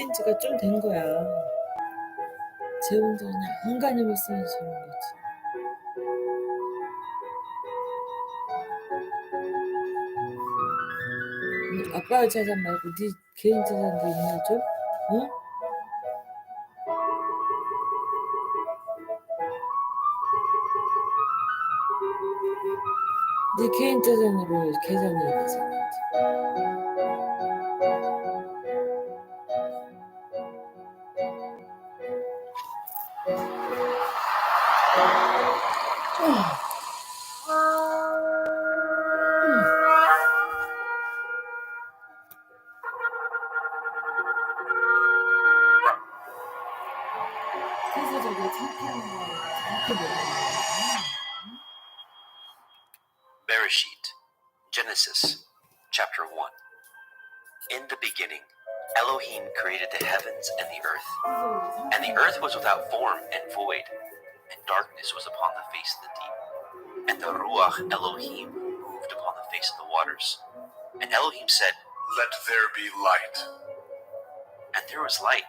한 지가 좀 된 거야. 제 혼자 그냥 안간힘을 쓰면서 저런 거지. 아빠의 재산 말고 네 개인 재산도 있나 좀? 응? 네 개인 재산으로 계산해야 되잖아. 그래서 저게 착한 거 이렇게 되는 거야. Bereshit, Genesis, chapter 1. In the beginning, Elohim created the heavens and the earth. And the earth was without form and void, and darkness was upon the face of the deep. And the Ruach Elohim moved upon the face of the waters. And Elohim said, "Let there be light." And there was light.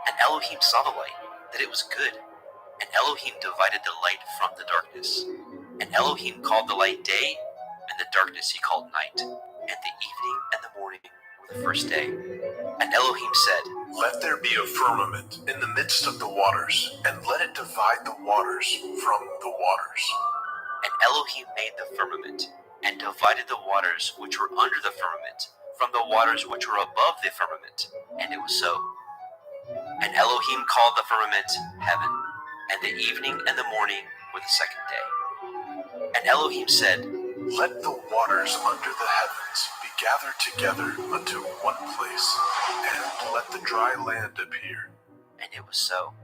And Elohim saw the light, that it was good. And Elohim divided the light from the darkness. And Elohim called the light day, and the darkness he called night. And the evening and the morning were the first day. And Elohim said, "Let there be a firmament in the midst of the waters, and let it divide the waters from the waters." And Elohim made the firmament, and divided the waters which were under the firmament from the waters which were above the firmament. And it was so. And Elohim called the firmament heaven, and the evening and the morning were the second day. And Elohim said, "Let the waters under the heavens be gathered together unto one place, and let the dry land appear." And it was so.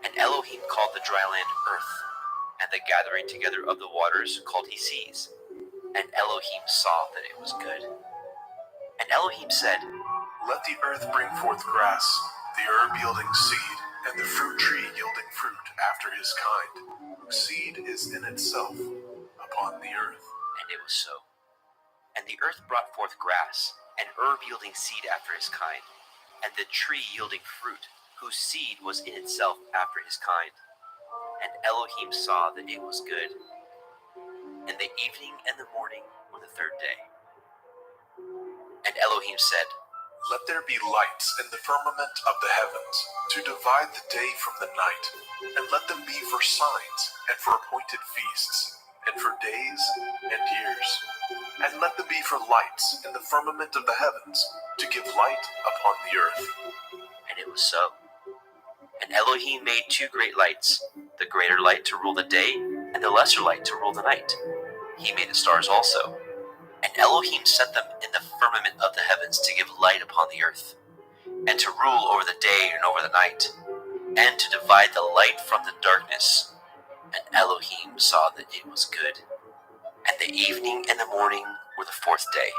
And Elohim called the dry land earth, and the gathering together of the waters called he seas. And Elohim saw that it was good. And Elohim said, "Let the earth bring forth grass, the herb yielding seed, and the fruit tree yielding fruit after his kind, whose seed is in itself upon the earth." And it was so. And the earth brought forth grass, and herb yielding seed after his kind, and the tree yielding fruit, whose seed was in itself after his kind. And Elohim saw that it was good. And the evening and the morning were the third day. And Elohim said, "Let there be lights in the firmament of the heavens, to divide the day from the night, and let them be for signs, and for appointed feasts, and for days and years. And let them be for lights in the firmament of the heavens, to give light upon the earth." And it was so. And Elohim made two great lights, the greater light to rule the day, and the lesser light to rule the night. He made the stars also. And Elohim set them in the firmament of the heavens to give light upon the earth, and to rule over the day and over the night, and to divide the light from the darkness. And Elohim saw that it was good. And the evening and the morning were the fourth day.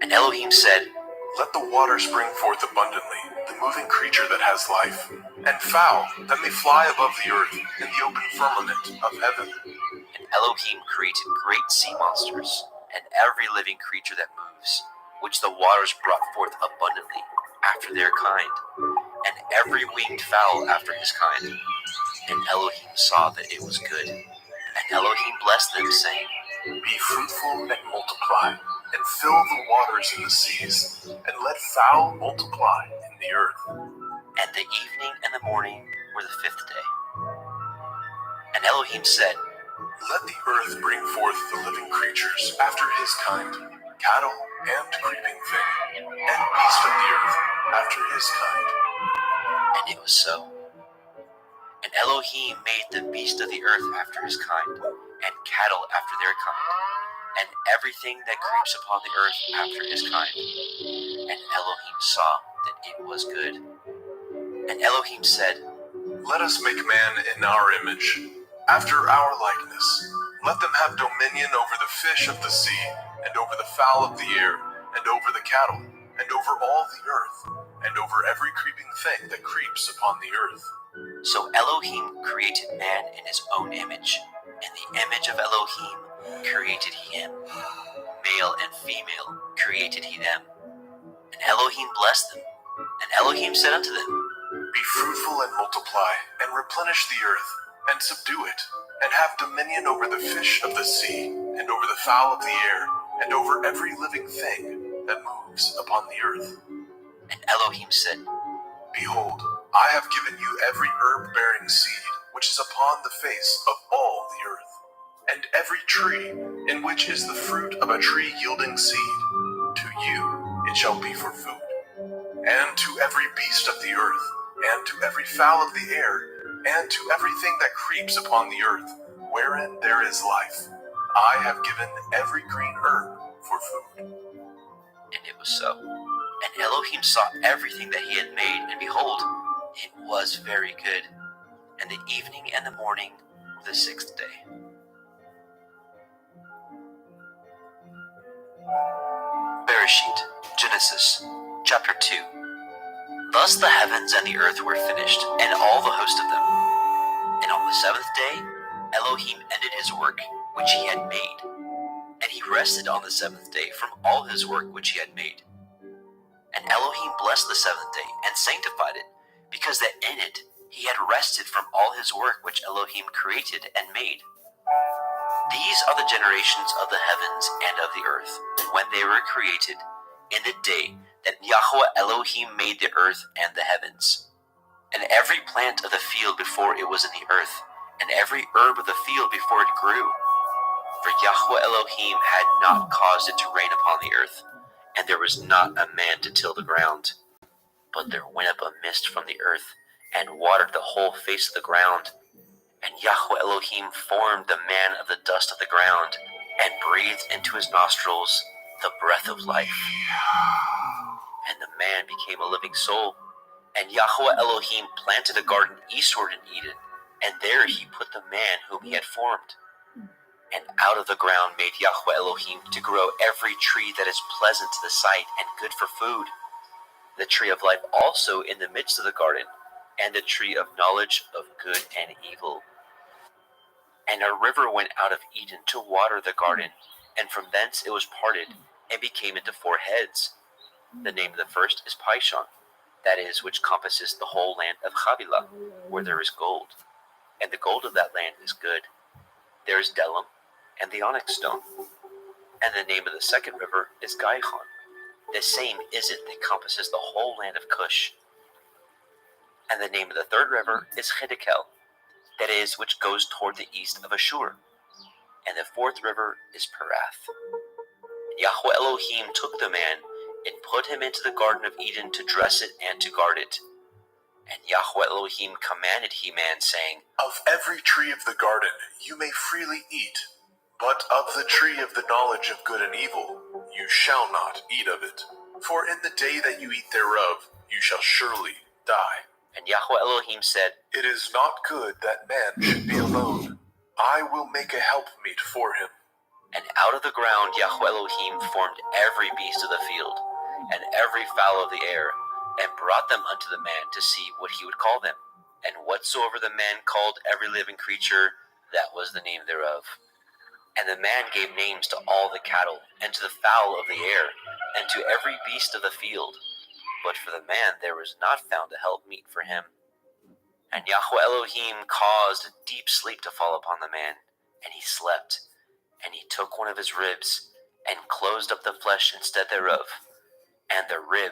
And Elohim said, "Let the waters bring forth abundantly the moving creature that has life, and fowl that may fly above the earth in the open firmament of heaven." And Elohim created great sea monsters, and every living creature that moves, which the waters brought forth abundantly after their kind, and every winged fowl after his kind. And Elohim saw that it was good. And Elohim blessed them, saying, "Be fruitful and multiply, and fill the waters in the seas, and let fowl multiply in the earth." And the evening and the morning were the fifth day. And Elohim said, "Let the earth bring forth the living creatures after his kind, cattle and creeping thing, and beast of the earth after his kind." And it was so. And Elohim made the beast of the earth after his kind, and cattle after their kind, and everything that creeps upon the earth after his kind. And Elohim saw that it was good. And Elohim said, "Let us make man in our image, after our likeness. Let them have dominion over the fish of the sea, and over the fowl of the air, and over the cattle, and over all the earth, and over every creeping thing that creeps upon the earth." So Elohim created man in his own image. In the image of Elohim created he him. Male and female created he them. And Elohim blessed them. And Elohim said unto them, Be fruitful and multiply, and replenish the earth, and subdue it, and have dominion over the fish of the sea, and over the fowl of the air, and over every living thing that moves upon the earth. And Elohim said, Behold, I have given you every herb-bearing seed which is upon the face of all the earth, and every tree in which is the fruit of a tree yielding seed. To you it shall be for food. And to every beast of the earth, and to every fowl of the air, and to everything that creeps upon the earth, wherein there is life, I have given every green herb for food. And it was so. And Elohim saw everything that he had made, and behold, it was very good. And the evening and the morning were the sixth day. Bereshit, Genesis, chapter 2. Thus the heavens and the earth were finished, and all the host of them. And on the seventh day, Elohim ended his work which he had made, and he rested on the seventh day from all his work which he had made. And Elohim blessed the seventh day and sanctified it, because that in it he had rested from all his work which Elohim created and made. These are the generations of the heavens and of the earth, when they were created, in the day that Yahweh Elohim made the earth and the heavens. And every plant of the field before it was in the earth, and every herb of the field before it grew. For Yahweh Elohim had not caused it to rain upon the earth, and there was not a man to till the ground. But there went up a mist from the earth, and watered the whole face of the ground. And Yahweh Elohim formed the man of the dust of the ground, and breathed into his nostrils the breath of life. And the man became a living soul. And Yahweh Elohim planted a garden eastward in Eden, and there he put the man whom he had formed. And out of the ground made Yahweh Elohim to grow every tree that is pleasant to the sight and good for food, the tree of life also in the midst of the garden, and the tree of knowledge of good and evil. And a river went out of Eden to water the garden, and from thence it was parted, and became into four heads. The name of the first is Pishon, that is, which compasses the whole land of Havilah, where there is gold. And the gold of that land is good. There is Delim, and the onyx stone. And the name of the second river is Gihon. The same is it that compasses the whole land of Cush. And the name of the third river is Hiddekel, that is, which goes toward the east of Ashur. And the fourth river is Perath. Yahweh Elohim took the man, and put him into the garden of Eden to dress it and to guard it. And Yahweh Elohim commanded he man, saying, Of every tree of the garden you may freely eat, but of the tree of the knowledge of good and evil you shall not eat of it. For in the day that you eat thereof you shall surely die. And Yahweh Elohim said, It is not good that man should be alone. I will make a helpmeet for him. And out of the ground Yahweh Elohim formed every beast of the field, and every fowl of the air, and brought them unto the man to see what he would call them. And whatsoever the man called every living creature, that was the name thereof. And the man gave names to all the cattle, and to the fowl of the air, and to every beast of the field. But for the man there was not found a helpmeet for him. And Yahweh Elohim caused a deep sleep to fall upon the man, and he slept. And he took one of his ribs, and closed up the flesh instead thereof. And the rib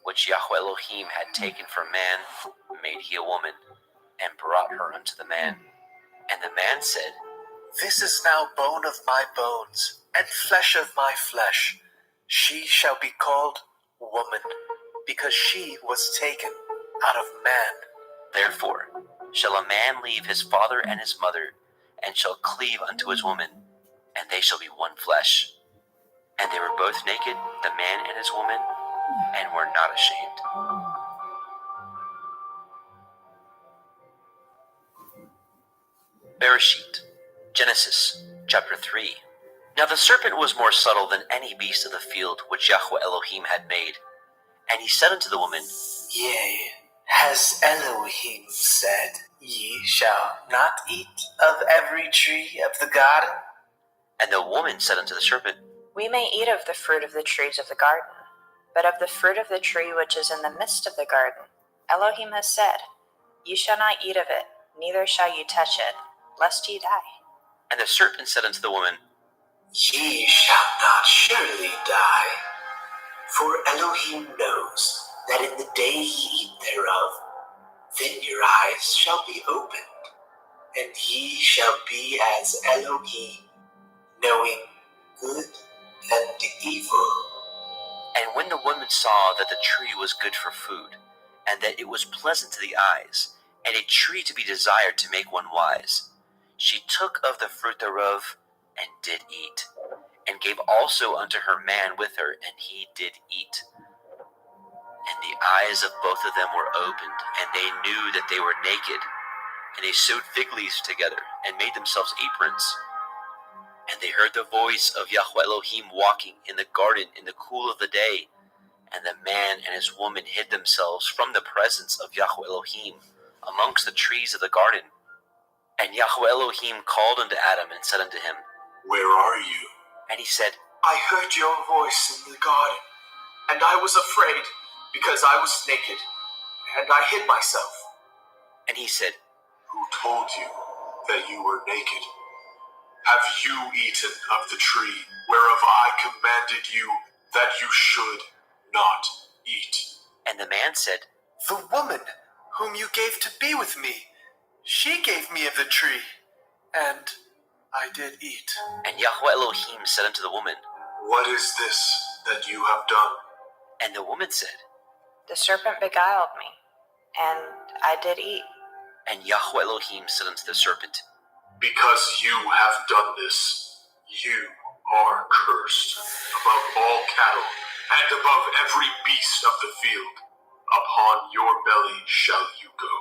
which Yahweh Elohim had taken from man made he a woman, and brought her unto the man. And the man said, This is now bone of my bones, and flesh of my flesh. She shall be called woman, because she was taken out of man. Therefore shall a man leave his father and his mother, and shall cleave unto his woman, and they shall be one flesh. And they were both naked, the man and his woman, and were not ashamed. Bereshit, Genesis, chapter 3. Now the serpent was more subtle than any beast of the field which Yahweh Elohim had made. And he said unto the woman, Yea, has Elohim said, Ye shall not eat of every tree of the garden? And the woman said unto the serpent, We may eat of the fruit of the trees of the garden, But of the fruit of the tree which is in the midst of the garden, Elohim has said, You shall not eat of it, neither shall you touch it, lest ye die. And the serpent said unto the woman, Ye shall not surely die, for Elohim knows that in the day ye eat thereof, then your eyes shall be opened, and ye shall be as Elohim, knowing good and evil. And when the woman saw that the tree was good for food, and that it was pleasant to the eyes, and a tree to be desired to make one wise, she took of the fruit thereof, and did eat, and gave also unto her man with her, and he did eat. And the eyes of both of them were opened, and they knew that they were naked. And they sewed fig leaves together, and made themselves aprons. And they heard the voice of Yahweh Elohim walking in the garden in the cool of the day. And the man and his woman hid themselves from the presence of Yahweh Elohim amongst the trees of the garden. And Yahweh Elohim called unto Adam and said unto him, Where are you? And he said, I heard your voice in the garden, and I was afraid, because I was naked, and I hid myself. And he said, Who told you that you were naked? Have you eaten of the tree whereof I commanded you that you should not eat? And the man said, The woman whom you gave to be with me, she gave me of the tree, and I did eat. And Yahweh Elohim said unto the woman, What is this that you have done? And the woman said, The serpent beguiled me, and I did eat. And Yahweh Elohim said unto the serpent, Because you have done this, you are cursed above all cattle and above every beast of the field. Upon your belly shall you go,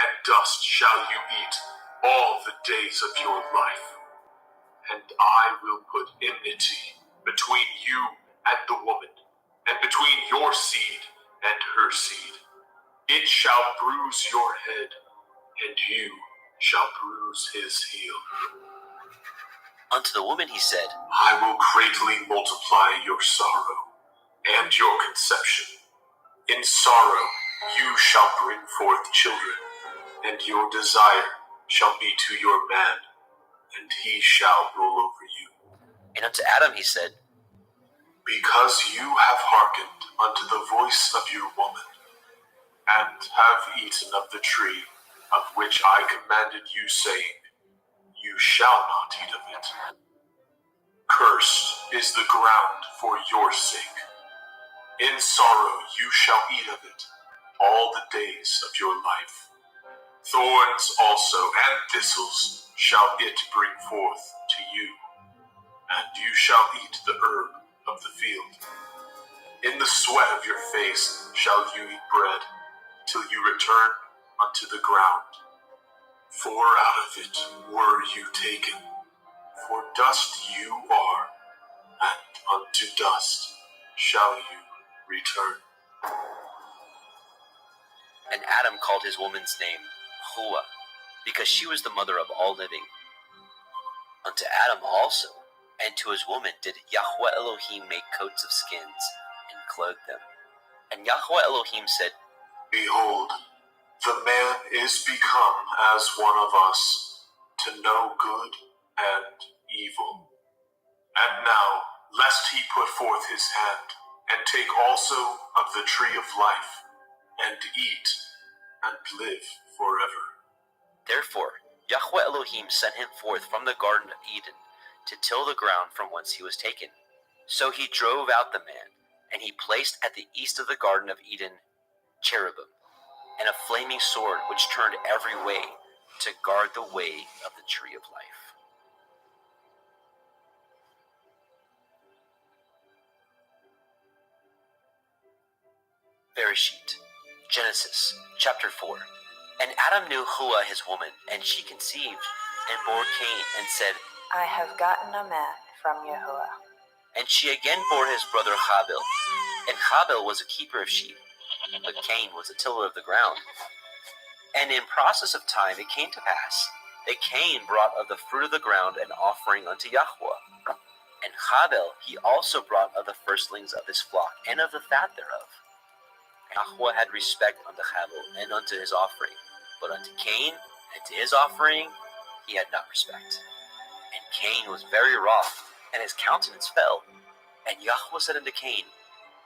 and dust shall you eat all the days of your life. And I will put enmity between you and the woman, and between your seed and her seed. It shall bruise your head, and you shall bruise his heel. Unto the woman he said, I will greatly multiply your sorrow and your conception. In sorrow you shall bring forth children, and your desire shall be to your man, and he shall rule over you. And unto Adam he said, Because you have hearkened unto the voice of your woman, and have eaten of the tree of which I commanded you, saying, You shall not eat of it. Cursed is the ground for your sake. In sorrow you shall eat of it all the days of your life. Thorns also and thistles shall it bring forth to you, and you shall eat the herb of the field. In the sweat of your face shall you eat bread, till you return unto the ground. For out of it were you taken, for dust you are, and unto dust shall you return. And Adam called his woman's name Hua, because she was the mother of all living. Unto Adam also, and to his woman did Yahweh Elohim make coats of skins, and clothe them. And Yahweh Elohim said, Behold, the man is become as one of us, to know good and evil. And now, lest he put forth his hand, and take also of the tree of life, and eat, and live forever. Therefore Yahweh Elohim sent him forth from the Garden of Eden, to till the ground from whence he was taken. So he drove out the man, and he placed at the east of the Garden of Eden cherubim, and a flaming sword which turned every way, to guard the way of the tree of life. Bereshit, Genesis, chapter 4. And Adam knew Hua his woman, and she conceived, and bore Cain, and said, I have gotten a man from Yahuwah. And she again bore his brother Habil. And Habil was a keeper of sheep, but Cain was a tiller of the ground. And in process of time it came to pass that Cain brought of the fruit of the ground an offering unto Yahweh. And Habel he also brought of the firstlings of his flock and of the fat thereof. Yahweh had respect unto Habel and unto his offering, but unto Cain and to his offering he had not respect. And Cain was very wroth, and his countenance fell. And Yahweh said unto Cain,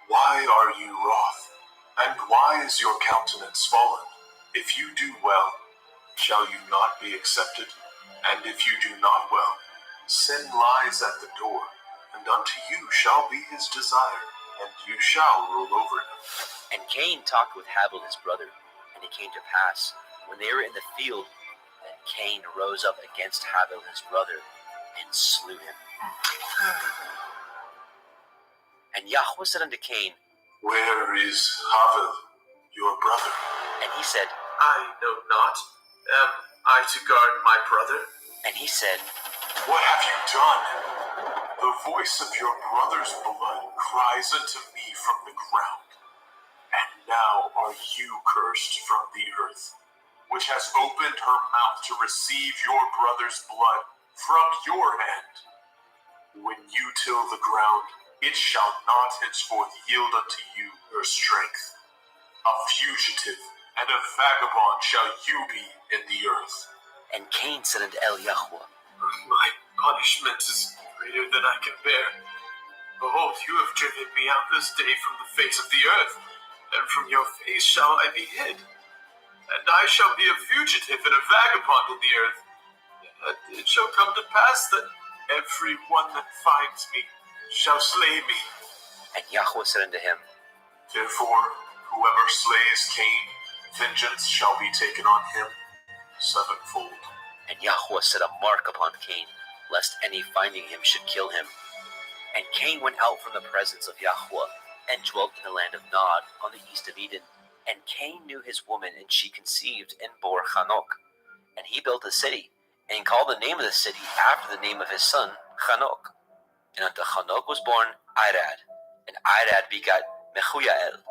Why are you wroth? And why is your countenance fallen? If you do well, shall you not be accepted? And if you do not well, sin lies at the door, and unto you shall be his desire, and you shall rule over him. And Cain talked with Habel his brother, and it came to pass, when they were in the field, that Cain rose up against Habel his brother, and slew him. And Yahweh said unto Cain, Where is Havel, your brother? and he said, I know not. Am I to guard my brother? and he said, What have you done? The voice of your brother's blood cries unto me from the ground. And now are you cursed from the earth, which has opened her mouth to receive your brother's blood from your hand. When you till the ground, it shall not henceforth yield unto you your strength. A fugitive and a vagabond shall you be in the earth. and Cain said unto Yahweh, My punishment is greater than I can bear. Behold, you have driven me out this day from the face of the earth, and from your face shall I be hid. And I shall be a fugitive and a vagabond in the earth. And it shall come to pass that every one that finds me shall slay me. and Yahweh said unto him, Therefore, whoever slays Cain, vengeance shall be taken on him sevenfold. and Yahweh set a mark upon Cain, lest any finding him should kill him. And Cain went out from the presence of Yahweh, and dwelt in the land of Nod, on the east of Eden. And Cain knew his woman, and she conceived, and bore Hanok. And he built a city, and called the name of the city after the name of his son, Hanok. And unto Hanok was born Irad, and Irad begat Mehujael,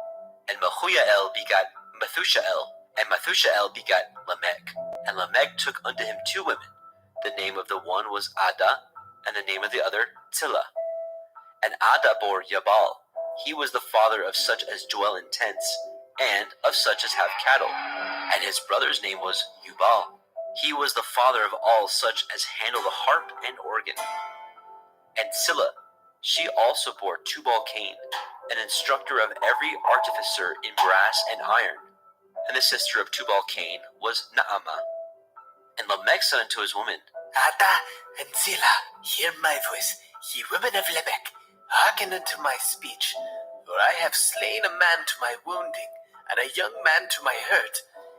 and Mehujael begat Methushael, and Methushael begat Lamech. And Lamech took unto him two women. The name of the one was Ada, and the name of the other Tillah. And Ada bore Jabal. He was the father of such as dwell in tents, and of such as have cattle. And his brother's name was Jubal. He was the father of all such as handle the harp and organ. And Silla, she also bore Tubal-Cain, an instructor of every artificer in brass and iron. And the sister of Tubal-Cain was Naamah. And Lamech said unto his woman, Ada and Zillah, hear my voice, ye women of Lamech, hearken unto my speech. For I have slain a man to my wounding, and a young man to my hurt.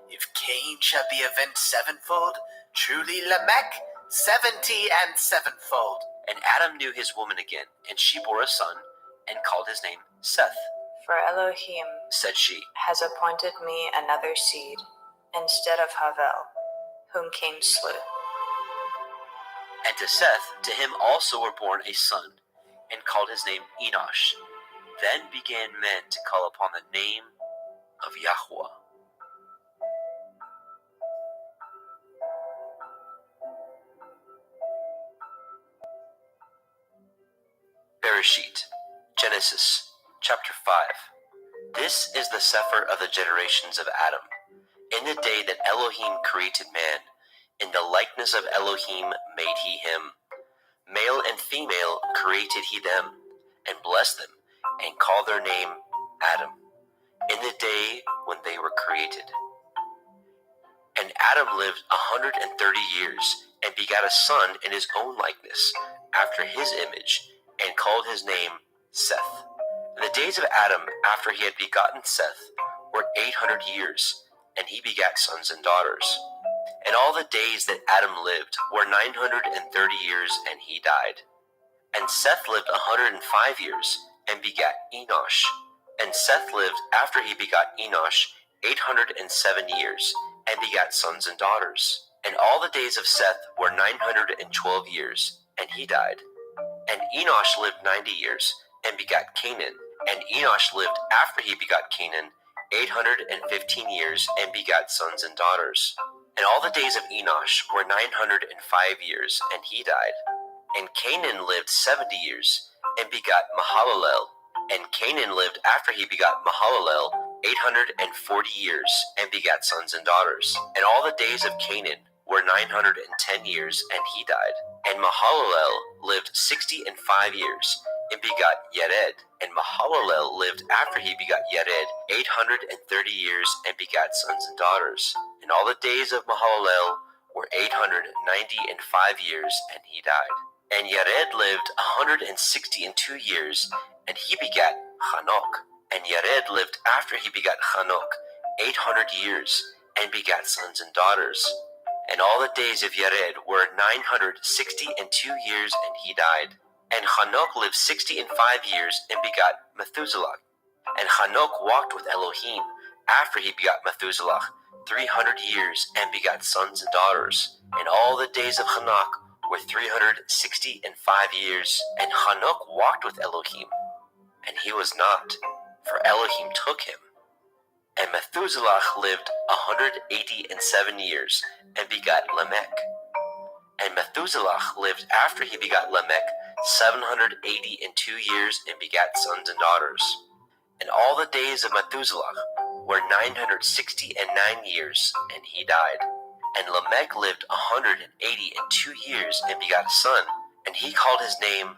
If Cain shall be avenged sevenfold, truly Lamech 70 and sevenfold. And Adam knew his woman again, and she bore a son, and called his name Seth. For Elohim Said she, has appointed me another seed instead of Havel, whom Cain slew. and to Seth, to him also were born a son, and called his name Enosh. Then began men to call upon the name of Yahweh. Bereshit, Genesis, chapter 5. This is the sefer of the generations of Adam. In the day that Elohim created man, in the likeness of Elohim made he him. Male and female created he them, and blessed them, and called their name Adam, in the day when they were created. And Adam lived 130 years, and begat a son in his own likeness, after his image, and called his name Seth. And the days of Adam, after he had begotten Seth, were 800 years, and he begat sons and daughters. And all the days that Adam lived were 930 years, and he died. And Seth lived 105 years, and begat Enosh. And Seth lived, after he begot Enosh, 807 years, and begat sons and daughters. And all the days of Seth were 912 years, and he died. And Enosh lived 90 years, and begat Canaan. And Enosh lived, after he begot Canaan, 815 years, and begat sons and daughters. And all the days of Enosh were 905 years, and he died. And Canaan lived 70 years, and begot Mahalalel. And Canaan lived after he begot Mahalalel 840 years, and begat sons and daughters. And all the days of Canaan were 910 years, and he died. And Mahalalel lived 65 years, and begot Yared. And Mahalalel lived after he begot Yared 830 years, and begat sons and daughters. And all the days of Mahalalel were 895 years, and he died. And Yared lived 162 years, and he begat Hanok. And Yared lived after he begat Hanok 800 years, and begat sons and daughters. And all the days of Yared were 962 years, and he died. And Hanok lived 65 years, and begot Methuselah. And Hanok walked with Elohim after he begot Methuselah 300 years, and begat sons and daughters. And all the days of Hanok were 365 years. And Hanok walked with Elohim, and he was not, for Elohim took him. And Methuselah lived 187 years, and begot Lamech. And Methuselah lived after he begot Lamech 782 years, and begat sons and daughters. And all the days of Methuselah were 969 years, and he died. And Lamech lived 182 years, and begot a son, and he called his name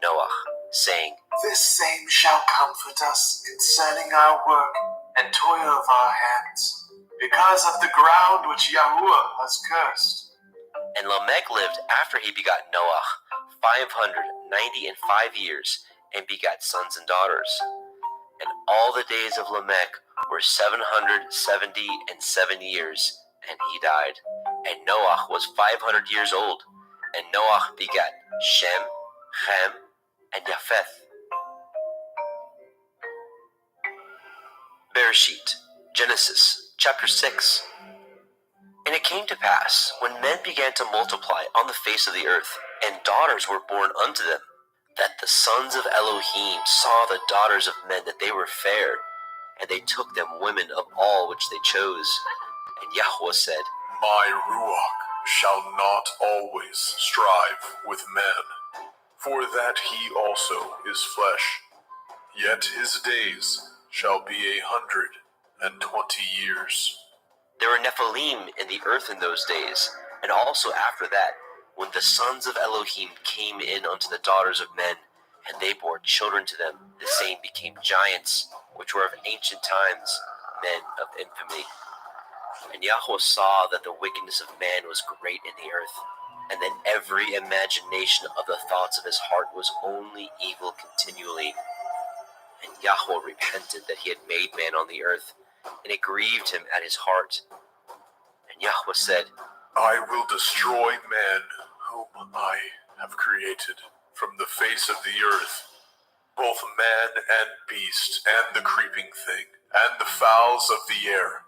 Noah, saying, This same shall comfort us concerning our work and toil of our hands, because of the ground which Yahuwah has cursed. And Lamech lived after he begot Noah 595 years, and begat sons and daughters. And all the days of Lamech were 777 years, and he died. And Noah was 500 years old, and Noah begat Shem, Ham, and Japheth. Bereshit, Genesis, chapter 6. And it came to pass, when men began to multiply on the face of the earth, and daughters were born unto them, that the sons of Elohim saw the daughters of men that they were fair, and they took them women of all which they chose. And Yahweh said, My Ruach shall not always strive with man, for that he also is flesh. Yet his days shall be 120 years. There were Nephilim in the earth in those days, and also after that, when the sons of Elohim came in unto the daughters of men, and they bore children to them, the same became giants, which were of ancient times, men of infamy. And Yahweh saw that the wickedness of man was great in the earth, and that every imagination of the thoughts of his heart was only evil continually. And Yahweh repented that he had made man on the earth, and it grieved him at his heart. And Yahweh said, I will destroy man whom I have created from the face of the earth, both man and beast, and the creeping thing, and the fowls of the air,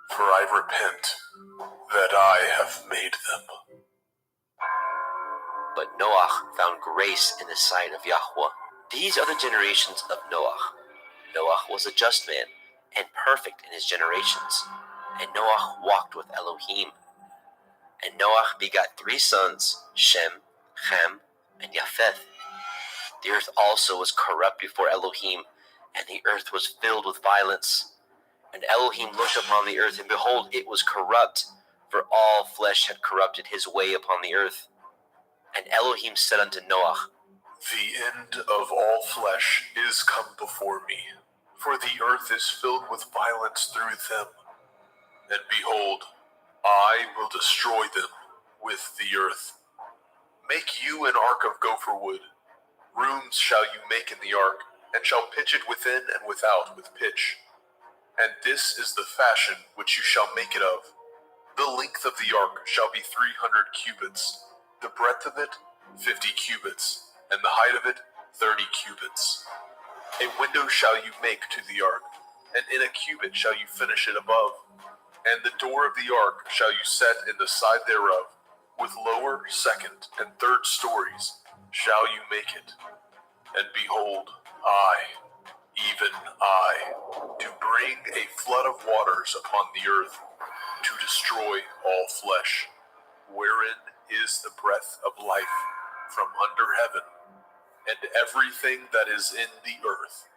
for I repent that I have made them. But Noah found grace in the sight of Yahweh. These are the generations of Noah. Noah was a just man, and perfect in his generations. And Noah walked with Elohim. And Noah begot 3 sons, Shem, Ham, and Japheth. The earth also was corrupt before Elohim, and the earth was filled with violence. And Elohim looked upon the earth, and behold, it was corrupt, for all flesh had corrupted his way upon the earth. And Elohim said unto Noah, The end of all flesh is come before me, for the earth is filled with violence through them. And behold, I will destroy them with the earth. Make you an ark of gopher wood. Rooms shall you make in the ark, and shall pitch it within and without with pitch. And this is the fashion which you shall make it of. The length of the ark shall be 300 cubits, the breadth of it 50 cubits, and the height of it 30 cubits. A window shall you make to the ark, and in a cubit shall you finish it above. And the door of the ark shall you set in the side thereof, with lower, second, and third stories shall you make it. And behold, I, even I, do bring a flood of waters upon the earth, to destroy all flesh, wherein is the breath of life, from under heaven, and everything that is in the earth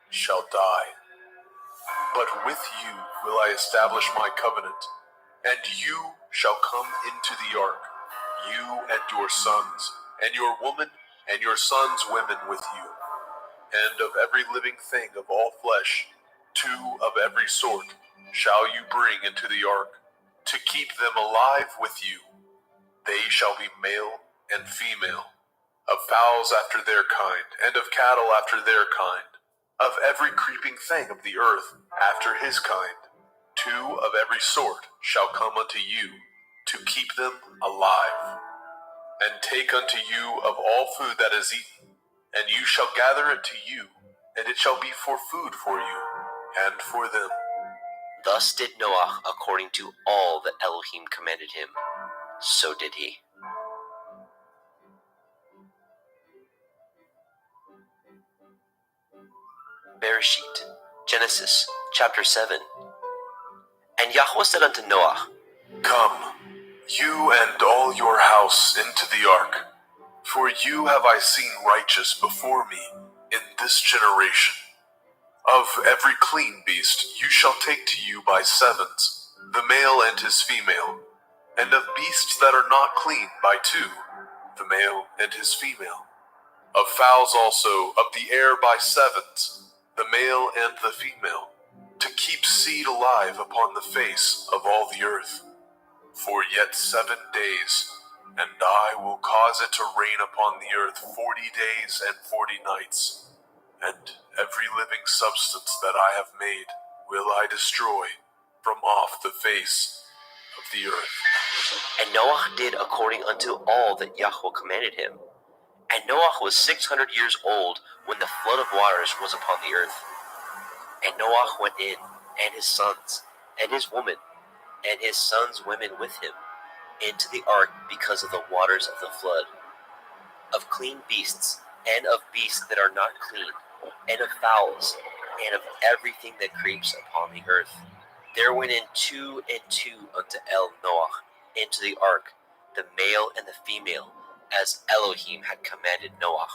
shall die. But with you will I establish my covenant, and you shall come into the ark, you and your sons, and your woman, and your sons' women with you. And of every living thing of all flesh, 2 of every sort shall you bring into the ark, to keep them alive with you. They shall be male and female, of fowls after their kind, and of cattle after their kind, of every creeping thing of the earth after his kind. 2 of every sort shall come unto you, to keep them alive. And take unto you of all food that is eaten, and you shall gather it to you, and it shall be for food for you, and for them. Thus did Noah according to all that Elohim commanded him. So did he. Bereshit, Genesis, chapter 7. And Yahweh said unto Noah, Come, you and all your house into the ark, for you have I seen righteous before me in this generation. Of every clean beast you shall take to you by sevens, the male and his female, and of beasts that are not clean by 2, the male and his female. Of fowls also of the air by sevens, the male and the female, to keep seed alive upon the face of all the earth. For yet 7 days, and I will cause it to rain upon the earth 40 days and 40 nights, and every living substance that I have made will I destroy from off the face of the earth. And Noah did according unto all that Yahweh commanded him. And Noah was 600 years old when the flood of waters was upon the earth. And Noah went in, and his sons, and his woman, and his sons' women with him, into the ark because of the waters of the flood, of clean beasts, and of beasts that are not clean, and of fowls, and of everything that creeps upon the earth. There went in 2 and 2 unto Noah into the ark, the male and the female, as Elohim had commanded Noah.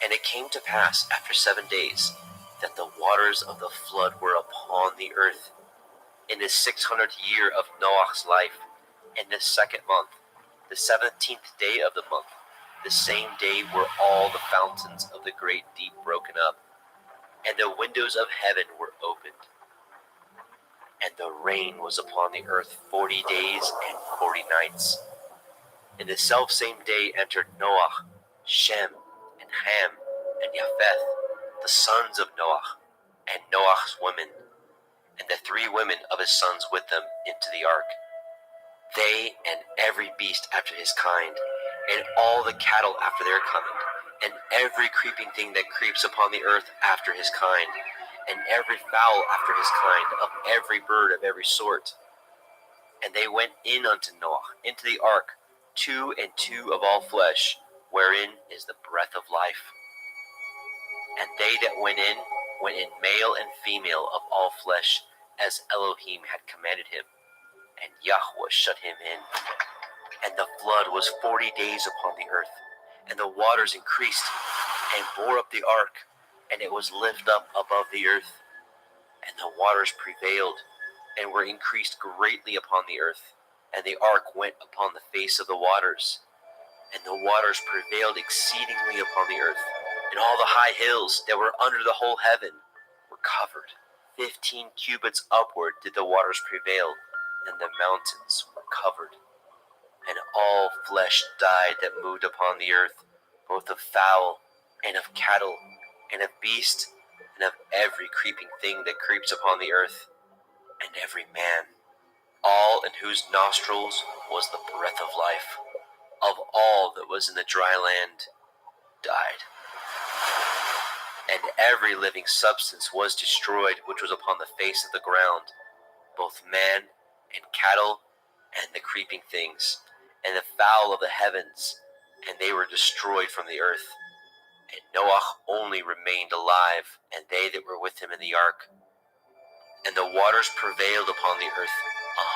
And it came to pass after 7 days that the waters of the flood were upon the earth. In the 600th year of Noah's life, in the 2nd month, the 17th day of the month, the same day were all the fountains of the great deep broken up, and the windows of heaven were opened. And the rain was upon the earth 40 days and 40 nights. In the selfsame day entered Noah, Shem, and Ham, and Japheth, the sons of Noah, and Noah's women, and the 3 women of his sons with them into the ark. They and every beast after his kind, and all the cattle after their kind, and every creeping thing that creeps upon the earth after his kind, and every fowl after his kind, of every bird of every sort. And they went in unto Noah into the ark, 2 and 2 of all flesh, wherein is the breath of life. And they that went in male and female of all flesh, as Elohim had commanded him. And Yahweh shut him in. And the flood was 40 days upon the earth, and the waters increased, and bore up the ark, and it was lifted up above the earth. And the waters prevailed, and were increased greatly upon the earth, and the ark went upon the face of the waters. And the waters prevailed exceedingly upon the earth, and all the high hills that were under the whole heaven were covered. 15 cubits upward did the waters prevail, and the mountains were covered. And all flesh died that moved upon the earth, both of fowl, and of cattle, and of beast, and of every creeping thing that creeps upon the earth, and every man, all in whose nostrils was the breath of life, of all that was in the dry land, died. And every living substance was destroyed which was upon the face of the ground, both man and cattle, and the creeping things, and the fowl of the heavens, and they were destroyed from the earth. And Noah only remained alive, and they that were with him in the ark. And the waters prevailed upon the earth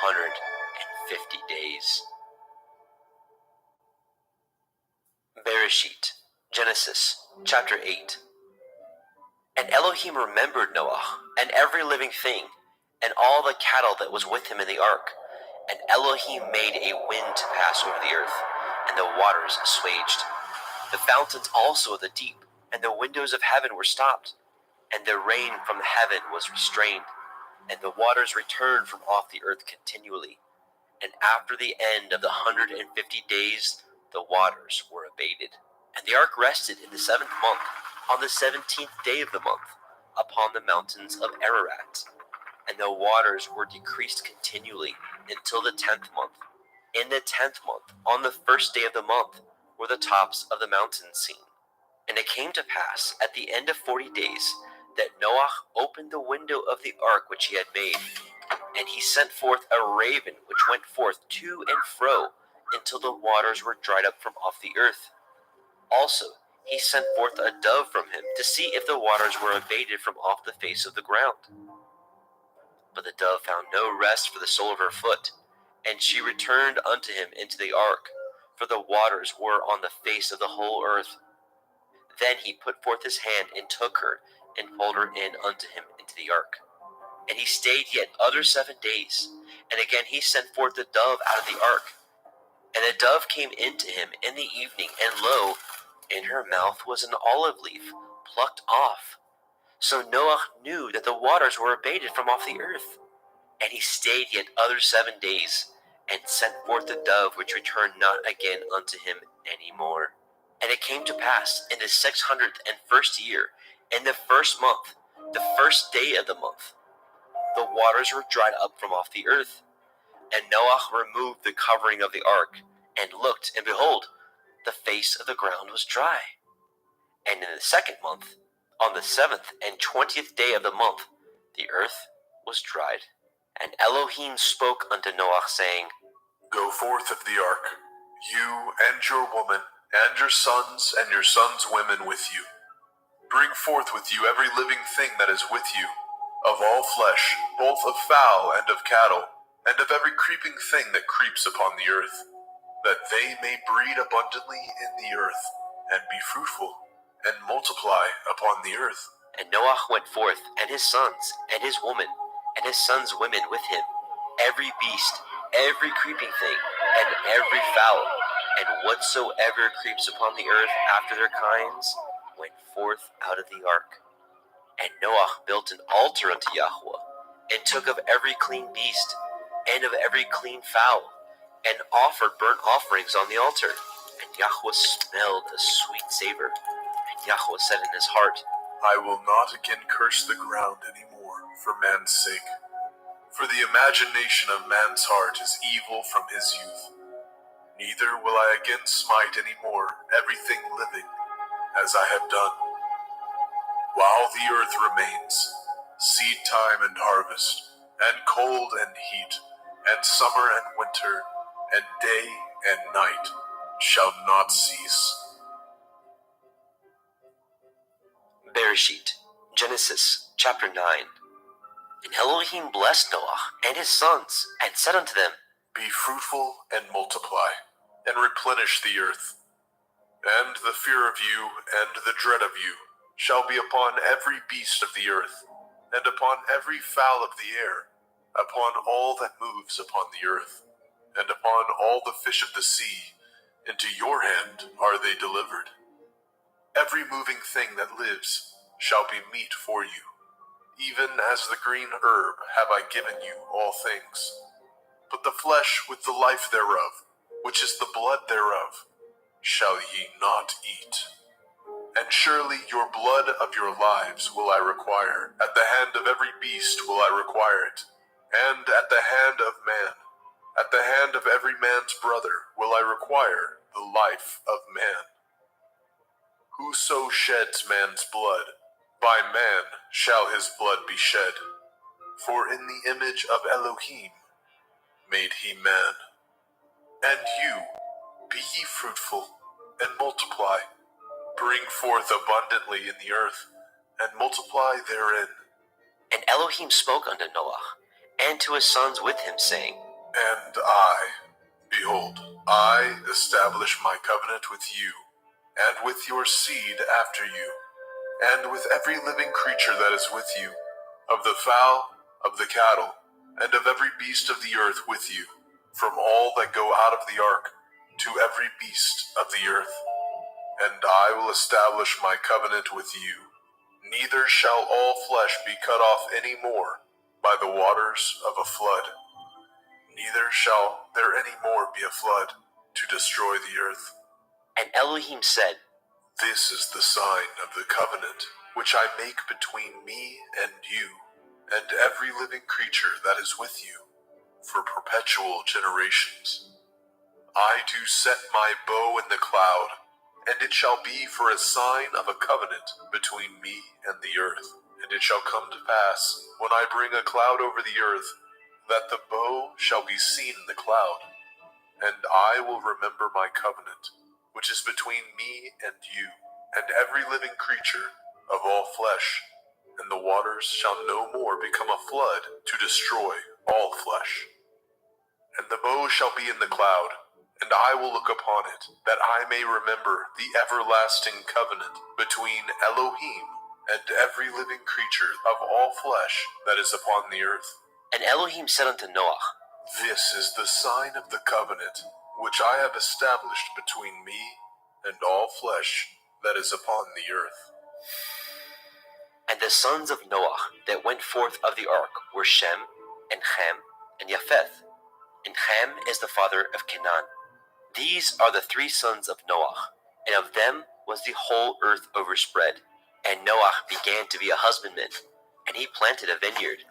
150 days. Bereshit, Genesis, chapter 8. And Elohim remembered Noah, and every living thing, and all the cattle that was with him in the ark. And Elohim made a wind to pass over the earth, and the waters assuaged. The fountains also of the deep, and the windows of heaven were stopped, and the rain from heaven was restrained, and the waters returned from off the earth continually. And after the end of the 150 days, the waters were abated. And the ark rested in the 7th month, on the 17th day of the month, upon the mountains of Ararat. And the waters were decreased continually until the 10th month. In the 10th month, on the 1st day of the month, were the tops of the mountains seen. And it came to pass, at the end of 40 days, that Noah opened the window of the ark which he had made, and he sent forth a raven which went forth to and fro until the waters were dried up from off the earth. Also he sent forth a dove from him to see if the waters were abated from off the face of the ground. But the dove found no rest for the sole of her foot, and she returned unto him into the ark, for the waters were on the face of the whole earth. Then he put forth his hand and took her, and pulled her in unto him into the ark. And he stayed yet other 7 days, and again he sent forth the dove out of the ark. And the dove came into him in the evening, and lo, in her mouth was an olive leaf plucked off. So Noah knew that the waters were abated from off the earth. And he stayed yet other 7 days, and sent forth the dove, which returned not again unto him any more. And it came to pass in the 601st year, in the 1st month, the 1st day of the month, the waters were dried up from off the earth. And Noah removed the covering of the ark, and looked, and behold, the face of the ground was dry. And in the 2nd month, on the 7th and 20th day of the month, the earth was dried. And Elohim spoke unto Noah, saying, Go forth of the ark, you and your woman, and your sons women with you. Bring forth with you every living thing that is with you, of all flesh, both of fowl and of cattle, and of every creeping thing that creeps upon the earth, that they may breed abundantly in the earth, and be fruitful, and multiply upon the earth. And Noah went forth, and his sons, and his woman, and his sons' women with him, every beast, every creeping thing, and every fowl, and whatsoever creeps upon the earth after their kinds, went forth out of the ark. And Noah built an altar unto Yahweh, and took of every clean beast, and of every clean fowl, and offered burnt offerings on the altar. And Yahweh smelled a sweet savor. And Yahweh said in his heart, I will not again curse the ground any more for man's sake. For the imagination of man's heart is evil from his youth. Neither will I again smite any more everything living, as I have done. While the earth remains, seed time and harvest, and cold and heat, and summer and winter, and day and night shall not cease. Bereshit, Genesis, chapter 9. And Elohim blessed Noah and his sons, and said unto them, Be fruitful and multiply, and replenish the earth. And the fear of you and the dread of you shall be upon every beast of the earth, and upon every fowl of the air, upon all that moves upon the earth, and upon all the fish of the sea. Into your hand are they delivered. Every moving thing that lives shall be meat for you. Even as the green herb have I given you all things. But the flesh with the life thereof, which is the blood thereof, shall ye not eat. And surely your blood of your lives will I require. At the hand of every beast will I require it. And at the hand of man, at the hand of every man's brother will I require the life of man. Whoso sheds man's blood, by man shall his blood be shed. For in the image of Elohim made he man. And you, be ye fruitful, and multiply. Bring forth abundantly in the earth, and multiply therein. And Elohim spoke unto Noah, and to his sons with him, saying, And I, behold, I establish my covenant with you, and with your seed after you, and with every living creature that is with you, of the fowl, of the cattle, and of every beast of the earth with you, from all that go out of the ark, to every beast of the earth. And I will establish my covenant with you. Neither shall all flesh be cut off any more by the waters of a flood. Neither shall there any more be a flood to destroy the earth. And Elohim said, This is the sign of the covenant which I make between me and you, and every living creature that is with you, for perpetual generations. I do set my bow in the cloud, and it shall be for a sign of a covenant between me and the earth. And it shall come to pass, when I bring a cloud over the earth, that the bow shall be seen in the cloud. And I will remember my covenant, which is between me and you, and every living creature of all flesh. And the waters shall no more become a flood to destroy all flesh. And the bow shall be in the cloud, and I will look upon it, that I may remember the everlasting covenant between Elohim and every living creature of all flesh that is upon the earth. And Elohim said unto Noah, This is the sign of the covenant which I have established between me and all flesh that is upon the earth. And the sons of Noah that went forth of the ark were Shem, and Ham, and Japheth. And Ham is the father of Canaan. These are the three sons of Noah, and of them was the whole earth overspread. And Noah began to be a husbandman, and he planted a vineyard.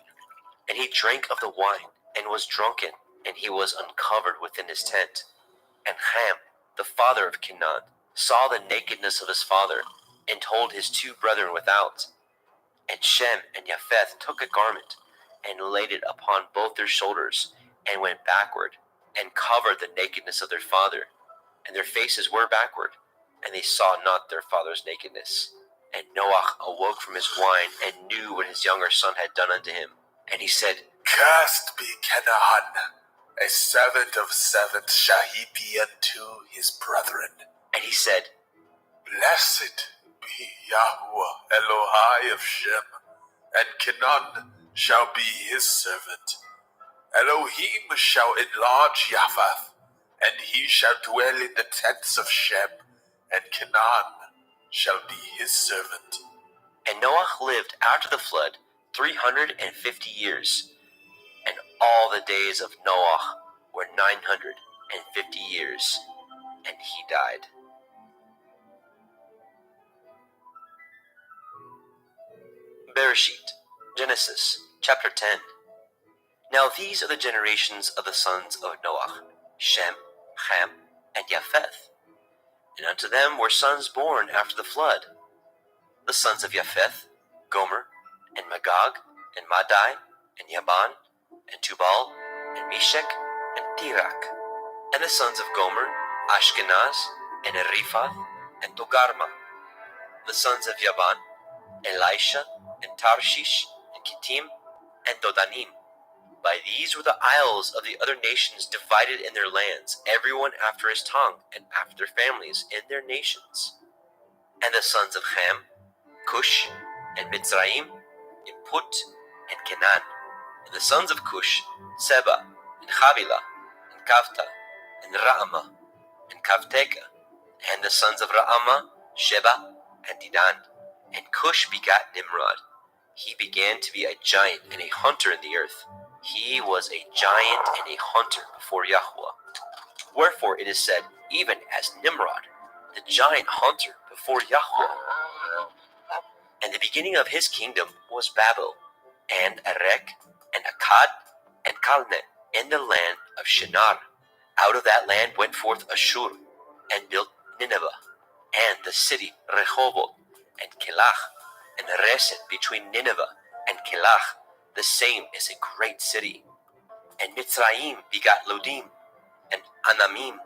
And he drank of the wine, and was drunken, and he was uncovered within his tent. And Ham, the father of Canaan, saw the nakedness of his father, and told his two brethren without. And Shem and Japheth took a garment, and laid it upon both their shoulders, and went backward, and covered the nakedness of their father. And their faces were backward, and they saw not their father's nakedness. And Noah awoke from his wine, and knew what his younger son had done unto him. And he said, Cursed be Canaan, a servant of servants shall he be unto his brethren. And he said, Blessed be Yahweh Elohai of Shem, and Canaan shall be his servant. Elohim shall enlarge Japheth, and he shall dwell in the tents of Shem, and Canaan shall be his servant. And Noah lived after the flood 350 years, and all the days of Noah were 950 years, and he died. Bereshit, Genesis, chapter 10. Now these are the generations of the sons of Noah, Shem, Ham, and Japheth. And unto them were sons born after the flood. The sons of Japheth, Gomer, and Magog, and Madai, and Yaban, and Tubal, and Meshech, and Tirak. And the sons of Gomer, Ashkenaz, and Riphath, and Togarma. The sons of Yaban, Elisha, and Tarshish, and Kittim, and Dodanim. By these were the isles of the other nations divided in their lands, everyone after his tongue, and after their families in their nations. And the sons of Ham, Cush, and Mitzrayim, and Put, and Canaan. And the sons of Cush, Seba, and Havilah, and Kavta, and Raamah, and Kavteka. And the sons of Raamah, Sheba, and Dedan. And Cush begat Nimrod. He began to be a giant and a hunter in the earth. He was a giant and a hunter before Yahweh. Wherefore it is said, even as Nimrod, the giant hunter before Yahweh. And the beginning of his kingdom was Babel, and Erech, and Akkad, and Calneh, in the land of Shinar. Out of that land went forth Ashur, and built Nineveh, and the city Rehoboth, and Kelach, and Resen between Nineveh and Kelach. The same is a great city. And Mitzrayim begat Lodim, and Anamim,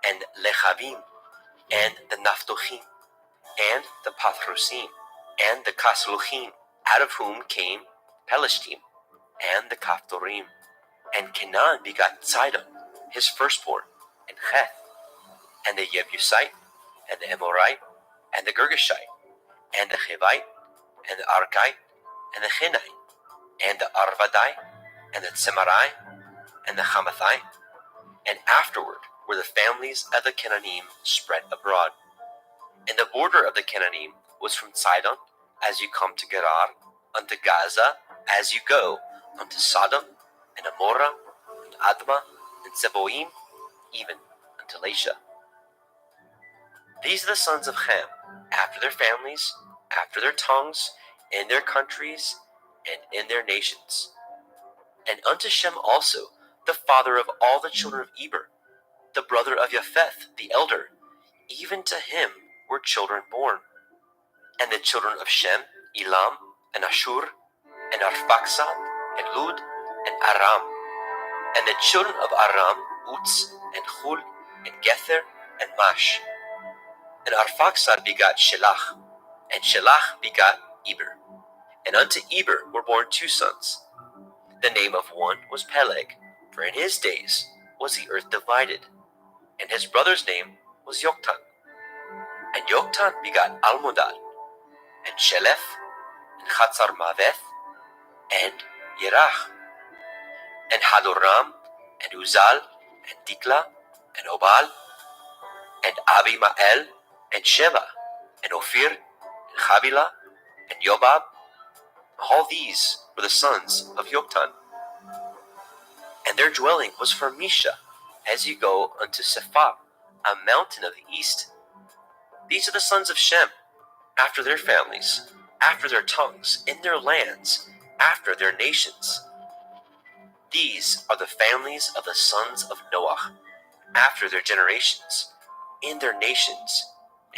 and Lechavim, and the Naphtochim, and the Pathrusim, and the Kasluchim, out of whom came Pelishtim, and the Kaphtorim. And Canaan begat Sidon, his firstborn, and Heth, and the Jebusite, and the Amorite, and the Girgashite, and the Hivite, and the Arkite, and the Hinite, and the Arvadite, and the Tzemarai, and the Hamathite. And afterward were the families of the Canaanim spread abroad. And the border of the Canaanim was from Sidon, as you come to Gerar, unto Gaza, as you go unto Sodom, and Amorah, and Admah, and Zeboim, even unto Lasha. These are the sons of Ham, after their families, after their tongues, in their countries, and in their nations. And unto Shem also, the father of all the children of Eber, the brother of Japheth, the elder, even to him were children born. And the children of Shem, Elam, and Ashur, and Arphaxad, and Lud, and Aram. And the children of Aram, Uz, and Hul, and Gether, and Mash. And Arphaxad begot Shelach, and Shelach begot Eber. And unto Eber were born two sons. The name of one was Peleg, for in his days was the earth divided. And his brother's name was Yoktan. And Yoktan begot Almodad, and Sheleth, and Chatzar-Maveth, and Yerach, and Hadoram, and Uzal, and Dikla, and Obal, and Abimael, and Sheba, and Ophir, and Havilah, and Yobab. All these were the sons of Yoktan. And their dwelling was from Misha, as you go unto Sephar, a mountain of the east. These are the sons of Shem, after their families, after their tongues, in their lands, after their nations. These are the families of the sons of Noah, after their generations, in their nations,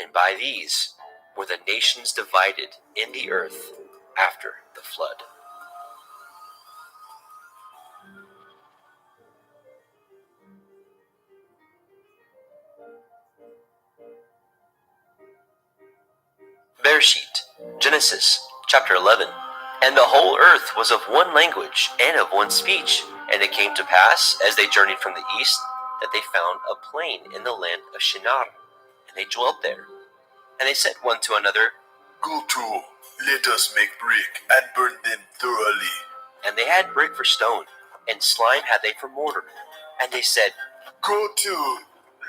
and by these were the nations divided in the earth after the flood. Bereshit, Genesis, chapter 11. And the whole earth was of one language and of one speech. And it came to pass, as they journeyed from the east, that they found a plain in the land of Shinar, and they dwelt there. And they said one to another, Go to, let us make brick and burn them thoroughly. and they had brick for stone, and slime had they for mortar. And they said, Go to,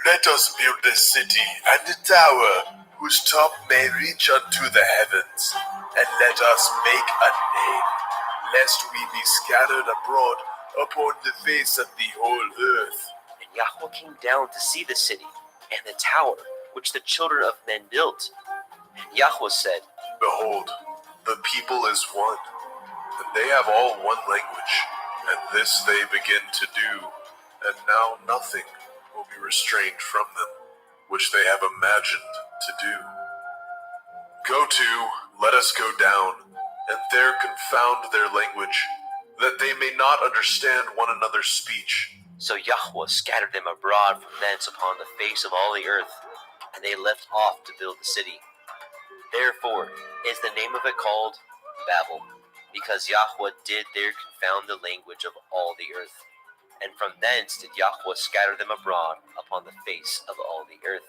let us build a city and a tower, whose top may reach unto the heavens, and let us make a name, lest we be scattered abroad upon the face of the whole earth. And Yahweh came down to see the city, and the tower, which the children of men built. And Yahweh said, Behold, the people is one, and they have all one language, and this they begin to do, and now nothing will be restrained from them, which they have imagined to do. Go to, let us go down, and there confound their language, that they may not understand one another's speech. So Yahweh scattered them abroad from thence upon the face of all the earth, and they left off to build the city. Therefore is the name of it called Babel, because Yahweh did there confound the language of all the earth. And from thence did Yahweh scatter them abroad upon the face of all the earth.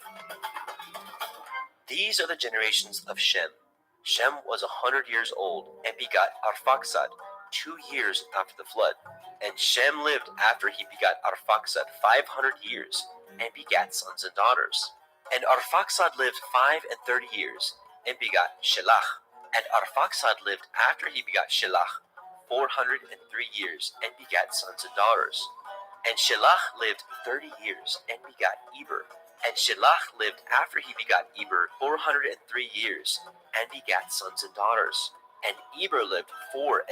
These are the generations of Shem. Shem was 100 years old, and begot Arphaxad 2 years after the flood. And Shem lived after he begot Arphaxad 500 years, and begat sons and daughters. And Arphaxad lived 35 years, and begot Shelach. And Arphaxad lived after he begot Shelach 403 years, and begat sons and daughters. And Shelach lived 30 years, and begot Eber. And Shelach lived after he begot Eber 403 years, and begat sons and daughters. And Eber lived 34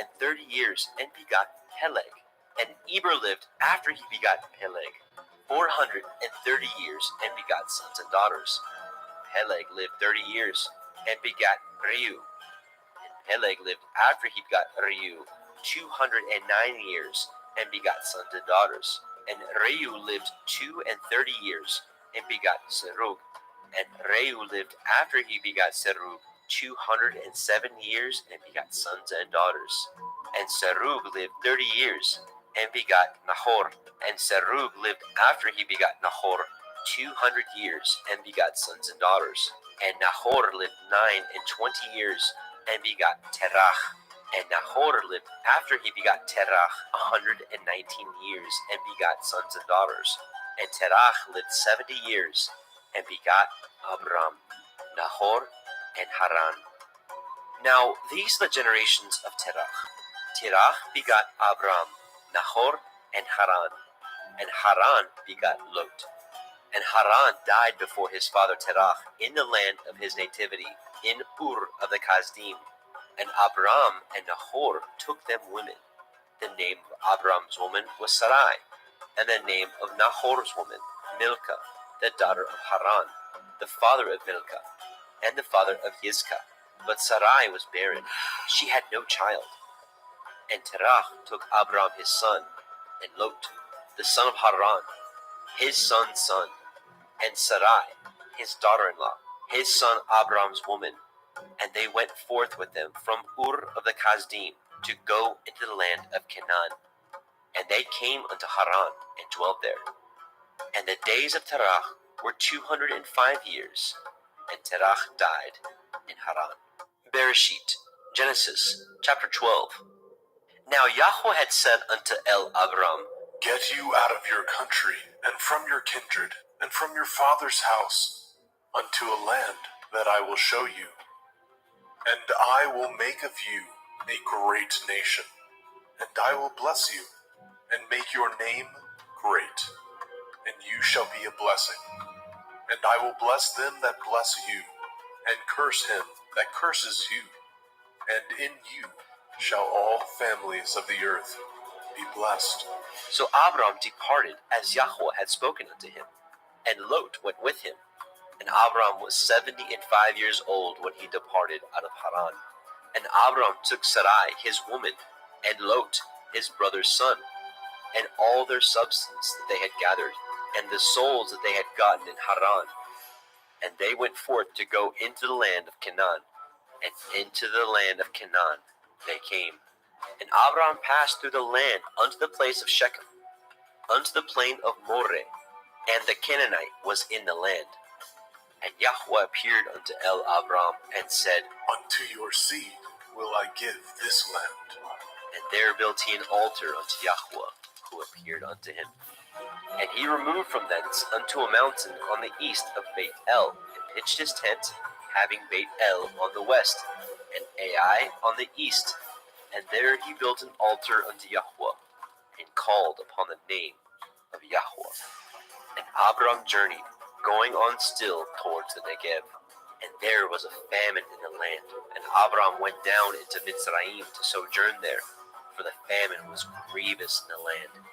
years, and begot Peleg. And Eber lived after he begot Peleg 430 years, and begot sons and daughters. Peleg lived 30 years, and begat Reu. And Peleg lived after he begot Reu 209 years, and begot sons and daughters. And Reu lived 32 years, and begot Serug. And Reu lived after he begot Serug 207 years, and begot sons and daughters. And Serug lived 30 years, and begot Nahor. And Serug lived after he begot Nahor 200 years and begot sons and daughters. And Nahor lived 29 years and begot Terach. And Nahor lived after he begot Terach 119 years and begot sons and daughters. And Terach lived 70 years and begot Abram, Nahor, and Haran. Now these are the generations of Terach. Terach begot Abram, Nahor, and Haran. And Haran begot Lot. And Haran died before his father Terach in the land of his nativity, in Ur of the Kasdim. And Abram and Nahor took them women. The name of Abram's woman was Sarai, and the name of Nahor's woman, Milcah, the daughter of Haran, the father of Milcah, and the father of Yizkah. But Sarai was barren, she had no child. And Terach took Abram his son, and Lot, the son of Haran, his son's son, and Sarai, his daughter-in-law, his son Abram's woman, and they went forth with them from Ur of the Kasdim to go into the land of Canaan. And they came unto Haran and dwelt there. And the days of Terach were 205 years, and Terach died in Haran. Bereshit, Genesis, chapter 12. Now Yahweh had said unto Abram, Get you out of your country, and from your kindred, and from your father's house, unto a land that I will show you. And I will make of you a great nation, and I will bless you, and make your name great, and you shall be a blessing. And I will bless them that bless you, and curse him that curses you. And in you shall all families of the earth be blessed. So Abram departed as Yahweh had spoken unto him, and Lot went with him. And Abram was 75 years old when he departed out of Haran. And Abram took Sarai his woman, and Lot his brother's son, and all their substance that they had gathered, and the souls that they had gotten in Haran. And they went forth to go into the land of Canaan, and into the land of Canaan they came. And Abram passed through the land unto the place of Shechem, unto the plain of Moreh, and the Canaanite was in the land. And Yahweh appeared unto Abram and said, Unto your seed will I give this land. And there built he an altar unto Yahweh, who appeared unto him. And he removed from thence unto a mountain on the east of Beit El, and pitched his tent, having Beit El on the west, and Ai on the east. And there he built an altar unto Yahweh, and called upon the name of Yahweh. And Abram journeyed, going on still towards the Negev. And there was a famine in the land, and Abram went down into Mitzrayim to sojourn there, for the famine was grievous in the land.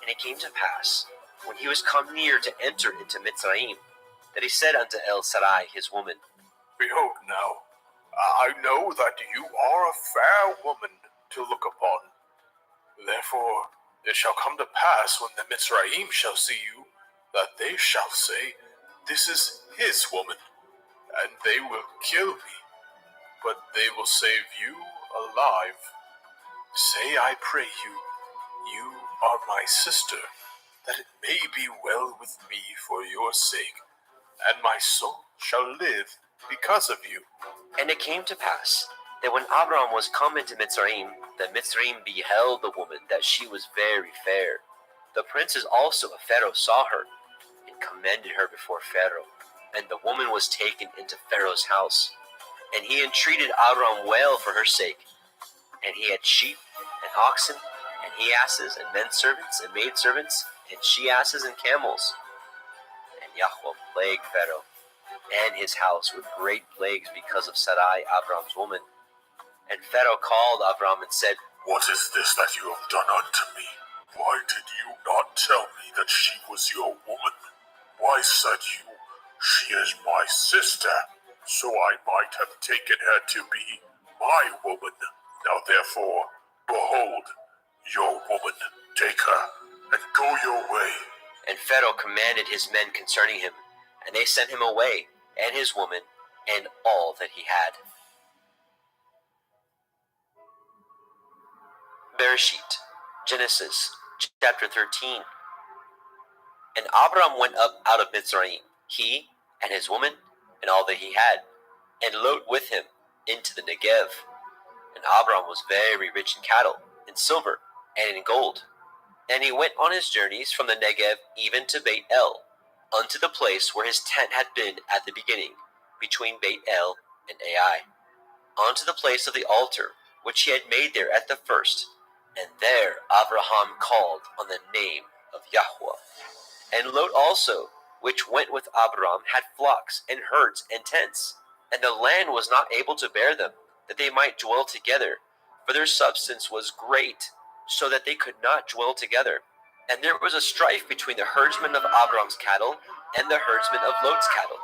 And it came to pass, when he was come near to enter into Mitzrayim, that he said unto Sarai his woman, Behold now, I know that you are a fair woman to look upon. Therefore it shall come to pass when the Mitzrayim shall see you, that they shall say, This is his woman, and they will kill me, but they will save you alive. Say, I pray you, you are my sister, that it may be well with me for your sake, and my soul shall live because of you. And it came to pass, that when Abram was come into Mitzrayim, the Mitzrayim beheld the woman, that she was very fair. The princes also of Pharaoh saw her, and commended her before Pharaoh. And the woman was taken into Pharaoh's house. And he entreated Abram well for her sake. And he had sheep, and oxen, and he asses, and men servants, and maid servants, and she asses, and camels. And Yahweh plagued Pharaoh and his house with great plagues because of Sarai, Abram's woman. And Pharaoh called Abram and said, What is this that you have done unto me? Why did you not tell me that she was your woman? Why said you, She is my sister, so I might have taken her to be my woman? Now therefore, behold, your woman, take her, and go your way. And Pharaoh commanded his men concerning him, and they sent him away, and his woman, and all that he had. Bereshit, Genesis, chapter 13. And Abram went up out of Mitzrayim, he and his woman and all that he had, and Lot with him into the Negev. And Abram was very rich in cattle, in silver, and in gold. And he went on his journeys from the Negev even to Beit El, unto the place where his tent had been at the beginning, between Beit El and Ai, unto the place of the altar which he had made there at the first. And there Abraham called on the name of Yahweh. And Lot also, which went with Abram, had flocks and herds and tents, and the land was not able to bear them, that they might dwell together, for their substance was great, so that they could not dwell together. And there was a strife between the herdsmen of Abram's cattle and the herdsmen of Lot's cattle.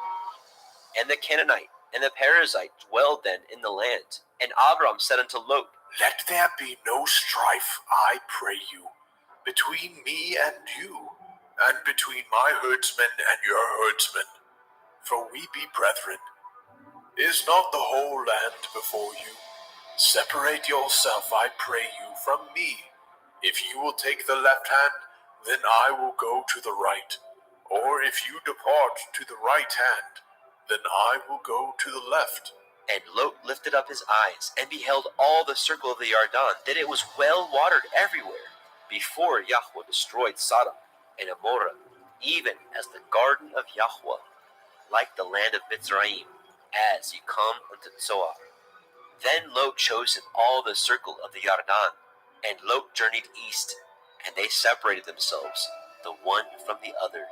And the Canaanite and the Perizzite dwelled then in the land. And Abram said unto Lot, Let there be no strife, I pray you, between me and you, and between my herdsmen and your herdsmen, for we be brethren. Is not the whole land before you? Separate yourself, I pray you, from me. If you will take the left hand, then I will go to the right. Or if you depart to the right hand, then I will go to the left. And Lot lifted up his eyes, and beheld all the circle of the Yarden, that it was well watered everywhere, before Yahweh destroyed Sodom and Amorah, even as the garden of Yahweh, like the land of Mitzrayim, as ye come unto Zoar. Then Lot chose him all the circle of the Yarden, and Lot journeyed east, and they separated themselves, the one from the other.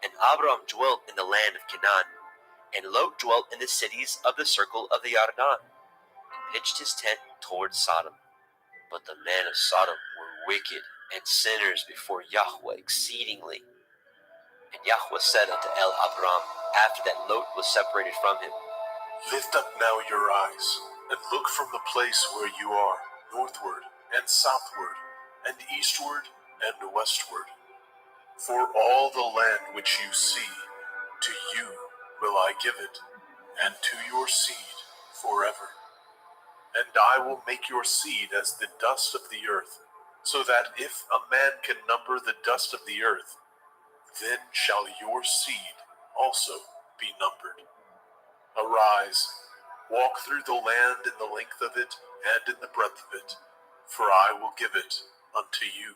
And Abram dwelt in the land of Canaan, and Lot dwelt in the cities of the circle of the Yarden, and pitched his tent toward Sodom. But the men of Sodom were wicked and sinners before Yahweh exceedingly. And Yahweh said unto Abram, after that Lot was separated from him, Lift up now your eyes, and look from the place where you are, northward and southward, and eastward and westward. For all the land which you see, to you will I give it, and to your seed forever. And I will make your seed as the dust of the earth, so that if a man can number the dust of the earth, then shall your seed also be numbered. Arise, walk through the land in the length of it and in the breadth of it, for I will give it unto you.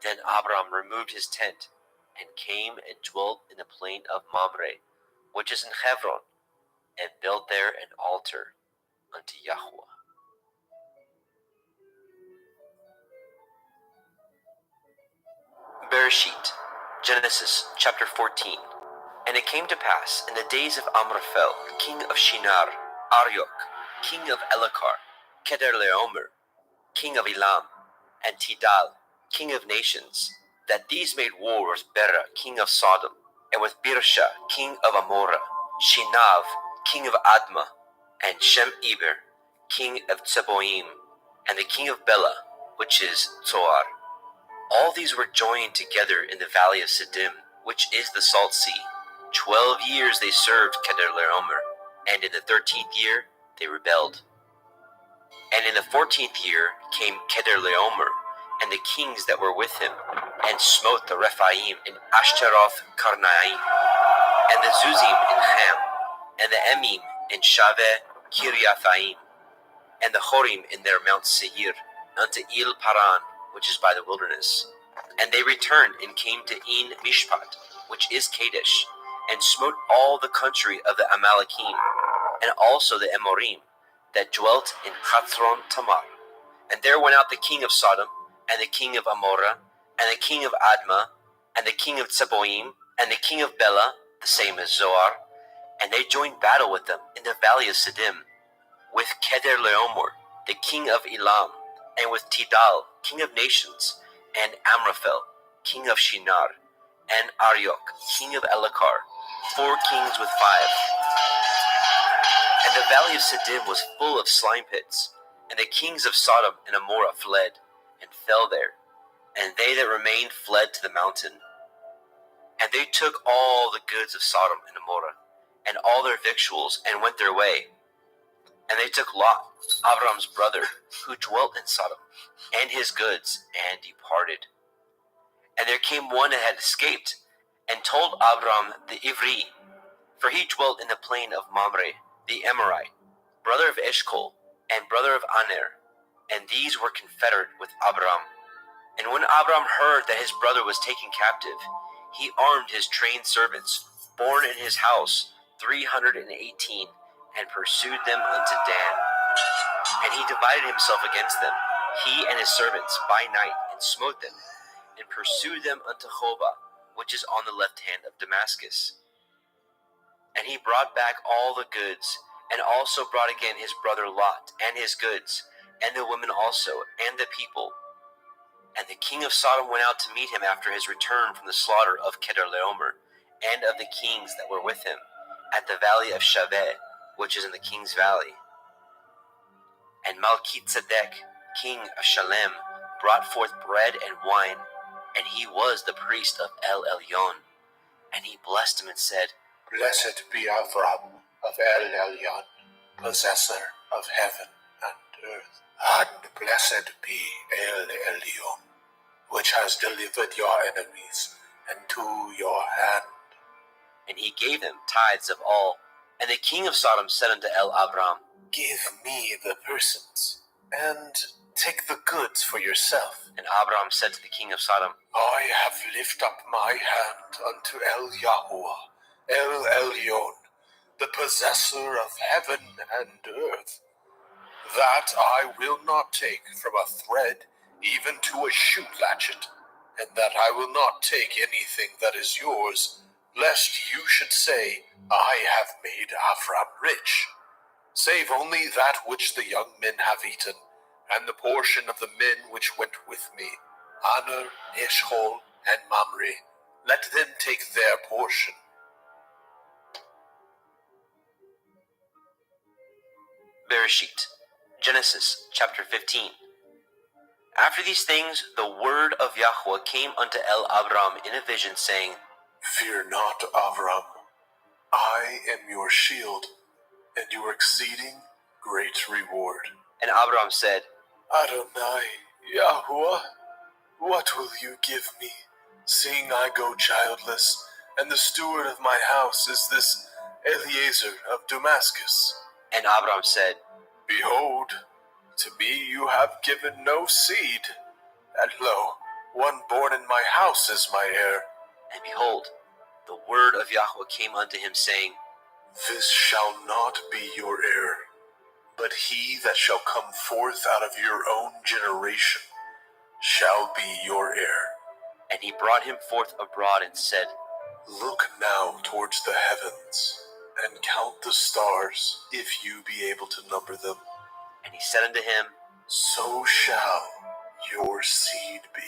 Then Abram removed his tent, and came and dwelt in the plain of Mamre, which is in Hebron, and built there an altar unto Yahweh. Bereshit, Genesis chapter 14. And it came to pass in the days of Amraphel, king of Shinar, Arioch, king of Elakar, Kedorlaomer, king of Elam, and Tidal, king of nations, that these made war with Bera, king of Sodom, and with Birsha, king of Amorah, Shinav, king of Admah, and Shem-Eber, king of Tseboim, and the king of Bela, which is Zoar. All these were joined together in the valley of Siddim, which is the salt sea. 12 years they served Kedorlaomer, and in the 13th year they rebelled. And in the 14th year came Kedorlaomer, and the kings that were with him, and smote the Rephaim in Ashtaroth Karnaim, and the Zuzim in Ham, and the Emim in Shaveh Kiriathaim, and the Horim in their Mount Seir, unto Il Paran, which is by the wilderness. And they returned and came to En Mishpat, which is Kadesh, and smote all the country of the Amalekim, and also the Amorim, that dwelt in Hatzron Tamar. And there went out the king of Sodom, and the king of Amorah, and the king of Admah, and the king of Tseboim, and the king of Bela, the same as Zoar, and they joined battle with them in the valley of Siddim, with Kedorlaomer, the king of Elam, and with Tidal, king of nations, and Amraphel, king of Shinar, and Arioch, king of Elakar, 4 kings with 5. And the valley of Siddim was full of slime pits, and the kings of Sodom and Amorah fled, and fell there, and they that remained fled to the mountain. And they took all the goods of Sodom and Amorah, and all their victuals, and went their way. And they took Lot, Abram's brother, who dwelt in Sodom, and his goods, and departed. And there came one that had escaped, and told Abram the Ivri, for he dwelt in the plain of Mamre, the Amorite, brother of Eshcol, and brother of Aner, and these were confederate with Abram. And when Abram heard that his brother was taken captive, he armed his trained servants, born in his house, 318, and pursued them unto Dan. And he divided himself against them, he and his servants, by night, and smote them, and pursued them unto Hobah, which is on the left hand of Damascus. And he brought back all the goods, and also brought again his brother Lot, and his goods, and the women also, and the people. And the king of Sodom went out to meet him after his return from the slaughter of Kedorlaomer, and of the kings that were with him, at the valley of Shaveh, which is in the king's valley. And Malchizedek, king of Shalem, brought forth bread and wine, and he was the priest of El Elyon. And he blessed him and said, Blessed be Avram of El Elyon, possessor of heaven and earth. And blessed be El Elyon, which has delivered your enemies into your hand. And he gave them tithes of all. And the king of Sodom said unto El Abram, Give me the persons, and take the goods for yourself. And Abram said to the king of Sodom, I have lifted up my hand unto El Yahuwah, El Elyon, the possessor of heaven and earth, that I will not take from a thread even to a shoe latchet, and that I will not take anything that is yours, lest you should say, I have made Avram rich, save only that which the young men have eaten, and the portion of the men which went with me, Aner, Eshcol, and Mamre. Let them take their portion. Bereshit, Genesis chapter 15. After these things, the word of Yahweh came unto El Abram in a vision, saying, Fear not, Avram. I am your shield, and your exceeding great reward. And Abram said, Adonai, Yahuwah, what will you give me, seeing I go childless, and the steward of my house is this Eliezer of Damascus? And Abram said, Behold, to me you have given no seed, and lo, one born in my house is my heir. And behold, the word of Yahweh came unto him, saying, This shall not be your heir, but he that shall come forth out of your own generation shall be your heir. And he brought him forth abroad and said, Look now towards the heavens, and count the stars, if you be able to number them. And he said unto him, So shall your seed be.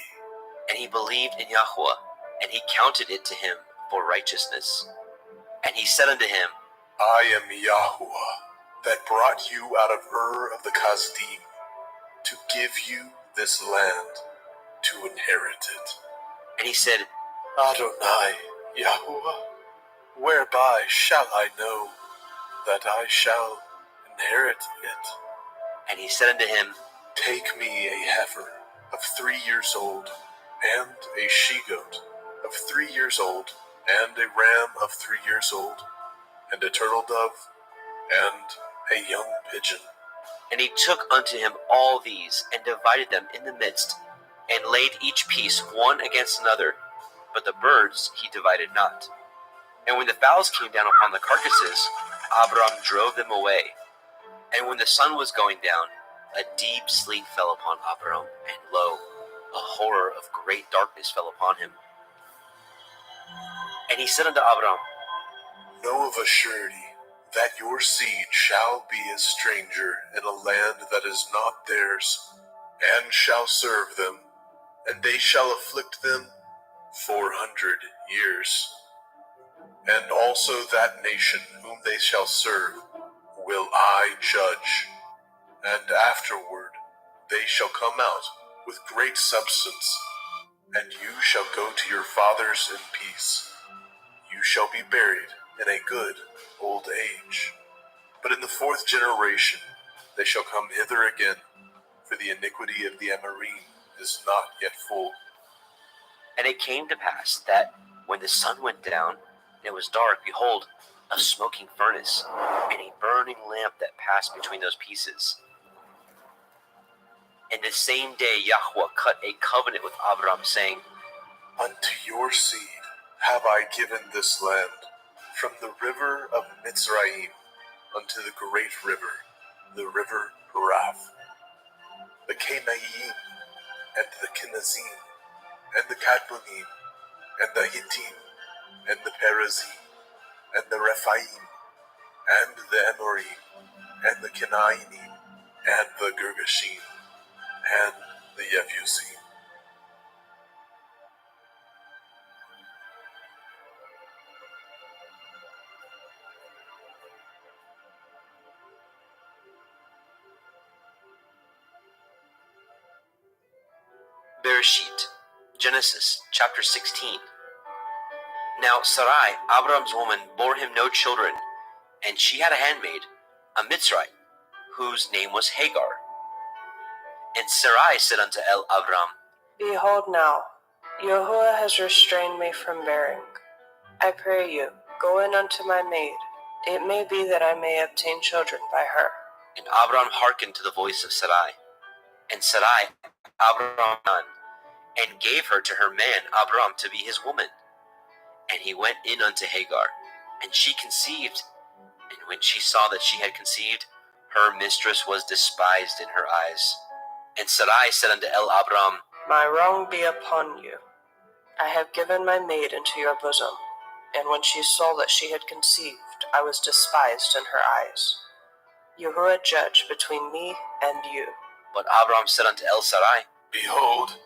and he believed in Yahweh, and he counted it to him for righteousness. And he said unto him, I am Yahuwah, that brought you out of Ur of the Kasdim, to give you this land to inherit it. And he said, Adonai, Yahuwah, whereby shall I know that I shall inherit it? And he said unto him, Take me a heifer of 3 years old, and a she-goat of 3 years old, and a ram of 3 years old, and a turtle dove, and a young pigeon. And he took unto him all these, and divided them in the midst, and laid each piece one against another, but the birds he divided not. And when the fowls came down upon the carcasses, Abram drove them away. And when the sun was going down, a deep sleep fell upon Abram, and lo, a horror of great darkness fell upon him. And he said unto Abram, Know of a surety that your seed shall be a stranger in a land that is not theirs, and shall serve them, and they shall afflict them 400 years. And also that nation whom they shall serve will I judge, and afterward they shall come out with great substance, and you shall go to your fathers in peace. You shall be buried in a good old age. But in the 4th generation they shall come hither again, for the iniquity of the Amorim is not yet full. And it came to pass that when the sun went down and it was dark, behold, a smoking furnace and a burning lamp that passed between those pieces. And the same day Yahweh cut a covenant with Abram, saying, Unto your seed have I given this land, from the river of Mitzrayim unto the great river, the river Harath, the Canaanite, and the Kenizzim, and the Kadmonim, and the Hittim, and the Perizim, and the Rephaim, and the Amorim, and the Canaanim, and the Girgashim, and the Yebusim. Bereshit, Genesis chapter 16. Now Sarai, Abram's woman, bore him no children, and she had a handmaid, a Mitzrayim, whose name was Hagar. And Sarai said unto Abram, Behold now, Yahuwah has restrained me from bearing. I pray you, go in unto my maid. It may be that I may obtain children by her. And Abram hearkened to the voice of Sarai. And Sarai, Abram's son, and gave her to her man Abram to be his woman. And he went in unto Hagar, and she conceived. And when she saw that she had conceived, her mistress was despised in her eyes. And Sarai said unto Abram, My wrong be upon you. I have given my maid into your bosom. And when she saw that she had conceived, I was despised in her eyes. Yahuwah judge between me and you. But Abram said unto Sarai, Behold,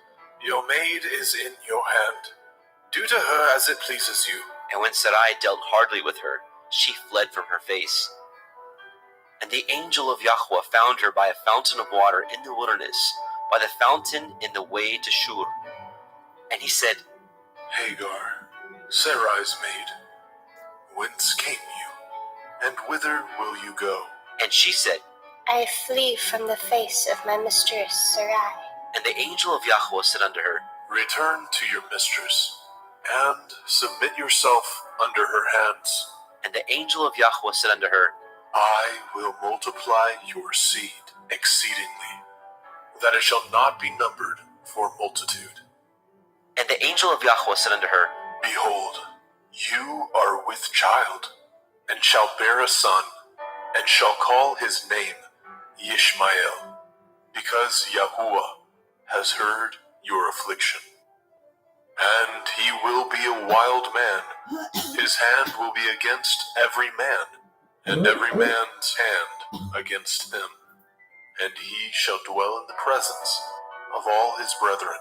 your maid is in your hand. Do to her as it pleases you. And when Sarai dealt hardly with her, she fled from her face. And the angel of Yahweh found her by a fountain of water in the wilderness, by the fountain in the way to Shur. And he said, Hagar, Sarai's maid, whence came you, and whither will you go? And she said, I flee from the face of my mistress Sarai. And the angel of Yahweh said unto her, Return to your mistress, and submit yourself under her hands. And the angel of Yahweh said unto her, I will multiply your seed exceedingly, that it shall not be numbered for multitude. And the angel of Yahweh said unto her, Behold, you are with child, and shall bear a son, and shall call his name Yishmael, because Yahuwah has heard your affliction. And he will be a wild man. His hand will be against every man, and every man's hand against him. And he shall dwell in the presence of all his brethren.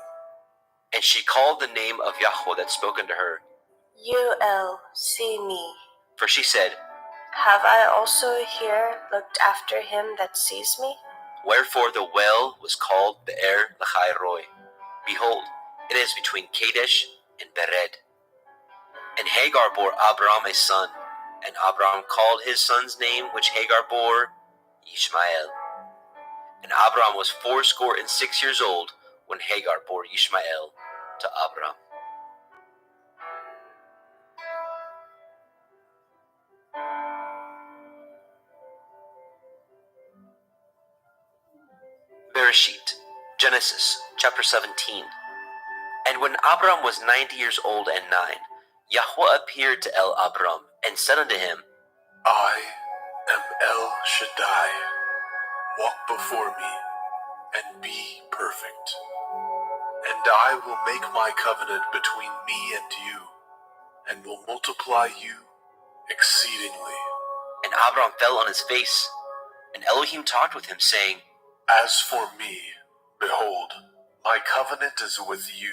And she called the name of Yahweh that spoke unto her. Yuel, see me. For she said, Have I also here looked after him that sees me? Wherefore the well was called Be'er Lahai Roi. Behold, it is between Kadesh and Bered. And Hagar bore Abram a son, and Abram called his son's name which Hagar bore Ishmael. And Abram was 86 years old when Hagar bore Ishmael to Abram. Bereshit, Genesis chapter 17. And when Abram was 90 years old and 9, Yahweh appeared to Abram and said unto him, I am El Shaddai. Walk before me and be perfect. And I will make my covenant between me and you, and will multiply you exceedingly. And Abram fell on his face. And Elohim talked with him, saying, As for me, behold, my covenant is with you,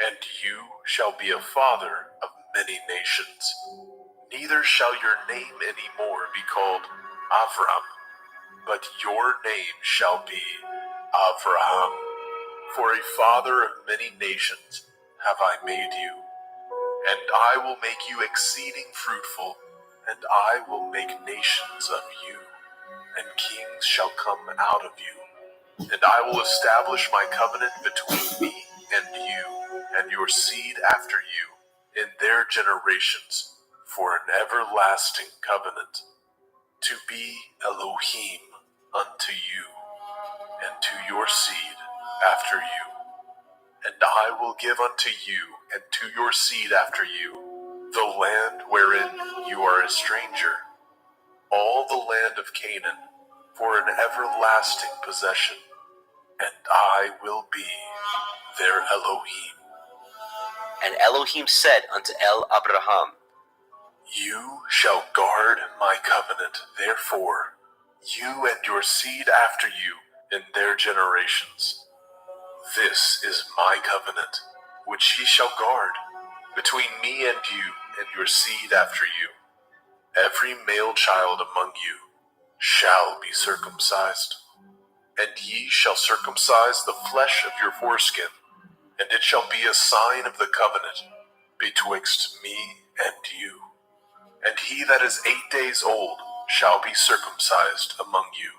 and you shall be a father of many nations. Neither shall your name any more be called Avram, but your name shall be Avraham. For a father of many nations have I made you. And I will make you exceeding fruitful, and I will make nations of you, and kings shall come out of you. And I will establish my covenant between me and you and your seed after you in their generations for an everlasting covenant, to be Elohim unto you and to your seed after you. And I will give unto you and to your seed after you the land wherein you are a stranger, all the land of Canaan, for an everlasting possession, and I will be their Elohim. And Elohim said unto Abraham, You shall guard my covenant, therefore, you and your seed after you in their generations. This is my covenant, which ye shall guard, between me and you and your seed after you. Every male child among you shall be circumcised, and ye shall circumcise the flesh of your foreskin, and it shall be a sign of the covenant betwixt me and you. And he that is 8 days old shall be circumcised among you,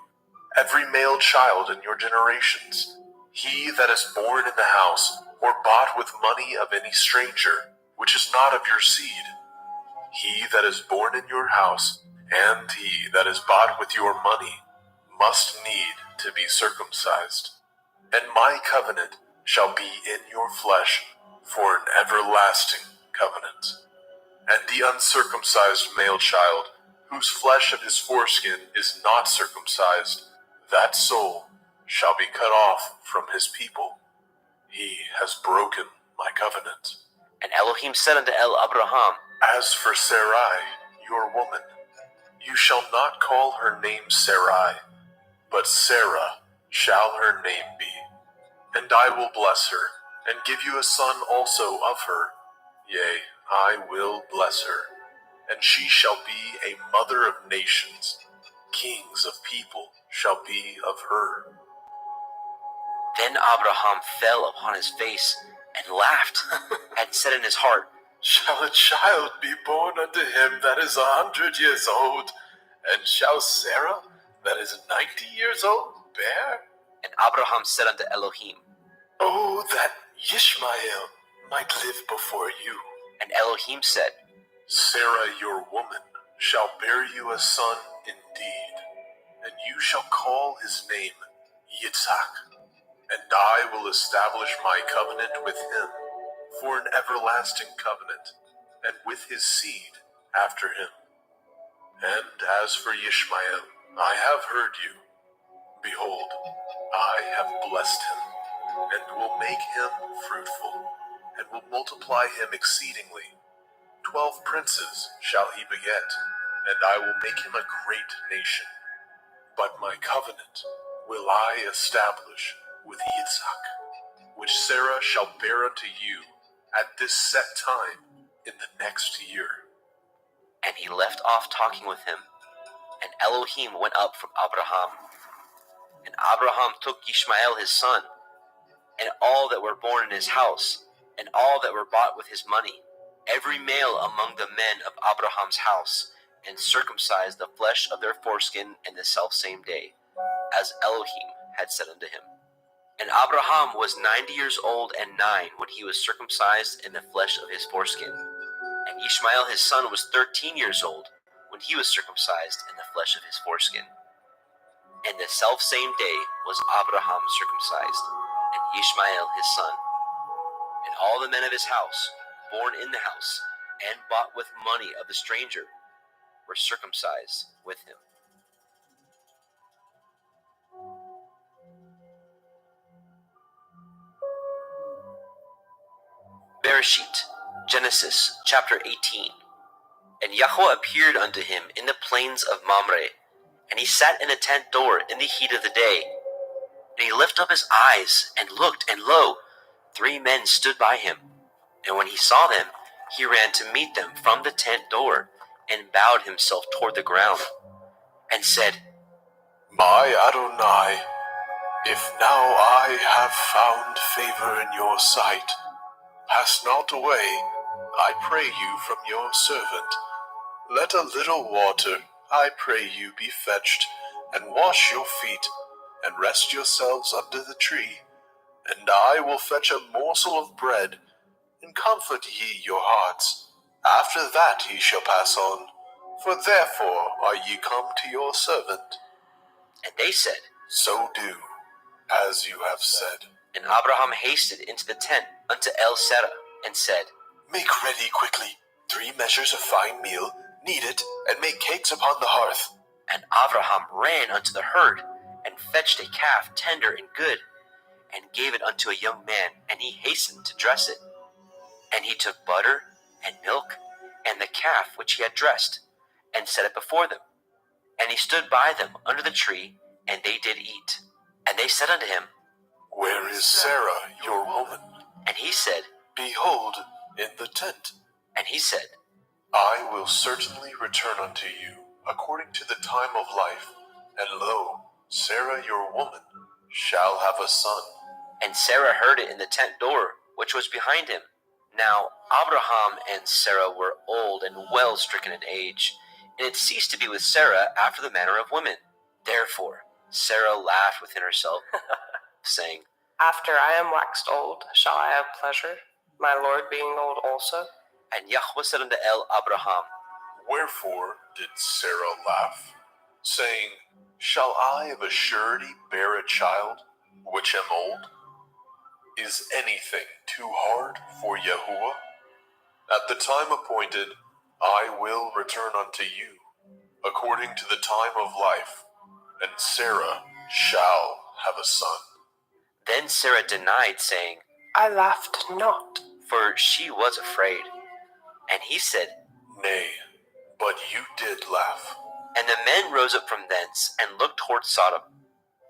every male child in your generations, he that is born in the house, or bought with money of any stranger, which is not of your seed. He that is born in your house, and he that is bought with your money, must need to be circumcised. And my covenant shall be in your flesh for an everlasting covenant. And the uncircumcised male child, whose flesh of his foreskin is not circumcised, that soul shall be cut off from his people. He has broken my covenant. and Elohim said unto Abraham, As for Sarai, your woman, you shall not call her name Sarai, but Sarah shall her name be. And I will bless her, and give you a son also of her. Yea, I will bless her, and she shall be a mother of nations. Kings of people shall be of her. Then Abraham fell upon his face and laughed, and said in his heart, Shall a child be born unto him that is 100 years old? And shall Sarah, that is 90 years old, bear? And Abraham said unto Elohim, Oh, that Ishmael might live before you. and Elohim said, Sarah your woman shall bear you a son indeed, and you shall call his name Yitzhak. And I will establish my covenant with him for an everlasting covenant, and with his seed after him. And as for Ishmael, I have heard you. Behold, I have blessed him, and will make him fruitful, and will multiply him exceedingly. 12 princes shall he beget, and I will make him a great nation. But my covenant will I establish with Yitzhak, which Sarah shall bear unto you at this set time in the next year. And he left off talking with him, and Elohim went up from Abraham. And Abraham took Ishmael his son, and all that were born in his house, and all that were bought with his money, every male among the men of Abraham's house, and circumcised the flesh of their foreskin in the selfsame day, as Elohim had said unto him. And Abraham was 90 years old and 9 when he was circumcised in the flesh of his foreskin. And Ishmael his son was 13 years old when he was circumcised in the flesh of his foreskin. And the selfsame day was Abraham circumcised, and Ishmael his son. And all the men of his house, born in the house, and bought with money of the stranger, were circumcised with him. Bereshit, Genesis chapter 18. And Yahweh appeared unto him in the plains of Mamre, and he sat in a tent door in the heat of the day. And he lifted up his eyes, and looked, and lo, 3 men stood by him. And when he saw them, he ran to meet them from the tent door, and bowed himself toward the ground, and said, My Adonai, if now I have found favor in your sight, pass not away, I pray you, from your servant. Let a little water, I pray you, be fetched, and wash your feet, and rest yourselves under the tree. And I will fetch a morsel of bread, and comfort ye your hearts. After that ye shall pass on, for therefore are ye come to your servant. And they said, So do as you have said. And Abraham hasted into the tent unto El Sarah, and said, Make ready quickly 3 measures of fine meal, knead it, and make cakes upon the hearth. And Abraham ran unto the herd, and fetched a calf tender and good, and gave it unto a young man, and he hastened to dress it. And he took butter and milk, and the calf which he had dressed, and set it before them. And he stood by them under the tree, and they did eat. And they said unto him, Where is Sarah, your woman? And he said, Behold, in the tent. And he said, I will certainly return unto you according to the time of life, and lo, Sarah your woman shall have a son. And Sarah heard it in the tent door, which was behind him. Now Abraham and Sarah were old and well stricken in age, and it ceased to be with Sarah after the manner of women. Therefore Sarah laughed within herself, saying, After I am waxed old, shall I have pleasure, my Lord being old also? And Yahweh said unto El Abraham, Wherefore did Sarah laugh, saying, Shall I of a surety bear a child, which am old? Is anything too hard for Yahuwah? At the time appointed, I will return unto you, according to the time of life, and Sarah shall have a son. Then Sarah denied, saying, I laughed not. for she was afraid. And he said, Nay, but you did laugh. And the men rose up from thence, and looked toward Sodom.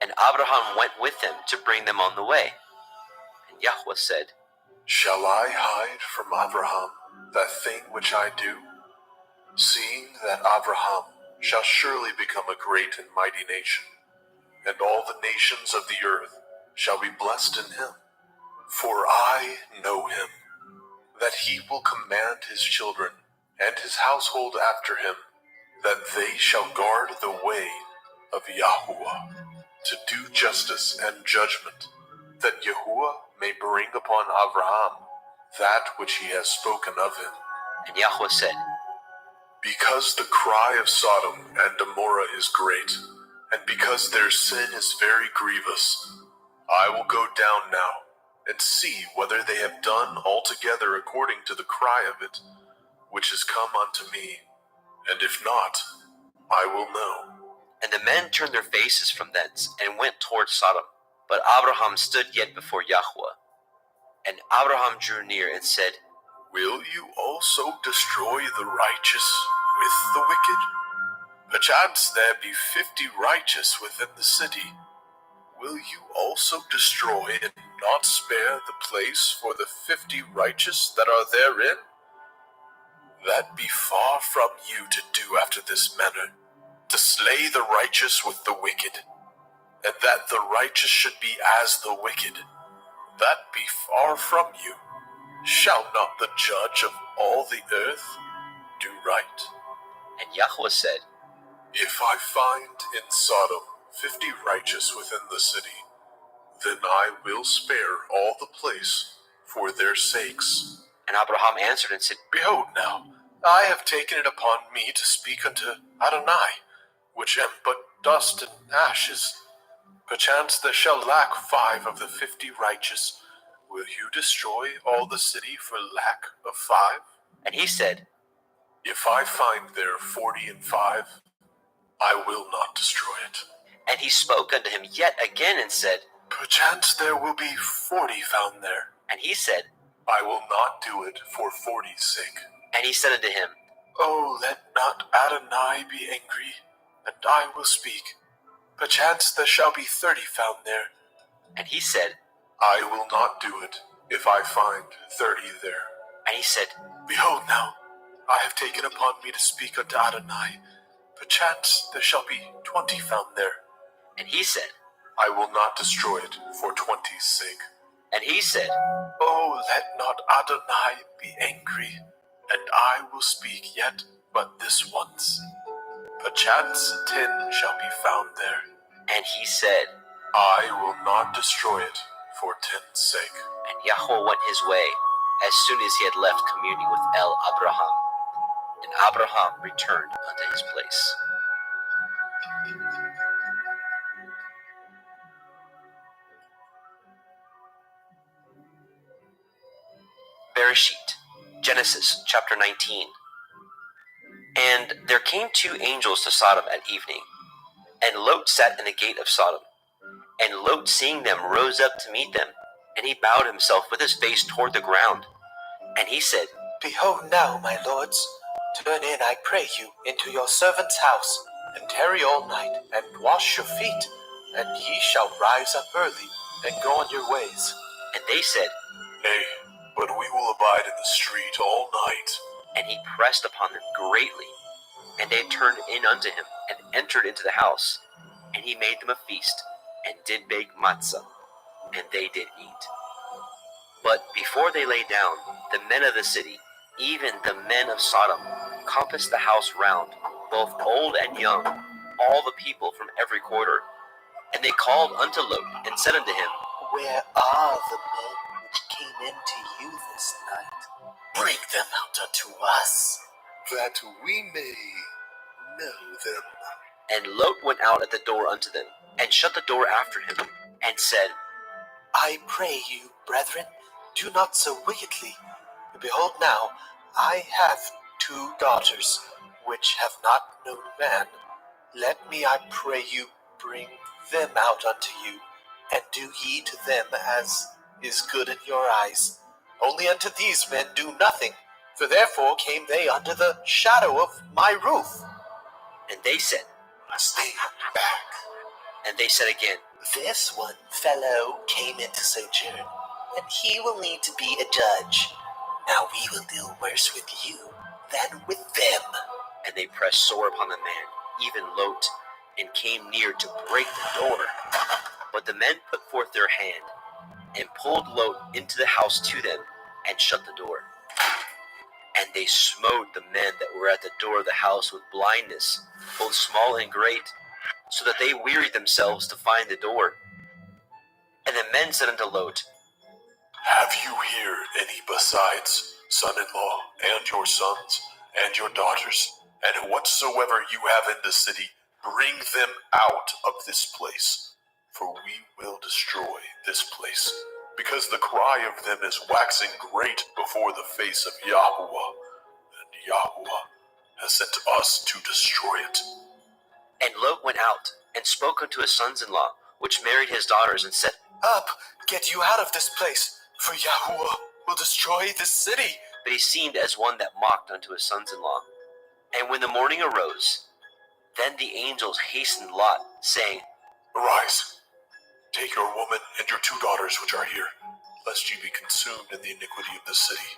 And Abraham went with them to bring them on the way. And Yahweh said, Shall I hide from Abraham that thing which I do? Seeing that Abraham shall surely become a great and mighty nation, and all the nations of the earth shall be blessed in him. For I know him, that he will command his children and his household after him, that they shall guard the way of Yahuwah, to do justice and judgment, that Yahuwah may bring upon Abraham that which he has spoken of him. And Yahweh said, Because the cry of Sodom and Gomorrah is great, and because their sin is very grievous, I will go down now and see whether they have done altogether according to the cry of it, which is come unto me, and if not, I will know. And the men turned their faces from thence, and went toward Sodom. But Abraham stood yet before Yahweh. And Abraham drew near, and said, Will you also destroy the righteous with the wicked? Perchance there be 50 righteous within the city. Will you also destroy and not spare the place for the 50 righteous that are therein? That be far from you to do after this manner, to slay the righteous with the wicked, and that the righteous should be as the wicked. That be far from you. Shall not the judge of all the earth do right? And Yahweh said, If I find in Sodom 50 righteous within the city, then I will spare all the place for their sakes. And Abraham answered and said, Behold now, I have taken it upon me to speak unto Adonai, which am but dust and ashes. Perchance there shall lack 5 of the 50 righteous. Will you destroy all the city for lack of 5? And he said, If I find there 40 and 5, I will not destroy it. And he spoke unto him yet again, and said, Perchance there will be 40 found there. And he said, I will not do it for 40's sake. And he said unto him, Oh, let not Adonai be angry, and I will speak. Perchance there shall be 30 found there. And he said, I will not do it if I find 30 there. And he said, Behold now, I have taken upon me to speak unto Adonai. Perchance there shall be 20 found there. And he said, I will not destroy it for 20's sake. And he said, Oh, let not Adonai be angry, and I will speak yet but this once. Perchance 10 shall be found there. And he said, I will not destroy it for 10's sake. And Yahweh went his way, as soon as he had left communing with Abraham. And Abraham returned unto his place. Bereshit, Genesis chapter 19. And there came two angels to Sodom at evening, and Lot sat in the gate of Sodom. And Lot, seeing them, rose up to meet them, and he bowed himself with his face toward the ground. And he said, Behold now, my lords, turn in, I pray you, into your servant's house, and tarry all night, and wash your feet, and ye shall rise up early, and go on your ways. And they said, Nay, but we will abide in the street all night. And he pressed upon them greatly. And they turned in unto him, and entered into the house. And he made them a feast, and did bake matzah, and they did eat. But before they lay down, the men of the city, even the men of Sodom, compassed the house round, both old and young, all the people from every quarter. And they called unto Lot, and said unto him, Where are the men which came in to you this night? Bring them out unto us. That we may know them. And Lot went out at the door unto them, and shut the door after him, and said, I pray you, brethren, do not so wickedly. Behold now, I have 2 daughters, which have not known man. Let me, I pray you, bring them out unto you, and do ye to them as is good in your eyes. Only unto these men do nothing, for therefore came they under the shadow of my roof. And they said, Stay back. and they said again, This one fellow came in to sojourn, and he will need to be a judge. Now we will deal worse with you than with them. And they pressed sore upon the man, even Lot, and came near to break the door. But the men put forth their hand, and pulled Lot into the house to them, and shut the door. And they smote the men that were at the door of the house with blindness, both small and great, so that they wearied themselves to find the door. And the men said unto Lot, Have you here any besides son-in-law, and your sons, and your daughters? And whatsoever you have in the city, bring them out of this place. For we will destroy this place, because the cry of them is waxing great before the face of Yahuwah, and Yahuwah has sent us to destroy it. And Lot went out, and spoke unto his sons-in-law, which married his daughters, and said, Up, get you out of this place, for Yahuwah will destroy this city. But he seemed as one that mocked unto his sons-in-law. And when the morning arose, then the angels hastened Lot, saying, Arise, take your woman and your 2 daughters which are here, lest ye be consumed in the iniquity of the city.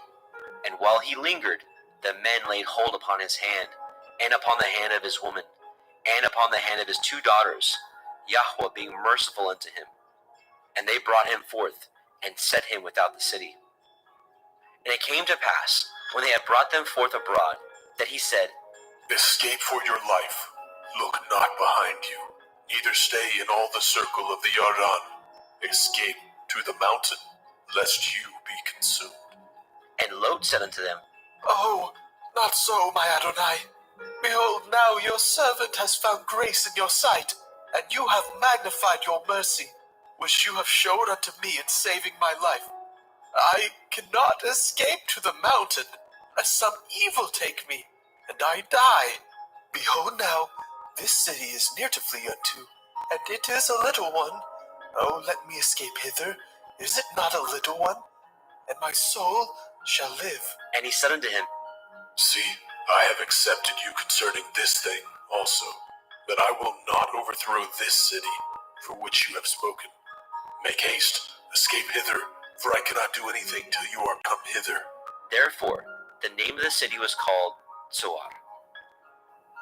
And while he lingered, the men laid hold upon his hand, and upon the hand of his woman, and upon the hand of his 2 daughters, Yahweh being merciful unto him. And they brought him forth, and set him without the city. And it came to pass, when they had brought them forth abroad, that he said, Escape for your life. Look not behind you, neither stay in all the circle of the Yarden. Escape to the mountain, lest you be consumed. And Lot said unto them, Oh, not so, my Adonai. Behold, now your servant has found grace in your sight, and you have magnified your mercy, which you have showed unto me in saving my life. I cannot escape to the mountain, lest some evil take me, and I die. Behold now, this city is near to flee unto, and it is a little one. Oh, let me escape hither. Is it not a little one? And my soul shall live. and he said unto him, See, I have accepted you concerning this thing also, that I will not overthrow this city for which you have spoken. Make haste, escape hither, for I cannot do anything till you are come hither. Therefore the name of the city was called Zoar.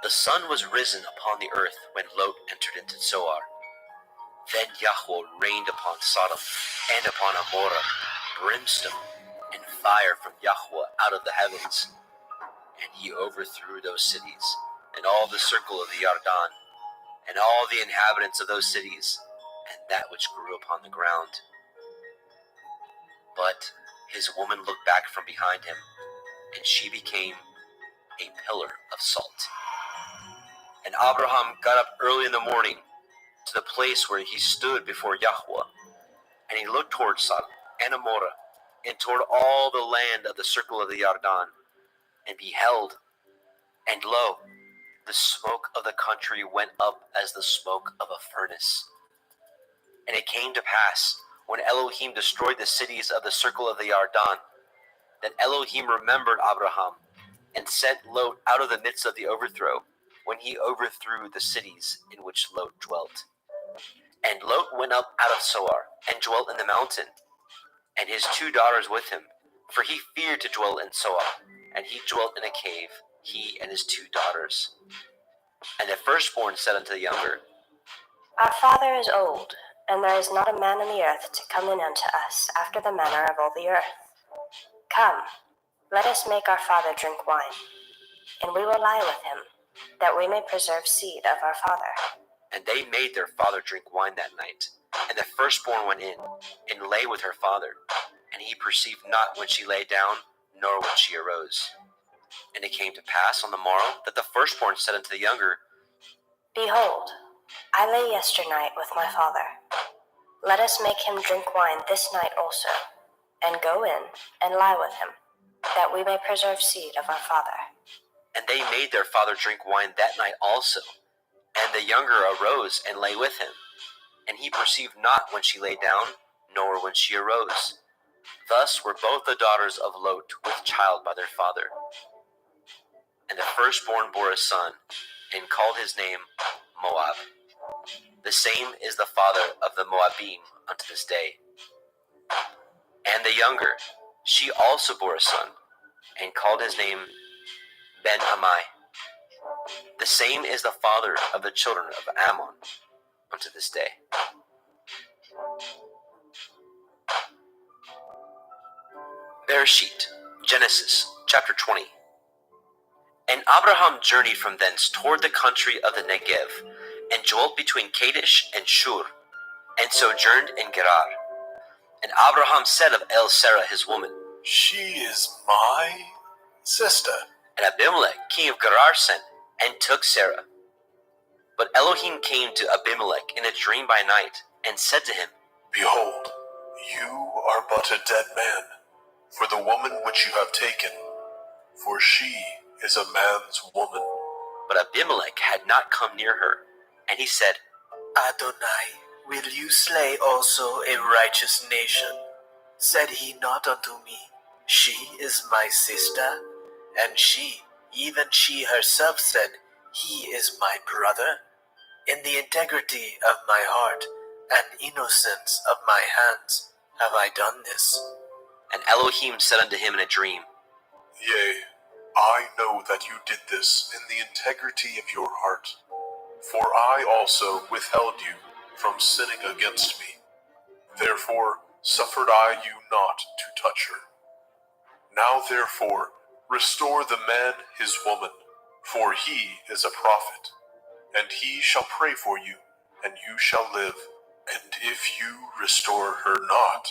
The sun was risen upon the earth when Lot entered into Zoar. Then Yahweh rained upon Sodom and upon Amorah brimstone and fire from Yahweh out of the heavens. And he overthrew those cities, and all the circle of the Yarden, and all the inhabitants of those cities, and that which grew upon the ground. But his woman looked back from behind him, and she became a pillar of salt. And Abraham got up early in the morning to the place where he stood before Yahweh, and he looked toward Sodom and Amorah, and toward all the land of the circle of the Yarden, and beheld, and lo, the smoke of the country went up as the smoke of a furnace. And it came to pass, when Elohim destroyed the cities of the circle of the Yarden, that Elohim remembered Abraham, and sent Lot out of the midst of the overthrow, when he overthrew the cities in which Lot dwelt. And Lot went up out of Zoar, and dwelt in the mountain, and his 2 daughters with him, for he feared to dwell in Zoar, and he dwelt in a cave, he and his 2 daughters. And the firstborn said unto the younger, Our father is old, and there is not a man in the earth to come in unto us after the manner of all the earth. Come, let us make our father drink wine, and we will lie with him, that we may preserve seed of our father. And they made their father drink wine that night. And the firstborn went in, and lay with her father. And he perceived not when she lay down, nor when she arose. And it came to pass on the morrow, that the firstborn said unto the younger, Behold, I lay yesternight with my father. Let us make him drink wine this night also, and go in and lie with him, that we may preserve seed of our father. And they made their father drink wine that night also. And the younger arose and lay with him. And he perceived not when she lay down, nor when she arose. Thus were both the daughters of Lot with child by their father. And the firstborn bore a son, and called his name Moab. The same is the father of the Moabim unto this day. And the younger, she also bore a son, and called his name Ben-Ammi. The same is the father of the children of Ammon unto this day. Bereshit, Genesis, chapter 20. And Abraham journeyed from thence toward the country of the Negev, and dwelt between Kadesh and Shur, and sojourned in Gerar. And Abraham said of El-Sarah his woman, She is my sister. And Abimelech king of Gerar sent, and took Sarah. But Elohim came to Abimelech in a dream by night, and said to him, Behold, you are but a dead man, for the woman which you have taken, for she is a man's woman. But Abimelech had not come near her. And he said, Adonai, will you slay also a righteous nation? Said he not unto me, She is my sister? And she, even she herself said, He is my brother? In the integrity of my heart and innocence of my hands have I done this. And Elohim said unto him in a dream, Yea, I know that you did this in the integrity of your heart, for I also withheld you from sinning against me. Therefore suffered I you not to touch her. Now therefore restore the man his woman, for he is a prophet, and he shall pray for you, and you shall live. And if you restore her not,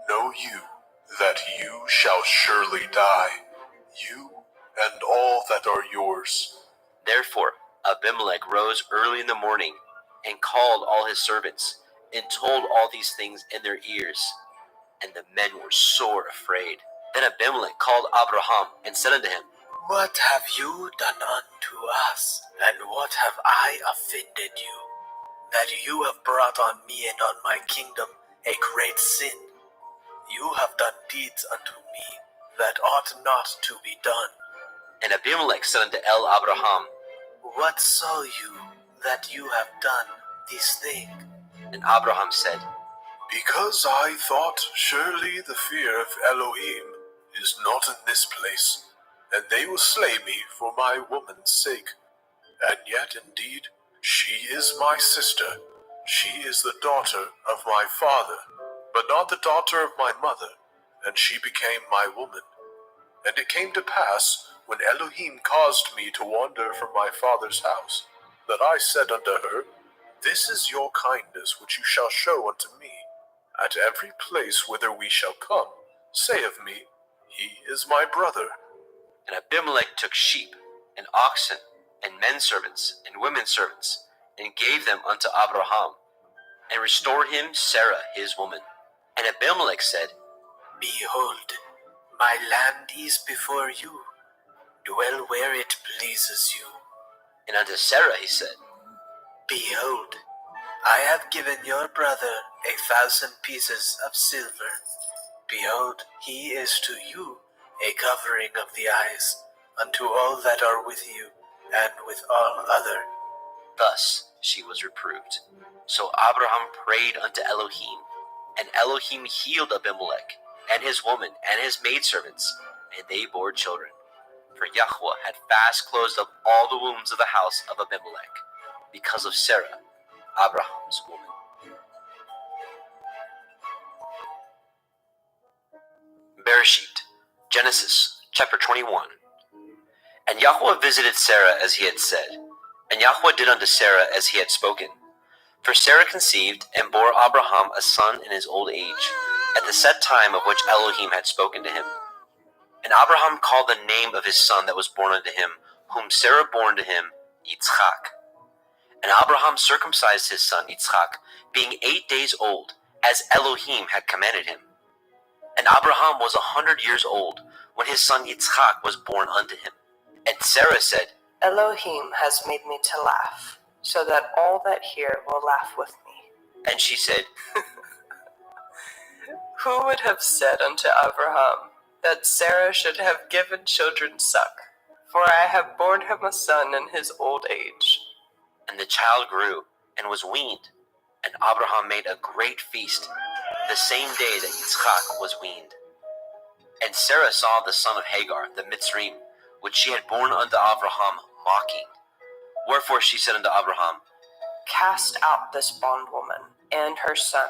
know you that you shall surely die, you and all that are yours. Therefore Abimelech rose early in the morning, and called all his servants, and told all these things in their ears. And the men were sore afraid. Then Abimelech called Abraham, and said unto him, What have you done unto us, and what have I offended you, that you have brought on me and on my kingdom a great sin? You have done deeds unto me that ought not to be done. And Abimelech said unto El-Abraham, What saw you that you have done this thing? And Abraham said, Because I thought surely the fear of Elohim is not in this place, and they will slay me for my woman's sake. And yet indeed she is my sister. She is the daughter of my father, but not the daughter of my mother, and she became my woman. And it came to pass, when Elohim caused me to wander from my father's house, that I said unto her, This is your kindness which you shall show unto me. At every place whither we shall come, Say of me, he is my brother. And Abimelech took sheep, and oxen, and men servants, and women servants, and gave them unto Abraham, and restored him Sarah his woman. And Abimelech said, Behold, my land is before you. Dwell where it pleases you. and unto Sarah he said, Behold, I have given your brother 1,000 pieces of silver. Behold, he is to you a covering of the eyes, unto all that are with you, and with all other. Thus she was reproved. So Abraham prayed unto Elohim, and Elohim healed Abimelech, and his woman, and his maidservants, and they bore children. For Yahweh had fast closed up all the wombs of the house of Abimelech, because of Sarah, Abraham's woman. Bereshit, Genesis, chapter 21. And Yahweh visited Sarah as he had said, and Yahweh did unto Sarah as he had spoken. For Sarah conceived, and bore Abraham a son in his old age, at the set time of which Elohim had spoken to him. And Abraham called the name of his son that was born unto him, whom Sarah bore to him, Yitzchak. And Abraham circumcised his son Yitzchak, being 8 days old, as Elohim had commanded him. And Abraham was 100 years old, when his son Yitzchak was born unto him. And Sarah said, Elohim has made me to laugh, so that all that hear will laugh with me. and she said, Who would have said unto Abraham that Sarah should have given children suck? For I have borne him a son in his old age. And the child grew, and was weaned. And Abraham made a great feast, the same day that Yitzchak was weaned. And Sarah saw the son of Hagar, the Mitzrayim, which she had borne unto Abraham, mocking. Wherefore she said unto Abraham, Cast out this bondwoman and her son,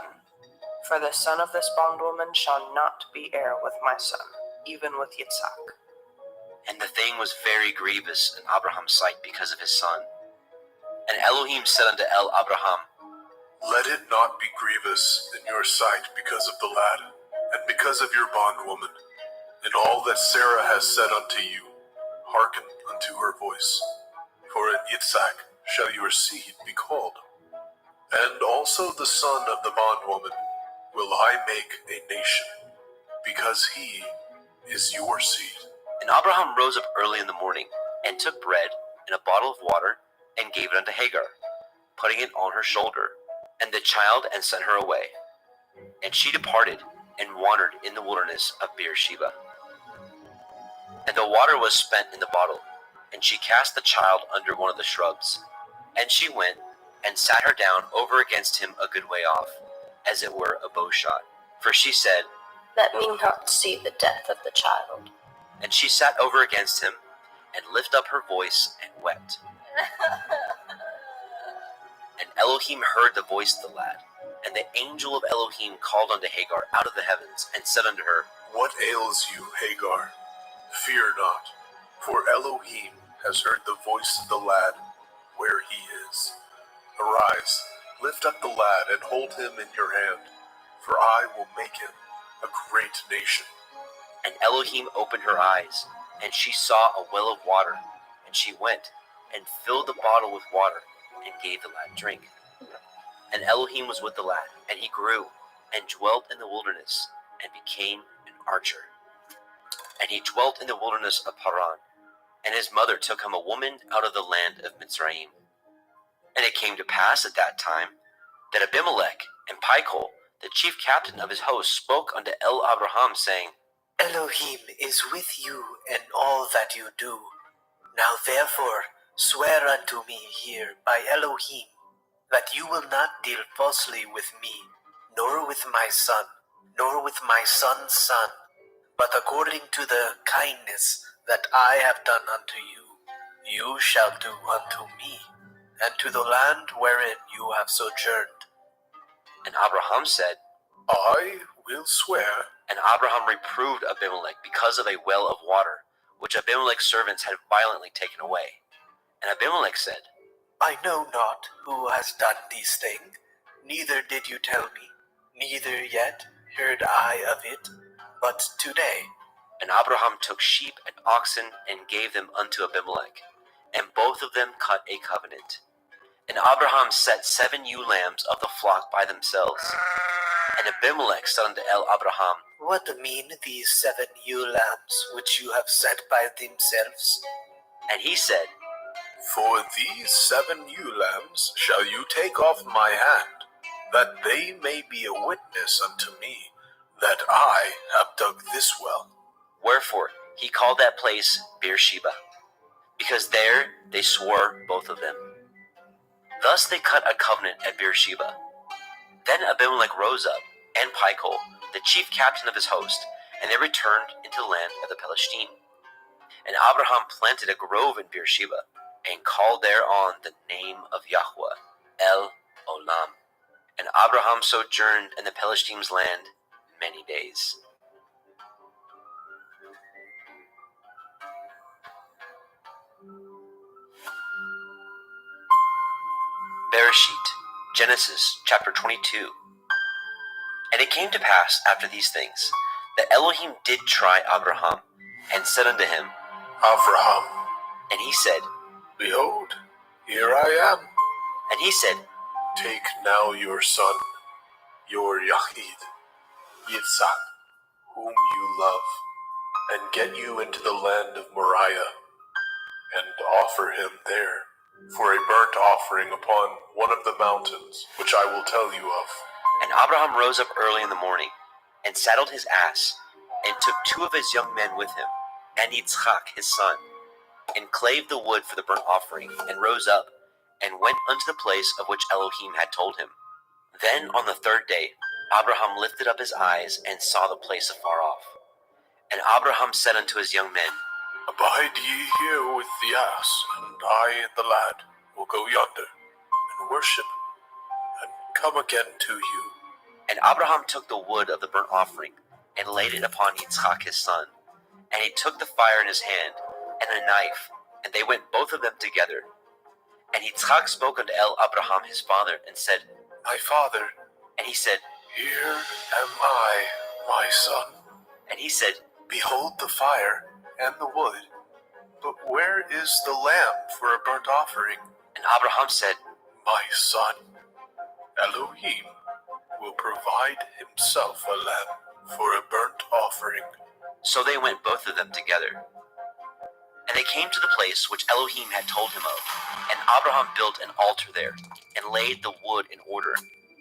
for the son of this bondwoman shall not be heir with my son, even with Yitzhak. And the thing was very grievous in Abraham's sight because of his son. And Elohim said unto Abraham, Let it not be grievous in your sight because of the lad, and because of your bondwoman. In all that Sarah has said unto you, hearken unto her voice. For in Yitzhak shall your seed be called. And also the son of the bondwoman will I make a nation, because he is your seed. And Abraham rose up early in the morning, and took bread and a bottle of water, and gave it unto Hagar, putting it on her shoulder, and the child, and sent her away. And she departed, and wandered in the wilderness of Beersheba. And the water was spent in the bottle, and she cast the child under one of the shrubs. And she went, and sat her down over against him a good way off, as it were a bowshot. For she said, Let me not see the death of the child. And she sat over against him, and lifted up her voice, and wept. And Elohim heard the voice of the lad. And the angel of Elohim called unto Hagar out of the heavens, and said unto her, What ails you, Hagar? Fear not, for Elohim has heard the voice of the lad where he is. Arise, lift up the lad, and hold him in your hand, for I will make him a great nation. And Elohim opened her eyes, and she saw a well of water. And she went, and filled the bottle with water, and gave the lad drink. And Elohim was with the lad, and he grew, and dwelt in the wilderness, and became an archer. And he dwelt in the wilderness of Paran, and his mother took him a woman out of the land of Mitzrayim. And it came to pass at that time, that Abimelech and Pichol, the chief captain of his host, spoke unto Abraham, saying, Elohim is with you in all that you do. Now therefore swear unto me here by Elohim, that you will not deal falsely with me, nor with my son, nor with my son's son, but according to the kindness that I have done unto you, you shall do unto me, and to the land wherein you have sojourned. And Abraham said, I will swear. And Abraham reproved Abimelech because of a well of water, which Abimelech's servants had violently taken away. And Abimelech said, I know not who has done these things, neither did you tell me, neither yet heard I of it. but today. And Abraham took sheep and oxen and gave them unto Abimelech, and both of them cut a covenant. And Abraham set 7 ewe lambs of the flock by themselves. And Abimelech said unto Abraham, What mean these 7 ewe lambs which you have set by themselves? and he said, For these 7 ewe lambs shall you take off my hand, that they may be a witness unto me, that I have dug this well. Wherefore he called that place Beersheba, because there they swore both of them. Thus they cut a covenant at Beersheba. Then Abimelech rose up, and Phicol, the chief captain of his host, and they returned into the land of the Palestine. And Abraham planted a grove in Beersheba, and called thereon the name of Yahweh, El Olam. And Abraham sojourned in the Palestine's land many days. Bereshit, Genesis chapter 22. And it came to pass after these things, that Elohim did try Abraham, and said unto him, Avraham, and he said, behold, here I am. and he said, Take now your son, your Yachid, Yitzhak, whom you love, and get you into the land of Moriah, and offer him there for a burnt offering upon one of the mountains, which I will tell you of. And Abraham rose up early in the morning, and saddled his ass, and took 2 of his young men with him, and Yitzchak his son, and clave the wood for the burnt offering, and rose up, and went unto the place of which Elohim had told him. Then on the 3rd day Abraham lifted up his eyes, and saw the place afar off. And Abraham said unto his young men, Abide ye here with the ass, and I and the lad will go yonder, and worship, and come again to you. And Abraham took the wood of the burnt offering, and laid it upon Yitzchak his son. And he took the fire in his hand, and a knife, and they went both of them together. And Yitzchak spoke unto Abraham his father, and said, My father, and he said, here am I, my son. and he said, Behold the fire and the wood, but where is the lamb for a burnt offering? and Abraham said, My son, Elohim will provide himself a lamb for a burnt offering. So they went both of them together. And they came to the place which Elohim had told him of. And Abraham built an altar there, and laid the wood in order,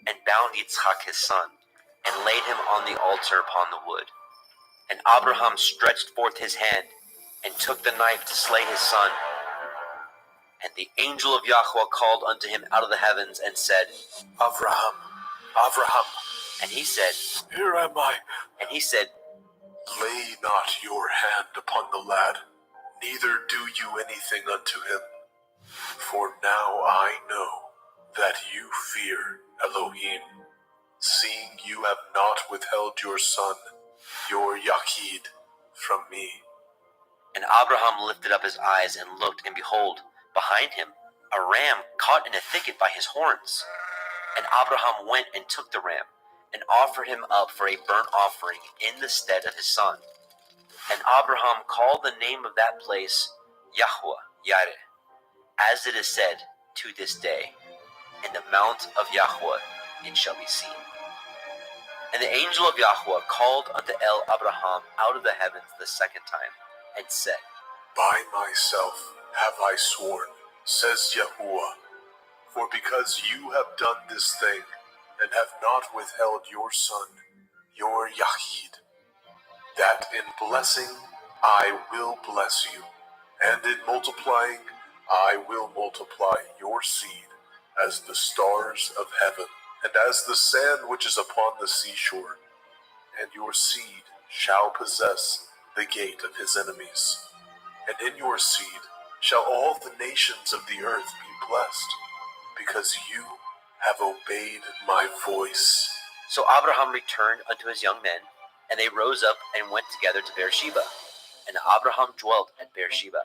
and bound Yitzchak his son, and laid him on the altar upon the wood. And Abraham stretched forth his hand, and took the knife to slay his son. And the angel of Yahweh called unto him out of the heavens, and said, Avraham, Avraham, and he said, here am I. and he said, Lay not your hand upon the lad, neither do you anything unto him. For now I know that you fear Elohim, seeing you have not withheld your son, your Yachid, from me. And Abraham lifted up his eyes and looked, and behold, behind him a ram caught in a thicket by his horns. And Abraham went and took the ram, and offered him up for a burnt offering in the stead of his son. And Abraham called the name of that place Yahweh Yireh, as it is said to this day, in the mount of Yahweh it shall be seen. And the angel of Yahweh called unto Abraham out of the heavens the 2nd time, and said, By myself have I sworn, says Yahuwah, for because you have done this thing, and have not withheld your son, your Yachid, that in blessing I will bless you, and in multiplying I will multiply your seed as the stars of heaven, and as the sand which is upon the seashore. And your seed shall possess the gate of his enemies. And in your seed shall all the nations of the earth be blessed, because you have obeyed my voice. So Abraham returned unto his young men, and they rose up and went together to Beersheba. And Abraham dwelt at Beersheba.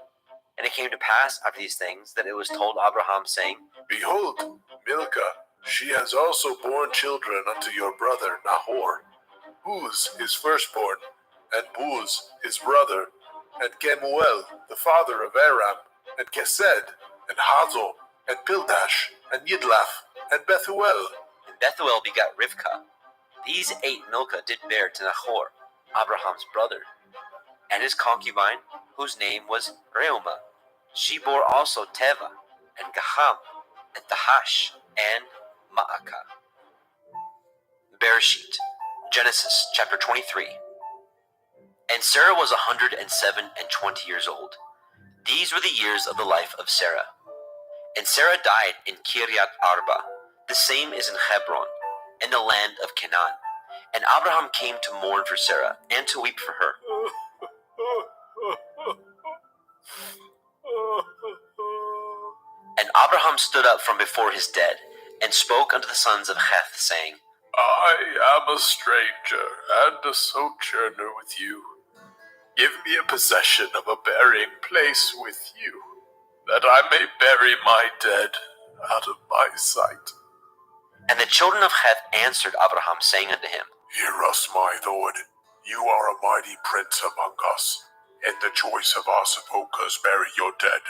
And it came to pass after these things that it was told Abraham, saying, Behold, Milcah, she has also borne children unto your brother Nahor, whose his firstborn, and Buz his brother, and Kemuel the father of Aram, and Kesed, and Hazo, and Pildash, and Yidlaf, and Bethuel. And Bethuel begat Rivkah. These 8 Milcah did bear to Nahor, Abraham's brother, and his concubine, whose name was Reumah. She bore also Teva, and Gaham, and Tahash, and Ma'akah. Bereshit, Genesis chapter 23. And Sarah was 107 and 20 years old. These were the years of the life of Sarah. And Sarah died in Kiryat Arba, the same is in Hebron, in the land of Canaan. And Abraham came to mourn for Sarah, and to weep for her. And Abraham stood up from before his dead, and spoke unto the sons of Heth, saying, I am a stranger and a sojourner with you. Give me a possession of a burying place with you, that I may bury my dead out of my sight. And the children of Heth answered Abraham, saying unto him, Hear us, my lord. You are a mighty prince among us. In the choice of our sepulchres bury your dead.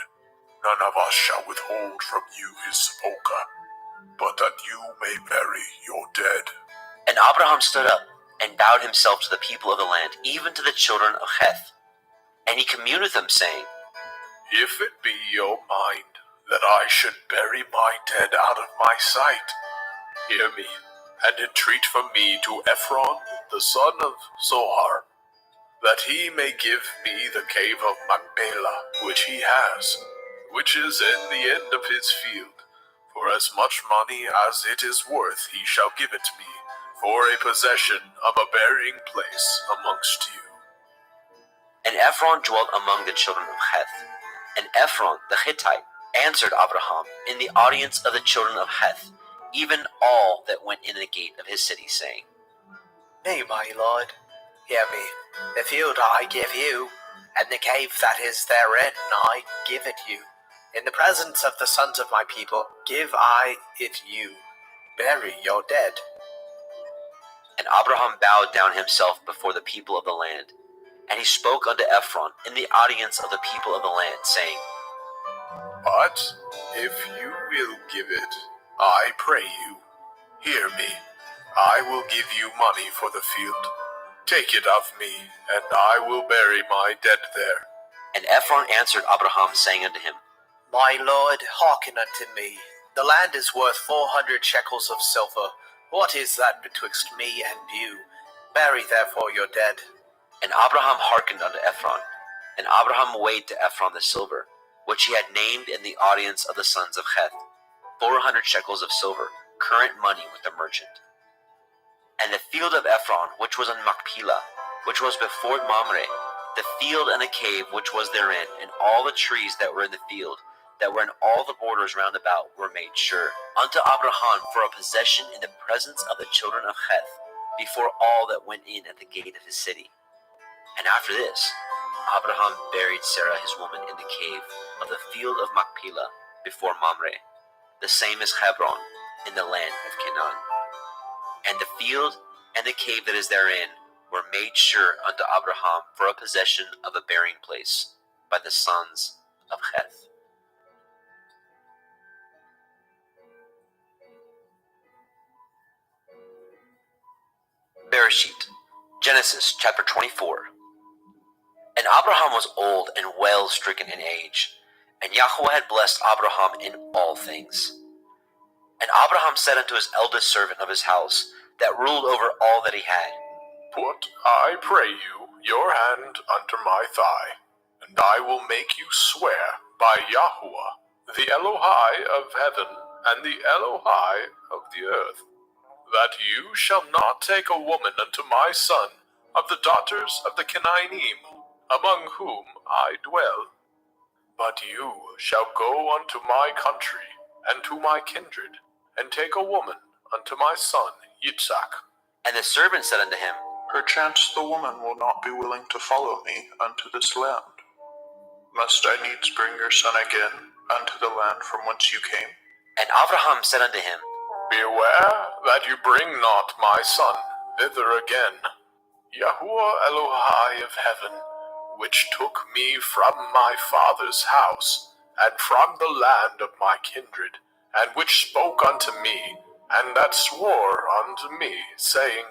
None of us shall withhold from you his sepulchre, but that you may bury your dead. And Abraham stood up, and bowed himself to the people of the land, even to the children of Heth. And he communed with them, saying, If it be your mind that I should bury my dead out of my sight, hear me, and entreat from me to Ephron, the son of Zohar, that he may give me the cave of Machpelah, which he has, which is in the end of his field. For as much money as it is worth he shall give it me, for a possession of a burying place amongst you. And Ephron dwelt among the children of Heth. And Ephron the Hittite answered Abraham in the audience of the children of Heth, even all that went in the gate of his city, saying, Nay, my lord, hear me. The field I give you, and the cave that is therein I give it you. In the presence of the sons of my people give I it you. Bury your dead. And Abraham bowed down himself before the people of the land. And he spoke unto Ephron in the audience of the people of the land, saying, But if you will give it, I pray you, hear me. I will give you money for the field. Take it of me, and I will bury my dead there. And Ephron answered Abraham, saying unto him, My lord, hearken unto me. The land is worth 400 shekels of silver. What is that betwixt me and you? Bury therefore your dead. And Abraham hearkened unto Ephron. And Abraham weighed to Ephron the silver, which he had named in the audience of the sons of Heth, 400 shekels of silver, current money with the merchant. And the field of Ephron, which was in Machpelah, which was before Mamre, the field and the cave which was therein, and all the trees that were in the field, that were in all the borders round about, were made sure unto Abraham for a possession in the presence of the children of Heth, before all that went in at the gate of his city. And after this, Abraham buried Sarah his woman in the cave of the field of Machpelah before Mamre, the same as Hebron, in the land of Canaan. And the field and the cave that is therein were made sure unto Abraham for a possession of a burying place by the sons of Heth. Bereshit, Genesis chapter 24. And Abraham was old and well stricken in age, and Yahweh had blessed Abraham in all things. And Abraham said unto his eldest servant of his house, that ruled over all that he had, Put, I pray you, your hand under my thigh, and I will make you swear by Yahweh, the Elohai of heaven and the Elohai of the earth, that you shall not take a woman unto my son of the daughters of the Canaanim, among whom I dwell. But you shall go unto my country and to my kindred, and take a woman unto my son Yitzhak. And the servant said unto him, Perchance the woman will not be willing to follow me unto this land. Must I needs bring your son again unto the land from whence you came? And Abraham said unto him, Beware that you bring not my son thither again. Yahuwah Elohai of heaven, which took me from my father's house, and from the land of my kindred, and which spoke unto me, and that swore unto me, saying,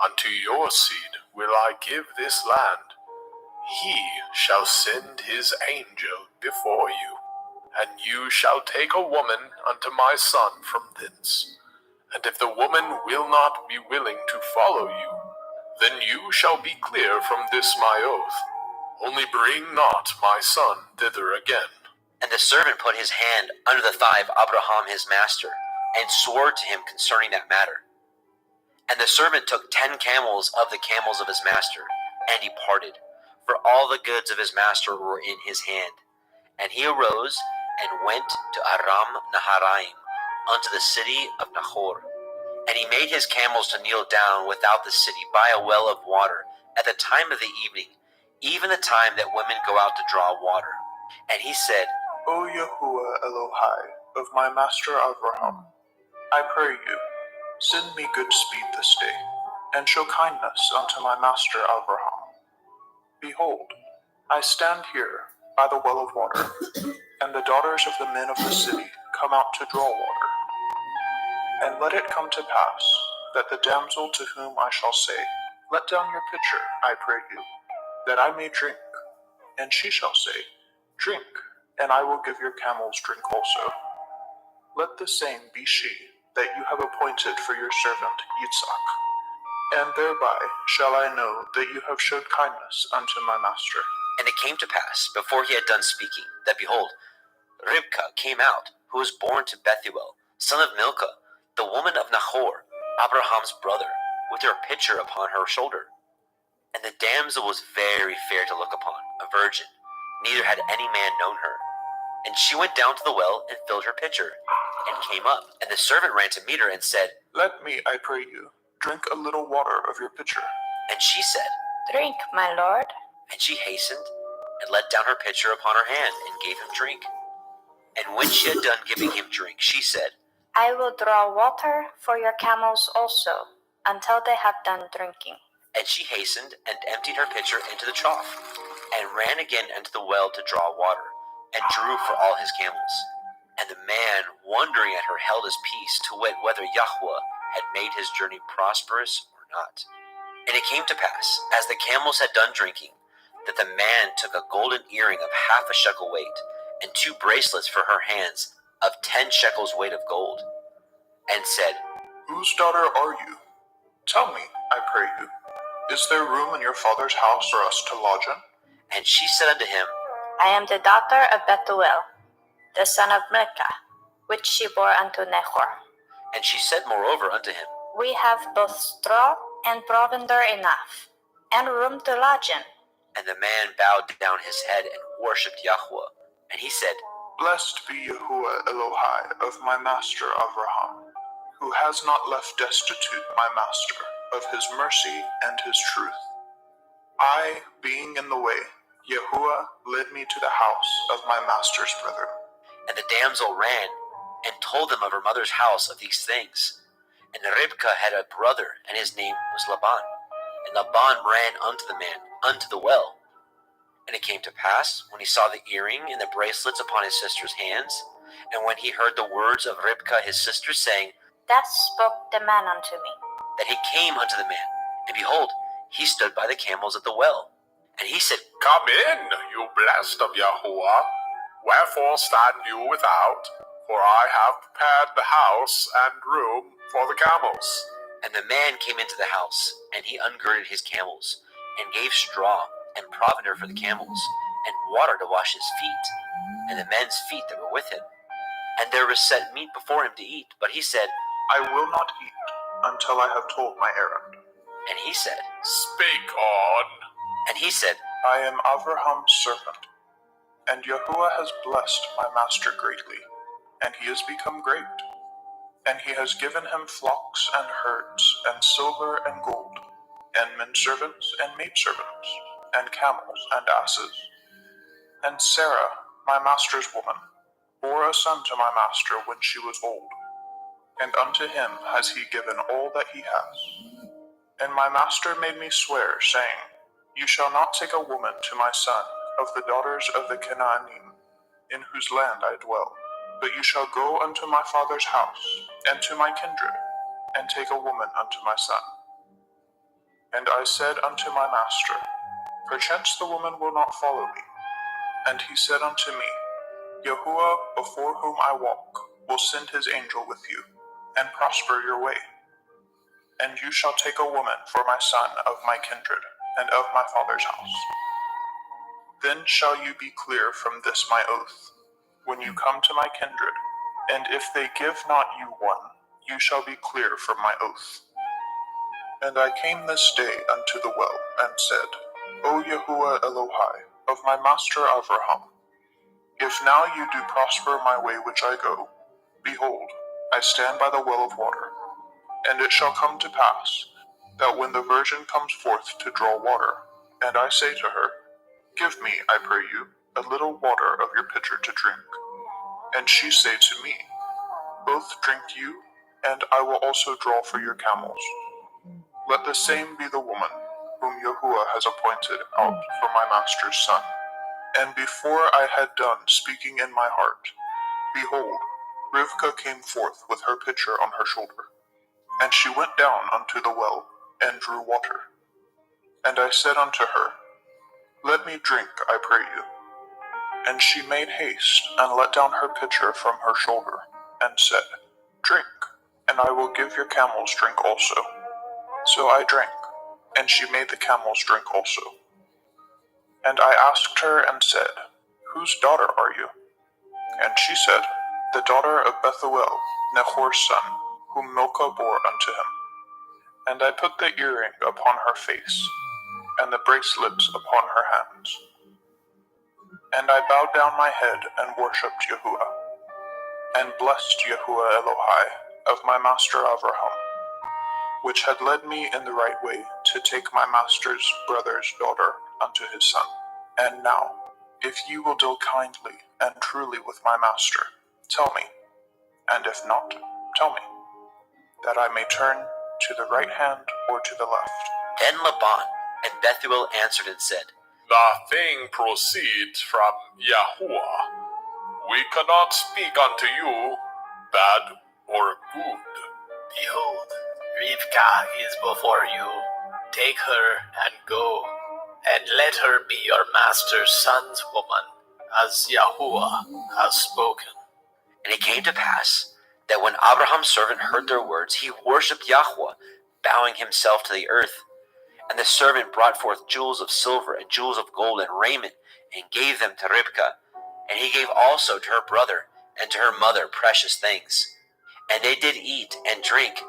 Unto your seed will I give this land. He shall send his angel before you, and you shall take a woman unto my son from thence. And if the woman will not be willing to follow you, then you shall be clear from this my oath. Only bring not my son thither again. And the servant put his hand under the thigh of Abraham his master, and swore to him concerning that matter. And the servant took 10 camels of the camels of his master, and departed, for all the goods of his master were in his hand. And he arose and went to Aram Naharaim, unto the city of Nahor. And he made his camels to kneel down without the city by a well of water at the time of the evening, even the time that women go out to draw water. And he said, O Yahuwah Elohai of my master Abraham, I pray you, send me good speed this day, and show kindness unto my master Abraham. Behold, I stand here by the well of water, and the daughters of the men of the city come out to draw water. And let it come to pass, that the damsel to whom I shall say, Let down your pitcher, I pray you, that I may drink. And she shall say, Drink, and I will give your camels drink also. Let the same be she that you have appointed for your servant Yitzhak. And thereby shall I know that you have showed kindness unto my master. And it came to pass, before he had done speaking, that behold, Ribkah came out, who was born to Bethuel, son of Milcah, the woman of Nahor, Abraham's brother, with her pitcher upon her shoulder. And the damsel was very fair to look upon, a virgin, neither had any man known her. And she went down to the well and filled her pitcher, and came up. And the servant ran to meet her and said, Let me, I pray you, drink a little water of your pitcher. And she said, Drink, my lord. And she hastened, and let down her pitcher upon her hand, and gave him drink. And when she had done giving him drink, she said, I will draw water for your camels also, until they have done drinking. And she hastened, and emptied her pitcher into the trough, and ran again unto the well to draw water, and drew for all his camels. And the man, wondering at her, held his peace, to wit whether Yahweh had made his journey prosperous or not. And it came to pass, as the camels had done drinking, that the man took a golden earring of half a shekel weight, and 2 bracelets for her hands of 10 shekels weight of gold, and said, Whose daughter are you? Tell me, I pray you, is there room in your father's house for us to lodge in? And she said unto him, I am the daughter of Bethuel, the son of Milcah, which she bore unto Nahor. And she said moreover unto him, We have both straw and provender enough, and room to lodge in. And the man bowed down his head and worshipped Yahweh. And he said, Blessed be Yahuwah Elohai of my master Abraham, who has not left destitute my master of his mercy and his truth. I, being in the way, Yahuwah led me to the house of my master's brethren. And the damsel ran, and told them of her mother's house of these things. And Ribkah had a brother, and his name was Laban. And Laban ran unto the man, unto the well. And it came to pass, when he saw the earring and the bracelets upon his sister's hands, and when he heard the words of Ribkah his sister, saying, Thus spoke the man unto me. that he came unto the man, and behold, he stood by the camels at the well. And he said, Come in, you blessed of Yahuwah. Wherefore stand you without? For I have prepared the house and room for the camels. And the man came into the house, and he ungirded his camels, and gave straw and provender for the camels, and water to wash his feet, and the men's feet that were with him. And there was set meat before him to eat, but he said, I will not eat until I have told my errand. And he said, Speak on. And he said, I am Abraham's servant, and Yahuwah has blessed my master greatly, and he has become great. And he has given him flocks and herds, and silver and gold, and menservants and maidservants, and camels and asses. And Sarah, my master's woman, bore a son to my master when she was old, and unto him has he given all that he has. And my master made me swear, saying, You shall not take a woman to my son of the daughters of the Canaanim, in whose land I dwell, but you shall go unto my father's house, and to my kindred, and take a woman unto my son. And I said unto my master, Perchance the woman will not follow me. And he said unto me, Yahuwah, before whom I walk, will send his angel with you, and prosper your way. And you shall take a woman for my son of my kindred, and of my father's house. Then shall you be clear from this my oath, when you come to my kindred, and if they give not you one, you shall be clear from my oath. And I came this day unto the well, and said, O Yahuwah Elohai, of my master Avraham, if now you do prosper my way which I go, behold, I stand by the well of water. And it shall come to pass, that when the virgin comes forth to draw water, and I say to her, Give me, I pray you, a little water of your pitcher to drink. And she say to me, Both drink you, and I will also draw for your camels. Let the same be the woman whom Yahuwah has appointed out for my master's son. And before I had done speaking in my heart, behold, Rivkah came forth with her pitcher on her shoulder. And she went down unto the well, and drew water. And I said unto her, Let me drink, I pray you. And she made haste, and let down her pitcher from her shoulder, and said, Drink, and I will give your camels drink also. So I drank, and she made the camels drink also. And I asked her and said, Whose daughter are you? And she said, The daughter of Bethuel, Nahor's son, whom Milcah bore unto him. And I put the earring upon her face, and the bracelets upon her hands. And I bowed down my head and worshipped Yahuwah, and blessed Yahuwah Elohai of my master Avraham, which had led me in the right way to take my master's brother's daughter unto his son. And now, if you will deal kindly and truly with my master, tell me, and if not, tell me, that I may turn to the right hand or to the left. Then Laban and Bethuel answered and said, The thing proceeds from Yahuwah. We cannot speak unto you bad or good. Behold, Rivkah is before you. Take her and go, and let her be your master's son's woman, as Yahuwah has spoken. And it came to pass that when Abraham's servant heard their words, he worshipped Yahweh, bowing himself to the earth. And the servant brought forth jewels of silver and jewels of gold and raiment, and gave them to Ribkah. And he gave also to her brother and to her mother precious things. And they did eat and drink,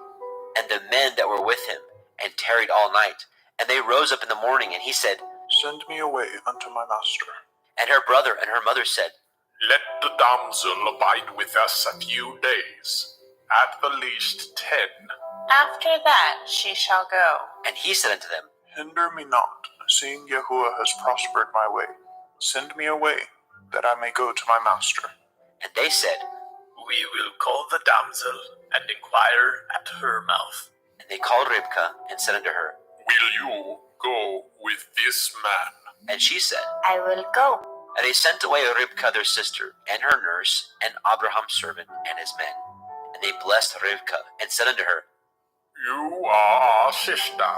and the men that were with him, and tarried all night. And they rose up in the morning, and he said, Send me away unto my master. And her brother and her mother said, Let the damsel abide with us a few days, at the least 10. After that she shall go. And he said unto them, Hinder me not, seeing Yahuwah has prospered my way. Send me away, that I may go to my master. And they said, We will call the damsel and inquire at her mouth. And they called Ribkah and said unto her, Will you go with this man? And she said, I will go. And they sent away Ribkah their sister, and her nurse, and Abraham's servant, and his men. And they blessed Ribkah, and said unto her, You are our sister.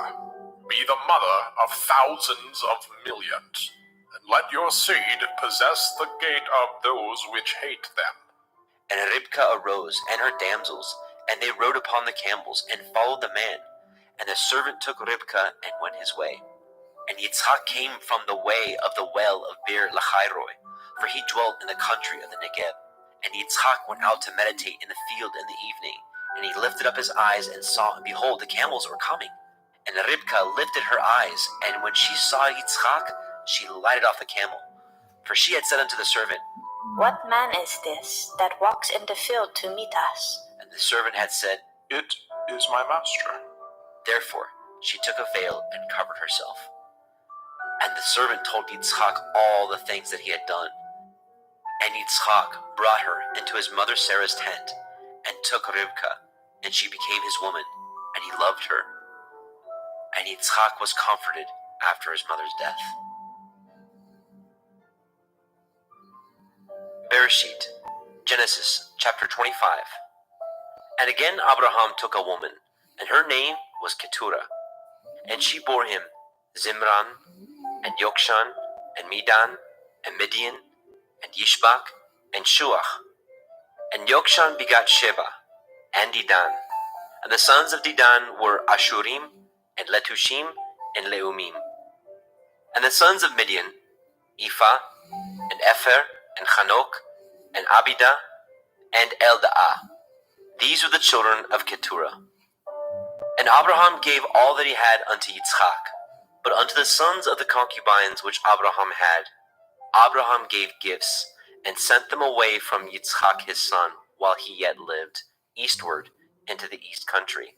Be the mother of thousands of millions, and let your seed possess the gate of those which hate them. And Ribkah arose, and her damsels, and they rode upon the camels, and followed the man. And the servant took Ribkah, and went his way. And Yitzhak came from the way of the well of Bir Lachairoi, for he dwelt in the country of the Negev. And Yitzhak went out to meditate in the field in the evening, and he lifted up his eyes and saw, and behold, the camels were coming. And Ribkah lifted her eyes, and when she saw Yitzhak, she lighted off the camel. For she had said unto the servant, What man is this that walks in the field to meet us? And the servant had said, It is my master. Therefore she took a veil and covered herself. And the servant told Yitzhak all the things that he had done. And Yitzhak brought her into his mother Sarah's tent, and took Rivkah, and she became his woman, and he loved her. and Yitzchak was comforted after his mother's death. Bereshit, Genesis chapter 25. And again Abraham took a woman, and her name was Keturah, and she bore him Zimran, and Yokshan, and Medan, and Midian, and Yishbak, and Shuach. And Yokshan begat Sheba, and Dedan. And the sons of Dedan were Ashurim, and Letushim, and Leumim. And the sons of Midian, Ephah, and Epher, and Chanok, and Abidah, and Eldaah. These were the children of Keturah. And Abraham gave all that he had unto Yitzchak, but unto the sons of the concubines which Abraham had, Abraham gave gifts, and sent them away from Yitzchak his son, while he yet lived, eastward into the east country.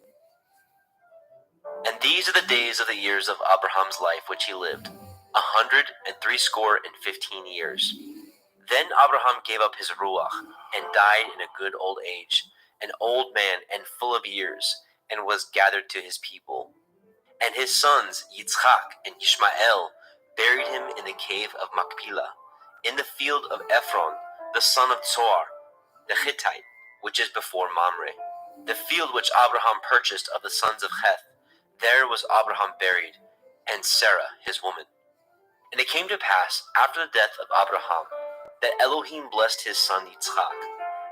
And these are the days of the years of Abraham's life which he lived, 160 years. Then Abraham gave up his ruach, and died in a good old age, an old man and full of years, and was gathered to his people. And his sons Yitzchak and Ishmael buried him in the cave of Machpelah, in the field of Ephron, the son of Zohar, the Hittite, which is before Mamre, the field which Abraham purchased of the sons of Heth. There was Abraham buried, and Sarah his woman. And it came to pass, after the death of Abraham, that Elohim blessed his son Yitzchak,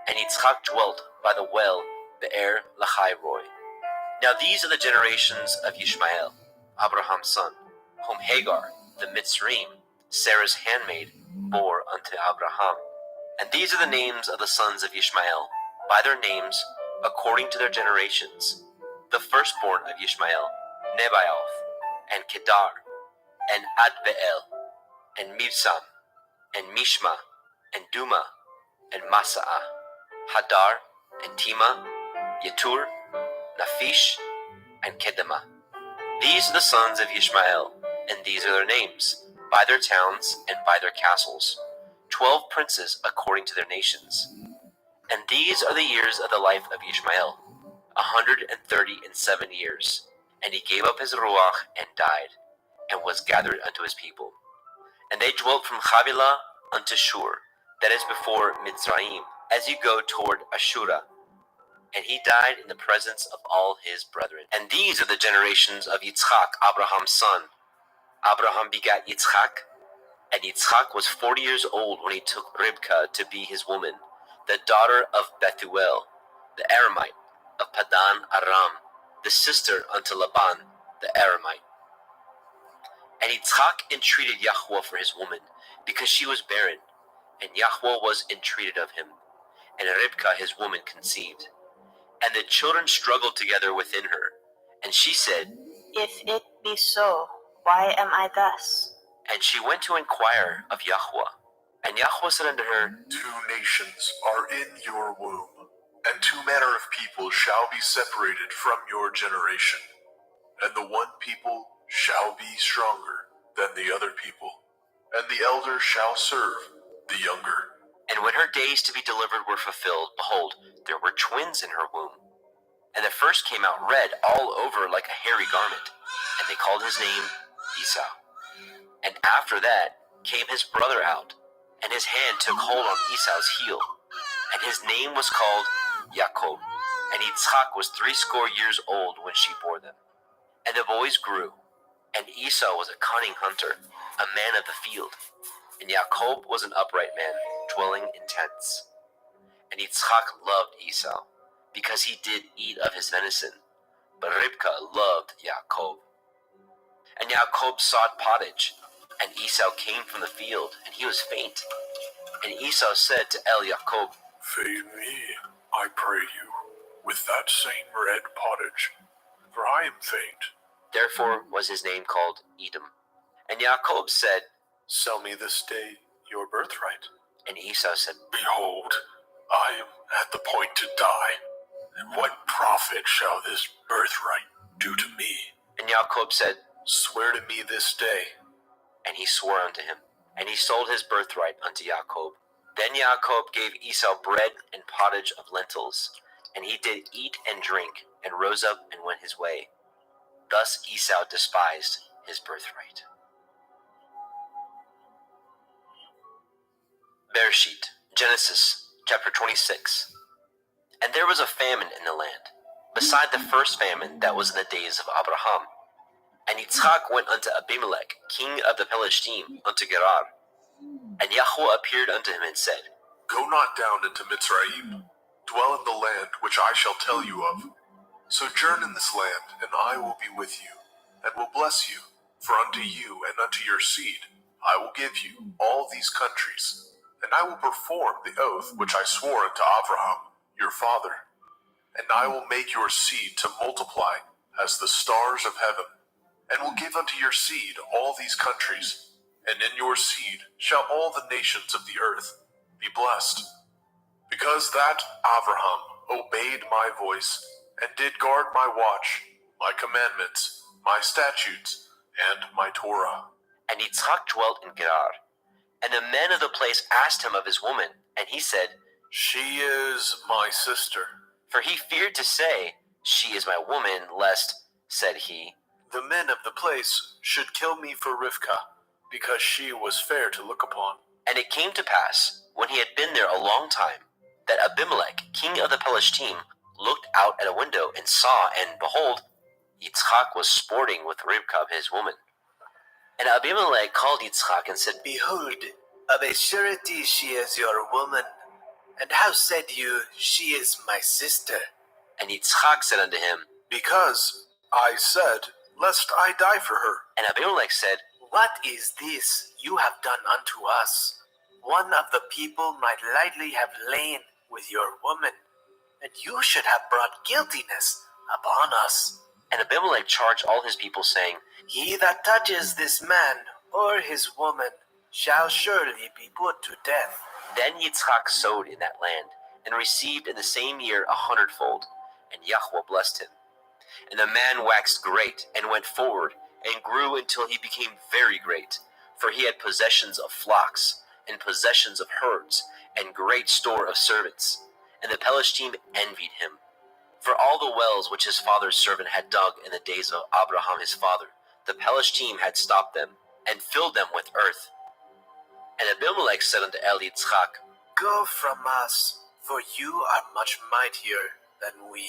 and Yitzchak dwelt by the well Be'er Lahai-roi. Now these are the generations of Ishmael, Abraham's son, whom Hagar, the Mitzrayim, Sarah's handmaid, bore unto Abraham. And these are the names of the sons of Ishmael, by their names, according to their generations. The firstborn of Ishmael, Nebaioth, and Kedar, and Adbeel, and Mibsam, and Mishma, and Duma, and Masaah, Hadar, and Tima, Yetur, Naphish, and Kedemah. These are the sons of Ishmael, and these are their names, by their towns and by their castles, 12 princes according to their nations. And these are the years of the life of Ishmael, 137 years. And he gave up his ruach and died, and was gathered unto his people. And they dwelt from Havilah unto Shur, that is before Mitzrayim, as you go toward Ashura. And he died in the presence of all his brethren. And these are the generations of Yitzchak, Abraham's son. Abraham begat Yitzchak, and Yitzchak was 40 years old when he took Ribkah to be his woman, the daughter of Bethuel, the Aramite, of Padan Aram, the sister unto Laban, the Aramite. And Yitzchak entreated Yahweh for his woman, because she was barren, and Yahweh was entreated of him. And Ribkah his woman conceived. And the children struggled together within her. And she said, If it be so, why am I thus? And she went to inquire of Yahweh. And Yahweh said unto her, 2 nations are in your womb, and 2 manner of people shall be separated from your generation. And the one people shall be stronger than the other people, and the elder shall serve the younger. And when her days to be delivered were fulfilled, behold, there were twins in her womb. And the first came out red all over like a hairy garment, and they called his name Esau. And after that came his brother out, and his hand took hold on Esau's heel, and his name was called Jacob. And Yitzchak was 80 years old when she bore them. And the boys grew, and Esau was a cunning hunter, a man of the field, and Jacob was an upright man, dwelling in tents. And Yitzchak loved Esau, because he did eat of his venison, but Ribkah loved Jacob. And Jacob sought pottage, and Esau came from the field, and he was faint. And Esau said to Jacob, Feed me, I pray you, with that same red pottage, for I am faint. Therefore was his name called Edom. And Jacob said, Sell me this day your birthright. And Esau said, Behold, I am at the point to die, and what profit shall this birthright do to me? And Jacob said, Swear to me this day. And he swore unto him, and he sold his birthright unto Jacob. Then Jacob gave Esau bread and pottage of lentils, and he did eat and drink, and rose up and went his way. Thus Esau despised his birthright. Bereshit, Genesis chapter 26. And there was a famine in the land, beside the first famine that was in the days of Abraham. And Yitzchak went unto Abimelech, king of the Philistine, unto Gerar. And Yahweh appeared unto him and said, Go not down into Mitzrayim. Dwell in the land which I shall tell you of. Sojourn in this land, and I will be with you, and will bless you. For unto you and unto your seed I will give you all these countries, and I will perform the oath which I swore unto Abraham your father. And I will make your seed to multiply as the stars of heaven, and will give unto your seed all these countries, and in your seed shall all the nations of the earth be blessed. Because that Abraham obeyed my voice, and did guard my watch, my commandments, my statutes, and my Torah. And Yitzchak dwelt in Gerar. And the men of the place asked him of his woman, and he said, She is my sister. For he feared to say, She is my woman, lest, said he, The men of the place should kill me for Rivkah, because she was fair to look upon. And it came to pass, when he had been there a long time, that Abimelech, king of the Philistine, looked out at a window and saw, and behold, Yitzchak was sporting with Rivkah his woman. And Abimelech called Yitzchak and said, Behold, of a surety she is your woman. And how said you, She is my sister? And Yitzchak said unto him, Because I said, lest I die for her. and Abimelech said, What is this you have done unto us? One of the people might lightly have lain with your woman, and you should have brought guiltiness upon us. And Abimelech charged all his people, saying, He that touches this man or his woman shall surely be put to death. Then Yitzchak sowed in that land, and received in the same year 100-fold, and Yahweh blessed him. And the man waxed great, and went forward, and grew until he became very great, for he had possessions of flocks, and possessions of herds, and great store of servants. And the Philistine envied him. For all the wells which his father's servant had dug in the days of Abraham his father, the Philistine had stopped them, and filled them with earth. And Abimelech said unto Yitzchak, Go from us, for you are much mightier than we.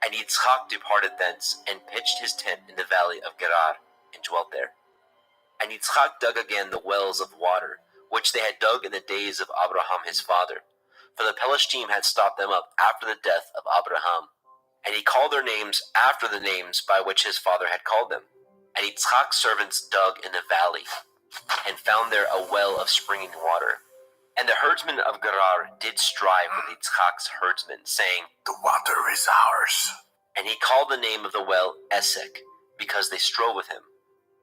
And Yitzchak departed thence, and pitched his tent in the valley of Gerar, and dwelt there. And Yitzchak dug again the wells of water, which they had dug in the days of Abraham his father, for the Philistine had stopped them up after the death of Abraham. And he called their names after the names by which his father had called them. And Yitzchak's servants dug in the valley, and found there a well of springing water. And the herdsmen of Gerar did strive with Yitzchak's herdsmen, saying, The water is ours. And he called the name of the well Esek, because they strove with him.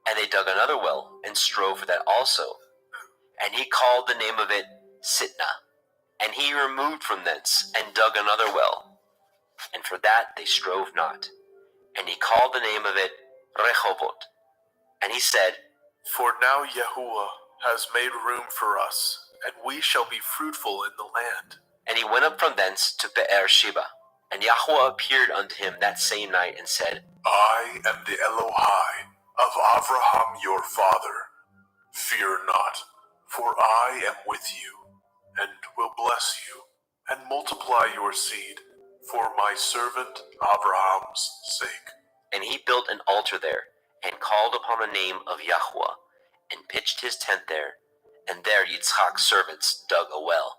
And they dug another well, and strove for that also. And he called the name of it Sitnah. And he removed from thence, and dug another well. And for that they strove not. And he called the name of it Rehoboth. And he said, For now Yahuwah has made room for us, and we shall be fruitful in the land. And he went up from thence to Beer-sheba. And Yahweh appeared unto him that same night, and said, I am the Elohai of Abraham your father. Fear not, for I am with you, and will bless you, and multiply your seed for my servant Abraham's sake. And he built an altar there, and called upon the name of Yahweh, and pitched his tent there, and there Yitzchak's servants dug a well.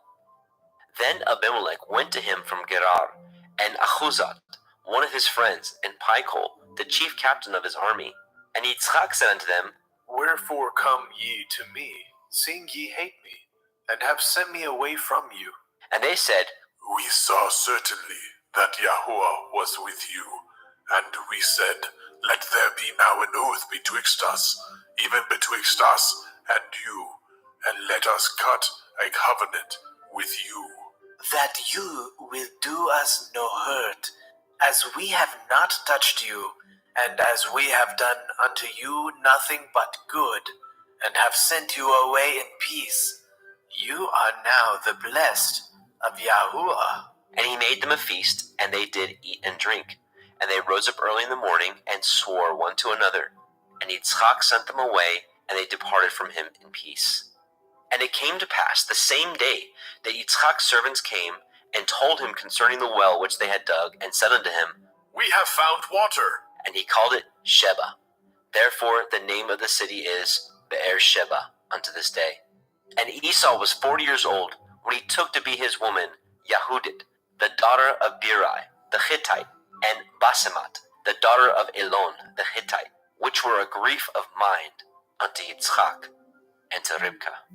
Then Abimelech went to him from Gerar, and Ahuzat, one of his friends, and Pichol, the chief captain of his army. And Yitzchak said unto them, Wherefore come ye to me, seeing ye hate me, and have sent me away from you? And they said, We saw certainly that Yahuwah was with you, and we said, Let there be now an oath betwixt us, even betwixt us and you, and let us cut a covenant with you. That you will do us no hurt, as we have not touched you, and as we have done unto you nothing but good, and have sent you away in peace. You are now the blessed of Yahuwah. And he made them a feast, and they did eat and drink. And they rose up early in the morning and swore one to another. And Yitzchak sent them away, and they departed from him in peace. And it came to pass the same day that Yitzchak's servants came and told him concerning the well which they had dug, and said unto him, We have found water. And he called it Sheba. Therefore the name of the city is Be'er Sheba unto this day. And Esau was 40 years old when he took to be his woman Yahudit, the daughter of Beeri the Hittite, and Basemat, the daughter of Elon the Hittite, which were a grief of mind unto Yitzchak and to Rivkah.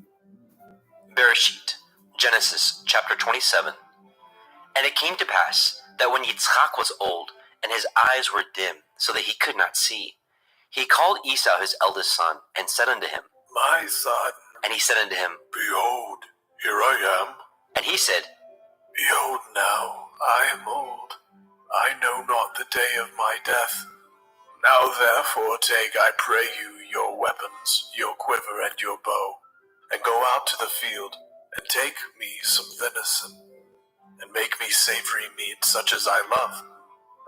Bereshit, Genesis chapter 27. And it came to pass that when Yitzchak was old, and his eyes were dim, so that he could not see, he called Esau his eldest son, and said unto him, My son, And he said unto him, behold, here I am. And he said, Behold now, I am old. I know not the day of my death. Now therefore take, I pray you, your weapons, your quiver and your bow, and go out to the field, and take me some venison, and make me savory meat such as I love,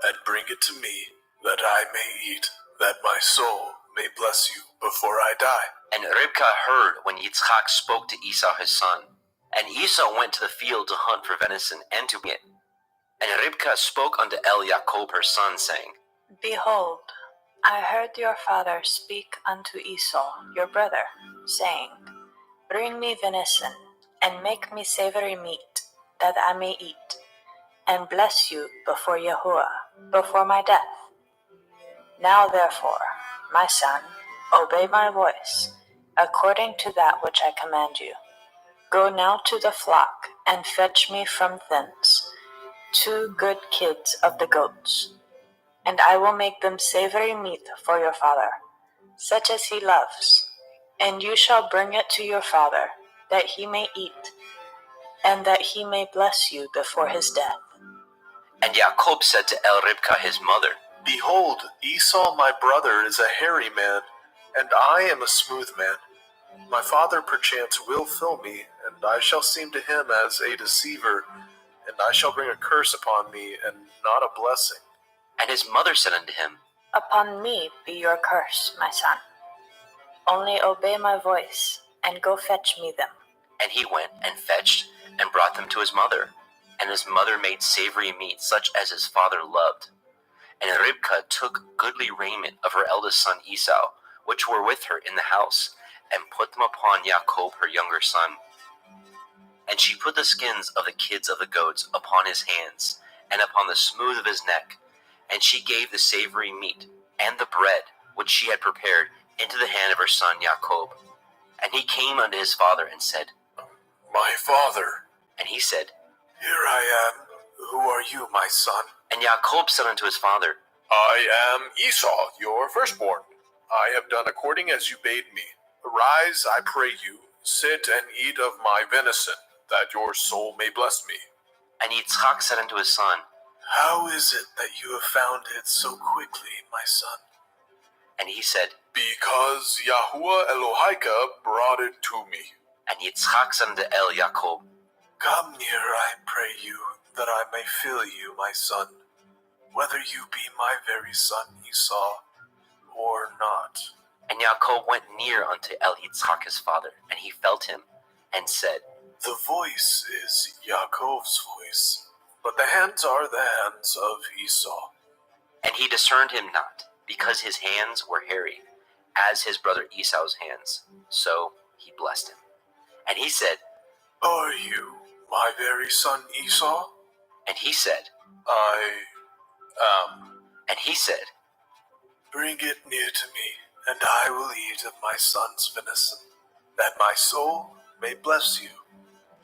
and bring it to me, that I may eat, that my soul may bless you before I die. And Rivkah heard when Yitzchak spoke to Esau his son. And Esau went to the field to hunt for venison and to eat it. And Rivkah spoke unto Jacob her son, saying, Behold, I heard your father speak unto Esau, your brother, saying, Bring me venison, and make me savory meat, that I may eat, and bless you before Yahuwah, before my death. Now therefore, my son, obey my voice, according to that which I command you. Go now to the flock, and fetch me from thence 2 good kids of the goats, and I will make them savory meat for your father, such as he loves. And you shall bring it to your father, that he may eat, and that he may bless you before his death. And Jacob said to Rivkah his mother, Behold, Esau my brother is a hairy man, and I am a smooth man. My father perchance will fill me, and I shall seem to him as a deceiver, and I shall bring a curse upon me, and not a blessing. And his mother said unto him, Upon me be your curse, my son. Only obey my voice, and go fetch me them. And he went and fetched, and brought them to his mother. And his mother made savory meat, such as his father loved. And Rivkah took goodly raiment of her eldest son Esau, which were with her in the house, and put them upon Jacob her younger son. And she put the skins of the kids of the goats upon his hands, and upon the smooth of his neck. And she gave the savory meat, and the bread, which she had prepared, into the hand of her son Jacob. And he came unto his father, and said, My father. And he said, Here I am. Who are you, my son? And Jacob said unto his father, I am Esau, your firstborn. I have done according as you bade me. Arise, I pray you, sit and eat of my venison, that your soul may bless me. And Yitzchak said unto his son, How is it that you have found it so quickly, my son? And he said, Because Yahuwah Elohika brought it to me. And Yitzchak said unto Jacob, Come near, I pray you, that I may feel you, my son, whether you be my very son Esau or not. And Jacob went near unto Yitzchak his father, and he felt him, and said, The voice is Yaakov's voice, but the hands are the hands of Esau. And he discerned him not, because his hands were hairy, as his brother Esau's hands. So he blessed him. And he said, Are you my very son Esau? And he said, I am. And he said, Bring it near to me, and I will eat of my son's venison, that my soul may bless you.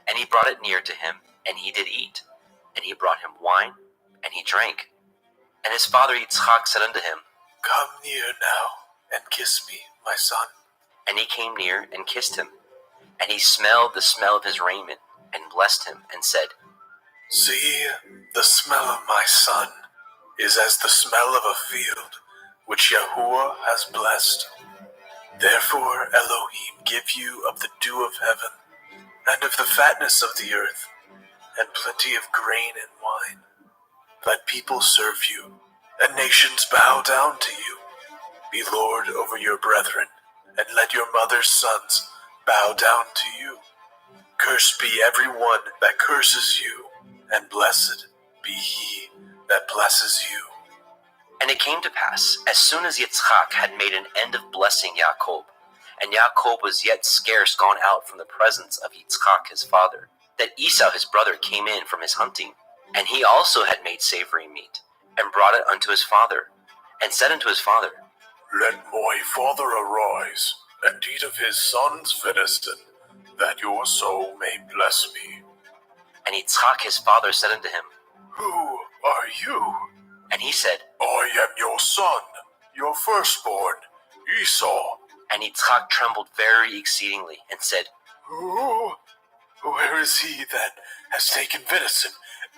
And he brought it near to him, and he did eat. And he brought him wine, and he drank. And his father Yitzchak said unto him, Come near now, and kiss me, my son. And he came near, and kissed him. And he smelled the smell of his raiment, and blessed him, and said, See, the smell of my son is as the smell of a field, which Yahuwah has blessed. Therefore Elohim give you of the dew of heaven, and of the fatness of the earth, and plenty of grain and wine. Let people serve you, and nations bow down to you. Be Lord over your brethren, and let your mother's sons bow down to you. Cursed be every one that curses you, and blessed be he that blesses you. And it came to pass, as soon as Yitzchak had made an end of blessing Yaakov, and Yaakov was yet scarce gone out from the presence of Yitzchak his father, that Esau his brother came in from his hunting, and he also had made savory meat, and brought it unto his father, and said unto his father, Let my father arise, and eat of his son's venison, that your soul may bless me. And Yitzchak his father said unto him, Who are you? and he said, I am your son, your firstborn, Esau. and Yitzchak trembled very exceedingly, and said, Who? Where is he that has taken venison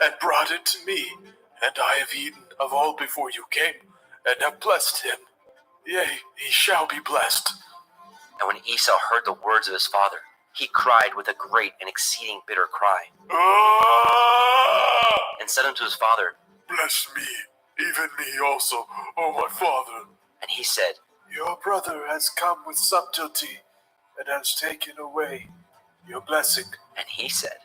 and brought it to me? And I have eaten of all before you came, and have blessed him. Yea, he shall be blessed. And when Esau heard the words of his father, he cried with a great and exceeding bitter cry, and said unto his father, Bless me, even me also, O my father. and he said, Your brother has come with subtlety, and has taken away your blessing. and he said,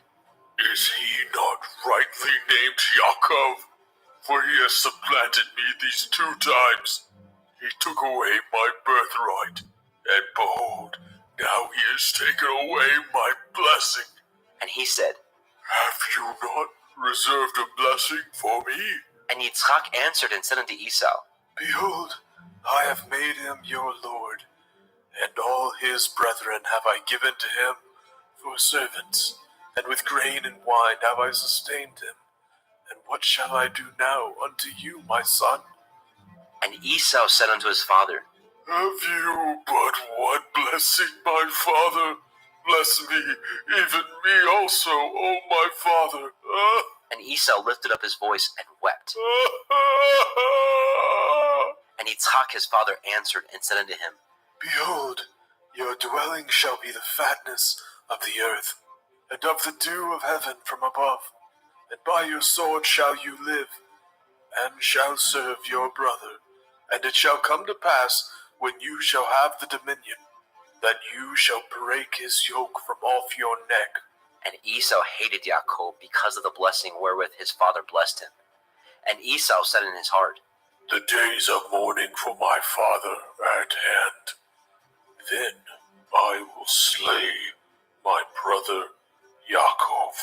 Is he not rightly named Yaakov? For he has supplanted me these 2 times. He took away my birthright, and behold, now he has taken away my blessing. and he said, Have you not reserved a blessing for me? and Yitzchak answered and said unto Esau, Behold, I have made him your lord, and all his brethren have I given to him for servants, and with grain and wine have I sustained him. And what shall I do now unto you, my son? and Esau said unto his father, Have you but one blessing, my father? Bless me, even me also, O my father. and Esau lifted up his voice and wept. And Yitzchak his father answered and said unto him, Behold, your dwelling shall be the fatness of the earth, and of the dew of heaven from above. And by your sword shall you live, and shall serve your brother. And it shall come to pass, when you shall have the dominion, that you shall break his yoke from off your neck. And Esau hated Yaakov because of the blessing wherewith his father blessed him. And Esau said in his heart, The days of mourning for my father are at hand. Then I will slay my brother Yaakov.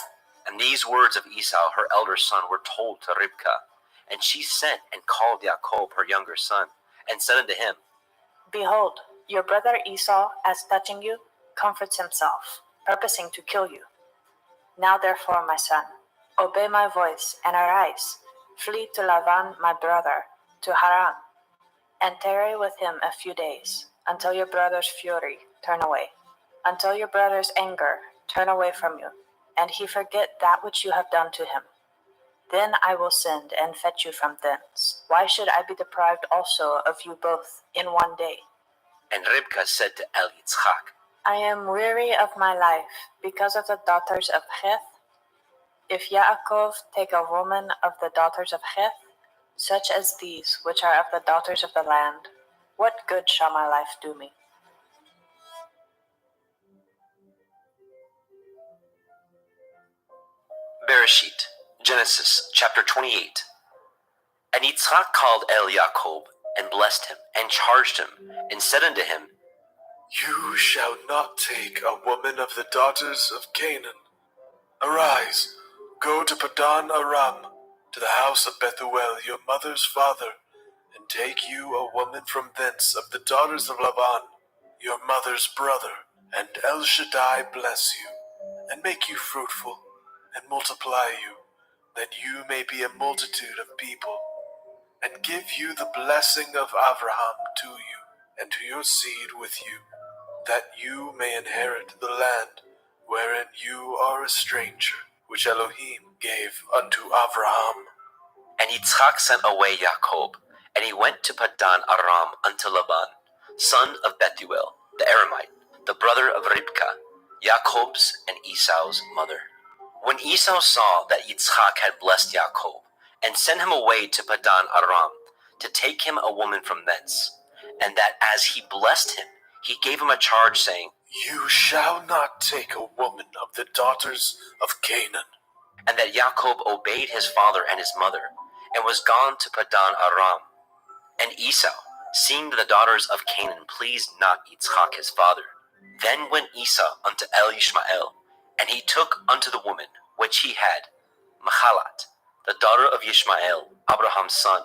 And these words of Esau, her elder son, were told to Ribkah. And she sent and called Yaakov, her younger son, and said unto him, Behold, your brother Esau, as touching you, comforts himself, purposing to kill you. Now therefore, my son, obey my voice and arise. Flee to Laban my brother, to Haran, and tarry with him a few days, until your brother's fury turn away, until your brother's anger turn away from you, and he forget that which you have done to him. Then I will send and fetch you from thence. Why should I be deprived also of you both in one day? And Ribkah said to Yitzchak, I am weary of my life because of the daughters of Heth. If Yaakov take a woman of the daughters of Heth, such as these which are of the daughters of the land, what good shall my life do me? Bereshit, Genesis chapter 28. And Yitzchak called Yaakov, and blessed him, and charged him, and said unto him, You shall not take a woman of the daughters of Canaan. Arise, go to Padan Aram, to the house of Bethuel, your mother's father, and take you a woman from thence of the daughters of Laban, your mother's brother, and El Shaddai bless you, and make you fruitful, and multiply you, that you may be a multitude of people, and give you the blessing of Abraham to you, and to your seed with you, that you may inherit the land wherein you are a stranger, which Elohim gave unto Abraham. And Yitzchak sent away Yaakov, and he went to Padan Aram unto Laban, son of Bethuel, the Aramite, the brother of Ribkah, Yaakov's and Esau's mother. When Esau saw that Yitzchak had blessed Yaakov, and sent him away to Padan Aram, to take him a woman from thence, and that as he blessed him, he gave him a charge, saying, You shall not take a woman of the daughters of Canaan. And that Jacob obeyed his father and his mother, and was gone to Padan Aram. And Esau, seeing that the daughters of Canaan pleased not Yitzchak his father, then went Esau unto El Ishmael, and he took unto the woman which he had, Mahalat, the daughter of Ishmael, Abraham's son,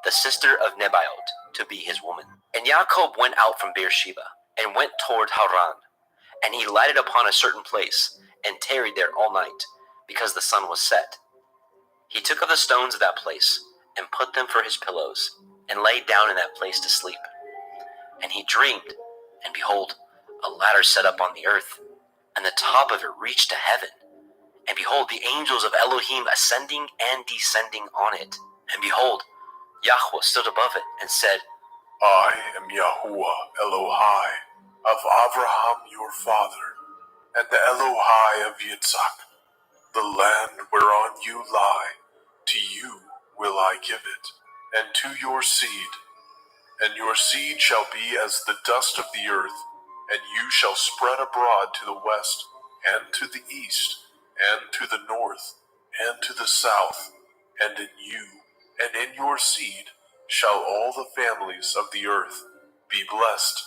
the sister of Nebaioth, to be his woman. And Jacob went out from Beersheba, and went toward Haran. And he lighted upon a certain place, and tarried there all night, because the sun was set. He took of the stones of that place, and put them for his pillows, and lay down in that place to sleep. And he dreamed, and behold, a ladder set up on the earth, and the top of it reached to heaven. And behold, the angels of Elohim ascending and descending on it. And behold, Yahweh stood above it, and said, I am Yahuwah Elohai of Abraham your father, and the Elohai of Yitzhak. The land whereon you lie, to you will I give it, and to your seed. And your seed shall be as the dust of the earth, and you shall spread abroad to the west, and to the east, and to the north, and to the south. And in you, and in your seed, shall all the families of the earth be blessed.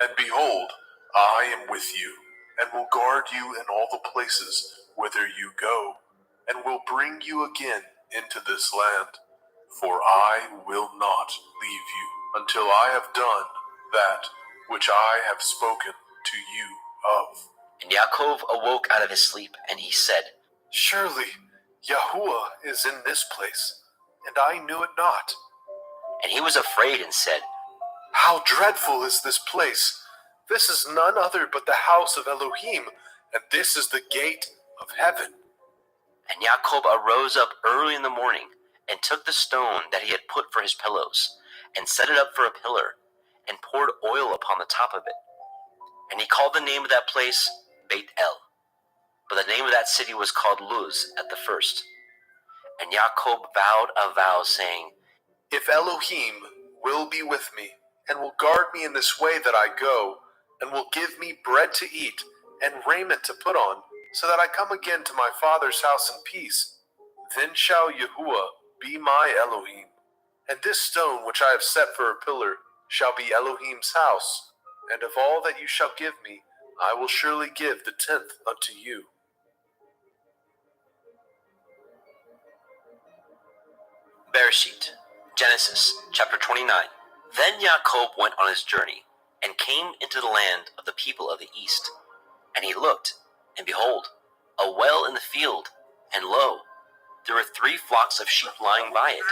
And behold, I am with you, and will guard you in all the places whither you go, and will bring you again into this land. For I will not leave you until I have done that which I have spoken to you of. And Yaakov awoke out of his sleep, and he said, Surely Yahuwah is in this place, and I knew it not. And he was afraid, and said, How dreadful is this place! This is none other but the house of Elohim, and this is the gate of heaven. And Jacob arose up early in the morning, and took the stone that he had put for his pillows, and set it up for a pillar, and poured oil upon the top of it. And he called the name of that place Beit El, but the name of that city was called Luz at the first. And Jacob vowed a vow, saying, If Elohim will be with me, and will guard me in this way that I go, and will give me bread to eat, and raiment to put on, so that I come again to my father's house in peace, then shall Yahuwah be my Elohim, and this stone which I have set for a pillar shall be Elohim's house, and of all that you shall give me, I will surely give the 10th unto you. Bereshit, Genesis, chapter 29. Then Jacob went on his journey, and came into the land of the people of the east. And he looked, and behold, a well in the field, and lo, there were 3 flocks of sheep lying by it.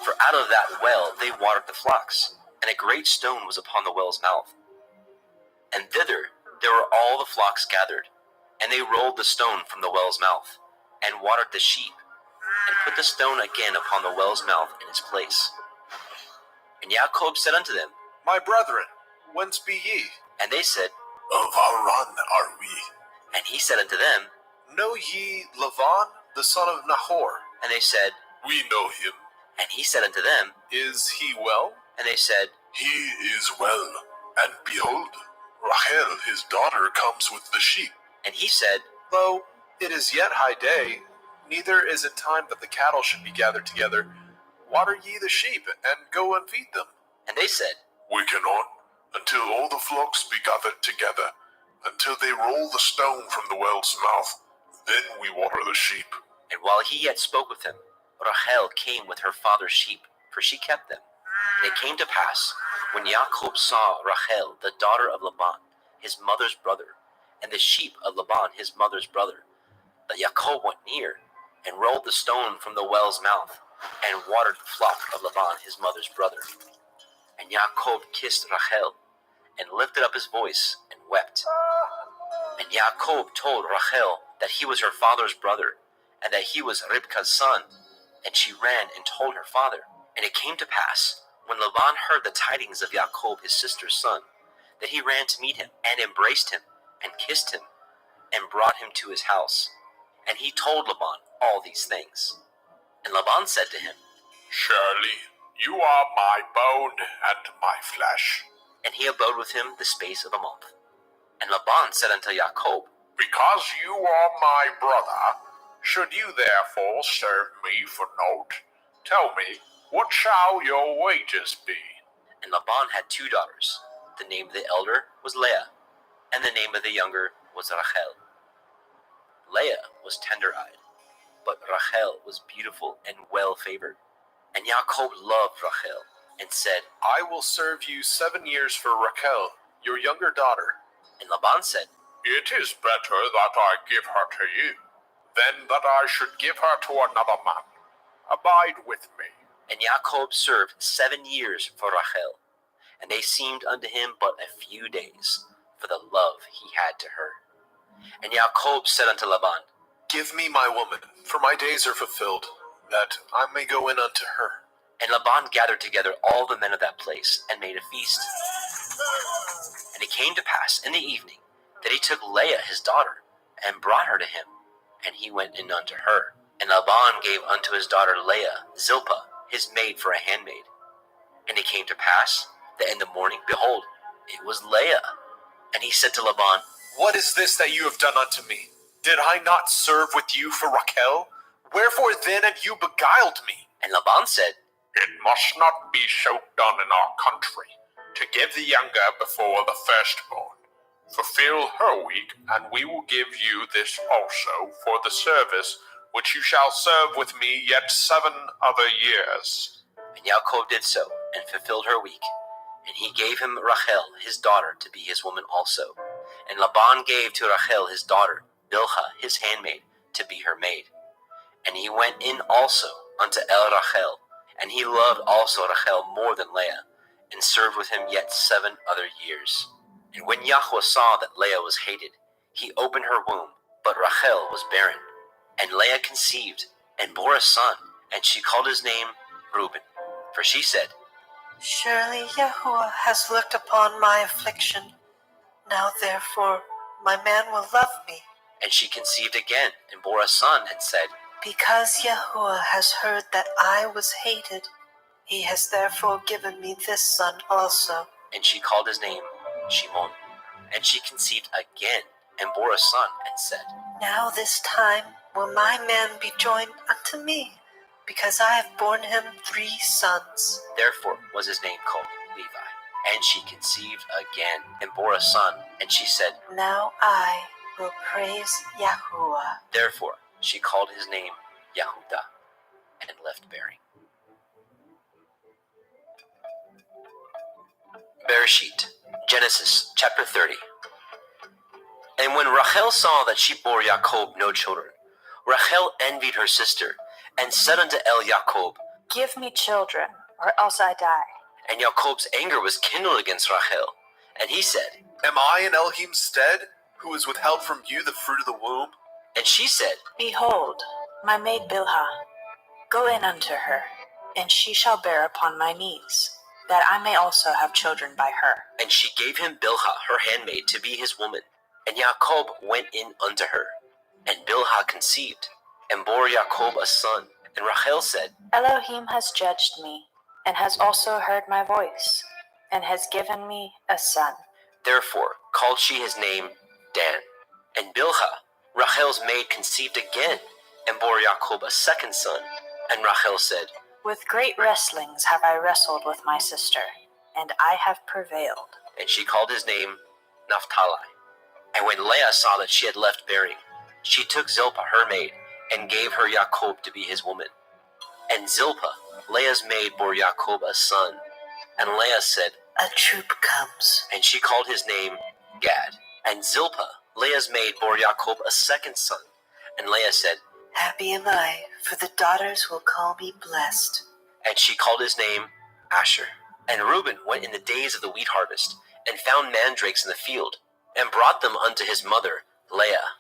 For out of that well they watered the flocks, and a great stone was upon the well's mouth. And thither there were all the flocks gathered, and they rolled the stone from the well's mouth, and watered the sheep, and put the stone again upon the well's mouth in its place. And Jacob said unto them, My brethren, whence be ye? and they said, Of Haran are we. and he said unto them, Know ye Lavan, the son of Nahor? and they said, We know him. and he said unto them, Is he well? and they said, He is well. And behold, Rachel his daughter comes with the sheep. and he said, Lo, it is yet high day, neither is it time that the cattle should be gathered together. Water ye the sheep, and go and feed them. and they said, We cannot, until all the flocks be gathered together, until they roll the stone from the well's mouth. Then we water the sheep. And while he yet spoke with him, Rachel came with her father's sheep, for she kept them. And it came to pass, when Jacob saw Rachel, the daughter of Laban, his mother's brother, and the sheep of Laban, his mother's brother, that Jacob went near, and rolled the stone from the well's mouth, and watered the flock of Laban, his mother's brother. And Jacob kissed Rachel, and lifted up his voice, and wept. And Jacob told Rachel that he was her father's brother, and that he was Ribkah's son. And she ran and told her father. And it came to pass, when Laban heard the tidings of Jacob his sister's son, that he ran to meet him, and embraced him, and kissed him, and brought him to his house. And he told Laban all these things. And Laban said to him, Surely You are my bone and my flesh. And he abode with him the space of a month. And Laban said unto Jacob, Because you are my brother, should you therefore serve me for naught? Tell me, what shall your wages be? And Laban had 2 daughters. The name of the elder was Leah, and the name of the younger was Rachel. Leah was tender-eyed, but Rachel was beautiful and well-favored. And Jacob loved Rachel, and said, I will serve you 7 years for Rachel, your younger daughter. And Laban said, It is better that I give her to you, than that I should give her to another man. Abide with me. And Jacob served 7 years for Rachel, and they seemed unto him but a few days, for the love he had to her. And Jacob said unto Laban, Give me my woman, for my days are fulfilled, that I may go in unto her. And Laban gathered together all the men of that place, and made a feast. And it came to pass in the evening, that he took Leah his daughter, and brought her to him, and he went in unto her. And Laban gave unto his daughter Leah Zilpah, his maid, for a handmaid. And it came to pass, that in the morning, behold, it was Leah. And he said to Laban, What is this that you have done unto me? Did I not serve with you for Rachel? Wherefore then have you beguiled me? And Laban said, It must not be so done in our country, to give the younger before the firstborn. Fulfill her week, and we will give you this also for the service which you shall serve with me yet 7 other years. And Jacob did so, and fulfilled her week. And he gave him Rachel his daughter to be his woman also. And Laban gave to Rachel his daughter Bilhah his handmaid to be her maid. And he went in also unto Rachel, and he loved also Rachel more than Leah, and served with him yet 7 other years. And when Yahweh saw that Leah was hated, he opened her womb, but Rachel was barren. And Leah conceived, and bore a son, and she called his name Reuben. For she said, Surely Yahuwah has looked upon my affliction. Now therefore my man will love me. And she conceived again, and bore a son, and said, Because Yahuwah has heard that I was hated, he has therefore given me this son also. And she called his name Shimon. And she conceived again, and bore a son, and said, Now this time will my man be joined unto me, because I have borne him 3 sons. Therefore was his name called Levi. And she conceived again, and bore a son, and she said, Now I will praise Yahuwah. Therefore she called his name Yehudah, and left bearing. Bereshit, Genesis chapter 30. And when Rachel saw that she bore Jacob no children, Rachel envied her sister, and said unto Jacob, Give me children, or else I die. And Jacob's anger was kindled against Rachel, and he said, Am I in Elohim's stead, who has withheld from you the fruit of the womb? And she said, Behold, my maid Bilhah, go in unto her, and she shall bear upon my knees, that I may also have children by her. And she gave him Bilhah her handmaid to be his woman. And Jacob went in unto her. And Bilhah conceived, and bore Jacob a son. And Rachel said, Elohim has judged me, and has also heard my voice, and has given me a son. Therefore called she his name Dan. And Bilhah, Rachel's maid, conceived again, and bore Jacob a second son. And Rachel said, With great wrestlings have I wrestled with my sister, and I have prevailed. And she called his name Naphtali. And when Leah saw that she had left bearing, she took Zilpah her maid, and gave her Jacob to be his woman. And Zilpah, Leah's maid, bore Jacob a son. And Leah said, A troop comes. And she called his name Gad. And Zilpah, Leah's maid, bore Jacob a second son. And Leah said, Happy am I, for the daughters will call me blessed. And she called his name Asher. And Reuben went in the days of the wheat harvest, and found mandrakes in the field, and brought them unto his mother Leah.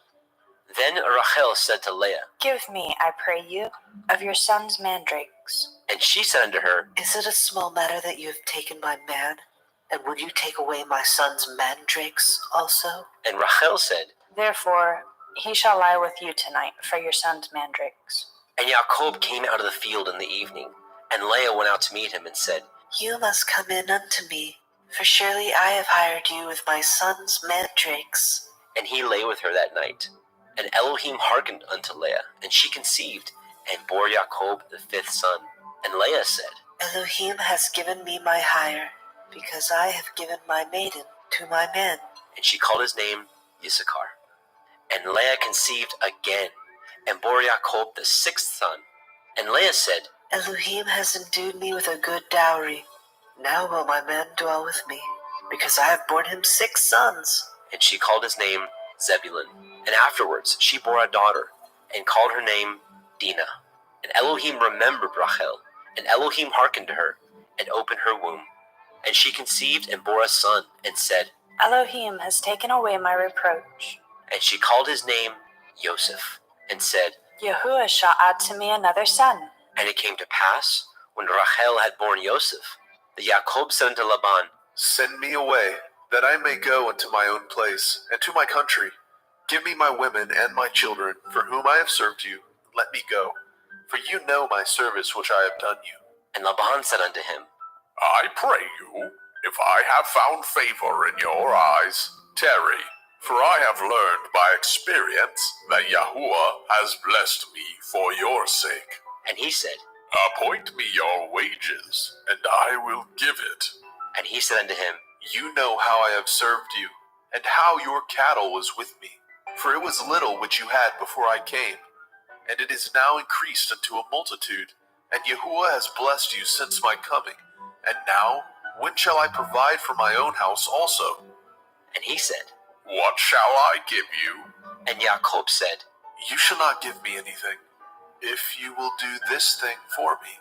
Then Rachel said to Leah, Give me, I pray you, of your son's mandrakes. And she said unto her, Is it a small matter that you have taken my man? And would you take away my son's mandrakes also? And Rachel said, Therefore he shall lie with you tonight for your son's mandrakes. And Jacob came out of the field in the evening, And Leah went out to meet him and said, You must come in unto me, for surely I have hired you with my son's mandrakes. And he lay with her that night. And Elohim hearkened unto Leah, and she conceived, and bore Jacob the 5th son. And Leah said, Elohim has given me my hire, because I have given my maiden to my man. And she called his name Issachar. And Leah conceived again, and bore Jacob the 6th son. And Leah said, Elohim has endued me with a good dowry. Now will my man dwell with me, because I have borne him 6 sons. And she called his name Zebulun. And afterwards she bore a daughter, and called her name Dinah. And Elohim remembered Rachel, and Elohim hearkened to her, and opened her womb. And she conceived and bore a son, and said, Elohim has taken away my reproach. And she called his name Joseph, and said, Yahuwah shall add to me another son. And it came to pass, when Rachel had borne Joseph, that Jacob said unto Laban, Send me away, that I may go unto my own place, and to my country. Give me my women and my children, for whom I have served you, and let me go. For you know my service which I have done you. And Laban said unto him, I pray you, if I have found favor in your eyes, tarry. For I have learned by experience that Yahuwah has blessed me for your sake. And he said, Appoint me your wages, and I will give it. And he said unto him, You know how I have served you, and how your cattle was with me. For it was little which you had before I came, and it is now increased unto a multitude. And Yahuwah has blessed you since my coming. And now, when shall I provide for my own house also? And he said, What shall I give you? And Jacob said, You shall not give me anything. If you will do this thing for me,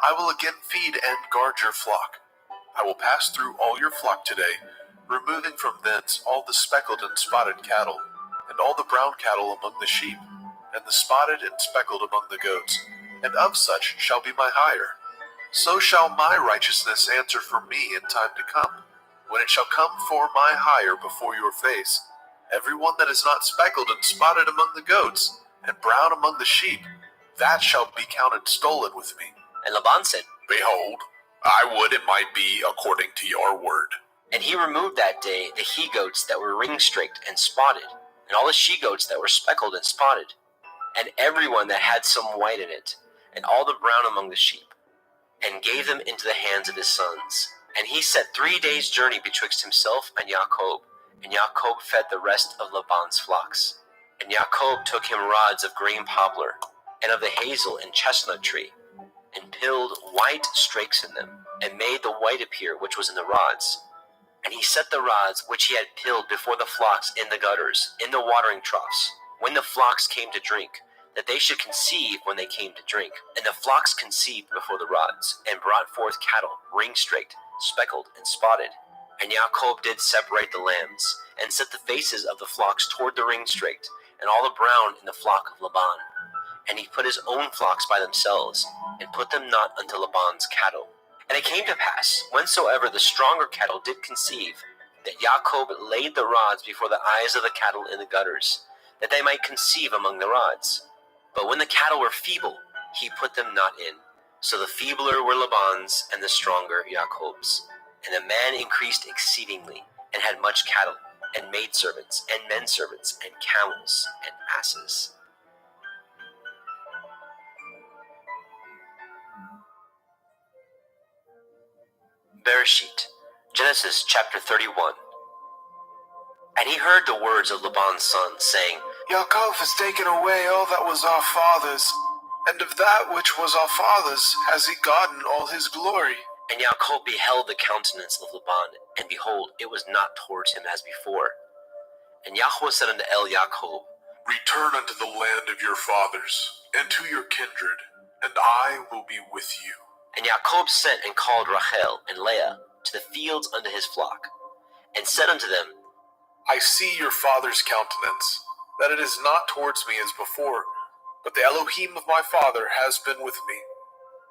I will again feed and guard your flock. I will pass through all your flock today, removing from thence all the speckled and spotted cattle, and all the brown cattle among the sheep, and the spotted and speckled among the goats, and of such shall be my hire. So shall my righteousness answer for me in time to come, when it shall come for my hire before your face. Every one that is not speckled and spotted among the goats, and brown among the sheep, that shall be counted stolen with me. And Laban said, Behold, I would it might be according to your word. And he removed that day the he-goats that were ring-streaked and spotted, and all the she-goats that were speckled and spotted, and every one that had some white in it, and all the brown among the sheep, and gave them into the hands of his sons. And he set 3 days' journey betwixt himself and Jacob, and Jacob fed the rest of Laban's flocks. And Jacob took him rods of green poplar, and of the hazel and chestnut tree, and pilled white strakes in them, and made the white appear which was in the rods. And he set the rods which he had pilled before the flocks in the gutters, in the watering troughs, when the flocks came to drink, that they should conceive when they came to drink. And the flocks conceived before the rods, and brought forth cattle, ring-straked, speckled, and spotted. And Jacob did separate the lambs, and set the faces of the flocks toward the ring-straked, and all the brown in the flock of Laban. And he put his own flocks by themselves, and put them not unto Laban's cattle. And it came to pass, whensoever the stronger cattle did conceive, that Jacob laid the rods before the eyes of the cattle in the gutters, that they might conceive among the rods. But when the cattle were feeble, he put them not in. So the feebler were Laban's, and the stronger Jacob's. And the man increased exceedingly, and had much cattle, and maidservants, and menservants, and camels, and asses. Bereshit, Genesis chapter 31. And he heard the words of Laban's son, saying, Yaakov has taken away all that was our father's, and of that which was our father's has he gotten all his glory. And Jacob beheld the countenance of Laban, and behold, it was not towards him as before. And Yahweh said unto Jacob, Return unto the land of your fathers, and to your kindred, and I will be with you. And Jacob sent and called Rachel and Leah to the fields unto his flock, and said unto them, I see your father's countenance, that it is not towards me as before, but the Elohim of my father has been with me.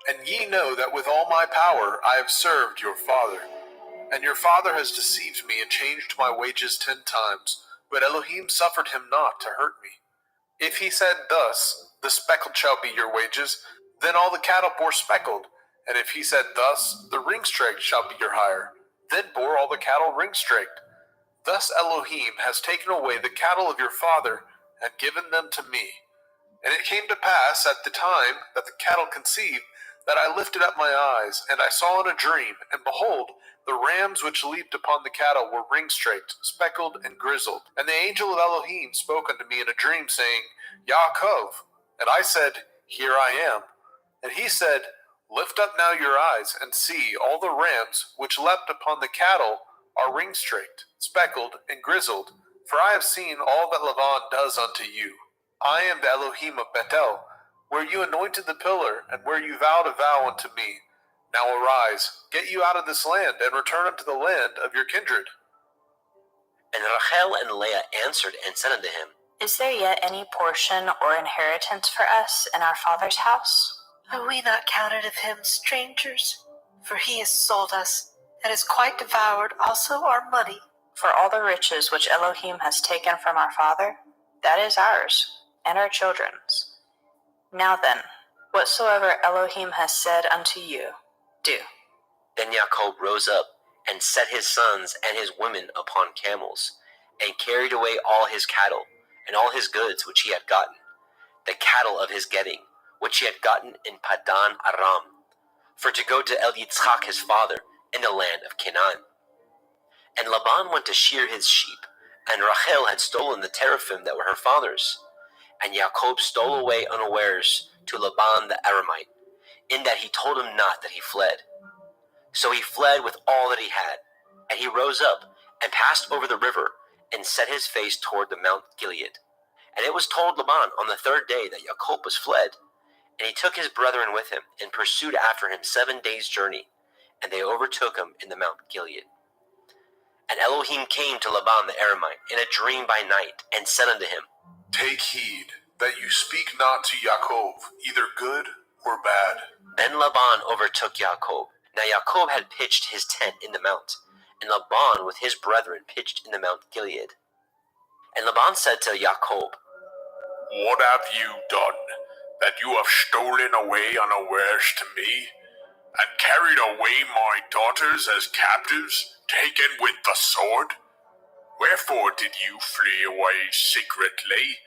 And ye know that with all my power I have served your father. And your father has deceived me and changed my wages 10 times, but Elohim suffered him not to hurt me. If he said thus, the speckled shall be your wages, then all the cattle bore speckled, And if he said thus, the ringstraked shall be your hire, then bore all the cattle ringstraked. Thus Elohim has taken away the cattle of your father and given them to me. And it came to pass at the time that the cattle conceived, that I lifted up my eyes, and I saw in a dream, and behold, the rams which leaped upon the cattle were ringstraked, speckled, and grizzled. And the angel of Elohim spoke unto me in a dream, saying, Yaakov. And I said, Here I am. And he said, Lift up now your eyes, and see, all the rams which leapt upon the cattle are ringstraked, speckled, and grizzled. For I have seen all that Laban does unto you. I am the Elohim of Bethel, where you anointed the pillar, and where you vowed a vow unto me. Now arise, get you out of this land, and return unto the land of your kindred. And Rachel and Leah answered and said unto him, Is there yet any portion or inheritance for us in our father's house? Are we not counted of him strangers? For he has sold us, and has quite devoured also our money. For all the riches which Elohim has taken from our father, that is ours, and our children's. Now then, whatsoever Elohim has said unto you, do. Then Jacob rose up, and set his sons and his women upon camels, and carried away all his cattle, and all his goods which he had gotten, the cattle of his getting, which he had gotten in Padan Aram, for to go to El Yitzchak his father, in the land of Canaan. And Laban went to shear his sheep, and Rachel had stolen the teraphim that were her father's. And Jacob stole away unawares to Laban the Aramite, in that he told him not that he fled. So he fled with all that he had, and he rose up, and passed over the river, and set his face toward the Mount Gilead. And it was told Laban on the third day that Jacob was fled. And he took his brethren with him, and pursued after him 7 days' journey, and they overtook him in the Mount Gilead. And Elohim came to Laban the Aramite in a dream by night, and said unto him, Take heed that you speak not to Yaakov, either good or bad. Then Laban overtook Jacob. Now Jacob had pitched his tent in the mount, and Laban with his brethren pitched in the Mount Gilead. And Laban said to Jacob, What have you done, that you have stolen away unawares to me, and carried away my daughters as captives, taken with the sword? Wherefore did you flee away secretly,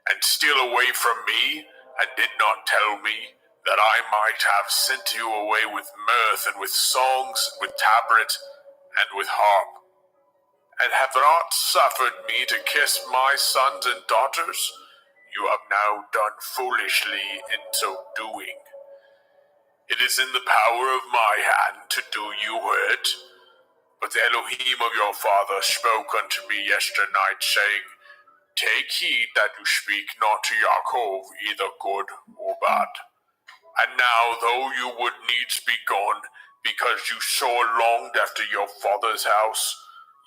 and steal away from me, and did not tell me, that I might have sent you away with mirth, and with songs, with tabret, and with harp? And have not suffered me to kiss my sons and daughters? You have now done foolishly in so doing. It is in the power of my hand to do you hurt. But the Elohim of your father spoke unto me yesternight, saying, Take heed that you speak not to Yaakov, either good or bad. And now, though you would needs be gone, because you sore longed after your father's house,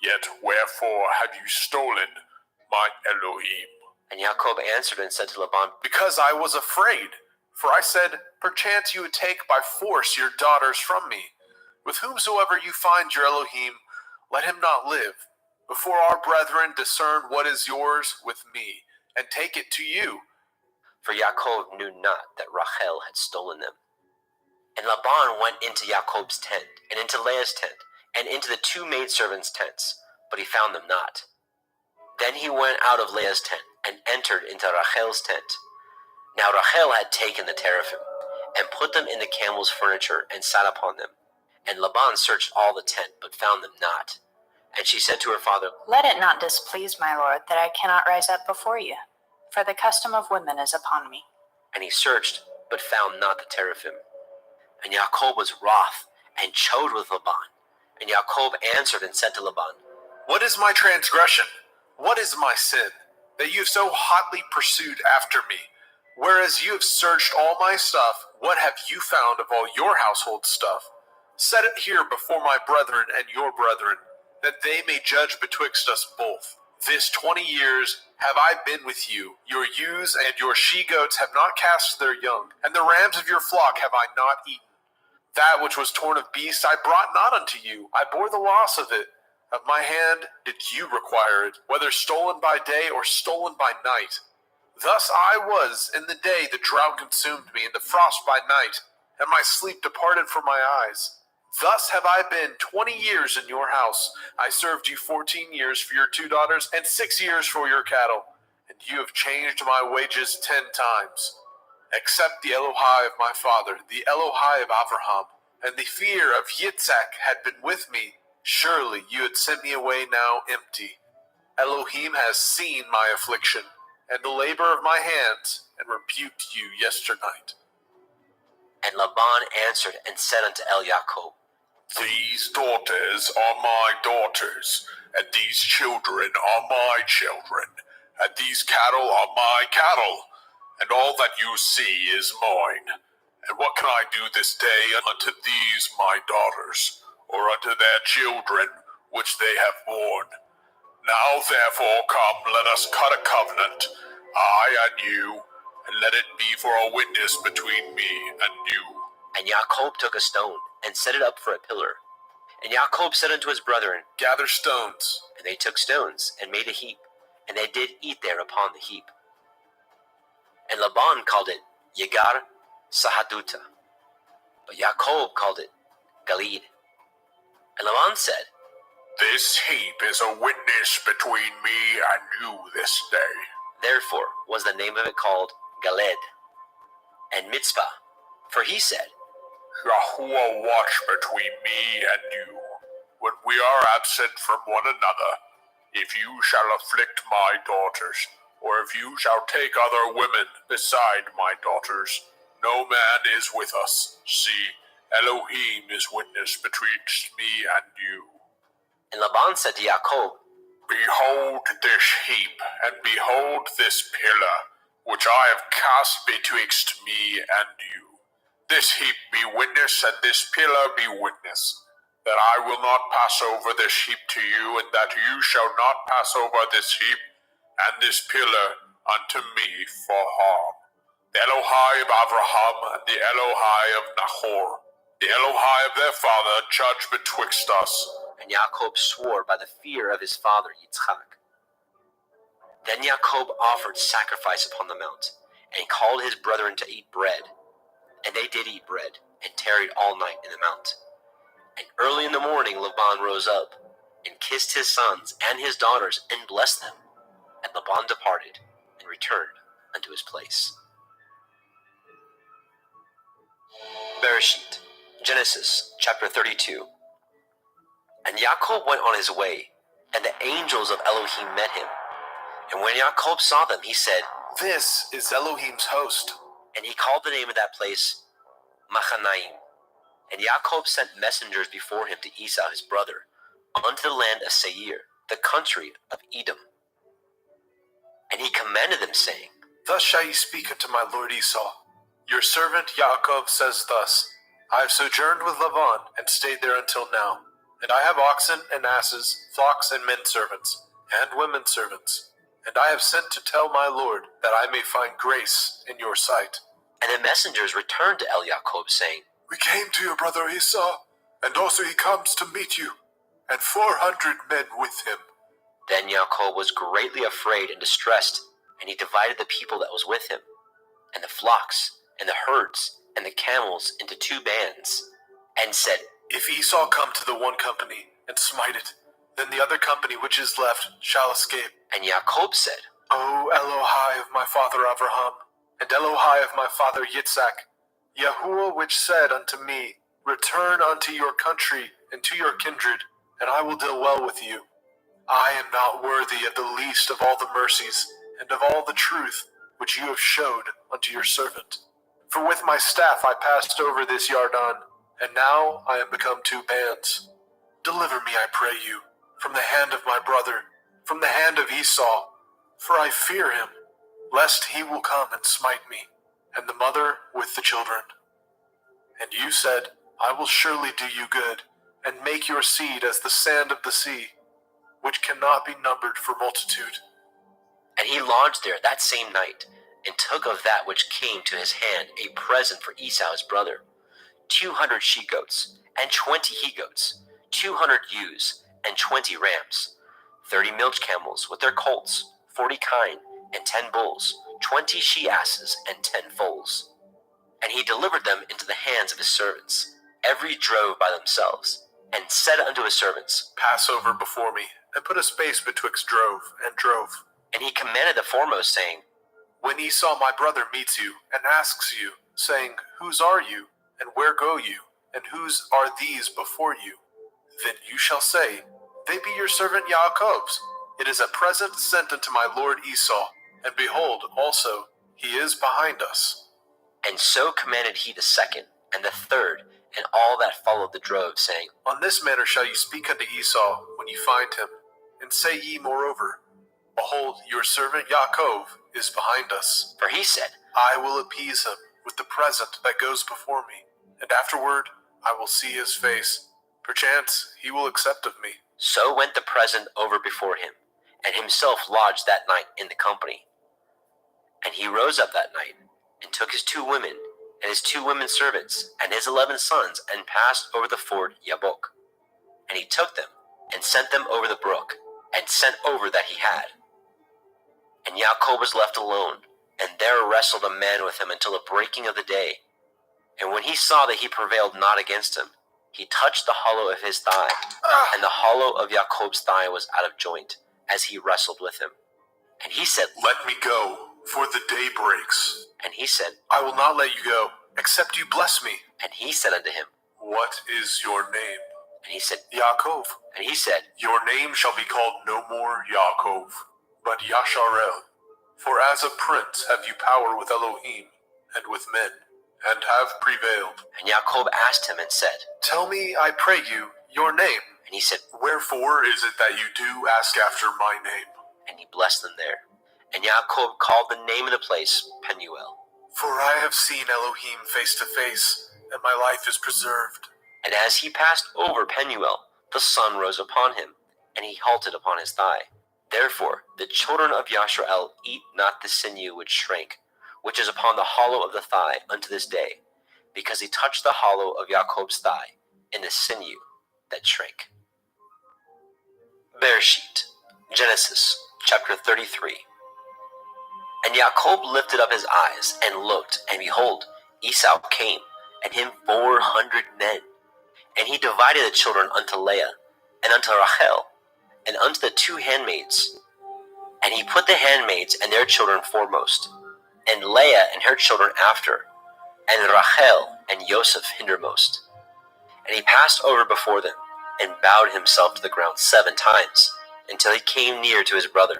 yet wherefore have you stolen my Elohim? And Jacob answered and said to Laban, Because I was afraid, for I said, Perchance you would take by force your daughters from me. With whomsoever you find your Elohim, let him not live, before our brethren discern what is yours with me, and take it to you. for Jacob knew not that Rachel had stolen them. And Laban went into Jacob's tent, and into Leah's tent, and into the 2 maidservants' tents, but he found them not. Then he went out of Leah's tent, and entered into Rachel's tent. Now Rachel had taken the teraphim, and put them in the camel's furniture, and sat upon them. And Laban searched all the tent, but found them not. And she said to her father, Let it not displease my lord that I cannot rise up before you, for the custom of women is upon me. And he searched, but found not the teraphim. And Jacob was wroth, and chode with Laban. And Jacob answered and said to Laban, What is my transgression? What is my sin, that you have so hotly pursued after me? Whereas you have searched all my stuff, what have you found of all your household stuff? Set it here before my brethren and your brethren, that they may judge betwixt us both. This 20 years have I been with you. Your ewes and your she-goats have not cast their young, and the rams of your flock have I not eaten. That which was torn of beasts I brought not unto you. I bore the loss of it. Of my hand did you require it, whether stolen by day or stolen by night. Thus I was in the day the drought consumed me, and the frost by night. and my sleep departed from my eyes. Thus have I been 20 years in your house. I served you 14 years for your 2 daughters and 6 years for your cattle, and you have changed my wages 10 times. Except the Elohai of my father, the Elohai of Abraham, and the fear of Yitzhak had been with me, surely you had sent me away now empty. Elohim has seen my affliction, and the labor of my hands, and rebuked you yesternight. And Laban answered and said unto Yaakov, These daughters are my daughters, and these children are my children, and these cattle are my cattle, and all that you see is mine. And what can I do this day unto these my daughters, or unto their children which they have borne? Now therefore come, let us cut a covenant, I and you, and let it be for a witness between me and you. And Yaakov took a stone, and set it up for a pillar. And Yaakov said unto his brethren, Gather stones. And they took stones, and made a heap, and they did eat there upon the heap. And Laban called it Yegar Sahaduta, but Yaakov called it Galid. And Laban said, This heap is a witness between me and you this day. Therefore was the name of it called Galed. And Mitzpah, for he said, Yahuwah watch between me and you, when we are absent from one another. If you shall afflict my daughters, or if you shall take other women beside my daughters, no man is with us. See, Elohim is witness betwixt me and you. And Laban said to Yaakov, Behold this heap, and behold this pillar, which I have cast betwixt me and you. This heap be witness, and this pillar be witness, that I will not pass over this heap to you, and that you shall not pass over this heap and this pillar unto me for harm. The Elohai of Abraham and the Elohai of Nahor, the Elohai of their father, judge betwixt us. And Yaakov swore by the fear of his father Yitzchak. Then Yaakov offered sacrifice upon the mount, and called his brethren to eat bread. And they did eat bread, and tarried all night in the mount. And early in the morning Laban rose up, and kissed his sons and his daughters, and blessed them. And Laban departed, and returned unto his place. Bereshit, Genesis chapter 32. And Yaakov went on his way, and the angels of Elohim met him. And when Yaakov saw them, he said, This is Elohim's host. And he called the name of that place Machanaim. And Yaakov sent messengers before him to Esau his brother, unto the land of Seir, the country of Edom. And he commanded them, saying, Thus shall ye speak unto my lord Esau. Your servant Yaakov says thus, I have sojourned with Laban, and stayed there until now. And I have oxen and asses, flocks and men servants, and women servants. And I have sent to tell my lord, that I may find grace in your sight. And the messengers returned to Yaakov, saying, We came to your brother Esau, and also he comes to meet you, and 400 men with him. Then Yaakov was greatly afraid and distressed, and he divided the people that was with him, and the flocks, and the herds, and the camels into 2 bands, and said, If Esau come to the one company, and smite it, then the other company which is left shall escape. And Yaakov said, O Elohai of my father Abraham, and Elohai of my father Yitzhak, Yahuwah which said unto me, Return unto your country and to your kindred, and I will deal well with you. I am not worthy of the least of all the mercies, and of all the truth which you have showed unto your servant. For with my staff I passed over this Yarden, and now I am become 2 bands. Deliver me, I pray you, from the hand of my brother, from the hand of Esau, for I fear him, lest he will come and smite me, and the mother with the children. And you said, I will surely do you good, and make your seed as the sand of the sea, which cannot be numbered for multitude. And he lodged there that same night, and took of that which came to his hand a present for Esau his brother, 200 she-goats, and 20 he-goats, 200 ewes, and 20 rams, 30 milch camels with their colts, 40 kine, and 10 bulls, 20 she-asses, and 10 foals. And he delivered them into the hands of his servants, every drove by themselves, and said unto his servants, Pass over before me, and put a space betwixt drove and drove. And he commanded the foremost, saying, When Esau my brother meets you, and asks you, saying, Whose are you, and where go you, and whose are these before you? Then you shall say, They be your servant Jacob's. It is a present sent unto my lord Esau, and behold, also, he is behind us. And so commanded he the second, and the third, and all that followed the drove, saying, On this manner shall you speak unto Esau when you find him, and say ye moreover, Behold, your servant Jacob is behind us. For he said, I will appease him with the present that goes before me, and afterward I will see his face. Perchance he will accept of me. So went the present over before him, and himself lodged that night in the company. And he rose up that night, and took his 2 women, and his 2 women servants, and his 11 sons, and passed over the ford Jabbok. And he took them, and sent them over the brook, and sent over that he had. And Jacob was left alone, and there wrestled a man with him until the breaking of the day. And when he saw that he prevailed not against him, he touched the hollow of his thigh, and the hollow of Jacob's thigh was out of joint, as he wrestled with him. And he said, Let me go, for the day breaks. And he said, I will not let you go, except you bless me. And he said unto him, What is your name? And he said, Yaakov. And he said, Your name shall be called no more Yaakov, but Yasharel. For as a prince have you power with Elohim and with men, and have prevailed. And Jacob asked him and said, Tell me, I pray you, your name. And he said, Wherefore is it that you do ask after my name? And he blessed them there. And Jacob called the name of the place Penuel. For I have seen Elohim face to face, and my life is preserved. And as he passed over Penuel, the sun rose upon him, and he halted upon his thigh. Therefore the children of Yasharel eat not the sinew which shrank, which is upon the hollow of the thigh unto this day, because he touched the hollow of Jacob's thigh, in the sinew that shrank. Bereshit, Genesis, chapter 33. And Jacob lifted up his eyes, and looked, and behold, Esau came, and him 400 men. And he divided the children unto Leah, and unto Rachel, and unto the 2 handmaids. And he put the handmaids and their children foremost, and Leah and her children after, and Rachel and Joseph hindermost. And he passed over before them, and bowed himself to the ground 7 times, until he came near to his brother.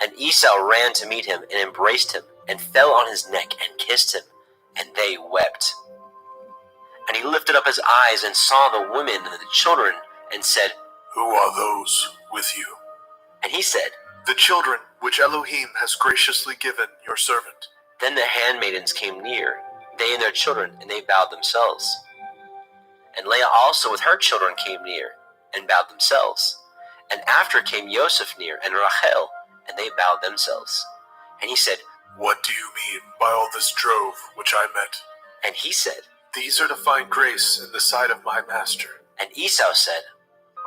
And Esau ran to meet him, and embraced him, and fell on his neck, and kissed him, and they wept. And he lifted up his eyes, and saw the women and the children, and said, Who are those with you? And he said, The children which Elohim has graciously given your servant. Then the handmaidens came near, they and their children, and they bowed themselves. And Leah also with her children came near, and bowed themselves. And after came Joseph near, and Rachel, and they bowed themselves. And he said, What do you mean by all this drove which I met? And he said, These are to find grace in the sight of my master. And Esau said,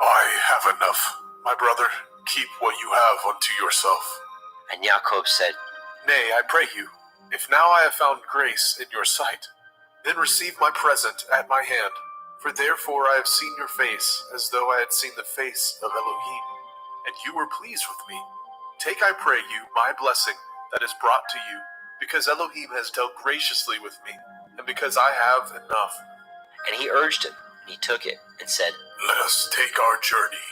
I have enough. My brother, keep what you have unto yourself. And Jacob said, Nay, I pray you, if now I have found grace in your sight, then receive my present at my hand. For therefore I have seen your face, as though I had seen the face of Elohim, and you were pleased with me. Take, I pray you, my blessing that is brought to you, because Elohim has dealt graciously with me, and because I have enough. And he urged him, and he took it, and said, Let us take our journey,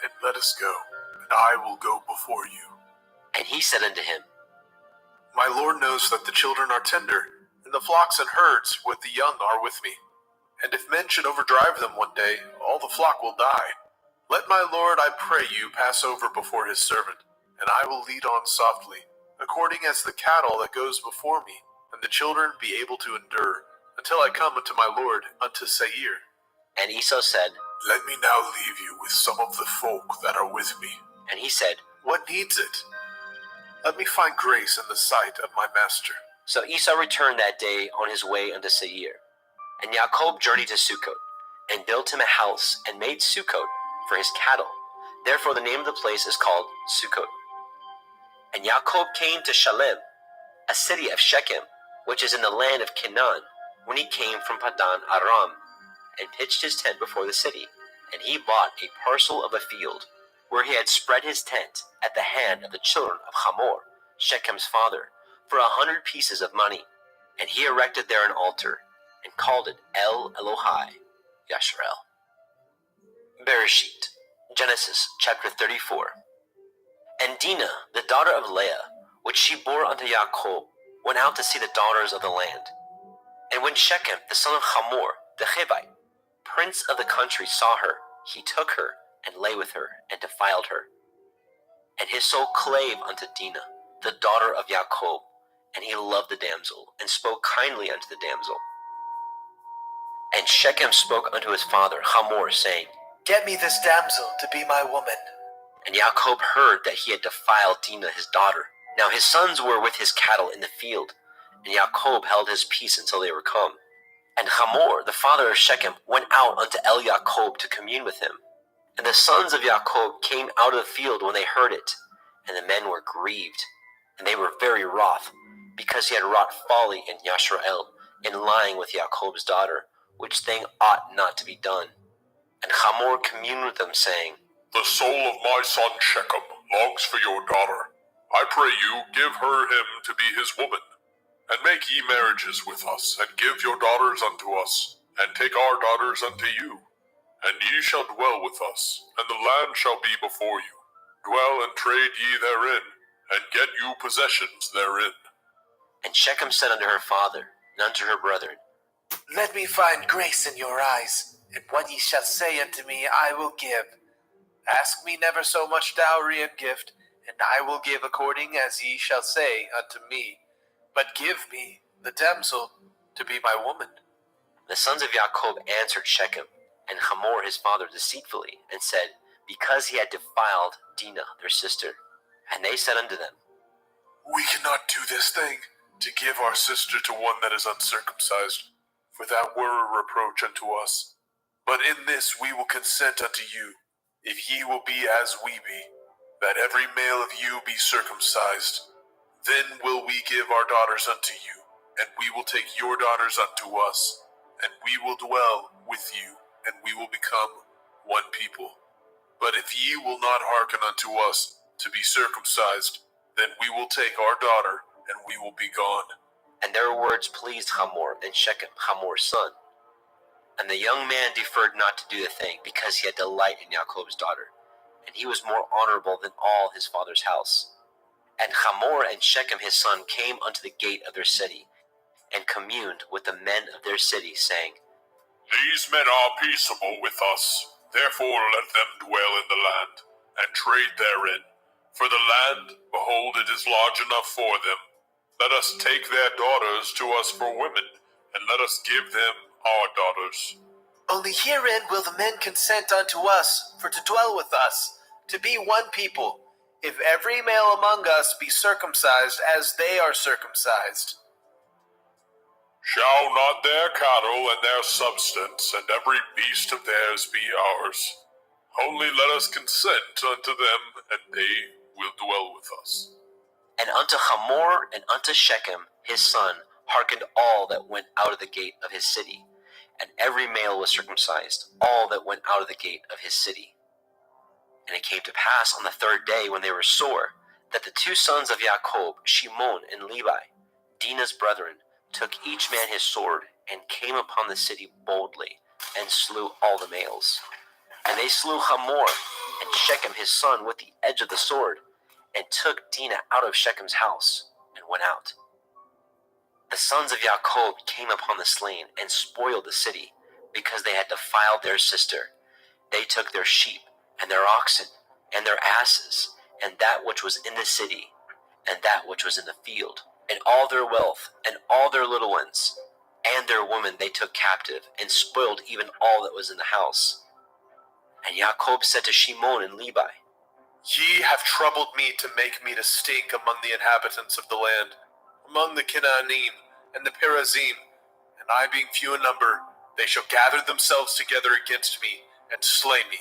and let us go, and I will go before you. And he said unto him, My Lord knows that the children are tender, and the flocks and herds with the young are with me. And if men should overdrive them one day, all the flock will die. Let my Lord, I pray you, pass over before his servant, and I will lead on softly, according as the cattle that goes before me, and the children be able to endure, until I come unto my Lord, unto Seir. And Esau said, Let me now leave you with some of the folk that are with me. And he said, What needs it? Let me find grace in the sight of my master. So Esau returned that day on his way unto Seir. And Jacob journeyed to Sukkot, and built him a house, and made Sukkot for his cattle. Therefore the name of the place is called Sukkot. And Jacob came to Shalem, a city of Shechem, which is in the land of Canaan, when he came from Padan Aram, and pitched his tent before the city. And he bought a parcel of a field, where he had spread his tent at the hand of the children of Hamor, Shechem's father, for 100 pieces of money. And he erected there an altar, and called it El Elohai Yasharel. Bereshit, Genesis chapter 34. And Dinah, the daughter of Leah, which she bore unto Jacob, went out to see the daughters of the land. And when Shechem, the son of Hamor, the Hivite, prince of the country, saw her, he took her, and lay with her, and defiled her. And his soul clave unto Dinah, the daughter of Jacob, and he loved the damsel, and spoke kindly unto the damsel. And Shechem spoke unto his father Hamor, saying, Get me this damsel to be my woman. And Jacob heard that he had defiled Dinah his daughter. Now his sons were with his cattle in the field, and Jacob held his peace until they were come. And Hamor, the father of Shechem, went out unto El Jacob to commune with him. And the sons of Jacob came out of the field when they heard it, and the men were grieved, and they were very wroth, because he had wrought folly in Yashrael, in lying with Jacob's daughter, which thing ought not to be done. And Hamor communed with them, saying, The soul of my son Shechem longs for your daughter. I pray you, give her him to be his woman. And make ye marriages with us, and give your daughters unto us, and take our daughters unto you. And ye shall dwell with us, and the land shall be before you. Dwell and trade ye therein, and get you possessions therein. And Shechem said unto her father, and unto her brethren, Let me find grace in your eyes, and what ye shall say unto me I will give. Ask me never so much dowry and gift, and I will give according as ye shall say unto me. But give me the damsel to be my woman. The sons of Jacob answered Shechem and Hamor his father deceitfully, and said, Because he had defiled Dinah their sister. And they said unto them, We cannot do this thing, to give our sister to one that is uncircumcised, for that were a reproach unto us. But in this we will consent unto you, if ye will be as we be, that every male of you be circumcised. Then will we give our daughters unto you, and we will take your daughters unto us, and we will dwell with you, and we will become one people. But if ye will not hearken unto us to be circumcised, then we will take our daughter, and we will be gone. And their words pleased Hamor and Shechem, Hamor's son. And the young man deferred not to do the thing, because he had delight in Jacob's daughter, and he was more honorable than all his father's house. And Hamor and Shechem his son came unto the gate of their city, and communed with the men of their city, saying, These men are peaceable with us, therefore let them dwell in the land, and trade therein. For the land, behold, it is large enough for them. Let us take their daughters to us for women, and let us give them our daughters. Only herein will the men consent unto us, for to dwell with us, to be one people, if every male among us be circumcised as they are circumcised. Shall not their cattle and their substance and every beast of theirs be ours? Only let us consent unto them, and they will dwell with us. And unto Hamor and unto Shechem his son hearkened all that went out of the gate of his city, and every male was circumcised, all that went out of the gate of his city. And it came to pass on the third day, when they were sore, that the two sons of Jacob, Shimon and Levi, Dinah's brethren, took each man his sword, and came upon the city boldly, and slew all the males. And they slew Hamor and Shechem his son with the edge of the sword, and took Dinah out of Shechem's house, and went out. The sons of Jacob came upon the slain, and spoiled the city, because they had defiled their sister. They took their sheep, and their oxen, and their asses, and that which was in the city, and that which was in the field, and all their wealth, and all their little ones, and their women they took captive, and spoiled even all that was in the house. And Jacob said to Shimon and Levi, Ye have troubled me to make me to stink among the inhabitants of the land, among the Canaanim and the Perizim, and I being few in number, they shall gather themselves together against me, and slay me,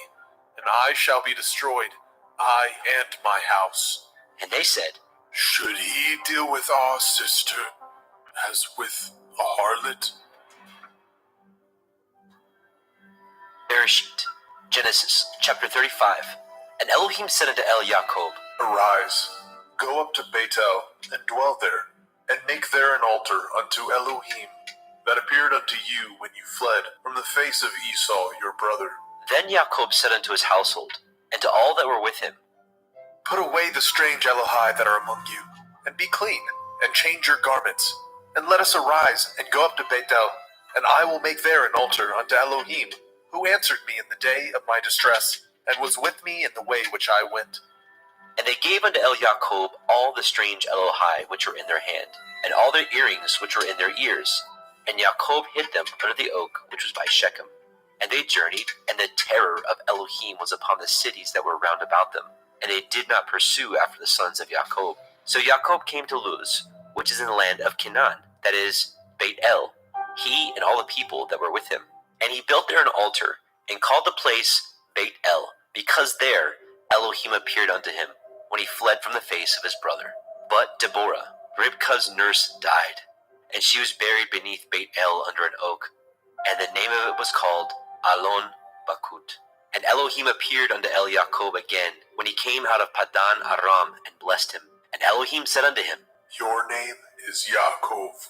and I shall be destroyed, I and my house. and they said, Should he deal with our sister, as with a harlot? Bereshit, Genesis chapter 35. And Elohim said unto Yaakov, Arise, go up to Bethel, and dwell there, and make there an altar unto Elohim, that appeared unto you when you fled from the face of Esau your brother. Then Yaakov said unto his household, and to all that were with him, Put away the strange Elohai that are among you, and be clean, and change your garments, and let us arise, and go up to Bethel, and I will make there an altar unto Elohim, who answered me in the day of my distress, and was with me in the way which I went. And they gave unto Yaakov all the strange Elohai which were in their hand, and all their earrings which were in their ears. And Yaakov hid them under the oak which was by Shechem. And they journeyed, and the terror of Elohim was upon the cities that were round about them, and they did not pursue after the sons of Yaakov. So Yaakov came to Luz, which is in the land of Canaan, that is, Beit El, he and all the people that were with him. And he built there an altar, and called the place Beit El, because there Elohim appeared unto him, when he fled from the face of his brother. But Deborah, Ribkah's nurse, died, and she was buried beneath Beit El under an oak, and the name of it was called Alon Bakut. And Elohim appeared unto Yaakov again, when he came out of Padan Aram, and blessed him. And Elohim said unto him, Your name is Yaakov.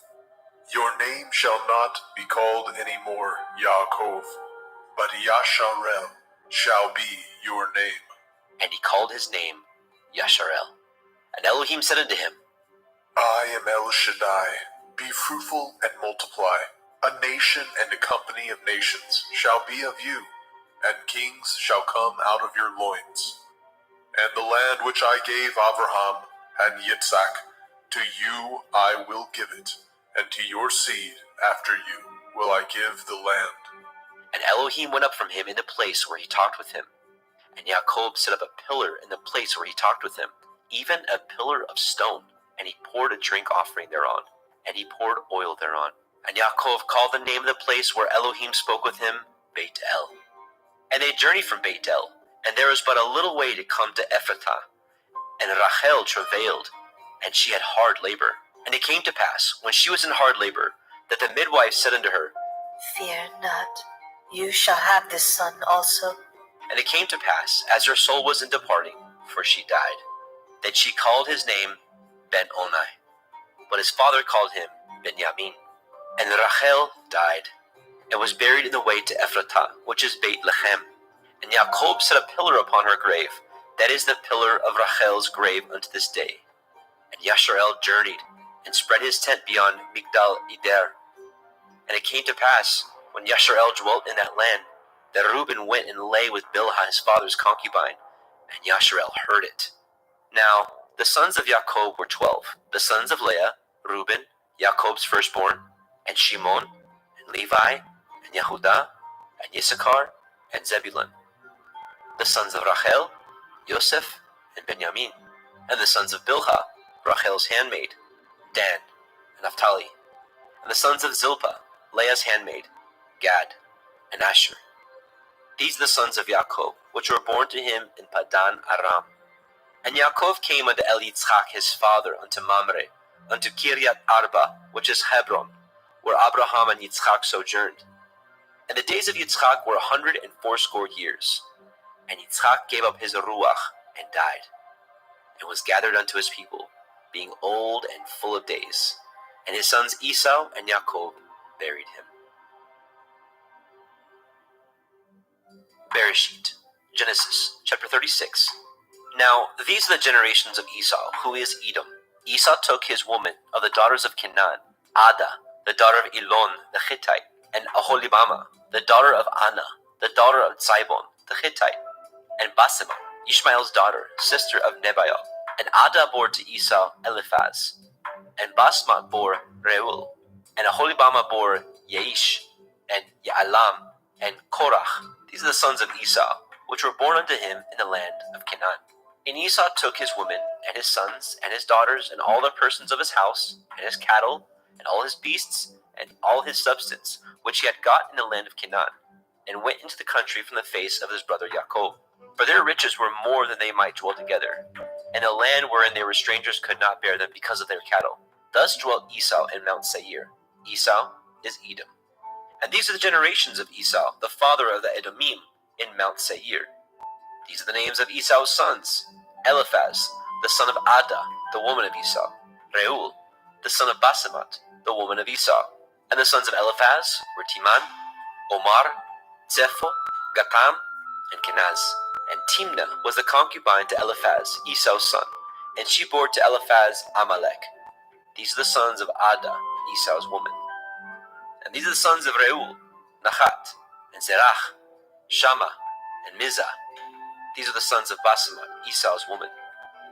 Your name shall not be called any more Yaakov, but Yasharel shall be your name. And he called his name Yasharel. And Elohim said unto him, I am El Shaddai. Be fruitful and multiply. A nation and a company of nations shall be of you, and kings shall come out of your loins. And the land which I gave Abraham and Yitzhak, to you I will give it, and to your seed after you will I give the land. And Elohim went up from him in the place where he talked with him. And Yaakov set up a pillar in the place where he talked with him, even a pillar of stone. And he poured a drink offering thereon, and he poured oil thereon. And Yaakov called the name of the place where Elohim spoke with him, Beit El. And they journeyed from Beit El, and there was but a little way to come to Ephrathah. And Rachel travailed, and she had hard labor. And it came to pass, when she was in hard labor, that the midwife said unto her, Fear not, you shall have this son also. And it came to pass, as her soul was in departing, for she died, that she called his name Ben-Onai, but his father called him Benjamin. And Rachel died, and was buried in the way to Ephrathah, which is Beit Lechem. And Yaakov set a pillar upon her grave, that is the pillar of Rachel's grave unto this day. And Yasharel journeyed, and spread his tent beyond Migdal Eder. And it came to pass, when Yasharel dwelt in that land, that Reuben went and lay with Bilhah his father's concubine, and Yasharel heard it. Now the sons of Yaakov were 12, the sons of Leah, Reuben, Yaakov's firstborn, and Shimon, and Levi, and Yehudah, and Issachar, and Zebulun. The sons of Rachel, Yosef, and Benjamin. And the sons of Bilhah, Rachel's handmaid, Dan, and Naphtali. And the sons of Zilpah, Leah's handmaid, Gad, and Asher. These are the sons of Yaakov, which were born to him in Padan Aram. And Yaakov came unto Yitzchak his father, unto Mamre, unto Kiryat Arba, which is Hebron, where Abraham and Yitzchak sojourned. And the days of Yitzchak were 180 years. And Yitzchak gave up his ruach, and died, and was gathered unto his people, being old and full of days. And his sons Esau and Yaakov buried him. Bereshit, Genesis chapter 36. Now these are the generations of Esau, who is Edom. Esau took his woman of the daughters of Canaan, Ada, the daughter of Elon the Hittite, and Aholibama, the daughter of Anna, the daughter of Zibon the Hittite, and Basema, Ishmael's daughter, sister of Nebaioth. And Ada bore to Esau Eliphaz, and Basma bore Reuel, and Aholibama bore Yaish, and Yaalam, and Korach. These are the sons of Esau, which were born unto him in the land of Canaan. And Esau took his woman, and his sons, and his daughters, and all the persons of his house, and his cattle, and all his beasts, and all his substance, which he had got in the land of Canaan, and went into the country from the face of his brother Jacob. For their riches were more than they might dwell together, and the land wherein they were strangers could not bear them because of their cattle. Thus dwelt Esau in Mount Seir. Esau is Edom. And these are the generations of Esau, the father of the Edomim, in Mount Seir. These are the names of Esau's sons: Eliphaz, the son of Ada, the woman of Esau; Reuel, the son of Basemat, the woman of Esau. And the sons of Eliphaz were Timan, Omar, Zepho, Gatam, and Kenaz. And Timnah was the concubine to Eliphaz, Esau's son, and she bore to Eliphaz Amalek. These are the sons of Ada, Esau's woman. And these are the sons of Reuel, Nahat, and Zerach, Shammah, and Mizah. These are the sons of Basemat, Esau's woman.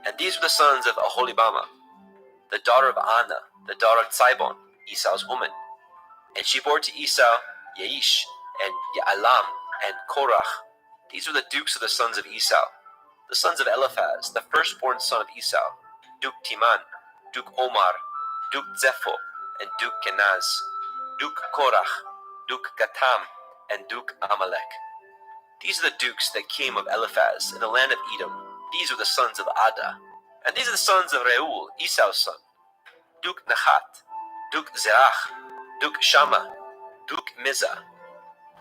And these were the sons of Aholibama, the daughter of Anna, the daughter of Tzibon, Esau's woman. And she bore to Esau Yaish, and Ya'alam, and Korach. These were the dukes of the sons of Esau. The sons of Eliphaz, the firstborn son of Esau: Duke Timan, Duke Omar, Duke Zepho, and Duke Kenaz, Duke Korach, Duke Gatam, and Duke Amalek. These are the dukes that came of Eliphaz in the land of Edom. These were the sons of Ada. And these are the sons of Reuel, Esau's son: Duke Nahat, Duke Zerach, Duke Shammah, Duke Mizah.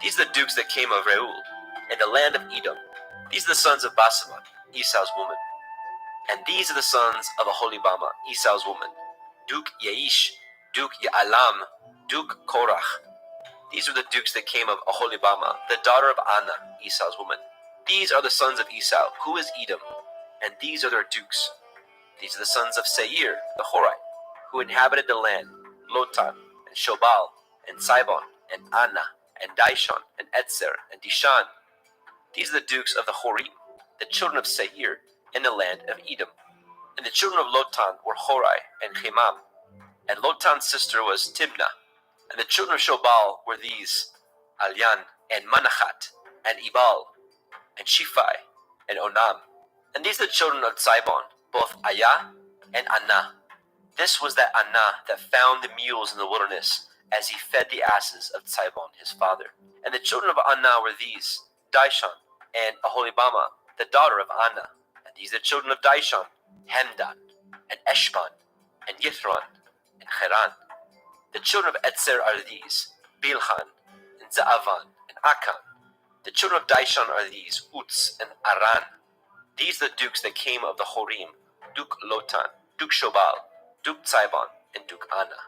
These are the dukes that came of Reuel in the land of Edom. These are the sons of Basemat, Esau's woman. And these are the sons of Aholibama, Esau's woman: Duke Yaish, Duke Ya'alam, Duke Korach. These are the dukes that came of Aholibama, the daughter of Anna, Esau's woman. These are the sons of Esau, who is Edom, and these are their dukes. These are the sons of Seir, the Horite, who inhabited the land: Lotan, and Shobal, and Sibon, and Anna, and Dishon, and Etzer, and Dishan. These are the dukes of the Horim, the children of Seir, in the land of Edom. And the children of Lotan were Horai and Chemam. And Lotan's sister was Timnah. And the children of Shobal were these: Alyan, and Manachat, and Ebal, and Shiphi, and Onam. And these are the children of Tzibon, both Ayah and Anah. This was that Anah that found the mules in the wilderness, as he fed the asses of Tzibon his father. And the children of Anah were these: Dishon, and Aholibama, the daughter of Anna. And these are the children of Dishon: Hemdan, and Eshban, and Yithron, and Cheran. The children of Etzer are these: Bilhan, and Zaavan, and Akan. The children of Dishon are these: Uts, and Aran. These are the dukes that came of the Horim: Duke Lotan, Duke Shobal, Duke Tzibon, and Duke Anna.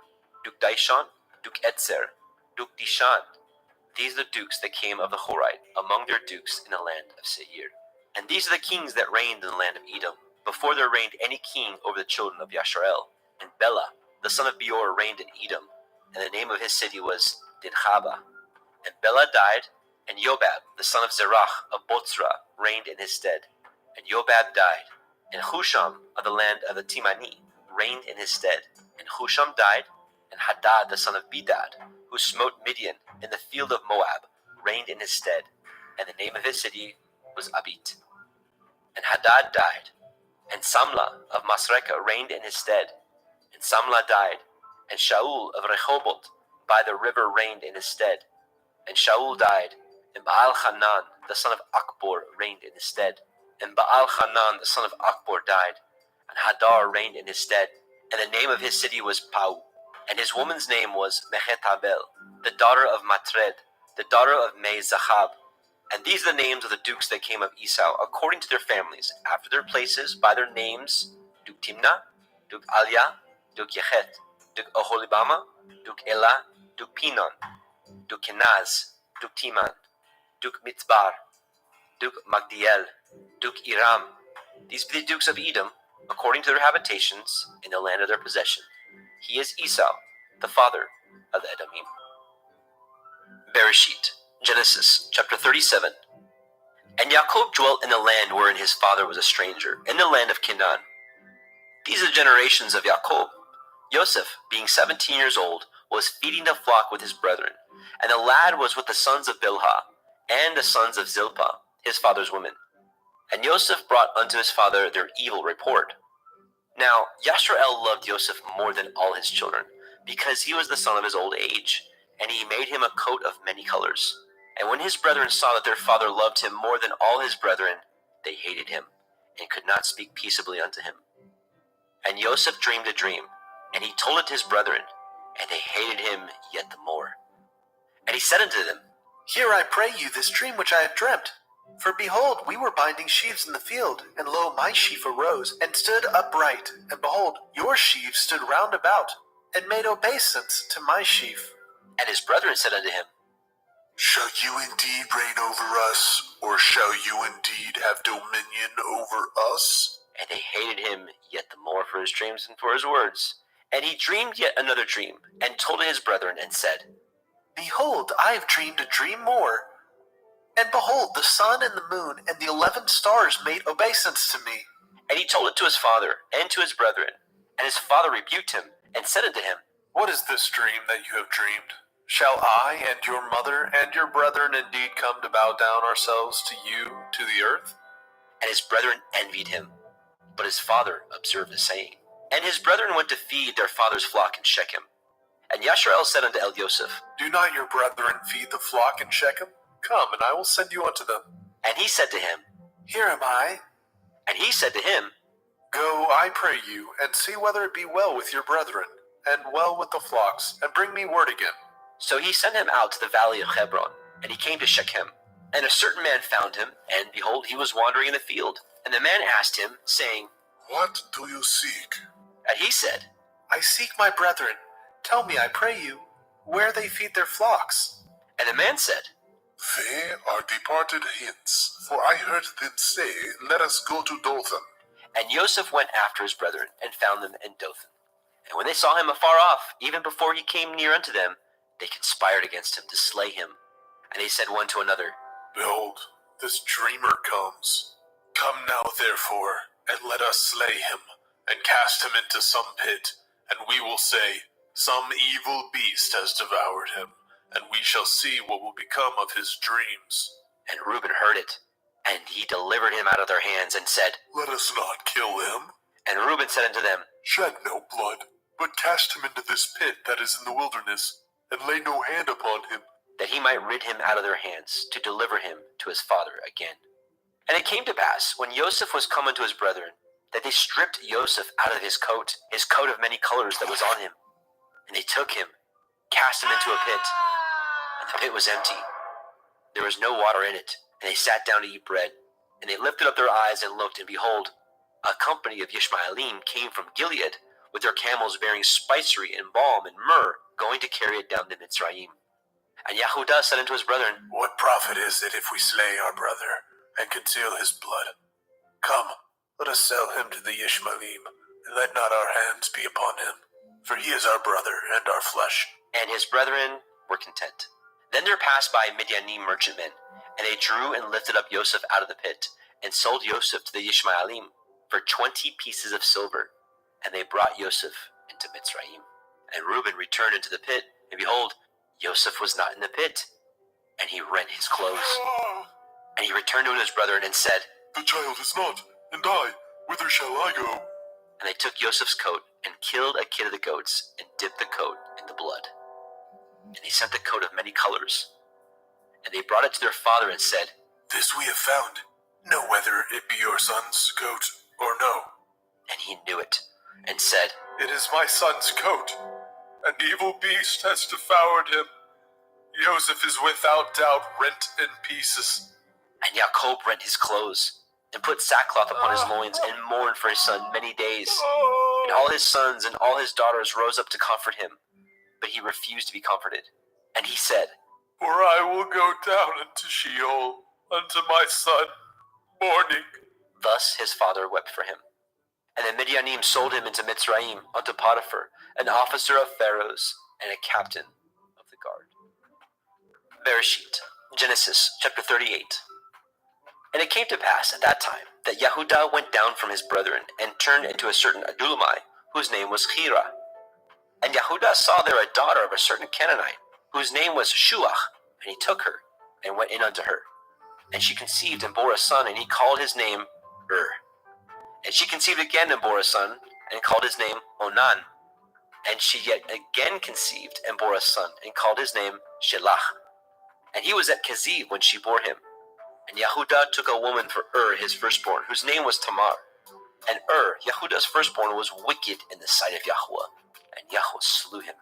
Duke Dishon, Duke Etzer, Duke Dishan. These are the dukes that came of the Horite, among their dukes in the land of Seir. And these are the kings that reigned in the land of Edom, before there reigned any king over the children of Yasharel. And Bela, the son of Beor, reigned in Edom, and the name of his city was Dinhaba. And Bela died, and Yobab, the son of Zerach of Botzra, reigned in his stead. And Yobab died, and Husham of the land of the Timani reigned in his stead. And Husham died, and Hadad, the son of Bedad, who smote Midian in the field of Moab, reigned in his stead. And the name of his city was Abit. And Hadad died, and Samlah of Masrekah reigned in his stead. And Samlah died, and Shaul of Rehoboth by the river reigned in his stead. And Shaul died, and Baal-Hanan, the son of Akbor, reigned in his stead. And Baal-Hanan, the son of Akbor, died, and Hadar reigned in his stead. And the name of his city was Pau. And his woman's name was Mehetabel, the daughter of Matred, the daughter of Me-Zahab. And these are the names of the dukes that came of Esau, according to their families, after their places, by their names: Duke Timnah, Duke Alia, Duke Yechet, Duke Aholibama, Duke Elah, Duke Pinon, Duke Kenaz, Duke Timan, Duke Mitzbar, Duke Magdiel, Duke Iram. These be the dukes of Edom, according to their habitations, in the land of their possession. He is Esau, the father of the Edomim. Bereshit, Genesis, chapter 37. And Yaakov dwelt in the land wherein his father was a stranger, in the land of Canaan. These are the generations of Yaakov. Joseph, being 17 years old, was feeding the flock with his brethren, and the lad was with the sons of Bilhah, and the sons of Zilpah, his father's woman. And Joseph brought unto his father their evil report. Now Yasharel loved Joseph more than all his children, because he was the son of his old age, and he made him a coat of many colors. And when his brethren saw that their father loved him more than all his brethren, they hated him, and could not speak peaceably unto him. And Joseph dreamed a dream, And he told it to his brethren, and they hated him yet the more. And he said unto them, Hear, I pray you, this dream which I have dreamt. For behold, we were binding sheaves in the field, and lo, my sheaf arose, and stood upright, and behold, your sheaves stood round about, and made obeisance to my sheaf. And his brethren said unto him, Shall you indeed reign over us, or shall you indeed have dominion over us? And they hated him yet the more for his dreams and for his words. And he dreamed yet another dream, and told it his brethren, and said, Behold, I have dreamed a dream more. And behold, the sun and the moon and the 11 stars made obeisance to me. And he told it to his father and to his brethren. And his father rebuked him, and said unto him, What is this dream that you have dreamed? Shall I and your mother and your brethren indeed come to bow down ourselves to you, to the earth? And his brethren envied him. But his father observed the saying. And his brethren went to feed their father's flock in Shechem. And Yasharel said unto El Yosef, Do not your brethren feed the flock in Shechem? Come, and I will send you unto them. And he said to him, Here am I. And he said to him, Go, I pray you, and see whether it be well with your brethren, and well with the flocks, and bring me word again. So he sent him out to the valley of Hebron, and he came to Shechem. And a certain man found him, and behold, he was wandering in the field. And the man asked him, saying, What do you seek? And he said, I seek my brethren. Tell me, I pray you, where they feed their flocks. And the man said, They are departed hence, for I heard them say, Let us go to Dothan. And Joseph went after his brethren, and found them in Dothan. And when they saw him afar off, even before he came near unto them, they conspired against him to slay him. And they said one to another, Behold, this dreamer comes. Come now, therefore, and let us slay him, and cast him into some pit, and we will say, Some evil beast has devoured him, and we shall see what will become of his dreams. And Reuben heard it, and he delivered him out of their hands, and said, Let us not kill him. And Reuben said unto them, Shed no blood, but cast him into this pit that is in the wilderness, and lay no hand upon him. that he might rid him out of their hands, to deliver him to his father again. And it came to pass, when Joseph was come unto his brethren, that they stripped Joseph out of his coat of many colors that was on him. And they took him, cast him into a pit, and the pit was empty. There was no water in it, and they sat down to eat bread. And they lifted up their eyes and looked, and behold, a company of Ishmaelim came from Gilead, with their camels bearing spicery and balm and myrrh, going to carry it down to Mitzrayim. And Yahudah said unto his brethren, What profit is it if we slay our brother, and conceal his blood? Come, let us sell him to the Ishmaelim, and let not our hands be upon him, for he is our brother and our flesh. And his brethren were content. Then there passed by Midianim merchantmen, and they drew and lifted up Joseph out of the pit, and sold Joseph to the Ishmaelim for 20 pieces of silver. And they brought Joseph into Mitzrayim. And Reuben returned into the pit, and behold, Joseph was not in the pit. And he rent his clothes. And he returned to his brethren and said, The child is not, and I, whither shall I go? And they took Joseph's coat, and killed a kid of the goats, and dipped the coat in the blood. And they sent the coat of many colors. And they brought it to their father, and said, This we have found. Know whether it be your son's coat or no. And he knew it, and said, It is my son's coat. An evil beast has devoured him. Joseph is without doubt rent in pieces. And Jacob rent his clothes, and put sackcloth upon his loins, and mourned for his son many days. And all his sons and all his daughters rose up to comfort him, but he refused to be comforted. And he said, For I will go down into Sheol unto my son, mourning. Thus his father wept for him. And the Midianim sold him into Mitzrayim unto Potiphar, an officer of Pharaoh's, and a captain of the guard. Bereshit, Genesis chapter 38. And it came to pass at that time that Yahudah went down from his brethren, and turned into a certain Adullamite, whose name was Hira. And Yahudah saw there a daughter of a certain Canaanite, whose name was Shuach, and he took her, and went in unto her. And she conceived and bore a son, and he called his name And she conceived again and bore a son, and called his name Onan. And she yet again conceived and bore a son, and called his name Shelach. And he was at Keziv when she bore him. And Yahudah took a woman for his firstborn, whose name was Tamar. And Yahudah's firstborn, was wicked in the sight of Yahuwah. and Yahweh slew him.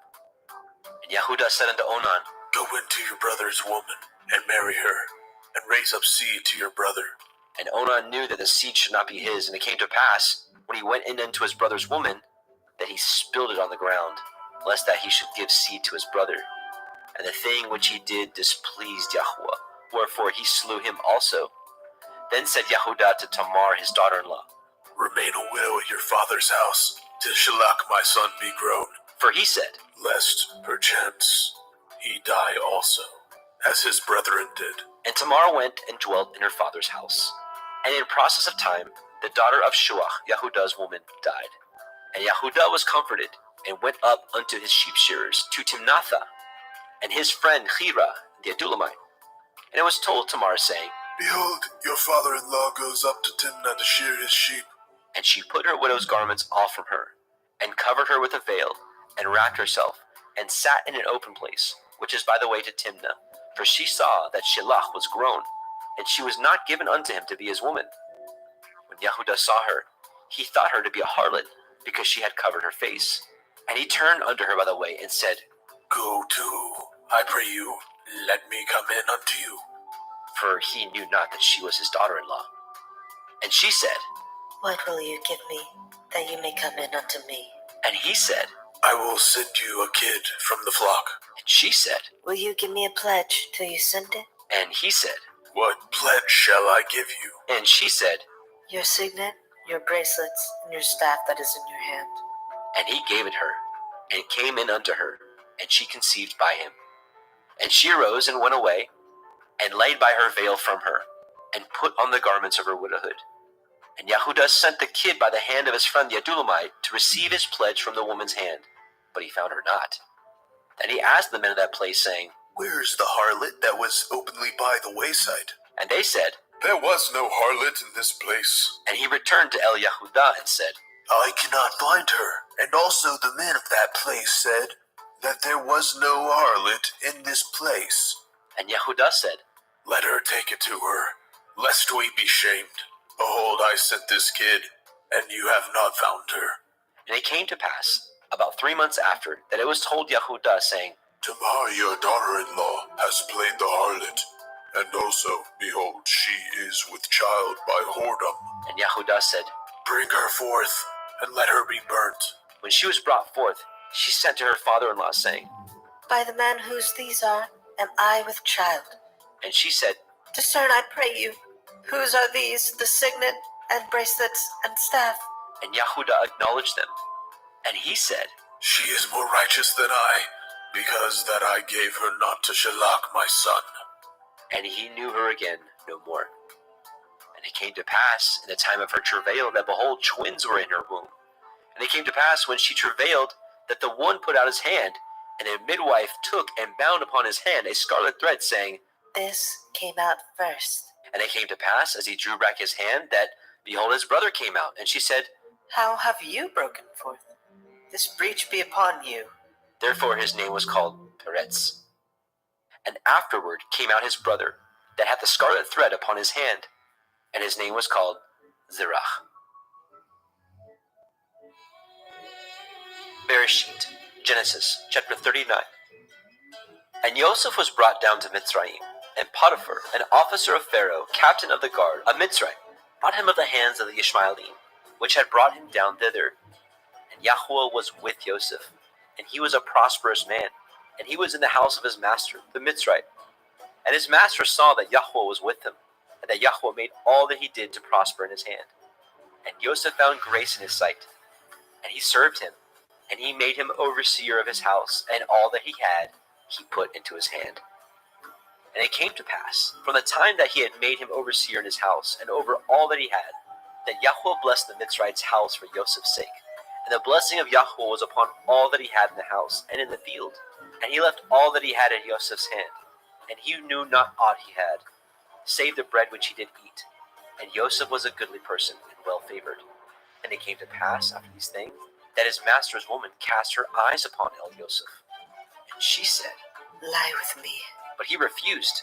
And Yehuda said unto Onan, Go into your brother's woman, and marry her, and raise up seed to your brother. And Onan knew that the seed should not be his, and it came to pass, when he went in unto his brother's woman, that he spilled it on the ground, lest that he should give seed to his brother. And the thing which he did displeased Yahweh, wherefore he slew him also. Then said Yehuda to Tamar his daughter-in-law, Remain a widow at your father's house, till Shalach my son be grown, for he said, lest, perchance, he die also, as his brethren did. And Tamar went and dwelt in her father's house. And in process of time, the daughter of Shuach, Yehuda's woman, died. And Yehuda was comforted, and went up unto his sheep shearers, to Timnatha, and his friend Chira, the Adulamite. And it was told Tamar, saying, Behold, your father-in-law goes up to Timnah to shear his sheep. And she put her widow's garments off from her, and covered her with a veil, and wrapped herself, and sat in an open place, which is by the way to Timnah. For she saw that Shelach was grown, and she was not given unto him to be his woman. When Yehuda saw her, he thought her to be a harlot, because she had covered her face. And he turned unto her by the way, and said, Go to, I pray you, let me come in unto you. For he knew not that she was his daughter-in-law. And she said, What will you give me, that you may come in unto me? And he said, I will send you a kid from the flock. And she said, Will you give me a pledge till you send it? And he said, What pledge shall I give you? And she said, Your signet, your bracelets, and your staff that is in your hand. And he gave it her, and came in unto her, and she conceived by him. And she arose and went away, and laid by her veil from her, and put on the garments of her widowhood. And Yehuda sent the kid by the hand of his friend the Adulamite to receive his pledge from the woman's hand, but he found her not. Then he asked the men of that place, saying, Where is the harlot that was openly by the wayside? And they said, There was no harlot in this place. And he returned to El Yehuda and said, I cannot find her. And also the men of that place said that there was no harlot in this place. And Yehuda said, Let her take it to her, lest we be shamed. Behold, I sent this kid, and you have not found her. And it came to pass, about 3 months after, that it was told Yehuda, saying, Tamar, your daughter-in-law, has played the harlot, and also, behold, she is with child by whoredom. And Yehuda said, Bring her forth, and let her be burnt. When she was brought forth, she sent to her father-in-law, saying, By the man whose these are, am I with child. And she said, Discern, I pray you, whose are these, the signet, and bracelets, and staff? And Yehuda acknowledged them. And he said, She is more righteous than I, because that I gave her not to Shalach my son. And he knew her again no more. And it came to pass in the time of her travail that, behold, twins were in her womb. And it came to pass when she travailed that the one put out his hand, and a midwife took and bound upon his hand a scarlet thread, saying, This came out first. And it came to pass, as he drew back his hand, that, behold, his brother came out. And she said, How have you broken forth? This breach be upon you. Therefore his name was called Peretz. And afterward came out his brother, that had the scarlet thread upon his hand, and his name was called Zerach. Bereshit, Genesis, chapter 39. And Joseph was brought down to Mitzrayim, and Potiphar, an officer of Pharaoh, captain of the guard of Mitzrayim, bought him of the hands of the Ishmaelim, which had brought him down thither. And Yahweh was with Joseph, and he was a prosperous man, and he was in the house of his master, the Mitzrayim. And his master saw that Yahweh was with him, and that Yahweh made all that he did to prosper in his hand. And Joseph found grace in his sight, and he served him, and he made him overseer of his house, and all that he had he put into his hand. And it came to pass, from the time that he had made him overseer in his house, and over all that he had, that Yahweh blessed the Mitzrayim's house for Joseph's sake. And the blessing of Yahweh was upon all that he had in the house and in the field. And he left all that he had in Joseph's hand, and he knew not aught he had, save the bread which he did eat. And Joseph was a goodly person and well favored. And it came to pass after these things, that his master's woman cast her eyes upon El Joseph. And she said, Lie with me. But he refused,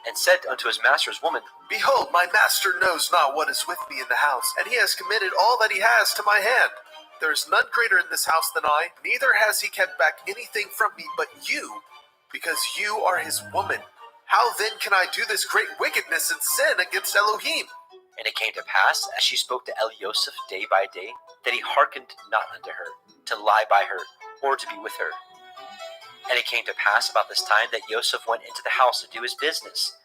and said unto his master's woman, Behold, my master knows not what is with me in the house, and he has committed all that he has to my hand. There is none greater in this house than I, neither has he kept back anything from me but you, because you are his woman. How then can I do this great wickedness and sin against Elohim? And it came to pass, as she spoke to Elioseph day by day, that he hearkened not unto her, to lie by her, or to be with her. And it came to pass about this time that Joseph went into the house to do his business,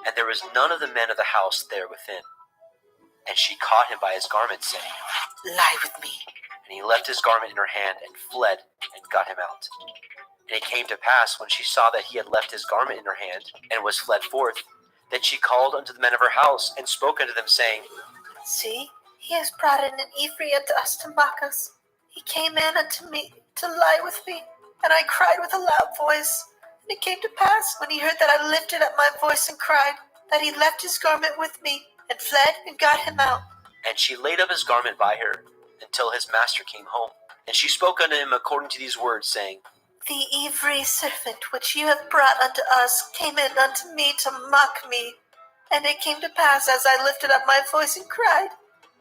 and there was none of the men of the house there within. And she caught him by his garment, saying, Lie with me. And he left his garment in her hand, and fled, and got him out. And it came to pass, when she saw that he had left his garment in her hand, and was fled forth, that she called unto the men of her house, and spoke unto them, saying, See, he has brought in an Ephraim unto us to mock us. He came in unto me to lie with me, and I cried with a loud voice. And it came to pass, when he heard that I lifted up my voice and cried, that he left his garment with me, and fled, and got him out. And she laid up his garment by her, until his master came home. And she spoke unto him according to these words, saying, The Ephraim servant which you have brought unto us came in unto me to mock me. And it came to pass, as I lifted up my voice and cried,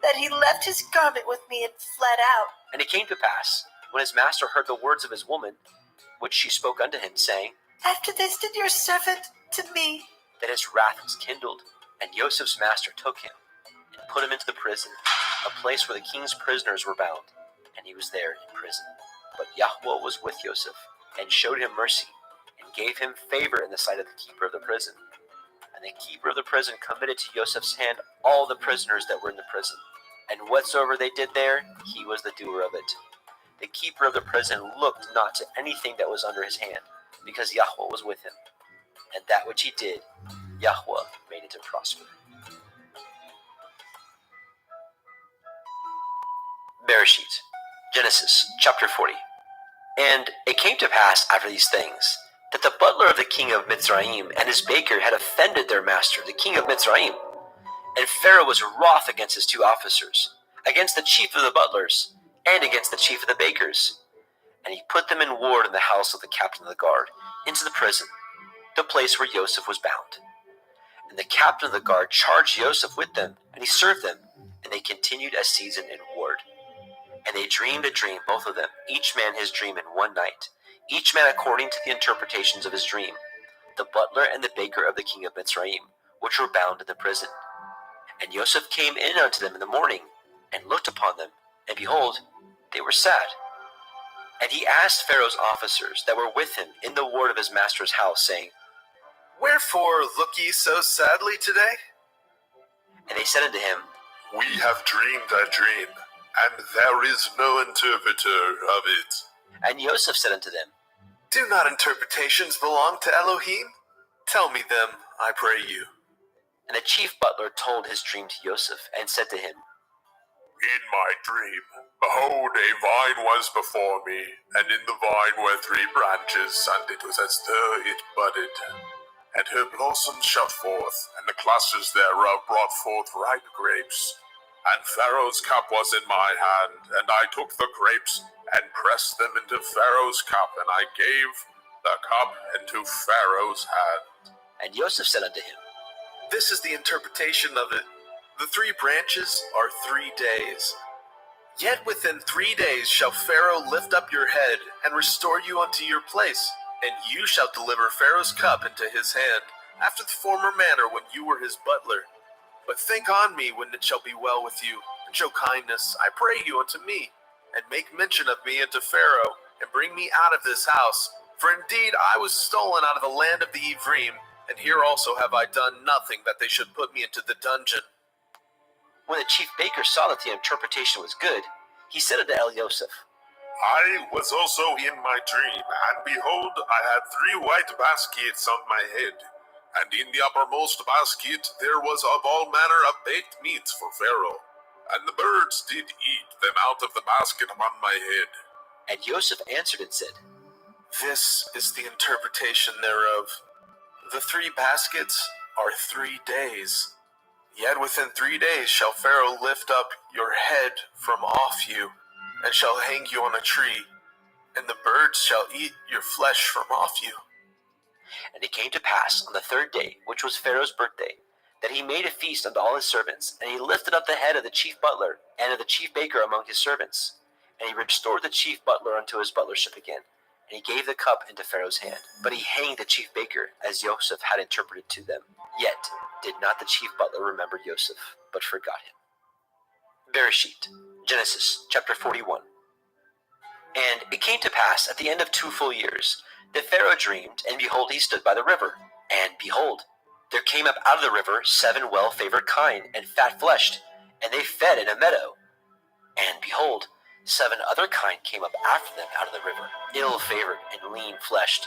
that he left his garment with me and fled out. And it came to pass, when his master heard the words of his woman, which she spoke unto him, saying, After this did your servant to me. that his wrath was kindled. And Joseph's master took him, and put him into the prison, a place where the king's prisoners were bound. And he was there in prison. But Yahweh was with Joseph, and showed him mercy, and gave him favor in the sight of the keeper of the prison. And the keeper of the prison committed to Joseph's hand all the prisoners that were in the prison. And whatsoever they did there, he was the doer of it. The keeper of the prison looked not to anything that was under his hand, because Yahweh was with him. And that which he did, Yahweh made it to prosper. Bereshit, Genesis chapter 40. And it came to pass after these things, that the butler of the king of Mitzrayim and his baker had offended their master, the king of Mitzrayim. And Pharaoh was wroth against his two officers, against the chief of the butlers, and against the chief of the bakers. And he put them in ward in the house of the captain of the guard, into the prison, the place where Joseph was bound. And the captain of the guard charged Joseph with them, and he served them, and they continued a season in ward. And they dreamed a dream, both of them, each man his dream in one night, each man according to the interpretations of his dream, the butler and the baker of the king of Mitzrayim, which were bound in the prison. And Joseph came in unto them in the morning, and looked upon them, and behold, they were sad. And he asked Pharaoh's officers that were with him in the ward of his master's house, saying, Wherefore look ye so sadly today? And they said unto him, We have dreamed a dream, and there is no interpreter of it. And Joseph said unto them, Do not interpretations belong to Elohim? Tell me them, I pray you. And the chief butler told his dream to Joseph, and said to him, In my dream, behold, a vine was before me, and in the vine were 3 branches, and it was as though it budded. And her blossoms shot forth, and the clusters thereof brought forth ripe grapes. And Pharaoh's cup was in my hand, and I took the grapes, and pressed them into Pharaoh's cup, and I gave the cup into Pharaoh's hand. And Joseph said unto him, This is the interpretation of it. The 3 branches are 3 days. Yet within 3 days shall Pharaoh lift up your head, and restore you unto your place, and you shall deliver Pharaoh's cup into his hand, after the former manner when you were his butler. But think on me when it shall be well with you, and show kindness, I pray you, unto me, and make mention of me unto Pharaoh, and bring me out of this house. For indeed I was stolen out of the land of the Ephraim, and here also have I done nothing that they should put me into the dungeon. When the chief baker saw that the interpretation was good, he said unto Elioseph, I was also in my dream, and behold, I had 3 white baskets on my head. And in the uppermost basket there was of all manner of baked meats for Pharaoh. And the birds did eat them out of the basket upon my head. And Joseph answered and said, This is the interpretation thereof. The 3 baskets are 3 days. Yet within 3 days shall Pharaoh lift up your head from off you, and shall hang you on a tree, and the birds shall eat your flesh from off you. And it came to pass on the 3rd day, which was Pharaoh's birthday, that he made a feast unto all his servants, and he lifted up the head of the chief butler and of the chief baker among his servants. And he restored the chief butler unto his butlership again. And he gave the cup into Pharaoh's hand. But he hanged the chief baker, as Joseph had interpreted to them. Yet did not the chief butler remember Joseph, but forgot him. Bereshit, Genesis chapter 41. And it came to pass at the end of 2 full years, that Pharaoh dreamed, and behold, he stood by the river. And behold, there came up out of the river 7 well-favored kine, and fat-fleshed, and they fed in a meadow. And behold, 7 other kine came up after them out of the river, ill-favored and lean-fleshed,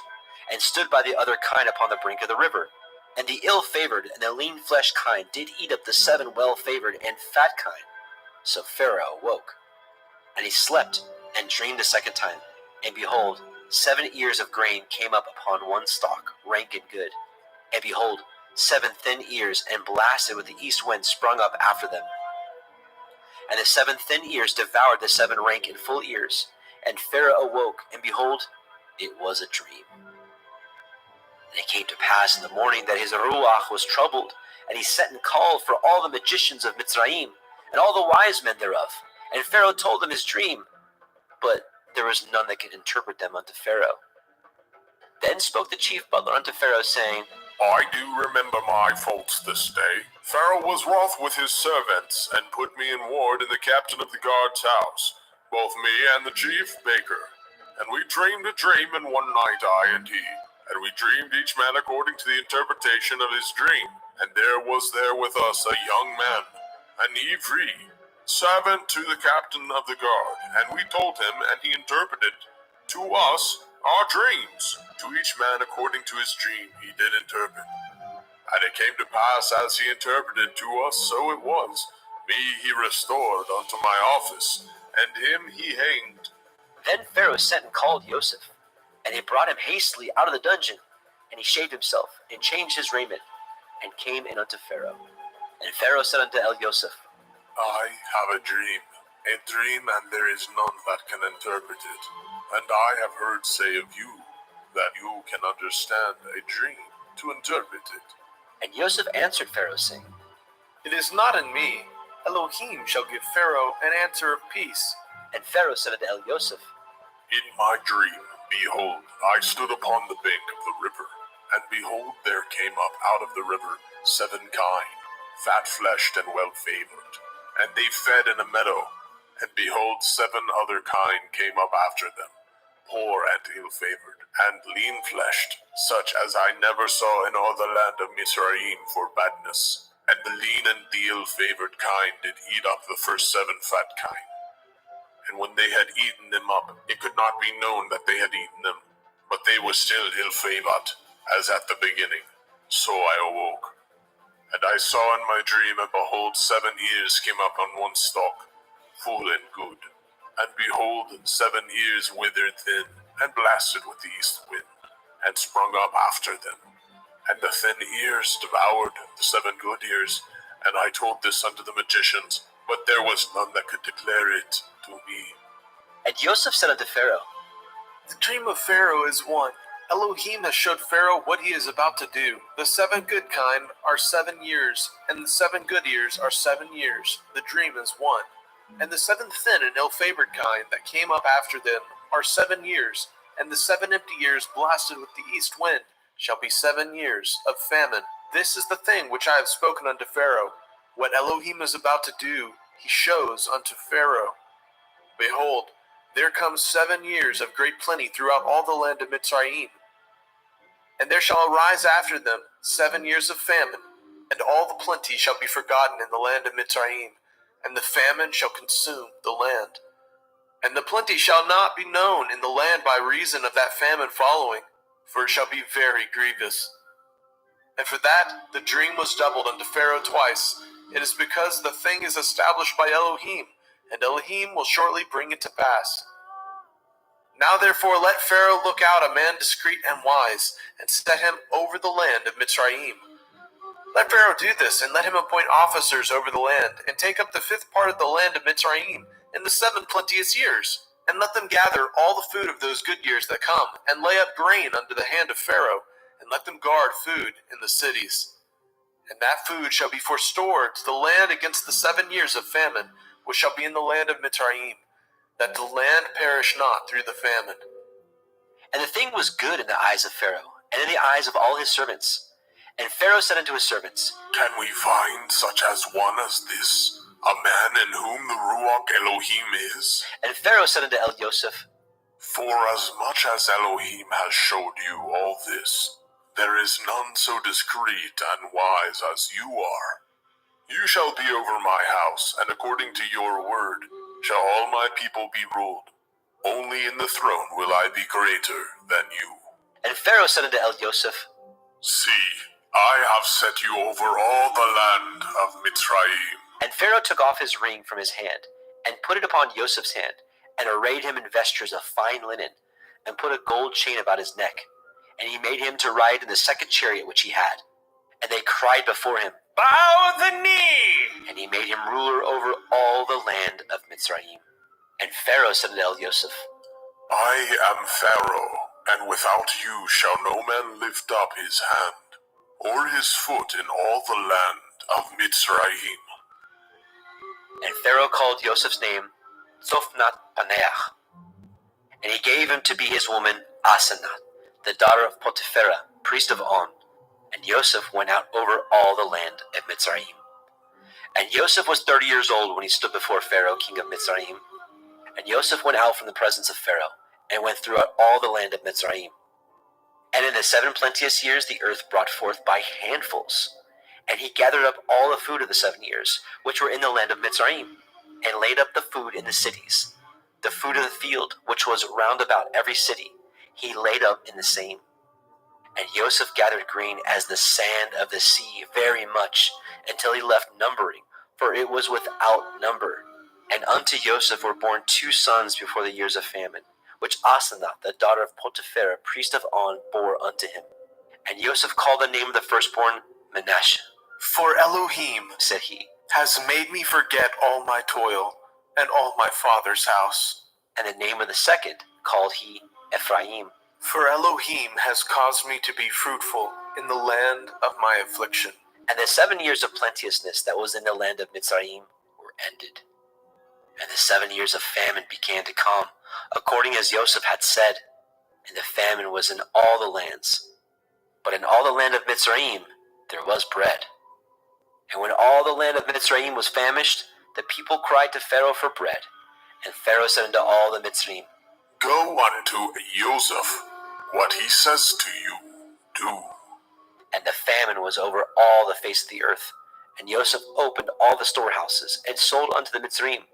and stood by the other kine upon the brink of the river. And the ill-favored and the lean-fleshed kine did eat up the 7 well-favored and fat kine. So Pharaoh awoke, and he slept, and dreamed a second time. And behold, 7 ears of grain came up upon one stalk, rank and good. And behold, 7 thin ears, and blasted with the east wind, sprung up after them. And the 7 thin ears devoured the 7 rank and full ears. And Pharaoh awoke, and behold, it was a dream. And it came to pass in the morning that his ruach was troubled, and he sent and called for all the magicians of Mitzrayim, and all the wise men thereof. And Pharaoh told them his dream, but there was none that could interpret them unto Pharaoh. Then spoke the chief butler unto Pharaoh, saying, I do remember my faults this day. Pharaoh was wroth with his servants, and put me in ward in the captain of the guard's house, both me and the chief baker. And we dreamed a dream in one night, I and he. And we dreamed each man according to the interpretation of his dream. And there was there with us a young man, an Ivri, servant to the captain of the guard. And we told him, and he interpreted to us our dreams. To each man according to his dream he did interpret. And it came to pass as he interpreted to us, so it was. Me he restored unto my office, and him he hanged. Then Pharaoh sent and called Joseph, and he brought him hastily out of the dungeon. And he shaved himself, and changed his raiment, and came in unto Pharaoh. And Pharaoh said unto Joseph, I have a dream, and there is none that can interpret it. And I have heard say of you, that you can understand a dream to interpret it. And Joseph answered Pharaoh, saying, It is not in me. Elohim shall give Pharaoh an answer of peace. And Pharaoh said unto Joseph, In my dream, behold, I stood upon the bank of the river, and behold, there came up out of the river 7 kine, fat-fleshed and well-favored, and they fed in a meadow. And behold, 7 other kine came up after them, poor and ill-favored, and lean-fleshed, such as I never saw in all the land of Mizraim for badness. And the lean and the ill-favored kine did eat up the first 7 fat kine. And when they had eaten them up, it could not be known that they had eaten them, but they were still ill-favored, as at the beginning. So I awoke. And I saw in my dream, and behold, 7 ears came up on one stalk, full and good. And behold, 7 ears withered thin, and blasted with the east wind, and sprung up after them. And the thin ears devoured the 7 good ears. And I told this unto the magicians, but there was none that could declare it to me. And Joseph said unto Pharaoh, The dream of Pharaoh is one. Elohim has showed Pharaoh what he is about to do. The 7 good kine are 7 years, and the 7 good ears are 7 years. The dream is one. And the 7 thin and ill-favored kine that came up after them are 7 years, and the 7 empty years blasted with the east wind shall be 7 years of famine. This is the thing which I have spoken unto Pharaoh. What Elohim is about to do, he shows unto Pharaoh. Behold, there come 7 years of great plenty throughout all the land of Mitzrayim. And there shall arise after them 7 years of famine, and all the plenty shall be forgotten in the land of Mitzrayim, and the famine shall consume the land. And the plenty shall not be known in the land by reason of that famine following, for it shall be very grievous. And for that the dream was doubled unto Pharaoh twice. It is because the thing is established by Elohim, and Elohim will shortly bring it to pass. Now therefore let Pharaoh look out a man discreet and wise, and set him over the land of Mitzrayim. Let Pharaoh do this, and let him appoint officers over the land, and take up the 5th part of the land of Mitzrayim in the 7 plenteous years, and let them gather all the food of those good years that come, and lay up grain under the hand of Pharaoh, and let them guard food in the cities. And that food shall be forestored to the land against the 7 years of famine, which shall be in the land of Mitzrayim. that the land perish not through the famine. And the thing was good in the eyes of Pharaoh, and in the eyes of all his servants. And Pharaoh said unto his servants, Can we find such as one as this, a man in whom the Ruach Elohim is? And Pharaoh said unto Yosef, For as much as Elohim has showed you all this, there is none so discreet and wise as you are. You shall be over my house, and according to your word shall all my people be ruled. Only in the throne will I be greater than you. And Pharaoh said unto Yosef, See, I have set you over all the land of Mitzrayim. And Pharaoh took off his ring from his hand, and put it upon Yosef's hand, and arrayed him in vestures of fine linen, and put a gold chain about his neck. And he made him to ride in the second chariot which he had. And they cried before him, Bow the knee! And he made him ruler over all the land of Mitzrayim. And Pharaoh said unto Yosef, I am Pharaoh, and without you shall no man lift up his hand, or his foot in all the land of Mitzrayim. And Pharaoh called Joseph's name Zophnath Paneach. And he gave him to be his woman Asenath, the daughter of Potipherah, priest of On. And Joseph went out over all the land of Mitzrayim. And Joseph was 30 years old when he stood before Pharaoh, king of Mitzrayim. And Joseph went out from the presence of Pharaoh, and went throughout all the land of Mitzrayim. And in the 7 plenteous years the earth brought forth by handfuls. And he gathered up all the food of the 7 years, which were in the land of Mitzrayim, and laid up the food in the cities. The food of the field, which was round about every city, he laid up in the same. And Joseph gathered grain as the sand of the sea very much, until he left numbering, for it was without number. And unto Joseph were born 2 sons before the years of famine, which Asenath, the daughter of Potipherah, priest of On, bore unto him. And Joseph called the name of the firstborn Manasseh. For Elohim, Said he, has made me forget all my toil and all my father's house. and the name of the second called he Ephraim. For Elohim has caused me to be fruitful in the land of my affliction. And the 7 years of plenteousness that was in the land of Mitzrayim were ended. And the 7 years of famine began to come, according as Joseph had said, and the famine was in all the lands. But in all the land of Mitzrayim there was bread. And when all the land of Mitzrayim was famished, the people cried to Pharaoh for bread. And Pharaoh said unto all the Mitzrayim, Go unto Joseph, what he says to you, do. And the famine was over all the face of the earth. And Joseph opened all the storehouses, and sold unto the Mitzrayim.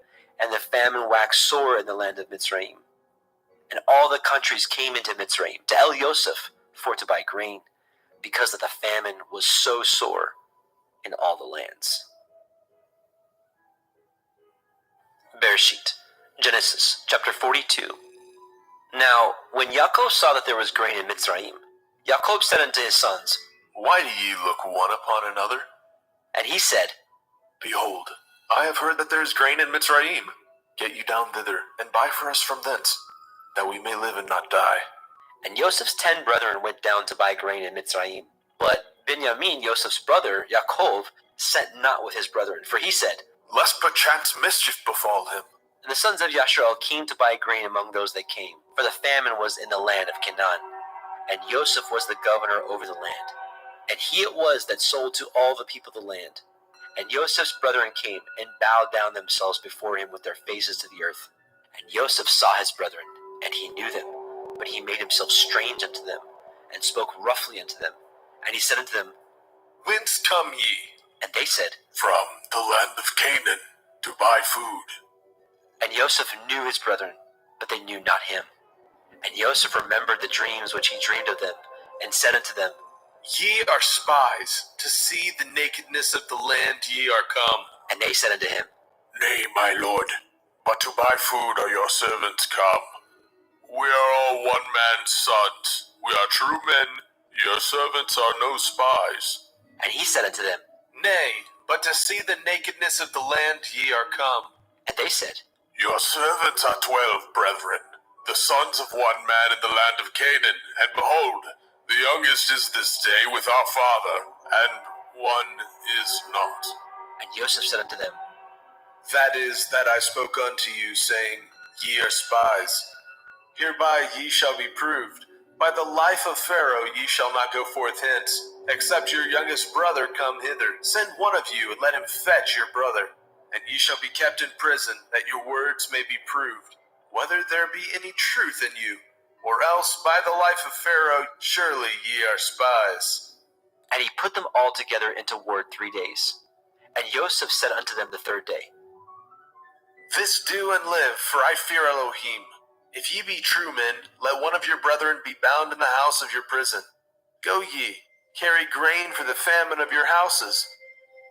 And the famine waxed sore in the land of Mitzrayim. And all the countries came into Mitzrayim to Joseph for to buy grain, because that the famine was so sore in all the lands. Bereshit, Genesis, chapter 42. Now, when Yaakov saw that there was grain in Mitzrayim, Yaakov said unto his sons, Why do ye look one upon another? and he said, Behold, I have heard that there is grain in Mitzrayim. Get you down thither, and buy for us from thence, that we may live and not die. And Joseph's 10 brethren went down to buy grain in Mitzrayim. But Benjamin, Joseph's brother, Yaakov, sent not with his brethren, for he said, Lest perchance mischief befall him. And the sons of Yashrael came to buy grain among those that came, for the famine was in the land of Canaan. And Joseph was the governor over the land. And he it was that sold to all the people of the land. And Joseph's brethren came, and bowed down themselves before him with their faces to the earth. And Joseph saw his brethren, and he knew them. But he made himself strange unto them, and spoke roughly unto them. And he said unto them, Whence come ye? and they said, From the land of Canaan to buy food. And Joseph knew his brethren, but they knew not him. And Joseph remembered the dreams which he dreamed of them, and said unto them, Ye are spies, to see the nakedness of the land ye are come. and they said unto him, Nay, my lord, but to buy food are your servants come. We are all one man's sons. We are true men. Your servants are no spies. And he said unto them, Nay, but to see the nakedness of the land ye are come. and they said, Your servants are 12 brethren, the sons of one man in the land of Canaan. And behold, the youngest is this day with our father, and one is not. And Joseph said unto them, That is that I spoke unto you, saying, ye are spies. Hereby ye shall be proved. By the life of Pharaoh ye shall not go forth hence, except your youngest brother come hither. Send one of you, and let him fetch your brother. And ye shall be kept in prison, that your words may be proved, whether there be any truth in you. Or else, by the life of Pharaoh, surely ye are spies. And he put them all together into ward 3 days. And Joseph said unto them the third day, This do and live, for I fear Elohim. If ye be true men, let one of your brethren be bound in the house of your prison. Go ye, carry grain for the famine of your houses,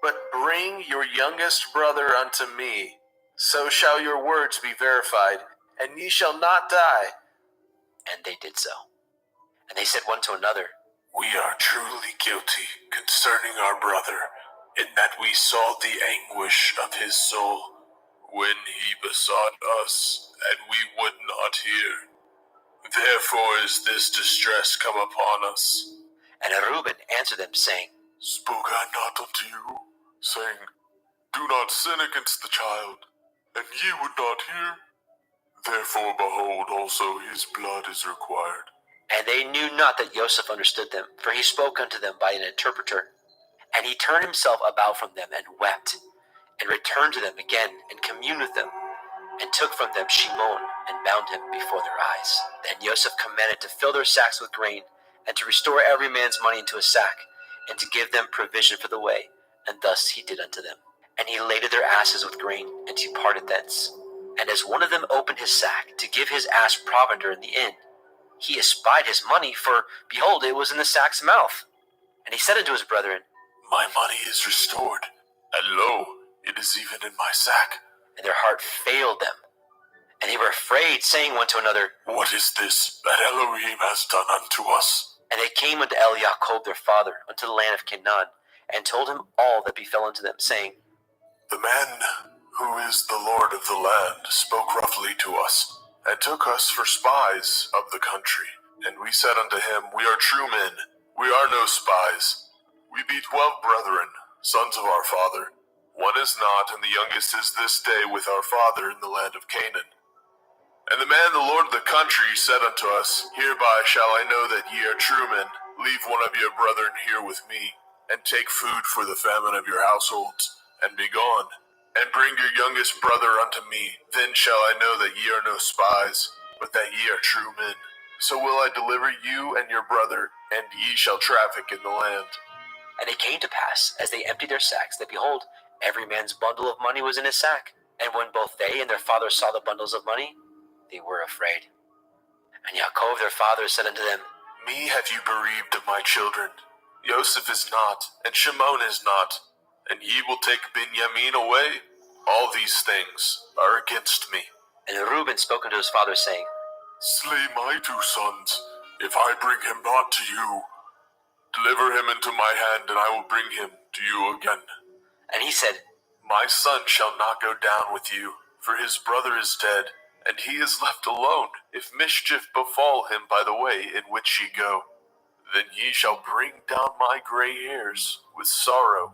but bring your youngest brother unto me. So shall your words be verified, and ye shall not die. and they did so. And they said one to another, We are truly guilty concerning our brother, in that we saw the anguish of his soul when he besought us, and we would not hear. Therefore is this distress come upon us. And Reuben answered them, saying, Spoke I not unto you, saying, Do not sin against the child, and ye would not hear? Therefore, behold, also his blood is required. And they knew not that Joseph understood them, for he spoke unto them by an interpreter. And he turned himself about from them, and wept, and returned to them again, and communed with them, and took from them Shimon, and bound him before their eyes. Then Joseph commanded to fill their sacks with grain, and to restore every man's money into a sack, and to give them provision for the way. And thus he did unto them. And he laded their asses with grain, and departed thence. And as one of them opened his sack, to give his ass provender in the inn, he espied his money, for, behold, it was in the sack's mouth. And he said unto his brethren, My money is restored, and lo, it is even in my sack. And their heart failed them. And they were afraid, saying one to another, What is this that Elohim has done unto us? And they came unto Jacob their father, unto the land of Canaan, and told him all that befell unto them, saying, The man who is the Lord of the land spoke roughly to us, and took us for spies of the country. And we said unto him, We are true men, we are no spies. We be 12 brethren, sons of our father. One is not, and the youngest is this day with our father in the land of Canaan. And the man, the Lord of the country, said unto us, Hereby shall I know that ye are true men. Leave one of your brethren here with me, and take food for the famine of your households, and be gone. And bring your youngest brother unto me. Then shall I know that ye are no spies, but that ye are true men. So will I deliver you and your brother, and ye shall traffic in the land. And it came to pass, as they emptied their sacks, that behold, every man's bundle of money was in his sack. And when both they and their father saw the bundles of money, they were afraid. And Yaakov their father said unto them, Me have you bereaved of my children. Joseph is not, and Shimon is not, and ye will take Benjamin away. All these things are against me. And Reuben spoke unto his father, saying, Slay my 2 sons, if I bring him not to you. Deliver him into my hand, and I will bring him to you again. And he said, My son shall not go down with you, for his brother is dead, and he is left alone. If mischief befall him by the way in which ye go, then ye shall bring down my gray hairs with sorrow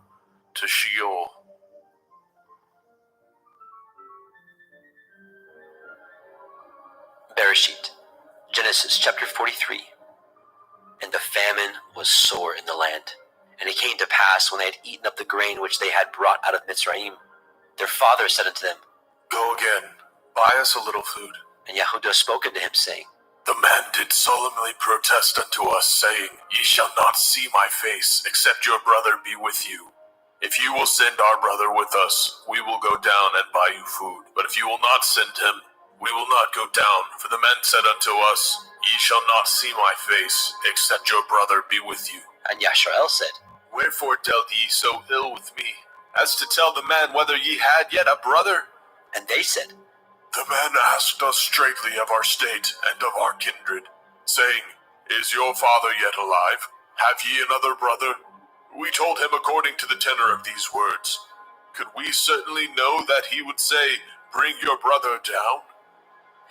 to Sheol. Bereshit, Genesis chapter 43. And the famine was sore in the land. And it came to pass, when they had eaten up the grain which they had brought out of Mitzrayim, their father said unto them, Go again, buy us a little food. And Yehudah spoke unto him, saying, The man did solemnly protest unto us, saying, Ye shall not see my face, except your brother be with you. If you will send our brother with us, we will go down and buy you food. But if you will not send him, we will not go down. For the men said unto us, Ye shall not see my face, except your brother be with you. And Yashrael said, Wherefore dealt ye so ill with me, as to tell the man whether ye had yet a brother? And they said, The man asked us straightly of our state and of our kindred, saying, Is your father yet alive? Have ye another brother? We told him according to the tenor of these words. Could we certainly know that he would say, Bring your brother down?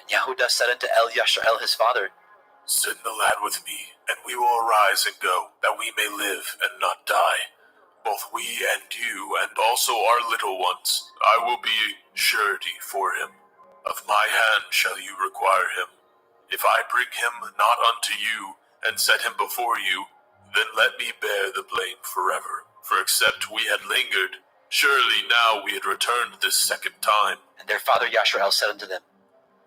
And Yehudah said unto Yashrael his father, Send the lad with me, and we will arise and go, that we may live and not die. Both we and you, and also our little ones. I will be surety for him. Of my hand shall you require him. If I bring him not unto you, and set him before you, then let me bear the blame forever. For except we had lingered, surely now we had returned this second time. And their father Yashrael said unto them,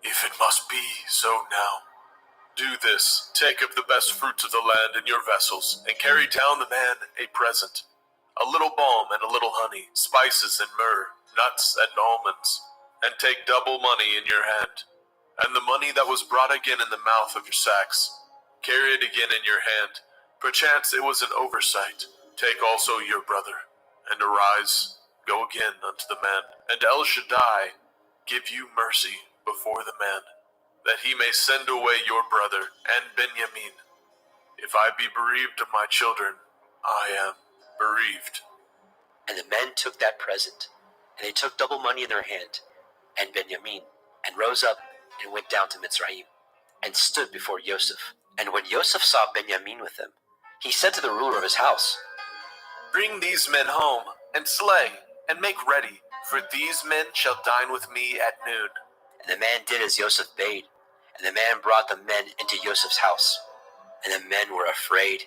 If it must be so now, do this, take of the best fruits of the land in your vessels, and carry down the man a present, a little balm and a little honey, spices and myrrh, nuts and almonds, and take double money in your hand. And the money that was brought again in the mouth of your sacks, carry it again in your hand. Perchance it was an oversight. Take also your brother, and arise, go again unto the man. And El Shaddai give you mercy before the man, that he may send away your brother and Benjamin. If I be bereaved of my children, I am bereaved. And the men took that present, and they took double money in their hand, and Benjamin, and rose up, and went down to Mitzrayim, and stood before Joseph. And when Joseph saw Benjamin with them, he said to the ruler of his house, Bring these men home, and slay, and make ready, for these men shall dine with me at noon. And the man did as Joseph bade, and the man brought the men into Joseph's house. And the men were afraid,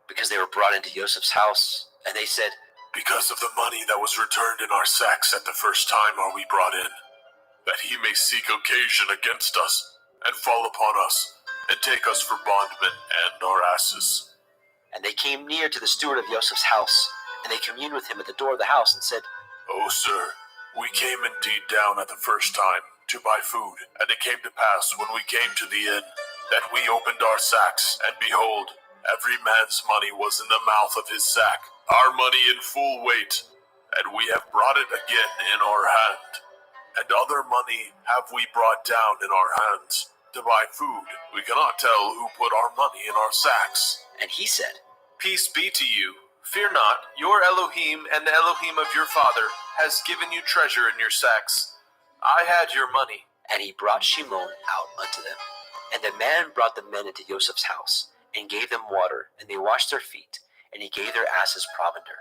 because they were brought into Joseph's house. And they said, Because of the money that was returned in our sacks at the first time are we brought in, that he may seek occasion against us, and fall upon us, and take us for bondmen and our asses. And they came near to the steward of Joseph's house, and they communed with him at the door of the house, and said, O sir, we came indeed down at the first time to buy food, and it came to pass when we came to the inn that we opened our sacks, and behold, every man's money was in the mouth of his sack, our money in full weight, and we have brought it again in our hand. And other money have we brought down in our hands to buy food. We cannot tell who put our money in our sacks. And he said, Peace be to you. Fear not, your Elohim and the Elohim of your father has given you treasure in your sacks. I had your money. And he brought Shimon out unto them. And the man brought the men into Joseph's house, and gave them water, and they washed their feet, and he gave their asses provender.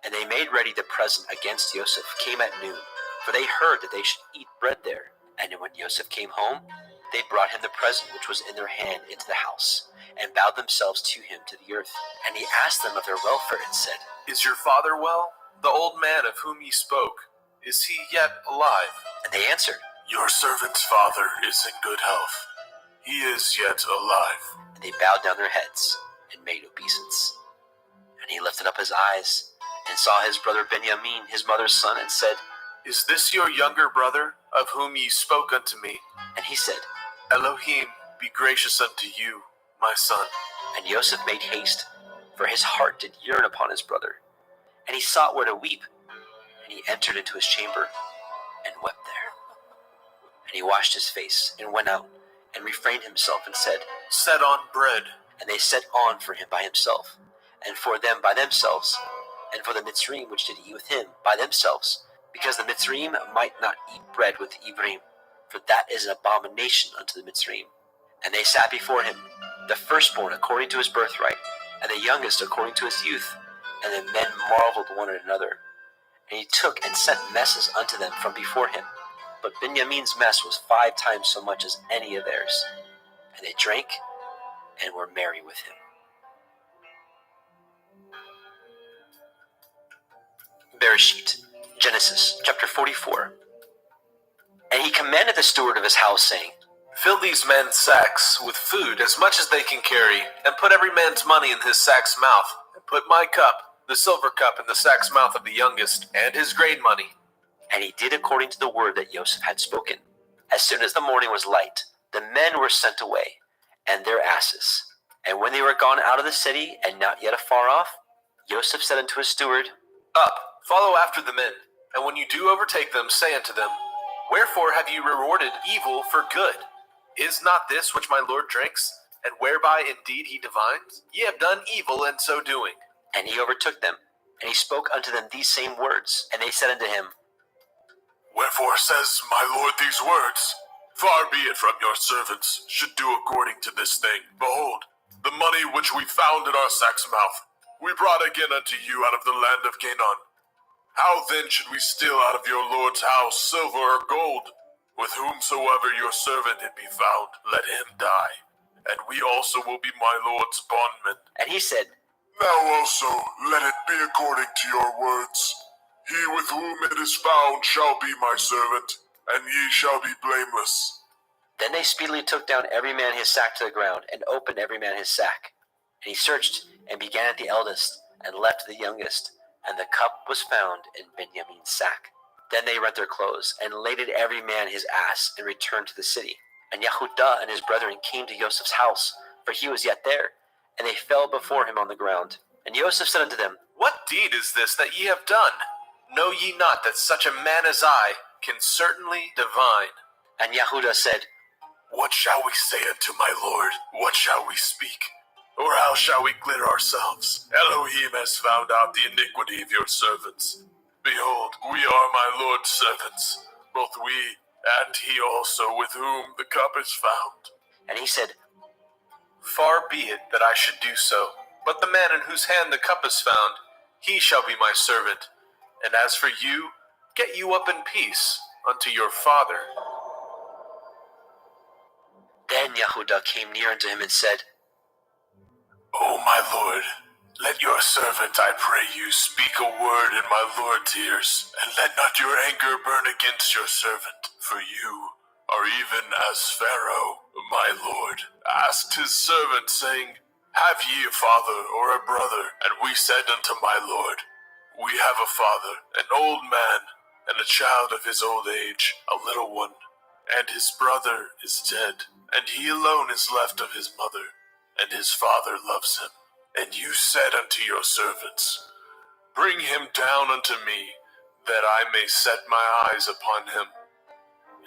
And they made ready the present against Joseph, came at noon, for they heard that they should eat bread there. And when Joseph came home, they brought him the present which was in their hand into the house, and bowed themselves to him to the earth. And he asked them of their welfare, and said, Is your father well? The old man of whom ye spoke, is he yet alive? And they answered, Your servant's father is in good health. He is yet alive. And they bowed down their heads, and made obeisance. And he lifted up his eyes, and saw his brother Benjamin, his mother's son, and said, Is this your younger brother, of whom ye spoke unto me? And he said, Elohim be gracious unto you, my son. And Joseph made haste, for his heart did yearn upon his brother. And he sought where to weep. And he entered into his chamber, and wept there. And he washed his face, and went out, and refrained himself, and said, Set on bread. And they set on for him by himself, and for them by themselves, and for the Mitzrayim which did eat with him by themselves, because the Mitzrayim might not eat bread with the Ibrim, for that is an abomination unto the Mitzrayim. And they sat before him, the firstborn according to his birthright, and the youngest according to his youth. And the men marveled one at another. And he took and sent messes unto them from before him. But Benjamin's mess was 5 times so much as any of theirs. And they drank and were merry with him. Bereshit, Genesis, chapter 44. And he commanded the steward of his house, saying, Fill these men's sacks with food as much as they can carry, and put every man's money in his sack's mouth, and put my cup, the silver cup, in the sack's mouth of the youngest, and his grain money. And he did according to the word that Joseph had spoken. As soon as the morning was light, the men were sent away, and their asses. And when they were gone out of the city, and not yet afar off, Joseph said unto his steward, Up, follow after the men, and when you do overtake them, say unto them, Wherefore have you rewarded evil for good? Is not this which my Lord drinks, and whereby indeed he divines? Ye have done evil in so doing. And he overtook them, and he spoke unto them these same words. And they said unto him, Wherefore says my Lord these words? Far be it from your servants should do according to this thing. Behold, the money which we found in our sack's mouth, we brought again unto you out of the land of Canaan. How then should we steal out of your Lord's house silver or gold, With whomsoever your servant it be found, let him die, and we also will be my lord's bondmen. And he said, Now also let it be according to your words. He with whom it is found shall be my servant, and ye shall be blameless. Then they speedily took down every man his sack to the ground, and opened every man his sack. And he searched, and began at the eldest, and left the youngest, and the cup was found in Benjamin's sack. Then they rent their clothes, and laded every man his ass, and returned to the city. And Yehudah and his brethren came to Joseph's house, for he was yet there, and they fell before him on the ground. And Joseph said unto them, What deed is this that ye have done? Know ye not that such a man as I can certainly divine? And Yehudah said, What shall we say unto my lord? What shall we speak? Or how shall we clear ourselves? Elohim has found out the iniquity of your servants. Behold, we are my lord's servants, both we and he also with whom the cup is found. And he said, Far be it that I should do so. But the man in whose hand the cup is found, he shall be my servant. And as for you, get you up in peace unto your father. Then Yehudah came near unto him and said, O my lord, let your servant, I pray you, speak a word in my lord's ears, and let not your anger burn against your servant, for you are even as Pharaoh, my lord, asked his servant, saying, Have ye a father or a brother? And we said unto my lord, We have a father, an old man, and a child of his old age, a little one, and his brother is dead, and he alone is left of his mother, and his father loves him. And you said unto your servants, Bring him down unto me, that I may set my eyes upon him.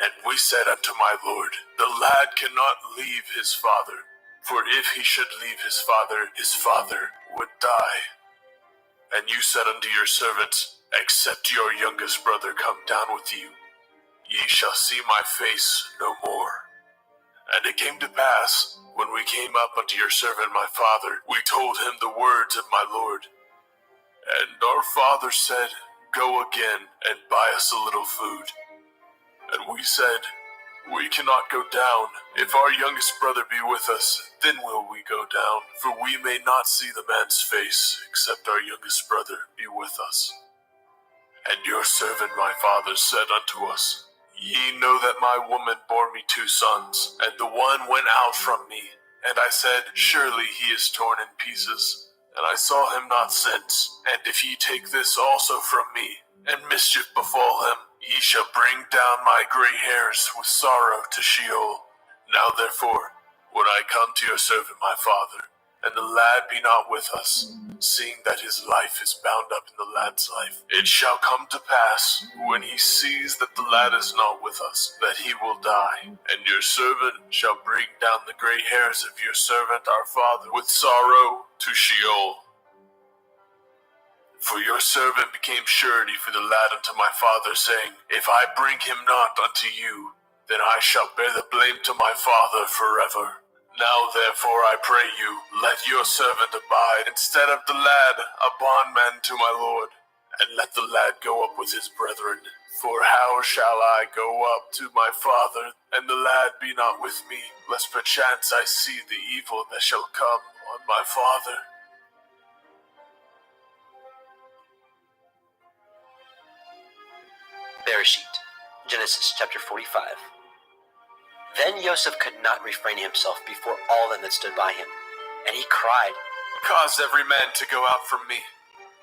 And we said unto my lord, The lad cannot leave his father, for if he should leave his father would die. And you said unto your servants, Except your youngest brother come down with you, ye shall see my face no more. And it came to pass, when we came up unto your servant my father, we told him the words of my lord. And our father said, Go again and buy us a little food. And we said, We cannot go down. If our youngest brother be with us, then will we go down, for we may not see the man's face, except our youngest brother be with us. And your servant my father said unto us, Ye know that my woman bore me 2 sons, and the one went out from me. And I said, Surely he is torn in pieces, and I saw him not since. And if ye take this also from me, and mischief befall him, ye shall bring down my gray hairs with sorrow to Sheol. Now therefore, when I come to your servant my father, and the lad be not with us, seeing that his life is bound up in the lad's life, it shall come to pass, when he sees that the lad is not with us, that he will die. And your servant shall bring down the gray hairs of your servant our father with sorrow to Sheol. For your servant became surety for the lad unto my father, saying, If I bring him not unto you, then I shall bear the blame to my father forever. Now therefore I pray you, let your servant abide instead of the lad, a bondman to my lord, and let the lad go up with his brethren. For how shall I go up to my father, and the lad be not with me, lest perchance I see the evil that shall come on my father? Bereshit, Genesis chapter 45. Then Joseph could not refrain himself before all them that stood by him, and he cried, Cause every man to go out from me.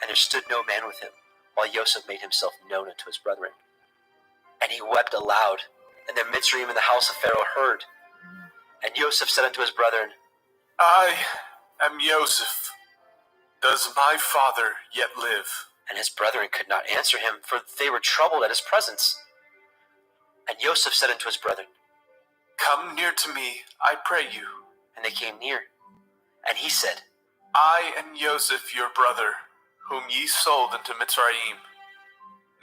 and there stood no man with him, while Joseph made himself known unto his brethren. And he wept aloud, and the Mitzrayim in the house of Pharaoh heard. And Joseph said unto his brethren, I am Joseph. Does my father yet live? And his brethren could not answer him, for they were troubled at his presence. And Joseph said unto his brethren, Come near to me, I pray you. and they came near. And he said, I am Joseph your brother, whom ye sold into Mitzrayim.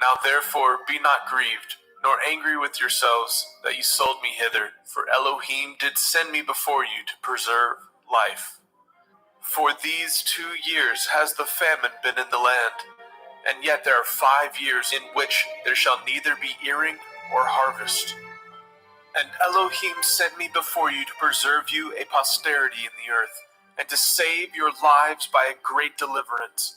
Now therefore be not grieved, nor angry with yourselves that ye sold me hither, for Elohim did send me before you to preserve life. For these 2 years has the famine been in the land, and yet there are 5 years in which there shall neither be earing or harvest. And Elohim sent me before you to preserve you a posterity in the earth, and to save your lives by a great deliverance.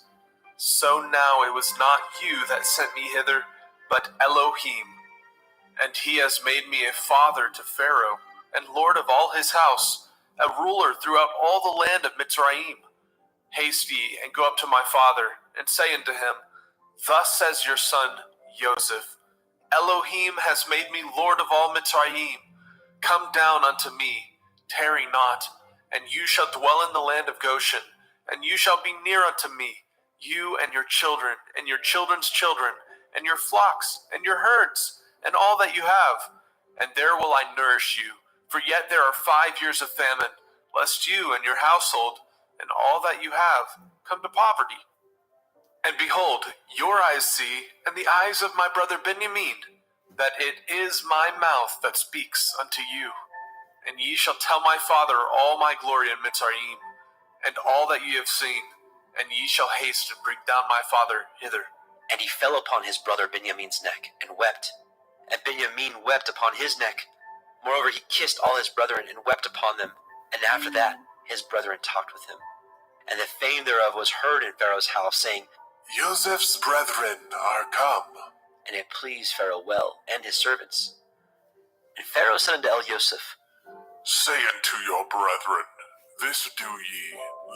So now it was not you that sent me hither, but Elohim. And he has made me a father to Pharaoh, and lord of all his house, a ruler throughout all the land of Mitzrayim. Haste ye, and go up to my father, and say unto him, Thus says your son, Joseph, Elohim has made me lord of all Mitzrayim. Come down unto me, tarry not, and you shall dwell in the land of Goshen, and you shall be near unto me, you and your children, and your children's children, and your flocks, and your herds, and all that you have. And there will I nourish you, for yet there are 5 years of famine, lest you and your household, and all that you have, come to poverty. And behold, your eyes see, and the eyes of my brother Benjamin, that it is my mouth that speaks unto you. And ye shall tell my father all my glory in Mitzrayim, and all that ye have seen, and ye shall haste and bring down my father hither. And he fell upon his brother Benjamin's neck, and wept. And Benjamin wept upon his neck. Moreover, he kissed all his brethren, and wept upon them. And after that, his brethren talked with him. And the fame thereof was heard in Pharaoh's house, saying, Joseph's brethren are come. And it pleased Pharaoh well, and his servants. And Pharaoh said unto El-Yoseph, Say unto your brethren, This do ye,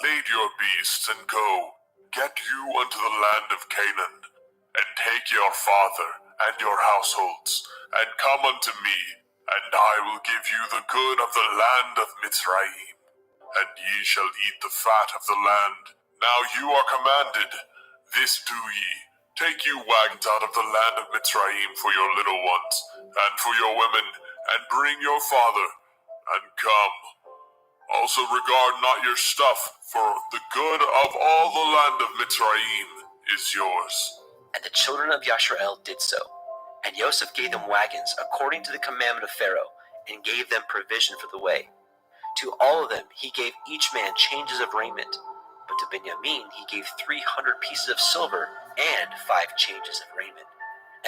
lade your beasts, and go, get you unto the land of Canaan, and take your father and your households, and come unto me, and I will give you the good of the land of Mitzrayim, and ye shall eat the fat of the land. Now you are commanded, this do ye, take you wagons out of the land of Mitzrayim for your little ones, and for your women, and bring your father, and come. Also regard not your stuff, for the good of all the land of Mitzrayim is yours. And the children of Yashrael did so. And Joseph gave them wagons according to the commandment of Pharaoh, and gave them provision for the way. To all of them he gave each man changes of raiment, but to Benjamin he gave 300 pieces of silver and 5 changes of raiment.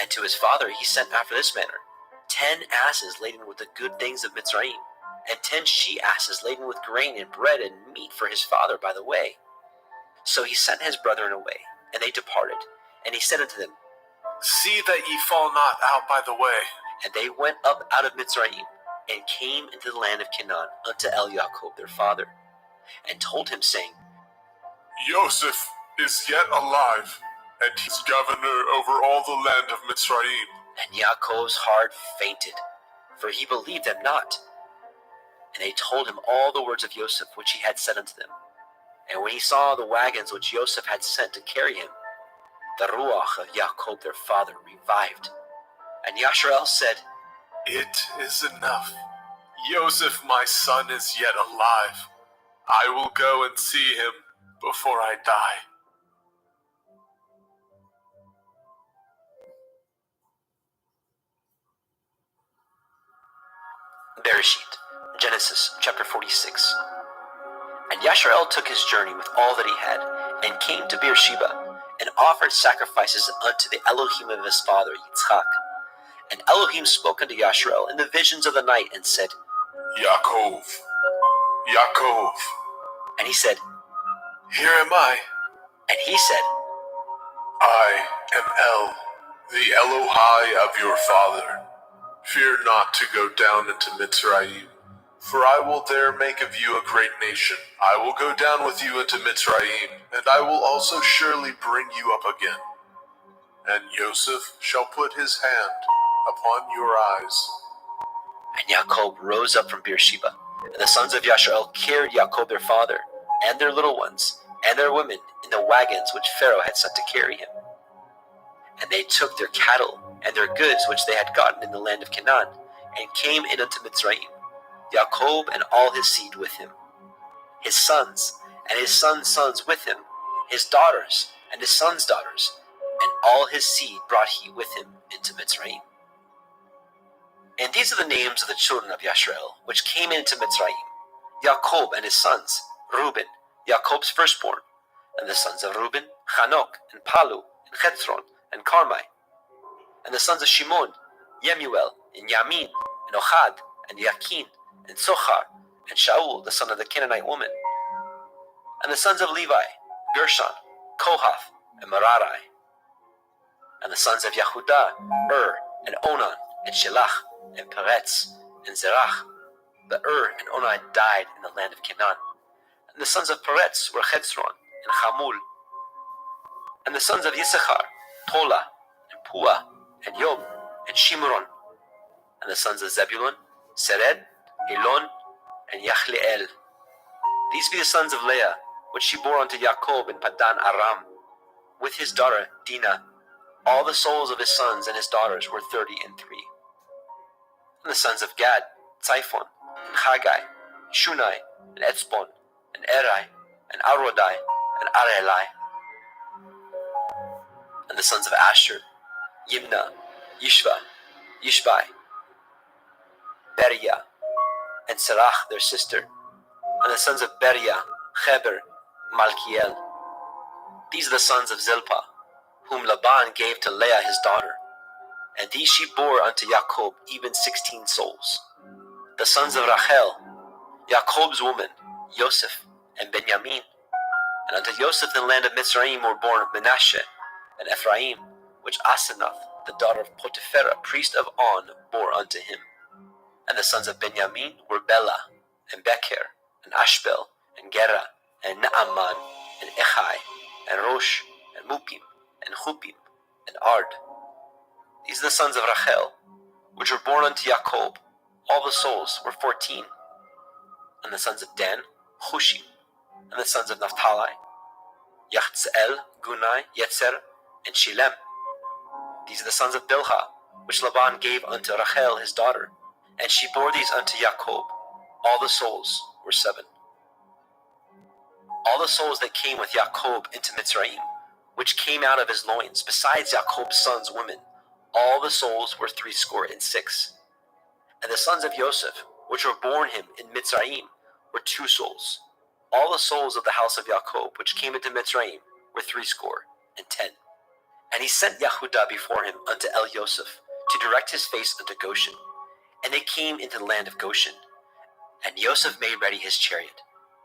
And to his father he sent after this manner, 10 asses laden with the good things of Mitzrayim, and 10 she-asses laden with grain and bread and meat for his father by the way. So he sent his brethren away, and they departed. And he said unto them, See that ye fall not out by the way. And they went up out of Mitzrayim, and came into the land of Canaan unto El-Jacob their father, and told him, saying, Joseph is yet alive, and he is governor over all the land of Mitzrayim. And Jacob's heart fainted, for he believed them not. And they told him all the words of Joseph which he had said unto them. And when he saw the wagons which Joseph had sent to carry him, the ruach of Jacob their father revived. And Yashrael said, It is enough. Joseph my son is yet alive. I will go and see him before I die. Bereshit, Genesis chapter 46. And Yashrael took his journey with all that he had, and came to Beersheba, and offered sacrifices unto the Elohim of his father Yitzchak. And Elohim spoke unto Yashrael in the visions of the night, and said, Yaakov, Yaakov. And he said, Here am I. And he said, I am El, the Elohai of your father. Fear not to go down into Mitzrayim, for I will there make of you a great nation. I will go down with you into Mitzrayim, and I will also surely bring you up again. And Joseph shall put his hand upon your eyes. And Jacob rose up from Beersheba, and the sons of Yashrael carried Jacob their father, and their little ones, and their women, in the wagons which Pharaoh had sent to carry him. And they took their cattle and their goods which they had gotten in the land of Canaan, and came in unto Mitzrayim, Jacob and all his seed with him, his sons and his sons' sons with him, his daughters and his sons' daughters, and all his seed brought he with him into Mitzrayim. And these are the names of the children of Yashrael, which came into Mitzrayim: Jacob and his sons, Reuben, Jacob's firstborn, and the sons of Reuben, Hanok, and Palu, and Hethron, and Carmi, and the sons of Shimon, Yemuel, and Yamin, and Ohad, and Yakin, and Sochar, and Shaul, the son of the Canaanite woman. And the sons of Levi, Gershon, Kohath, and Merari. And the sons of Yehudah, and Onan, and Shelach, and Peretz, and Zerach. The and Onan died in the land of Canaan. And the sons of Peretz were Hezron, and Hamul. And the sons of Yisachar, Tola, and Pua, and Yob, and Shimron. And the sons of Zebulun, Sered, Elon, and Yachleel. These be the sons of Leah, which she bore unto Jacob in Padan Aram, with his daughter Dinah. All the souls of his sons and his daughters were 33. And the sons of Gad, Tzaiphon, and Haggai, Shunai, and Etzbon, and Eri, and Arodai, and Arelai. And the sons of Asher, Yimna, Yishva, Yishbai, Beriah, and Serach their sister. And the sons of Beriah, Heber, Malkiel. These are the sons of Zilpah, whom Laban gave to Leah his daughter. And these she bore unto Jacob, even 16 souls. The sons of Rachel, Jacob's woman, Joseph, and Benjamin. And unto Joseph in the land of Mitzrayim were born Manasseh and Ephraim, which Asenath, the daughter of Potipherah, priest of On, bore unto him. And the sons of Benjamin were Bela, and Becher, and Ashbel, and Gera, and Naaman, and Echai, and Rosh, and Mupim, and Hupim, and Ard. These are the sons of Rachel, which were born unto Jacob. All the souls were 14. And the sons of Dan, Hushim. And the sons of Naphtali, Yachzeel, Gunai, Yetzer, and Shilem. These are the sons of Bilhah, which Laban gave unto Rachel his daughter. And she bore these unto Jacob. All the souls were 7. All the souls that came with Jacob into Mitzrayim, which came out of his loins, besides Jacob's sons' women, all the souls were 66. And the sons of Joseph, which were born him in Mitzrayim, were 2 souls. All the souls of the house of Jacob, which came into Mitzrayim, were 70. And he sent Yehudah before him unto El Yosef, to direct his face unto Goshen. And they came into the land of Goshen. And Yosef made ready his chariot,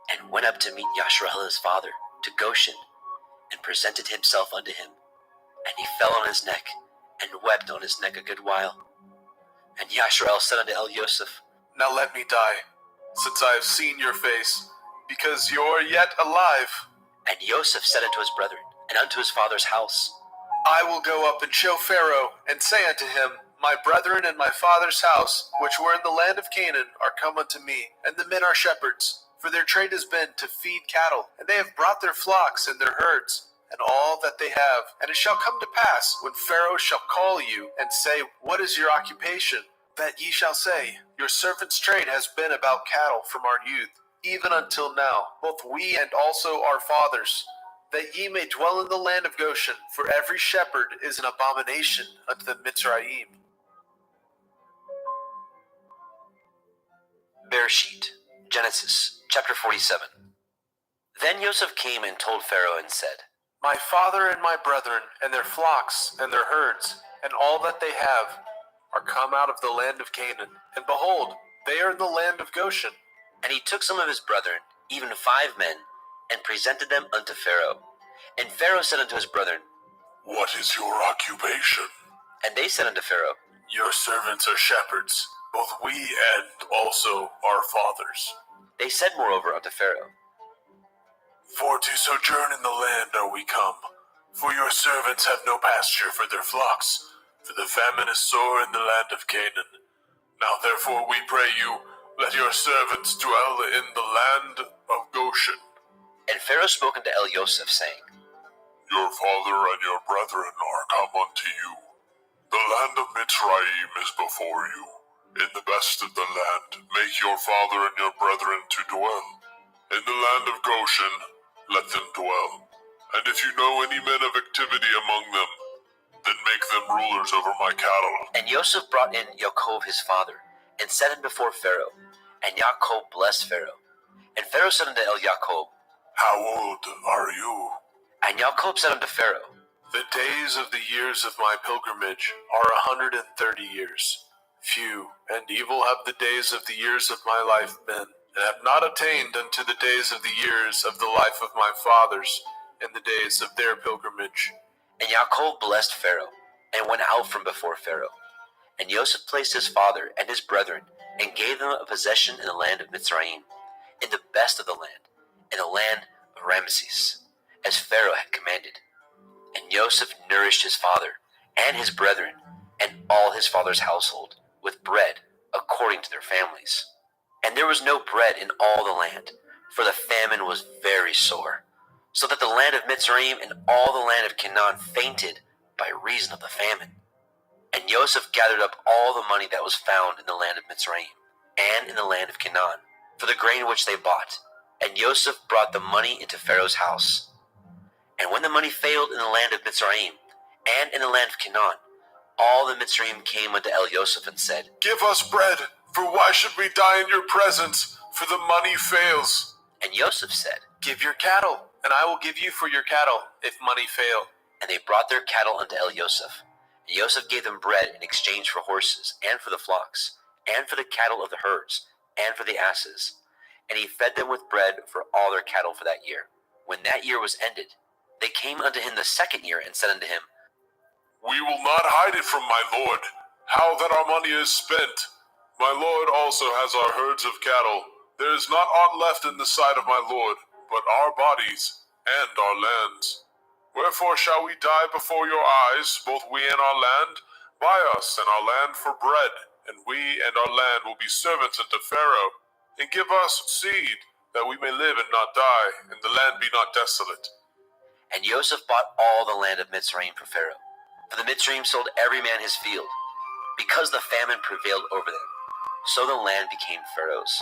and went up to meet Yashrael his father, to Goshen, and presented himself unto him. And he fell on his neck, and wept on his neck a good while. And Yashrael said unto El Yosef, Now let me die, since I have seen your face, because you're yet alive. And Yosef said unto his brethren, and unto his father's house, I will go up and show Pharaoh, and say unto him, My brethren and my father's house, which were in the land of Canaan, are come unto me, and the men are shepherds. For their trade has been to feed cattle, and they have brought their flocks and their herds, and all that they have. And it shall come to pass, when Pharaoh shall call you, and say, What is your occupation? That ye shall say, Your servant's trade has been about cattle from our youth, even until now, both we and also our fathers, that ye may dwell in the land of Goshen, for every shepherd is an abomination unto the Mitzrayim. Bereshit, Genesis, chapter 47. Then Joseph came and told Pharaoh and said, My father and my brethren, and their flocks, and their herds, and all that they have, are come out of the land of Canaan. And behold, they are in the land of Goshen. And he took some of his brethren, even 5 men, and presented them unto Pharaoh. And Pharaoh said unto his brethren, What is your occupation? And they said unto Pharaoh, Your servants are shepherds, both we and also our fathers. They said moreover unto Pharaoh, For to sojourn in the land are we come, for your servants have no pasture for their flocks, for the famine is sore in the land of Canaan. Now therefore we pray you, let your servants dwell in the land of Goshen. And Pharaoh spoke unto El Yosef, saying, Your father and your brethren are come unto you. The land of Mitzrayim is before you. In the best of the land make your father and your brethren to dwell. In the land of Goshen let them dwell. And if you know any men of activity among them, then make them rulers over my cattle. And Joseph brought in Yaakov his father, and set him before Pharaoh. And Yaakov blessed Pharaoh. And Pharaoh said unto El Yaakov, How old are you? And Yaakov said unto Pharaoh, The days of the years of my pilgrimage are 130 years. Few and evil have the days of the years of my life been, and have not attained unto the days of the years of the life of my fathers, in the days of their pilgrimage. And Yaakov blessed Pharaoh, and went out from before Pharaoh. And Joseph placed his father and his brethren, and gave them a possession in the land of Mitzrayim, in the best of the land, in the land of Ramesses, as Pharaoh had commanded. And Joseph nourished his father and his brethren, and all his father's household, with bread according to their families. And there was no bread in all the land, for the famine was very sore, so that the land of Mitzrayim and all the land of Canaan fainted by reason of the famine. And Joseph gathered up all the money that was found in the land of Mitzrayim and in the land of Canaan, for the grain which they bought. And Joseph brought the money into Pharaoh's house. And when the money failed in the land of Mitzrayim and in the land of Canaan, all the Mitzrayim came unto El Joseph and said, Give us bread, for why should we die in your presence? For the money fails. And Joseph said, Give your cattle, and I will give you for your cattle, if money fail. And they brought their cattle unto El Joseph. And Joseph gave them bread in exchange for horses, and for the flocks, and for the cattle of the herds, and for the asses. And he fed them with bread for all their cattle for that year. When that year was ended, they came unto him the second year, and said unto him, We will not hide it from my lord, how that our money is spent. My lord also has our herds of cattle. There is not aught left in the sight of my lord, but our bodies and our lands. Wherefore shall we die before your eyes, both we and our land? Buy us and our land for bread, and we and our land will be servants unto Pharaoh. And give us seed, that we may live and not die, and the land be not desolate. And Joseph bought all the land of Mitzrayim for Pharaoh. For the Mitzrayim sold every man his field, because the famine prevailed over them. So the land became Pharaoh's.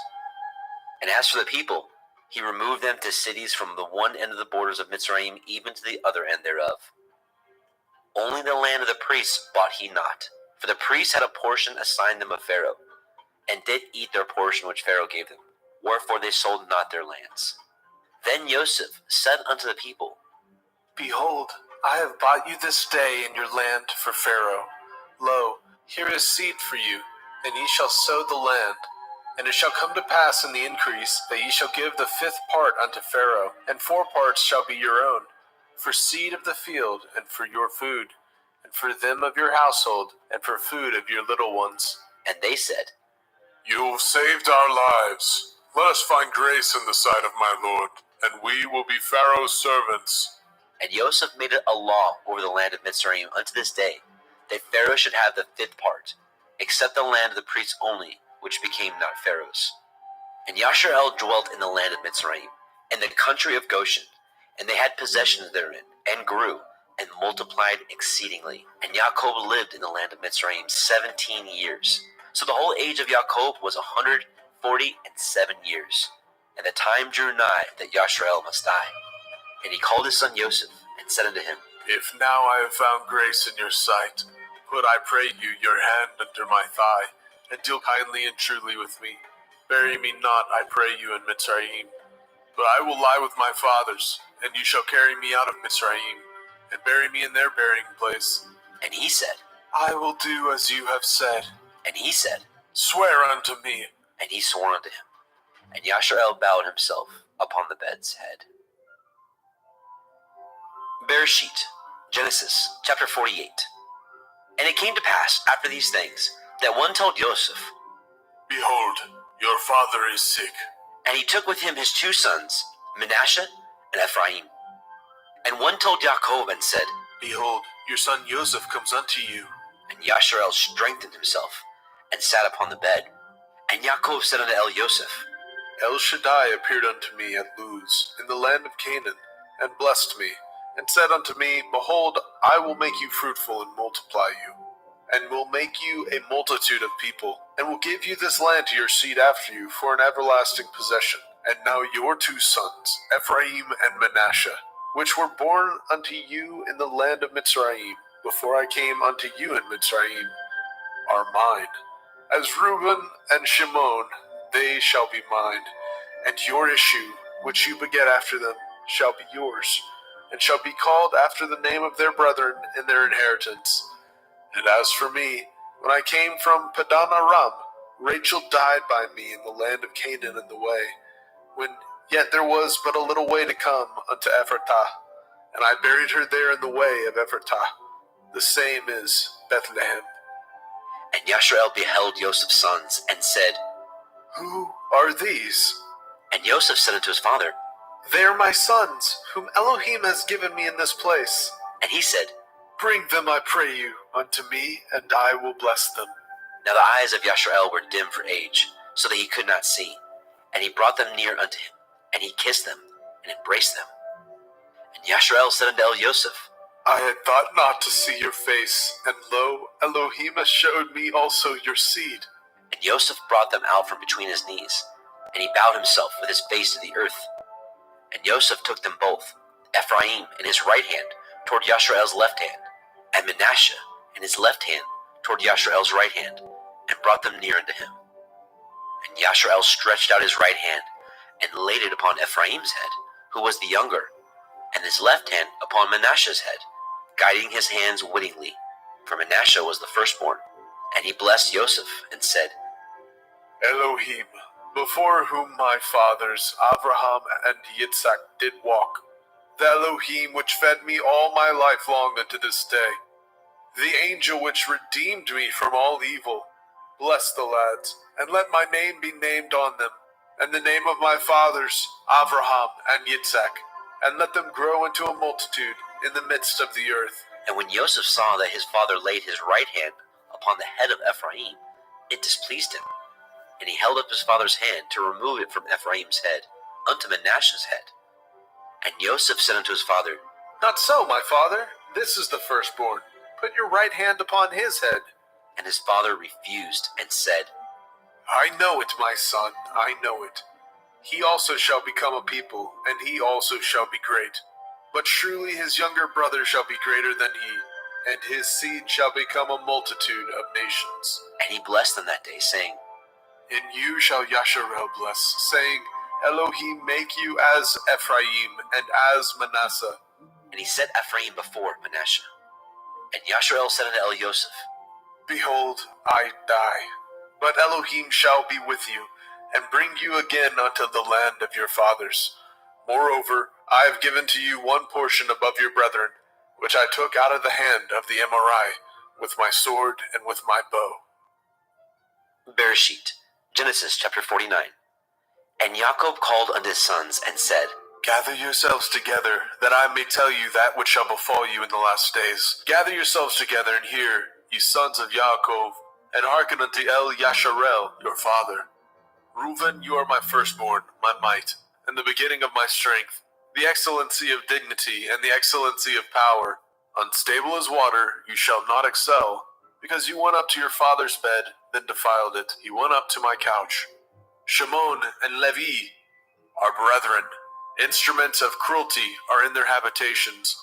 And as for the people, he removed them to cities from the one end of the borders of Mitzrayim even to the other end thereof. Only the land of the priests bought he not, for the priests had a portion assigned them of Pharaoh, and did eat their portion which Pharaoh gave them, wherefore they sold not their lands. Then Joseph said unto the people, Behold, I have bought you this day in your land for Pharaoh. Lo, here is seed for you, and ye shall sow the land. And it shall come to pass in the increase that ye shall give the 5th part unto Pharaoh, and 4 parts shall be your own, for seed of the field, and for your food, and for them of your household, and for food of your little ones. And they said, You've saved our lives. Let us find grace in the sight of my lord, and we will be Pharaoh's servants. And Joseph made it a law over the land of Mitzrayim unto this day, that Pharaoh should have the 5th part, except the land of the priests only, which became not Pharaoh's. And Yasharel dwelt in the land of Mitzrayim, in the country of Goshen, and they had possessions therein, and grew, and multiplied exceedingly. And Yaakov lived in the land of Mitzrayim 17 years. So the whole age of Yaakov was 147 years. And the time drew nigh that Yasharel must die. And he called his son Joseph, and said unto him, If now I have found grace in your sight, put, I pray you, your hand under my thigh, and deal kindly and truly with me. Bury me not, I pray you, in Mitzrayim. But I will lie with my fathers, and you shall carry me out of Mitzrayim, and bury me in their burying place. And he said, I will do as you have said. And he said, Swear unto me. And he swore unto him. And Yasharel bowed himself upon the bed's head. Bereshit, Genesis, chapter 48. And it came to pass, after these things, that one told Joseph, Behold, your father is sick. and he took with him his 2 sons, Manasseh and Ephraim. And one told Yaakov and said, Behold, your son Joseph comes unto you. And Yasharel strengthened himself, and sat upon the bed. And Yaakov said unto El Joseph, El Shaddai appeared unto me at Luz, in the land of Canaan, and blessed me, and said unto me, Behold, I will make you fruitful and multiply you, and will make you a multitude of people, and will give you this land to your seed after you for an everlasting possession. And now your 2 sons, Ephraim and Manasseh, which were born unto you in the land of Mitzrayim, before I came unto you in Mitzrayim, are mine. As Reuben and Shimon, they shall be mine, and your issue, which you beget after them, shall be yours, and shall be called after the name of their brethren in their inheritance. And as for me, When I came from Padan Aram, Rachel died by me in the land of Canaan in the way, when yet there was but a little way to come unto Ephratah, and I buried her there in the way of Ephratah. The same is Bethlehem. And Yashrael beheld Joseph's sons, and said, Who are these? And Joseph said unto his father, They are my sons, whom Elohim has given me in this place. And he said, Bring them, I pray you, unto me, and I will bless them. Now the eyes of Yashrael were dim for age, so that he could not see. And he brought them near unto him, and he kissed them, and embraced them. And Yashrael said unto Joseph, I had thought not to see your face, and lo, Elohim has showed me also your seed. And Joseph brought them out from between his knees, and he bowed himself with his face to the earth. And Joseph took them both, Ephraim in his right hand toward Yashrael's left hand, and Manasseh in his left hand toward Yashrael's right hand, and brought them near unto him. And Yashrael stretched out his right hand, and laid it upon Ephraim's head, who was the younger, and his left hand upon Manasseh's head, guiding his hands wittingly, for Manasseh was the firstborn. And he blessed Joseph, and said, Elohim, before whom my fathers Abraham and Yitzhak did walk, the Elohim which fed me all my life long unto this day, the angel which redeemed me from all evil, bless the lads, and let my name be named on them, and the name of my fathers Abraham and Yitzhak, and let them grow into a multitude in the midst of the earth. And when Joseph saw that his father laid his right hand upon the head of Ephraim, it displeased him. And he held up his father's hand to remove it from Ephraim's head unto Manasseh's head. And Joseph said unto his father, Not so, my father, this is the firstborn. Put your right hand upon his head. And his father refused, and said, I know it, my son, I know it. He also shall become a people, and he also shall be great. But surely his younger brother shall be greater than he, and his seed shall become a multitude of nations. And he blessed them that day, saying, In you shall Yasharel bless, saying, Elohim make you as Ephraim and as Manasseh. And he set Ephraim before Manasseh. And Yashrael said unto Joseph, Behold, I die, but Elohim shall be with you, and bring you again unto the land of your fathers. Moreover, I have given to you one portion above your brethren, which I took out of the hand of the Emorai, with my sword and with my bow. Bereshit, Genesis chapter 49. And Jacob called unto his sons, and said, Gather yourselves together, that I may tell you that which shall befall you in the last days. Gather yourselves together, and hear, ye sons of Yaakov, and hearken unto El Yasharel, your father. Reuben, you are my firstborn, my might, and the beginning of my strength, the excellency of dignity, and the excellency of power. Unstable as water, you shall not excel, because you went up to your father's bed, then defiled it. He went up to my couch. Shimon and Levi are brethren. Instruments of cruelty are in their habitations.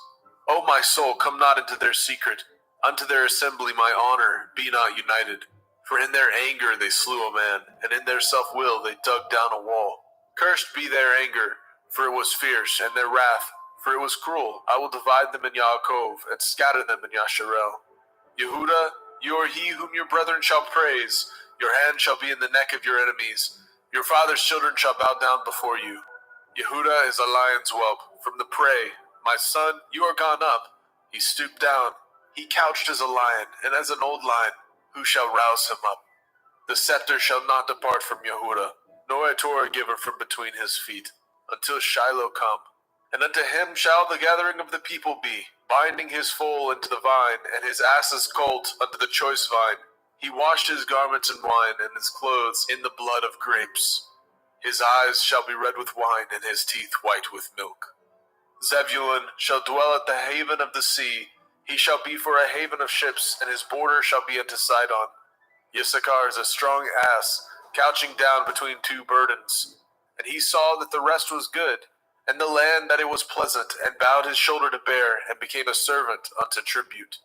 O my soul, come not into their secret. Unto their assembly my honor be not united. For in their anger they slew a man, and in their self-will they dug down a wall. Cursed be their anger, for it was fierce, and their wrath, for it was cruel. I will divide them in Yaakov, and scatter them in Yasharel. Yehuda, you are he whom your brethren shall praise. Your hand shall be in the neck of your enemies. Your father's children shall bow down before you. Yehuda is a lion's whelp from the prey. My son, you are gone up. He stooped down. He couched as a lion, and as an old lion, who shall rouse him up? The scepter shall not depart from Yehuda, nor a Torah giver from between his feet, until Shiloh come. And unto him shall the gathering of the people be, binding his foal into the vine, and his ass's colt unto the choice vine. He washed his garments in wine, and his clothes in the blood of grapes. His eyes shall be red with wine, and his teeth white with milk. Zebulun shall dwell at the haven of the sea. He shall be for a haven of ships, and his border shall be unto Sidon. Issachar is a strong ass, couching down between two burdens. And he saw that the rest was good, and the land that it was pleasant, and bowed his shoulder to bear, and became a servant unto tribute.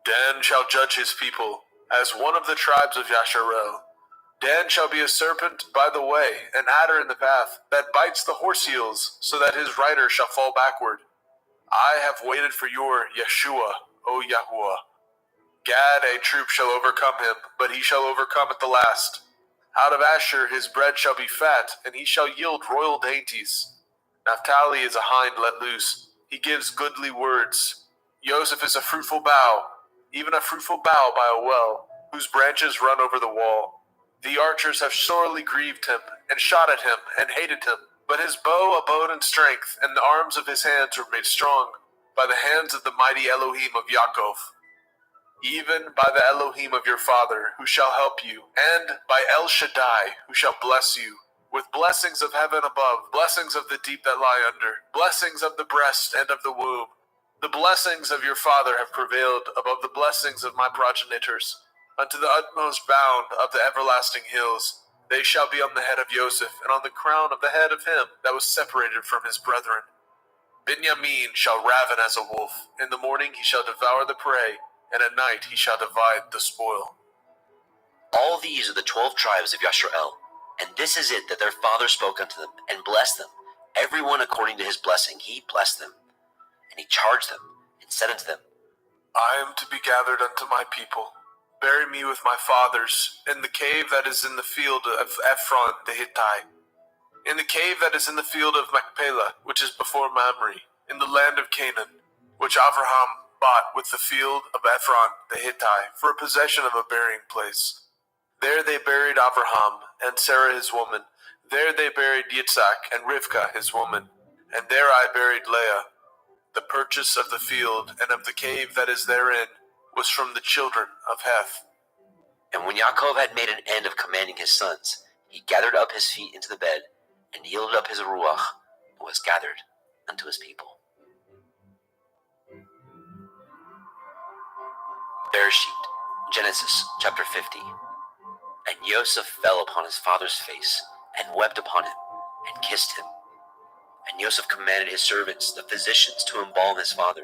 Dan shall judge his people, as one of the tribes of Yasharel. Dan shall be a serpent by the way, an adder in the path, that bites the horse heels, so that his rider shall fall backward. I have waited for your Yeshua, O Yahuwah. Gad, a troop shall overcome him, but he shall overcome at the last. Out of Asher his bread shall be fat, and he shall yield royal dainties. Naphtali is a hind let loose. He gives goodly words. Joseph is a fruitful bough, even a fruitful bough by a well, whose branches run over the wall. The archers have sorely grieved him, and shot at him, and hated him. But his bow abode in strength, and the arms of his hands were made strong, by the hands of the mighty Elohim of Yaakov. Even by the Elohim of your father, who shall help you, and by El Shaddai, who shall bless you, with blessings of heaven above, blessings of the deep that lie under, blessings of the breast and of the womb. The blessings of your father have prevailed above the blessings of my progenitors, unto the utmost bound of the everlasting hills. They shall be on the head of Joseph, and on the crown of the head of him that was separated from his brethren. Benjamin shall raven as a wolf. In the morning he shall devour the prey, and at night he shall divide the spoil. All these are the 12 tribes of Yashrael, and this is it that their father spoke unto them, and blessed them. Every one according to his blessing he blessed them. And he charged them, and said unto them, I am to be gathered unto my people. Bury me with my fathers, in the cave that is in the field of Ephron the Hittite, in the cave that is in the field of Machpelah, which is before Mamre, in the land of Canaan, which Abraham bought with the field of Ephron the Hittite, for a possession of a burying place. There they buried Abraham and Sarah his woman. There they buried Yitzhak and Rivkah his woman. And there I buried Leah. The purchase of the field and of the cave that is therein was from the children of Heth. And when Yaakov had made an end of commanding his sons, he gathered up his feet into the bed, and yielded up his ruach, and was gathered unto his people. Bereshit, Genesis chapter 50. And Joseph fell upon his father's face, and wept upon him, and kissed him. And Joseph commanded his servants, the physicians, to embalm his father,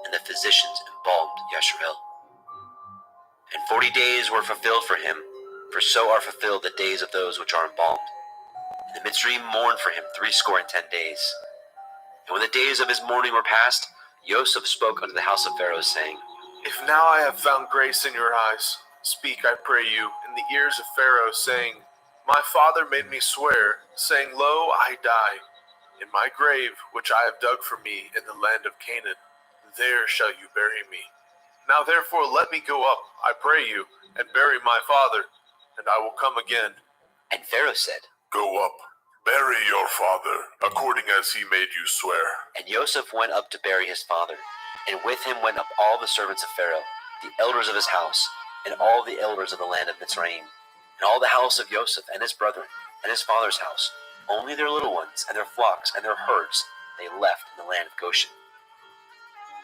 and the physicians embalmed Yashrael. And 40 days were fulfilled for him, for so are fulfilled the days of those which are embalmed. And the Mitzrayim mourned for him 60 days. And when the days of his mourning were past, Joseph spoke unto the house of Pharaoh, saying, If now I have found grace in your eyes, speak, I pray you, in the ears of Pharaoh, saying, My father made me swear, saying, Lo, I die. In my grave, which I have dug for me in the land of Canaan, there shall you bury me. Now therefore let me go up, I pray you, and bury my father, and I will come again. And Pharaoh said, Go up, bury your father, according as he made you swear. And Joseph went up to bury his father, and with him went up all the servants of Pharaoh, the elders of his house, and all the elders of the land of Mitzrayim, and all the house of Joseph and his brethren, and his father's house. Only their little ones, and their flocks, and their herds, they left in the land of Goshen.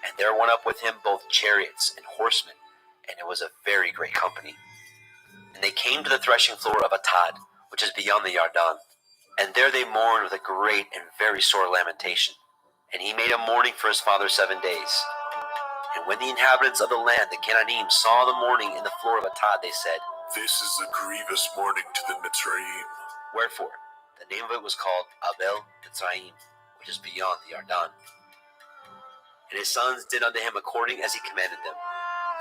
And there went up with him both chariots and horsemen, and it was a very great company. And they came to the threshing floor of Atad, which is beyond the Yarden. And there they mourned with a great and very sore lamentation. And he made a mourning for his father 7 days. And when the inhabitants of the land, the Canaanim, saw the mourning in the floor of Atad, they said, This is a grievous mourning to the Mitzrayim. Wherefore, the name of it was called Abel Mitzrayim, which is beyond the Yarden. And his sons did unto him according as he commanded them.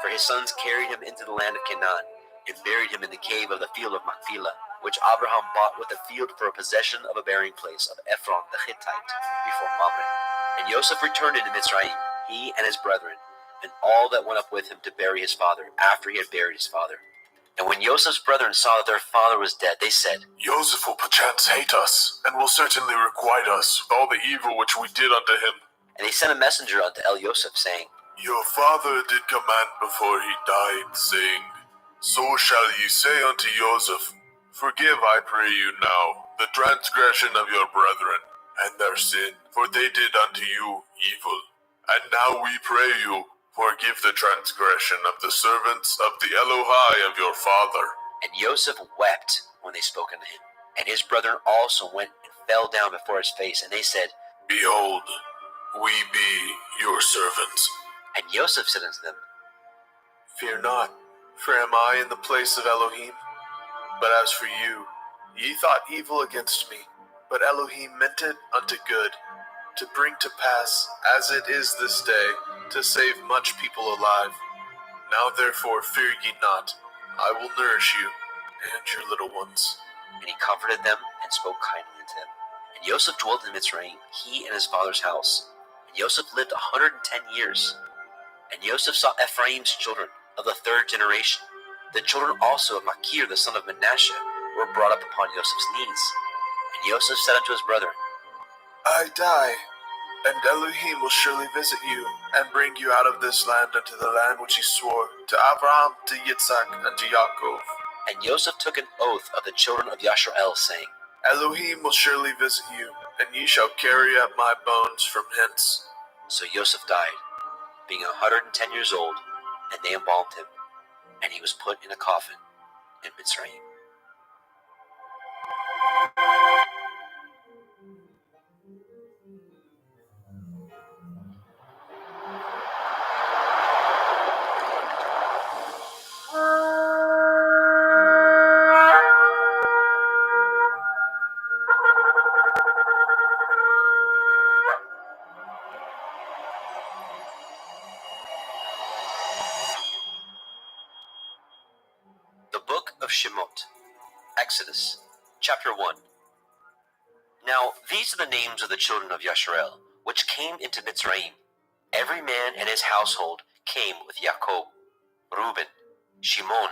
For his sons carried him into the land of Canaan, and buried him in the cave of the field of Machpelah, which Abraham bought with the field for a possession of a burying place of Ephron the Hittite, before Mamre. And Joseph returned into Mitzrayim, he and his brethren, and all that went up with him to bury his father, after he had buried his father. And when Joseph's brethren saw that their father was dead, they said, Joseph will perchance hate us, and will certainly requite us with all the evil which we did unto him. And they sent a messenger unto Joseph, saying, Your father did command before he died, saying, So shall ye say unto Joseph, Forgive, I pray you now, the transgression of your brethren, and their sin, for they did unto you evil. And now we pray you, forgive the transgression of the servants of the Elohai of your father. And Joseph wept when they spoke unto him. And his brethren also went and fell down before his face, and they said, Behold, we be your servants. And Joseph said unto them, Fear not, for am I in the place of Elohim? But as for you, ye thought evil against me, but Elohim meant it unto good, to bring to pass, as it is this day, to save much people alive. Now therefore fear ye not, I will nourish you and your little ones. And he comforted them and spoke kindly unto them. And Joseph dwelt in Mitzrayim, he and his father's house. And Joseph lived 110 years. And Joseph saw Ephraim's children of the third generation. The children also of Machir the son of Manasseh were brought up upon Joseph's knees. And Joseph said unto his brethren, I die, and Elohim will surely visit you, and bring you out of this land unto the land which he swore to Abraham, to Yitzhak, and to Yaakov. And Joseph took an oath of the children of Yashrael, saying, Elohim will surely visit you, and ye shall carry up my bones from hence. So Joseph died, being 110 years old, and they embalmed him, and he was put in a coffin in Mitzrayim. The Book of Shemot, Exodus, chapter 1. Now these are the names of the children of Yashrael, which came into Mitzrayim. Every man and his household came with Jacob, Reuben, Shimon,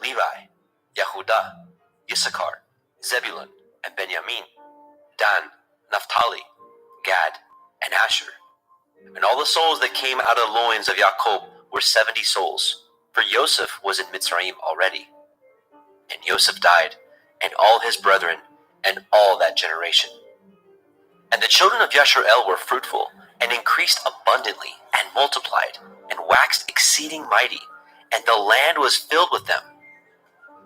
Levi, Yehudah, Issachar, Zebulun, and Benjamin, Dan, Naphtali, Gad, and Asher. And all the souls that came out of the loins of Jacob were 70 souls, for Joseph was in Mitzrayim already. And Joseph died, and all his brethren, and all that generation. And the children of Yashrael were fruitful, and increased abundantly, and multiplied, and waxed exceeding mighty, and the land was filled with them.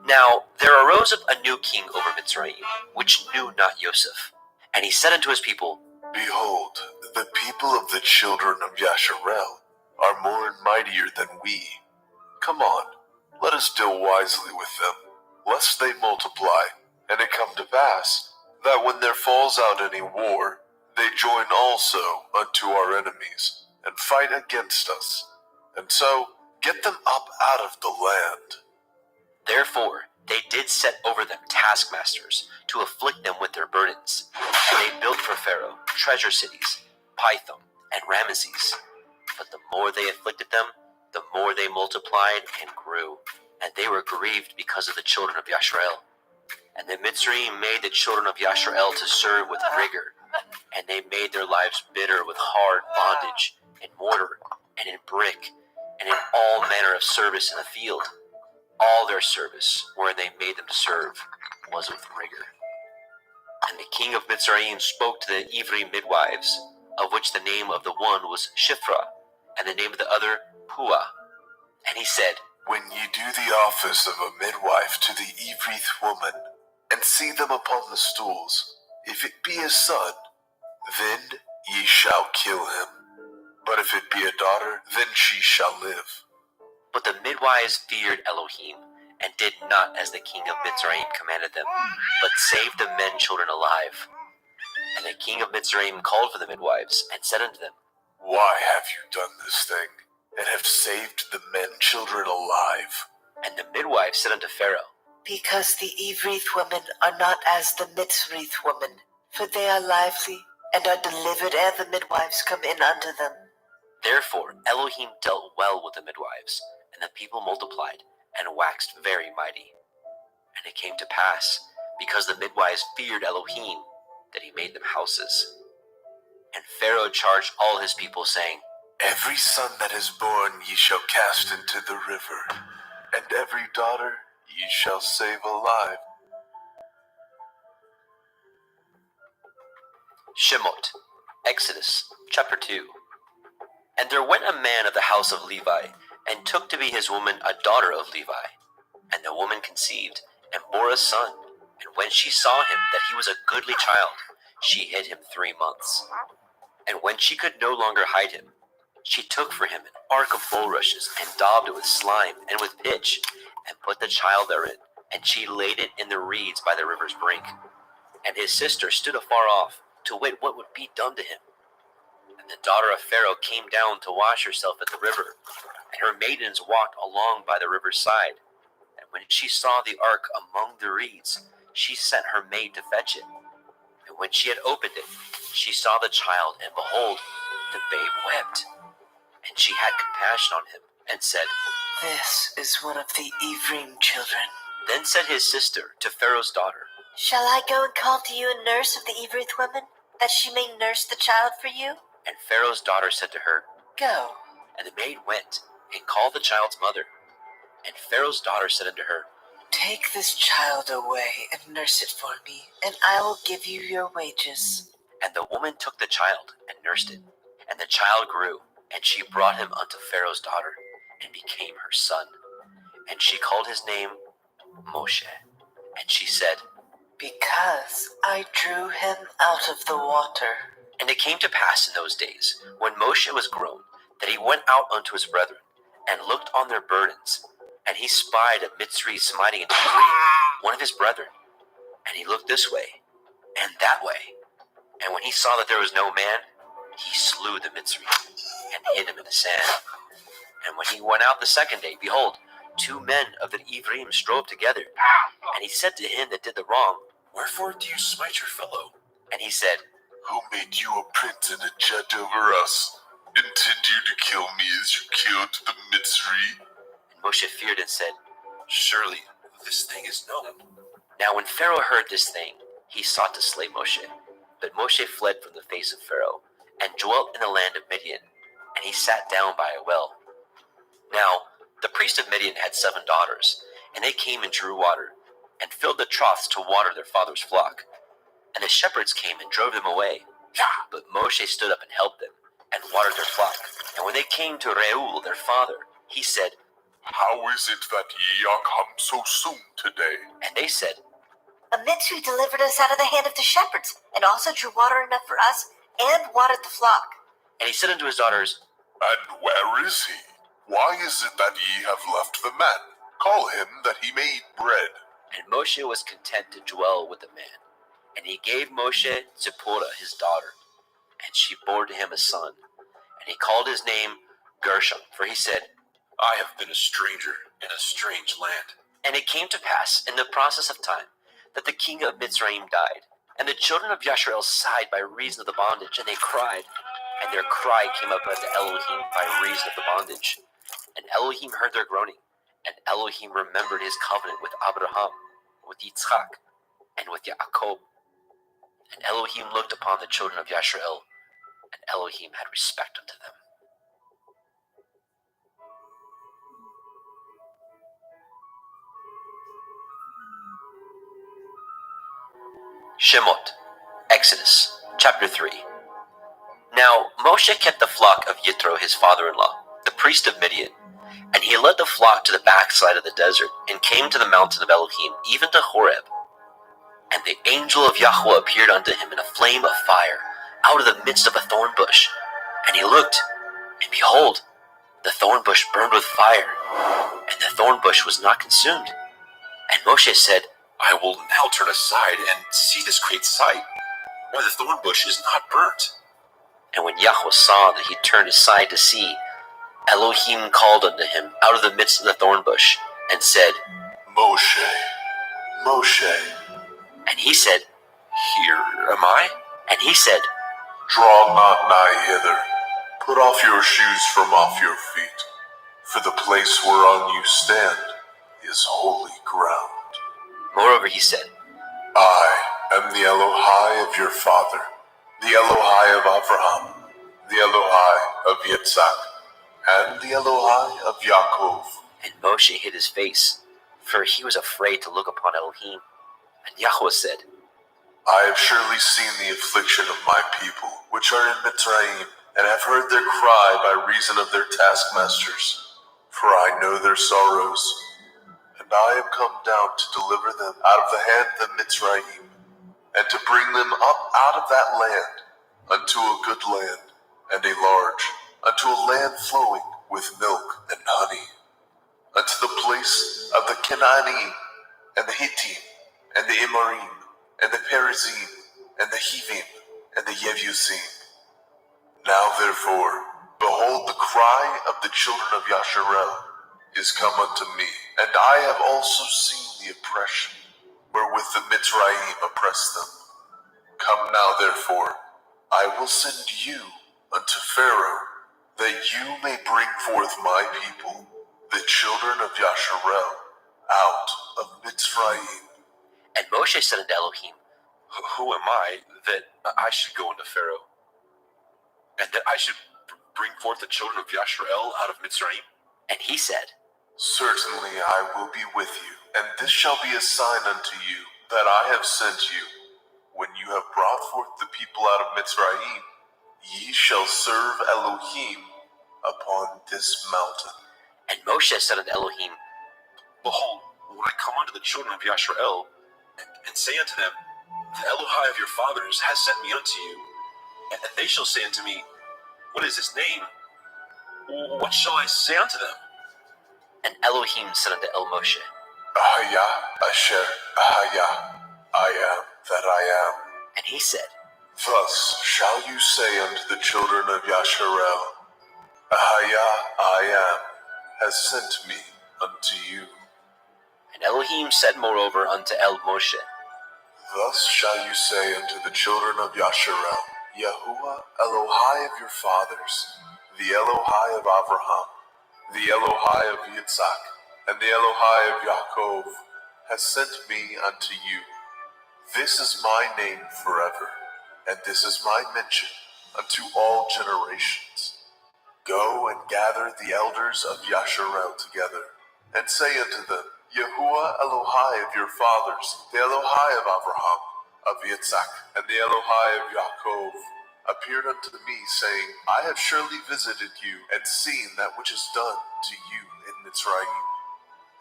Now there arose up a new king over Mitzrayim, which knew not Joseph. And he said unto his people, Behold, the people of the children of Yasharel are more and mightier than we. Come on, let us deal wisely with them, lest they multiply, and it come to pass, that when there falls out any war, they join also unto our enemies, and fight against us, and so get them up out of the land. Therefore they did set over them taskmasters, to afflict them with their burdens. And they built for Pharaoh treasure cities, Pithom and Ramesses. But the more they afflicted them, the more they multiplied and grew, and they were grieved because of the children of Yashrael. And the Mitzrayim made the children of Yashrael to serve with rigor, and they made their lives bitter with hard bondage, in mortar, and in brick, and in all manner of service in the field. All their service, wherein they made them to serve, was with rigor. And the king of Mitzrayim spoke to the Ivri midwives, of which the name of the one was Shiphrah, and the name of the other Puah. And he said, When ye do the office of a midwife to the Evrith woman, and see them upon the stools, if it be a son, then ye shall kill him. But if it be a daughter, then she shall live. But the midwives feared Elohim, and did not as the king of Mitzrayim commanded them, but saved the men children alive. And the king of Mitzrayim called for the midwives, and said unto them, Why have you done this thing, and have saved the men children alive? And the midwives said unto Pharaoh, Because the Evrith women are not as the Mitzrith women, for they are lively, and are delivered ere the midwives come in unto them. Therefore Elohim dealt well with the midwives, and the people multiplied, and waxed very mighty. And it came to pass, because the midwives feared Elohim, that he made them houses. And Pharaoh charged all his people, saying, Every son that is born ye shall cast into the river, and every daughter ye shall save alive. Shemot, Exodus, chapter 2. And there went a man of the house of Levi, and took to be his woman a daughter of Levi. And the woman conceived, and bore a son. And when she saw him that he was a goodly child, she hid him 3 months. And when she could no longer hide him, she took for him an ark of bulrushes, and daubed it with slime and with pitch, and put the child therein, and she laid it in the reeds by the river's brink. And his sister stood afar off, to wit what would be done to him. And the daughter of Pharaoh came down to wash herself at the river. and her maidens walked along by the river's side. And when she saw the ark among the reeds, she sent her maid to fetch it. And when she had opened it, she saw the child, and behold, the babe wept. And she had compassion on him, and said, This is one of the Ephraim children. Then said his sister to Pharaoh's daughter, Shall I go and call to you a nurse of the Ephraim woman, that she may nurse the child for you? And Pharaoh's daughter said to her, Go. And the maid went, and called the child's mother. And Pharaoh's daughter said unto her, Take this child away and nurse it for me, and I will give you your wages. And the woman took the child, and nursed it. And the child grew, and she brought him unto Pharaoh's daughter, and became her son. And she called his name Moshe. And she said, Because I drew him out of the water. And it came to pass in those days, when Moshe was grown, that he went out unto his brethren, and looked on their burdens. And he spied a Mitzri smiting an Ephraim, one of his brethren. And he looked this way, and that way. And when he saw that there was no man, he slew the Mitzri, and hid him in the sand. And when he went out the second day, behold, 2 men of the Ephraim strove together. And he said to him that did the wrong, Wherefore do you smite your fellow? And he said, Who made you a prince and a judge over us? Intend you to kill me as you killed the Mitzri? And Moshe feared and said, Surely this thing is known. Now when Pharaoh heard this thing, he sought to slay Moshe. But Moshe fled from the face of Pharaoh, and dwelt in the land of Midian, and he sat down by a well. Now the priest of Midian had 7 daughters, and they came and drew water, and filled the troughs to water their father's flock. And the shepherds came and drove them away. But Moshe stood up and helped them, and watered their flock. And when they came to Reuel their father, he said, How is it that ye are come so soon today? And they said, A Mitzri delivered us out of the hand of the shepherds, and also drew water enough for us, and watered the flock. And he said unto his daughters, And where is he? Why is it that ye have left the man? Call him that he may eat bread. And Moshe was content to dwell with the man. And he gave Moshe Zipporah his daughter, and she bore to him a son. And he called his name Gershom, for he said, I have been a stranger in a strange land. And it came to pass in the process of time that the king of Mitzrayim died. And the children of Yasharel sighed by reason of the bondage, and they cried. And their cry came up unto Elohim by reason of the bondage. And Elohim heard their groaning. And Elohim remembered his covenant with Abraham, with Yitzchak, and with Yaakov. And Elohim looked upon the children of Yasharel, and Elohim had respect unto them. Shemot, Exodus, chapter 3. Now Moshe kept the flock of Yitro his father-in-law, the priest of Midian, and he led the flock to the backside of the desert, and came to the mountain of Elohim, even to Horeb. And the angel of Yahweh appeared unto him in a flame of fire, out of the midst of a thorn bush. And he looked, and behold, the thorn bush burned with fire, and the thorn bush was not consumed. And Moshe said, I will now turn aside and see this great sight, why the thorn bush is not burnt. And when Yahweh saw that he turned aside to see, Elohim called unto him out of the midst of the thorn bush, and said, Moshe, Moshe. And he said, Here am I. And he said, Draw not nigh hither. Put off your shoes from off your feet, for the place whereon you stand is holy ground. Moreover he said, I am the Elohai of your father, the Elohai of Abraham, the Elohai of Yitzhak, and the Elohai of Yaakov. And Moshe hid his face, for he was afraid to look upon Elohim. And Yahweh said, I have surely seen the affliction of my people, which are in Mitzrayim, and have heard their cry by reason of their taskmasters. For I know their sorrows, and I am come down to deliver them out of the hand of Mitzrayim, and to bring them up out of that land unto a good land, and a large, unto a land flowing with milk and honey, unto the place of the Canaanim, and the Hittim, and the Amorim, and the Perizim, and the Hivim, and the Yevusim. Now therefore, Behold, the cry of the children of Yasharel is come unto me, and I have also seen the oppression wherewith the Mitzrayim oppress them. Come now, therefore, I will send you unto Pharaoh, that you may bring forth my people, the children of Yasharel, out of Mitzrayim. And Moshe said unto Elohim, Who am I that I should go unto Pharaoh, and that I should bring forth the children of Yasharel out of Mitzrayim? And he said, Certainly I will be with you, and this shall be a sign unto you that I have sent you. When you have brought forth the people out of Mitzrayim, ye shall serve Elohim upon this mountain. And Moshe said unto Elohim, Behold, when I come unto the children of Yasharel, and say unto them, The Elohai of your fathers has sent me unto you, and they shall say unto me, What is his name? What shall I say unto them? And Elohim said unto El Moshe, Ahaya Asher Ahaya, I am that I am. And he said, Thus shall you say unto the children of Yasharel, Ahaya I am has sent me unto you. And Elohim said moreover unto El Moshe, Thus shall you say unto the children of Yasharel, Yahuwah Elohai of your fathers, the Elohai of Abraham, the Elohai of Yitzhak, and the Elohai of Yaakov, has sent me unto you. This is my name forever, and this is my mention unto all generations. Go and gather the elders of Yasharel together, and say unto them, Yahuwah Elohai of your fathers, the Elohai of Abraham, of Yitzhak, and the Elohai of Yaakov, appeared unto me, saying, I have surely visited you, and seen that which is done to you in Mitzrayim.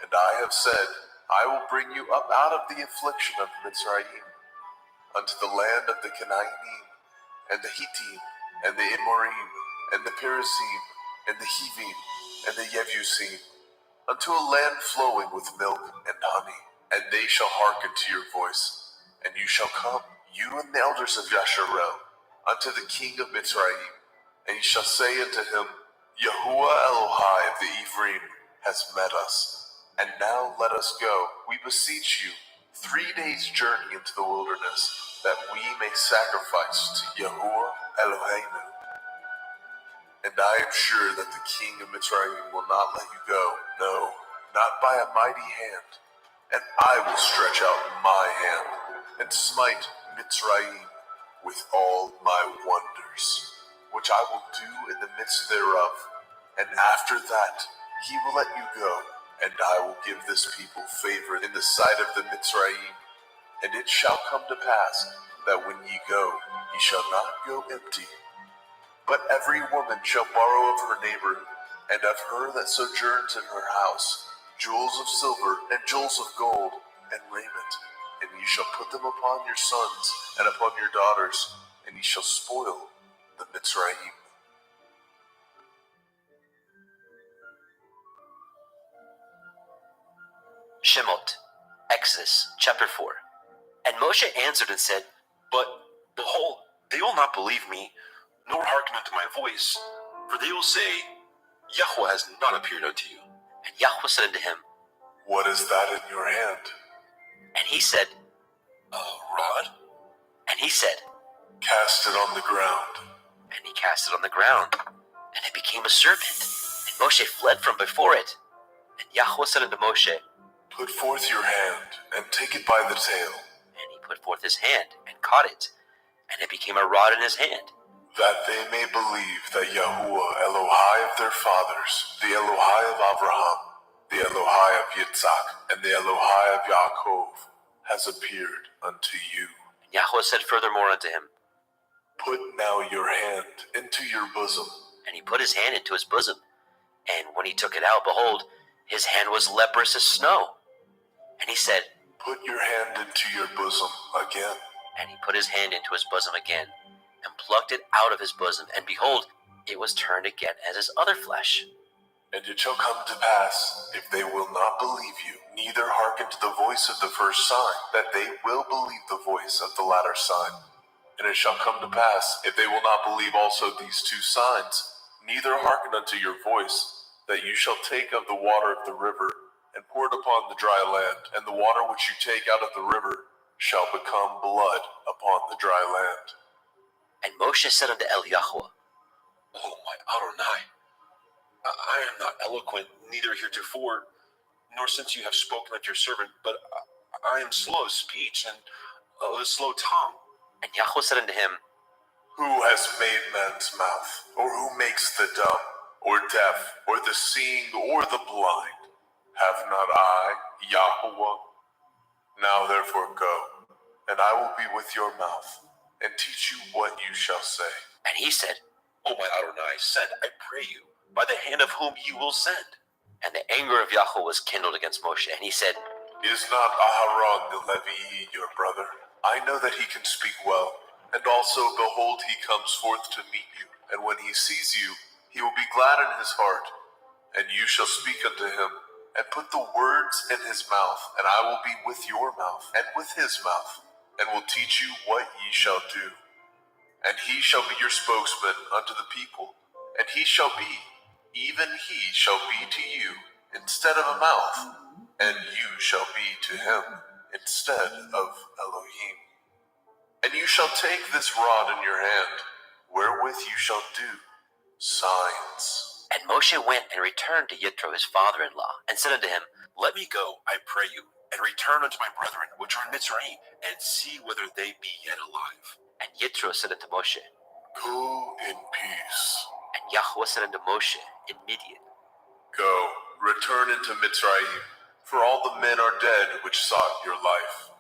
And I have said, I will bring you up out of the affliction of Mitzrayim, unto the land of the Canaanite, and the Hittim, and the Amorim, and the Perizim, and the Hivim, and the Yevusim, unto a land flowing with milk and honey. And they shall hearken to your voice, and you shall come, you and the elders of Yasharel, unto the king of Mitzrayim, and ye shall say unto him, Yahuwah Elohai of the Ephraim has met us. And now let us go, we beseech you, 3 days' journey into the wilderness, that we may sacrifice to Yahuwah Eloheinu. And I am sure that the king of Mitzrayim will not let you go, no, not by a mighty hand. And I will stretch out my hand, and smite Mitzrayim with all my wonders, which I will do in the midst thereof. And after that he will let you go, and I will give this people favor in the sight of the Mitzrayim. And it shall come to pass that when ye go, ye shall not go empty. But every woman shall borrow of her neighbor, and of her that sojourns in her house, jewels of silver, and jewels of gold, and raiment. And ye shall put them upon your sons, and upon your daughters, and ye shall spoil the Mitzrayim. Shemot, Exodus, chapter 4. And Moshe answered and said, But, behold, they will not believe me, nor hearken unto my voice, for they will say, Yahweh has not appeared unto you. And Yahweh said unto him, What is that in your hand? And he said, A rod? And he said, Cast it on the ground. And he cast it on the ground, and it became a serpent. And Moshe fled from before it. And Yahweh said unto Moshe, Put forth your hand, and take it by the tail. And he put forth his hand, and caught it, and it became a rod in his hand. That they may believe that Yahuwah Elohai of their fathers, the Elohai of Abraham, the Elohai of Yitzhak, and the Elohai of Yaakov, has appeared unto you. And Yahweh said furthermore unto him, Put now your hand into your bosom. And he put his hand into his bosom, and when he took it out, behold, his hand was leprous as snow. And he said, Put your hand into your bosom again. And he put his hand into his bosom again, and plucked it out of his bosom, and behold, it was turned again as his other flesh. And it shall come to pass, if they will not believe you, neither hearken to the voice of the first sign, that they will believe the voice of the latter sign. And it shall come to pass, if they will not believe also these 2 signs, neither hearken unto your voice, that you shall take of the water of the river, and pour it upon the dry land, and the water which you take out of the river shall become blood upon the dry land. And Moshe said unto Yahweh, Oh my Adonai, I am not eloquent, neither heretofore, nor since you have spoken unto your servant, but I am slow of speech and of a slow tongue. And Yahweh said unto him, Who has made man's mouth, or who makes the dumb, or deaf, or the seeing, or the blind? Have not I, Yahweh? Now therefore go, and I will be with your mouth, and teach you what you shall say. and he said, Oh my Adonai, send, I pray you, by the hand of whom you will send. And the anger of Yahweh was kindled against Moshe, and he said, Is not Aharon the Levi your brother? I know that he can speak well, and also, behold, he comes forth to meet you, and when he sees you, he will be glad in his heart. And you shall speak unto him, and put the words in his mouth, and I will be with your mouth, and with his mouth, and will teach you what ye shall do. And he shall be your spokesman unto the people, and he shall be, even he shall be to you, instead of a mouth, and you shall be to him, instead of Elohim. And you shall take this rod in your hand, wherewith you shall do signs. And Moshe went and returned to Yitro his father-in-law, and said unto him, Let me go, I pray you, and return unto my brethren which are in Mitzrayim, and see whether they be yet alive. And Yitro said unto Moshe, Go in peace. and Yahweh said unto Moshe in Midian, Go, return into Mitzrayim, for all the men are dead which sought your life.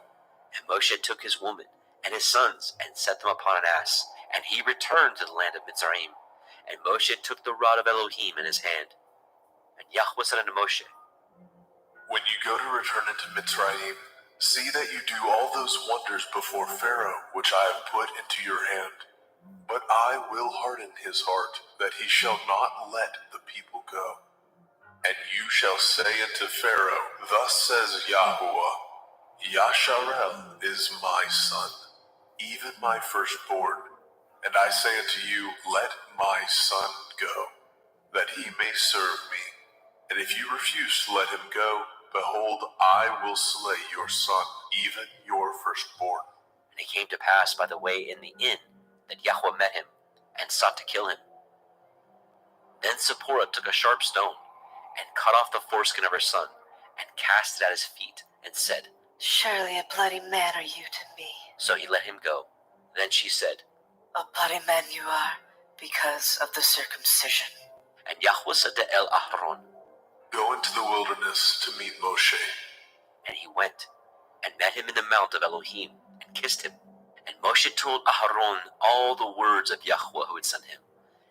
And Moshe took his woman and his sons, and set them upon an ass, and he returned to the land of Mitzrayim. And Moshe took the rod of Elohim in his hand. And Yahweh said unto Moshe, When you go to return into Mitzrayim, see that you do all those wonders before Pharaoh which I have put into your hand. But I will harden his heart, that he shall not let the people go. And you shall say unto Pharaoh, Thus says Yahweh, Yasharel is my son, even my firstborn. And I say unto you, Let my son go, that he may serve me. And if you refuse to let him go, behold, I will slay your son, even your firstborn. and it came to pass by the way in the inn that Yahweh met him, and sought to kill him. Then Zipporah took a sharp stone, and cut off the foreskin of her son, and cast it at his feet, and said, Surely a bloody man are you to me. So he let him go. Then she said, A bloody man you are, because of the circumcision. and Yahweh said to Aharon, Go into the wilderness to meet Moshe. and he went, and met him in the mount of Elohim, and kissed him. And Moshe told Aharon all the words of Yahweh who had sent him,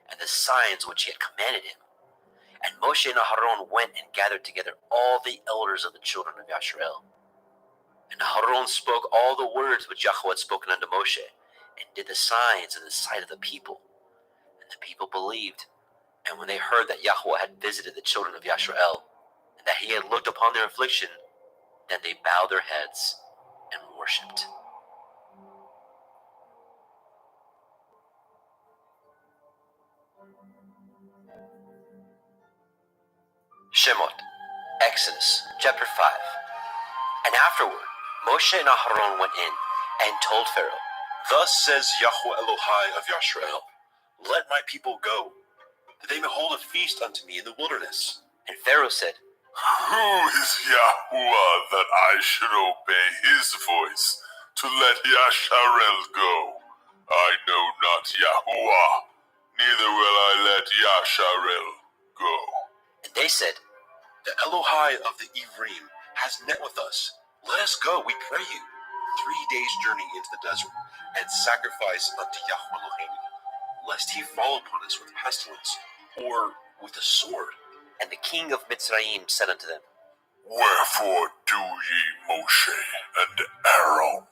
and the signs which he had commanded him. And Moshe and Aharon went and gathered together all the elders of the children of Yasharel. And Aharon spoke all the words which Yahweh had spoken unto Moshe, and did the signs in the sight of the people. And the people believed. And when they heard that Yahweh had visited the children of Yasharel, and that he had looked upon their affliction, then they bowed their heads and worshipped. Shemot, Exodus, chapter 5. And afterward, Moshe and Aharon went in, and told Pharaoh, Thus says Yahweh Elohai of Yasharel, Let my people go, that they may hold a feast unto me in the wilderness. And Pharaoh said, Who is Yahweh that I should obey his voice to let Yasharel go? I know not Yahweh, neither will I let Yasharel go. and they said, The Elohai of the Ivrim has met with us. Let us go, we pray you, 3 days' journey into the desert, and sacrifice unto Yahweh Elohim, lest he fall upon us with pestilence, or with a sword. And the king of Mitzrayim said unto them, Wherefore do ye, Moshe and Aaron,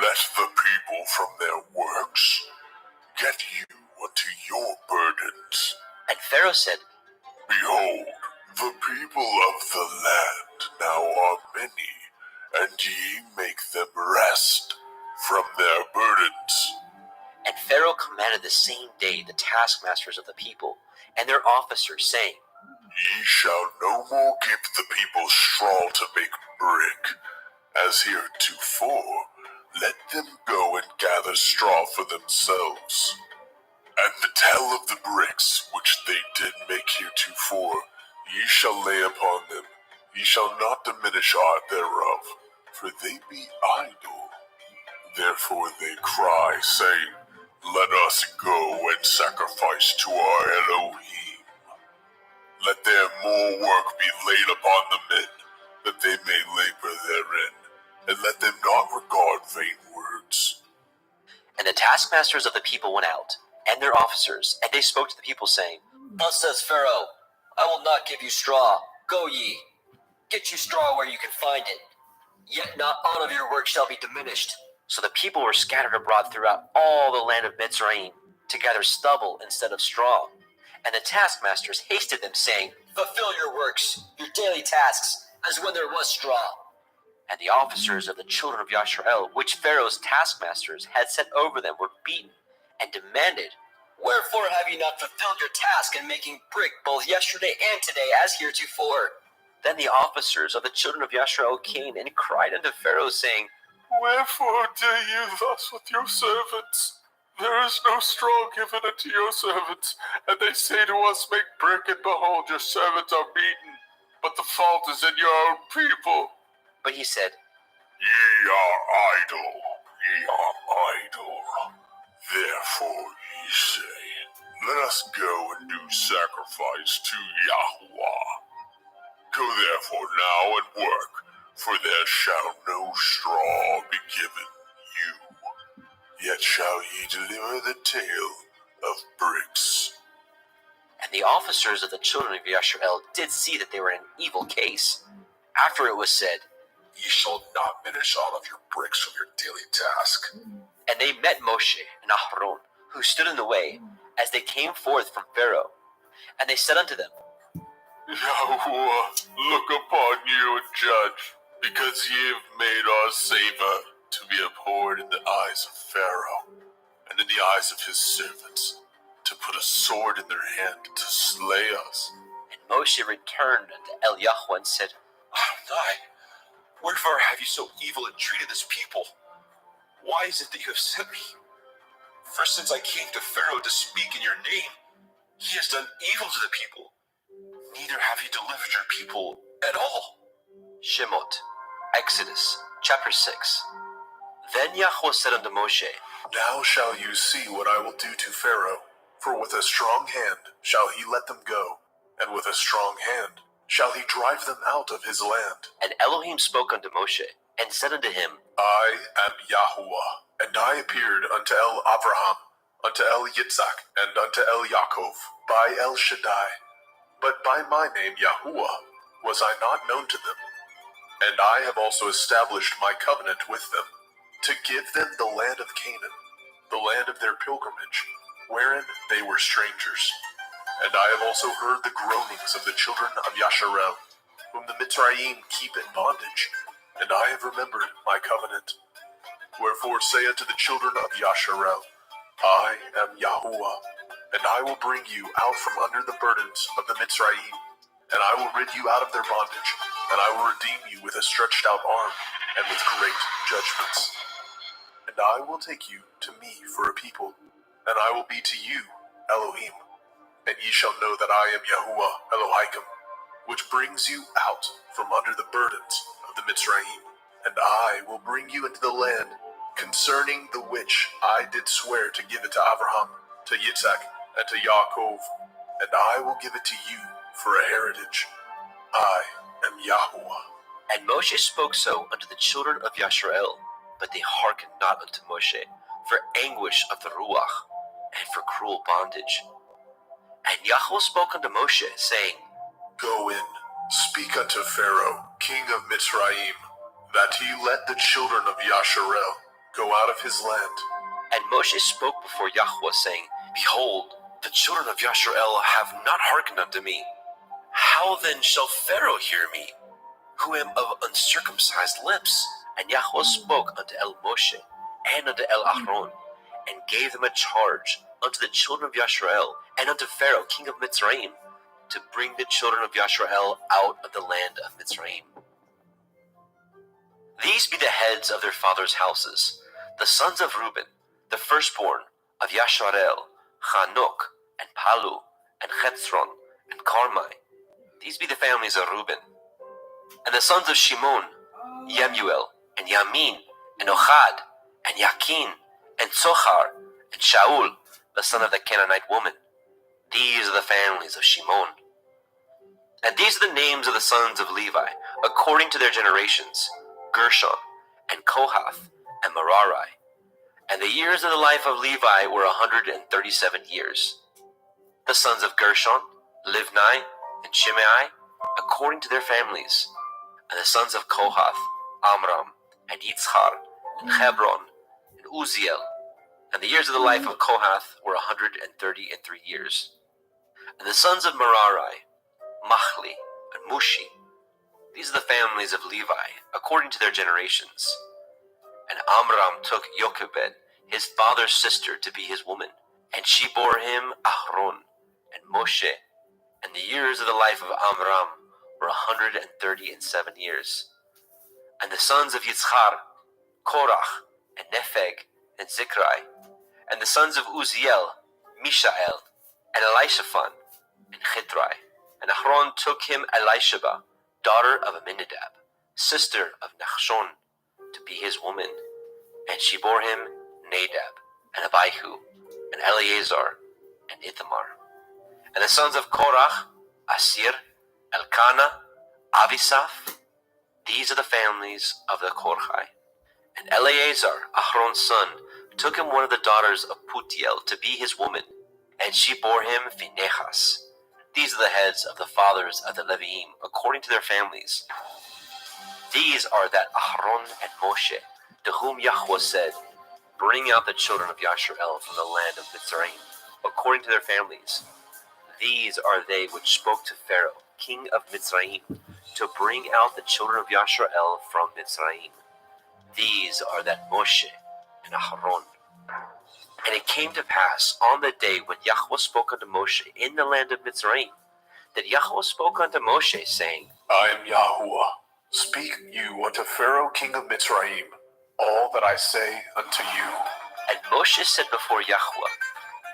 let the people from their works get you unto your burdens. And Pharaoh said, Behold, the people of the land now are many, and ye make them rest from their burdens. And Pharaoh commanded the same day the taskmasters of the people and their officers, saying, Ye shall no more give the people straw to make brick, as heretofore. Let them go and gather straw for themselves. And the tale of the bricks which they did make heretofore, ye shall lay upon them. Ye shall not diminish aught thereof, for they be idle. Therefore they cry, saying, Let us go and sacrifice to our Elohim. Let their more work be laid upon the men, that they may labor therein, and let them not regard vain words. And the taskmasters of the people went out, and their officers, and they spoke to the people, saying, Thus says Pharaoh, I will not give you straw. Go ye, get you straw where you can find it. Yet not aught of your work shall be diminished. So the people were scattered abroad throughout all the land of Mitzrayim, to gather stubble instead of straw. And the taskmasters hasted them, saying, Fulfill your works, your daily tasks, as when there was straw. And the officers of the children of Yasharel, which Pharaoh's taskmasters had set over them, were beaten, and demanded, Wherefore have ye not fulfilled your task in making brick both yesterday and today as heretofore? Then the officers of the children of Yasharel came and cried unto Pharaoh, saying, Wherefore do you thus with your servants? There is no straw given unto your servants, and they say to us, Make brick, and behold, your servants are beaten. But the fault is in your own people. But he said, Ye are idle, ye are idle. Therefore ye say, Let us go and do sacrifice to Yahweh. Go therefore now and work, for there shall no straw be given you. Yet shall ye deliver the tale of bricks. And the officers of the children of Yasharel did see that they were in an evil case. After it was said, Ye shall not diminish aught of your bricks from your daily task. and they met Moshe and Aharon, who stood in the way, as they came forth from Pharaoh. And they said unto them, Yahuwah, look upon you and judge, because ye have made our Saviour to be abhorred in the eyes of Pharaoh, and in the eyes of his servants, to put a sword in their hand to slay us. And Moshe returned unto Eliyahu and said, Adonai, wherefore have you so evil entreated this people? Why is it that you have sent me? For since I came to Pharaoh to speak in your name, he has done evil to the people. Neither have you delivered your people at all. Shemot, Exodus, chapter 6. Then Yahweh said unto Moshe, Now shall you see what I will do to Pharaoh, for with a strong hand shall he let them go, and with a strong hand shall he drive them out of his land. And Elohim spoke unto Moshe, and said unto him, I am Yahuwah, and I appeared unto El Abraham, unto El Yitzhak, and unto El Yaakov, by El Shaddai. But by my name Yahuwah was I not known to them. And I have also established my covenant with them, to give them the land of Canaan, the land of their pilgrimage, wherein they were strangers. And I have also heard the groanings of the children of Yasharel, whom the Mitzrayim keep in bondage, and I have remembered my covenant. Wherefore say unto the children of Yasharel, I am Yahuwah, and I will bring you out from under the burdens of the Mitzrayim, and I will rid you out of their bondage, and I will redeem you with a stretched out arm, and with great judgments. And I will take you to me for a people, and I will be to you Elohim, and ye shall know that I am Yahuwah Elohim, which brings you out from under the burdens of the Mitzrayim. And I will bring you into the land, concerning the which I did swear to give it to Abraham, to Yitzhak, and to Yaakov, and I will give it to you for a heritage. I am Yahuwah. And Moshe spoke so unto the children of Yasharel, but they hearkened not unto Moshe, for anguish of the Ruach, and for cruel bondage. And Yahweh spoke unto Moshe, saying, Go in, speak unto Pharaoh, king of Mitzrayim, that he let the children of Yasharel go out of his land. And Moshe spoke before Yahweh, saying, Behold, the children of Yasharel have not hearkened unto me. How then shall Pharaoh hear me, who am of uncircumcised lips? And Yahweh spoke unto El Moshe, and unto El Aharon, and gave them a charge unto the children of Yashrael and unto Pharaoh, king of Mitzrayim, to bring the children of Yashrael out of the land of Mitzrayim. These be the heads of their fathers' houses, the sons of Reuben, the firstborn of Yashrael, Chanok, and Palu, and Chetzron, and Carmi. These be the families of Reuben. And the sons of Shimon, Yemuel, and Yamin, and Ochad, and Yakin, and Tzochar, and Shaul, the son of the Canaanite woman. These are the families of Shimon. And these are the names of the sons of Levi, according to their generations, Gershon, and Kohath, and Merari. And the years of the life of Levi were 137 years. The sons of Gershon, Livni, and Shimei, according to their families. And the sons of Kohath, Amram, and Yitzchar, and Hebron, and Uziel. And the years of the life of Kohath were 133 years. And the sons of Merari, Machli, and Mushi. These are the families of Levi, according to their generations. And Amram took Jochebed, his father's sister, to be his woman. And she bore him Ahron and Moshe. And the years of the life of Amram were 137 years. And the sons of Yitzchar, Korach, and Nepheg, and Zikrai. And the sons of Uziel, Mishael, and Elishaphan, and Chitrai. And Ahron took him Elisheba, daughter of Aminadab, sister of Nachshon, to be his woman. And she bore him Nadab, and Abihu, and Eleazar, and Ithamar. And the sons of Korach, Asir, Elkanah, Avisaph. These are the families of the Korchai. And Eleazar, Ahron's son, took him one of the daughters of Putiel to be his woman, and she bore him Phinehas. These are the heads of the fathers of the Leviim, according to their families. These are that Ahron and Moshe, to whom Yahweh said, Bring out the children of Yashrael from the land of Mitzrayim, according to their families. These are they which spoke to Pharaoh, king of Mitzrayim, to bring out the children of Yashrael from Mitzrayim. These are that Moshe and Ahron. And it came to pass on the day when Yahweh spoke unto Moshe in the land of Mitzrayim, that Yahweh spoke unto Moshe, saying, I am Yahuwah. Speak you unto Pharaoh king of Mitzrayim all that I say unto you. And Moshe said before Yahweh,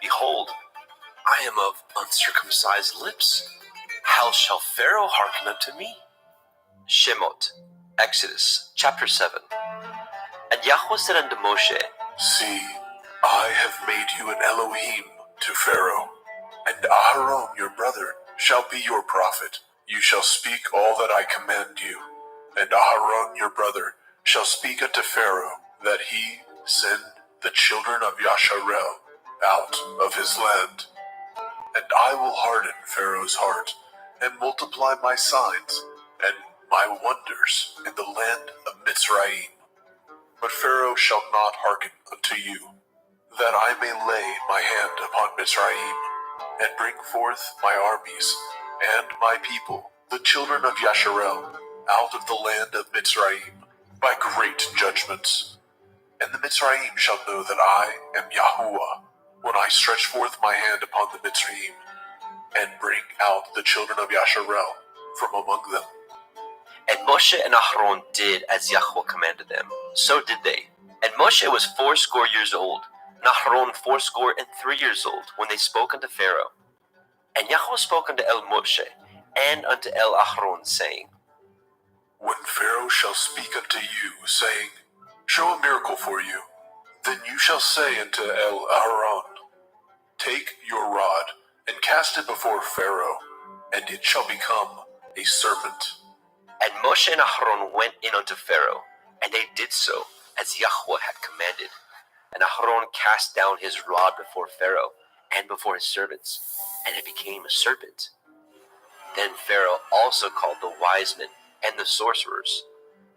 Behold, I am of uncircumcised lips. How shall Pharaoh hearken unto me? Shemot, Exodus, chapter 7. And Yahweh said unto Moshe, See, I have made you an Elohim to Pharaoh, and Aharon your brother shall be your prophet. You shall speak all that I command you, and Aharon your brother shall speak unto Pharaoh, that he send the children of Yasharel out of his land. And I will harden Pharaoh's heart, and multiply my signs and my wonders in the land of Mitzrayim. But Pharaoh shall not hearken unto you, that I may lay my hand upon Mitzrayim, and bring forth my armies and my people, the children of Yasharel, out of the land of Mitzrayim, by great judgments. And the Mitzrayim shall know that I am Yahuwah, when I stretch forth my hand upon the Mitzrayim, and bring out the children of Yasharel from among them. And Moshe and Ahron did as Yahweh commanded them. So did they. And Moshe was 80 years old, and Ahron 83 years old, when they spoke unto Pharaoh. And Yahweh spoke unto El Moshe, and unto El Ahron, saying, When Pharaoh shall speak unto you, saying, Show a miracle for you, then you shall say unto El Aharon, Take your rod, and cast it before Pharaoh, and it shall become a serpent. And Moshe and Ahron went in unto Pharaoh, and they did so, as Yahweh had commanded. And Ahron cast down his rod before Pharaoh, and before his servants, and it became a serpent. Then Pharaoh also called the wise men and the sorcerers,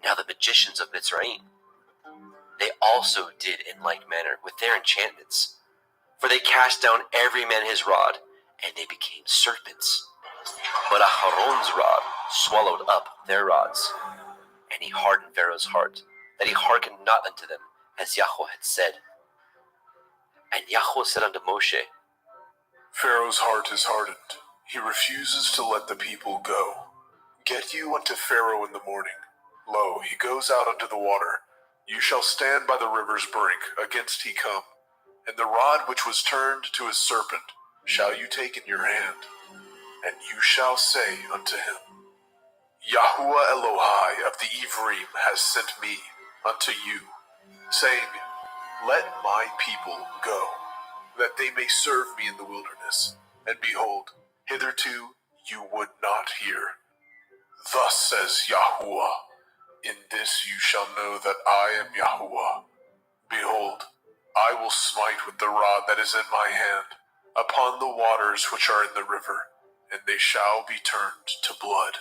now the magicians of Mitzrayim. They also did in like manner with their enchantments, for they cast down every man his rod, and they became serpents. But Aharon's rod swallowed up their rods, and he hardened Pharaoh's heart, that he hearkened not unto them, as Yahweh had said. And Yahweh said unto Moshe, Pharaoh's heart is hardened. He refuses to let the people go. Get you unto Pharaoh in the morning. Lo, he goes out unto the water. You shall stand by the river's brink, against he come. And the rod which was turned to a serpent shall you take in your hand. And you shall say unto him, Yahuwah Elohai of the Ivrim has sent me unto you, saying, Let my people go, that they may serve me in the wilderness. And behold, hitherto you would not hear. Thus says Yahuwah, in this you shall know that I am Yahuwah. Behold, I will smite with the rod that is in my hand upon the waters which are in the river, and they shall be turned to blood.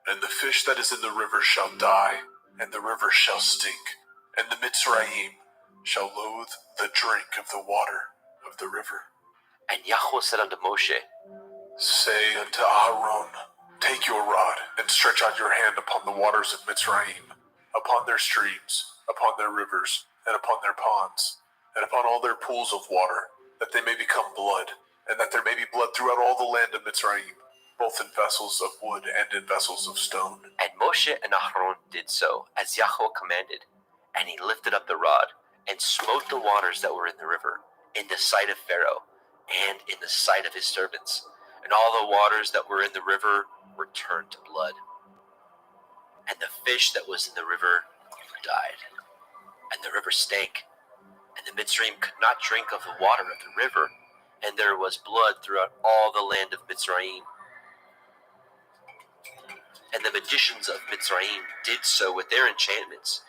And the fish that is in the river shall die, and the river shall stink, and the Mitzrayim shall loathe the drink of the water of the river. And Yahweh said unto Moshe, Say unto Aaron, Take your rod, and stretch out your hand upon the waters of Mitzrayim, upon their streams, upon their rivers, and upon their ponds, and upon all their pools of water, that they may become blood, and that there may be blood throughout all the land of Mitzrayim, both in vessels of wood and in vessels of stone. And Moshe and Aaron did so, as Yahweh commanded. And he lifted up the rod, and smote the waters that were in the river, in the sight of Pharaoh, and in the sight of his servants. And all the waters that were in the river were turned to blood. And the fish that was in the river died. And the river stank. And the Mitzrayim could not drink of the water of the river, and there was blood throughout all the land of Mitzrayim. And the magicians of Mitzrayim did so with their enchantments,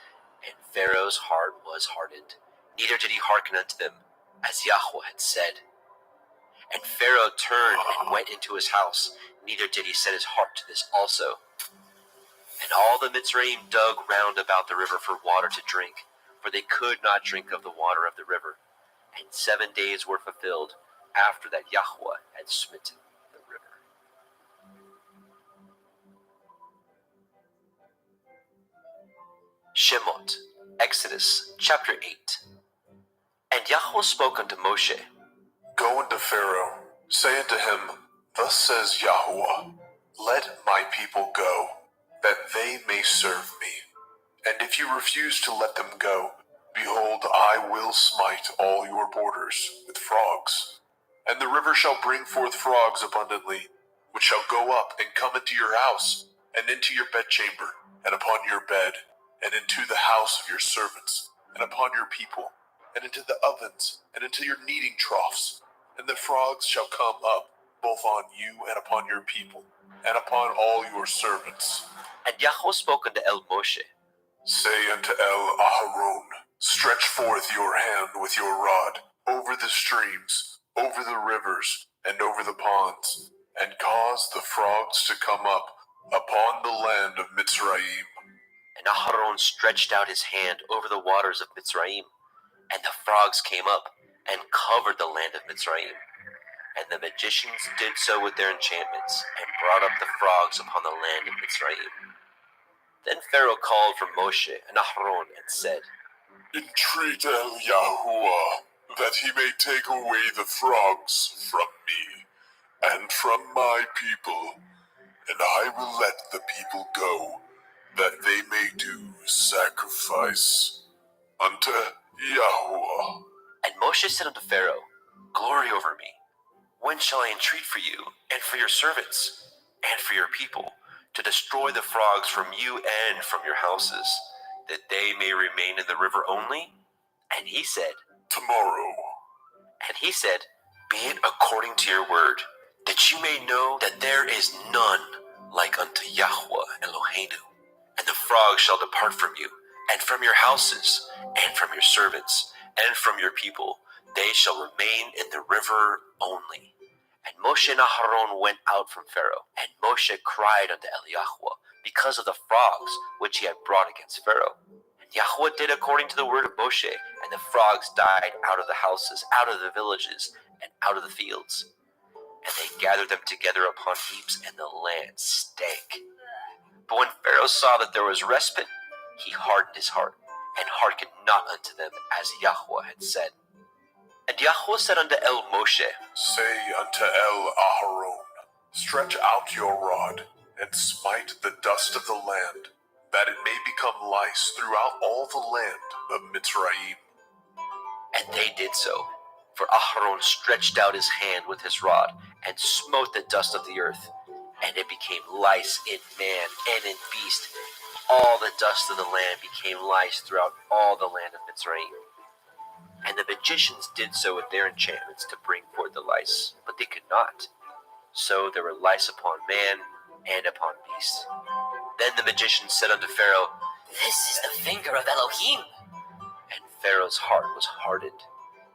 and Pharaoh's heart was hardened, neither did he hearken unto them, as Yahweh had said. And Pharaoh turned and went into his house, neither did he set his heart to this also. And all the Mitzrayim dug round about the river for water to drink, for they could not drink of the water of the river. And 7 days were fulfilled after that Yahweh had smitten the river. Shemot, Exodus, chapter 8. And Yahweh spoke unto Moshe, Go unto Pharaoh, say unto him, Thus says Yahuwah, Let my people go, that they may serve me. And if you refuse to let them go, behold, I will smite all your borders with frogs. And the river shall bring forth frogs abundantly, which shall go up and come into your house, and into your bedchamber, and upon your bed, and into the house of your servants, and upon your people, and into the ovens, and into your kneading troughs. And the frogs shall come up, both on you and upon your people, and upon all your servants. And Yahweh spoke unto Moshe, Say unto Aharon, Stretch forth your hand with your rod over the streams, over the rivers, and over the ponds, and cause the frogs to come up upon the land of Mitzrayim. And Aharon stretched out his hand over the waters of Mitzrayim, and the frogs came up and covered the land of Mitzrayim. And the magicians did so with their enchantments, and brought up the frogs upon the land of Mitzrayim. Then Pharaoh called for Moshe and Aharon and said, Entreat Yahuwah, that he may take away the frogs from me, and from my people, and I will let the people go, that they may do sacrifice unto Yahuwah. And Moshe said unto Pharaoh, Glory over me. When shall I entreat for you, and for your servants, and for your people, to destroy the frogs from you and from your houses, that they may remain in the river only? And he said, Tomorrow. And he said, Be it according to your word, that you may know that there is none like unto Yahweh Eloheinu. And the frogs shall depart from you, and from your houses, and from your servants, and from your people. They shall remain in the river only. And Moshe and Aharon went out from Pharaoh, and Moshe cried unto Yahweh because of the frogs which he had brought against Pharaoh. And Yahweh did according to the word of Moshe, and the frogs died out of the houses, out of the villages, and out of the fields. And they gathered them together upon heaps, and the land stank. But when Pharaoh saw that there was respite, he hardened his heart, and hearkened not unto them, as Yahweh had said. And Yahweh said unto El Moshe, Say unto El Aharon, Stretch out your rod, and smite the dust of the land, that it may become lice throughout all the land of Mitzrayim. And they did so. For Aharon stretched out his hand with his rod, and smote the dust of the earth, and it became lice in man and in beast. All the dust of the land became lice throughout all the land of Mitzrayim. And the magicians did so with their enchantments to bring forth the lice, but they could not. So there were lice upon man and upon beast. Then the magician said unto Pharaoh, This is the finger of Elohim. And Pharaoh's heart was hardened,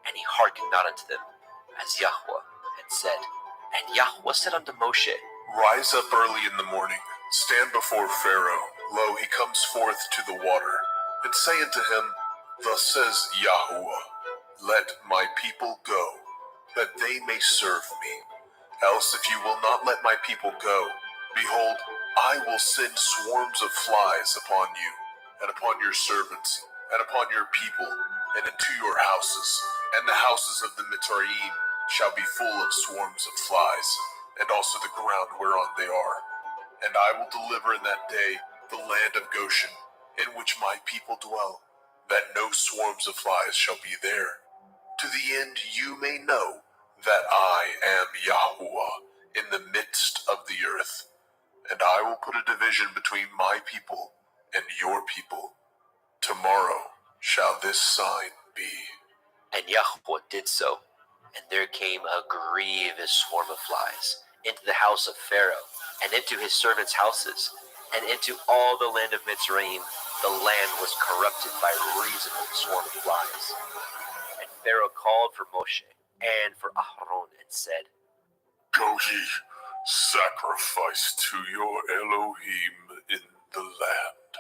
and he hearkened not unto them, as Yahweh had said. And Yahweh said unto Moshe, Rise up early in the morning, stand before Pharaoh. Lo, he comes forth to the water. And say unto him, Thus says Yahweh, Let my people go, that they may serve me. Else if you will not let my people go, behold, I will send swarms of flies upon you, and upon your servants, and upon your people, and into your houses, and the houses of the Mitzrayim shall be full of swarms of flies, and also the ground whereon they are. And I will deliver in that day the land of Goshen, in which my people dwell, that no swarms of flies shall be there, to the end you may know that I am Yahweh in the midst of the earth. And I will put a division between my people and your people. Tomorrow shall this sign be. And Yahweh did so. And there came a grievous swarm of flies into the house of Pharaoh, and into his servants' houses, and into all the land of Mitzrayim. The land was corrupted by reason of the swarm of flies. And Pharaoh called for Moshe and for Aharon and said, Go ye, sacrifice to your Elohim in the land.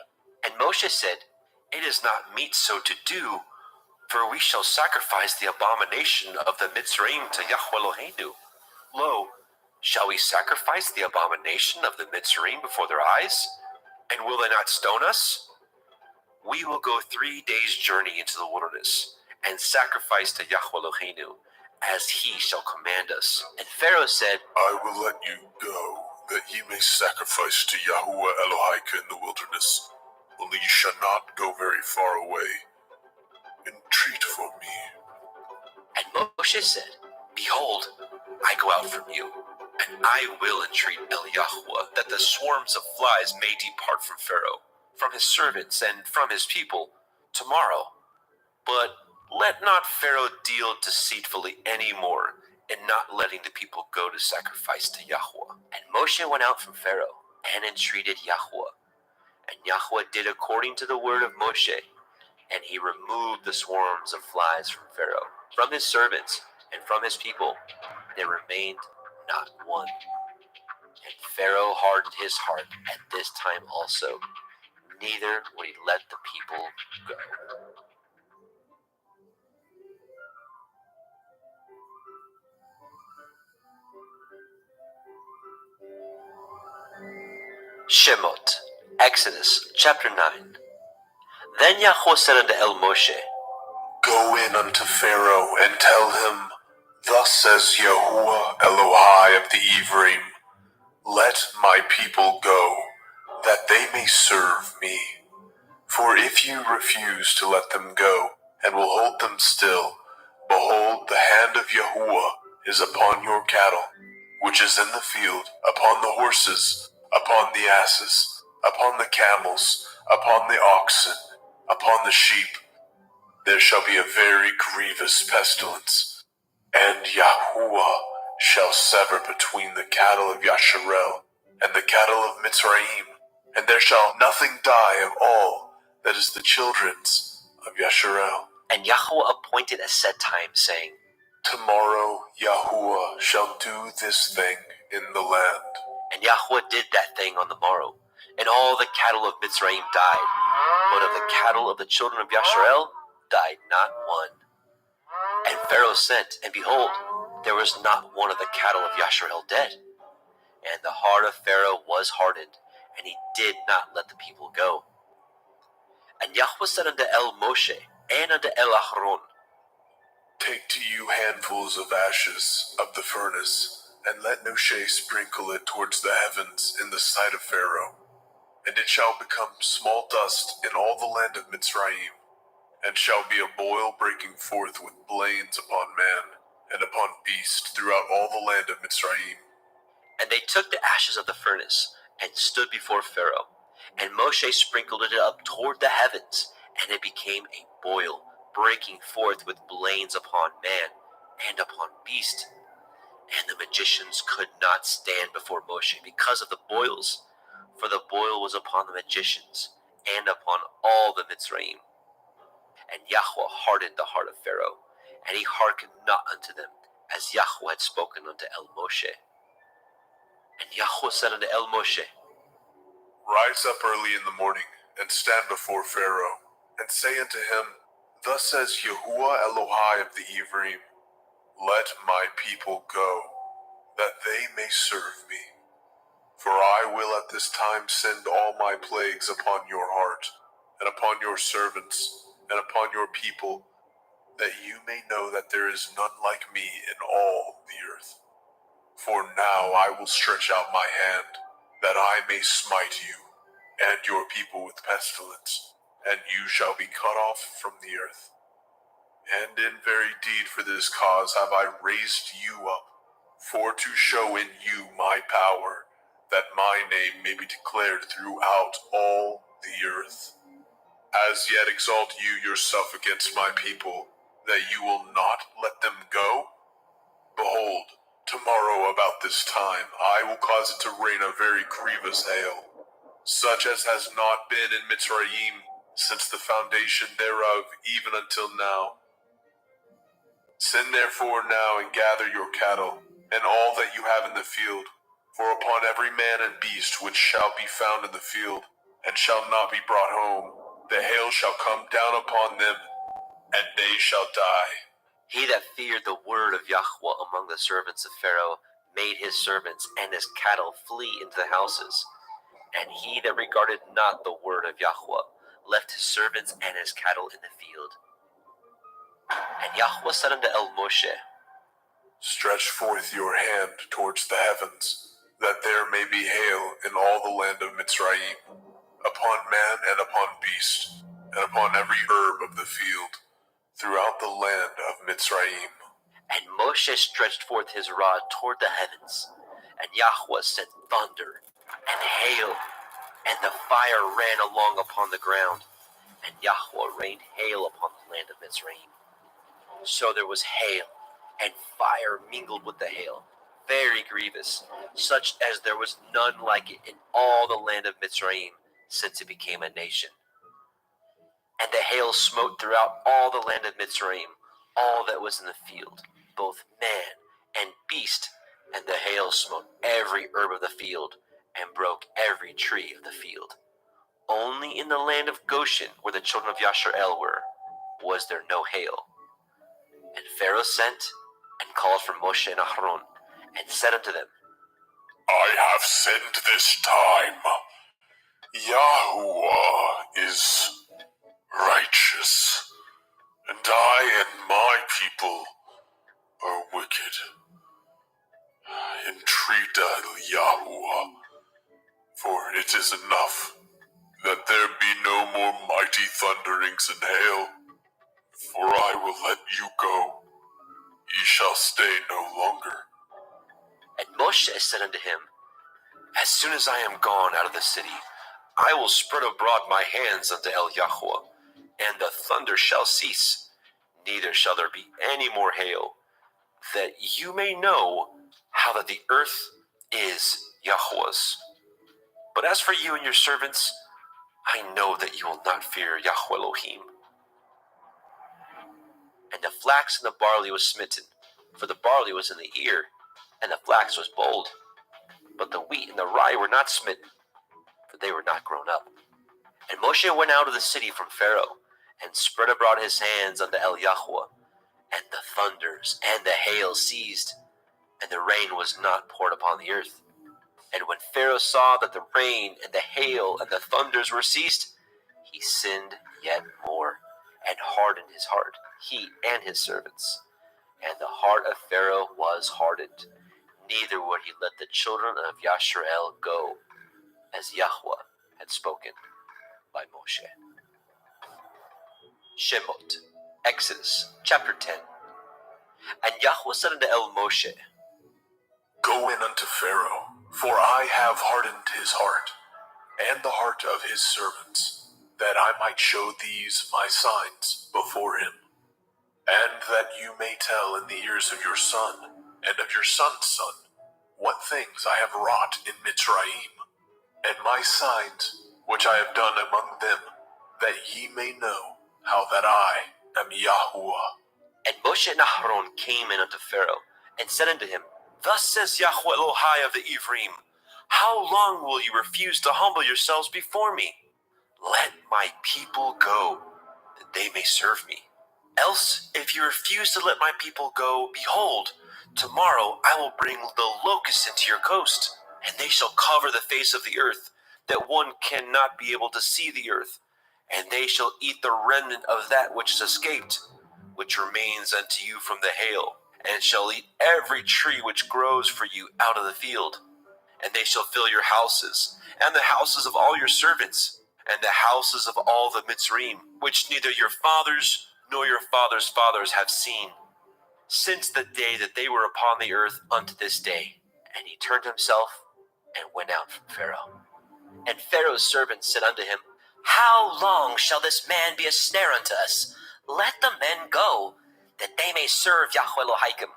And Moshe said, It is not meet so to do, for we shall sacrifice the abomination of the Mitzrayim to Yahweh Eloheinu. Lo, shall we sacrifice the abomination of the Mitzrayim before their eyes? And will they not stone us? We will go 3 days' journey into the wilderness, and sacrifice to Yahweh Eloheinu, as he shall command us. And Pharaoh said, I will let you go, that ye may sacrifice to Yahweh Elohika in the wilderness. Only ye shall not go very far away. Entreat for me. And Moshe said, Behold, I go out from you, and I will entreat El Yahweh, that the swarms of flies may depart from Pharaoh, from his servants, and from his people, tomorrow. But let not Pharaoh deal deceitfully any more, in not letting the people go to sacrifice to Yahweh. And Moshe went out from Pharaoh, and entreated Yahweh. And Yahweh did according to the word of Moshe, and he removed the swarms of flies from Pharaoh, from his servants, and from his people. There remained not one. And Pharaoh hardened his heart at this time also, neither would he let the people go. Shemot, Exodus, chapter 9. Then Yahweh said unto El Moshe, Go in unto Pharaoh, and tell him, Thus says Yahuwah Elohai of the Ephraim, Let my people go, that they may serve me. For if you refuse to let them go, and will hold them still, behold, the hand of Yahuwah is upon your cattle, which is in the field, upon the horses, upon the asses, upon the camels, upon the oxen, upon the sheep. There shall be a very grievous pestilence, and Yahuwah shall sever between the cattle of Yasharel and the cattle of Mitzrayim, and there shall nothing die of all that is the children's of Yasharel. And Yahweh appointed a set time, saying, Tomorrow Yahuwah shall do this thing in the land. And Yahweh did that thing on the morrow, and all the cattle of Mitzrayim died, but of the cattle of the children of Yasharel died not one. And Pharaoh sent, and behold, there was not one of the cattle of Yasharel dead. And the heart of Pharaoh was hardened, and he did not let the people go. And Yahweh said unto El Moshe and unto El Aharon, Take to you handfuls of ashes of the furnace, and let Moshe sprinkle it towards the heavens in the sight of Pharaoh. And it shall become small dust in all the land of Mitzrayim, and shall be a boil breaking forth with blains upon man, and upon beast throughout all the land of Mitzrayim. And they took the ashes of the furnace, and stood before Pharaoh. And Moshe sprinkled it up toward the heavens, and it became a boil, breaking forth with blains upon man, and upon beast. And the magicians could not stand before Moshe because of the boils, for the boil was upon the magicians, and upon all the Mitzrayim. And Yahweh hardened the heart of Pharaoh, and he hearkened not unto them, as Yahweh had spoken unto El Moshe. And Yahweh said unto El Moshe, Rise up early in the morning, and stand before Pharaoh, and say unto him, Thus says Yahuwah Elohai of the Ivrim, Let my people go, that they may serve me. For I will at this time send all my plagues upon your heart, and upon your servants, and upon your people, that you may know that there is none like me in all the earth. For now I will stretch out my hand, that I may smite you, and your people with pestilence, and you shall be cut off from the earth. And in very deed for this cause have I raised you up, for to show in you my power, that my name may be declared throughout all the earth. As yet exalt you yourself against my people, that you will not let them go? Behold, tomorrow about this time I will cause it to rain a very grievous hail, such as has not been in Mitzrayim since the foundation thereof even until now. Send therefore now and gather your cattle, and all that you have in the field, for upon every man and beast which shall be found in the field, and shall not be brought home, the hail shall come down upon them, and they shall die. He that feared the word of Yahweh among the servants of Pharaoh made his servants and his cattle flee into the houses. And he that regarded not the word of Yahweh left his servants and his cattle in the field. And Yahweh said unto El Moshe, Stretch forth your hand towards the heavens, that there may be hail in all the land of Mitzrayim, upon man and upon beast, and upon every herb of the field, throughout the land of Mitzrayim. And Moshe stretched forth his rod toward the heavens, and Yahweh sent thunder and hail, and the fire ran along upon the ground, and Yahweh rained hail upon the land of Mitzrayim. So there was hail, and fire mingled with the hail, very grievous, such as there was none like it in all the land of Mitzrayim, since it became a nation. And the hail smote throughout all the land of Mitzrayim, all that was in the field, both man and beast, and the hail smote every herb of the field, and broke every tree of the field. Only in the land of Goshen, where the children of Yashar'el were, was there no hail. And Pharaoh sent and called for Moshe and Aharon, and said unto them, I have sinned this time. Yahuwah is righteous, and I and my people are wicked. Entreat Yahuwah, for it is enough that there be no more mighty thunderings and hail, for I will let you go. Ye shall stay no longer. And Moshe said unto him, As soon as I am gone out of the city, I will spread abroad my hands unto El Yahweh, and the thunder shall cease, neither shall there be any more hail, that you may know how that the earth is Yahweh's. But as for you and your servants, I know that you will not fear Yahweh Elohim. And the flax and the barley was smitten, for the barley was in the ear, and the flax was bold. But the wheat and the rye were not smitten, for they were not grown up. And Moshe went out of the city from Pharaoh, and spread abroad his hands unto El Yahweh, and the thunders and the hail ceased, and the rain was not poured upon the earth. And when Pharaoh saw that the rain and the hail and the thunders were ceased, he sinned yet more, and hardened his heart, he and his servants. And the heart of Pharaoh was hardened, neither would he let the children of Yashrael go, as Yahweh had spoken by Moshe. Shemot, Exodus, chapter 10. And Yahweh said unto El Moshe, Go in unto Pharaoh, for I have hardened his heart, and the heart of his servants, that I might show these my signs before him, and that you may tell in the ears of your son, and of your son's son, what things I have wrought in Mitzrayim, and my signs which I have done among them, that ye may know how that I am Yahuwah. And Moshe and Aharon came in unto Pharaoh, and said unto him, Thus says Yahweh Elohai of the Ephraim, How long will you refuse to humble yourselves before me? Let my people go, that they may serve me. Else, if you refuse to let my people go, behold, tomorrow I will bring the locusts into your coast, and they shall cover the face of the earth, that one cannot be able to see the earth, and they shall eat the remnant of that which is escaped, which remains unto you from the hail, and shall eat every tree which grows for you out of the field. And they shall fill your houses, and the houses of all your servants, and the houses of all the Mitzrayim, which neither your fathers nor your fathers' fathers have seen, since the day that they were upon the earth unto this day. And he turned himself and went out from Pharaoh. And Pharaoh's servants said unto him, How long shall this man be a snare unto us? Let the men go, that they may serve Yahweh Elohaikim.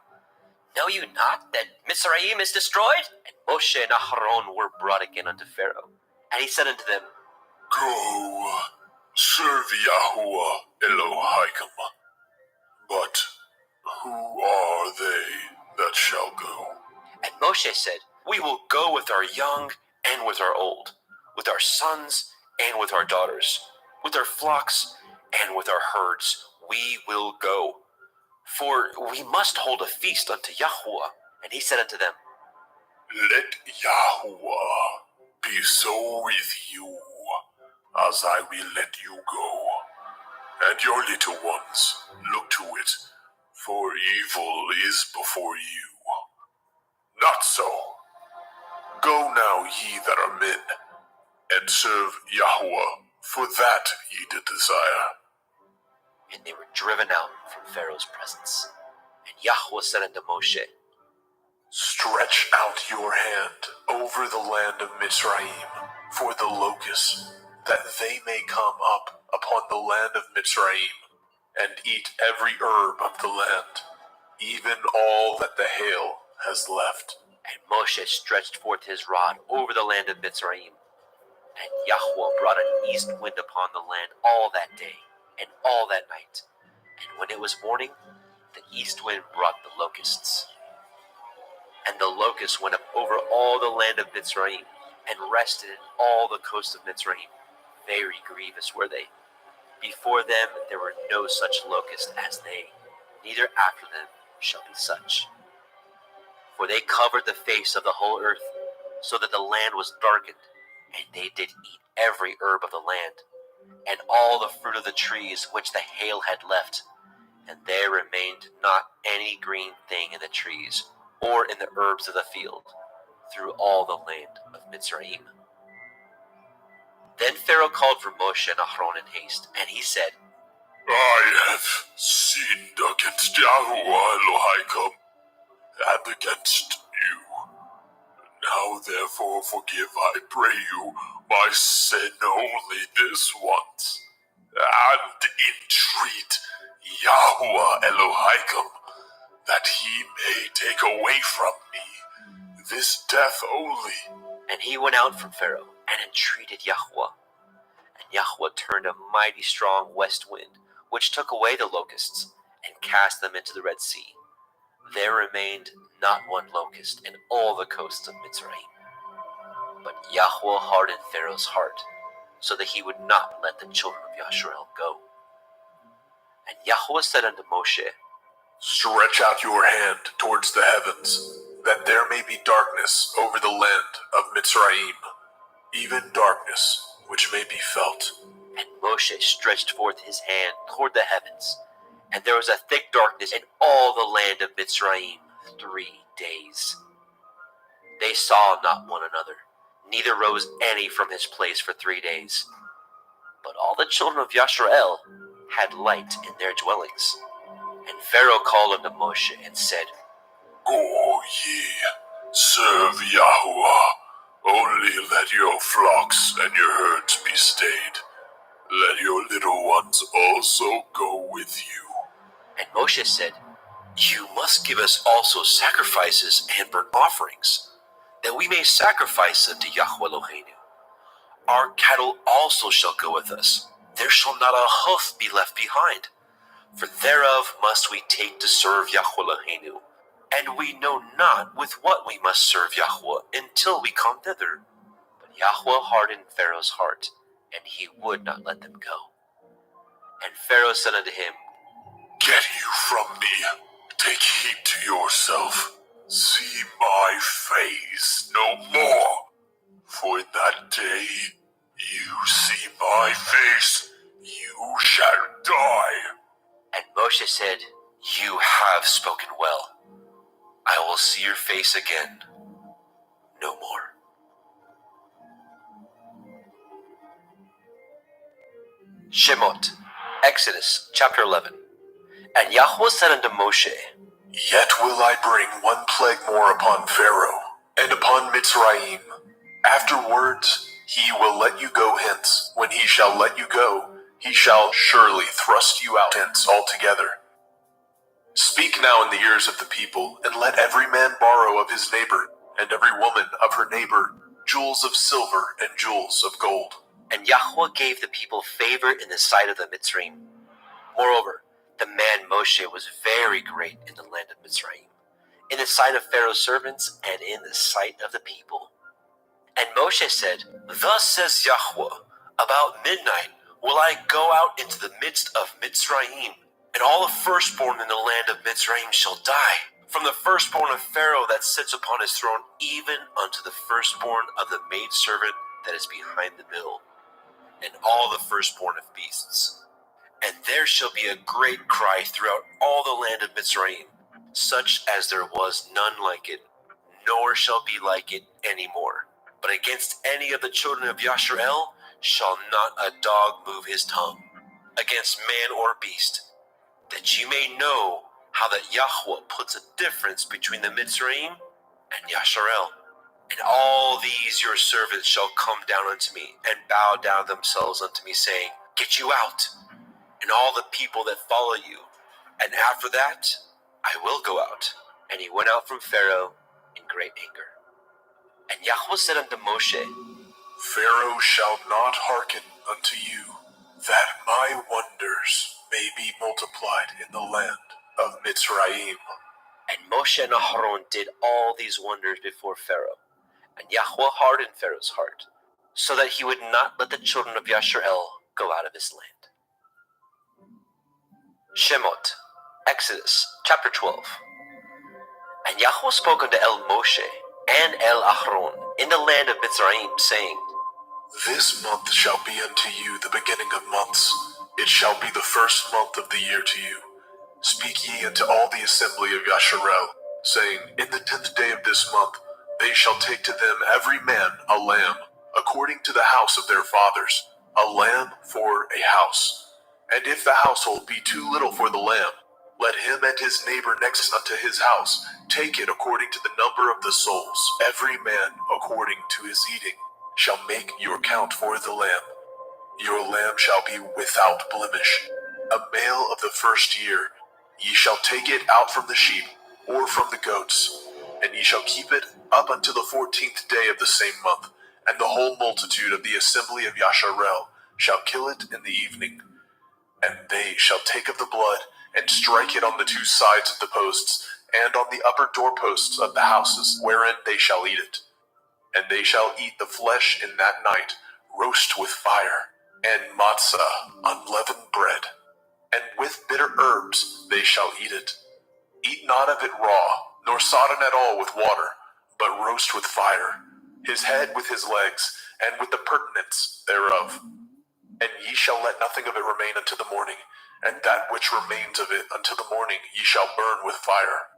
Know you not that Mitzrayim is destroyed? And Moshe and Aharon were brought again unto Pharaoh. And he said unto them, Go, serve Yahuwah Elohaikim. But who are they that shall go? And Moshe said, We will go with our young and with our old, with our sons and with our daughters, with our flocks and with our herds. We will go, for we must hold a feast unto Yahuwah. And he said unto them, Let Yahuwah be so with you, as I will let you go, and your little ones. Look to it, for evil is before you. Not so. Go now, ye that are men, and serve Yahuwah, for that ye did desire. And they were driven out from Pharaoh's presence. And Yahweh said unto Moshe, Stretch out your hand over the land of Mitzrayim for the locusts, that they may come up upon the land of Mitzrayim, and eat every herb of the land, even all that the hail has left. And Moshe stretched forth his rod over the land of Mitzrayim. And Yahweh brought an east wind upon the land all that day and all that night. And when it was morning, the east wind brought the locusts. And the locusts went up over all the land of Mitzrayim, and rested in all the coast of Mitzrayim. Very grievous were they. Before them there were no such locusts as they, neither after them shall be such. For they covered the face of the whole earth, so that the land was darkened, and they did eat every herb of the land, and all the fruit of the trees which the hail had left, and there remained not any green thing in the trees, or in the herbs of the field, through all the land of Mitzrayim. Then Pharaoh called for Moshe and Aharon in haste, and he said, I have sinned against Yahuwah Elohaikim, and against you. Now therefore forgive, I pray you, my sin only this once, and entreat Yahuwah Elohaikim, that he may take away from me this death only. And he went out from Pharaoh, and entreated Yahweh. And Yahweh turned a mighty strong west wind, which took away the locusts, and cast them into the Red Sea. There remained not one locust in all the coasts of Mitzrayim. But Yahweh hardened Pharaoh's heart, so that he would not let the children of Yashrael go. And Yahweh said unto Moshe, Stretch out your hand towards the heavens, that there may be darkness over the land of Mitzrayim, even darkness which may be felt. And Moshe stretched forth his hand toward the heavens, And there was a thick darkness in all the land of Mitzrayim 3 days. They saw not one another, neither rose any from his place for 3 days. But all the children of Yashrael had light in their dwellings. And Pharaoh called unto Moshe and said, Go ye, serve Yahuwah. Only let your flocks and your herds be stayed. Let your little ones also go with you. And Moshe said, You must give us also sacrifices and burnt offerings, that we may sacrifice unto Yahweh Eloheinu. Our cattle also shall go with us. There shall not a hoof be left behind. For thereof must we take to serve Yahweh Eloheinu. And we know not with what we must serve Yahweh until we come thither. But Yahweh hardened Pharaoh's heart, and he would not let them go. And Pharaoh said unto him, Get you from me. Take heed to yourself. See my face no more. For in that day you see my face, you shall die. And Moshe said, You have spoken well. I will see your face again no more. Shemot, Exodus chapter 11. And Yahweh said unto Moshe, Yet will I bring one plague more upon Pharaoh, and upon Mitzrayim. Afterwards he will let you go hence. When he shall let you go, he shall surely thrust you out hence altogether. Speak now in the ears of the people, and let every man borrow of his neighbor, and every woman of her neighbor, jewels of silver and jewels of gold. And Yahweh gave the people favor in the sight of the Mitzrayim. Moreover, the man Moshe was very great in the land of Mitzrayim, in the sight of Pharaoh's servants, and in the sight of the people. And Moshe said, Thus says Yahweh, about midnight will I go out into the midst of Mitzrayim, and all the firstborn in the land of Mitzrayim shall die, from the firstborn of Pharaoh that sits upon his throne, even unto the firstborn of the maidservant that is behind the mill, and all the firstborn of beasts. And there shall be a great cry throughout all the land of Mitzrayim, such as there was none like it, nor shall be like it any more. But against any of the children of Yashrael shall not a dog move his tongue, against man or beast, that you may know how that Yahweh puts a difference between the Mitzrayim and Yashrael. And all these your servants shall come down unto me, and bow down themselves unto me, saying, Get you out, and all the people that follow you. And after that I will go out. And he went out from Pharaoh in great anger. And Yahweh said unto Moshe, Pharaoh shall not hearken unto you, that my wonders may be multiplied in the land of Mitzrayim. And Moshe and Aharon did all these wonders before Pharaoh. And Yahweh hardened Pharaoh's heart, so that he would not let the children of Yashrael go out of his land. Shemot, Exodus chapter 12. And Yahweh spoke unto El Moshe and El Aharon in the land of Mitzrayim, saying, This month shall be unto you the beginning of months. It shall be the first month of the year to you. Speak ye unto all the assembly of Yasharel, saying, In the 10th day of this month they shall take to them every man a lamb, according to the house of their fathers, a lamb for a house. And if the household be too little for the lamb, let him and his neighbor next unto his house take it according to the number of the souls. Every man according to his eating shall make your count for the lamb. Your lamb shall be without blemish, a male of the first year. Ye shall take it out from the sheep, or from the goats, and ye shall keep it up unto the 14th day of the same month. And the whole multitude of the assembly of Yasharel shall kill it in the evening. And they shall take of the blood, and strike it on the 2 sides of the posts, and on the upper doorposts of the houses, wherein they shall eat it. And they shall eat the flesh in that night, roast with fire, and matzah, unleavened bread. And with bitter herbs they shall eat it. Eat not of it raw, nor sodden at all with water, but roast with fire, his head with his legs, and with the purtenance thereof. And ye shall let nothing of it remain until the morning, and that which remains of it until the morning ye shall burn with fire.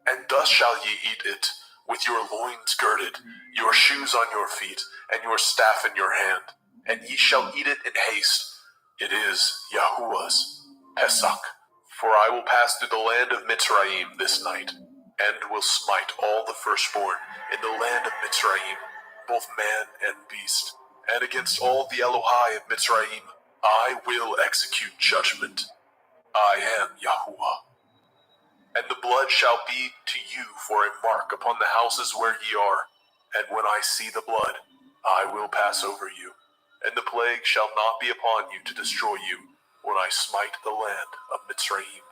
And thus shall ye eat it, with your loins girded, your shoes on your feet, and your staff in your hand. And ye shall eat it in haste. It is Yahuwah's Pesach. For I will pass through the land of Mitzrayim this night, and will smite all the firstborn in the land of Mitzrayim, both man and beast. And against all the Elohai of Mitzrayim I will execute judgment. I am Yahuwah. And the blood shall be to you for a mark upon the houses where ye are. And when I see the blood, I will pass over you. And the plague shall not be upon you to destroy you, when I smite the land of Mitzrayim.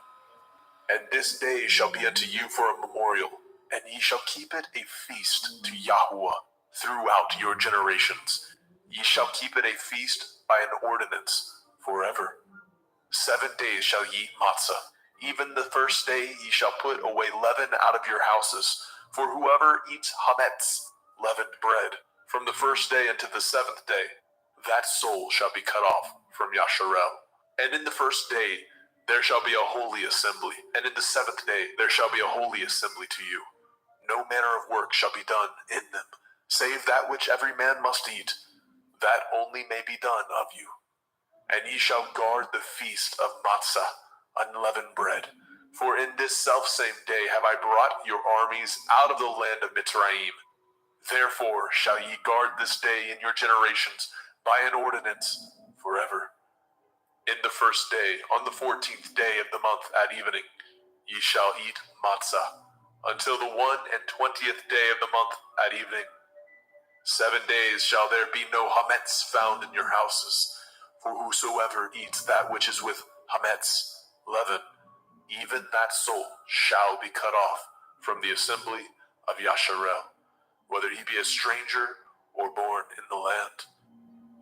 And this day shall be unto you for a memorial, and ye shall keep it a feast to Yahuwah throughout your generations. Ye shall keep it a feast by an ordinance forever. 7 days shall ye eat matzah. Even the first day ye shall put away leaven out of your houses. For whoever eats hametz, leavened bread, from the first day unto the 7th day, that soul shall be cut off from Yasharel. And in the first day there shall be a holy assembly, and in the 7th day there shall be a holy assembly to you. No manner of work shall be done in them, save that which every man must eat, that only may be done of you. And ye shall guard the feast of matzah, unleavened bread. For in this selfsame day have I brought your armies out of the land of Mitzrayim. Therefore shall ye guard this day in your generations by an ordinance forever. In the first day, on the 14th day of the month at evening, ye shall eat matzah, until the 21st day of the month at evening. 7 days shall there be no hametz found in your houses. For whosoever eats that which is with hametz, leaven, even that soul shall be cut off from the assembly of Yasharel, whether he be a stranger or born in the land.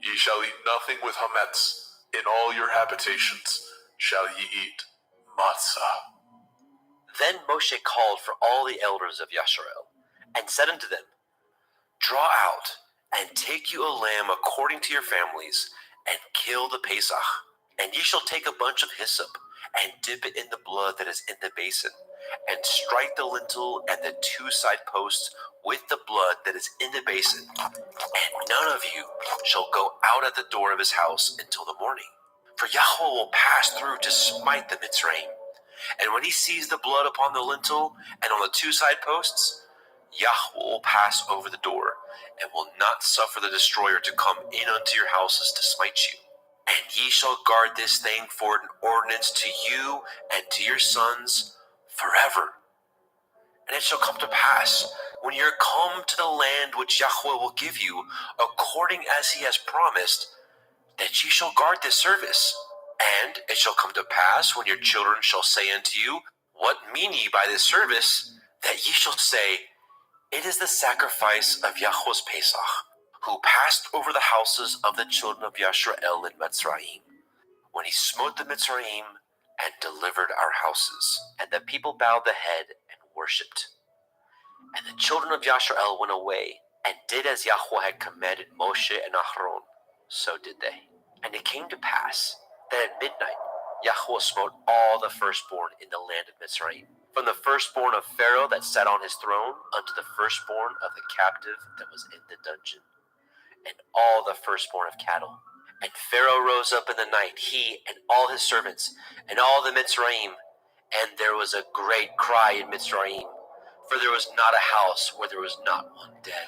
Ye shall eat nothing with hametz. In all your habitations shall ye eat matzah. Then Moshe called for all the elders of Yasharel, and said unto them, Draw out, and take you a lamb according to your families, and kill the Pesach. And ye shall take a bunch of hyssop, and dip it in the blood that is in the basin, and strike the lintel and the 2 side posts with the blood that is in the basin. And none of you shall go out at the door of his house until the morning. For Yahweh will pass through to smite the Mitzrayim. And when he sees the blood upon the lintel and on the 2 side posts, Yahweh will pass over the door, and will not suffer the destroyer to come in unto your houses to smite you. And ye shall guard this thing for an ordinance to you and to your sons forever. And it shall come to pass, when ye are come to the land which Yahweh will give you, according as he has promised, that ye shall guard this service. And it shall come to pass, when your children shall say unto you, What mean ye by this service? That ye shall say, It is the sacrifice of Yahweh's Pesach, who passed over the houses of the children of Yasharel in Mitzrayim, when he smote the Mitzrayim and delivered our houses. And the people bowed the head and worshipped. And the children of Yasharel went away, and did as Yahweh had commanded Moshe and Aharon, so did they. And it came to pass that at midnight Yahweh smote all the firstborn in the land of Mitzrayim, from the firstborn of Pharaoh that sat on his throne unto the firstborn of the captive that was in the dungeon, and all the firstborn of cattle. And Pharaoh rose up in the night, he and all his servants, and all the Mitzrayim, and there was a great cry in Mitzrayim, for there was not a house where there was not one dead.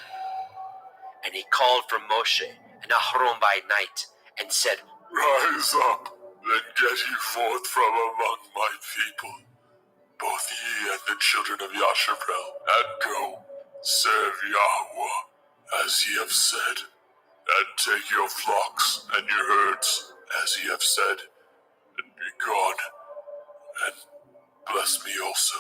And he called for Moshe and Aharon by night, and said, Rise up, and get ye forth from among my people, both ye and the children of Yasharel, and go, serve Yahweh, as ye have said, and take your flocks and your herds, as ye have said, and be gone, and bless me also.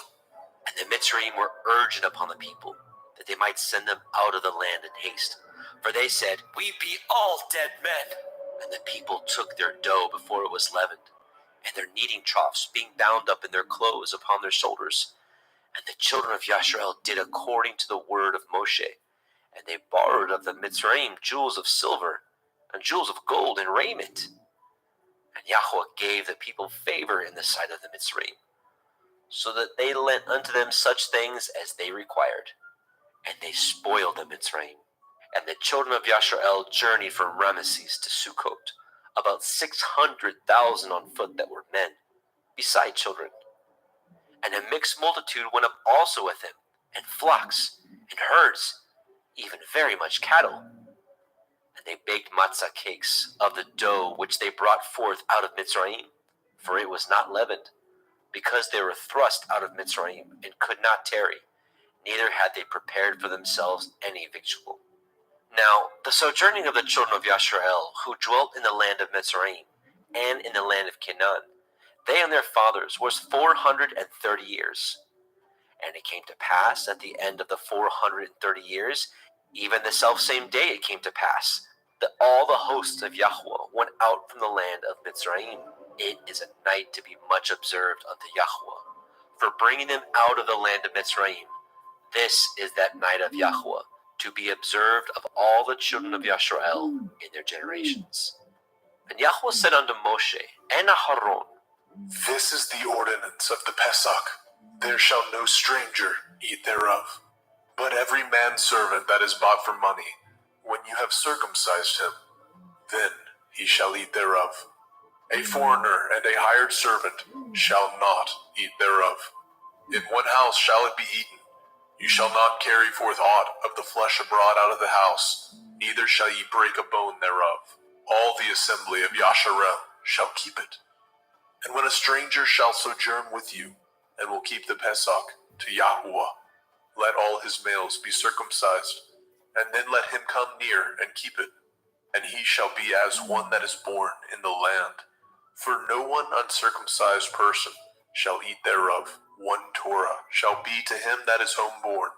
And the Mitzrayim were urgent upon the people, that they might send them out of the land in haste. For they said, We be all dead men. And the people took their dough before it was leavened, and their kneading troughs being bound up in their clothes upon their shoulders. And the children of Yasharel did according to the word of Moshe. And they borrowed of the Mitzrayim jewels of silver, and jewels of gold, and raiment. And Yahweh gave the people favor in the sight of the Mitzrayim, so that they lent unto them such things as they required, and they spoiled the Mitzrayim. And the children of Yasharel journeyed from Ramesses to Sukkot, about 600,000 on foot that were men, beside children. And a mixed multitude went up also with him, and flocks, and herds, even very much cattle. And they baked matzah cakes of the dough which they brought forth out of Mitzrayim, for it was not leavened, because they were thrust out of Mitzrayim, and could not tarry, neither had they prepared for themselves any victual. Now the sojourning of the children of Yasharel, who dwelt in the land of Mitzrayim, and in the land of Canaan, they and their fathers, was 430 years. And it came to pass at the end of the 430 years, even the selfsame day it came to pass, that all the hosts of Yahweh went out from the land of Mitzrayim. It is a night to be much observed unto Yahweh, for bringing them out of the land of Mitzrayim. This is that night of Yahweh, to be observed of all the children of Yasharel in their generations. And Yahweh said unto Moshe and Aharon, This is the ordinance of the Pesach. There shall no stranger eat thereof, but every manservant that is bought for money, when you have circumcised him, then he shall eat thereof. A foreigner and a hired servant shall not eat thereof. In one house shall it be eaten. You shall not carry forth aught of the flesh abroad out of the house, neither shall ye break a bone thereof. All the assembly of Yasharel shall keep it. And when a stranger shall sojourn with you, and will keep the Pesach to Yahuwah, let all his males be circumcised, and then let him come near and keep it. And he shall be as one that is born in the land. For no one uncircumcised person shall eat thereof. 1 Torah shall be to him that is homeborn,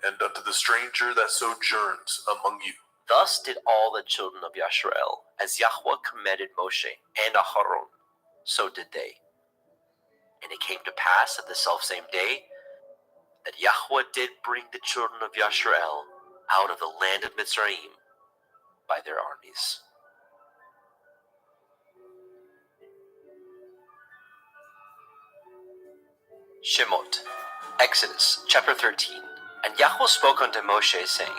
and unto the stranger that sojourns among you. Thus did all the children of Yasharel, as Yahweh commanded Moshe and Aharon, so did they. And it came to pass at the selfsame day, that Yahweh did bring the children of Yasharel out of the land of Mitzrayim by their armies. Shemot, Exodus chapter 13. And Yahweh spoke unto Moshe, saying,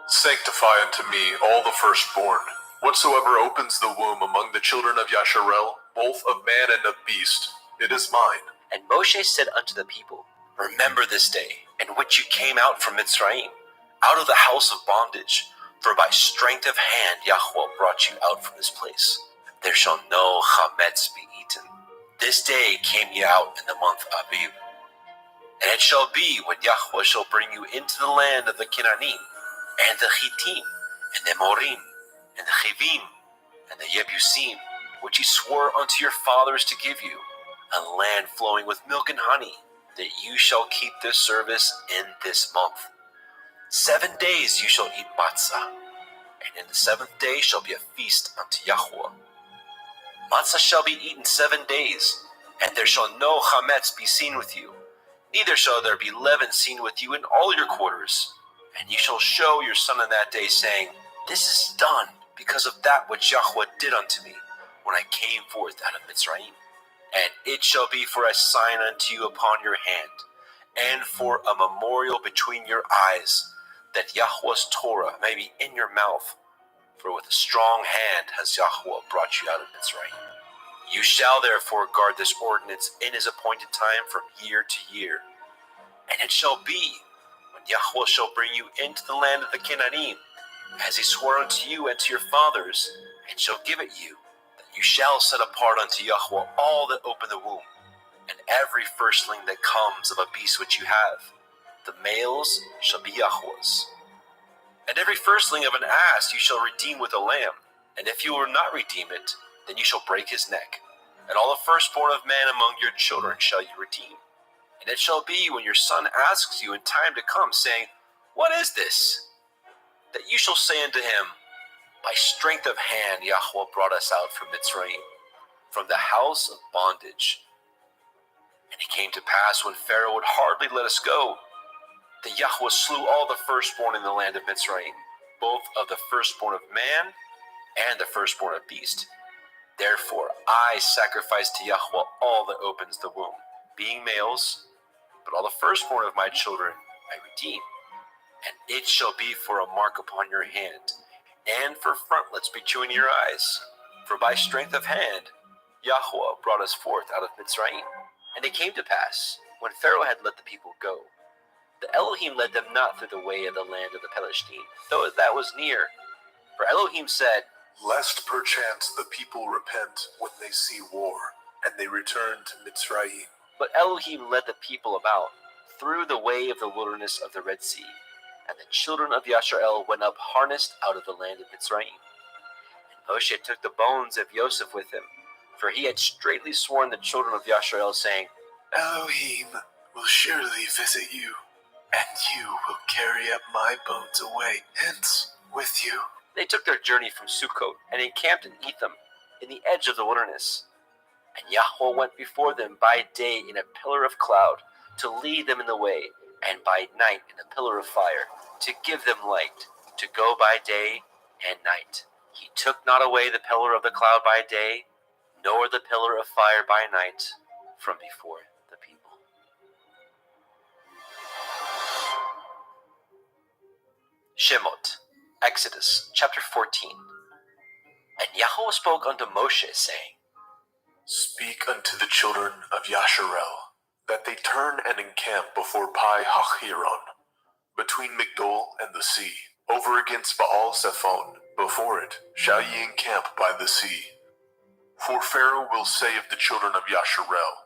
Sanctify unto me all the firstborn, whatsoever opens the womb among the children of Yasharel, both of man and of beast, it is mine. And Moshe said unto the people, Remember this day, in which you came out from Mitzrayim, out of the house of bondage, for by strength of hand Yahweh brought you out from this place. There shall no chametz be eaten. This day came ye out in the month Abib. And it shall be, when Yahweh shall bring you into the land of the Canaanim, and the Hittim, and the Amorim, and the Chivim, and the Yebusim, which he swore unto your fathers to give you, a land flowing with milk and honey, that you shall keep this service in this month. 7 days you shall eat matzah, and in the 7th day shall be a feast unto Yahweh. Matzah shall be eaten 7 days, and there shall no chametz be seen with you, neither shall there be leaven seen with you in all your quarters. And you shall show your son in that day, saying, This is done because of that which Yahweh did unto me, when I came forth out of Mitzrayim. And it shall be for a sign unto you upon your hand, and for a memorial between your eyes, that Yahweh's Torah may be in your mouth. For with a strong hand has Yahweh brought you out of Mitzrayim. You shall therefore guard this ordinance in his appointed time from year to year. And it shall be, when Yahweh shall bring you into the land of the Canaanim, as he swore unto you and to your fathers, and shall give it you, that you shall set apart unto Yahweh all that open the womb, and every firstling that comes of a beast which you have. The males shall be Yahweh's. And every firstling of an ass you shall redeem with a lamb, and if you will not redeem it, then you shall break his neck. And all the firstborn of man among your children shall you redeem. And it shall be, when your son asks you in time to come, saying, What is this? That you shall say unto him, By strength of hand Yahweh brought us out from Mitzrayim, from the house of bondage. And it came to pass, when Pharaoh would hardly let us go, that Yahweh slew all the firstborn in the land of Mitzrayim, both of the firstborn of man and the firstborn of beast. Therefore I sacrifice to Yahweh all that opens the womb, being males, but all the firstborn of my children I redeem. And it shall be for a mark upon your hand, and for frontlets between your eyes. For by strength of hand Yahweh brought us forth out of Mitzrayim. And it came to pass, when Pharaoh had let the people go, the Elohim led them not through the way of the land of the Palestine, though that was near. For Elohim said, Lest perchance the people repent when they see war, and they return to Mitzrayim. But Elohim led the people about through the way of the wilderness of the Red Sea. And the children of Yasharel went up harnessed out of the land of Mitzrayim. And Moshe took the bones of Joseph with him, for he had straitly sworn the children of Yasharel, saying, Elohim will surely visit you, and you will carry up my bones away hence with you. They took their journey from Sukkot and encamped in Etham, in the edge of the wilderness. And Yahweh went before them by day in a pillar of cloud, to lead them in the way, and by night in a pillar of fire, to give them light, to go by day and night. He took not away the pillar of the cloud by day, nor the pillar of fire by night, from before the people. Shemot, Exodus, chapter 14. And Yahweh spoke unto Moshe, saying, Speak unto the children of Yasharel, that they turn and encamp before Pi Hachiron, between Migdol and the sea, over against Baal Zephon. Before it shall ye encamp by the sea. For Pharaoh will say of the children of Yasharel,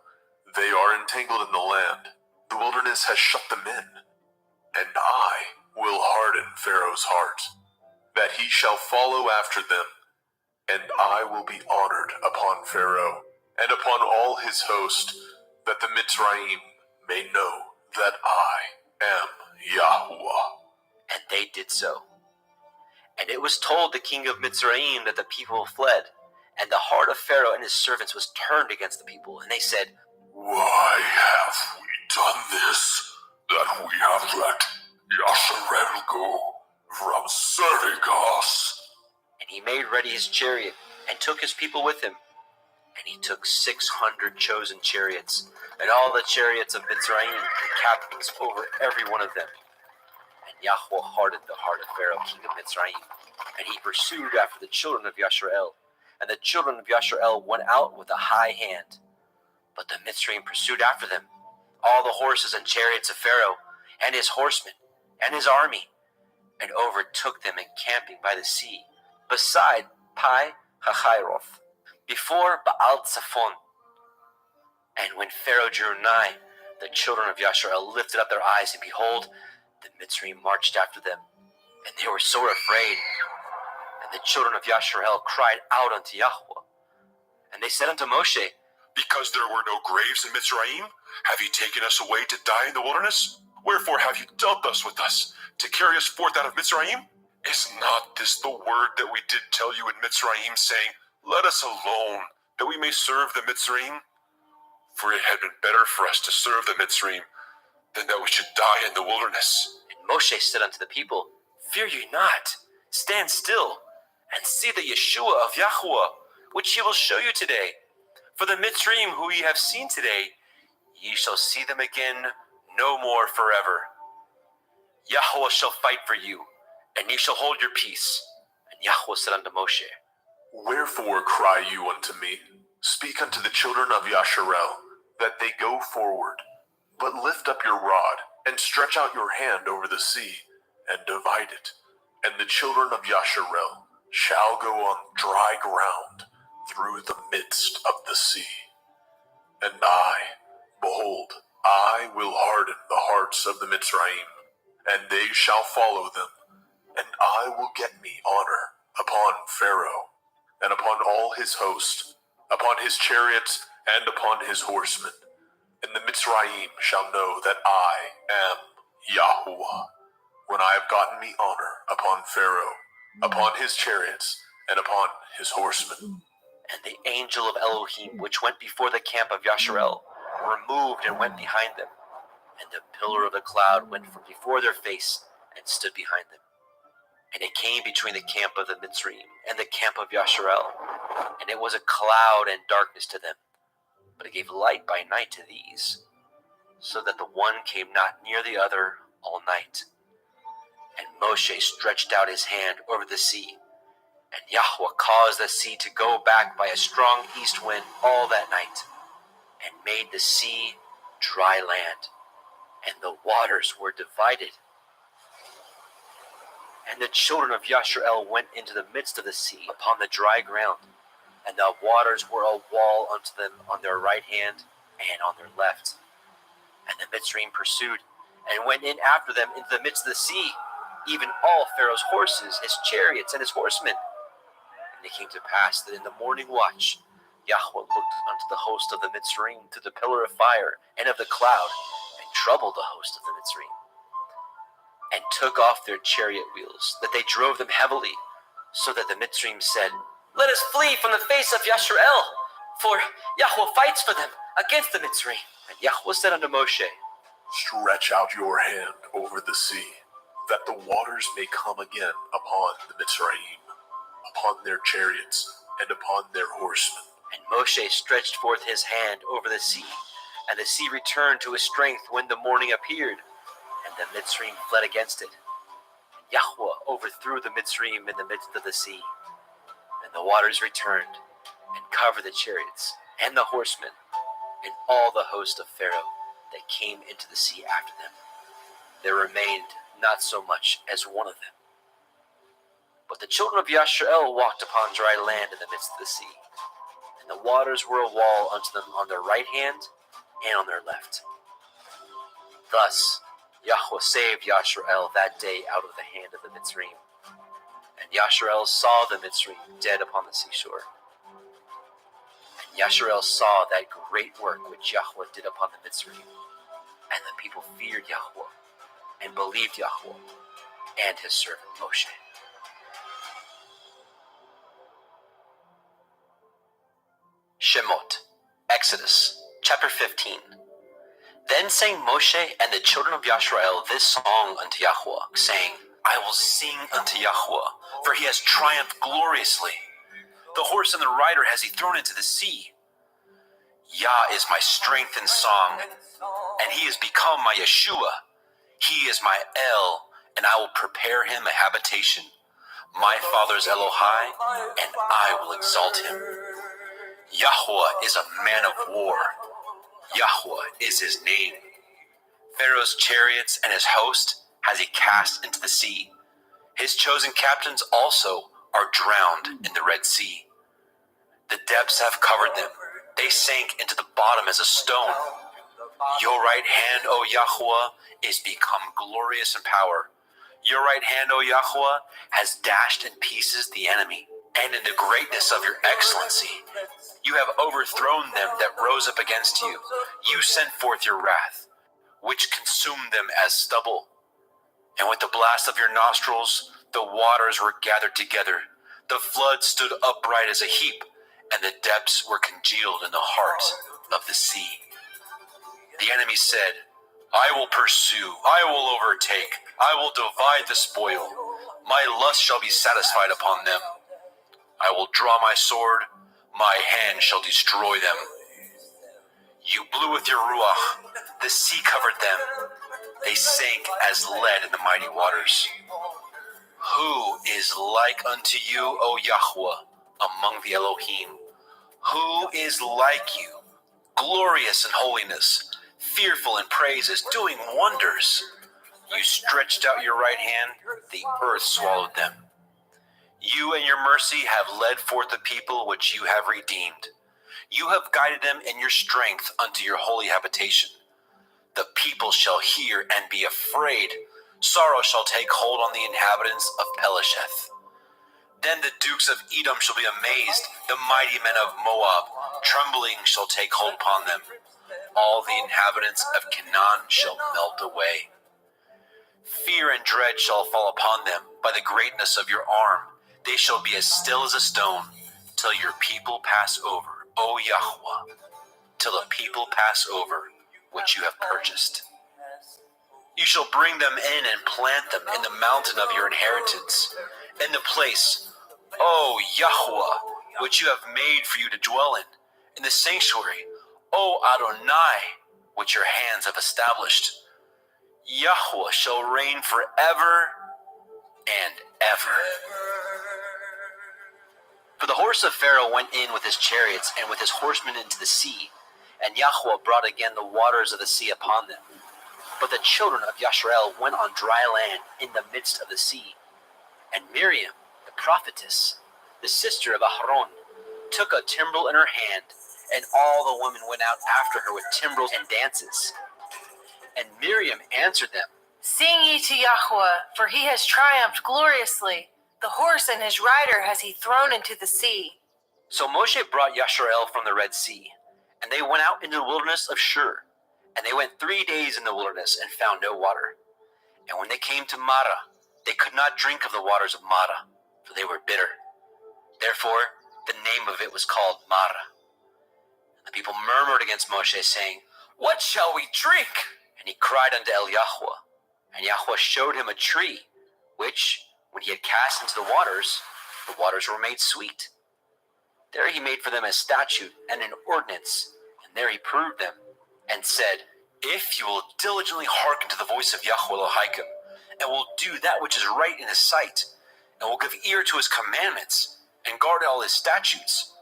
They are entangled in the land, the wilderness has shut them in. And I will harden Pharaoh's heart, that he shall follow after them, and I will be honored upon Pharaoh, and upon all his host, that the Mitzrayim may know that I am Yahuwah. And they did so. And it was told the king of Mitzrayim that the people fled, and the heart of Pharaoh and his servants was turned against the people. And they said, Why have we done this, that we have let Yasharel go from serving us? And he made ready his chariot, and took his people with him. And he took 600 chosen chariots, and all the chariots of Mitzrayim, and captains over every one of them. And Yahweh hardened the heart of Pharaoh, king of Mitzrayim, and he pursued after the children of Yasharel. And the children of Yasharel went out with a high hand. But the Mitzrayim pursued after them, all the horses and chariots of Pharaoh, and his horsemen, and his army, and overtook them encamping by the sea, beside Pi Hachiroth, before Baal Zephon. And when Pharaoh drew nigh, the children of Yasharel lifted up their eyes, and behold, the Mitzrayim marched after them, and they were sore afraid. And the children of Yasharel cried out unto Yahweh. And they said unto Moshe, Because there were no graves in Mitzrayim, have ye taken us away to die in the wilderness? Wherefore have you dealt thus with us, to carry us forth out of Mitzrayim? Is not this the word that we did tell you in Mitzrayim, saying, Let us alone, that we may serve the Mitzrayim? For it had been better for us to serve the Mitzrayim, than that we should die in the wilderness. And Moshe said unto the people, Fear ye not, stand still, and see the Yeshua of Yahuwah, which he will show you today. For the Mitzrayim who ye have seen today, ye shall see them again no more forever. Yahuwah shall fight for you, and ye shall hold your peace. And Yahuwah said unto Moshe, Wherefore cry you unto me? Speak unto the children of Yasharel, that they go forward. But lift up your rod, and stretch out your hand over the sea, and divide it. And the children of Yasharel shall go on dry ground through the midst of the sea. And I, behold, I will harden the hearts of the Mitzrayim, and they shall follow them. And I will get me honor upon Pharaoh, and upon all his host, upon his chariots, and upon his horsemen. And the Mitzrayim shall know that I am Yahuwah, when I have gotten me honor upon Pharaoh, upon his chariots, and upon his horsemen. And the angel of Elohim, which went before the camp of Yasharel, removed and went behind them. And the pillar of the cloud went from before their face, and stood behind them. And it came between the camp of the Mitzrayim and the camp of Yasharel, and it was a cloud and darkness to them, but it gave light by night to these, so that the one came not near the other all night. And Moshe stretched out his hand over the sea, and Yahweh caused the sea to go back by a strong east wind all that night, and made the sea dry land, and the waters were divided. And the children of Yashrael went into the midst of the sea upon the dry ground, and the waters were a wall unto them on their right hand and on their left. And the Mitzrayim pursued, and went in after them into the midst of the sea, even all Pharaoh's horses, his chariots, and his horsemen. And it came to pass that in the morning watch Yahweh looked unto the host of the Mitzrayim through the pillar of fire and of the cloud, and troubled the host of the Mitzrayim, and took off their chariot wheels, that they drove them heavily, so that the Mitzrayim said, Let us flee from the face of Yashrael, for Yahweh fights for them against the Mitzrayim. And Yahweh said unto Moshe, Stretch out your hand over the sea, that the waters may come again upon the Mitzrayim, upon their chariots, and upon their horsemen. And Moshe stretched forth his hand over the sea, and the sea returned to his strength when the morning appeared, and the Mitzrayim fled against it. And Yahweh overthrew the Mitzrayim in the midst of the sea, and the waters returned, and covered the chariots, and the horsemen, and all the host of Pharaoh that came into the sea after them. There remained not so much as one of them. But the children of Yashrael walked upon dry land in the midst of the sea, and the waters were a wall unto them on their right hand and on their left. Thus Yahweh saved Yashrael that day out of the hand of the Mitzrayim. And Yashrael saw the Mitzrayim dead upon the seashore. And Yashrael saw that great work which Yahweh did upon the Mitzrayim. And the people feared Yahweh, and believed Yahweh, and his servant Moshe. Shemot, Exodus, chapter 15. Then sang Moshe and the children of Yashrael this song unto Yahweh, saying, I will sing unto Yahweh, for he has triumphed gloriously. The horse and the rider has he thrown into the sea. Yah is my strength and song, and he is become my Yeshua. He is my El, and I will prepare him a habitation. My father's Elohai, and I will exalt him. Yahweh is a man of war. Yahweh is his name. Pharaoh's chariots and his host has he cast into the sea. His chosen captains also are drowned in the Red Sea. The depths have covered them. They sank into the bottom as a stone. Your right hand, O Yahweh, is become glorious in power. Your right hand, O Yahweh, has dashed in pieces the enemy, and in the greatness of your excellency, you have overthrown them that rose up against you. You sent forth your wrath, which consumed them as stubble. And with the blast of your nostrils, the waters were gathered together. The flood stood upright as a heap, and the depths were congealed in the heart of the sea. The enemy said, I will pursue, I will overtake, I will divide the spoil. My lust shall be satisfied upon them. I will draw my sword, my hand shall destroy them. You blew with your ruach, the sea covered them. They sank as lead in the mighty waters. Who is like unto you, O Yahweh, among the Elohim? Who is like you, glorious in holiness, fearful in praises, doing wonders? You stretched out your right hand, the earth swallowed them. You and your mercy have led forth the people which you have redeemed. You have guided them in your strength unto your holy habitation. The people shall hear and be afraid. Sorrow shall take hold on the inhabitants of Pelesheth. Then the dukes of Edom shall be amazed, the mighty men of Moab. Trembling shall take hold upon them. All the inhabitants of Canaan shall melt away. Fear and dread shall fall upon them by the greatness of your arm. They shall be as still as a stone, till your people pass over, O Yahweh, till the people pass over, which you have purchased. You shall bring them in and plant them in the mountain of your inheritance, in the place, O Yahweh, which you have made for you to dwell in the sanctuary, O Adonai, which your hands have established. Yahweh shall reign forever and ever. For the horse of Pharaoh went in with his chariots and with his horsemen into the sea, and Yahweh brought again the waters of the sea upon them. But the children of Yashrael went on dry land in the midst of the sea. And Miriam, the prophetess, the sister of Aharon, took a timbrel in her hand, and all the women went out after her with timbrels and dances. And Miriam answered them, Sing ye to Yahweh, for he has triumphed gloriously. The horse and his rider has he thrown into the sea. So Moshe brought Yashrael from the Red Sea, and they went out into the wilderness of Shur. And they went 3 days in the wilderness and found no water. And when they came to Marah, they could not drink of the waters of Marah, for they were bitter. Therefore, the name of it was called Marah. The people murmured against Moshe, saying, What shall we drink? And he cried unto El Yahweh. And Yahweh showed him a tree, which, when he had cast into the waters were made sweet. There he made for them a statute and an ordinance, and there he proved them, and said, If you will diligently hearken to the voice of Yahweh Elohim, and will do that which is right in his sight, and will give ear to his commandments, and guard all his statutes,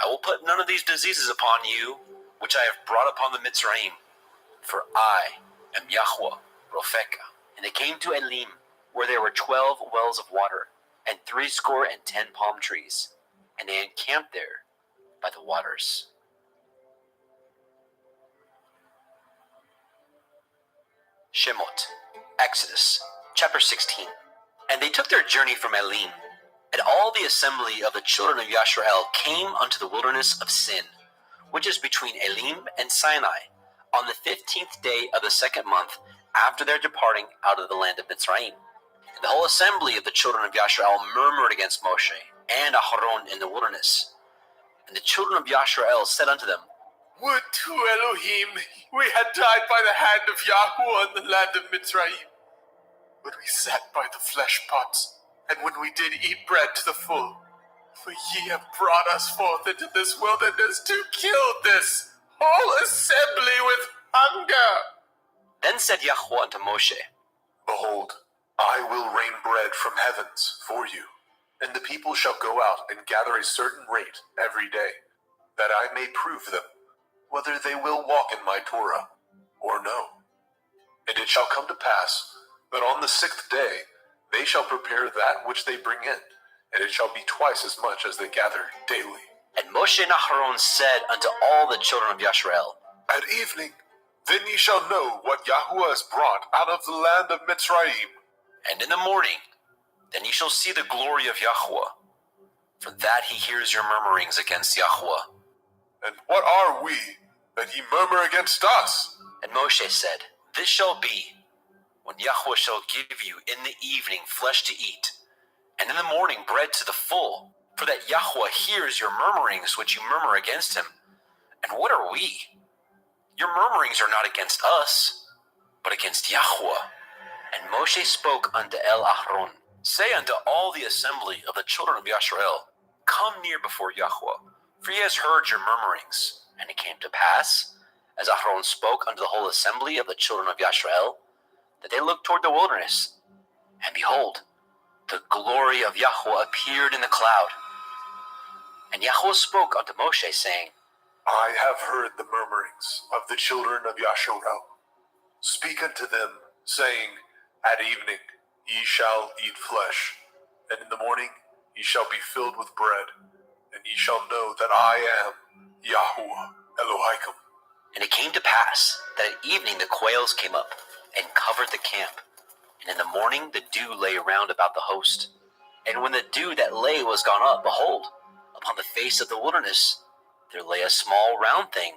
I will put none of these diseases upon you, which I have brought upon the Mitzrayim, for I am Yahweh Ropheka. And they came to Elim, where there were 12 wells of water, and 70 palm trees, and they encamped there by the waters. Shemot, Exodus, chapter 16. And they took their journey from Elim, and all the assembly of the children of Yashrael came unto the wilderness of Sin, which is between Elim and Sinai, on the 15th day of the 2nd month after their departing out of the land of Mitzrayim. And the whole assembly of the children of Yashrael murmured against Moshe and Aharon in the wilderness. And the children of Yashrael said unto them, Would to Elohim we had died by the hand of Yahweh in the land of Mitzrayim, when we sat by the flesh pots, and when we did eat bread to the full. For ye have brought us forth into this wilderness to kill this whole assembly with hunger. Then said Yahweh unto Moshe, Behold, I will rain bread from heavens for you, and the people shall go out and gather a certain rate every day, that I may prove them, whether they will walk in my Torah or no. And it shall come to pass that on the 6th day they shall prepare that which they bring in, and it shall be twice as much as they gather daily. And Moshe and Aharon said unto all the children of Yashrael, At evening, then ye shall know what Yahweh has brought out of the land of Mitzrayim. And in the morning, then ye shall see the glory of Yahweh, for that he hears your murmurings against Yahweh. And what are we, that ye murmur against us? And Moshe said, This shall be, when Yahweh shall give you in the evening flesh to eat, and in the morning bread to the full, for that Yahweh hears your murmurings which you murmur against him. And what are we? Your murmurings are not against us, but against Yahweh. And Moshe spoke unto El Aharon, Say unto all the assembly of the children of Yashrael, Come near before Yahweh, for he has heard your murmurings. And it came to pass, as Aharon spoke unto the whole assembly of the children of Yashrael, that they looked toward the wilderness, and behold, the glory of Yahweh appeared in the cloud. And Yahweh spoke unto Moshe, saying, I have heard the murmurings of the children of Yasharel. Speak unto them, saying, At evening ye shall eat flesh, and in the morning ye shall be filled with bread, and ye shall know that I am Yahweh Elohim. And it came to pass that at evening the quails came up and covered the camp, and in the morning the dew lay round about the host. And when the dew that lay was gone up, behold, upon the face of the wilderness there lay a small round thing,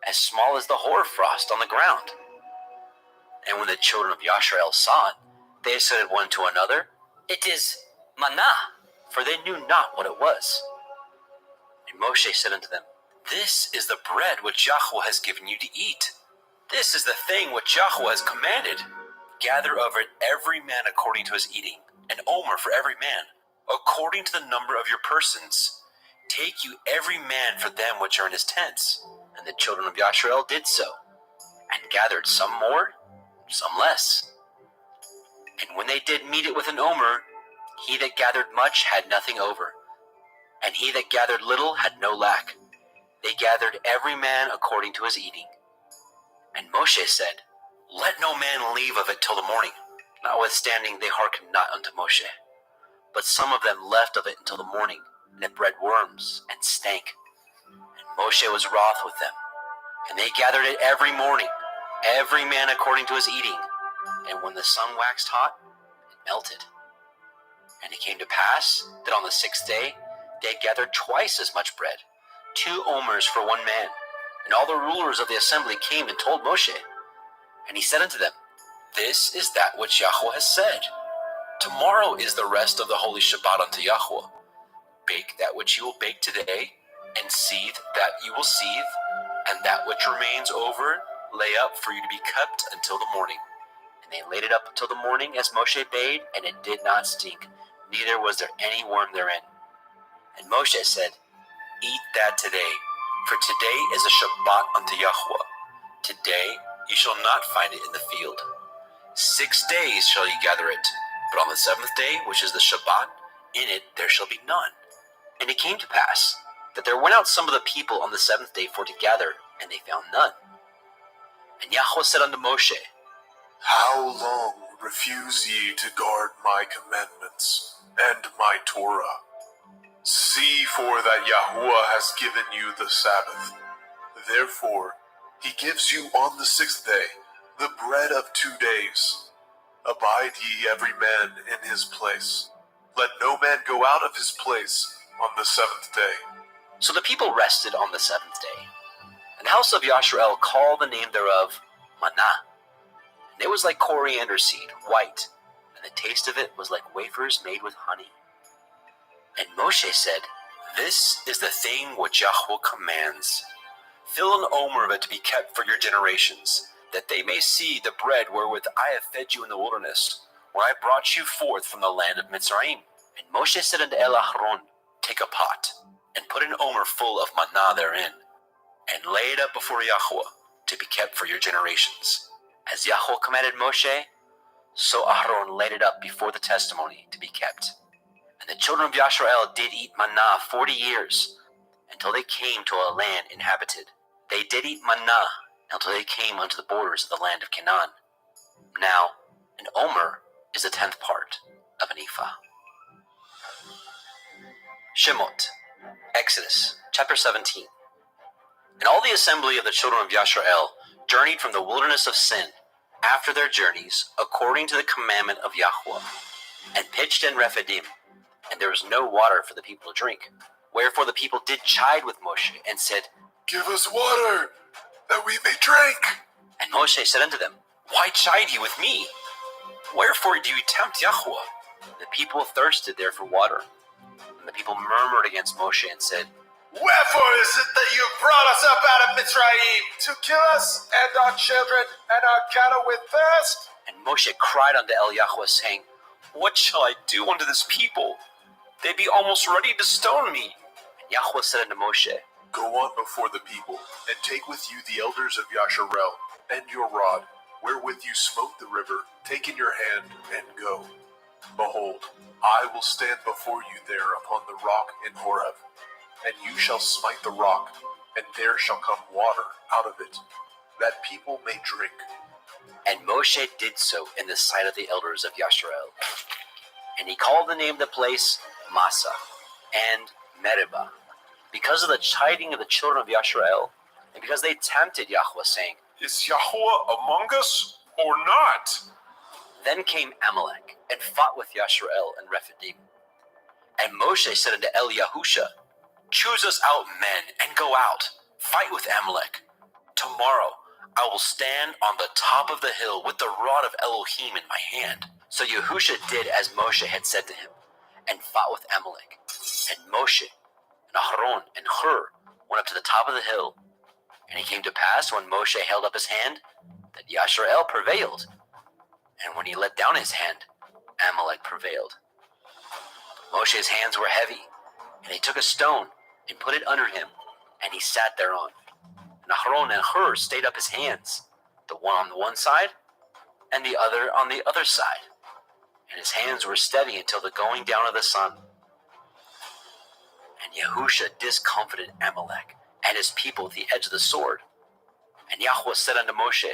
as small as the hoarfrost on the ground. And when the children of Yashrael saw it, they said one to another, It is manna, for they knew not what it was. And Moshe said unto them, This is the bread which Yahweh has given you to eat. This is the thing which Yahweh has commanded. Gather of it every man according to his eating, an omer for every man, according to the number of your persons. Take you every man for them which are in his tents. And the children of Yasharel did so, and gathered some more, some less. And when they did meet it with an omer, he that gathered much had nothing over, and he that gathered little had no lack. They gathered every man according to his eating. And Moshe said, Let no man leave of it till the morning. Notwithstanding they hearkened not unto Moshe. But some of them left of it until the morning, and it bred worms, and stank. And Moshe was wroth with them. And they gathered it every morning, every man according to his eating. And when the sun waxed hot, it melted. And it came to pass that on the 6th day they gathered twice as much bread, 2 omers for one man. And all the rulers of the assembly came and told Moshe. And he said unto them, This is that which Yahweh has said. Tomorrow is the rest of the holy Shabbat unto Yahweh. Bake that which you will bake today, and seethe that you will seethe, and that which remains over lay up for you to be kept until the morning. And they laid it up until the morning as Moshe bade, and it did not stink, neither was there any worm therein. And Moshe said, Eat that today, for today is a Shabbat unto Yahweh. Today ye shall not find it in the field. 6 days shall ye gather it, but on the 7th day, which is the Shabbat, in it there shall be none. And it came to pass that there went out some of the people on the 7th day for to gather, and they found none. And Yahweh said unto Moshe, How long refuse ye to guard my commandments and my Torah? See for that Yahuwah has given you the Sabbath. Therefore, he gives you on the 6th day the bread of 2 days. Abide ye every man in his place. Let no man go out of his place on the 7th day. So the people rested on the 7th day. And the house of Yasharel called the name thereof Manna. And it was like coriander seed, white, and the taste of it was like wafers made with honey. And Moshe said, This is the thing which Yahweh commands. Fill an omer of it to be kept for your generations, that they may see the bread wherewith I have fed you in the wilderness, where I brought you forth from the land of Mitzrayim. And Moshe said unto Aaron, Take a pot, and put an omer full of manna therein, and lay it up before Yahweh, to be kept for your generations. As Yahweh commanded Moshe, so Aaron laid it up before the testimony to be kept. And the children of Yasharel did eat manna 40 years, until they came to a land inhabited. They did eat manna until they came unto the borders of the land of Canaan. Now, an omer is a 10th part of an ephah. Shemot, Exodus, chapter 17. And all the assembly of the children of Yasharel journeyed from the wilderness of Sin, after their journeys, according to the commandment of Yahweh, and pitched in Rephidim, and there was no water for the people to drink. Wherefore the people did chide with Moshe, and said, Give us water, that we may drink. And Moshe said unto them, Why chide ye with me? Wherefore do you tempt Yahweh? The people thirsted there for water. And the people murmured against Moshe, and said, Wherefore is it that you brought us up out of Mitzrayim, to kill us and our children and our cattle with thirst? And Moshe cried unto Yahweh, saying, What shall I do unto this people? They be almost ready to stone me. And Yahweh said unto Moshe, Go on before the people, and take with you the elders of Yasharel, and your rod, wherewith you smote the river, take in your hand, and go. Behold, I will stand before you there upon the rock in Horeb, and you shall smite the rock, and there shall come water out of it, that people may drink. And Moshe did so in the sight of the elders of Yasharel. And he called the name of the place Massa and Meribah, because of the chiding of the children of Yasharel, and because they tempted Yahweh, saying, Is Yahweh among us, or not? Then came Amalek, and fought with Yasharel and Rephidim. And Moshe said unto Yahusha, Choose us out men, and go out, fight with Amalek. Tomorrow I will stand on the top of the hill with the rod of Elohim in my hand. So Yahusha did as Moshe had said to him, and fought with Amalek. And Moshe, and Aharon, and Hur went up to the top of the hill. And it came to pass, when Moshe held up his hand, that Yasharel prevailed. And when he let down his hand, Amalek prevailed. Moshe's hands were heavy, and he took a stone, and put it under him, and he sat thereon. And Aharon and Hur stayed up his hands, the one on the one side, and the other on the other side. And his hands were steady until the going down of the sun. And Yahusha discomfited Amalek and his people with the edge of the sword. And Yahweh said unto Moshe,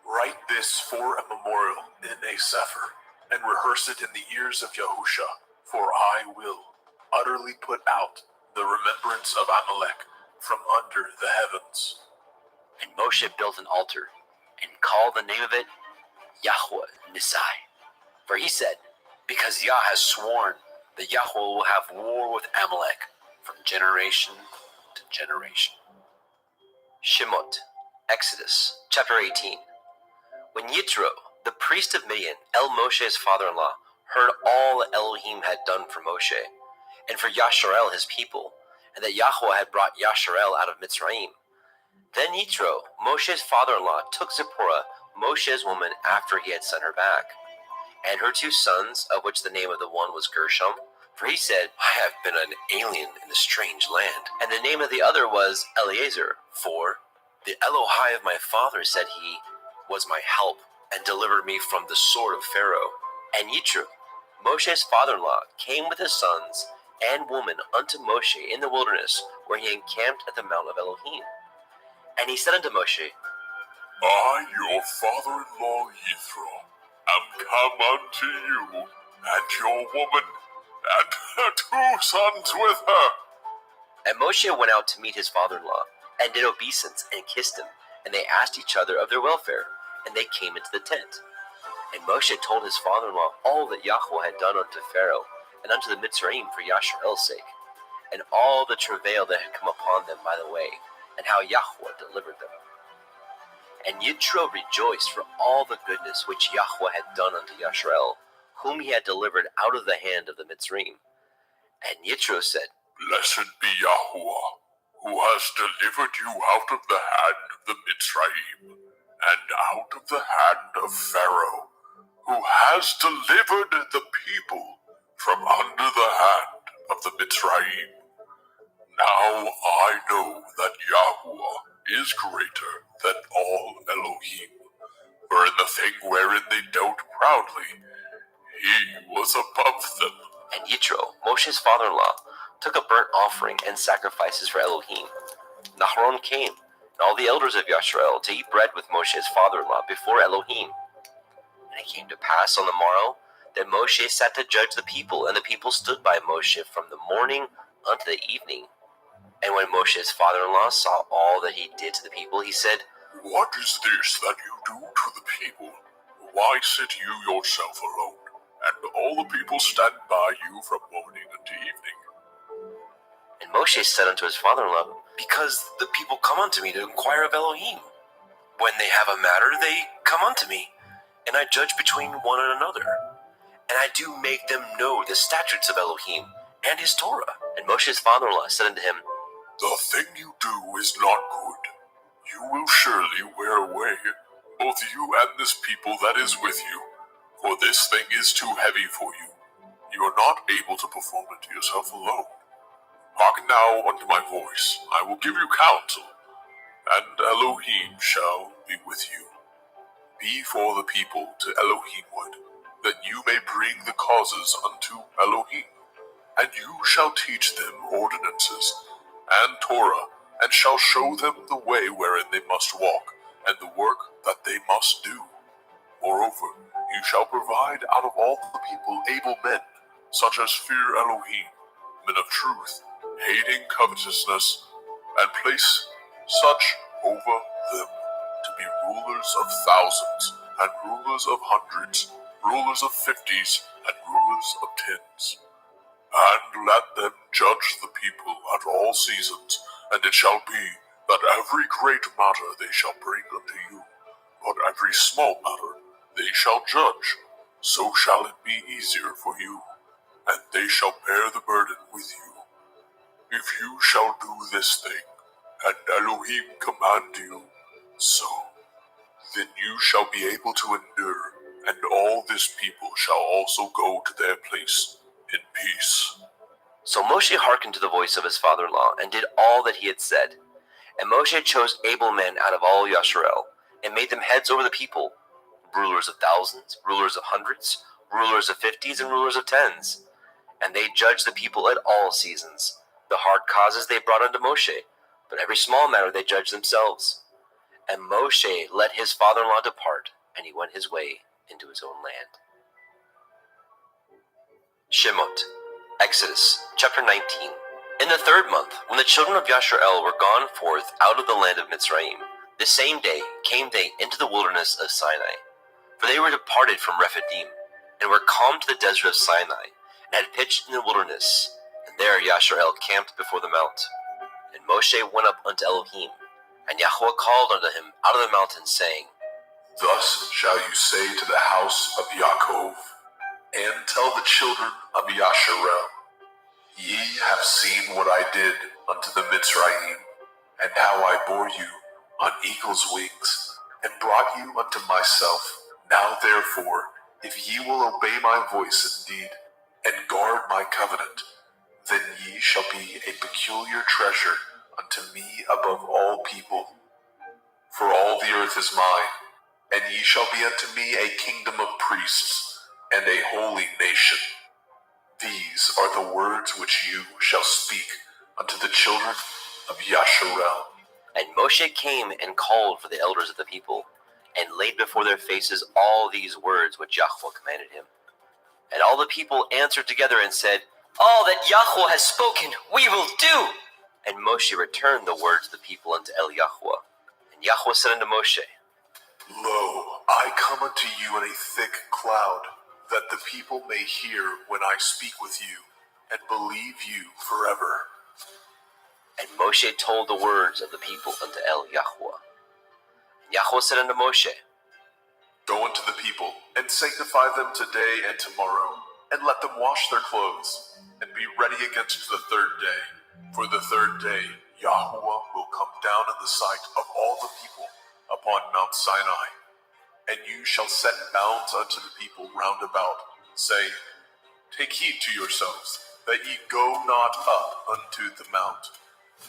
Write this for a memorial in a sefer, and rehearse it in the ears of Yahusha, for I will utterly put out the remembrance of Amalek from under the heavens. And Moshe built an altar, and called the name of it Yahweh Nisai. For he said, Because Yah has sworn that Yahweh will have war with Amalek from generation to generation. Shemot, Exodus, chapter 18. When Yitro, the priest of Midian, Moshe's father-in-law, heard all that Elohim had done for Moshe, and for Yasharel his people, and that Yahweh had brought Yasharel out of Mitzrayim, then Yitro, Moshe's father-in-law, took Zipporah, Moshe's woman, after he had sent her back, and her 2 sons, of which the name of the one was Gershom, for he said, I have been an alien in a strange land. And the name of the other was Eleazar, for the Elohai of my father, said he, was my help, and delivered me from the sword of Pharaoh. And Yitro, Moshe's father-in-law, came with his sons and woman unto Moshe in the wilderness, where he encamped at the mount of Elohim. And he said unto Moshe, I, your father-in-law Yithro, am come unto you, and your woman, and her 2 sons with her. And Moshe went out to meet his father-in-law, and did obeisance, and kissed him, and they asked each other of their welfare, and they came into the tent. And Moshe told his father-in-law all that Yahweh had done unto Pharaoh, and unto the Mitzrayim for Yasharel's sake, and all the travail that had come upon them by the way, and how Yahweh delivered them. And Yitro rejoiced for all the goodness which Yahweh had done unto Yasharel, whom he had delivered out of the hand of the Mitzrayim. And Yitro said, Blessed be Yahweh, who has delivered you out of the hand of the Mitzrayim, and out of the hand of Pharaoh, who has delivered the people from under the hand of the Mitzrayim. Now I know that Yahweh is greater than all Elohim, for in the thing wherein they dealt proudly, he was above them. And Yitro, Moshe's father-in-law, took a burnt offering and sacrifices for Elohim. Aharon came, and all the elders of Yasharel, to eat bread with Moshe's father-in-law before Elohim. And it came to pass on the morrow that Moshe sat to judge the people, and the people stood by Moshe from the morning unto the evening. And when Moshe's father-in-law saw all that he did to the people, he said, What is this that you do to the people? Why sit you yourself alone, and all the people stand by you from morning unto evening? And Moshe said unto his father-in-law, Because the people come unto me to inquire of Elohim. When they have a matter, they come unto me, and I judge between one and another. And I do make them know the statutes of Elohim and his Torah. And Moshe's father-in-law said unto him, The thing you do is not good. You will surely wear away, both you and this people that is with you, for this thing is too heavy for you. You are not able to perform it yourself alone. Hearken now unto my voice. I will give you counsel, and Elohim shall be with you. Be for the people to Elohimward, that you may bring the causes unto Elohim. And you shall teach them ordinances and Torah, and shall show them the way wherein they must walk, and the work that they must do. Moreover, you shall provide out of all the people able men, such as fear Elohim, men of truth, hating covetousness, and place such over them to be rulers of thousands, and rulers of hundreds, rulers of 50s, and rulers of 10s. And let them judge the people at all seasons, and it shall be that every great matter they shall bring unto you, but every small matter they shall judge. So shall it be easier for you, and they shall bear the burden with you. If you shall do this thing, and Elohim command you, so, then you shall be able to endure, and all this people shall also go to their place in peace. So Moshe hearkened to the voice of his father-in-law and did all that he had said. And Moshe chose able men out of all Yasharel and made them heads over the people, rulers of thousands, rulers of hundreds, rulers of 50s, and rulers of 10s. And they judged the people at all seasons. The hard causes they brought unto Moshe, but every small matter they judged themselves. And Moshe let his father-in-law depart, and he went his way into his own land. Shemot, Exodus, chapter 19. In the 3rd month, when the children of Yasharel were gone forth out of the land of Mitzrayim, the same day came they into the wilderness of Sinai. For they were departed from Rephidim, and were come to the desert of Sinai, and had pitched in the wilderness. And there Yasharel camped before the mount. And Moshe went up unto Elohim, and Yahweh called unto him out of the mountain, saying, Thus shall you say to the house of Yaakov, and tell the children of Yasharel, Ye have seen what I did unto the Mitzrayim, and how I bore you on eagle's wings, and brought you unto myself. Now therefore, if ye will obey my voice indeed, and guard my covenant, then ye shall be a peculiar treasure unto me above all people. For all the earth is mine, and ye shall be unto me a kingdom of priests, and a holy nation. These are the words which you shall speak unto the children of Yasharel. And Moshe came and called for the elders of the people, and laid before their faces all these words which Yahweh commanded him. And all the people answered together and said, All that Yahweh has spoken, we will do. And Moshe returned the words of the people unto Yahweh. And Yahweh said unto Moshe, Lo, I come unto you in a thick cloud, that the people may hear when I speak with you, and believe you forever. And Moshe told the words of the people unto Yahweh. And Yahweh said unto Moshe, Go unto the people, and sanctify them today and tomorrow, and let them wash their clothes, and be ready against the 3rd day. For the 3rd day Yahweh will come down in the sight of all the people upon Mount Sinai. And you shall set bounds unto the people round about, saying, Take heed to yourselves, that ye go not up unto the mount,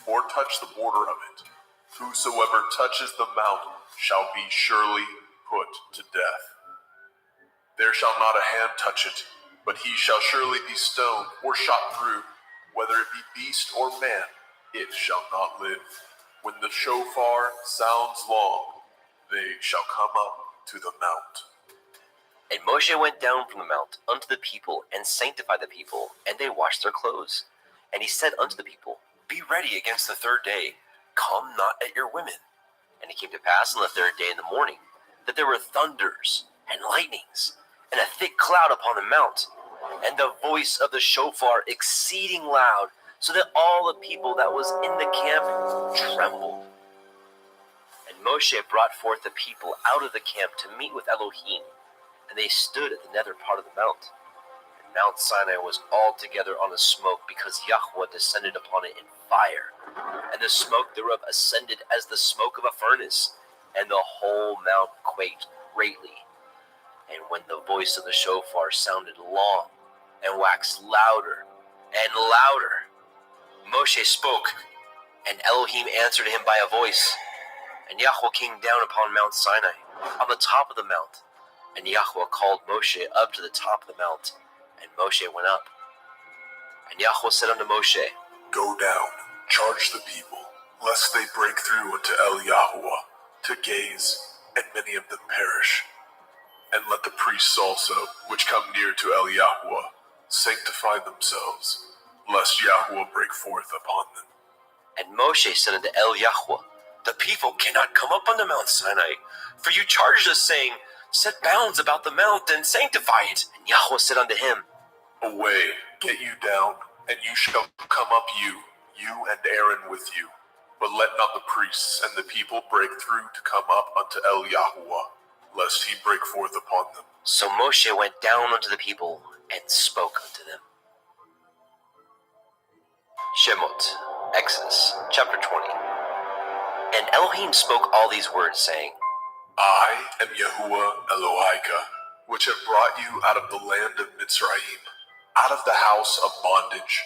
or touch the border of it. Whosoever touches the mount shall be surely put to death. There shall not a hand touch it, but he shall surely be stoned or shot through, whether it be beast or man, it shall not live. When the shofar sounds long, they shall come up to the mount. And Moshe went down from the mount unto the people, and sanctified the people, and they washed their clothes. And he said unto the people, Be ready against the 3rd day, come not at your women. And it came to pass on the 3rd day in the morning, that there were thunders and lightnings, and a thick cloud upon the mount, and the voice of the shofar exceeding loud, so that all the people that was in the camp trembled. And Moshe brought forth the people out of the camp to meet with Elohim, and they stood at the nether part of the mount. And Mount Sinai was altogether on a smoke, because Yahweh descended upon it in fire, and the smoke thereof ascended as the smoke of a furnace, and the whole mount quaked greatly. And when the voice of the shofar sounded long, and waxed louder and louder, Moshe spoke, and Elohim answered him by a voice. And Yahweh came down upon Mount Sinai, on the top of the mount. And Yahweh called Moshe up to the top of the mount, and Moshe went up. And Yahweh said unto Moshe, Go down, charge the people, lest they break through unto Yahweh, to gaze, and many of them perish. And let the priests also, which come near to Yahweh, sanctify themselves, lest Yahweh break forth upon them. And Moshe said unto Yahweh, The people cannot come up unto Mount Sinai, for you charged us, saying, Set bounds about the mount, and sanctify it. And Yahweh said unto him, Away, get you down, and you shall come up you and Aaron with you. But let not the priests and the people break through to come up unto Yahweh, lest he break forth upon them. So Moshe went down unto the people, and spoke unto them. Shemot, Exodus, chapter 20. And Elohim spoke all these words, saying, I am Yahuwah Elohika, which have brought you out of the land of Mitzrayim, out of the house of bondage.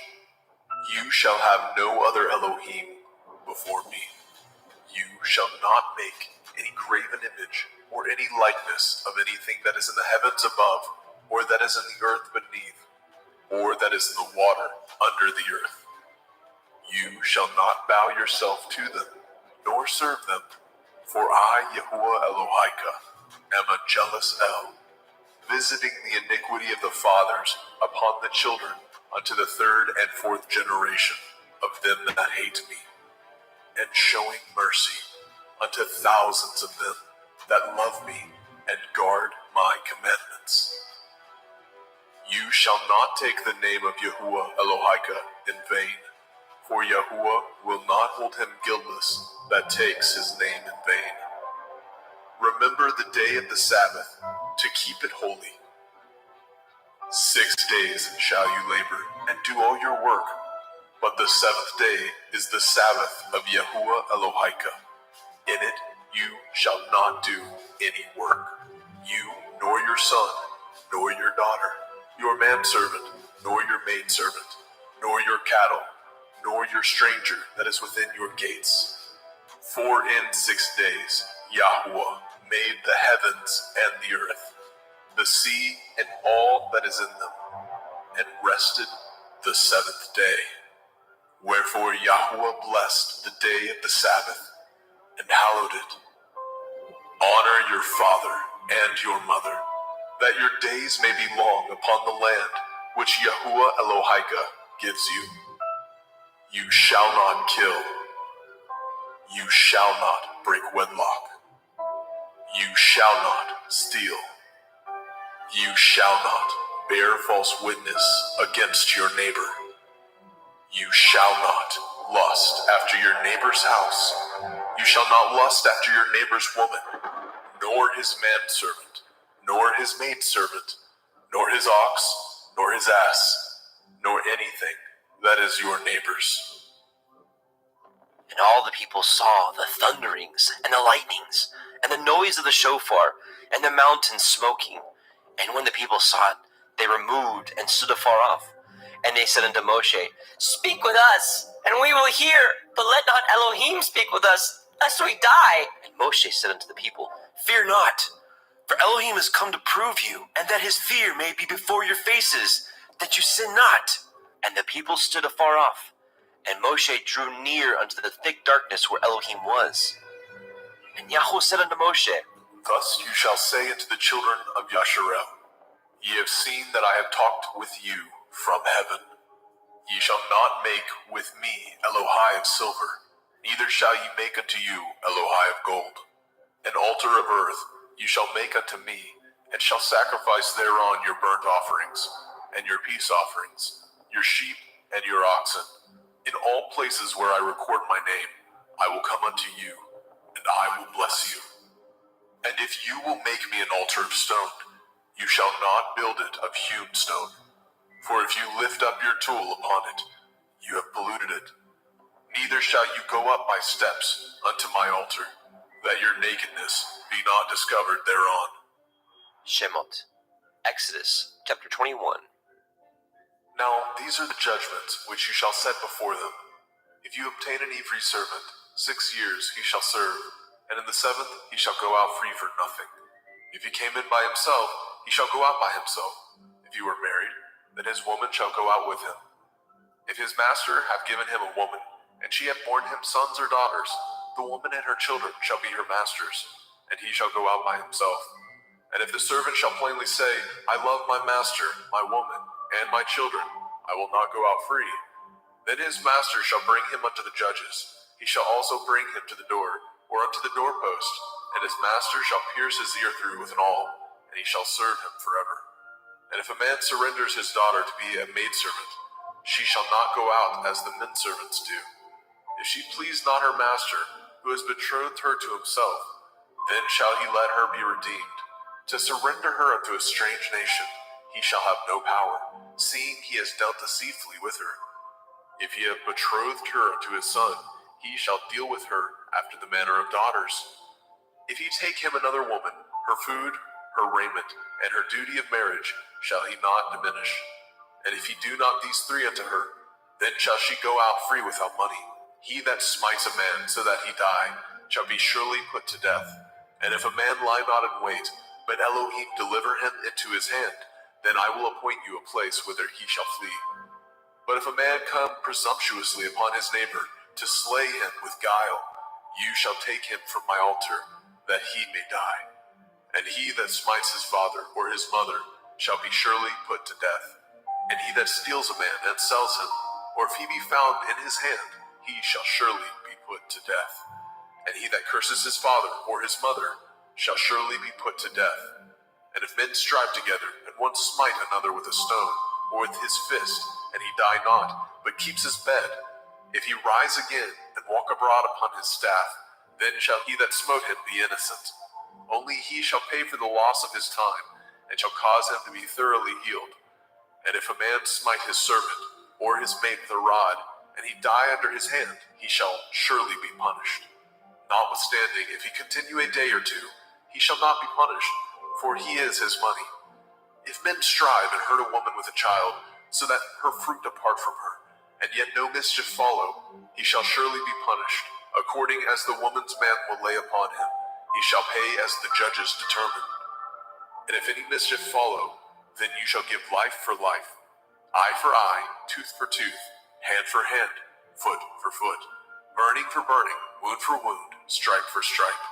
You shall have no other Elohim before me. You shall not make any graven image or any likeness of anything that is in the heavens above, or that is in the earth beneath, or that is in the water under the earth. You shall not bow yourself to them, nor serve them, for I, Yahuwah Elohika, am a jealous El, visiting the iniquity of the fathers upon the children unto the third and fourth generation of them that hate me, and showing mercy unto thousands of them that love me and guard my commandments. You shall not take the name of Yahuwah Elohika in vain, for Yahuwah will not hold him guiltless that takes his name in vain. Remember the day of the Sabbath to keep it holy. 6 days shall you labor and do all your work, but the seventh day is the Sabbath of Yahuwah Elohika. In it you shall not do any work, you nor your son, nor your daughter, your manservant, nor your maidservant, nor your cattle, nor your stranger that is within your gates. For in 6 days Yahuwah made the heavens and the earth, the sea and all that is in them, and rested the seventh day. Wherefore Yahuwah blessed the day of the Sabbath, and hallowed it. Honor your father and your mother, that your days may be long upon the land which Yahuwah Elohika gives you. You shall not kill. You shall not break wedlock. You shall not steal. You shall not bear false witness against your neighbor. You shall not lust after your neighbor's house. You shall not lust after your neighbor's woman, nor his manservant, nor his maidservant, nor his ox, nor his ass, nor anything that is your neighbor's. And all the people saw the thunderings and the lightnings, and the noise of the shofar, and the mountains smoking. And when the people saw it, they removed and stood afar off. And they said unto Moshe, Speak with us, and we will hear, but let not Elohim speak with us, lest we die. And Moshe said unto the people, Fear not, for Elohim is come to prove you, and that his fear may be before your faces, that you sin not. And the people stood afar off, and Moshe drew near unto the thick darkness where Elohim was. And Yahuwah said unto Moshe, Thus you shall say unto the children of Yasharel, Ye have seen that I have talked with you from heaven. Ye shall not make with me Elohai of silver, neither shall ye make unto you Elohai of gold. An altar of earth you shall make unto me, and shall sacrifice thereon your burnt offerings, and your peace offerings, your sheep and your oxen. In all places where I record my name, I will come unto you, and I will bless you. And if you will make me an altar of stone, you shall not build it of hewn stone. For if you lift up your tool upon it, you have polluted it. Neither shall you go up by steps unto my altar, that your nakedness be not discovered thereon. Shemot, Exodus chapter 21. Now these are the judgments which you shall set before them. If you obtain an Ivri servant, 6 years he shall serve, and in the 7th he shall go out free for nothing. If he came in by himself, he shall go out by himself. If you were married, then his woman shall go out with him. If his master have given him a woman, and she have borne him sons or daughters, the woman and her children shall be her master's, and he shall go out by himself. And if the servant shall plainly say, I love my master, my woman, and my children, I will not go out free, then his master shall bring him unto the judges. He shall also bring him to the door, or unto the doorpost, and his master shall pierce his ear through with an awl, and he shall serve him forever. And if a man surrenders his daughter to be a maidservant, she shall not go out as the menservants do. If she please not her master, who has betrothed her to himself, then shall he let her be redeemed. To surrender her unto a strange nation, he shall have no power, seeing he has dealt deceitfully with her. If he have betrothed her unto his son, he shall deal with her after the manner of daughters. If he take him another woman, her food, her raiment, and her duty of marriage shall he not diminish. And if he do not these 3 unto her, Then shall she go out free without money. He that smites a man so that he die shall be surely put to death. And if a man lie not in wait, but Elohim deliver him into his hand, then I will appoint you a place whither he shall flee. But if a man come presumptuously upon his neighbor to slay him with guile, you shall take him from my altar, that he may die. And he that smites his father or his mother shall be surely put to death. And he that steals a man and sells him, or if he be found in his hand, he shall surely be put to death. And he that curses his father or his mother shall surely be put to death. And if men strive together, and one smite another with a stone, or with his fist, and he die not, but keeps his bed, if he rise again, and walk abroad upon his staff, then shall he that smote him be innocent. Only he shall pay for the loss of his time, and shall cause him to be thoroughly healed. And if a man smite his servant, or his maid with a rod, and he die under his hand, he shall surely be punished. Notwithstanding, if he continue a day or two, he shall not be punished, for he is his money. If men strive and hurt a woman with a child, so that her fruit depart from her, and yet no mischief follow, he shall surely be punished, according as the woman's man will lay upon him. He shall pay as the judges determine. And if any mischief follow, then you shall give life for life, eye for eye, tooth for tooth, hand for hand, foot for foot, burning for burning, wound for wound, stripe for stripe.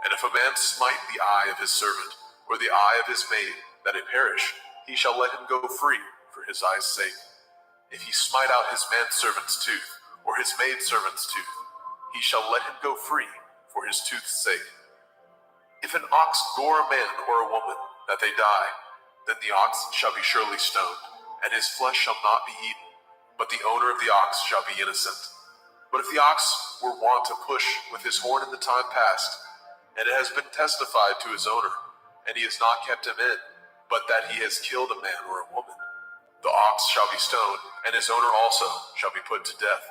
And if a man smite the eye of his servant, or the eye of his maid, that it perish, he shall let him go free for his eye's sake. If he smite out his manservant's tooth, or his maidservant's tooth, he shall let him go free for his tooth's sake. If an ox gore a man or a woman, that they die, then the ox shall be surely stoned, and his flesh shall not be eaten, but the owner of the ox shall be innocent. But if the ox were wont to push with his horn in the time past, and it has been testified to his owner, and he has not kept him in, but that he has killed a man or a woman, the ox shall be stoned, and his owner also shall be put to death.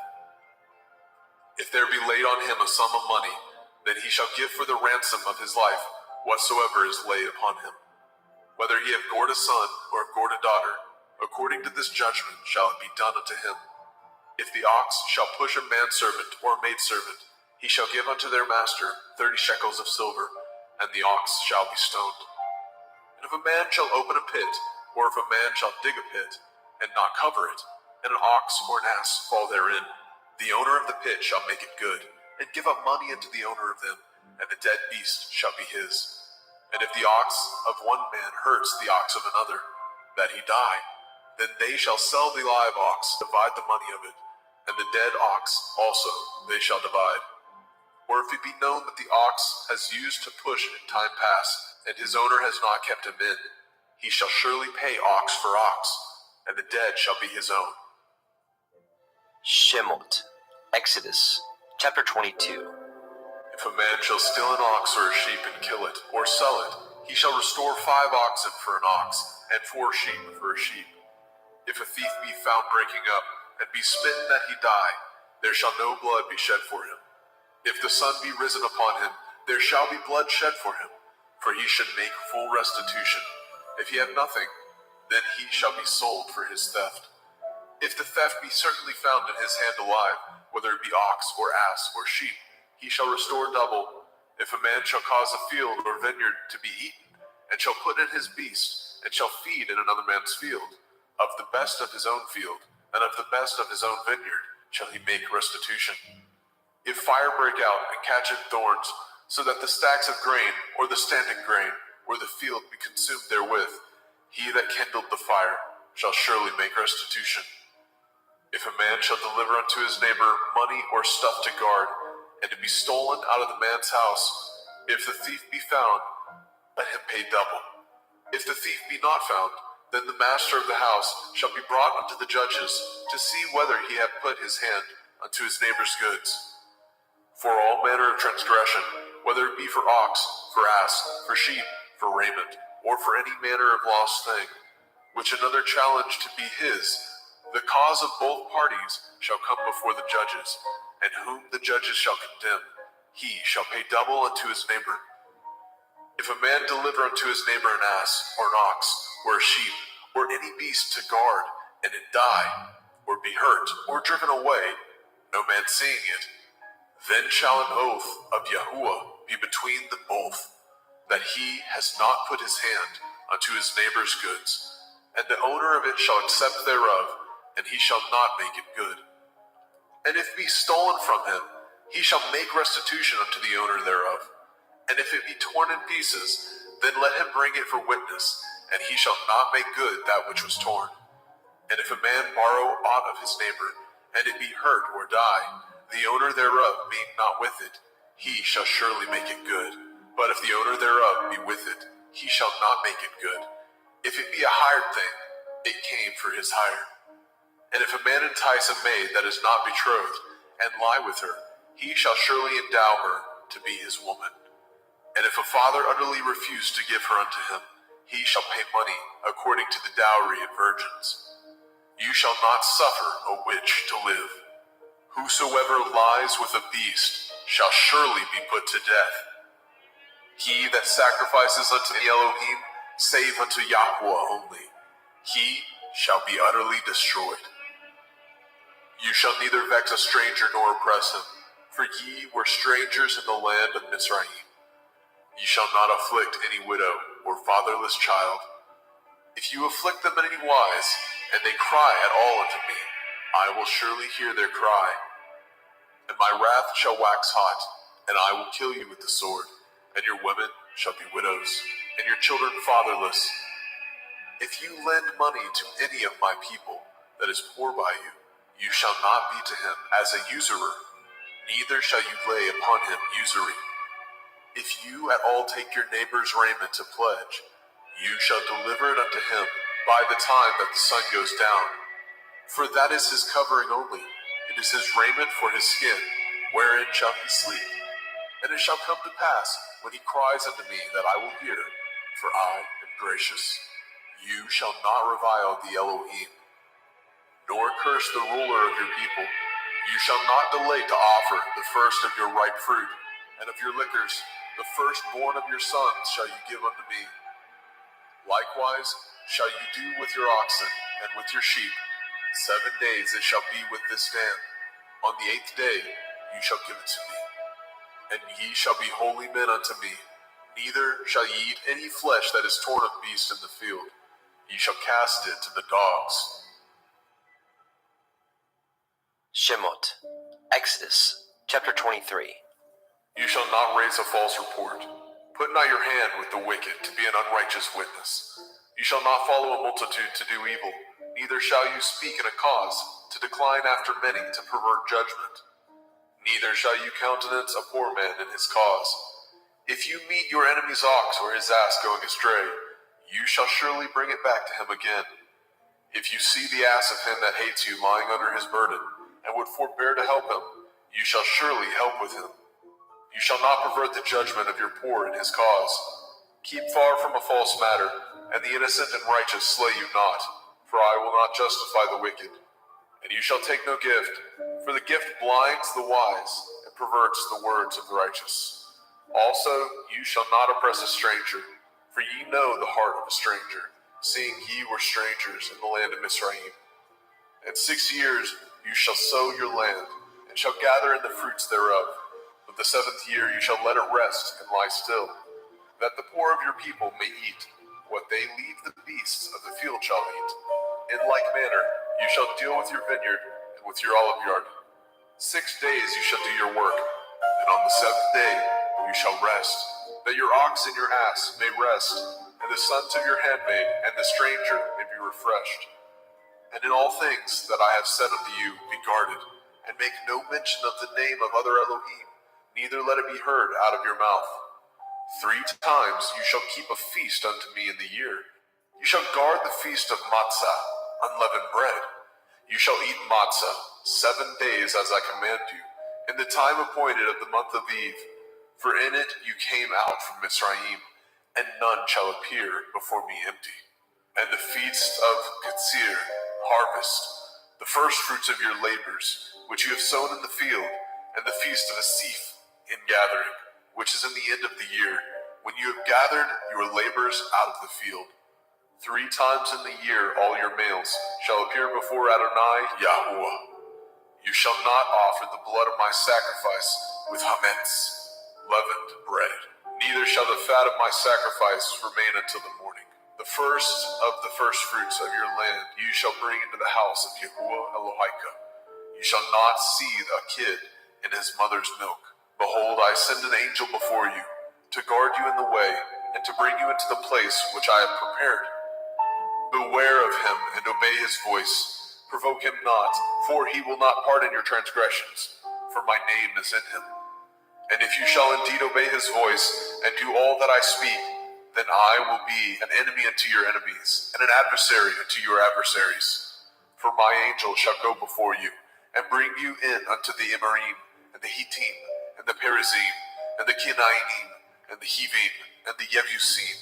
If there be laid on him a sum of money, then he shall give for the ransom of his life whatsoever is laid upon him. Whether he have gored a son or have gored a daughter, according to this judgment shall it be done unto him. If the ox shall push a manservant or a maidservant, he shall give unto their master 30 shekels of silver, and the ox shall be stoned. And if a man shall open a pit, or if a man shall dig a pit, and not cover it, and an ox or an ass fall therein, the owner of the pit shall make it good, and give up money unto the owner of them, and the dead beast shall be his. And if the ox of one man hurts the ox of another, that he die, then they shall sell the live ox, divide the money of it, and the dead ox also they shall divide. Or if it be known that the ox has used to push in time past, and his owner has not kept him in, he shall surely pay ox for ox, and the dead shall be his own. Shemot, Exodus, chapter 22. If a man shall steal an ox or a sheep and kill it, or sell it, he shall restore 5 oxen for an ox, and 4 sheep for a sheep. If a thief be found breaking up, and be smitten that he die, there shall no blood be shed for him. If the sun be risen upon him, there shall be blood shed for him, for he should make full restitution. If he have nothing, then he shall be sold for his theft. If the theft be certainly found in his hand alive, whether it be ox or ass or sheep, he shall restore double. If a man shall cause a field or vineyard to be eaten, and shall put in his beast, and shall feed in another man's field, of the best of his own field, and of the best of his own vineyard, shall he make restitution. If fire break out and catch in thorns, so that the stacks of grain, or the standing grain, or the field be consumed therewith, he that kindled the fire shall surely make restitution. If a man shall deliver unto his neighbor money or stuff to guard, and to be stolen out of the man's house, if the thief be found, let him pay double. If the thief be not found, then the master of the house shall be brought unto the judges, to see whether he have put his hand unto his neighbor's goods. For all manner of transgression, whether it be for ox, for ass, for sheep, for raiment, or for any manner of lost thing, which another challenge to be his, the cause of both parties shall come before the judges, and whom the judges shall condemn, he shall pay double unto his neighbor. If a man deliver unto his neighbor an ass, or an ox, or a sheep, or any beast to guard, and it die, or be hurt, or driven away, no man seeing it, then shall an oath of Yahuwah be between them both, that he has not put his hand unto his neighbor's goods, and the owner of it shall accept thereof, and he shall not make it good. And if it be stolen from him, he shall make restitution unto the owner thereof. And if it be torn in pieces, then let him bring it for witness, and he shall not make good that which was torn. And if a man borrow aught of his neighbor, and it be hurt or die, the owner thereof being not with it, he shall surely make it good. But if the owner thereof be with it, he shall not make it good. If it be a hired thing, it came for his hire. And if a man entice a maid that is not betrothed, and lie with her, he shall surely endow her to be his woman. And if a father utterly refuse to give her unto him, he shall pay money according to the dowry of virgins. You shall not suffer a witch to live. Whosoever lies with a beast shall surely be put to death. He that sacrifices unto the Elohim, save unto Yahweh only, he shall be utterly destroyed. You shall neither vex a stranger nor oppress him, for ye were strangers in the land of Mizraim. Ye shall not afflict any widow or fatherless child. If you afflict them in any wise, and they cry at all unto me, I will surely hear their cry. And my wrath shall wax hot, and I will kill you with the sword, and your women shall be widows, and your children fatherless. If you lend money to any of my people that is poor by you, you shall not be to him as a usurer, neither shall you lay upon him usury. If you at all take your neighbor's raiment to pledge, you shall deliver it unto him by the time that the sun goes down. For that is his covering only, it is his raiment for his skin, wherein shall he sleep. And it shall come to pass, when he cries unto me, that I will hear, for I am gracious. You shall not revile the Elohim, nor curse the ruler of your people. You shall not delay to offer the first of your ripe fruit, and of your liquors, the firstborn of your sons shall you give unto me. Likewise shall you do with your oxen and with your sheep. 7 days it shall be with this dam. On the 8th day you shall give it to me. And ye shall be holy men unto me. Neither shall ye eat any flesh that is torn of beast in the field. Ye shall cast it to the dogs. Shemot, Exodus, chapter 23. You shall not raise a false report. Put not your hand with the wicked to be an unrighteous witness. You shall not follow a multitude to do evil, neither shall you speak in a cause to decline after many to pervert judgment. Neither shall you countenance a poor man in his cause. If you meet your enemy's ox or his ass going astray, you shall surely bring it back to him again. If you see the ass of him that hates you lying under his burden, and would forbear to help him, you shall surely help with him. You shall not pervert the judgment of your poor in his cause. Keep far from a false matter, and the innocent and righteous slay you not, for I will not justify the wicked. And you shall take no gift, for the gift blinds the wise, and perverts the words of the righteous. Also, you shall not oppress a stranger, for ye know the heart of a stranger, seeing ye were strangers in the land of Mizraim. And 6 years you shall sow your land, and shall gather in the fruits thereof. But the 7th year you shall let it rest and lie still, that the poor of your people may eat what they leave the beasts of the field shall eat. In like manner you shall deal with your vineyard and with your olive yard. 6 days you shall do your work, and on the 7th day you shall rest, that your ox and your ass may rest, and the sons of your handmaid and the stranger may be refreshed. And in all things that I have said unto you, be guarded, and make no mention of the name of other Elohim, neither let it be heard out of your mouth. 3 times you shall keep a feast unto me in the year. You shall guard the feast of matzah, unleavened bread. You shall eat matzah 7 days as I command you, in the time appointed of the month of Eve. For in it you came out from Mizraim, and none shall appear before me empty. And the feast of Katsir, harvest, the first fruits of your labors, which you have sown in the field, and the feast of Asif, in gathering, which is in the end of the year, when you have gathered your labors out of the field. 3 times in the year all your males shall appear before Adonai Yahuwah. You shall not offer the blood of my sacrifice with hametz, leavened bread. Neither shall the fat of my sacrifice remain until the morning. The first of the first fruits of your land you shall bring into the house of Yahuwah Elohika. You shall not seethe a kid in his mother's milk. Behold, I send an angel before you to guard you in the way and to bring you into the place which I have prepared. Beware of him and obey his voice. Provoke him not, for he will not pardon your transgressions, for my name is in him. And if you shall indeed obey his voice and do all that I speak, then I will be an enemy unto your enemies and an adversary unto your adversaries. For my angel shall go before you and bring you in unto the Emorym and the Hittim and the Perizim and the Kenainim and the Hivim and the Yebusim,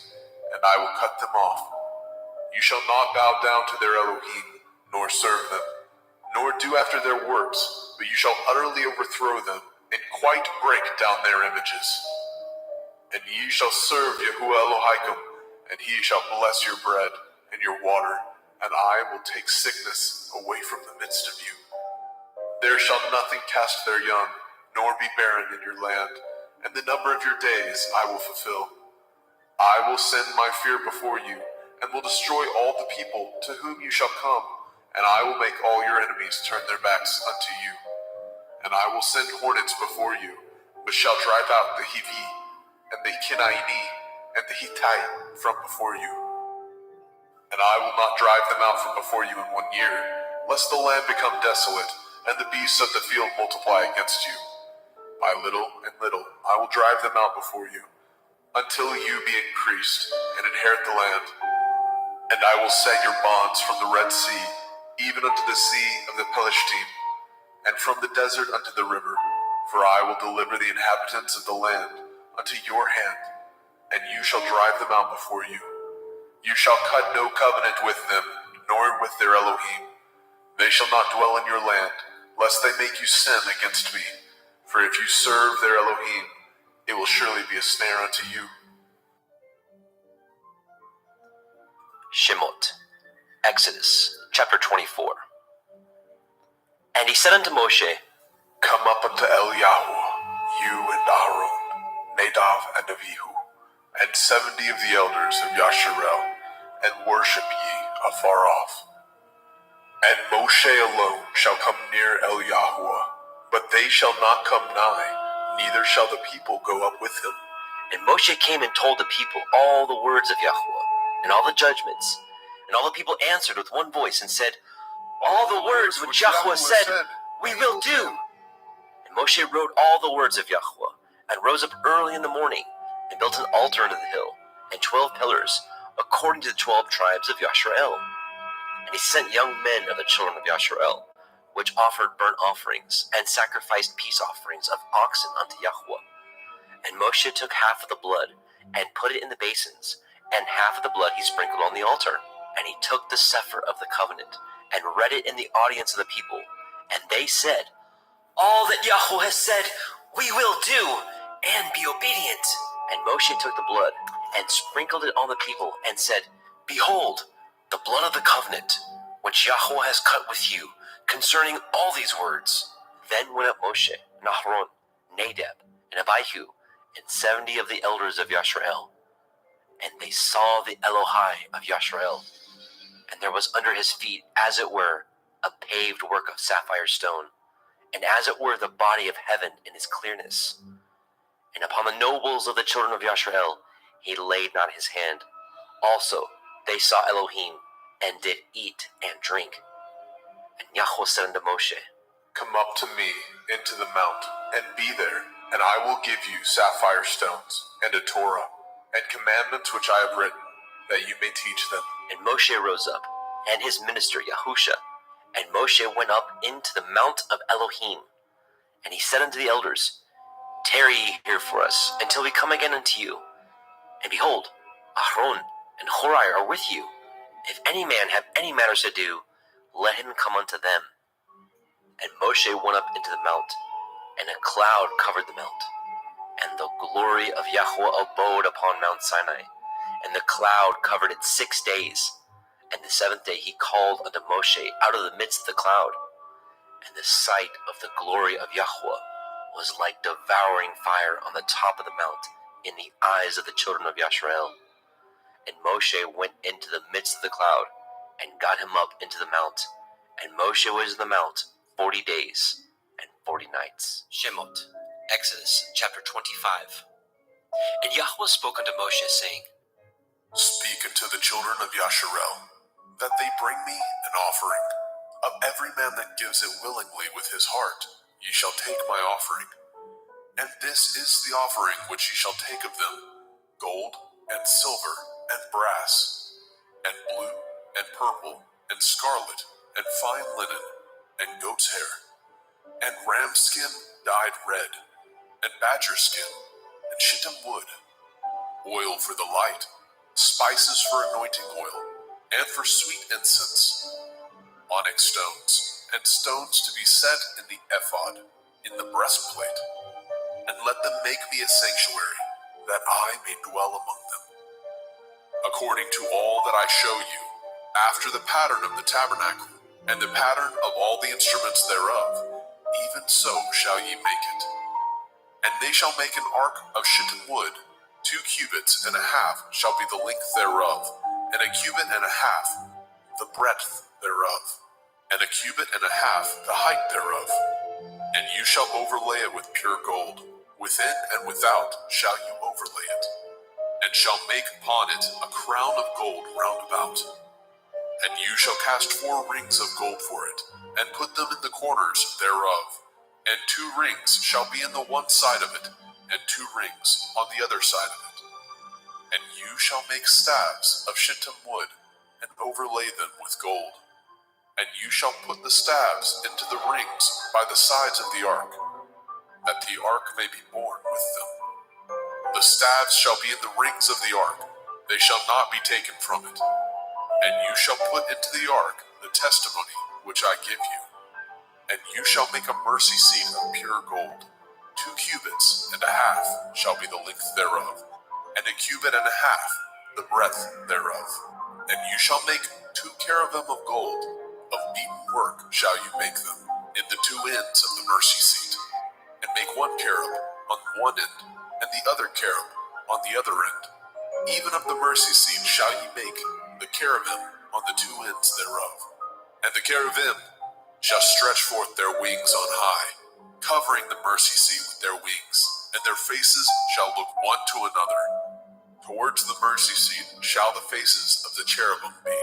and I will cut them off. You shall not bow down to their Elohim, nor serve them, nor do after their works, but you shall utterly overthrow them and quite break down their images. And ye shall serve Yahuwah Elohim, and he shall bless your bread and your water, and I will take sickness away from the midst of you. There shall nothing cast their young, nor be barren in your land, and the number of your days I will fulfill. I will send my fear before you, and will destroy all the people to whom you shall come, and I will make all your enemies turn their backs unto you. And I will send hornets before you, which shall drive out the Hivi, and the Kenaini, and the Hittite from before you. And I will not drive them out from before you in 1 year, lest the land become desolate, and the beasts of the field multiply against you. By little and little I will drive them out before you, until you be increased and inherit the land. And I will set your bonds from the Red Sea, even unto the sea of the Pelishtim, and from the desert unto the river. For I will deliver the inhabitants of the land unto your hand, and you shall drive them out before you. You shall cut no covenant with them, nor with their Elohim. They shall not dwell in your land, lest they make you sin against me. For if you serve their Elohim, it will surely be a snare unto you. Shemot, Exodus, chapter 24. And he said unto Moshe, Come up unto Eliyahu, you and Aaron, Nadav and Abihu, and 70 of the elders of Yasharel, and worship ye afar off. And Moshe alone shall come near Eliyahu, but they shall not come nigh, neither shall the people go up with him. And Moshe came and told the people all the words of Yahuwah, and all the judgments. And all the people answered with one voice and said, All the words which Yahuwah said, we will do. And Moshe wrote all the words of Yahuwah, and rose up early in the morning, and built an altar unto the hill, and 12 pillars, according to the 12 tribes of Yasharel. And he sent young men of the children of Yasharel, which offered burnt offerings, and sacrificed peace offerings of oxen unto Yahuwah. And Moshe took half of the blood, and put it in the basins, and half of the blood he sprinkled on the altar. And he took the sefer of the covenant, and read it in the audience of the people. And they said, All that Yahuwah has said, we will do, and be obedient. And Moshe took the blood, and sprinkled it on the people, and said, Behold, the blood of the covenant, which Yahuwah has cut with you, concerning all these words. Then went up Moshe, and Aaron, Nadab, and Abihu, and 70 of the elders of Yasharel. And they saw the Elohai of Yasharel, and there was under his feet, as it were, a paved work of sapphire stone, and as it were the body of heaven in his clearness. And upon the nobles of the children of Yasharel he laid not his hand. Also they saw Elohim, and did eat and drink. And Yahuwah said unto Moshe, Come up to me into the mount, and be there, and I will give you sapphire stones, and a Torah, and commandments which I have written, that you may teach them. And Moshe rose up, and his minister Yahusha, and Moshe went up into the mount of Elohim. And he said unto the elders, Tarry ye here for us, until we come again unto you. And behold, Aaron and Horai are with you. If any man have any matters to do, let him come unto them. And Moshe went up into the mount, and a cloud covered the mount. And the glory of Yahuwah abode upon Mount Sinai. and the cloud covered it 6 days. And the 7th day he called unto Moshe out of the midst of the cloud. And the sight of the glory of Yahweh was like devouring fire on the top of the mount in the eyes of the children of Yasharel. And Moshe went into the midst of the cloud and got him up into the mount. And Moshe was in the mount 40 days and 40 nights. Shemot, Exodus chapter 25. And Yahweh spoke unto Moshe, saying, Speak unto the children of Yasharel, that they bring me an offering. Of every man that gives it willingly with his heart, ye shall take my offering. And this is the offering which ye shall take of them: gold, and silver, and brass, and blue, and purple, and scarlet, and fine linen, and goat's hair, and ram skin dyed red, and badger skin, and shittim wood, oil for the light, spices for anointing oil, and for sweet incense, onyx stones, and stones to be set in the ephod, in the breastplate. And let them make me a sanctuary, that I may dwell among them. According to all that I show you, after the pattern of the tabernacle, and the pattern of all the instruments thereof, even so shall ye make it. And they shall make an ark of shittim wood, 2 cubits and a half shall be the length thereof, and a cubit and a half the breadth thereof, and a cubit and a half the height thereof. And you shall overlay it with pure gold. Within and without shall you overlay it, and shall make upon it a crown of gold round about. And you shall cast 4 rings of gold for it, and put them in the corners thereof. And 2 rings shall be in the one side of it, and 2 rings on the other side of it. And you shall make staves of shittim wood, and overlay them with gold. And you shall put the staves into the rings by the sides of the ark, that the ark may be borne with them. The staves shall be in the rings of the ark, they shall not be taken from it. And you shall put into the ark the testimony which I give you. And you shall make a mercy seat of pure gold. 2 cubits and a half shall be the length thereof, and a cubit and a half the breadth thereof. And you shall make 2 cherubim of gold, of beaten work shall you make them, in the 2 ends of the mercy seat. And make 1 cherub on one end, and the other cherub on the other end. Even of the mercy seat shall ye make the cherubim on the 2 ends thereof. And the cherubim shall stretch forth their wings on high, covering the mercy seat with their wings, and their faces shall look one to another. Towards the mercy seat shall the faces of the cherubim be.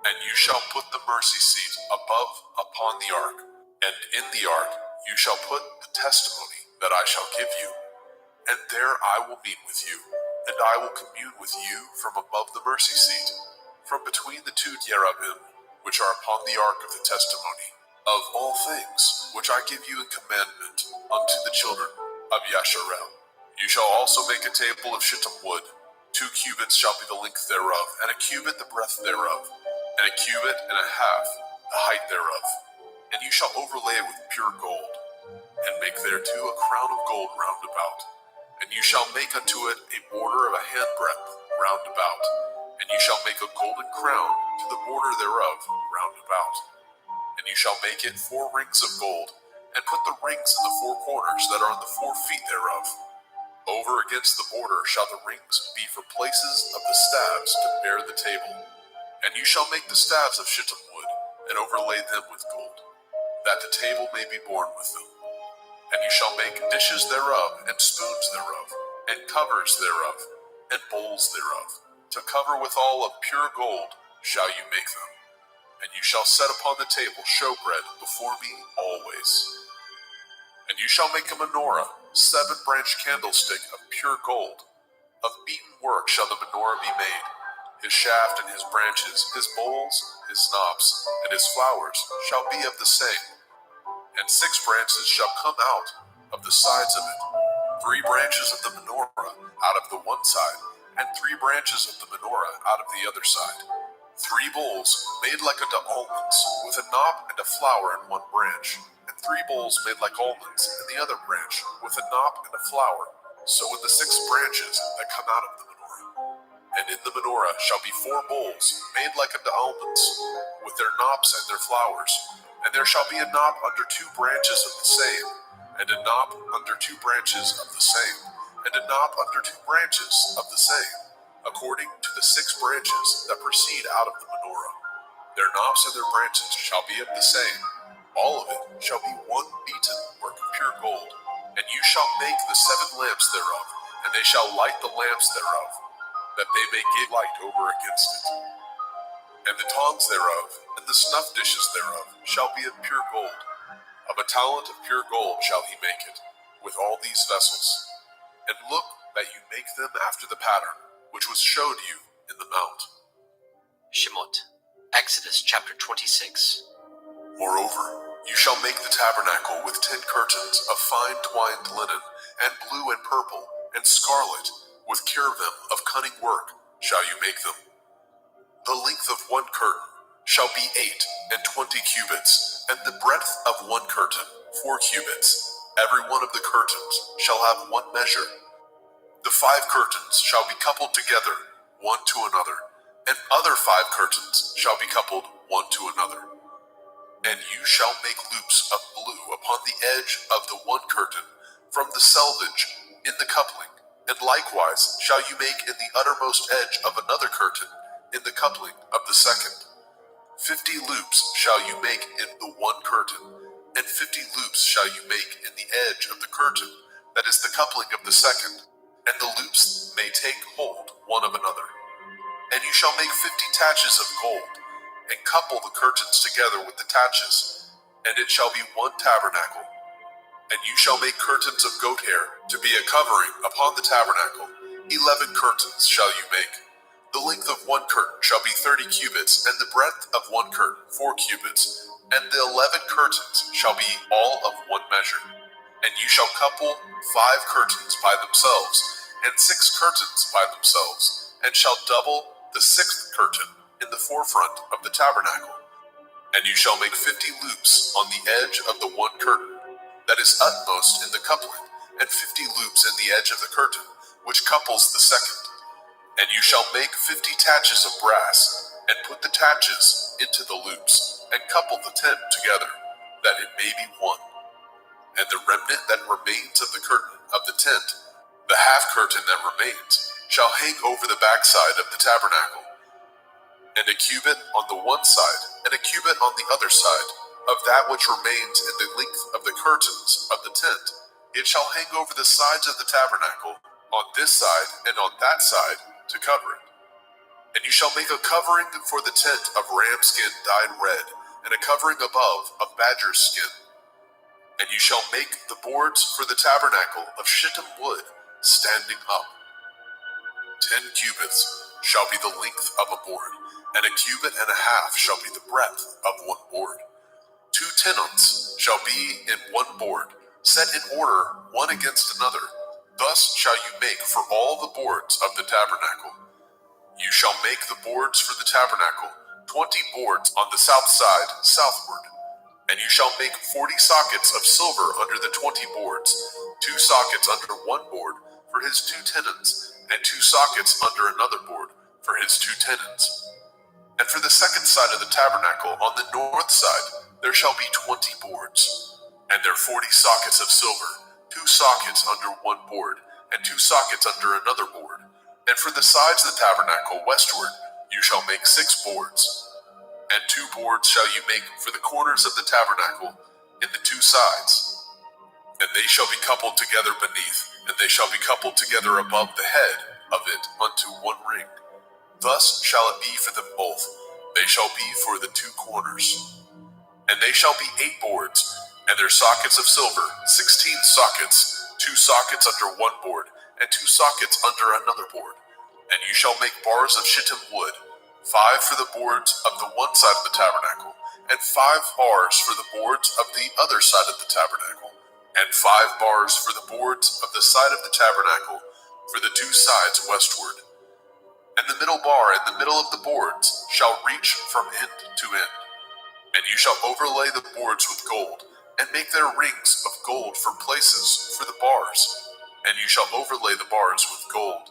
And you shall put the mercy seat above upon the ark, and in the ark you shall put the testimony that I shall give you. And there I will meet with you, and I will commune with you from above the mercy seat, from between the 2 cherubim, which are upon the ark of the testimony, of all things which I give you in commandment unto the children of Yasharel. You shall also make a table of shittim wood. 2 cubits shall be the length thereof, and a cubit the breadth thereof, and a cubit and a half the height thereof. And you shall overlay it with pure gold, and make thereto a crown of gold round about. And you shall make unto it a border of a handbreadth round about. And you shall make a golden crown to the border thereof round about. And you shall make it 4 rings of gold, and put the rings in the 4 corners that are on the 4 feet thereof. Over against the border shall the rings be for places of the staves to bear the table. And you shall make the staves of shittim wood, and overlay them with gold, that the table may be borne with them. And you shall make dishes thereof, and spoons thereof, and covers thereof, and bowls thereof. To cover withal of pure gold shall you make them. And you shall set upon the table showbread before me always. And you shall make a menorah, 7-branched candlestick of pure gold. Of beaten work shall the menorah be made. His shaft and his branches, his bowls, his knops, and his flowers shall be of the same. And 6 branches shall come out of the sides of it. 3 branches of the menorah out of the one side, and 3 branches of the menorah out of the other side. 3 bowls made like unto almonds, with a knop and a flower in one branch. And 3 bowls made like almonds in the other branch, with a knop and a flower. So in the 6 branches that come out of the menorah. And in the menorah shall be 4 bowls, made like unto almonds, with their knops and their flowers. And there shall be a knop under 2 branches of the same, and a knop under 2 branches of the same, and a knop under 2 branches of the same, according to the 6 branches that proceed out of the menorah. Their knops and their branches shall be of the same. All of it shall be one beaten work of pure gold. And you shall make the 7 lamps thereof, and they shall light the lamps thereof, that they may give light over against it. And the tongs thereof, and the snuff dishes thereof, shall be of pure gold. Of a talent of pure gold shall he make it, with all these vessels. And look that you make them after the pattern, which was showed you in the mount. Shemot, Exodus chapter 26. Moreover, you shall make the tabernacle with 10 curtains of fine twined linen, and blue and purple, and scarlet, with cherubim of cunning work shall you make them. The length of 1 curtain shall be 8 and 20 cubits, and the breadth of 1 curtain 4 cubits. Every one of the curtains shall have 1 measure. The 5 curtains shall be coupled together, one to another, and other 5 curtains shall be coupled one to another. And you shall make loops of blue upon the edge of the 1 curtain from the selvage in the coupling, and likewise shall you make in the uttermost edge of another curtain in the coupling of the second. 50 loops shall you make in the 1 curtain, and 50 loops shall you make in the edge of the curtain that is the coupling of the second, and the loops may take hold one of another. And you shall make 50 taches of gold, and couple the curtains together with the taches, and it shall be 1 tabernacle. And you shall make curtains of goat hair to be a covering upon the tabernacle. 11 curtains shall you make. The length of 1 curtain shall be 30 cubits, and the breadth of 1 curtain 4 cubits, and the 11 curtains shall be all of 1 measure. And you shall couple 5 curtains by themselves, and 6 curtains by themselves, and shall double the 6th curtain in the forefront of the tabernacle. And you shall make 50 loops on the edge of the 1 curtain that is utmost in the coupling, and 50 loops in the edge of the curtain which couples the second. And you shall make 50 taches of brass, and put the taches into the loops, and couple the tent together, that it may be one. And the remnant that remains of the curtain of the tent, the half curtain that remains, shall hang over the backside of the tabernacle, and a cubit on the one side, and a cubit on the other side, of that which remains in the length of the curtains of the tent. It shall hang over the sides of the tabernacle, on this side and on that side, to cover it. And you shall make a covering for the tent of ram skin dyed red, and a covering above of badger skin. And you shall make the boards for the tabernacle of shittim wood, standing up. 10 cubits shall be the length of a board, and a cubit and a half shall be the breadth of 1 board. 2 tenons shall be in 1 board, set in order one against another. Thus shall you make for all the boards of the tabernacle. You shall make the boards for the tabernacle, 20 boards on the south side southward. And you shall make 40 sockets of silver under the 20 boards, 2 sockets under 1 board for his 2 tenons, and 2 sockets under another board for his 2 tenons. And for the second side of the tabernacle on the north side there shall be 20 boards, and their 40 sockets of silver, 2 sockets under 1 board, and 2 sockets under another board. And for the sides of the tabernacle westward you shall make 6 boards, and 2 boards shall you make for the corners of the tabernacle in the 2 sides. And they shall be coupled together beneath, and they shall be coupled together above the head of it unto 1 ring. Thus shall it be for them both. They shall be for the 2 corners. And they shall be 8 boards, and their sockets of silver, 16 sockets, 2 sockets under 1 board, and 2 sockets under another board. And you shall make bars of shittim wood, 5 for the boards of the one side of the tabernacle, and 5 bars for the boards of the other side of the tabernacle, and 5 bars for the boards of the side of the tabernacle for the 2 sides westward. And the middle bar in the middle of the boards shall reach from end to end. And you shall overlay the boards with gold, and make their rings of gold for places for the bars. And you shall overlay the bars with gold.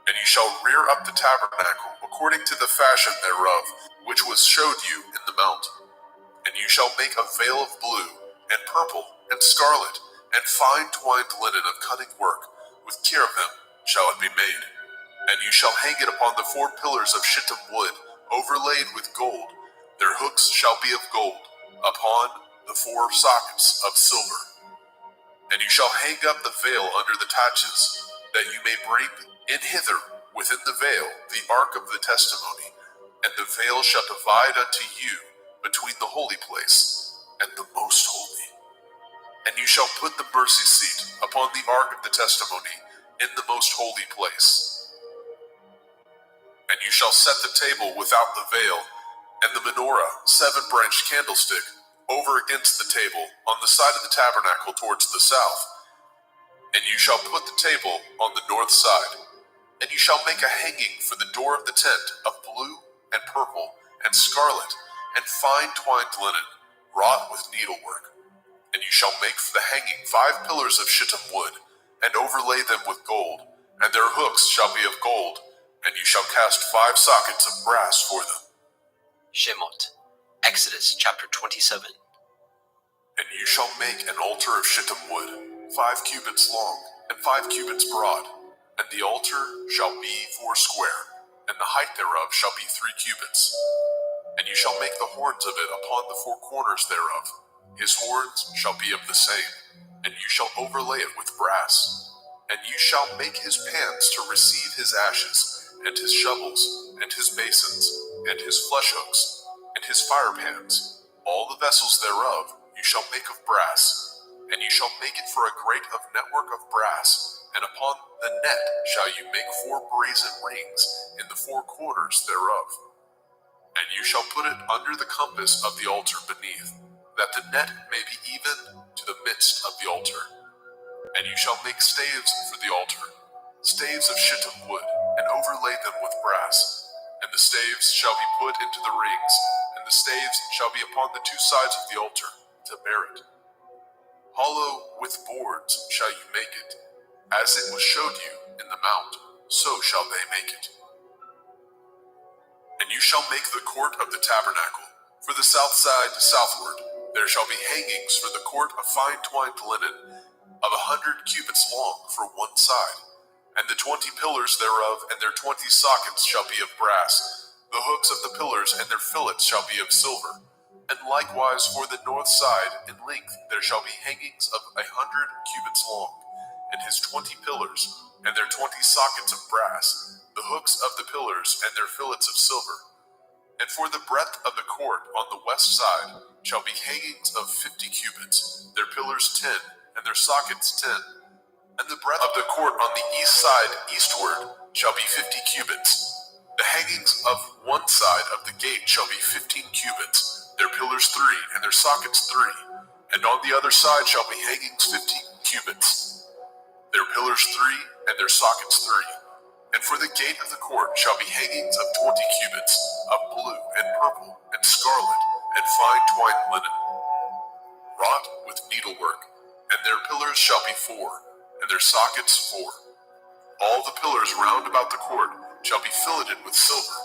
And you you shall rear up the tabernacle according to the fashion thereof, which was showed you in the mount. And you shall make a veil of blue, and purple, and scarlet, and fine twined linen of cunning work, with cherubim shall it be made. And you shall hang it upon the 4 pillars of shittim wood, overlaid with gold. Their hooks shall be of gold, upon the 4 sockets of silver. And you shall hang up the veil under the taches, that you may bring in hither within the veil the ark of the testimony. And the veil shall divide unto you between the holy place and the most holy. And you shall put the mercy seat upon the ark of the testimony in the most holy place. And you shall set the table without the veil, and the menorah, 7-branched candlestick, over against the table, on the side of the tabernacle towards the south. And you shall put the table on the north side. And you shall make a hanging for the door of the tent of blue and purple and scarlet and fine twined linen, wrought with needlework. And you shall make for the hanging 5 pillars of shittim wood, and overlay them with gold, and their hooks shall be of gold, and you shall cast 5 sockets of brass for them. Shemot, Exodus chapter 27. And you shall make an altar of shittim wood, 5 cubits long, and 5 cubits broad, and the altar shall be 4 square, and the height thereof shall be 3 cubits. And you shall make the horns of it upon the 4 corners thereof. His horns shall be of the same, and you shall overlay it with brass. And you shall make his pans to receive his ashes, and his shovels, and his basins, and his flesh hooks, and his fire pans. All the vessels thereof you shall make of brass. And you shall make it for a grate of network of brass, and upon the net shall you make 4 brazen rings in the 4 corners thereof. And you shall put it under the compass of the altar beneath, that the net may be even to the midst of the altar. And you shall make staves for the altar, staves of shittim wood, and overlay them with brass. And the staves shall be put into the rings, and the staves shall be upon the 2 sides of the altar, to bear it. Hollow with boards shall you make it, as it was showed you in the mount, so shall they make it. And you shall make the court of the tabernacle. For the south side southward, there shall be hangings for the court of fine twined linen, of 100 cubits long for 1 side. And the 20 pillars thereof and their 20 sockets shall be of brass. The hooks of the pillars and their fillets shall be of silver. And likewise for the north side in length there shall be hangings of 100 cubits long, and his 20 pillars, and their 20 sockets of brass, the hooks of the pillars and their fillets of silver. And for the breadth of the court on the west side shall be hangings of 50 cubits, their pillars 10, and their sockets 10. And the breadth of the court on the east side eastward shall be 50 cubits. The hangings of one side of the gate shall be 15 cubits, their pillars 3, and their sockets 3. And on the other side shall be hangings 15 cubits, their pillars 3, and their sockets 3. And for the gate of the court shall be hangings of 20 cubits, of blue and purple and scarlet and fine twined linen, wrought with needlework. And their pillars shall be 4, and their sockets 4. All the pillars round about the court shall be filleted with silver.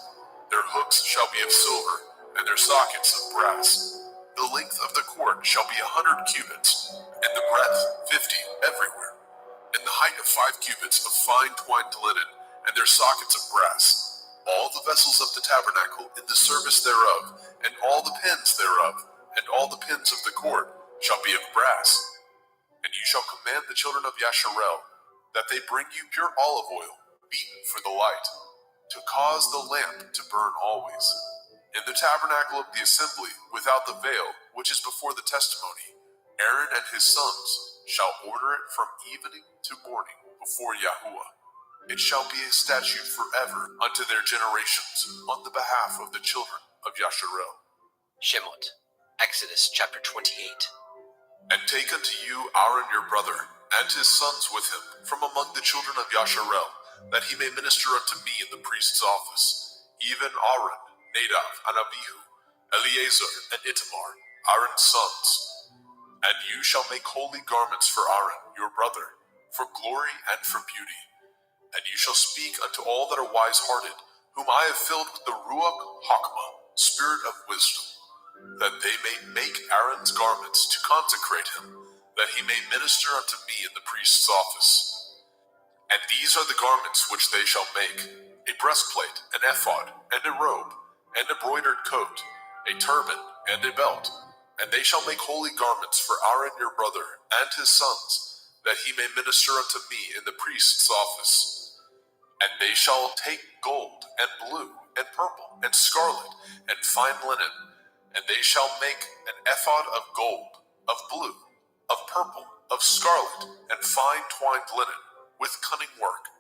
Their hooks shall be of silver, and their sockets of brass. The length of the court shall be 100 cubits, and the breadth 50 everywhere. And the height of 5 cubits of fine twined linen, and their sockets of brass. All the vessels of the tabernacle in the service thereof, and all the pins thereof, and all the pins of the court shall be of brass. And you shall command the children of Yasharel that they bring you pure olive oil, beaten for the light, to cause the lamp to burn always. In the tabernacle of the assembly, without the veil, which is before the testimony, Aaron and his sons shall order it from evening to morning before Yahuwah. It shall be a statute forever unto their generations on the behalf of the children of Yasharel. Shemot, Exodus chapter 28. And take unto you Aaron your brother, and his sons with him, from among the children of Yasharel, that he may minister unto me in the priest's office, even Aaron, Nadab, and Abihu, Eleazar, and Itamar, Aaron's sons. And you shall make holy garments for Aaron your brother, for glory and for beauty. And you shall speak unto all that are wise-hearted, whom I have filled with the Ruach Hakmah, spirit of wisdom, that they may make Aaron's garments to consecrate him, that he may minister unto me in the priest's office. And these are the garments which they shall make: a breastplate, an ephod, and a robe, and a broidered coat, a turban, and a belt. And they shall make holy garments for Aaron your brother and his sons, that he may minister unto me in the priest's office. And they shall take gold, and blue, and purple, and scarlet, and fine linen, and they shall make an ephod of gold, of blue, of purple, of scarlet, and fine twined linen, with cunning work.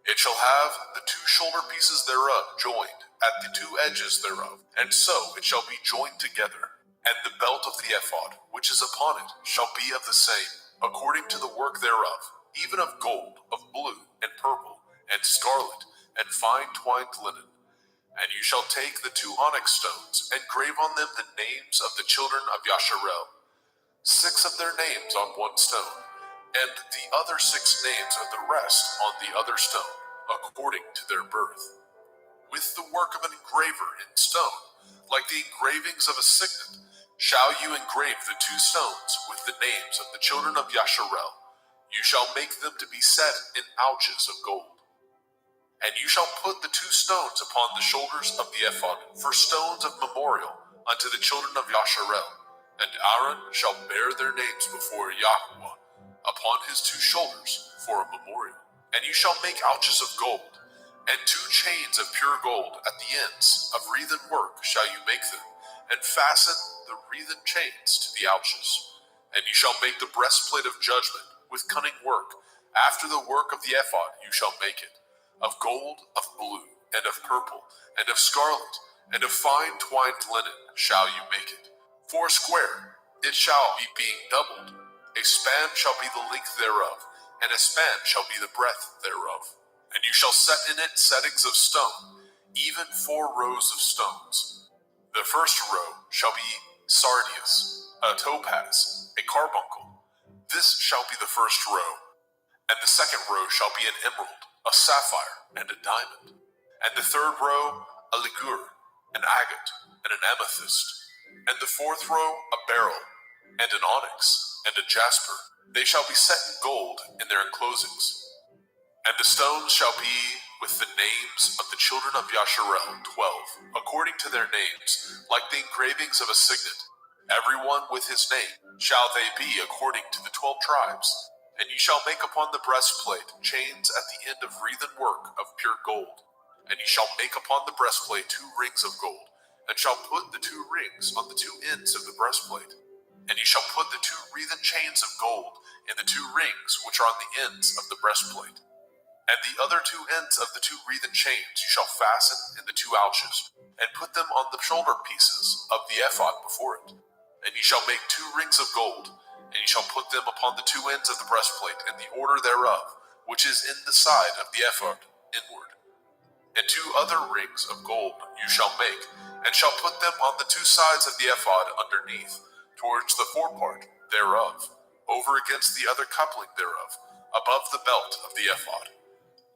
It shall have the two shoulder pieces thereof joined at the two edges thereof, and so it shall be joined together. And the belt of the ephod, which is upon it, shall be of the same, according to the work thereof, even of gold, of blue, and purple, and scarlet, and fine twined linen. And you shall take the two onyx stones, and grave on them the names of the children of Yasharel, 6 of their names on one stone, and the other 6 names of the rest on the other stone, according to their birth, with the work of an engraver in stone, like the engravings of a signet, shall you engrave the 2 stones with the names of the children of Yasharel. You shall make them to be set in ouches of gold. And you shall put the 2 stones upon the shoulders of the ephod for stones of memorial unto the children of Yasharel. And Aaron shall bear their names before Yahweh upon his 2 shoulders for a memorial. And you shall make ouches of gold, and 2 chains of pure gold at the ends of wreathen work shall you make them, and fasten the wreathen chains to the ouches. And you shall make the breastplate of judgment with cunning work. After the work of the ephod you shall make it, of gold, of blue, and of purple, and of scarlet, and of fine twined linen shall you make it. 4 square it shall be, being doubled. A span shall be the length thereof, and a span shall be the breadth thereof. And you shall set in it settings of stone, even 4 rows of stones. The first row shall be sardius, a topaz, a carbuncle. This shall be the first row. And the second row shall be an emerald, a sapphire, and a diamond. And the third row, a ligure, an agate, and an amethyst. And the fourth row, a beryl, and an onyx, and a jasper. They shall be set in gold in their enclosings. And the stones shall be with the names of the children of Yasharel, 12, according to their names, like the engravings of a signet. Every one with his name shall they be according to the 12 tribes. And you shall make upon the breastplate chains at the end of wreathen work of pure gold. And you shall make upon the breastplate 2 rings of gold, and shall put the 2 rings on the 2 ends of the breastplate. And you shall put the 2 wreathen chains of gold in the 2 rings which are on the ends of the breastplate. And the other 2 ends of the 2 wreathen chains you shall fasten in the 2 ouches, and put them on the shoulder pieces of the ephod before it. And you shall make 2 rings of gold, and you shall put them upon the 2 ends of the breastplate in the order thereof, which is in the side of the ephod inward. And 2 other rings of gold you shall make, and shall put them on the 2 sides of the ephod underneath, towards the forepart thereof, over against the other coupling thereof, above the belt of the ephod.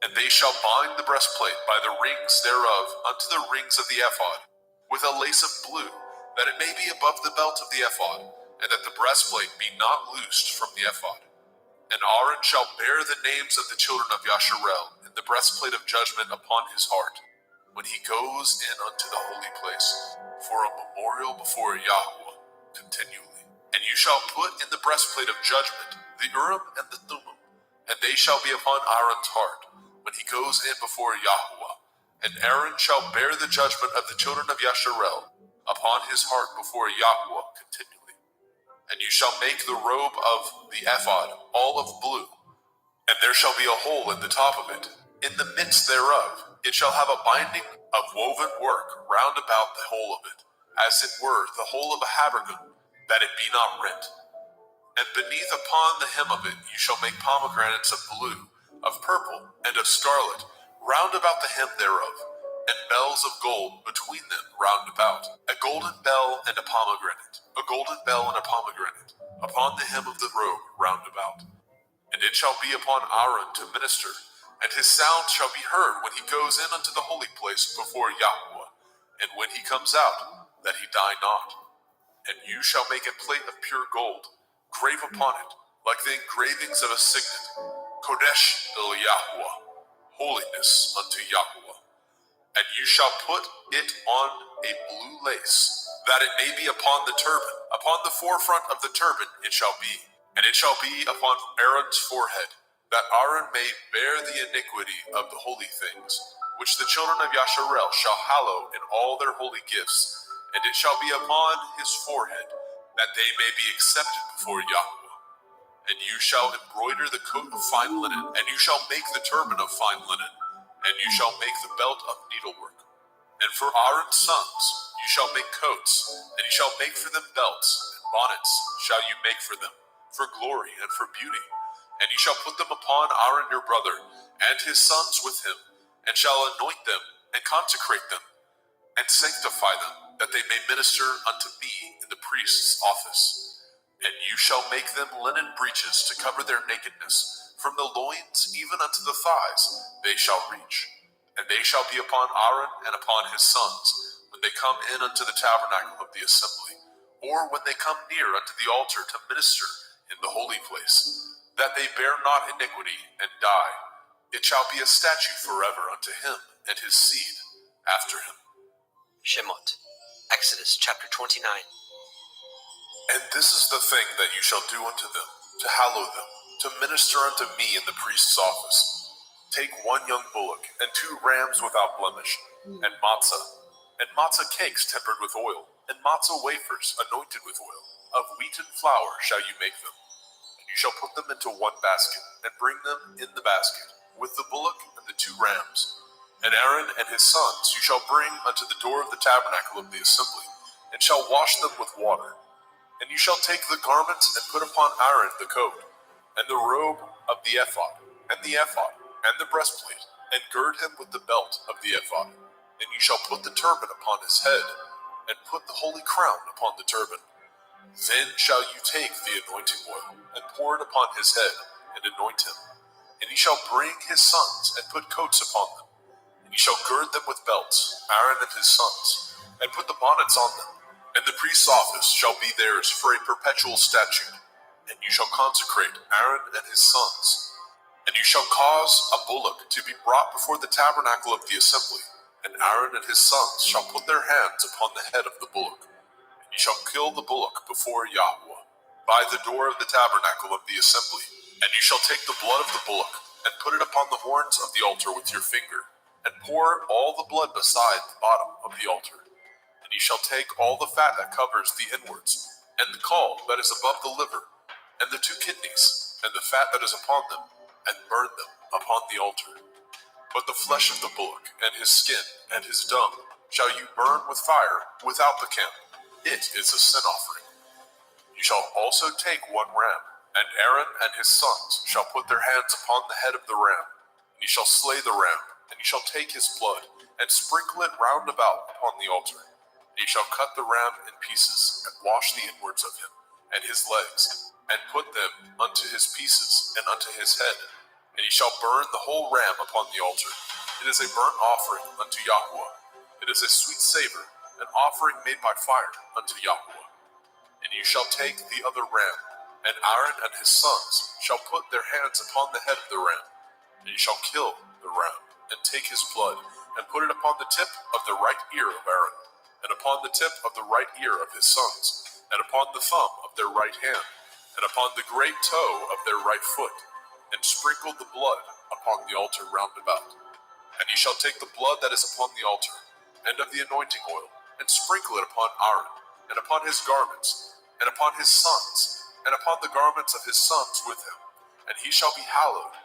And they shall bind the breastplate by the rings thereof unto the rings of the ephod, with a lace of blue, that it may be above the belt of the ephod, and that the breastplate be not loosed from the ephod. And Aaron shall bear the names of the children of Yasharel in the breastplate of judgment upon his heart, when he goes in unto the holy place, for a memorial before Yahweh continually. And you shall put in the breastplate of judgment the Urim and the Thummim, and they shall be upon Aaron's heart, when he goes in before Yahweh. And Aaron shall bear the judgment of the children of Yasharel upon his heart before Yahweh continually. And you shall make the robe of the ephod all of blue, and there shall be a hole in the top of it. In the midst thereof it shall have a binding of woven work round about the whole of it, as it were the whole of a habergeon, that it be not rent. And beneath upon the hem of it you shall make pomegranates of blue, of purple, and of scarlet, round about the hem thereof, and bells of gold between them round about, a golden bell and a pomegranate, a golden bell and a pomegranate, upon the hem of the robe round about. And it shall be upon Aaron to minister, And his sound shall be heard when he goes in unto the holy place before Yahweh, and when he comes out, that he die not. And you shall make a plate of pure gold, grave upon it, like the engravings of a signet, Kodesh el Yahweh, holiness unto Yahweh. And you shall put it on a blue lace, that it may be upon the turban. Upon the forefront of the turban it shall be, and it shall be upon Aaron's forehead, that Aaron may bear the iniquity of the holy things, which the children of Yasharel shall hallow in all their holy gifts, and it shall be upon his forehead, that they may be accepted before Yahweh. And you shall embroider the coat of fine linen, and you shall make the turban of fine linen, and you shall make the belt of needlework. And for Aaron's sons you shall make coats, and you shall make for them belts, and bonnets shall you make for them, for glory and for beauty. And you shall put them upon Aaron your brother, and his sons with him, and shall anoint them, and consecrate them, and sanctify them, that they may minister unto me in the priest's office. And you shall make them linen breeches to cover their nakedness, from the loins even unto the thighs they shall reach. And they shall be upon Aaron and upon his sons, when they come in unto the tabernacle of the assembly, or when they come near unto the altar to minister in the holy place, that they bear not iniquity and die. It shall be a statute forever unto him and his seed after him. Shemot, Exodus chapter 29. And this is the thing that you shall do unto them, to hallow them, to minister unto me in the priest's office. Take 1 young bullock, and 2 rams without blemish, and matzah cakes tempered with oil, and matzah wafers anointed with oil. Of wheaten flour shall you make them. And you shall put them into 1 basket, and bring them in the basket, with the bullock and the 2 rams. And Aaron and his sons you shall bring unto the door of the tabernacle of the assembly, and shall wash them with water. And you shall take the garments and put upon Aaron the coat, and the robe of the ephod, and the breastplate, and gird him with the belt of the ephod. And you shall put the turban upon his head, and put the holy crown upon the turban. Then shall you take the anointing oil, and pour it upon his head, and anoint him. And he shall bring his sons, and put coats upon them. And he shall gird them with belts, Aaron and his sons, and put the bonnets on them. And the priest's office shall be theirs for a perpetual statute. And you shall consecrate Aaron and his sons. And you shall cause a bullock to be brought before the tabernacle of the assembly. And Aaron and his sons shall put their hands upon the head of the bullock. And you shall kill the bullock before Yahweh, by the door of the tabernacle of the assembly. And you shall take the blood of the bullock, and put it upon the horns of the altar with your finger, and pour all the blood beside the bottom of the altar. And you shall take all the fat that covers the inwards, and the caul that is above the liver, and the 2 kidneys, and the fat that is upon them, and burn them upon the altar. But the flesh of the bullock, and his skin, and his dung, shall you burn with fire without the camp. It is a sin offering. You shall also take 1 ram, and Aaron and his sons shall put their hands upon the head of the ram. And you shall slay the ram, and you shall take his blood, and sprinkle it round about upon the altar. And you shall cut the ram in pieces, and wash the inwards of him, and his legs, and put them unto his pieces, and unto his head. And you shall burn the whole ram upon the altar. It is a burnt offering unto Yahweh. It is a sweet savor, an offering made by fire unto Yahweh. And you shall take the other ram, and Aaron and his sons shall put their hands upon the head of the ram. And you shall kill the ram, and take his blood, and put it upon the tip of the right ear of Aaron, and upon the tip of the right ear of his sons, and upon the thumb of their right hand, and upon the great toe of their right foot, and sprinkle the blood upon the altar round about. And ye shall take the blood that is upon the altar, and of the anointing oil, and sprinkle it upon Aaron, and upon his garments, and upon his sons, and upon the garments of his sons with him, and he shall be hallowed,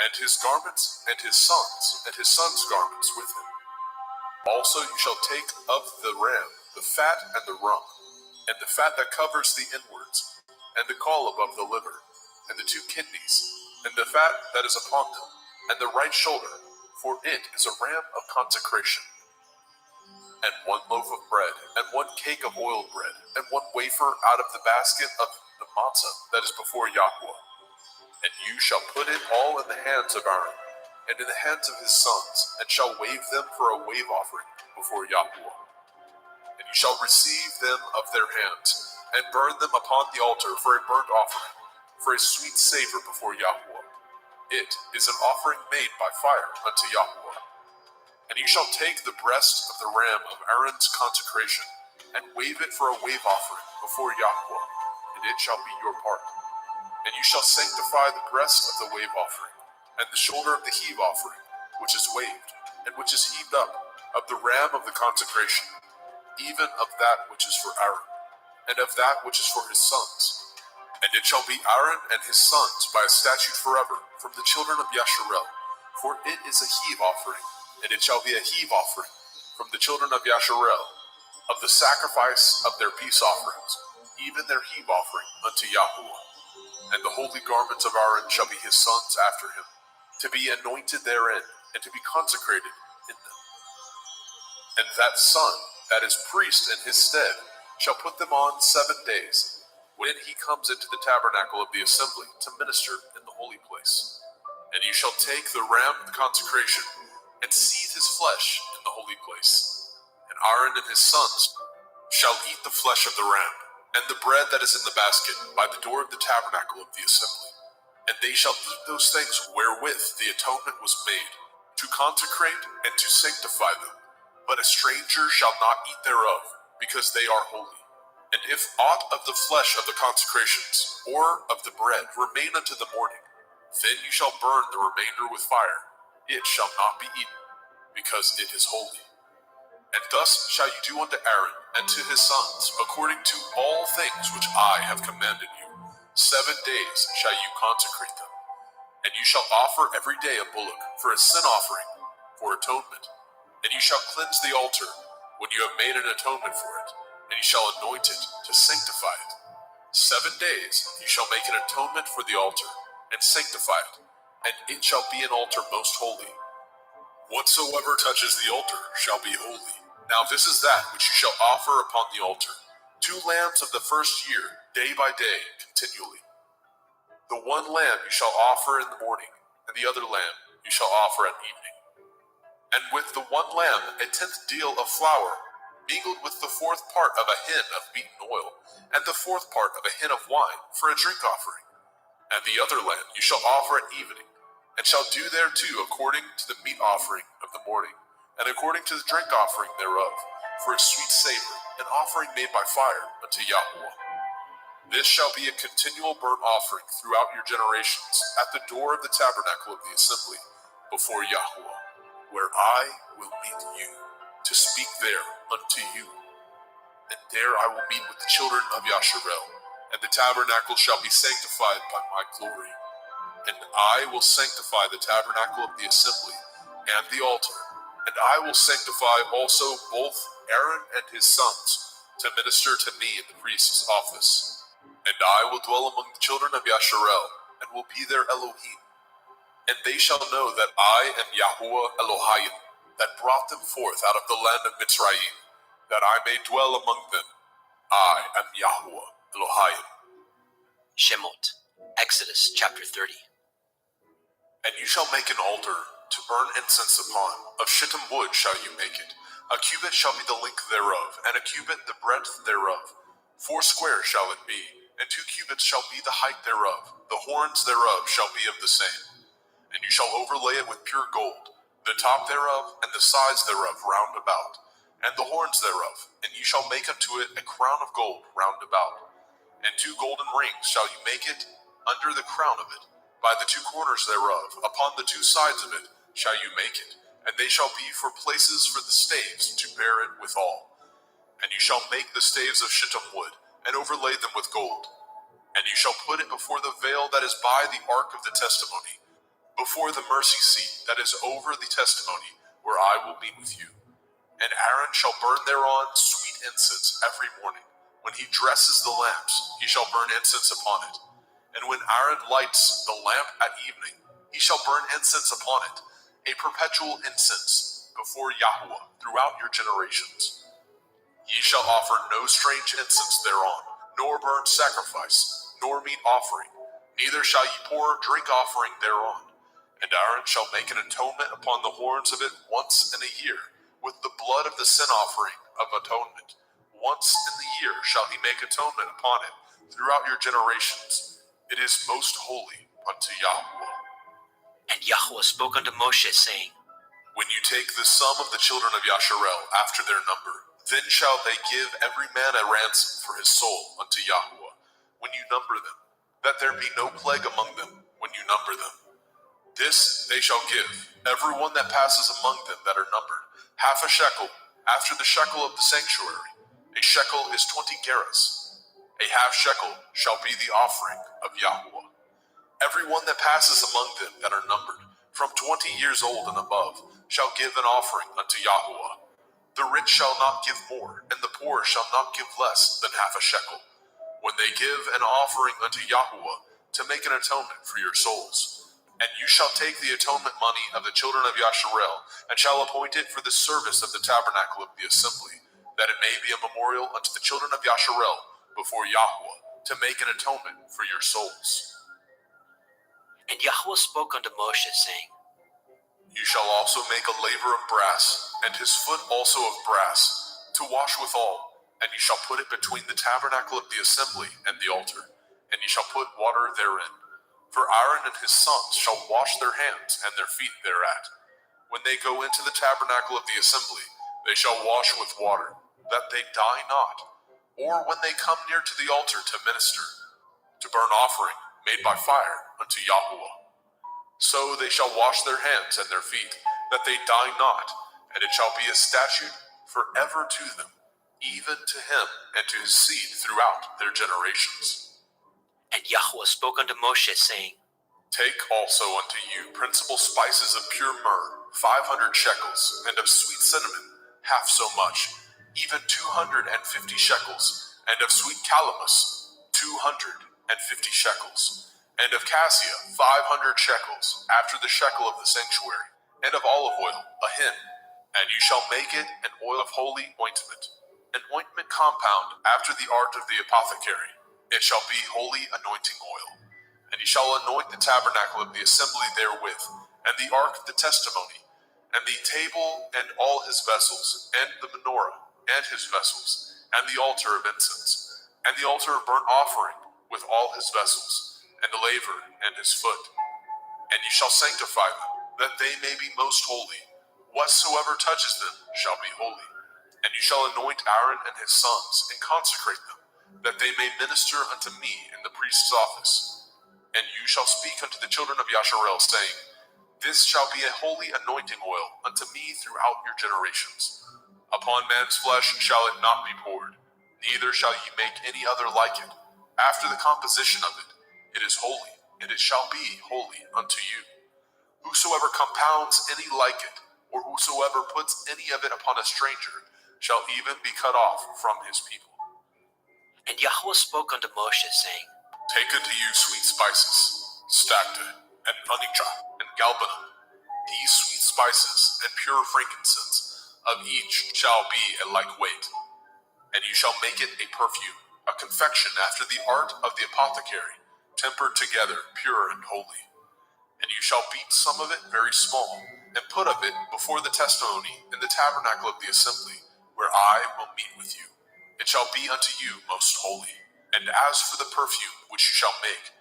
and his garments, and his sons' garments with him. Also you shall take of the ram the fat and the rump, and the fat that covers the inwards, and the caul above the liver, and the 2 kidneys, and the fat that is upon them, and the right shoulder, for it is a ram of consecration. And 1 loaf of bread, and 1 cake of oiled bread, and 1 wafer out of the basket of the matzah that is before Yahweh. And you shall put it all in the hands of Aaron, and in the hands of his sons, and shall wave them for a wave offering before Yahweh. And you shall receive them of their hands, and burn them upon the altar for a burnt offering, for a sweet savor before Yahweh. It is an offering made by fire unto Yahweh. And you shall take the breast of the ram of Aaron's consecration, and wave it for a wave offering before Yahweh, and it shall be your part. And you shall sanctify the breast of the wave offering, and the shoulder of the heave offering, which is waved, and which is heaved up, of the ram of the consecration, even of that which is for Aaron, and of that which is for his sons. And it shall be Aaron and his sons by a statute forever from the children of Yasharel, for it is a heave offering, and it shall be a heave offering from the children of Yasharel, of the sacrifice of their peace offerings, even their heave offering unto Yahweh. And the holy garments of Aaron shall be his sons after him, to be anointed therein, and to be consecrated in them. And that son, that is priest in his stead, shall put them on 7 days, when he comes into the tabernacle of the assembly to minister in the holy place. And you shall take the ram of the consecration, and seethe his flesh in the holy place. And Aaron and his sons shall eat the flesh of the ram, and the bread that is in the basket by the door of the tabernacle of the assembly. And they shall eat those things wherewith the atonement was made, to consecrate and to sanctify them. But a stranger shall not eat thereof, because they are holy. And if aught of the flesh of the consecrations, or of the bread, remain unto the morning, then you shall burn the remainder with fire. It shall not be eaten, because it is holy. And thus shall you do unto Aaron and to his sons, according to all things which I have commanded you. 7 days shall you consecrate them. And you shall offer every day a bullock for a sin offering, for atonement. And you shall cleanse the altar when you have made an atonement for it, and you shall anoint it to sanctify it. 7 days you shall make an atonement for the altar, and sanctify it, and it shall be an altar most holy. Whatsoever touches the altar shall be holy. Now this is that which you shall offer upon the altar: 2 lambs of the first year, day by day, continually. The one lamb you shall offer in the morning, and the other lamb you shall offer at evening. And with the one lamb 1/10 deal of flour, mingled with the 4th part of a hin of beaten oil, and the 4th part of a hin of wine, for a drink offering. And the other lamb you shall offer at evening, and shall do thereto according to the meat offering of the morning, and according to the drink offering thereof, for a sweet savor, an offering made by fire unto Yahweh. This shall be a continual burnt offering throughout your generations, at the door of the tabernacle of the assembly, before Yahweh, where I will meet you, to speak there unto you. And there I will meet with the children of Yasharel, and the tabernacle shall be sanctified by my glory. And I will sanctify the tabernacle of the assembly, and the altar, and I will sanctify also both Aaron and his sons, to minister to me in the priest's office. And I will dwell among the children of Yasharel, and will be their Elohim. And they shall know that I am Yahweh Elohim, that brought them forth out of the land of Mitzrayim, that I may dwell among them. I am Yahweh Elohim. Shemot, Exodus chapter 30. And you shall make an altar to burn incense upon. Of shittim wood shall you make it. A cubit shall be the length thereof, and a cubit the breadth thereof. 4 square shall it be, and 2 cubits shall be the height thereof. The horns thereof shall be of the same. And you shall overlay it with pure gold, the top thereof and the sides thereof round about, and the horns thereof. And you shall make unto it a crown of gold round about. And 2 golden rings shall you make it under the crown of it. By the 2 corners thereof, upon the 2 sides of it, shall you make it. And they shall be for places for the staves to bear it withal. And you shall make the staves of shittim wood, and overlay them with gold. And you shall put it before the veil that is by the ark of the testimony, before the mercy seat that is over the testimony, where I will meet with you. And Aaron shall burn thereon sweet incense every morning. When he dresses the lamps, he shall burn incense upon it. And when Aaron lights the lamp at evening, he shall burn incense upon it, a perpetual incense before Yahweh throughout your generations. Ye shall offer no strange incense thereon, nor burnt sacrifice, nor meat offering, neither shall ye pour drink offering thereon. And Aaron shall make an atonement upon the horns of it once in a year, with the blood of the sin offering of atonement. Once in the year shall he make atonement upon it throughout your generations. It is most holy unto Yahweh. And Yahweh spoke unto Moshe, saying, When you take the sum of the children of Yasharel after their number, then shall they give every man a ransom for his soul unto Yahweh, when you number them, that there be no plague among them when you number them. This they shall give, every one that passes among them that are numbered, half a shekel, after the shekel of the sanctuary. A shekel is 20 gerahs. A half shekel shall be the offering of Yahweh. Every one that passes among them that are numbered, from 20 years old and above, shall give an offering unto Yahweh. The rich shall not give more, and the poor shall not give less than half a shekel, when they give an offering unto Yahweh to make an atonement for your souls. And you shall take the atonement money of the children of Yasharel, and shall appoint it for the service of the tabernacle of the assembly, that it may be a memorial unto the children of Yasharel before Yahweh, to make an atonement for your souls. And Yahweh spoke unto Moshe, saying, You shall also make a laver of brass, and his foot also of brass, to wash withal, and you shall put it between the tabernacle of the assembly and the altar, and you shall put water therein. For Aaron and his sons shall wash their hands and their feet thereat. When they go into the tabernacle of the assembly, they shall wash with water, that they die not, or when they come near to the altar to minister, to burn offering made by fire unto Yahweh. So they shall wash their hands and their feet, that they die not, and it shall be a statute forever to them, even to him and to his seed throughout their generations. And Yahweh spoke unto Moshe, saying, Take also unto you principal spices of pure myrrh, 500 shekels, and of sweet cinnamon, half so much, even 250 shekels, and of sweet calamus, 250 shekels, and of cassia, 500 shekels, after the shekel of the sanctuary, and of olive oil, a hin. And you shall make it an oil of holy ointment, an ointment compound after the art of the apothecary. It shall be holy anointing oil. And ye shall anoint the tabernacle of the assembly therewith, and the ark of the testimony, and the table and all his vessels, and the menorah and his vessels, and the altar of incense, and the altar of burnt offering with all his vessels, and the laver and his foot. And ye shall sanctify them, that they may be most holy. Whatsoever touches them shall be holy. And ye shall anoint Aaron and his sons, and consecrate them, that they may minister unto me in the priest's office. And you shall speak unto the children of Yasharel, saying, This shall be a holy anointing oil unto me throughout your generations. Upon man's flesh shall it not be poured, neither shall ye make any other like it. After the composition of it, it is holy, and it shall be holy unto you. Whosoever compounds any like it, or whosoever puts any of it upon a stranger, shall even be cut off from his people. And Yahweh spoke unto Moshe, saying, Take unto you sweet spices, stacte, and onycha, and galbanum. These sweet spices and pure frankincense, of each shall be a like weight. And you shall make it a perfume, a confection after the art of the apothecary, tempered together, pure and holy. And you shall beat some of it very small, and put of it before the testimony in the tabernacle of the assembly, where I will meet with you. It shall be unto you most holy. And as for the perfume which you shall make,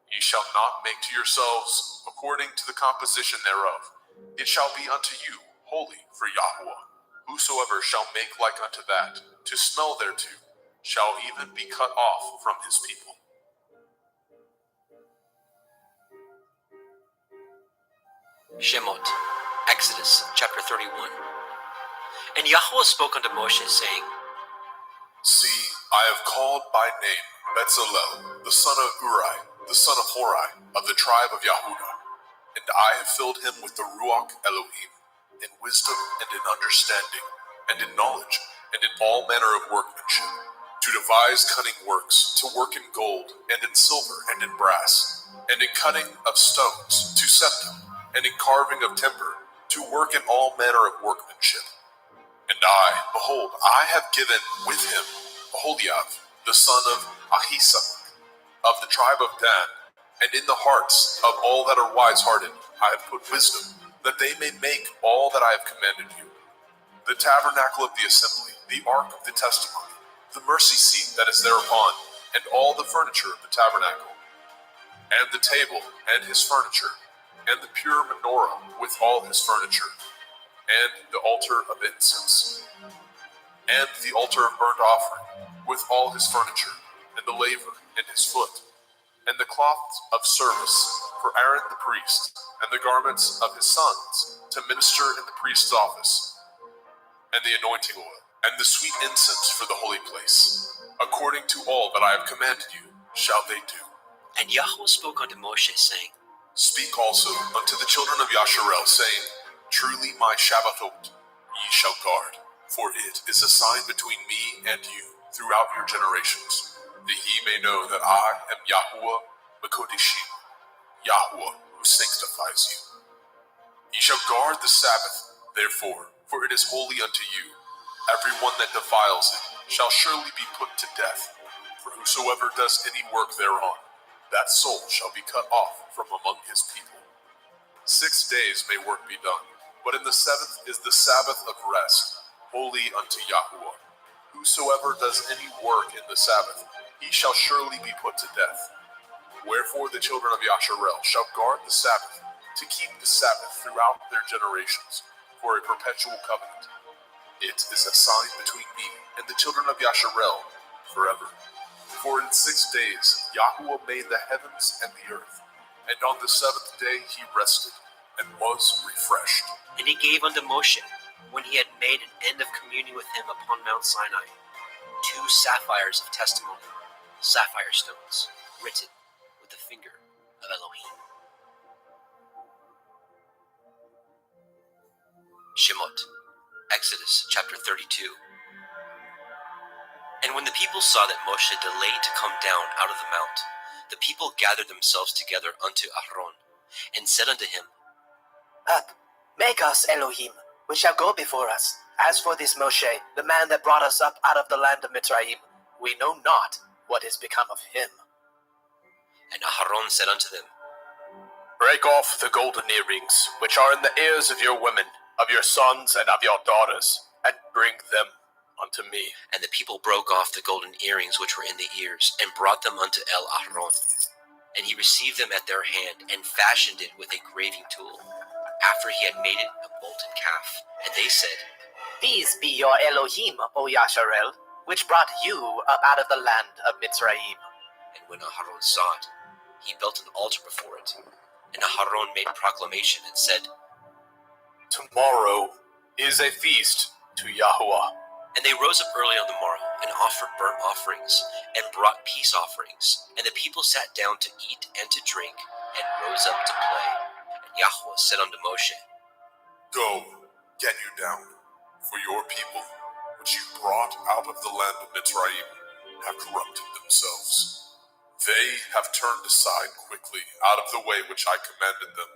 ye shall not make to yourselves according to the composition thereof. It shall be unto you holy for Yahweh. Whosoever shall make like unto that, to smell thereto, shall even be cut off from his people. Shemot, Exodus chapter 31. And Yahweh spoke unto Moshe, saying, See, I have called by name Bezalel, the son of Uri, the son of Hori, of the tribe of Yehudah, and I have filled him with the Ruach Elohim, in wisdom and in understanding, and in knowledge, and in all manner of workmanship, to devise cunning works, to work in gold, and in silver, and in brass, and in cutting of stones, to set them, and in carving of timber, to work in all manner of workmanship. And I, behold, I have given with him Aholiab, the son of Ahisamach, of the tribe of Dan, and in the hearts of all that are wise-hearted, I have put wisdom, that they may make all that I have commanded you: the tabernacle of the assembly, the ark of the testimony, the mercy seat that is thereupon, and all the furniture of the tabernacle, and the table and his furniture, and the pure menorah with all his furniture, and the altar of incense, and the altar of burnt offering with all his furniture, and the laver and his foot, and the cloths of service for Aaron the priest, and the garments of his sons to minister in the priest's office, and the anointing oil, and the sweet incense for the holy place. According to all that I have commanded you, shall they do. And Yahweh spoke unto Moshe, saying, Speak also unto the children of Yasharel, saying, Truly my Shabbatot ye shall guard, for it is a sign between me and you throughout your generations, that ye may know that I am Yahuwah Mekodeshim, Yahuwah who sanctifies you. Ye shall guard the Sabbath, therefore, for it is holy unto you. Every one that defiles it shall surely be put to death. For whosoever does any work thereon, that soul shall be cut off from among his people. 6 days may work be done, but in the seventh is the Sabbath of rest, holy unto Yahuwah. Whosoever does any work in the Sabbath, he shall surely be put to death. Wherefore the children of Yasharel shall guard the Sabbath, to keep the Sabbath throughout their generations, for a perpetual covenant. It is a sign between me and the children of Yasharel forever. For in 6 days Yahuwah made the heavens and the earth, and on the seventh day he rested, and was refreshed. And he gave unto Moshe, when he had made an end of communing with him upon Mount Sinai, 2 sapphires of testimony, sapphire stones, written with the finger of Elohim. Shemot, Exodus chapter 32. And when the people saw that Moshe delayed to come down out of the mount, the people gathered themselves together unto Aaron, and said unto him, Up, make us Elohim, which shall go before us. As for this Moshe, the man that brought us up out of the land of Mitzrayim, we know not what is become of him. And Aaron said unto them, Break off the golden earrings, which are in the ears of your women, of your sons and of your daughters, and bring them unto me. And the people broke off the golden earrings which were in the ears, and brought them unto Aaron. And he received them at their hand, and fashioned it with a graving tool, after he had made it a molten calf. And they said, These be your Elohim, O Yasharel, which brought you up out of the land of Mitzrayim. And when Aaron saw it, he built an altar before it. And Aaron made proclamation and said, Tomorrow is a feast to Yahuwah. And they rose up early on the morrow, and offered burnt offerings, and brought peace offerings. And the people sat down to eat and to drink, and rose up to play. And Yahweh said unto Moshe, Go, get you down, for your people, which you brought out of the land of Mitzrayim, have corrupted themselves. They have turned aside quickly out of the way which I commanded them.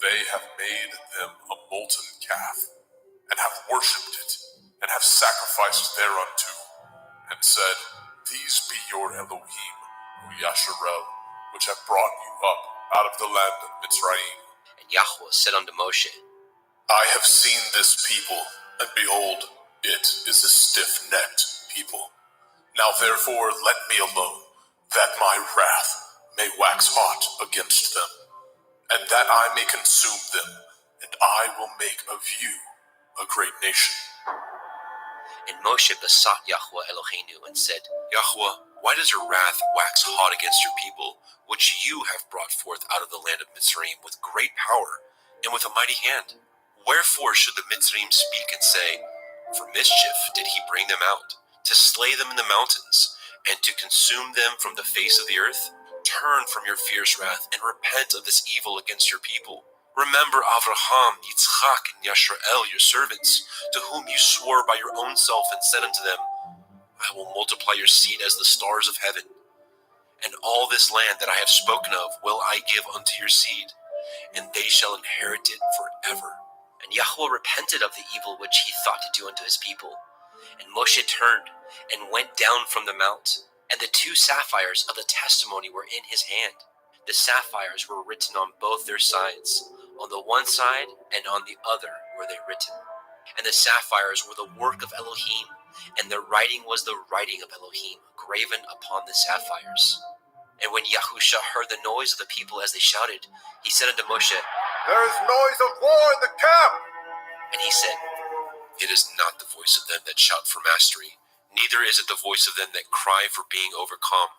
They have made them a molten calf, and have worshipped it, and have sacrificed thereunto, and said, These be your Elohim, O Yasharel, which have brought you up out of the land of Mitzrayim. And Yahweh said unto Moshe, I have seen this people, and behold, it is a stiff-necked people. Now therefore let me alone, that my wrath may wax hot against them, and that I may consume them, and I will make of you a great nation. And Moshe besought Yahweh Eloheinu, and said, Yahweh, why does your wrath wax hot against your people, which you have brought forth out of the land of Mitzrayim with great power, and with a mighty hand? Wherefore should the Mitzrayim speak and say, For mischief did he bring them out, to slay them in the mountains, and to consume them from the face of the earth? Turn from your fierce wrath, and repent of this evil against your people. Remember Avraham, Yitzchak, and Yashrael, your servants, to whom you swore by your own self, and said unto them, I will multiply your seed as the stars of heaven. And all this land that I have spoken of will I give unto your seed, and they shall inherit it forever. And Yahweh repented of the evil which he thought to do unto his people. And Moshe turned, and went down from the mount, and the 2 sapphires of the testimony were in his hand. The sapphires were written on both their sides, on the one side and on the other were they written. And the sapphires were the work of Elohim, and their writing was the writing of Elohim, graven upon the sapphires. And when Yahusha heard the noise of the people as they shouted, he said unto Moshe, There is noise of war in the camp! and he said, It is not the voice of them that shout for mastery, neither is it the voice of them that cry for being overcome,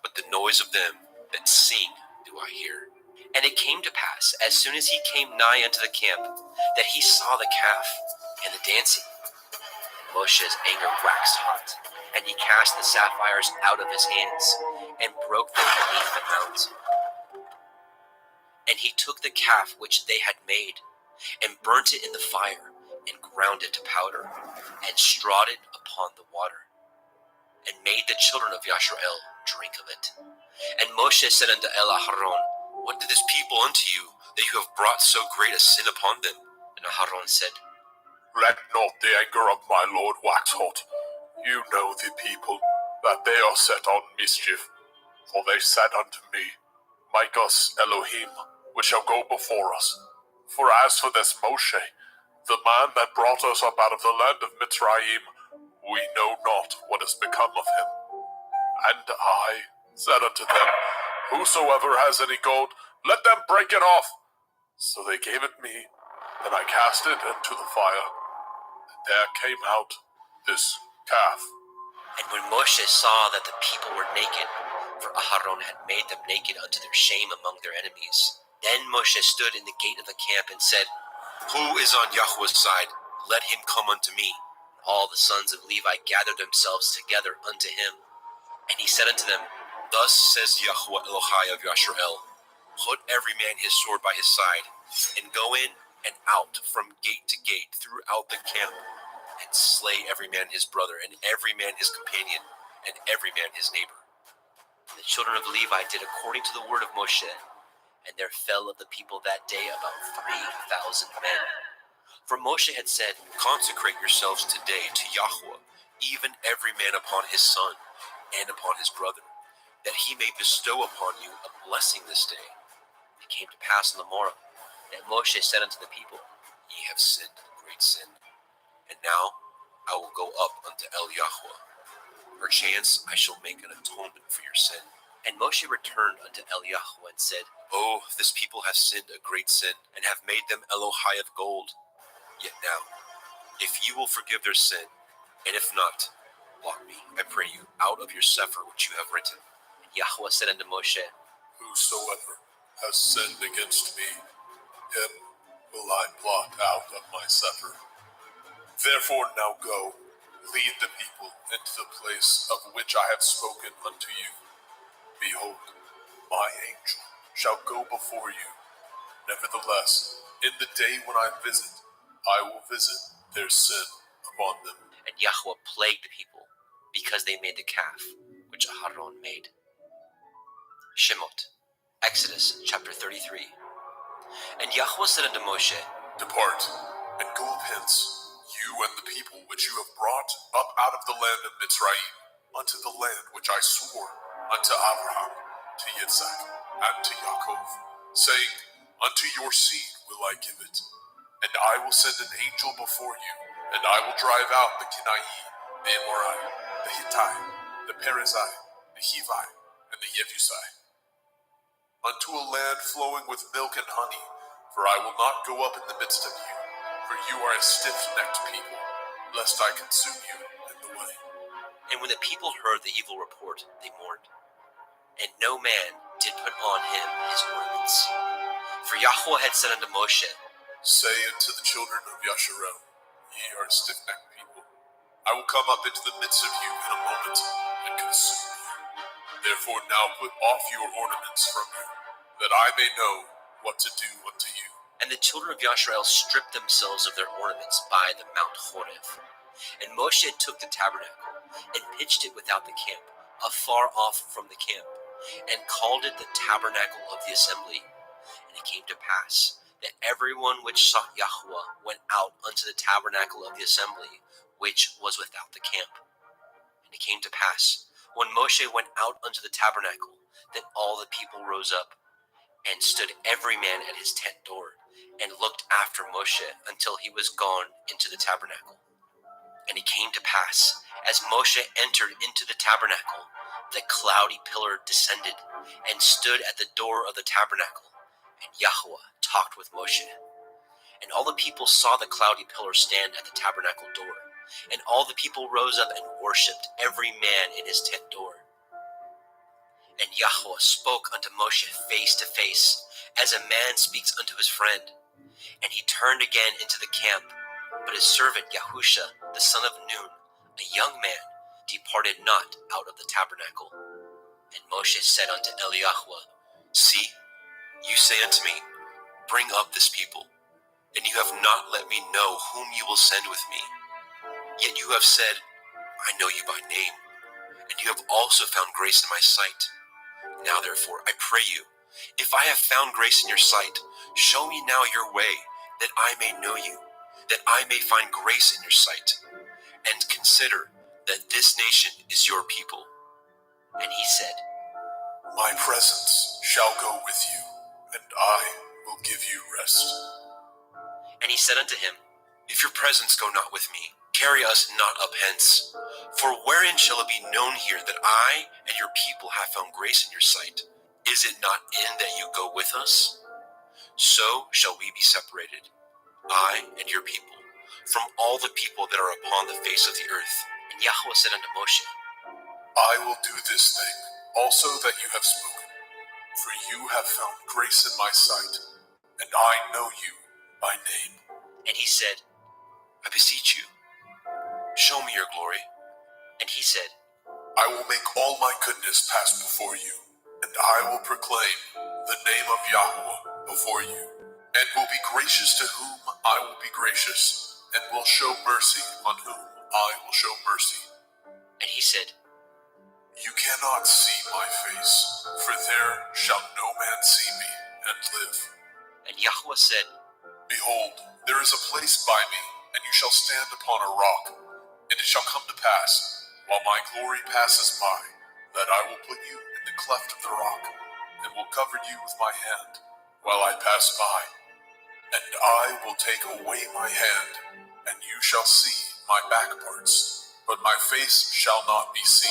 but the noise of them that sing do I hear. And it came to pass, as soon as he came nigh unto the camp, that he saw the calf and the dancing. Moshe's anger waxed hot, and he cast the sapphires out of his hands, and broke them beneath the mount. And he took the calf which they had made, and burnt it in the fire, and ground it to powder, and strawed it upon the water, and made the children of Yashrael drink of it. And Moshe said unto Aharon, What did this people unto you, that you have brought so great a sin upon them? And Aharon said, Let not the anger of my lord wax hot. You know the people, that they are set on mischief. For they said unto me, Make us Elohim, which shall go before us. For as for this Moshe, the man that brought us up out of the land of Mitzrayim, we know not what has become of him. And I said unto them, Whosoever has any gold, let them break it off. So they gave it me, and I cast it into the fire. And there came out this calf. And when Moshe saw that the people were naked, for Aharon had made them naked unto their shame among their enemies, then Moshe stood in the gate of the camp and said, Who is on Yahweh's side? Let him come unto me. All the sons of Levi gathered themselves together unto him. And he said unto them, Thus says Yahweh Elohai of Yashrael, Put every man his sword by his side, and go in and out from gate to gate throughout the camp, and slay every man his brother, and every man his companion, and every man his neighbor. And the children of Levi did according to the word of Moshe, and there fell of the people that day about 3,000 men. For Moshe had said, Consecrate yourselves today to Yahweh, even every man upon his son, and upon his brother, that he may bestow upon you a blessing this day. It came to pass on the morrow, that Moshe said unto the people, Ye have sinned a great sin. And now I will go up unto El Yahweh. Perchance I shall make an atonement for your sin. And Moshe returned unto El Yahweh and said, Oh, this people have sinned a great sin, and have made them Elohai of gold. Yet now, if you will forgive their sin, and if not, blot me, I pray you, out of your sefer which you have written. And Yahweh said unto Moshe, Whosoever has sinned against me, him will I blot out of my sefer. Therefore now go, lead the people into the place of which I have spoken unto you. Behold, my angel shall go before you. Nevertheless, in the day when I will visit their sin upon them. And Yahweh plagued the people, because they made the calf which Aharon made. Shemot, Exodus chapter 33. And Yahweh said unto Moshe, Depart, and go up hence, you and the people which you have brought up out of the land of Mitzrayim, unto the land which I swore unto Abraham, to Yitzhak, and to Yaakov, saying, Unto your seed will I give it. And I will send an angel before you, and I will drive out the Kenai, the Amorite, the Hittite, the Perizzai, the Hivi, and the Jebusai, unto a land flowing with milk and honey. For I will not go up in the midst of you, for you are a stiff-necked people, lest I consume you in the way. And when the people heard the evil report, they mourned. And no man did put on him his ornaments. For Yahweh had said unto Moshe, Say unto the children of Yasharel, Ye are a stiff-necked people. I will come up into the midst of you in a moment, and consume you. Therefore now put off your ornaments from you, that I may know what to do unto you. And the children of Yashrael stripped themselves of their ornaments by the Mount Horeb. And Moshe took the tabernacle, and pitched it without the camp, afar off from the camp, and called it the tabernacle of the assembly. And it came to pass, that everyone which sought Yahweh went out unto the tabernacle of the assembly, which was without the camp. And it came to pass, When Moshe went out unto the tabernacle, then all the people rose up, and stood every man at his tent door, and looked after Moshe until he was gone into the tabernacle. And it came to pass, as Moshe entered into the tabernacle, the cloudy pillar descended, and stood at the door of the tabernacle, and Yahweh talked with Moshe. And all the people saw the cloudy pillar stand at the tabernacle door, and all the people rose up and worshipped every man in his tent door. And Yahweh spoke unto Moshe face to face, as a man speaks unto his friend. And he turned again into the camp, but his servant Yahusha, the son of Nun, a young man, departed not out of the tabernacle. And Moshe said unto Eliyahu, See, you say unto me, Bring up this people, and you have not let me know whom you will send with me. Yet you have said, I know you by name, and you have also found grace in my sight. Now therefore, I pray you, if I have found grace in your sight, show me now your way, that I may know you, that I may find grace in your sight, and consider that this nation is your people. And he said, My presence shall go with you, and I will give you rest. And he said unto him, If your presence go not with me, carry us not up hence. For wherein shall it be known here that I and your people have found grace in your sight? Is it not in that you go with us? So shall we be separated, I and your people, from all the people that are upon the face of the earth. And Yahweh said unto Moshe, I will do this thing also that you have spoken, for you have found grace in my sight, and I know you by name. And he said, I beseech you, show me your glory. And he said, I will make all my goodness pass before you, and I will proclaim the name of Yahweh before you, and will be gracious to whom I will be gracious, and will show mercy on whom I will show mercy. And he said, You cannot see my face, for there shall no man see me and live. And Yahweh said, Behold, there is a place by me, and you shall stand upon a rock. And it shall come to pass, while my glory passes by, that I will put you in the cleft of the rock, and will cover you with my hand, while I pass by. And I will take away my hand, and you shall see my back parts, but my face shall not be seen.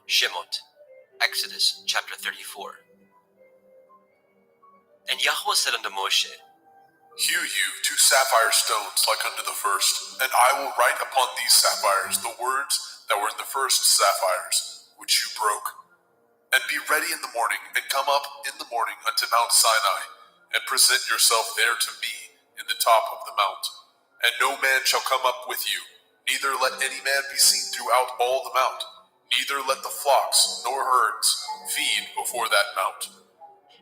Shemot, Exodus chapter 34. And Yahweh said unto Moshe, Hew you 2 sapphire stones like unto the first, and I will write upon these sapphires the words that were in the first sapphires, which you broke. And be ready in the morning, and come up in the morning unto Mount Sinai, and present yourself there to me in the top of the mount. And no man shall come up with you, neither let any man be seen throughout all the mount, neither let the flocks nor herds feed before that mount.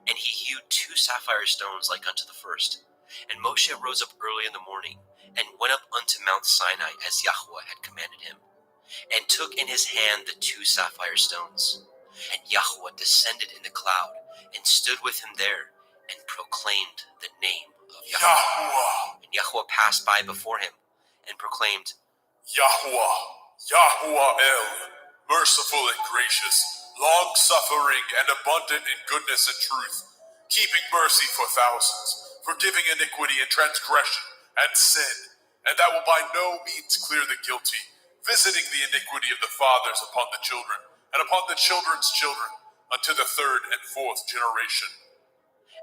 And he hewed 2 sapphire stones like unto the first. And Moshe rose up early in the morning, and went up unto Mount Sinai as Yahweh had commanded him, and took in his hand the 2 sapphire stones. And Yahweh descended in the cloud, and stood with him there, and proclaimed the name of Yahweh. And Yahweh passed by before him, and proclaimed, Yahweh, Yahweh El, merciful and gracious, long-suffering and abundant in goodness and truth, keeping mercy for thousands, forgiving iniquity and transgression and sin, and that will by no means clear the guilty, visiting the iniquity of the fathers upon the children, and upon the children's children, unto the 3rd and 4th generation.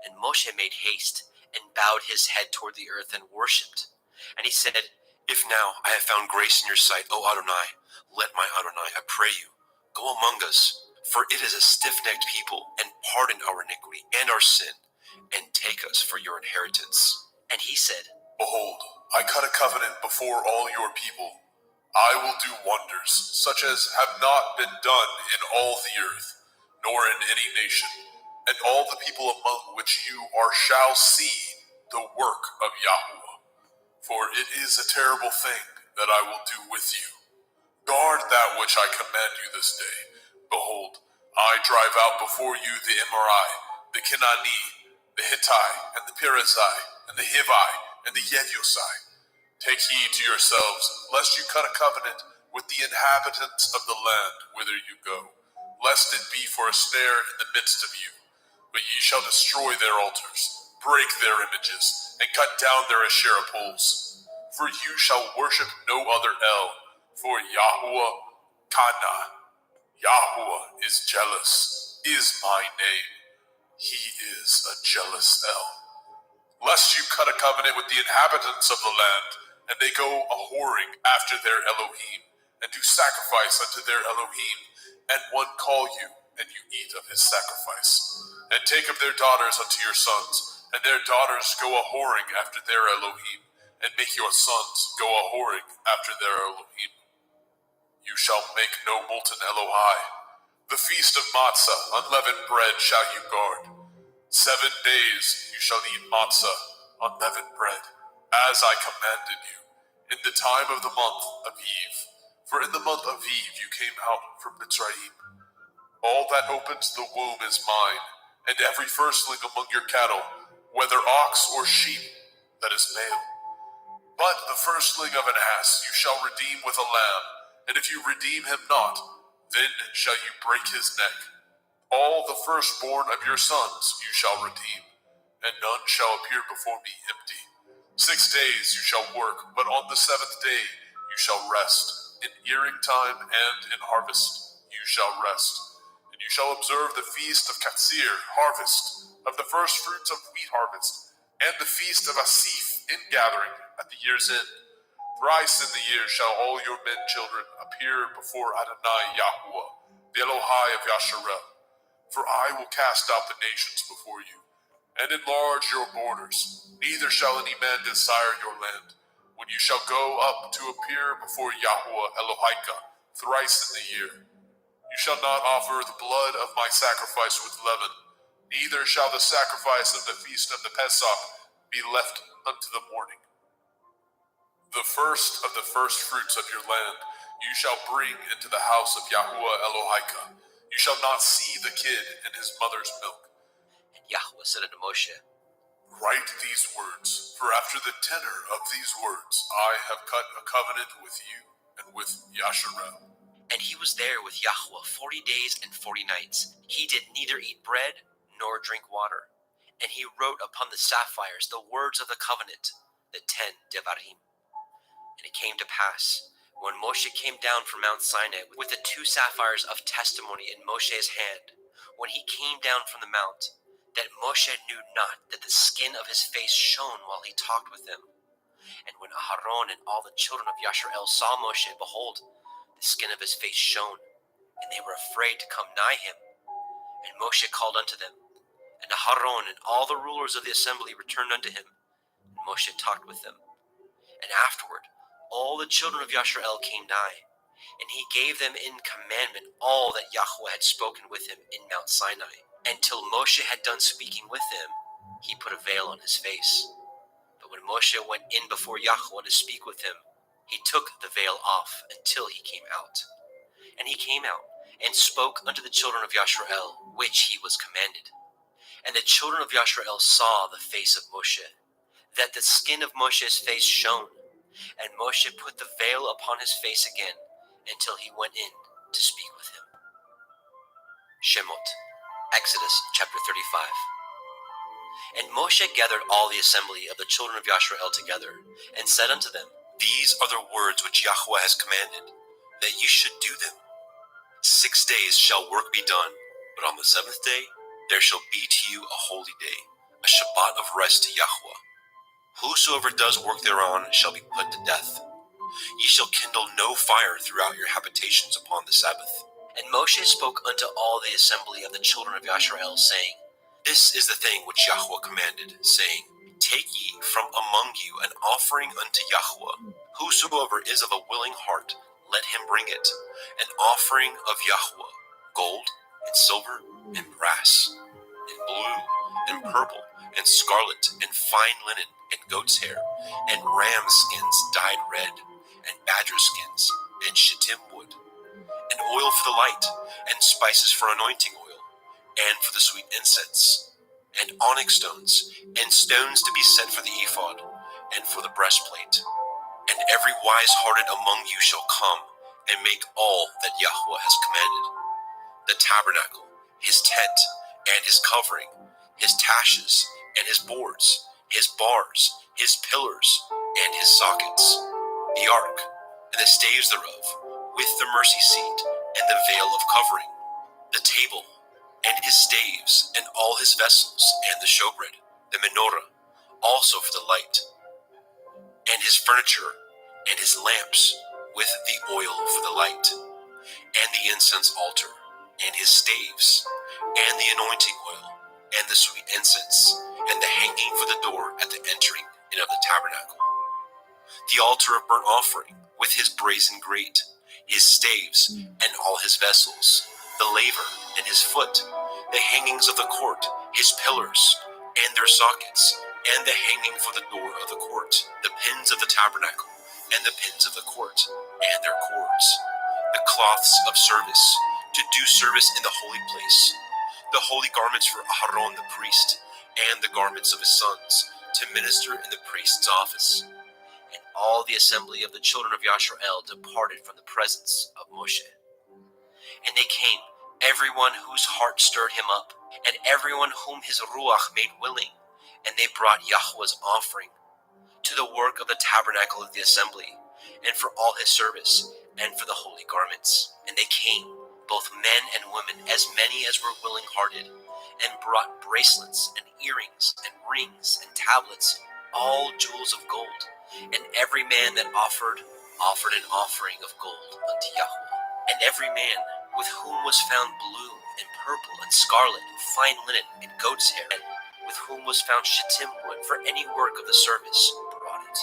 And Moshe made haste, and bowed his head toward the earth, and worshipped. And he said, If now I have found grace in your sight, O Adonai, let my Adonai, I pray you, go among us, for it is a stiff-necked people, and pardon our iniquity and our sin, and take us for your inheritance. And he said, Behold, I cut a covenant before all your people. I will do wonders, such as have not been done in all the earth, nor in any nation, and all the people among which you are shall see the work of Yahweh. For it is a terrible thing that I will do with you. Guard that which I command you this day. Behold, I drive out before you the Emori, the Kenani, the Hittai, and the Perizzai, and the Hivai, and the Yebusai. Take heed to yourselves, lest you cut a covenant with the inhabitants of the land whither you go, lest it be for a snare in the midst of you. But ye shall destroy their altars, break their images, and cut down their Asherah poles. For you shall worship no other El, for Yahuwah Kana, Yahuwah is jealous, is my name. He is a jealous El. Lest you cut a covenant with the inhabitants of the land, and they go a-whoring after their Elohim, and do sacrifice unto their Elohim, and one call you, and you eat of his sacrifice. And take of their daughters unto your sons, and their daughters go a-whoring after their Elohim, and make your sons go a-whoring after their Elohim. You shall make no molten Elohai. The feast of matzah, unleavened bread, shall you guard. 7 days you shall eat matzah, unleavened bread, as I commanded you, in the time of the month of Eve. For in the month of Eve you came out from Mitzrayim. All that opens the womb is mine, and every firstling among your cattle, whether ox or sheep, that is male. But the firstling of an ass you shall redeem with a lamb, and if you redeem him not, then shall you break his neck. All the firstborn of your sons you shall redeem, and none shall appear before me empty. 6 days you shall work, but on the 7th day you shall rest. In earing time and in harvest you shall rest. And you shall observe the feast of Katsir, harvest, of the first fruits of wheat harvest, and the feast of Asif, ingathering, at the year's end. Thrice in the year shall all your men children appear before Adonai Yahuwah, the Elohai of Yasharel. For I will cast out the nations before you, and enlarge your borders. Neither shall any man desire your land, when you shall go up to appear before Yahuwah Elohika thrice in the year. You shall not offer the blood of my sacrifice with leaven, neither shall the sacrifice of the feast of the Pesach be left unto the morning. The first of the first fruits of your land you shall bring into the house of Yahuwah Elohika. You shall not see the kid in his mother's milk. And Yahweh said unto Moshe, Write these words, for after the tenor of these words I have cut a covenant with you and with Yasharel. And he was there with Yahweh 40 days and 40 nights. He did neither eat bread nor drink water. And he wrote upon the sapphires the words of the covenant, the 10 Devarim. And it came to pass, when Moshe came down from Mount Sinai with the 2 sapphires of testimony in Moshe's hand, when he came down from the mount, that Moshe knew not that the skin of his face shone while he talked with him. And when Aharon and all the children of Yasharel saw Moshe, behold, the skin of his face shone, and they were afraid to come nigh him. And Moshe called unto them, and Aharon and all the rulers of the assembly returned unto him, and Moshe talked with them. And afterward all the children of Yasharel came nigh, and he gave them in commandment all that Yahweh had spoken with him in Mount Sinai. And till Moshe had done speaking with them, he put a veil on his face. But when Moshe went in before Yahweh to speak with him, he took the veil off until he came out. And he came out and spoke unto the children of Yasharel, which he was commanded. And the children of Yasharel saw the face of Moshe, that the skin of Moshe's face shone. And Moshe put the veil upon his face again, until he went in to speak with him. Shemot, Exodus chapter 35. And Moshe gathered all the assembly of the children of Yasharel together, and said unto them, These are the words which Yahweh has commanded, that ye should do them. 6 days shall work be done, but on the 7th day there shall be to you a holy day, a Shabbat of rest to Yahweh. Whosoever does work thereon shall be put to death. Ye shall kindle no fire throughout your habitations upon the Sabbath. And Moshe spoke unto all the assembly of the children of Yasharel, saying, This is the thing which Yahweh commanded, saying, Take ye from among you an offering unto Yahweh. Whosoever is of a willing heart, let him bring it, an offering of Yahweh, gold, and silver, and brass, and blue, and purple, and scarlet, and fine linen, and goat's hair, and ram skins dyed red, and badger skins, and shittim wood, and oil for the light, and spices for anointing oil, and for the sweet incense. and onyx stones, and stones to be set for the ephod, and for the breastplate. And every wise-hearted among you shall come, and make all that Yahweh has commanded. The tabernacle, his tent, and his covering, his taches, and his boards, his bars, his pillars, and his sockets, the ark, and the staves thereof, with the mercy seat, and the veil of covering, the table, and his staves, and all his vessels, and the showbread, the menorah, also for the light, and his furniture, and his lamps, with the oil for the light, and the incense altar, and his staves, and the anointing oil, and the sweet incense, and the hanging for the door at the entering in of the tabernacle, the altar of burnt offering, with his brazen grate, his staves, and all his vessels, the laver, and his foot, the hangings of the court, his pillars, and their sockets, and the hanging for the door of the court, the pins of the tabernacle, and the pins of the court, and their cords, the cloths of service, to do service in the holy place, the holy garments for Aharon the priest, and the garments of his sons, to minister in the priest's office. And all the assembly of the children of Yashar'el departed from the presence of Moshe. And they came, everyone whose heart stirred him up, and everyone whom his ruach made willing, and they brought Yahweh's offering to the work of the tabernacle of the assembly, and for all his service, and for the holy garments. And they came, both men and women, as many as were willing-hearted, and brought bracelets, and earrings, and rings, and tablets, all jewels of gold. And every man that offered an offering of gold unto Yahweh. And every man with whom was found blue, and purple, and scarlet, and fine linen, and goat's hair, and with whom was found shittim wood for any work of the service, brought it.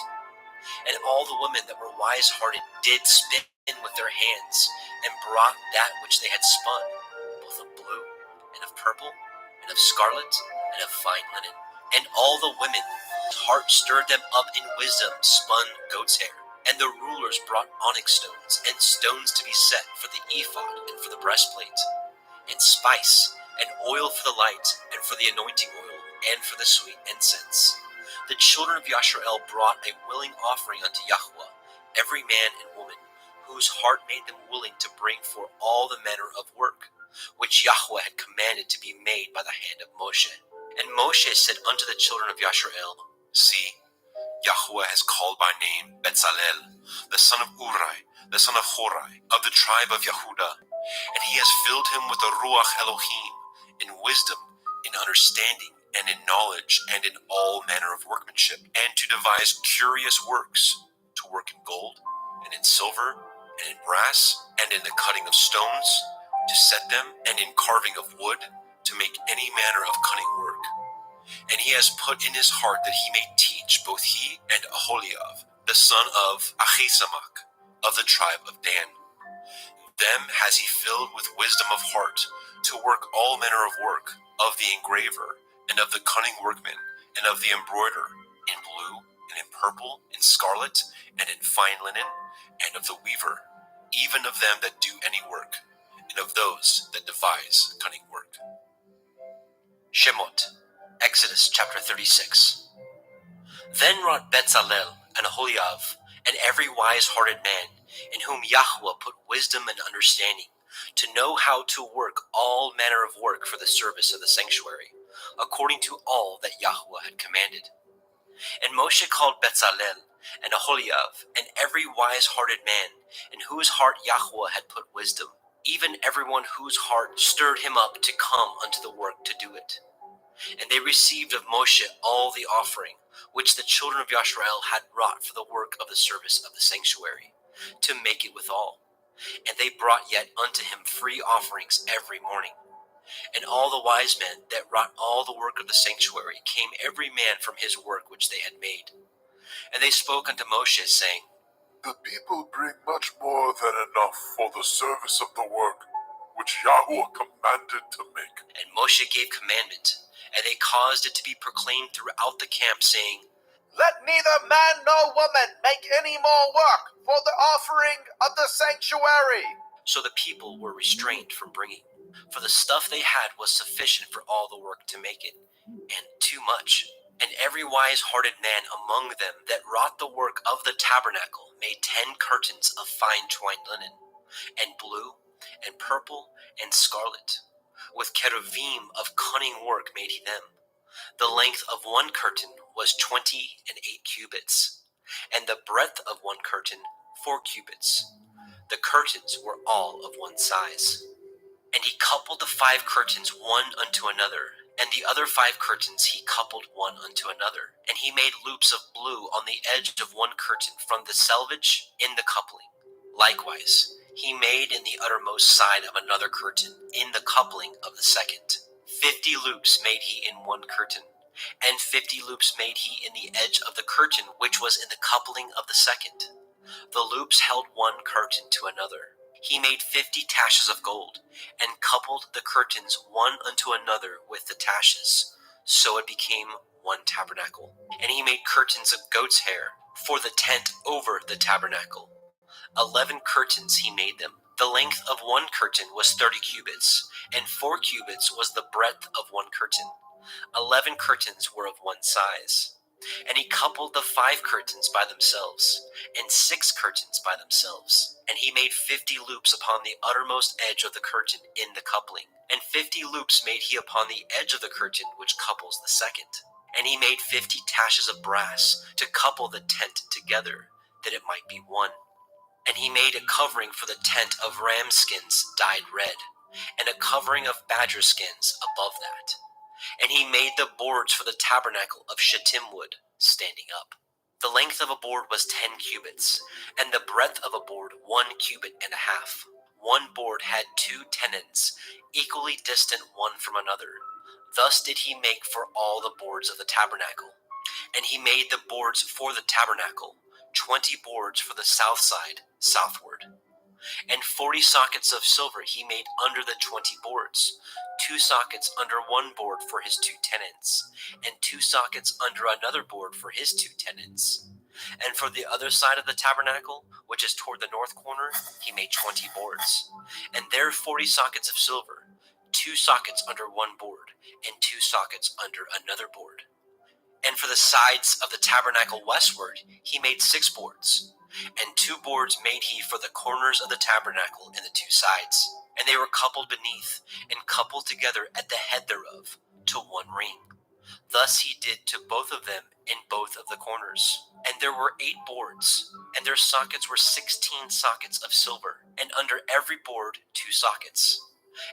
And all the women that were wise-hearted did spin with their hands, and brought that which they had spun, both of blue, and of purple, and of scarlet, and of fine linen. And all the women whose heart stirred them up in wisdom spun goat's hair. And the rulers brought onyx stones, and stones to be set for the ephod, and for the breastplate, and spice, and oil for the light, and for the anointing oil, and for the sweet incense. The children of Yashar'el brought a willing offering unto Yahweh, every man and woman, whose heart made them willing to bring for all the manner of work, which Yahweh had commanded to be made by the hand of Moshe. And Moshe said unto the children of Yashar'el, See, Yahweh has called by name Betzalel, the son of Uri, the son of Horai, of the tribe of Yehudah, and he has filled him with the Ruach Elohim, in wisdom, in understanding, and in knowledge, and in all manner of workmanship, and to devise curious works, to work in gold, and in silver, and in brass, and in the cutting of stones, to set them, and in carving of wood, to make any manner of cunning work. And he has put in his heart that he may teach, both he and Aholiab, the son of Achisamach, of the tribe of Dan. Them has he filled with wisdom of heart, to work all manner of work, of the engraver, and of the cunning workman, and of the embroiderer, in blue, and in purple, in scarlet, and in fine linen, and of the weaver, even of them that do any work, and of those that devise cunning work. Shemot, Exodus chapter 36. Then wrought Betzalel and Aholiab, and every wise-hearted man, in whom Yahweh put wisdom and understanding, to know how to work all manner of work for the service of the sanctuary, according to all that Yahweh had commanded. And Moshe called Betzalel and Aholiab, and every wise-hearted man, in whose heart Yahweh had put wisdom, even everyone whose heart stirred him up to come unto the work to do it. And they received of Moshe all the offering, which the children of Yashar'el had brought for the work of the service of the sanctuary, to make it withal. And they brought yet unto him free offerings every morning. And all the wise men that wrought all the work of the sanctuary came every man from his work which they had made. And they spoke unto Moshe, saying, The people bring much more than enough for the service of the work which Yahweh commanded to make. And Moshe gave commandment, and they caused it to be proclaimed throughout the camp, saying, Let neither man nor woman make any more work for the offering of the sanctuary. So the people were restrained from bringing, for the stuff they had was sufficient for all the work to make it, and too much. And every wise-hearted man among them that wrought the work of the tabernacle made 10 curtains of fine twined linen, and blue, and purple, and scarlet. With cherubim of cunning work made he them. The length of one curtain was 28 cubits, and the breadth of one curtain 4 cubits. The curtains were all of one size. And he coupled the 5 curtains one unto another, and the other 5 curtains he coupled one unto another. And he made loops of blue on the edge of one curtain from the selvage in the coupling. Likewise, he made in the uttermost side of another curtain in the coupling of the second. 50 loops made he in one curtain, and 50 loops made he in the edge of the curtain which was in the coupling of the second. The loops held one curtain to another. He made 50 taches of gold, and coupled the curtains one unto another with the taches. So it became one tabernacle. And he made curtains of goat's hair for the tent over the tabernacle. 11 curtains he made them. The length of one curtain was 30 cubits, and 4 cubits was the breadth of one curtain. 11 curtains were of one size. And he coupled the 5 curtains by themselves, and 6 curtains by themselves. And he made 50 loops upon the uttermost edge of the curtain in the coupling, and 50 loops made he upon the edge of the curtain which couples the second. And he made 50 taches of brass to couple the tent together, that it might be one. And he made a covering for the tent of ram skins dyed red, and a covering of badger skins above that. And he made the boards for the tabernacle of shittim wood, standing up. The length of a board was 10 cubits, and the breadth of a board 1 cubit and a half. One board had 2 tenons, equally distant one from another. Thus did he make for all the boards of the tabernacle. And he made the boards for the tabernacle, 20 boards for the south side, southward. And 40 sockets of silver he made under the 20 boards, 2 sockets under one board for his 2 tenons, and 2 sockets under another board for his 2 tenons. And for the other side of the tabernacle, which is toward the north corner, he made 20 boards, and there 40 sockets of silver, 2 sockets under one board, and 2 sockets under another board. And for the sides of the tabernacle westward, he made 6 boards. And 2 boards made he for the corners of the tabernacle in the 2 sides. And they were coupled beneath, and coupled together at the head thereof, to one ring. Thus he did to both of them in both of the corners. And there were 8 boards, and their sockets were 16 sockets of silver, and under every board 2 sockets.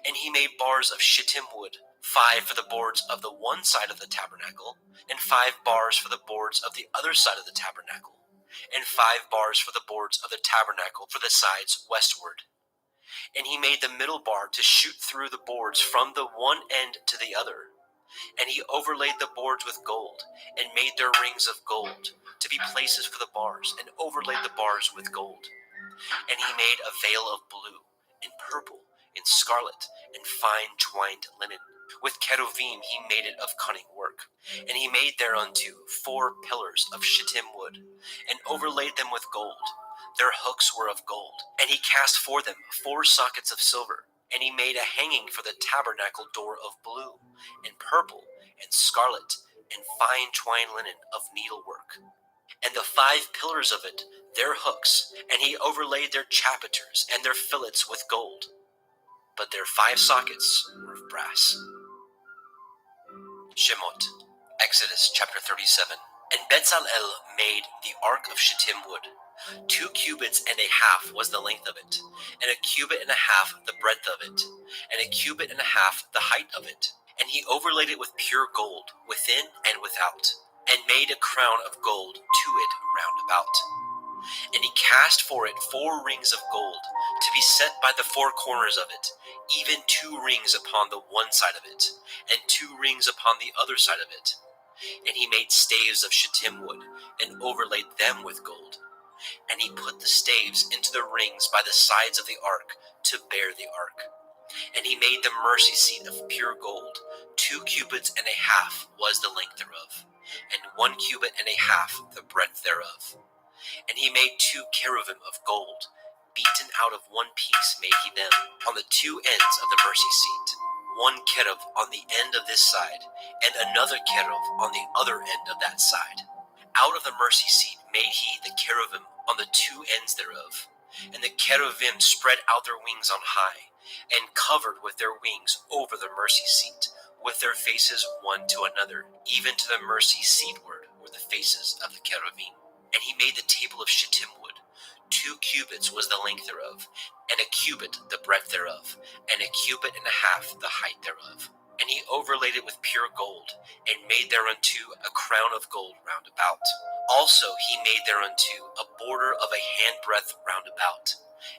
And he made bars of shittim wood, 5 for the boards of the one side of the tabernacle, and 5 bars for the boards of the other side of the tabernacle, and 5 bars for the boards of the tabernacle for the sides westward. And he made the middle bar to shoot through the boards from the one end to the other. And he overlaid the boards with gold, and made their rings of gold, to be places for the bars, and overlaid the bars with gold. And he made a veil of blue, and purple, and scarlet, and fine twined linen. With cherubim he made it of cunning work. And he made thereunto 4 pillars of shittim wood, and overlaid them with gold. Their hooks were of gold. And he cast for them 4 sockets of silver. And he made a hanging for the tabernacle door of blue, and purple, and scarlet, and fine twined linen of needlework. And the 5 pillars of it, their hooks, and he overlaid their chapiters and their fillets with gold. But their 5 sockets were of brass. Shemot, Exodus chapter 37. And Bezalel made the ark of shittim wood. 2 cubits and a half was the length of it, and a cubit and a half the breadth of it, and a cubit and a half the height of it. And he overlaid it with pure gold, within and without, and made a crown of gold to it round about. And he cast for it 4 rings of gold, to be set by the 4 corners of it, even 2 rings upon the one side of it, and 2 rings upon the other side of it. And he made staves of shittim wood, and overlaid them with gold. And he put the staves into the rings by the sides of the ark, to bear the ark. And he made the mercy seat of pure gold. 2 cubits and a half was the length thereof, and 1 cubit and a half the breadth thereof. And he made 2 cherubim of gold, beaten out of one piece made he them, on the 2 ends of the mercy seat, one cherub on the end of this side, and another cherub on the other end of that side. Out of the mercy seat made he the cherubim on the two ends thereof. And the cherubim spread out their wings on high, and covered with their wings over the mercy seat, with their faces one to another, even to the mercy seatward were the faces of the cherubim. And he made the table of shittim wood. 2 cubits was the length thereof, and a cubit the breadth thereof, and a cubit and a half the height thereof. And he overlaid it with pure gold, and made thereunto a crown of gold round about. Also he made thereunto a border of a handbreadth round about,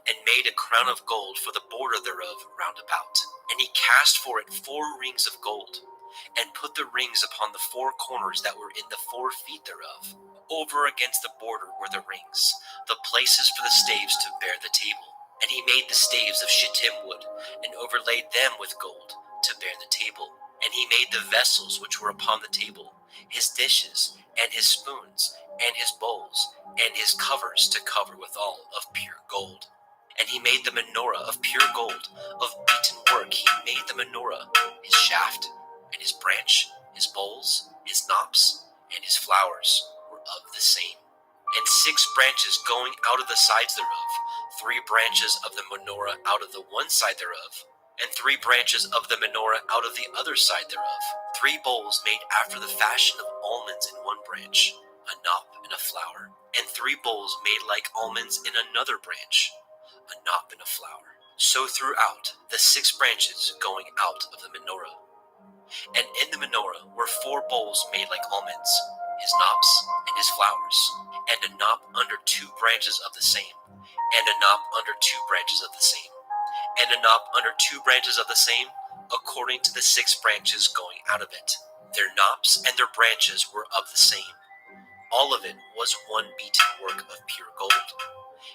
and made a crown of gold for the border thereof round about. And he cast for it 4 rings of gold, and put the rings upon the 4 corners that were in the 4 feet thereof. Over against the border were the rings, the places for the staves to bear the table. And he made the staves of shittim wood, and overlaid them with gold, to bear the table. And he made the vessels which were upon the table, his dishes, and his spoons, and his bowls, and his covers to cover withal of pure gold. And he made the menorah of pure gold, of beaten work he made the menorah, his shaft, and his branch, his bowls, his knops, and his flowers were of the same. And 6 branches going out of the sides thereof, 3 branches of the menorah out of the one side thereof, and 3 branches of the menorah out of the other side thereof. 3 bowls made after the fashion of almonds in one branch, a knop and a flower, and 3 bowls made like almonds in another branch, a knop and a flower. So throughout the 6 branches going out of the menorah. And in the menorah were 4 bowls made like almonds, his knops and his flowers, and a knop under 2 branches of the same, and a knop under 2 branches of the same, and a knop under 2 branches of the same, according to the 6 branches going out of it. Their knops and their branches were of the same. All of it was one beaten work of pure gold.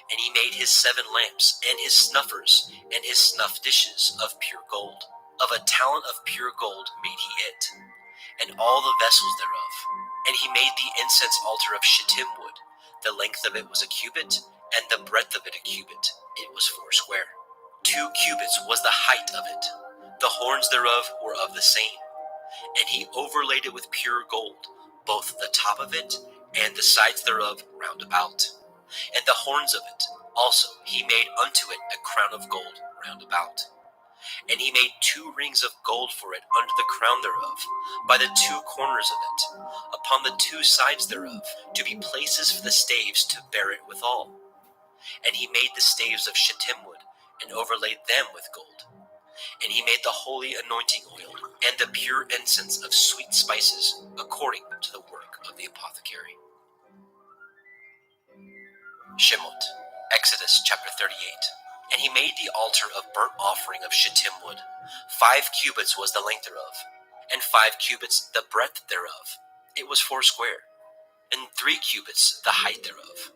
And he made his 7 lamps, and his snuffers, and his snuff dishes of pure gold. Of a talent of pure gold made he it, and all the vessels thereof. And he made the incense altar of shittim wood. The length of it was a cubit, and the breadth of it a cubit. It was 4 square. 2 cubits was the height of it. The horns thereof were of the same. And he overlaid it with pure gold, both the top of it and the sides thereof round about. And the horns of it also he made unto it a crown of gold round about. And he made 2 rings of gold for it under the crown thereof, by the 2 corners of it, upon the 2 sides thereof, to be places for the staves to bear it withal. And he made the staves of shittim wood, and overlaid them with gold. And he made the holy anointing oil, and the pure incense of sweet spices, according to the work of the apothecary. Shemot, Exodus chapter 38. And he made the altar of burnt offering of shittim wood. 5 cubits was the length thereof, and 5 cubits the breadth thereof. It was 4 square, and 3 cubits the height thereof.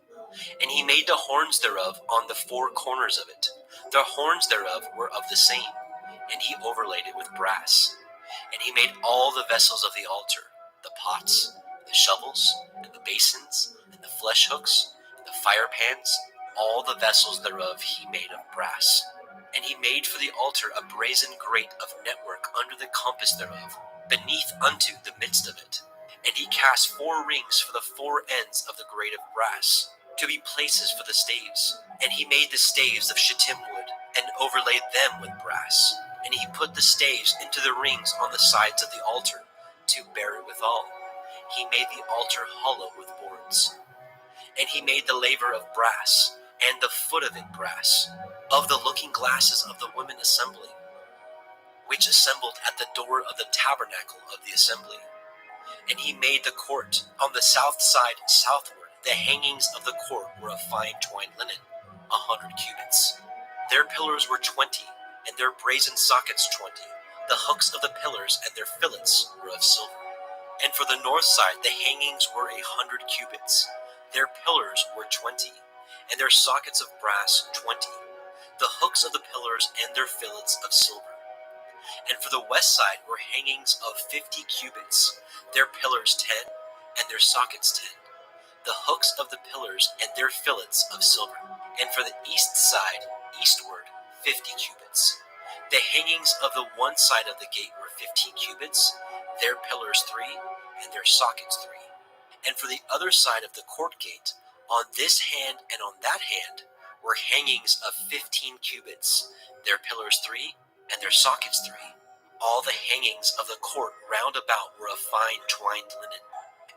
And he made the horns thereof on the 4 corners of it. The horns thereof were of the same, and he overlaid it with brass. And he made all the vessels of the altar, the pots, the shovels, and the basins, and the flesh hooks, and the fire pans, all the vessels thereof he made of brass. And he made for the altar a brazen grate of network under the compass thereof, beneath unto the midst of it. And he cast 4 rings for the 4 ends of the grate of brass, to be places for the staves. And he made the staves of shittim wood, and overlaid them with brass. And he put the staves into the rings on the sides of the altar, to bear it withal. He made the altar hollow with boards. And he made the laver of brass, and the foot of it brass, of the looking glasses of the women assembly, which assembled at the door of the tabernacle of the assembly. And he made the court on the south side southward. The hangings of the court were of fine twined linen, 100 cubits. Their pillars were 20, and their brazen sockets 20. The hooks of the pillars and their fillets were of silver. And for the north side the hangings were 100 cubits. Their pillars were 20, and their sockets of brass 20. The hooks of the pillars and their fillets of silver. And for the west side were hangings of 50 cubits, their pillars 10, and their sockets 10. The hooks of the pillars and their fillets of silver. And for the east side, eastward, 50 cubits. The hangings of the one side of the gate were 15 cubits, their pillars 3, and their sockets 3. And for the other side of the court gate, on this hand and on that hand, were hangings of 15 cubits, their pillars 3, and their sockets 3. All the hangings of the court round about were of fine twined linen,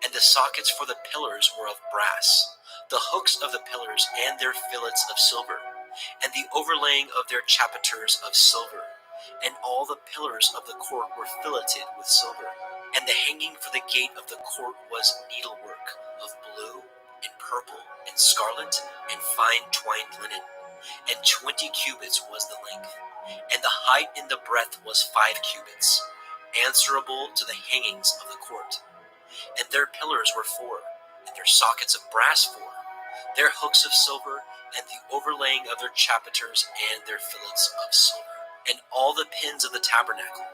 and the sockets for the pillars were of brass, the hooks of the pillars and their fillets of silver, and the overlaying of their chapiters of silver, and all the pillars of the court were filleted with silver. And the hanging for the gate of the court was needlework of blue and purple and scarlet and fine twined linen, and 20 cubits was the length, and the height in the breadth was 5 cubits, answerable to the hangings of the court. And their pillars were 4, and their sockets of brass 4, their hooks of silver, and the overlaying of their chapiters and their fillets of silver. And all the pins of the tabernacle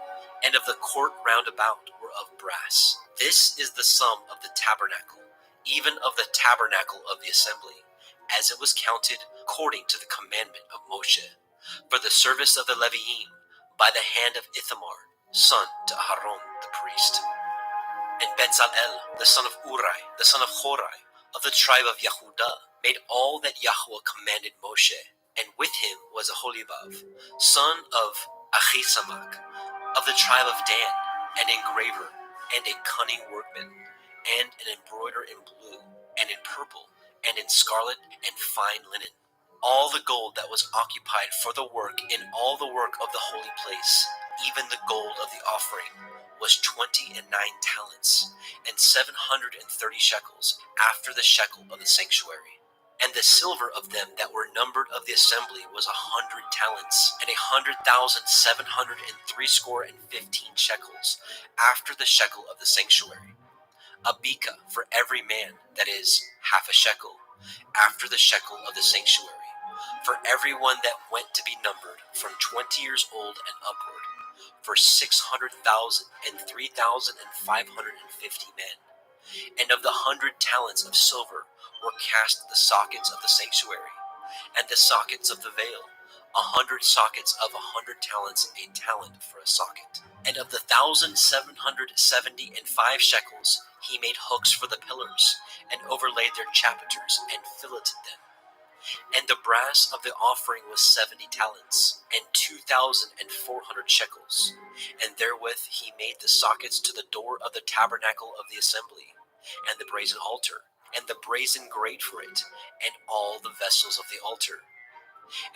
and of the court round about were of brass. This is the sum of the tabernacle, even of the tabernacle of the assembly, as it was counted according to the commandment of Moshe, for the service of the Leviim, by the hand of Ithamar, son to Aharon the priest. And Bezalel, the son of Uri, the son of Horai, of the tribe of Yehudah, made all that Yahweh commanded Moshe, and with him was Aholibav, son of Achisamach, of the tribe of Dan, an engraver, and a cunning workman, and an embroiderer in blue, and in purple, and in scarlet, and fine linen. All the gold that was occupied for the work in all the work of the holy place, even the gold of the offering, was 29 talents, and 730 shekels, after the shekel of the sanctuary. And the silver of them that were numbered of the assembly was 100 talents, and 100,703 shekels, after the shekel of the sanctuary. A beka for every man, that is, half a shekel, after the shekel of the sanctuary, for every one that went to be numbered, from 20 years old and upward, for 600,000 and 3,550 men. And of the 100 talents of silver were cast the sockets of the sanctuary, and the sockets of the veil, 100 sockets of 100 talents, a talent for a socket. And of the 1,775 shekels he made hooks for the pillars, and overlaid their chapiters, and filleted them. And the brass of the offering was 70 talents, and 2,400 shekels. And therewith he made the sockets to the door of the tabernacle of the assembly, and the brazen altar, and the brazen grate for it, and all the vessels of the altar,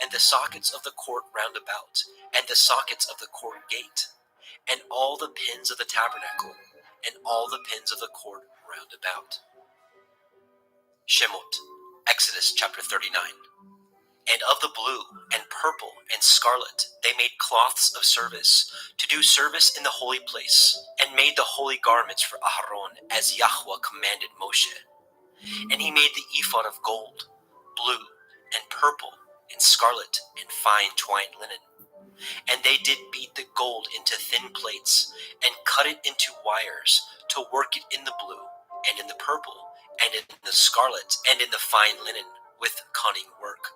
and the sockets of the court round about, and the sockets of the court gate, and all the pins of the tabernacle, and all the pins of the court round about. Shemot, Exodus chapter 39. And of the blue, and purple, and scarlet, they made cloths of service, to do service in the holy place, and made the holy garments for Aharon, as Yahweh commanded Moshe. And he made the ephod of gold, blue, and purple, and scarlet, and fine twined linen. And they did beat the gold into thin plates, and cut it into wires, to work it in the blue, and in the purple, and in the scarlet, and in the fine linen, with cunning work.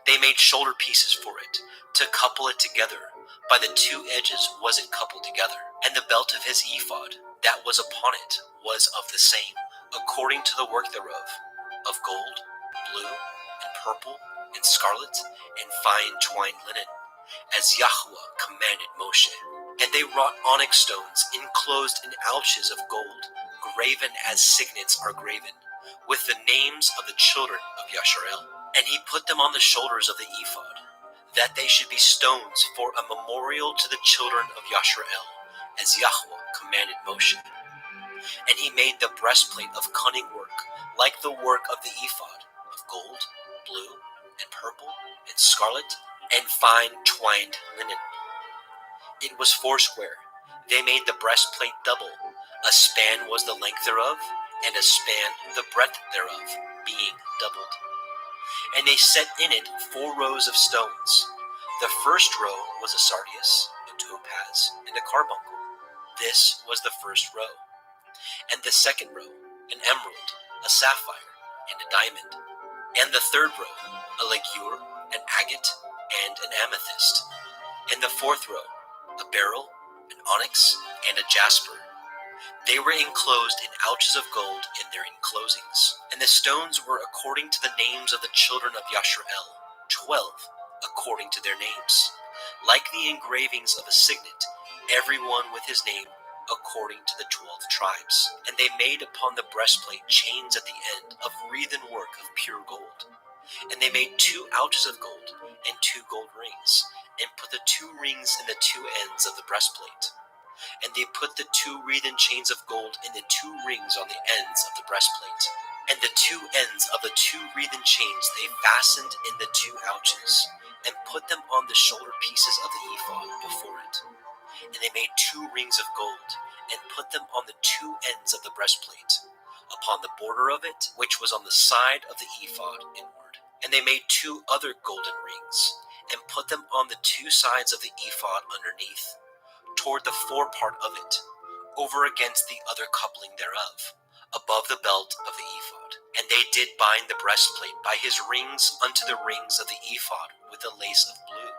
They made shoulder pieces for it, to couple it together. By the 2 edges was it coupled together. And the belt of his ephod, that was upon it, was of the same, according to the work thereof, of gold, blue, and purple, and scarlet, and fine twined linen, as Yahweh commanded Moshe. And they wrought onyx stones enclosed in ouches of gold, graven as signets are graven, with the names of the children of Yasharel. And he put them on the shoulders of the ephod, that they should be stones for a memorial to the children of Yasharel, as Yahweh commanded Moshe. And he made the breastplate of cunning work, like the work of the ephod, of gold, blue, and purple, and scarlet, and fine twined linen. It was 4 square. They made the breastplate double. A span was the length thereof, and a span the breadth thereof, being doubled. And they set in it 4 rows of stones. The first row was a sardius, a topaz, and a carbuncle. This was the first row. And the second row, an emerald, a sapphire, and a diamond. And the third row, a ligure, an agate, and an amethyst. and the fourth row, a beryl, an onyx, and a jasper. They were enclosed in ouches of gold in their enclosings, and the stones were according to the names of the children of Yashrael, 12, according to their names, like the engravings of a signet, every one with his name, according to the 12 tribes. And they made upon the breastplate chains at the end of wreathen work of pure gold. And they made 2 ouches of gold, and 2 gold rings, and put the 2 rings in the 2 ends of the breastplate. And they put the 2 wreathen chains of gold in the 2 rings on the ends of the breastplate. And the 2 ends of the 2 wreathen chains they fastened in the 2 ouches, and put them on the shoulder pieces of the ephod before it. And they made 2 rings of gold, and put them on the 2 ends of the breastplate, upon the border of it, which was on the side of the ephod inward. And they made 2 other golden rings, and put them on the 2 sides of the ephod underneath, toward the forepart of it, over against the other coupling thereof, above the belt of the ephod. And they did bind the breastplate by his rings unto the rings of the ephod with a lace of blue,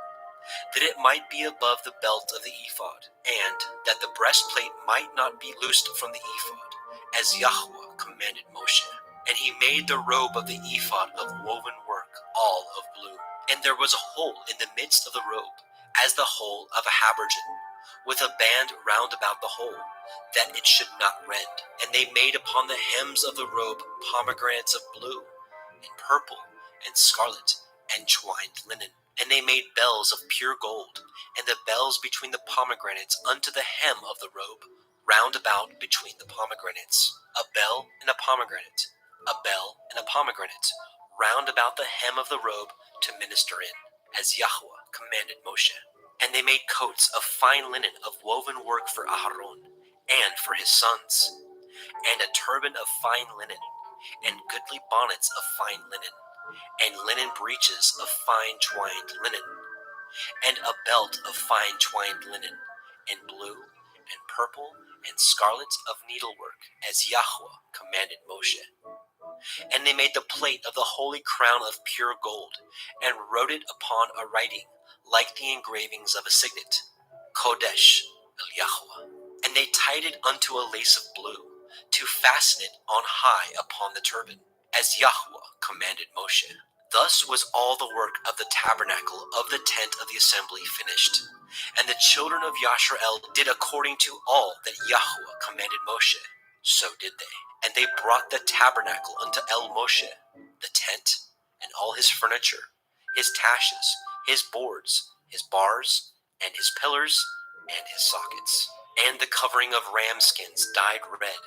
that it might be above the belt of the ephod, and that the breastplate might not be loosed from the ephod, as Yahweh commanded Moshe. And he made the robe of the ephod of woven work, all of blue. And there was a hole in the midst of the robe, as the hole of a habergeon, with a band round about the hole, that it should not rend. And they made upon the hems of the robe pomegranates of blue, and purple, and scarlet, and twined linen. And they made bells of pure gold, and the bells between the pomegranates unto the hem of the robe, round about between the pomegranates. A bell and a pomegranate, a bell and a pomegranate, round about the hem of the robe to minister in, as Yahweh commanded Moshe. And they made coats of fine linen of woven work for Aharon, and for his sons, and a turban of fine linen, and goodly bonnets of fine linen, and linen breeches of fine twined linen, and a belt of fine twined linen, and blue, and purple, and scarlet of needlework, as Yahweh commanded Moshe. And they made the plate of the holy crown of pure gold, and wrote it upon a writing, like the engravings of a signet, Kodesh el Yahweh. And they tied it unto a lace of blue, to fasten it on high upon the turban, as Yahweh commanded Moshe. Thus was all the work of the tabernacle of the tent of the assembly finished. And the children of Yashrael did according to all that Yahweh commanded Moshe. So did they. And they brought the tabernacle unto El Moshe, the tent, and all his furniture, his taches, his boards, his bars, and his pillars, and his sockets, and the covering of ram skins dyed red,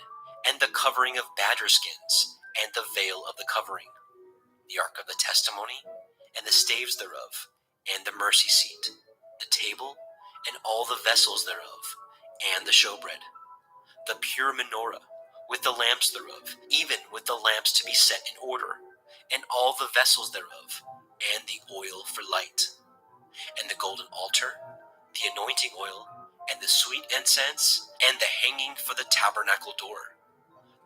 and the covering of badger skins, and the veil of the covering, the ark of the testimony, and the staves thereof, and the mercy seat, the table, and all the vessels thereof, and the showbread, the pure menorah, with the lamps thereof, even with the lamps to be set in order, and all the vessels thereof, and the oil for light, and the golden altar, the anointing oil, and the sweet incense, and the hanging for the tabernacle door,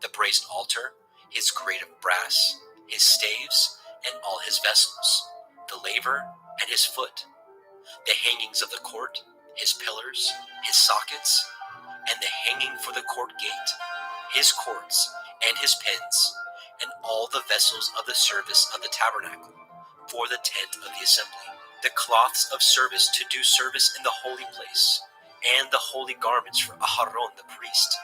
the brazen altar, his grate of brass, his staves, and all his vessels, the laver, and his foot, the hangings of the court, his pillars, his sockets, and the hanging for the court gate, his courts, and his pins, and all the vessels of the service of the tabernacle, for the tent of the assembly, the cloths of service to do service in the holy place, and the holy garments for Aharon the priest,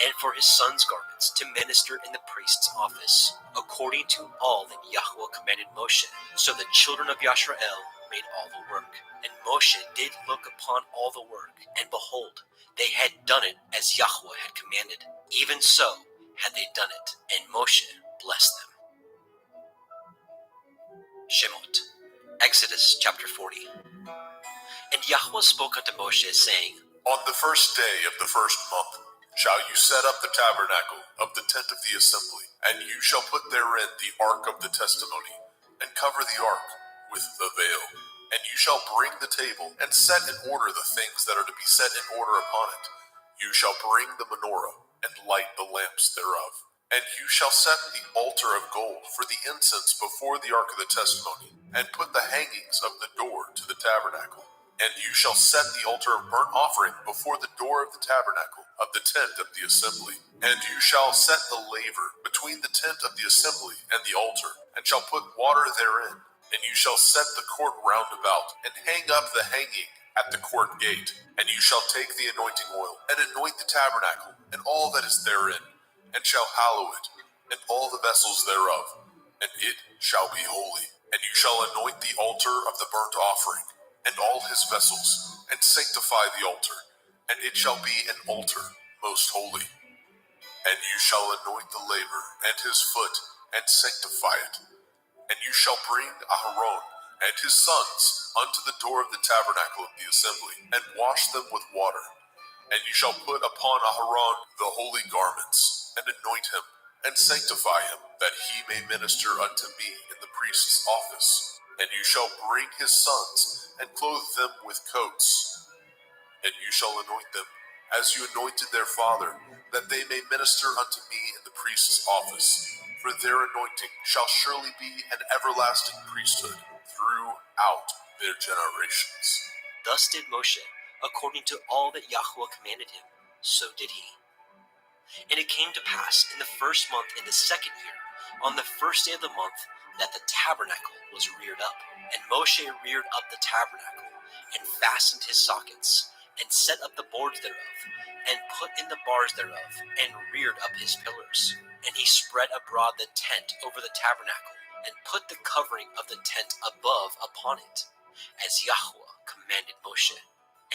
and for his sons' garments to minister in the priest's office, according to all that Yahweh commanded Moshe. So the children of Yashrael made all the work. And Moshe did look upon all the work, and behold, they had done it as Yahweh had commanded. Even so had they done it, and Moshe blessed them. Shemot, Exodus chapter 40. And Yahweh spoke unto Moshe, saying, On the first day of the first month shall you set up the tabernacle of the tent of the assembly, and you shall put therein the ark of the testimony, and cover the ark with the veil. And you shall bring the table, and set in order the things that are to be set in order upon it. You shall bring the menorah, and light the lamps thereof. And you shall set the altar of gold for the incense before the ark of the testimony, and put the hangings of the door to the tabernacle, And you shall set the altar of burnt offering before the door of the tabernacle of the tent of the assembly. And you shall set the laver between the tent of the assembly and the altar, and shall put water therein. And you shall set the court round about, and hang up the hanging at the court gate. And you shall take the anointing oil, and anoint the tabernacle, and all that is therein, and shall hallow it, and all the vessels thereof, and it shall be holy. And you shall anoint the altar of the burnt offering, and all his vessels, and sanctify the altar, and it shall be an altar most holy. And you shall anoint the laver and his foot, and sanctify it. And you shall bring Aharon and his sons unto the door of the tabernacle of the assembly, and wash them with water. And you shall put upon Aharon the holy garments, and anoint him, and sanctify him, that he may minister unto me in the priest's office. And you shall bring his sons, and clothe them with coats. And you shall anoint them, as you anointed their father, that they may minister unto me in the priest's office. For their anointing shall surely be an everlasting priesthood throughout their generations. Thus did Moshe, according to all that Yahweh commanded him, so did he. And it came to pass in the first month in the second year, on the first day of the month, that the tabernacle was reared up. And Moshe reared up the tabernacle, and fastened his sockets, and set up the boards thereof, and put in the bars thereof, and reared up his pillars. And he spread abroad the tent over the tabernacle, and put the covering of the tent above upon it, as Yahweh commanded Moshe.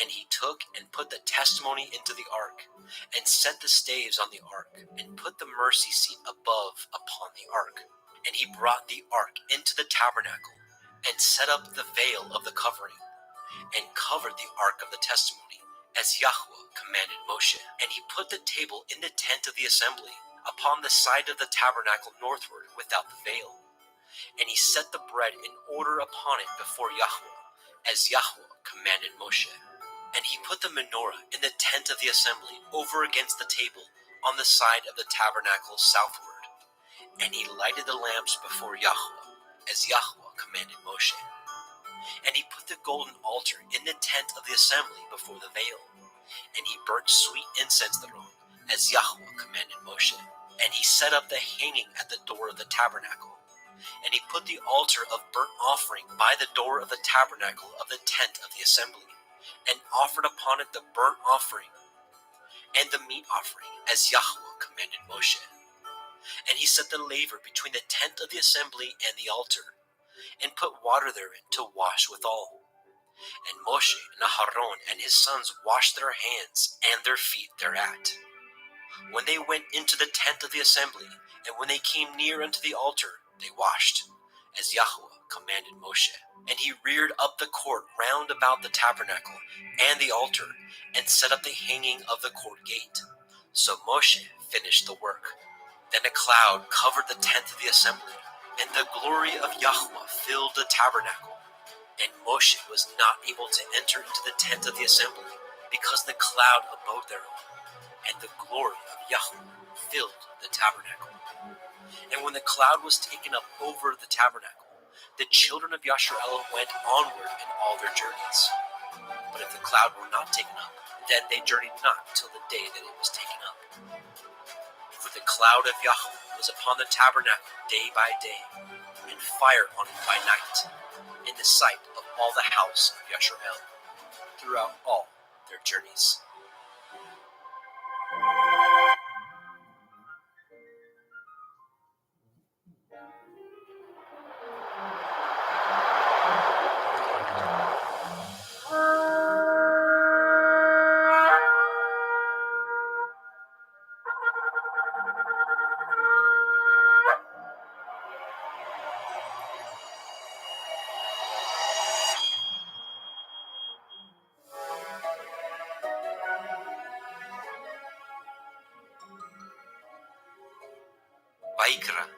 And he took and put the testimony into the ark, and set the staves on the ark, and put the mercy seat above upon the ark. And he brought the ark into the tabernacle, and set up the veil of the covering, and covered the ark of the testimony, as Yahweh commanded Moshe. And he put the table in the tent of the assembly, upon the side of the tabernacle northward, without the veil. And he set the bread in order upon it before Yahweh, as Yahweh commanded Moshe. And he put the menorah in the tent of the assembly, over against the table, on the side of the tabernacle southward. And he lighted the lamps before Yahweh, as Yahweh commanded Moshe. And he put the golden altar in the tent of the assembly before the veil. And he burnt sweet incense thereon, as Yahweh commanded Moshe. And he set up the hanging at the door of the tabernacle. And he put the altar of burnt offering by the door of the tabernacle of the tent of the assembly, and offered upon it the burnt offering and the meat offering, as Yahweh commanded Moshe. And he set the laver between the tent of the assembly and the altar, and put water therein to wash withal. And Moshe and Aharon and his sons washed their hands and their feet thereat, when they went into the tent of the assembly, and when they came near unto the altar, they washed, as Yahweh commanded Moshe. And he reared up the court round about the tabernacle and the altar, and set up the hanging of the court gate. So Moshe finished the work. Then a cloud covered the tent of the assembly, and the glory of Yahweh filled the tabernacle. And Moshe was not able to enter into the tent of the assembly, because the cloud abode thereon, and the glory of Yahweh filled the tabernacle. And when the cloud was taken up over the tabernacle, the children of Yasharel went onward in all their journeys. But if the cloud were not taken up, then they journeyed not till the day that it was taken up. For the cloud of Yahweh was upon the tabernacle day by day, and fire on it by night, in the sight of all the house of Yasharel, throughout all their journeys. Vayikra,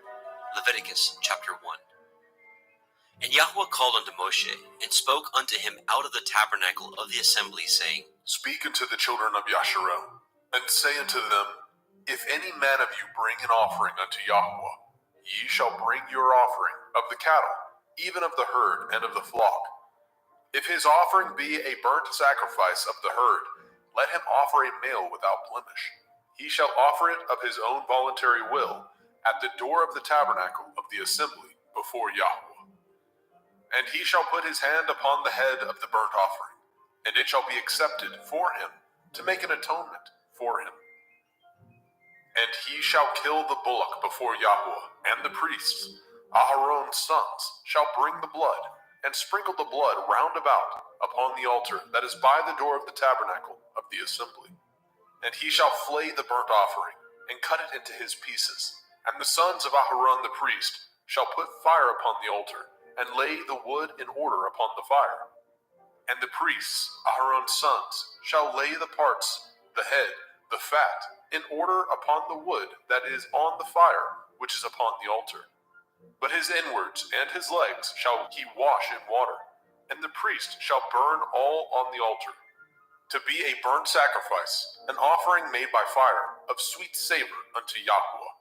Leviticus chapter 1. And Yahweh called unto Moshe, and spoke unto him out of the tabernacle of the assembly, saying, Speak unto the children of Yasharel, and say unto them, If any man of you bring an offering unto Yahweh, ye shall bring your offering of the cattle, even of the herd and of the flock. If his his offering be a burnt sacrifice of the herd, let him offer a male without blemish. He shall offer it of his own voluntary will at the door of the tabernacle of the assembly before Yahweh. And he shall put his hand upon the head of the burnt offering, and it shall be accepted for him to make an atonement for him. And he shall kill the bullock before Yahweh, and the priests, Aharon's sons, shall bring the blood, and sprinkle the blood round about upon the altar that is by the door of the tabernacle of the assembly. And he shall flay the burnt offering, and cut it into his pieces. And the sons of Aharon the priest shall put fire upon the altar, and lay the wood in order upon the fire. And the priests, Aharon's sons, shall lay the parts, the head, the fat, in order upon the wood that is on the fire, which is upon the altar. But his inwards and his legs shall he wash in water, and the priest shall burn all on the altar, to be a burnt sacrifice, an offering made by fire, of sweet savor unto Yahweh.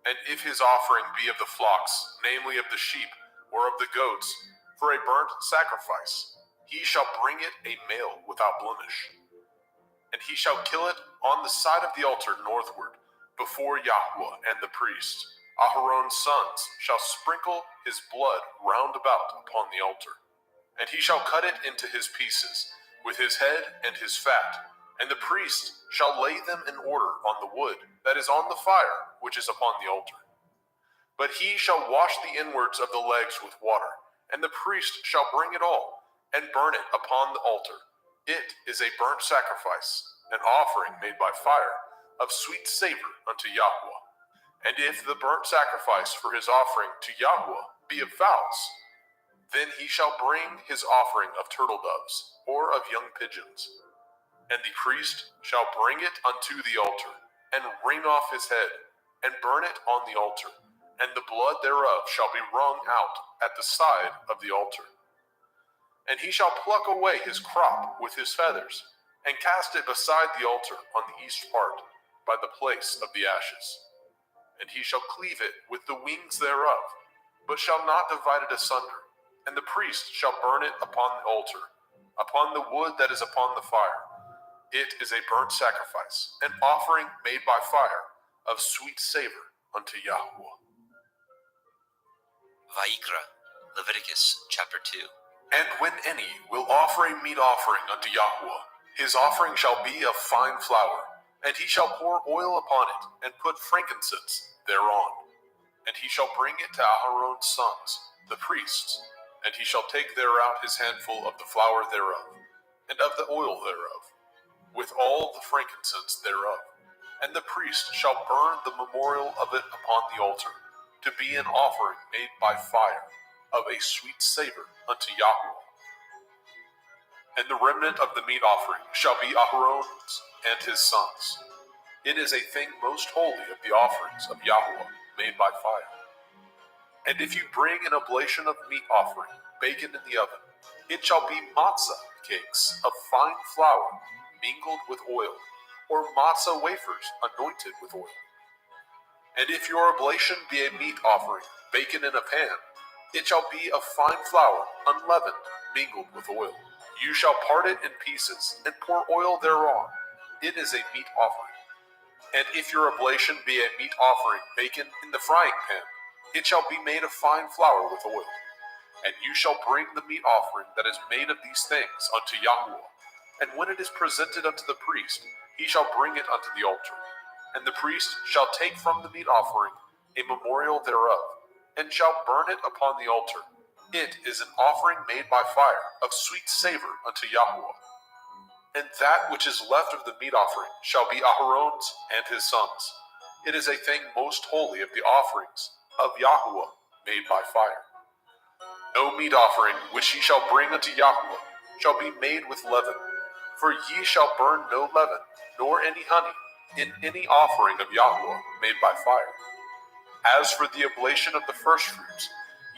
And if his offering be of the flocks, namely of the sheep, or of the goats, for a burnt sacrifice, he shall bring it a male without blemish. And he shall kill it on the side of the altar northward, before Yahweh and the priest. Aharon's sons shall sprinkle his blood round about upon the altar. And he shall cut it into his pieces, with his head and his fat, and the priest shall lay them in order on the wood that is on the fire, which is upon the altar. But he shall wash the inwards of the legs with water, and the priest shall bring it all, and burn it upon the altar. It is a burnt sacrifice, an offering made by fire, of sweet savor unto Yahweh. And if the burnt sacrifice for his offering to Yahweh be of fowls, then he shall bring his offering of turtle doves, or of young pigeons. And the priest shall bring it unto the altar, and wring off his head, and burn it on the altar, and the blood thereof shall be wrung out at the side of the altar. And he shall pluck away his crop with his feathers, and cast it beside the altar on the east part, by the place of the ashes. And he shall cleave it with the wings thereof, but shall not divide it asunder. And the priest shall burn it upon the altar, upon the wood that is upon the fire. It is a burnt sacrifice, an offering made by fire, of sweet savor unto Yahweh. Vayikra, Leviticus chapter 2. And when any will offer a meat offering unto Yahweh, his offering shall be of fine flour, and he shall pour oil upon it, and put frankincense thereon. And he shall bring it to Aharon's sons, the priests, and he shall take thereout his handful of the flour thereof, and of the oil thereof, with all the frankincense thereof. And the priest shall burn the memorial of it upon the altar, to be an offering made by fire, of a sweet savor unto Yahweh. And the remnant of the meat offering shall be Aharon's and his sons. It is a thing most holy of the offerings of Yahweh made by fire. And if you bring an oblation of meat offering, baken in the oven, it shall be matzah cakes of fine flour mingled with oil, or matzah wafers anointed with oil. And if your oblation be a meat offering, baken in a pan, it shall be of fine flour, unleavened, mingled with oil. You shall part it in pieces, and pour oil thereon. It is a meat offering. And if your oblation be a meat offering, baken in the frying pan, it shall be made of fine flour with oil. And you shall bring the meat offering that is made of these things unto Yahweh. And when it is presented unto the priest, he shall bring it unto the altar. And the priest shall take from the meat offering a memorial thereof, and shall burn it upon the altar. It is an offering made by fire, of sweet savor unto Yahweh. And that which is left of the meat offering shall be Aharon's and his sons. It is a thing most holy of the offerings of Yahweh made by fire. No meat offering which ye shall bring unto Yahweh shall be made with leaven, for ye shall burn no leaven, nor any honey, in any offering of Yahweh made by fire. As for the oblation of the firstfruits,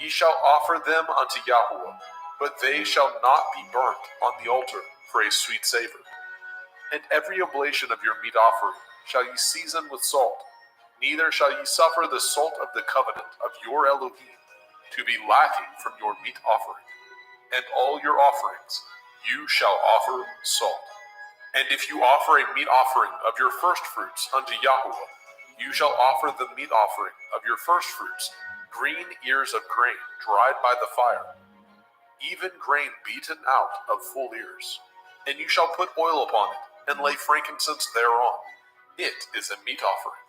ye shall offer them unto Yahweh, but they shall not be burnt on the altar for a sweet savor. And every oblation of your meat offering shall ye season with salt, neither shall ye suffer the salt of the covenant of your Elohim to be lacking from your meat offering. And all your offerings you shall offer salt. And if you offer a meat offering of your firstfruits unto Yahweh, you shall offer the meat offering of your firstfruits, green ears of grain dried by the fire, even grain beaten out of full ears. And you shall put oil upon it, and lay frankincense thereon. It is a meat offering.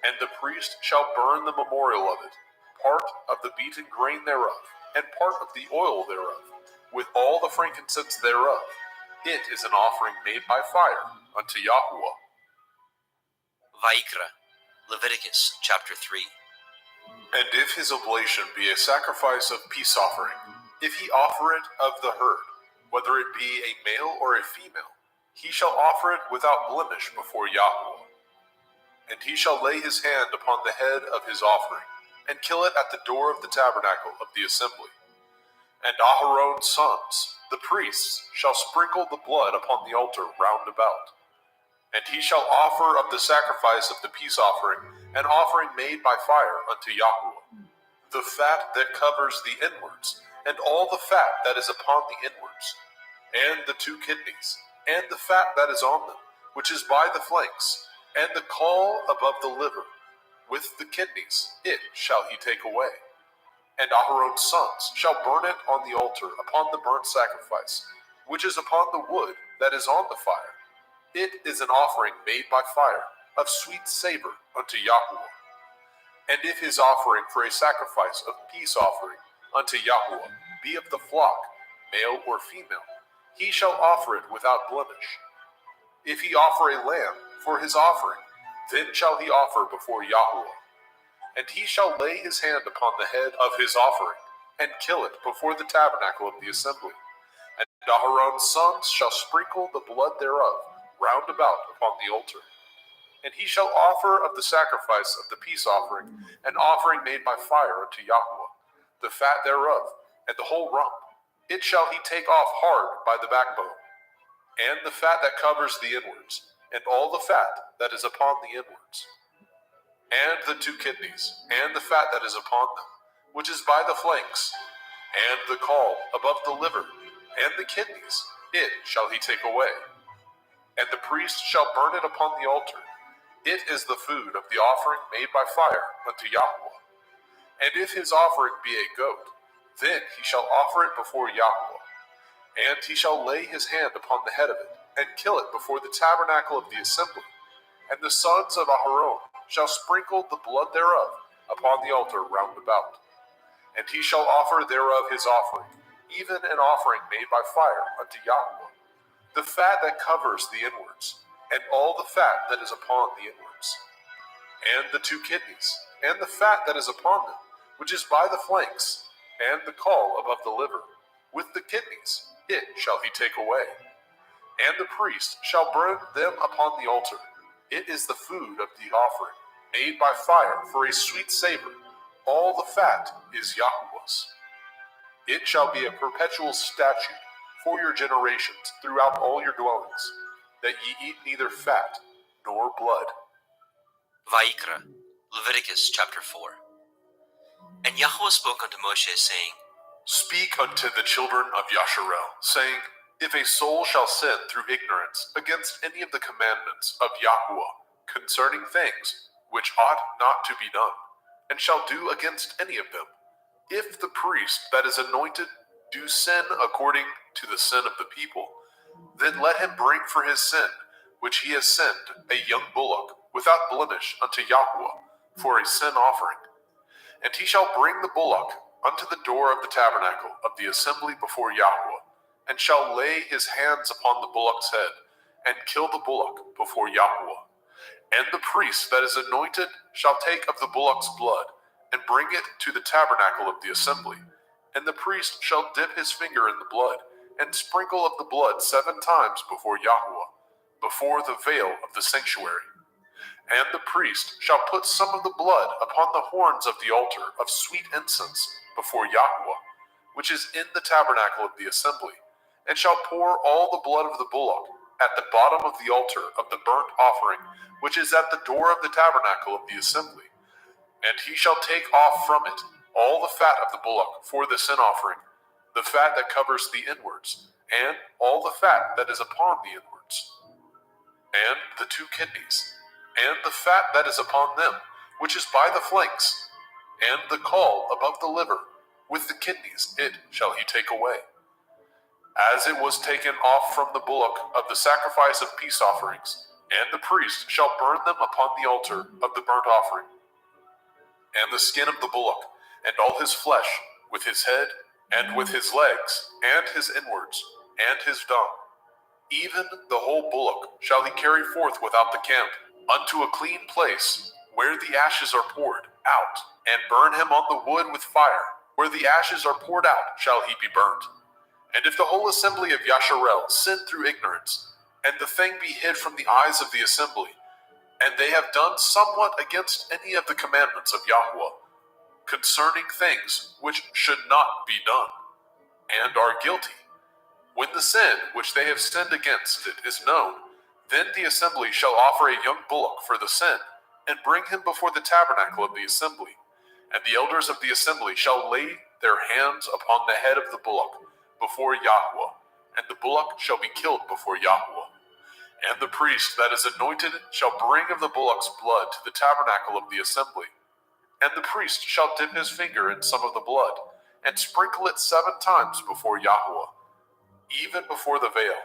And the priest shall burn the memorial of it, part of the beaten grain thereof, and part of the oil thereof, with all the frankincense thereof. It is an offering made by fire unto Yahweh. Vaikra, Leviticus chapter 3. And if his oblation be a sacrifice of peace offering, if he offer it of the herd, whether it be a male or a female, he shall offer it without blemish before Yahweh. And he shall lay his hand upon the head of his offering, and kill it at the door of the tabernacle of the assembly. And Aharon's sons, the priests, shall sprinkle the blood upon the altar round about. And he shall offer of the sacrifice of the peace offering an offering made by fire unto Yahweh, the fat that covers the inwards, and all the fat that is upon the inwards, and the 2 kidneys, and the fat that is on them, which is by the flanks, and the caul above the liver, with the kidneys, it shall he take away. And Aharon's sons shall burn it on the altar upon the burnt sacrifice, which is upon the wood that is on the fire. It is an offering made by fire, of sweet savor unto Yahweh. And if his offering for a sacrifice of peace offering unto Yahweh be of the flock, male or female, he shall offer it without blemish. If he offer a lamb for his offering, then shall he offer before Yahweh. And he shall lay his hand upon the head of his offering, and kill it before the tabernacle of the assembly. And Aharon's sons shall sprinkle the blood thereof round about upon the altar. And he shall offer of the sacrifice of the peace offering an offering made by fire unto Yahweh, the fat thereof, and the whole rump. It shall he take off hard by the backbone, and the fat that covers the inwards, and all the fat that is upon the inwards, and the 2 kidneys, and the fat that is upon them, which is by the flanks, and the caul above the liver, and the kidneys, it shall he take away. And the priest shall burn it upon the altar. It is the food of the offering made by fire unto Yahweh. And if his offering be a goat, then he shall offer it before Yahweh. And he shall lay his hand upon the head of it, and kill it before the tabernacle of the assembly. And the sons of Aharon shall sprinkle the blood thereof upon the altar round about. And he shall offer thereof his offering, even an offering made by fire unto Yahweh, the fat that covers the inwards, and all the fat that is upon the inwards, and the 2 kidneys, and the fat that is upon them, which is by the flanks, and the caul above the liver, with the kidneys, it shall he take away. And the priest shall burn them upon the altar. It is the food of the offering, made by fire for a sweet savor. All the fat is Yahweh's. It shall be a perpetual statute for your generations throughout all your dwellings, that ye eat neither fat nor blood. Vaikra, Leviticus chapter 4. And Yahweh spoke unto Moshe, saying, Speak unto the children of Yasharel, saying, If a soul shall sin through ignorance against any of the commandments of Yahweh concerning things which ought not to be done, and shall do against any of them, if the priest that is anointed do sin according to the sin of the people, then let him bring for his sin, which he has sinned, a young bullock, without blemish unto Yahweh, for a sin offering. And he shall bring the bullock unto the door of the tabernacle of the assembly before Yahweh, and shall lay his hands upon the bullock's head, and kill the bullock before Yahweh. And the priest that is anointed shall take of the bullock's blood, and bring it to the tabernacle of the assembly. And the priest shall dip his finger in the blood, and sprinkle of the blood 7 times before Yahweh, before the veil of the sanctuary. And the priest shall put some of the blood upon the horns of the altar of sweet incense before Yahweh, which is in the tabernacle of the assembly, and shall pour all the blood of the bullock at the bottom of the altar of the burnt offering, which is at the door of the tabernacle of the assembly. And he shall take off from it all the fat of the bullock for the sin offering, the fat that covers the inwards, and all the fat that is upon the inwards, and the 2 kidneys, and the fat that is upon them, which is by the flanks, and the caul above the liver, with the kidneys, it shall he take away. As it was taken off from the bullock of the sacrifice of peace offerings, and the priest shall burn them upon the altar of the burnt offering. And the skin of the bullock, and all his flesh, with his head, and with his legs, and his inwards, and his dung, even the whole bullock shall he carry forth without the camp, unto a clean place, where the ashes are poured out, and burn him on the wood with fire. Where the ashes are poured out shall he be burnt. And if the whole assembly of Yasharel sin through ignorance, and the thing be hid from the eyes of the assembly, and they have done somewhat against any of the commandments of Yahweh, concerning things which should not be done, and are guilty, when the sin which they have sinned against it is known, then the assembly shall offer a young bullock for the sin, and bring him before the tabernacle of the assembly. And the elders of the assembly shall lay their hands upon the head of the bullock before Yahweh, and the bullock shall be killed before Yahweh. And the priest that is anointed shall bring of the bullock's blood to the tabernacle of the assembly. And the priest shall dip his finger in some of the blood, and sprinkle it 7 times before Yahweh, even before the veil.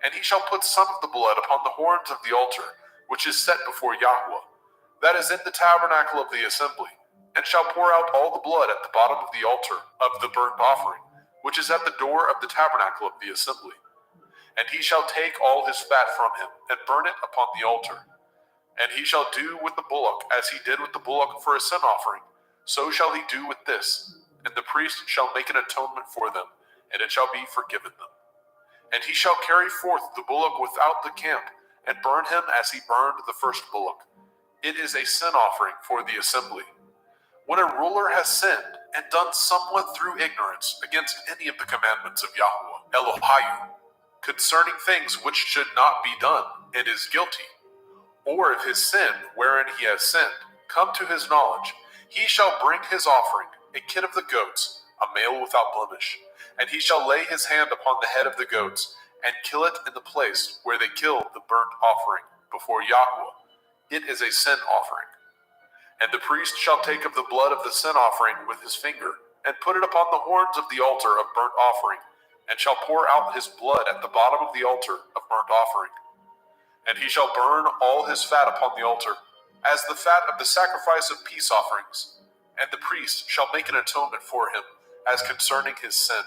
And he shall put some of the blood upon the horns of the altar, which is set before Yahweh, that is in the tabernacle of the assembly, and shall pour out all the blood at the bottom of the altar of the burnt offering, which is at the door of the tabernacle of the assembly. And he shall take all his fat from him, and burn it upon the altar. And he shall do with the bullock as he did with the bullock for a sin offering, so shall he do with this. And the priest shall make an atonement for them, and it shall be forgiven them. And he shall carry forth the bullock without the camp, and burn him as he burned the first bullock. It is a sin offering for the assembly. When a ruler has sinned, and done somewhat through ignorance against any of the commandments of Yahweh, Elohiah, concerning things which should not be done, and is guilty, or if his sin, wherein he has sinned, come to his knowledge, he shall bring his offering, a kid of the goats, a male without blemish, and he shall lay his hand upon the head of the goats, and kill it in the place where they killed the burnt offering before Yahweh. It is a sin offering. And the priest shall take of the blood of the sin offering with his finger, and put it upon the horns of the altar of burnt offering, and shall pour out his blood at the bottom of the altar of burnt offering. And he shall burn all his fat upon the altar, as the fat of the sacrifice of peace offerings. And the priest shall make an atonement for him, as concerning his sin,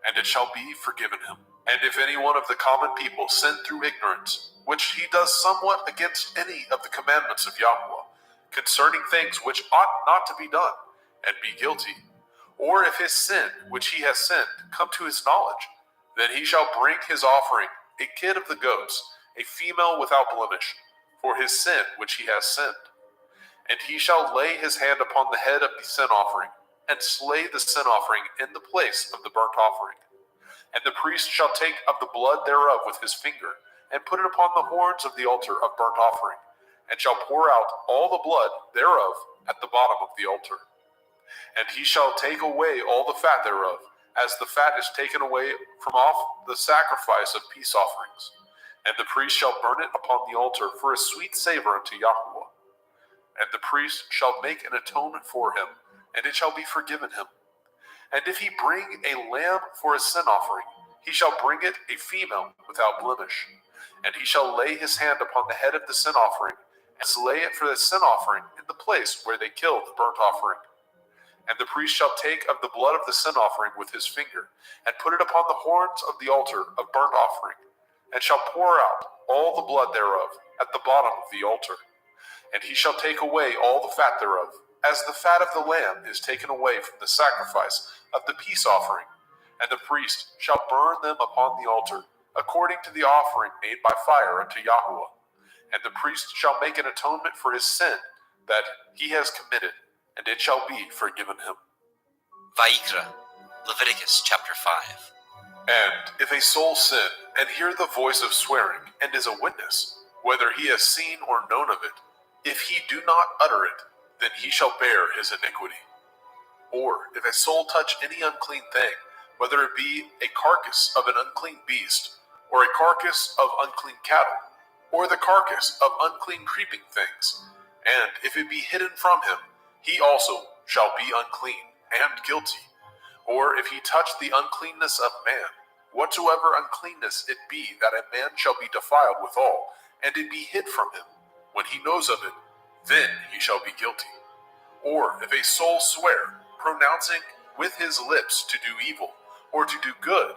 and it shall be forgiven him. And if any one of the common people sin through ignorance, which he does somewhat against any of the commandments of Yahweh, concerning things which ought not to be done, and be guilty, or if his sin, which he has sinned, come to his knowledge, then he shall bring his offering, a kid of the goats, a female without blemish, for his sin which he has sinned. And he shall lay his hand upon the head of the sin offering, and slay the sin offering in the place of the burnt offering. And the priest shall take of the blood thereof with his finger, and put it upon the horns of the altar of burnt offering, and shall pour out all the blood thereof at the bottom of the altar. And he shall take away all the fat thereof, as the fat is taken away from off the sacrifice of peace offerings. And the priest shall burn it upon the altar for a sweet savor unto Yahweh. And the priest shall make an atonement for him, and it shall be forgiven him. And if he bring a lamb for a sin offering, he shall bring it a female without blemish. And he shall lay his hand upon the head of the sin offering, and slay it for the sin offering in the place where they killed the burnt offering. And the priest shall take of the blood of the sin offering with his finger, and put it upon the horns of the altar of burnt offering, and shall pour out all the blood thereof at the bottom of the altar. And he shall take away all the fat thereof, as the fat of the lamb is taken away from the sacrifice of the peace offering. And the priest shall burn them upon the altar, according to the offering made by fire unto Yahweh. And the priest shall make an atonement for his sin that he has committed, and it shall be forgiven him. Vayikra, Leviticus chapter 5. And if a soul sin, and hear the voice of swearing, and is a witness, whether he has seen or known of it, if he do not utter it, then he shall bear his iniquity. Or if a soul touch any unclean thing, whether it be a carcass of an unclean beast, or a carcass of unclean cattle, or the carcass of unclean creeping things, and if it be hidden from him, he also shall be unclean and guilty. Or if he touch the uncleanness of man, whatsoever uncleanness it be, that a man shall be defiled withal, and it be hid from him, when he knows of it, then he shall be guilty. Or if a soul swear, pronouncing with his lips to do evil, or to do good,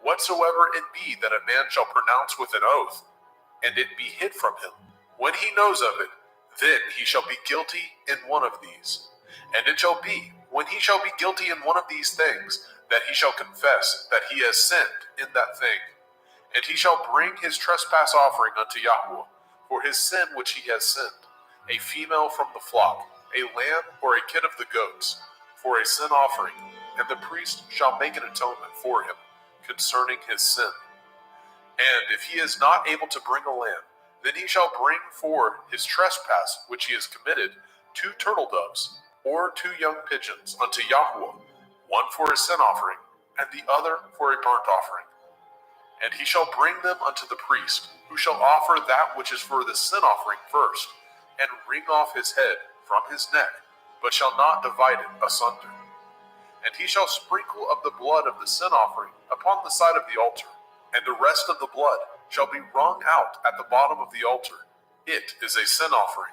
whatsoever it be that a man shall pronounce with an oath, and it be hid from him, when he knows of it, then he shall be guilty in one of these. And it shall be, when he shall be guilty in one of these things, that he shall confess that he has sinned in that thing. And he shall bring his trespass offering unto Yahweh, for his sin which he has sinned, a female from the flock, a lamb or a kid of the goats, for a sin offering, and the priest shall make an atonement for him concerning his sin. And if he is not able to bring a lamb, then he shall bring for his trespass which he has committed 2 turtle doves, or 2 young pigeons unto Yahweh, one for a sin offering, and the other for a burnt offering. And he shall bring them unto the priest, who shall offer that which is for the sin offering first, and wring off his head from his neck, but shall not divide it asunder. And he shall sprinkle of the blood of the sin offering upon the side of the altar, and the rest of the blood shall be wrung out at the bottom of the altar. It is a sin offering.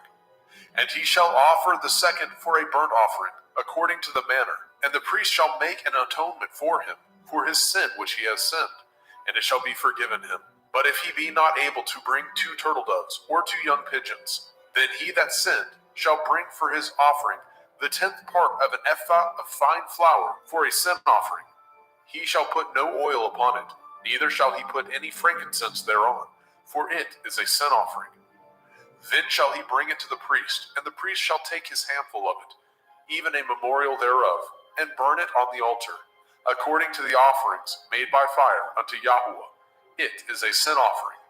And he shall offer the second for a burnt offering, according to the manner, and the priest shall make an atonement for him, for his sin which he has sinned, and it shall be forgiven him. But if he be not able to bring 2 turtle doves, or 2 young pigeons, then he that sinned shall bring for his offering the 10th part of an ephah of fine flour for a sin offering. He shall put no oil upon it, neither shall he put any frankincense thereon, for it is a sin offering. Then shall he bring it to the priest, and the priest shall take his handful of it, even a memorial thereof, and burn it on the altar, according to the offerings made by fire unto Yahweh. It is a sin offering.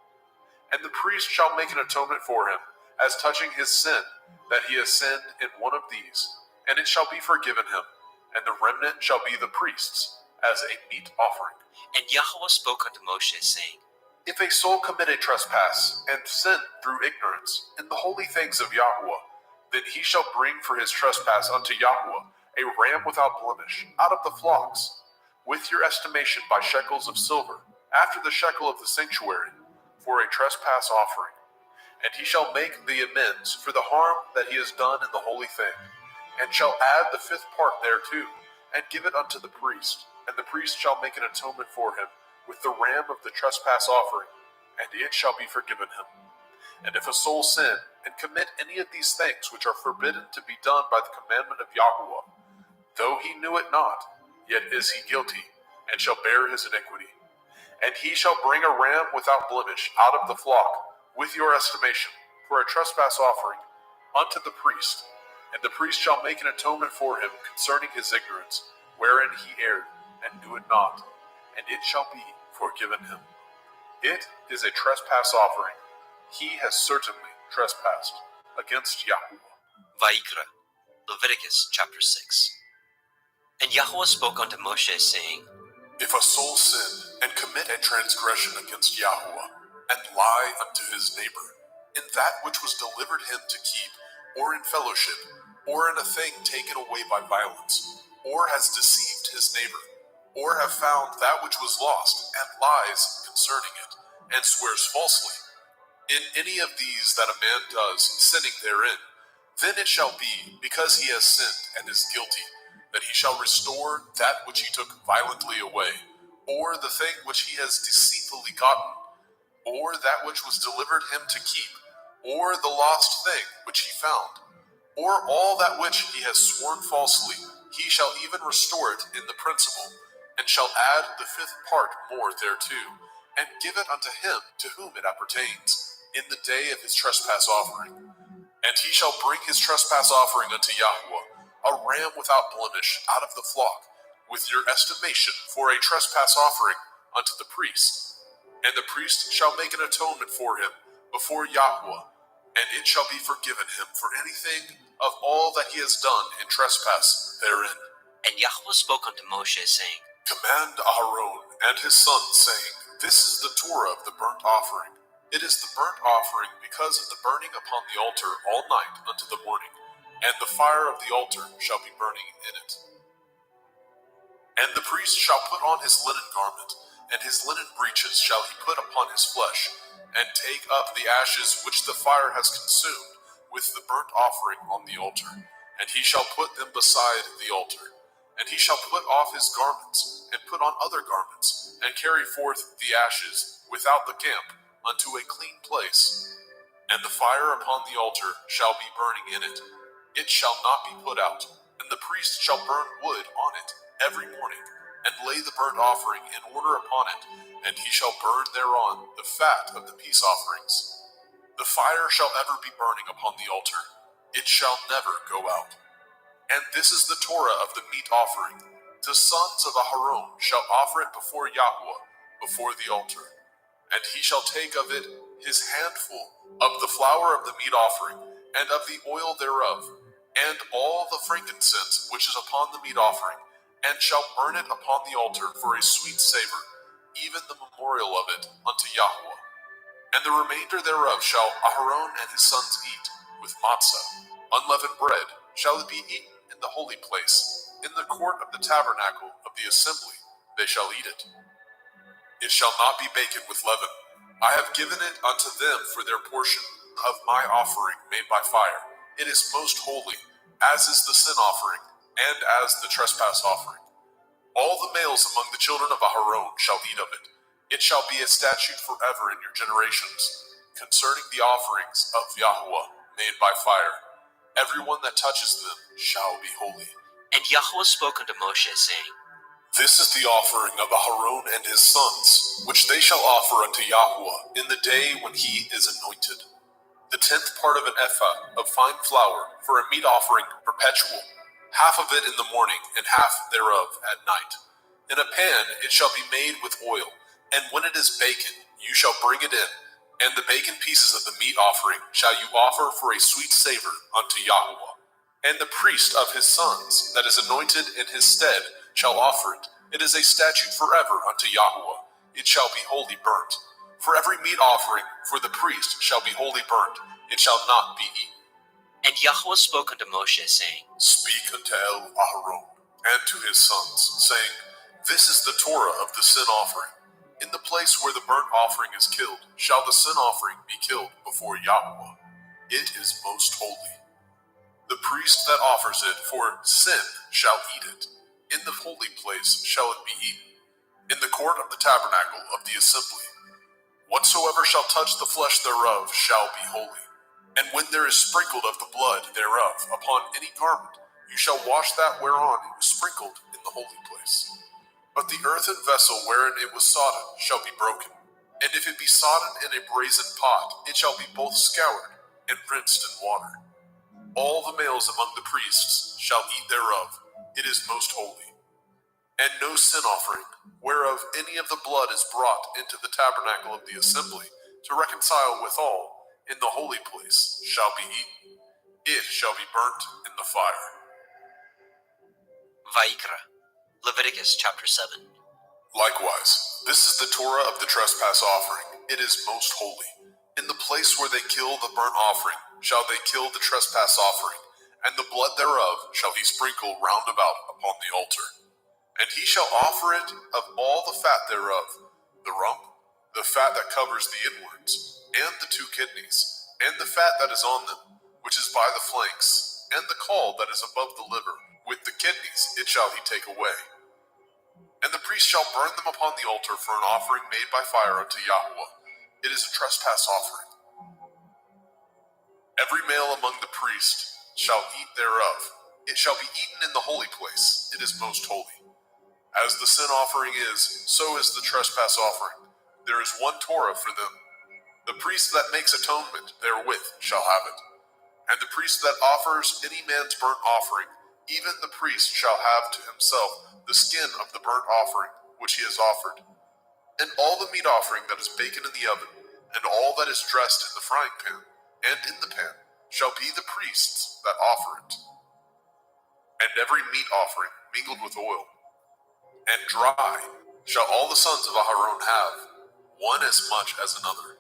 And the priest shall make an atonement for him, as touching his sin, that he has sinned in one of these, and it shall be forgiven him, and the remnant shall be the priest's, as a meat offering. And Yahweh spoke unto Moshe, saying, If a soul commit a trespass, and sin through ignorance, in the holy things of Yahweh, then he shall bring for his trespass unto Yahweh a ram without blemish, out of the flocks, with your estimation by shekels of silver, after the shekel of the sanctuary, for a trespass offering. And he shall make the amends for the harm that he has done in the holy thing, and shall add the 5th part thereto, and give it unto the priest, and the priest shall make an atonement for him with the ram of the trespass offering, and it shall be forgiven him. And if a soul sin, and commit any of these things which are forbidden to be done by the commandment of Yahweh, though he knew it not, yet is he guilty, and shall bear his iniquity. And he shall bring a ram without blemish out of the flock, with your estimation, for a trespass offering, unto the priest. And the priest shall make an atonement for him concerning his ignorance, wherein he erred, and knew it not, and it shall be forgiven him. It is a trespass offering. He has certainly trespassed against Yahweh. Vayikra, Leviticus chapter 6. And Yahweh spoke unto Moshe, saying, If a soul sin, and commit a transgression against Yahweh, and lie unto his neighbor, in that which was delivered him to keep, or in fellowship, or in a thing taken away by violence, or has deceived his neighbor, or have found that which was lost, and lies concerning it, and swears falsely, in any of these that a man does, sinning therein, then it shall be, because he has sinned and is guilty, that he shall restore that which he took violently away, or the thing which he has deceitfully gotten, or that which was delivered him to keep, or the lost thing which he found, or all that which he has sworn falsely, he shall even restore it in the principal, and shall add the 5th part more thereto, and give it unto him to whom it appertains, in the day of his trespass offering. And he shall bring his trespass offering unto Yahweh, a ram without blemish out of the flock, with your estimation for a trespass offering unto the priest. And the priest shall make an atonement for him before Yahweh, and it shall be forgiven him for anything of all that he has done in trespass therein. And Yahweh spoke unto Moshe, saying, Command Aharon and his sons, saying, This is the Torah of the burnt offering. It is the burnt offering because of the burning upon the altar all night unto the morning, and the fire of the altar shall be burning in it. And the priest shall put on his linen garment, and his linen breeches shall he put upon his flesh, and take up the ashes which the fire has consumed with the burnt offering on the altar, and he shall put them beside the altar. And he shall put off his garments, and put on other garments, and carry forth the ashes without the camp unto a clean place. And the fire upon the altar shall be burning in it. It shall not be put out. And the priest shall burn wood on it every morning, and lay the burnt offering in order upon it, and he shall burn thereon the fat of the peace offerings. The fire shall ever be burning upon the altar. It shall never go out. And this is the Torah of the meat offering. The sons of Aharon shall offer it before Yahweh, before the altar. And he shall take of it his handful of the flour of the meat offering, and of the oil thereof, and all the frankincense which is upon the meat offering, and shall burn it upon the altar for a sweet savor, even the memorial of it unto Yahweh. And the remainder thereof shall Aharon and his sons eat, with matzah, unleavened bread, shall it be eaten in the holy place, in the court of the tabernacle of the assembly they shall eat it. It shall not be baked with leaven. I have given it unto them for their portion of my offering made by fire. It is most holy, as is the sin offering, and as the trespass offering. All the males among the children of Aharon shall eat of it. It shall be a statute forever in your generations, concerning the offerings of Yahweh made by fire. Everyone that touches them shall be holy. And Yahweh spoke unto Moshe, saying, This is the offering of Aharon and his sons, which they shall offer unto Yahweh in the day when he is anointed. The 10th part of an ephah of fine flour for a meat offering perpetual, half of it in the morning, and half thereof at night. In a pan it shall be made with oil, and when it is baken, you shall bring it in, and the baken pieces of the meat offering shall you offer for a sweet savor unto Yahweh. And the priest of his sons, that is anointed in his stead, shall offer it. It is a statute forever unto Yahweh. It shall be wholly burnt. For every meat offering for the priest shall be wholly burnt. It shall not be eaten. And Yahweh spoke unto Moshe, saying, Speak unto Aharon and to his sons, saying, This is the Torah of the sin offering. In the place where the burnt offering is killed, shall the sin offering be killed before Yahweh. It is most holy. The priest that offers it for sin shall eat it. In the holy place shall it be eaten, in the court of the tabernacle of the assembly. Whatsoever shall touch the flesh thereof shall be holy. And when there is sprinkled of the blood thereof upon any garment, you shall wash that whereon it was sprinkled in the holy place. But the earthen vessel wherein it was sodden shall be broken. And if it be sodden in a brazen pot, it shall be both scoured and rinsed in water. All the males among the priests shall eat thereof. It is most holy. And no sin offering, whereof any of the blood is brought into the tabernacle of the assembly, to reconcile withal in the holy place, shall be eaten. It shall be burnt in the fire. Vayikra, Leviticus chapter 7. Likewise, this is the Torah of the trespass offering. It is most holy. In the place where they kill the burnt offering, shall they kill the trespass offering, and the blood thereof shall he sprinkle round about upon the altar. And he shall offer it of all the fat thereof, the rump, the fat that covers the inwards, and the 2 kidneys, and the fat that is on them, which is by the flanks, and the caul that is above the liver. With the kidneys it shall he take away. And the priest shall burn them upon the altar for an offering made by fire unto Yahweh. It is a trespass offering. Every male among the priests shall eat thereof. It shall be eaten in the holy place. It is most holy. As the sin offering is, so is the trespass offering. There is one Torah for them. The priest that makes atonement therewith shall have it. And the priest that offers any man's burnt offering, even the priest shall have to himself the skin of the burnt offering which he has offered. And all the meat offering that is baken in the oven, and all that is dressed in the frying pan, and in the pan, shall be the priest's that offer it. And every meat offering mingled with oil, and dry shall all the sons of Aharon have, one as much as another.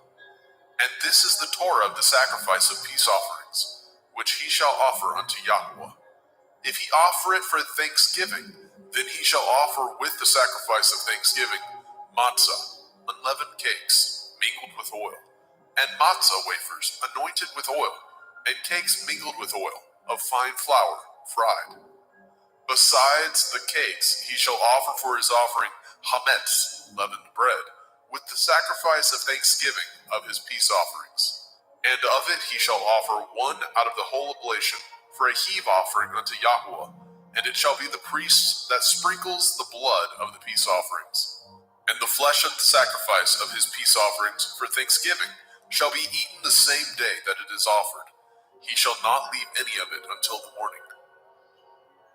And this is the Torah of the sacrifice of peace offerings, which he shall offer unto Yahweh. If he offer it for thanksgiving, then he shall offer with the sacrifice of thanksgiving matzah, unleavened cakes, mingled with oil, and matzah wafers anointed with oil, and cakes mingled with oil, of fine flour, fried. Besides the cakes, he shall offer for his offering hametz, leavened bread, with the sacrifice of thanksgiving of his peace offerings. And of it he shall offer one out of the whole oblation for a heave offering unto Yahweh, and it shall be the priest that sprinkles the blood of the peace offerings. And the flesh of the sacrifice of his peace offerings for thanksgiving shall be eaten the same day that it is offered. He shall not leave any of it until the morning.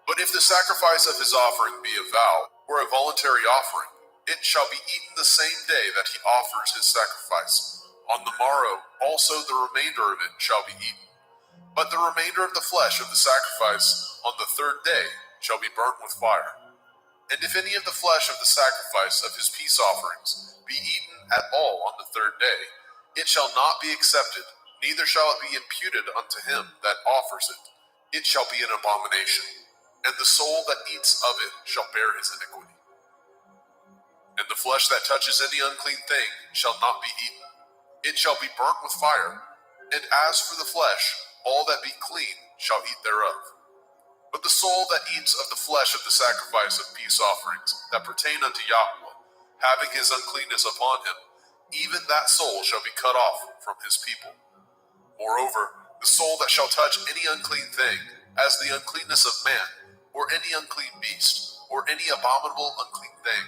But if the sacrifice of his offering be a vow, or a voluntary offering, it shall be eaten the same day that he offers his sacrifice. On the morrow also the remainder of it shall be eaten. But the remainder of the flesh of the sacrifice on the third day shall be burnt with fire. And if any of the flesh of the sacrifice of his peace offerings be eaten at all on the third day, it shall not be accepted, neither shall it be imputed unto him that offers it. It shall be an abomination, and the soul that eats of it shall bear his iniquity. And the flesh that touches any unclean thing shall not be eaten. It shall be burnt with fire. And as for the flesh, all that be clean shall eat thereof. But the soul that eats of the flesh of the sacrifice of peace offerings that pertain unto Yahweh, having his uncleanness upon him, even that soul shall be cut off from his people. Moreover, the soul that shall touch any unclean thing, as the uncleanness of man, or any unclean beast, or any abominable unclean thing,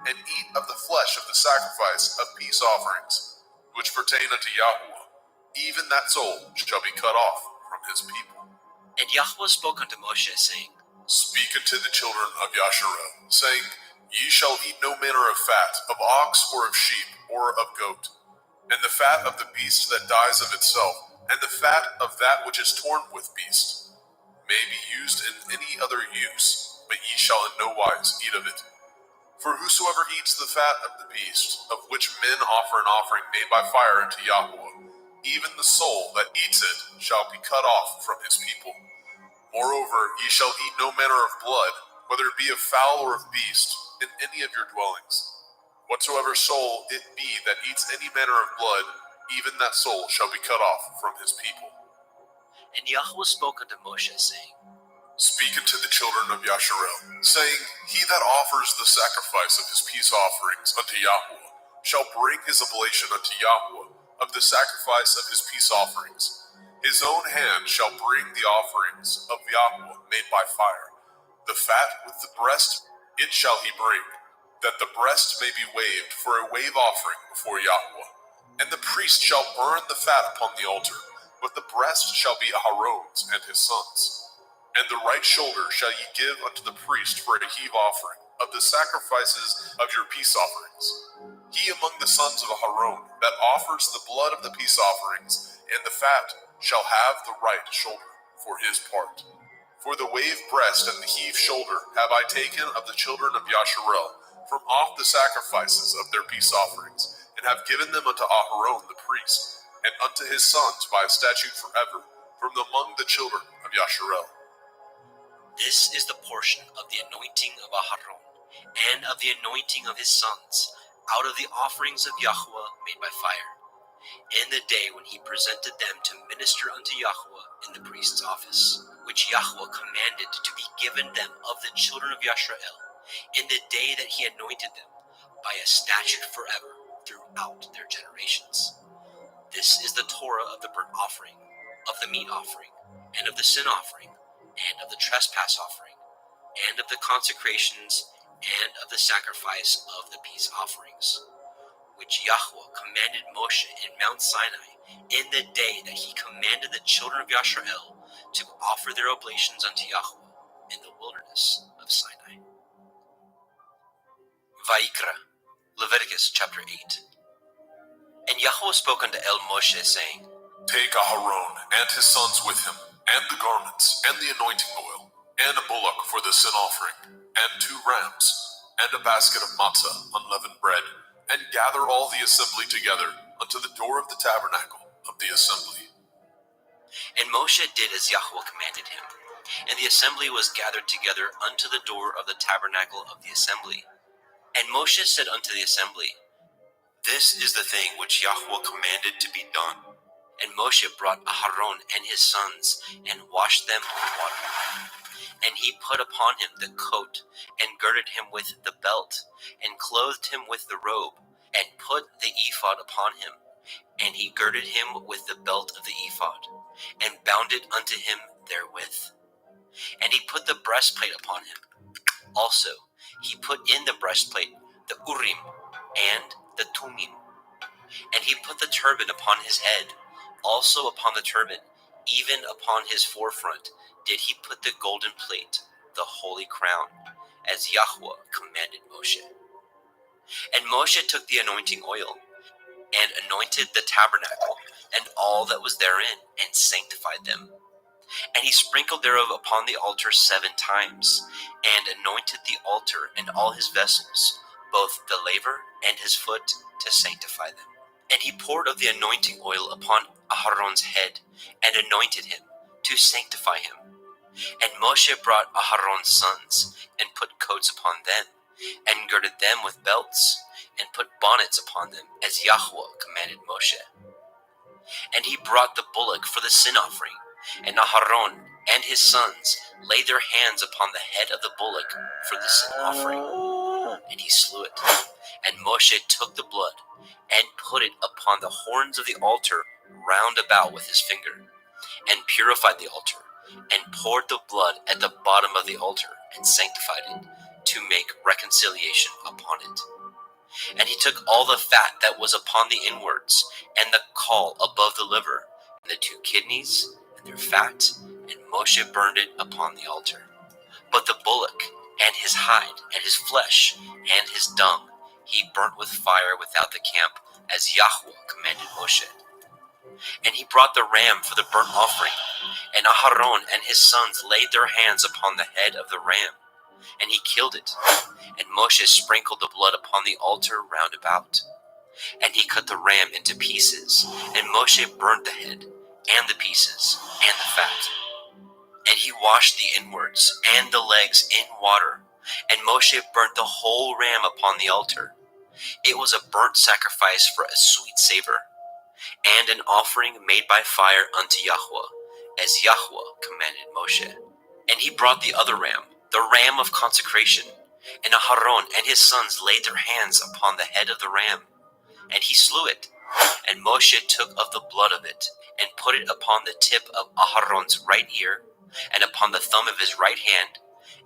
and eat of the flesh of the sacrifice of peace offerings, which pertain unto Yahweh, even that soul shall be cut off from his people. And Yahweh spoke unto Moshe, saying, Speak unto the children of Yasharel, saying, Ye shall eat no manner of fat, of ox, or of sheep, or of goat, and the fat of the beast that dies of itself, and the fat of that which is torn with beast, may be used in any other use, but ye shall in no wise eat of it. For whosoever eats the fat of the beast, of which men offer an offering made by fire unto Yahweh, even the soul that eats it shall be cut off from his people. Moreover, ye shall eat no manner of blood, whether it be of fowl or of beast, in any of your dwellings. Whatsoever soul it be that eats any manner of blood, even that soul shall be cut off from his people. And Yahweh spoke unto Moshe, saying, Speak unto the children of Yasharel, saying, He that offers the sacrifice of his peace offerings unto Yahweh shall bring his oblation unto Yahweh of the sacrifice of his peace offerings. His own hand shall bring the offerings of Yahweh made by fire. The fat with the breast it shall he bring, that the breast may be waved for a wave offering before Yahweh. And the priest shall burn the fat upon the altar, but the breast shall be Aharon's and his sons'. And the right shoulder shall ye give unto the priest for a heave offering of the sacrifices of your peace offerings. He among the sons of Aharon that offers the blood of the peace offerings and the fat shall have the right shoulder for his part. For the wave breast and the heave shoulder have I taken of the children of Yasharel from off the sacrifices of their peace offerings, and have given them unto Aharon the priest, and unto his sons by a statute forever, from among the children of Yasharel. This is the portion of the anointing of Aharon, and of the anointing of his sons, out of the offerings of Yahweh made by fire, in the day when he presented them to minister unto Yahweh in the priest's office, which Yahweh commanded to be given them of the children of Yasharel, in the day that he anointed them, by a statute forever throughout their generations. This is the Torah of the burnt offering, of the meat offering, and of the sin offering, and of the trespass offering, and of the consecrations, and of the sacrifice of the peace offerings, which Yahweh commanded Moshe in Mount Sinai, in the day that he commanded the children of Yasharel to offer their oblations unto Yahweh in the wilderness of Sinai. Vayikra, Leviticus chapter 8. And Yahweh spoke unto Moshe, saying, Take Aharon and his sons with him, and the garments, and the anointing oil, and a bullock for the sin offering, and 2 rams, and a basket of matzah, unleavened bread, and gather all the assembly together unto the door of the tabernacle of the assembly. And Moshe did as Yahweh commanded him. And the assembly was gathered together unto the door of the tabernacle of the assembly. And Moshe said unto the assembly, This is the thing which Yahweh commanded to be done. And Moshe brought Aharon and his sons, and washed them with water. And he put upon him the coat, and girded him with the belt, and clothed him with the robe, and put the ephod upon him. And he girded him with the belt of the ephod, and bound it unto him therewith. And he put the breastplate upon him. Also he put in the breastplate the Urim and the Tumim. And he put the turban upon his head. Also upon the turban, even upon his forefront, did he put the golden plate, the holy crown, as Yahweh commanded Moshe. And Moshe took the anointing oil, and anointed the tabernacle, and all that was therein, and sanctified them. And he sprinkled thereof upon the altar 7 times, and anointed the altar and all his vessels, both the laver and his foot, to sanctify them. And he poured of the anointing oil upon Aharon's head, and anointed him, to sanctify him. And Moshe brought Aharon's sons, and put coats upon them, and girded them with belts, and put bonnets upon them, as Yahweh commanded Moshe. And he brought the bullock for the sin offering, and Aharon and his sons laid their hands upon the head of the bullock for the sin offering, and he slew it. And Moshe took the blood, and put it upon the horns of the altar round about with his finger, and purified the altar, and poured the blood at the bottom of the altar, and sanctified it, to make reconciliation upon it. And he took all the fat that was upon the inwards, and the caul above the liver, and the 2 kidneys, and their fat, and Moshe burned it upon the altar. But the bullock, and his hide, and his flesh, and his dung, he burnt with fire without the camp, as Yahweh commanded Moshe. And he brought the ram for the burnt offering, and Aharon and his sons laid their hands upon the head of the ram, and he killed it. And Moshe sprinkled the blood upon the altar round about. And he cut the ram into pieces, and Moshe burnt the head, and the pieces, and the fat. And he washed the inwards and the legs in water, and Moshe burnt the whole ram upon the altar. It was a burnt sacrifice for a sweet savor, and an offering made by fire unto Yahweh, as Yahweh commanded Moshe. And he brought the other ram, the ram of consecration, and Aharon and his sons laid their hands upon the head of the ram, and he slew it. And Moshe took of the blood of it, and put it upon the tip of Aharon's right ear, and upon the thumb of his right hand,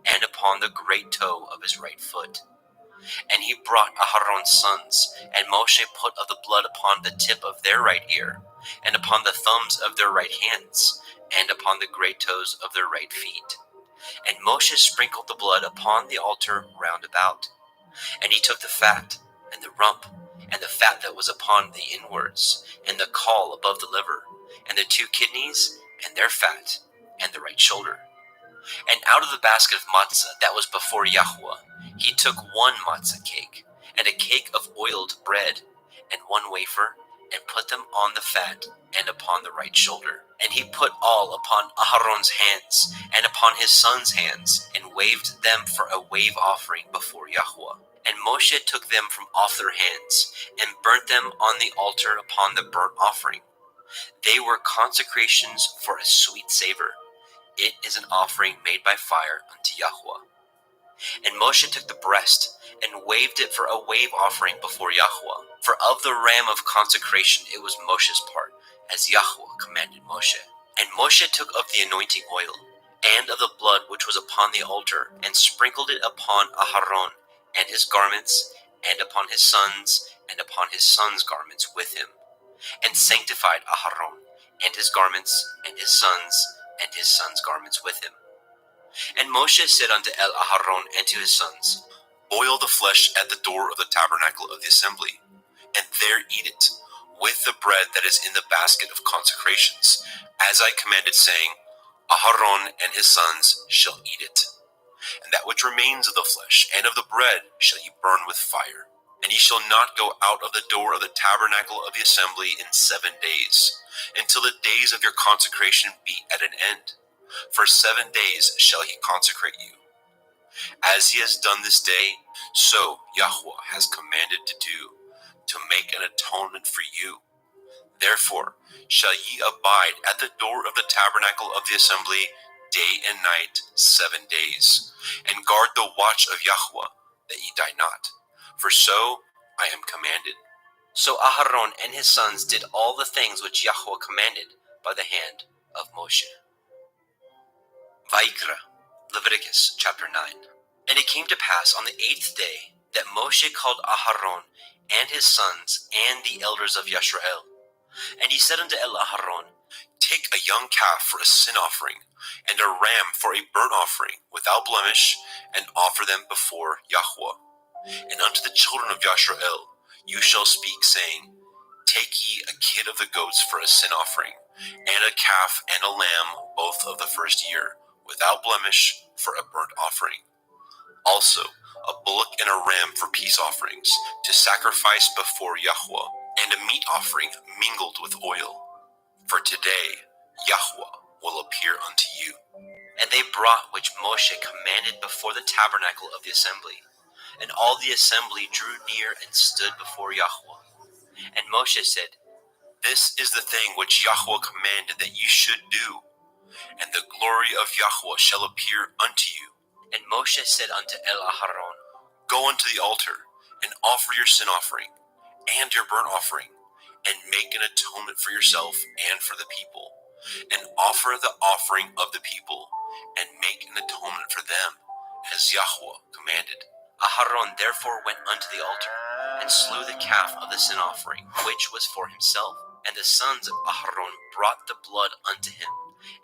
and upon the great toe of his right foot. And he brought Aharon's sons, and Moshe put of the blood upon the tip of their right ear, and upon the thumbs of their right hands, and upon the great toes of their right feet. And Moshe sprinkled the blood upon the altar round about. And he took the fat, and the rump, and the fat that was upon the inwards, and the caul above the liver, and the 2 kidneys, and their fat, and the right shoulder. And out of the basket of matzah that was before Yahweh, he took 1 matzah cake, and a cake of oiled bread, and 1 wafer, and put them on the fat, and upon the right shoulder. And he put all upon Aharon's hands, and upon his sons' hands, and waved them for a wave offering before Yahweh. And Moshe took them from off their hands, and burnt them on the altar upon the burnt offering. They were consecrations for a sweet savor. It is an offering made by fire unto Yahweh. And Moshe took the breast, and waved it for a wave offering before Yahweh. For of the ram of consecration it was Moshe's part, as Yahweh commanded Moshe. And Moshe took of the anointing oil, and of the blood which was upon the altar, and sprinkled it upon Aharon, and his garments, and upon his sons, and upon his sons' garments with him, and sanctified Aharon, and his garments, and his sons' garments with him. And Moshe said unto Aharon and to his sons, Boil the flesh at the door of the tabernacle of the assembly, and there eat it, with the bread that is in the basket of consecrations, as I commanded, saying, Aharon and his sons shall eat it. And that which remains of the flesh and of the bread shall ye burn with fire. And ye shall not go out of the door of the tabernacle of the assembly in 7 days, until the days of your consecration be at an end. For 7 days shall he consecrate you. As he has done this day, so Yahweh has commanded to do, to make an atonement for you. Therefore shall ye abide at the door of the tabernacle of the assembly day and night 7 days, and guard the watch of Yahweh, that ye die not. For so I am commanded. So Aharon and his sons did all the things which Yahweh commanded by the hand of Moshe. Vaikra, Leviticus chapter 9. And it came to pass on the 8th day that Moshe called Aharon and his sons and the elders of Yisrael. And he said unto Aharon, Take a young calf for a sin offering, and a ram for a burnt offering, without blemish, and offer them before Yahweh. And unto the children of Yisrael you shall speak, saying, Take ye a kid of the goats for a sin offering, and a calf and a lamb, both of the first year, without blemish, for a burnt offering. Also a bullock and a ram for peace offerings, to sacrifice before Yahweh, and a meat offering mingled with oil. For today Yahweh will appear unto you. And they brought which Moshe commanded before the tabernacle of the assembly. And all the assembly drew near and stood before Yahweh. And Moshe said, This is the thing which Yahweh commanded that ye should do, and the glory of Yahweh shall appear unto you. And Moshe said unto Aharon, Go unto the altar, and offer your sin offering, and your burnt offering, and make an atonement for yourself and for the people, and offer the offering of the people, and make an atonement for them, as Yahweh commanded. Aharon therefore went unto the altar, and slew the calf of the sin offering, which was for himself. And the sons of Aharon brought the blood unto him,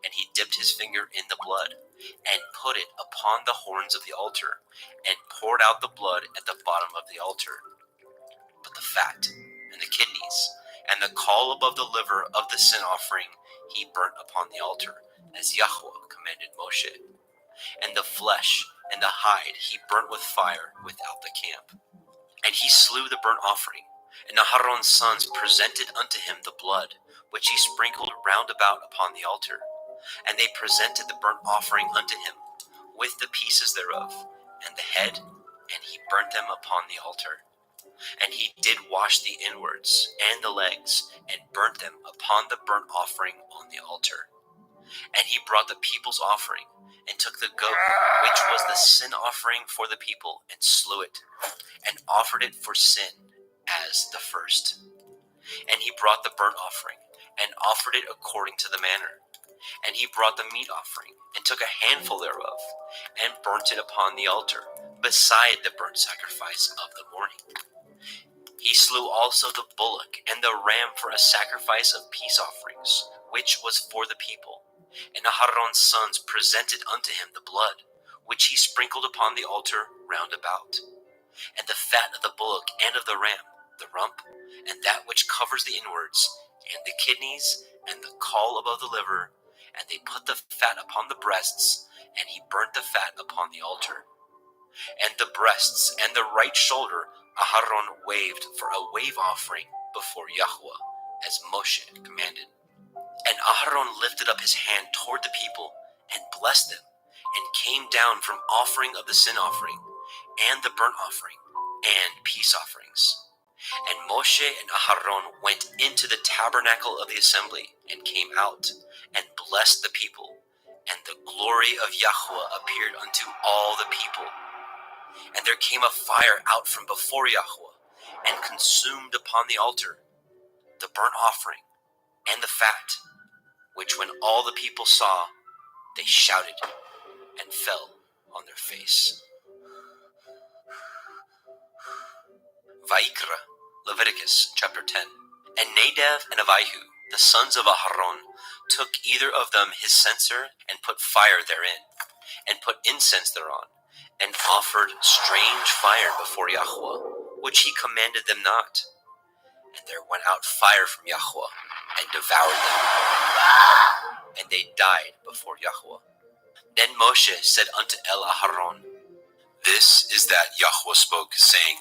and he dipped his finger in the blood, and put it upon the horns of the altar, and poured out the blood at the bottom of the altar. But the fat, and the kidneys, and the caul above the liver of the sin offering he burnt upon the altar, as Yahweh commanded Moshe. And the flesh and the hide he burnt with fire without the camp. And he slew the burnt offering, and Aharon's sons presented unto him the blood, which he sprinkled round about upon the altar. And they presented the burnt offering unto him, with the pieces thereof, and the head, and he burnt them upon the altar. And he did wash the inwards and the legs, and burnt them upon the burnt offering on the altar. And he brought the people's offering, and took the goat, which was the sin offering for the people, and slew it, and offered it for sin as the first. And he brought the burnt offering, and offered it according to the manner. And he brought the meat offering, and took a handful thereof, and burnt it upon the altar, beside the burnt sacrifice of the morning. He slew also the bullock and the ram for a sacrifice of peace offerings, which was for the people. And Aharon's sons presented unto him the blood, which he sprinkled upon the altar round about. And the fat of the bullock and of the ram, the rump, and that which covers the inwards, and the kidneys, and the caul above the liver. And they put the fat upon the breasts, and he burnt the fat upon the altar. And the breasts and the right shoulder Aharon waved for a wave offering before Yahweh, as Moshe commanded. And Aharon lifted up his hand toward the people, and blessed them, and came down from offering of the sin offering, and the burnt offering, and peace offerings. And Moshe and Aharon went into the tabernacle of the assembly, and came out, and blessed the people. And the glory of Yahweh appeared unto all the people. And there came a fire out from before Yahweh, and consumed upon the altar the burnt offering and the fat, which when all the people saw, they shouted and fell on their face. Vaikra, Leviticus chapter 10. And Nadab and Abihu, the sons of Aharon, took either of them his censer, and put fire therein, and put incense thereon, and offered strange fire before Yahweh, which he commanded them not. And there went out fire from Yahweh, and devoured them, and they died before Yahweh. Then Moshe said unto Aharon, This is that Yahweh spoke, saying,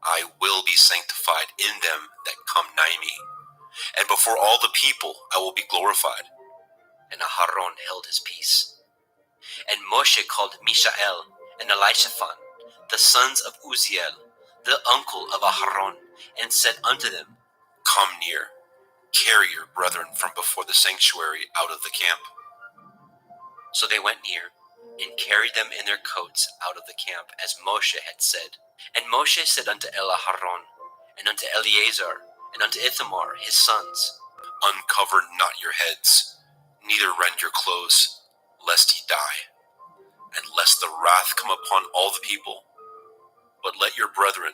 I will be sanctified in them that come nigh me, and before all the people I will be glorified. And Aharon held his peace. And Moshe called Mishael and Elishaphan, the sons of Uzziel, the uncle of Aharon, and said unto them, Come near, carry your brethren from before the sanctuary out of the camp. So they went near, and carried them in their coats out of the camp, as Moshe had said. And Moshe said unto Aharon, and unto Eleazar, and unto Ithamar his sons, Uncover not your heads, neither rend your clothes, lest ye die, and lest the wrath come upon all the people. But let your brethren,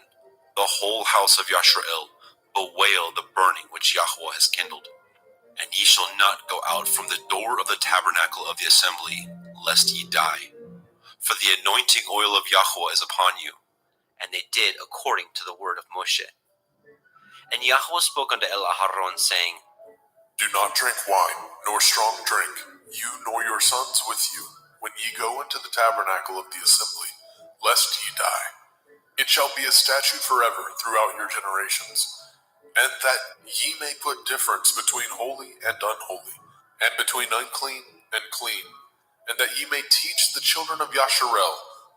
the whole house of Yashrael, bewail the burning which Yahweh has kindled. And ye shall not go out from the door of the tabernacle of the assembly, lest ye die. For the anointing oil of Yahweh is upon you. And they did according to the word of Moshe. And Yahweh spoke unto Aharon, saying, Do not drink wine, nor strong drink, you nor your sons with you, when ye go into the tabernacle of the assembly, lest ye die. It shall be a statute forever throughout your generations, and that ye may put difference between holy and unholy, and between unclean and clean, and that ye may teach the children of Yasharel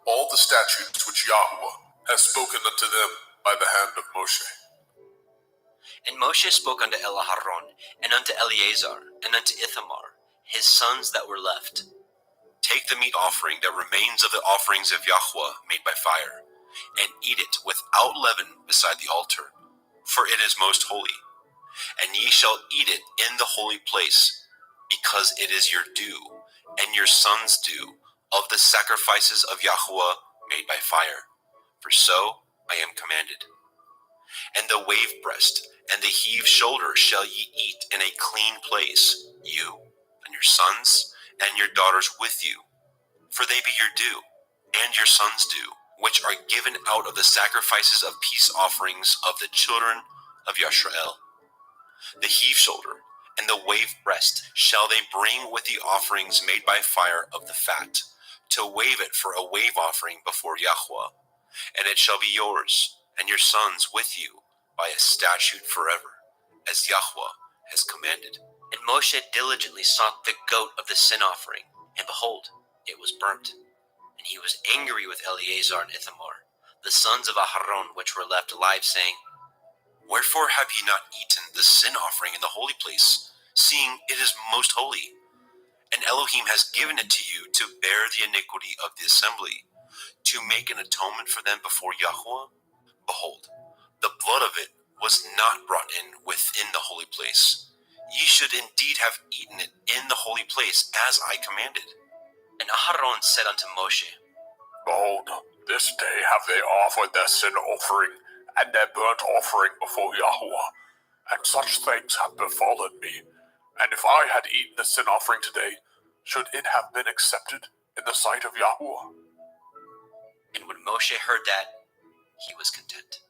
all the statutes which Yahweh has spoken unto them by the hand of Moshe. And Moshe spoke unto Aharon, and unto Eleazar, and unto Ithamar, his sons that were left, Take the meat offering that remains of the offerings of Yahweh made by fire, and eat it without leaven beside the altar, for it is most holy. And ye shall eat it in the holy place, because it is your due, and your sons' due, of the sacrifices of Yahweh made by fire, for so I am commanded. And the wave breast and the heave shoulder shall ye eat in a clean place, you and your sons and your daughters with you, for they be your due, and your sons' due, which are given out of the sacrifices of peace offerings of the children of Yashrael. The heave shoulder and the wave breast shall they bring with the offerings made by fire of the fat, to wave it for a wave offering before Yahweh. And it shall be yours and your sons with you by a statute forever, as Yahweh has commanded. And Moshe diligently sought the goat of the sin offering, and behold, it was burnt. And he was angry with Eleazar and Ithamar, the sons of Aharon, which were left alive, saying, Wherefore have ye not eaten the sin offering in the holy place, seeing it is most holy? And Elohim has given it to you to bear the iniquity of the assembly, to make an atonement for them before Yahweh? Behold, the blood of it was not brought in within the holy place. Ye should indeed have eaten it in the holy place, as I commanded. And Aharon said unto Moshe, Behold, this day have they offered their sin offering and their burnt offering before Yahweh, and such things have befallen me. And if I had eaten the sin offering today, should it have been accepted in the sight of Yahweh? And when Moshe heard that, he was content.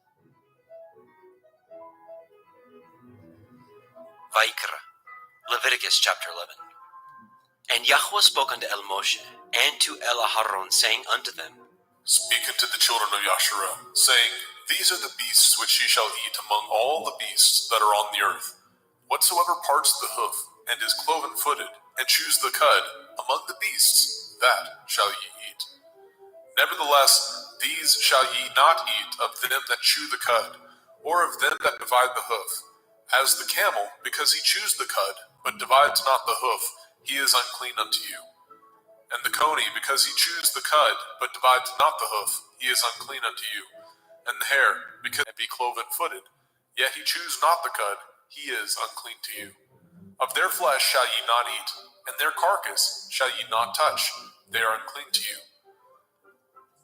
Vaikra, Leviticus chapter 11. And Yahweh spoke unto Moshe and to Aharon, saying unto them, Speak unto the children of Yasharel, saying, These are the beasts which ye shall eat among all the beasts that are on the earth. Whatsoever parts the hoof, and is cloven-footed, and chews the cud, among the beasts, that shall ye eat. Nevertheless, these shall ye not eat of them that chew the cud, or of them that divide the hoof. As the camel, because he chews the cud, but divides not the hoof, he is unclean unto you. And the coney, because he chews the cud, but divides not the hoof, he is unclean unto you. And the hare, because he be cloven-footed, yet he chews not the cud, he is unclean to you. Of their flesh shall ye not eat, and their carcass shall ye not touch, they are unclean to you.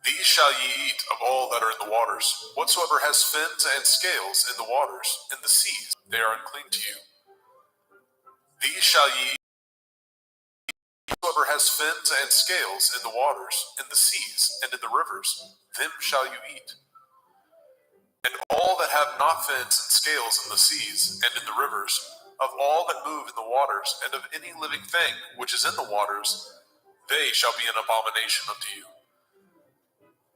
These shall ye eat of all that are in the waters. Whatsoever has fins and scales in the waters, in the seas, they are unclean to you. These shall ye eat. Whatsoever has fins and scales in the waters, in the seas, and in the rivers, them shall you eat. And all that have not fins and scales in the seas, and in the rivers, of all that move in the waters, and of any living thing which is in the waters, they shall be an abomination unto you.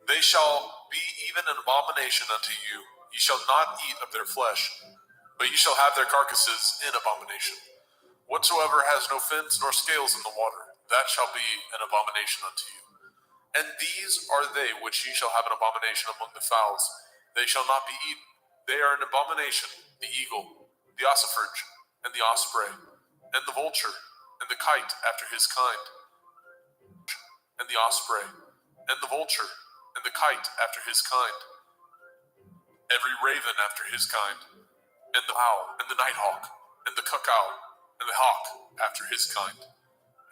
They shall be even an abomination unto you. Ye shall not eat of their flesh, but ye shall have their carcasses in abomination. Whatsoever has no fins nor scales in the water, that shall be an abomination unto you. And these are they which ye shall have an abomination among the fowls. They shall not be eaten. They are an abomination: the eagle, the ossifrage, and the osprey, and the vulture, and the kite after his kind, and the osprey, and the vulture, and the kite after his kind, every raven after his kind, and the owl, and the nighthawk, and the cuckow, and the hawk after his kind,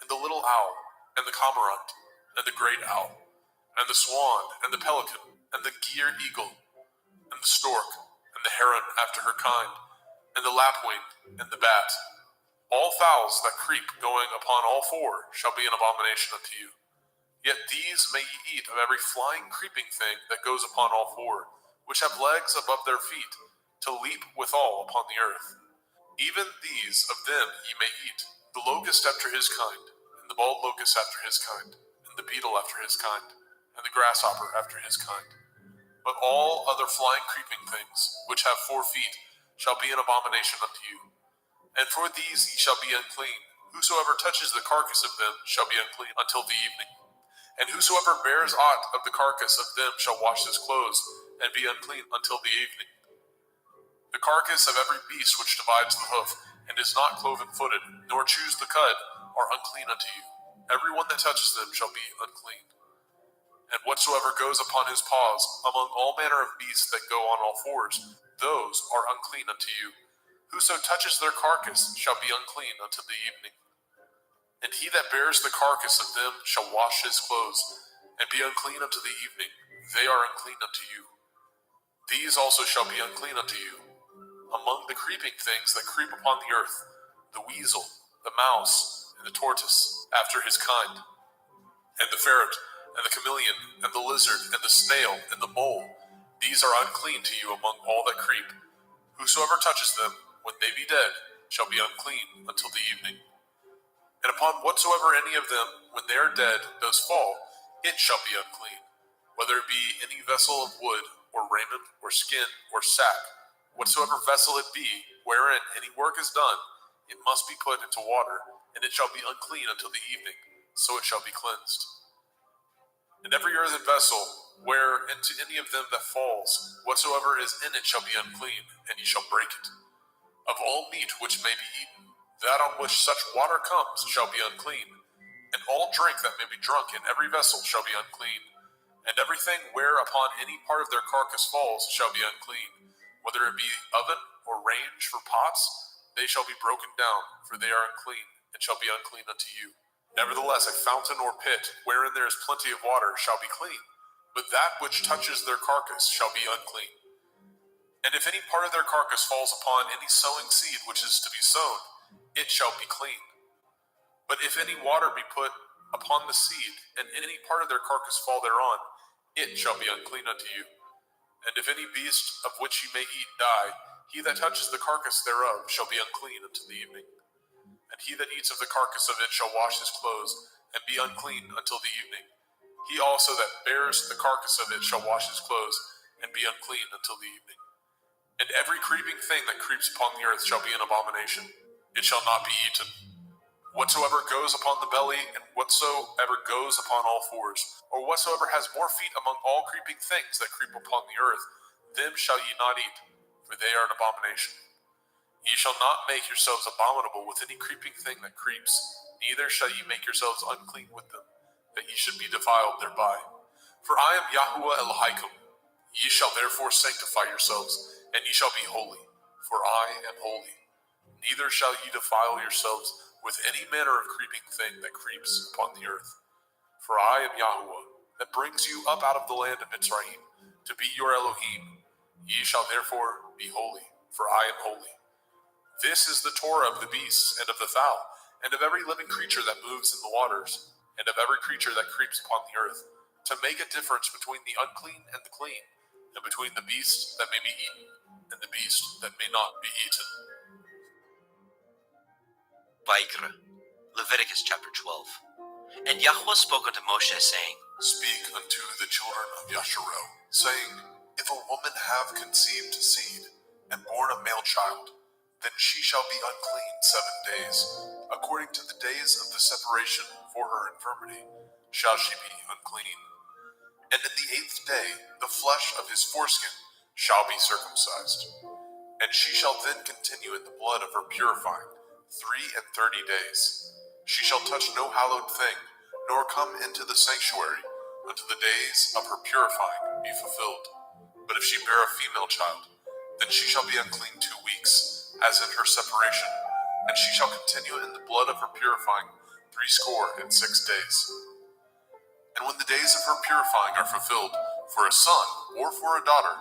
and the little owl, and the cormorant, and the great owl, and the swan, and the pelican, and the gier eagle, and the stork, and the heron after her kind, and the lapwing, and the bat. All fowls that creep going upon all four shall be an abomination unto you. Yet these may ye eat of every flying creeping thing that goes upon all four, which have legs above their feet, to leap withal upon the earth. Even these of them ye may eat: the locust after his kind, and the bald locust after his kind, and the beetle after his kind, and the grasshopper after his kind. But all other flying creeping things, which have 4 feet, shall be an abomination unto you. And for these ye shall be unclean. Whosoever touches the carcass of them shall be unclean until the evening. And whosoever bears aught of the carcass of them shall wash his clothes, and be unclean until the evening. The carcass of every beast which divides the hoof, and is not cloven-footed, nor chews the cud, are unclean unto you. Every one that touches them shall be unclean. And whatsoever goes upon his paws, among all manner of beasts that go on all fours, those are unclean unto you. Whoso touches their carcass shall be unclean until the evening. And he that bears the carcass of them shall wash his clothes, and be unclean unto the evening. They are unclean unto you. These also shall be unclean unto you. Among the creeping things that creep upon the earth, the weasel, the mouse, and the tortoise, after his kind, and the ferret, and the chameleon, and the lizard, and the snail, and the mole, these are unclean to you among all that creep. Whosoever touches them, when they be dead, shall be unclean until the evening. And upon whatsoever any of them, when they are dead, does fall, it shall be unclean, whether it be any vessel of wood, or raiment, or skin, or sack. Whatsoever vessel it be, wherein any work is done, it must be put into water, and it shall be unclean until the evening, so it shall be cleansed. And every earthen vessel, where into any of them that falls, whatsoever is in it shall be unclean, and ye shall break it. Of all meat which may be eaten, that on which such water comes shall be unclean, and all drink that may be drunk in every vessel shall be unclean. And everything whereupon any part of their carcass falls shall be unclean, whether it be oven or range for pots, they shall be broken down, for they are unclean, and shall be unclean unto you. Nevertheless, a fountain or pit, wherein there is plenty of water, shall be clean, but that which touches their carcass shall be unclean. And if any part of their carcass falls upon any sowing seed which is to be sown, it shall be clean. But if any water be put upon the seed, and any part of their carcass fall thereon, it shall be unclean unto you. And if any beast of which ye may eat die, he that touches the carcass thereof shall be unclean until the evening. And he that eats of the carcass of it shall wash his clothes, and be unclean until the evening. He also that bears the carcass of it shall wash his clothes, and be unclean until the evening. And every creeping thing that creeps upon the earth shall be an abomination. It shall not be eaten. Whatsoever goes upon the belly, and whatsoever goes upon all fours, or whatsoever has more feet among all creeping things that creep upon the earth, them shall ye not eat, for they are an abomination. Ye shall not make yourselves abominable with any creeping thing that creeps, neither shall ye make yourselves unclean with them, that ye should be defiled thereby. For I am Yahuwah Elohaikum. Ye shall therefore sanctify yourselves, and ye shall be holy, for I am holy. Neither shall ye defile yourselves with any manner of creeping thing that creeps upon the earth. For I am Yahuwah, that brings you up out of the land of Mitzrayim, to be your Elohim. Ye shall therefore be holy, for I am holy. This is the Torah of the beasts, and of the fowl, and of every living creature that moves in the waters, and of every creature that creeps upon the earth, to make a difference between the unclean and the clean, and between the beast that may be eaten, and the beast that may not be eaten. Vaikra, Leviticus chapter 12. And Yahweh spoke unto Moshe, saying, Speak unto the children of Yasharel, saying, If a woman have conceived seed, and born a male child, then she shall be unclean 7 days. According to the days of the separation for her infirmity, shall she be unclean. And in the 8th day, the flesh of his foreskin shall be circumcised. And she shall then continue in the blood of her purifying 33 days. She shall touch no hallowed thing, nor come into the sanctuary, until the days of her purifying be fulfilled. But if she bear a female child, then she shall be unclean 2 weeks, as in her separation, and she shall continue in the blood of her purifying 66 days. And when the days of her purifying are fulfilled, for a son or for a daughter,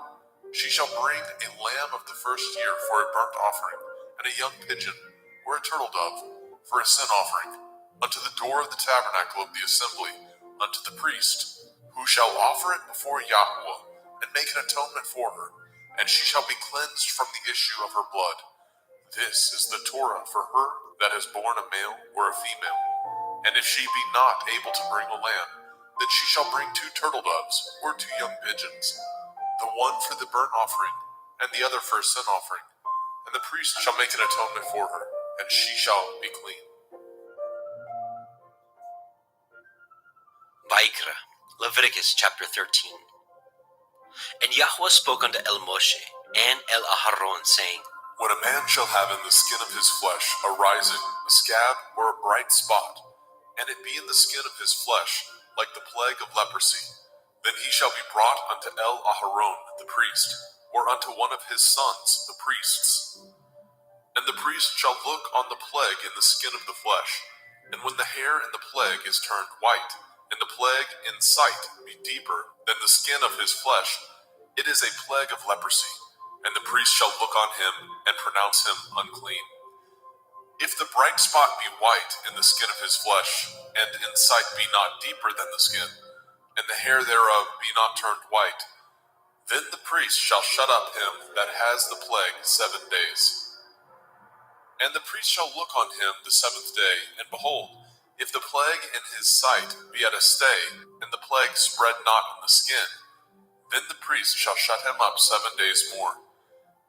she shall bring a lamb of the first year for a burnt offering, and a young pigeon or a turtle dove for a sin offering, unto the door of the tabernacle of the assembly, unto the priest, who shall offer it before Yahweh, and make an atonement for her, and she shall be cleansed from the issue of her blood. This is the Torah for her that has borne a male or a female. And if she be not able to bring a lamb, then she shall bring 2 turtle doves or 2 young pigeons, the one for the burnt offering, and the other for a sin offering. And the priest shall make an atonement for her, and she shall be clean. Vaikra, Leviticus chapter 13. And Yahweh spoke unto El Moshe and El Aharon, saying, When a man shall have in the skin of his flesh a rising, a scab, or a bright spot, and it be in the skin of his flesh, like the plague of leprosy, then he shall be brought unto El Aharon the priest, or unto one of his sons the priests. And the priest shall look on the plague in the skin of the flesh, and when the hair in the plague is turned white, and the plague in sight be deeper than the skin of his flesh, it is a plague of leprosy, and the priest shall look on him and pronounce him unclean. If the bright spot be white in the skin of his flesh, and in sight be not deeper than the skin, and the hair thereof be not turned white, then the priest shall shut up him that has the plague 7 days. And the priest shall look on him the 7th day, and behold, if the plague in his sight be at a stay, and the plague spread not in the skin, then the priest shall shut him up 7 days more.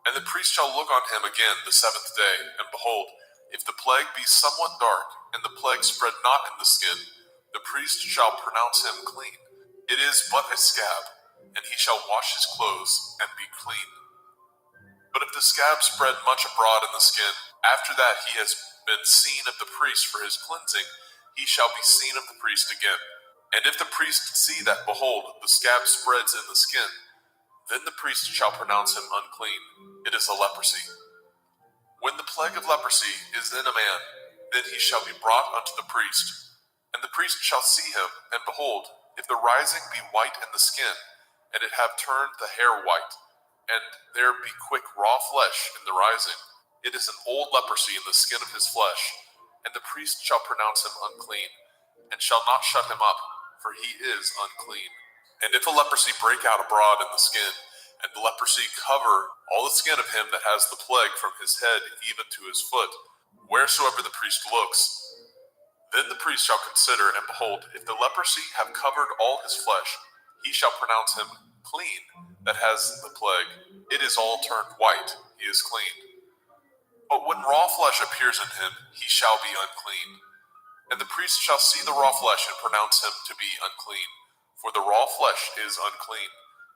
And the priest shall look on him again the 7th day, and behold, if the plague be somewhat dark, and the plague spread not in the skin, the priest shall pronounce him clean. It is but a scab, and he shall wash his clothes, and be clean. But if the scab spread much abroad in the skin, after that he has been seen of the priest for his cleansing, he shall be seen of the priest again. And if the priest see that, behold, the scab spreads in the skin, then the priest shall pronounce him unclean. It is a leprosy. When the plague of leprosy is in a man, then he shall be brought unto the priest. And the priest shall see him, and behold, if the rising be white in the skin, and it have turned the hair white, and there be quick raw flesh in the rising, it is an old leprosy in the skin of his flesh, and the priest shall pronounce him unclean, and shall not shut him up, for he is unclean. And if a leprosy break out abroad in the skin, and the leprosy cover all the skin of him that has the plague from his head even to his foot, wheresoever the priest looks, then the priest shall consider, and behold, if the leprosy have covered all his flesh, he shall pronounce him clean that has the plague. It is all turned white, he is clean. But when raw flesh appears in him, he shall be unclean. And the priest shall see the raw flesh and pronounce him to be unclean. For the raw flesh is unclean,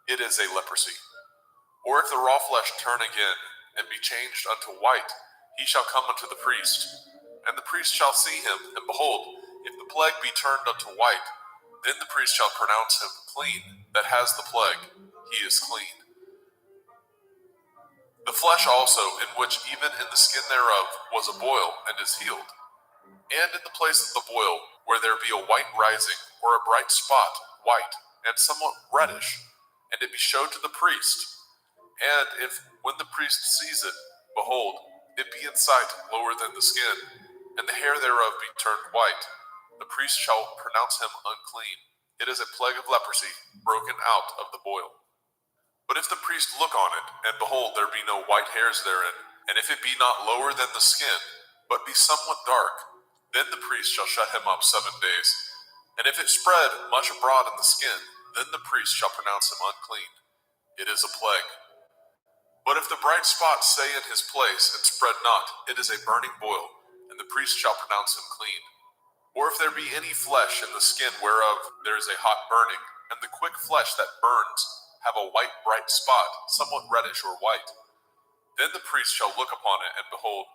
it is a leprosy. Or if the raw flesh turn again, and be changed unto white, he shall come unto the priest. And the priest shall see him, and behold, if the plague be turned unto white, then the priest shall pronounce him clean that has the plague, he is clean. The flesh also, in which even in the skin thereof was a boil, and is healed. And in the place of the boil, where there be a white rising, or a bright spot, white, and somewhat reddish, and it be showed to the priest. And if, when the priest sees it, behold, it be in sight lower than the skin, and the hair thereof be turned white, the priest shall pronounce him unclean. It is a plague of leprosy, broken out of the boil. But if the priest look on it, and behold, there be no white hairs therein, and if it be not lower than the skin, but be somewhat dark, then the priest shall shut him up 7 days. And if it spread much abroad in the skin, then the priest shall pronounce him unclean. It is a plague. But if the bright spot stay in his place and spread not, it is a burning boil, and the priest shall pronounce him clean. Or if there be any flesh in the skin whereof there is a hot burning, and the quick flesh that burns have a white bright spot, somewhat reddish or white, then the priest shall look upon it, and behold,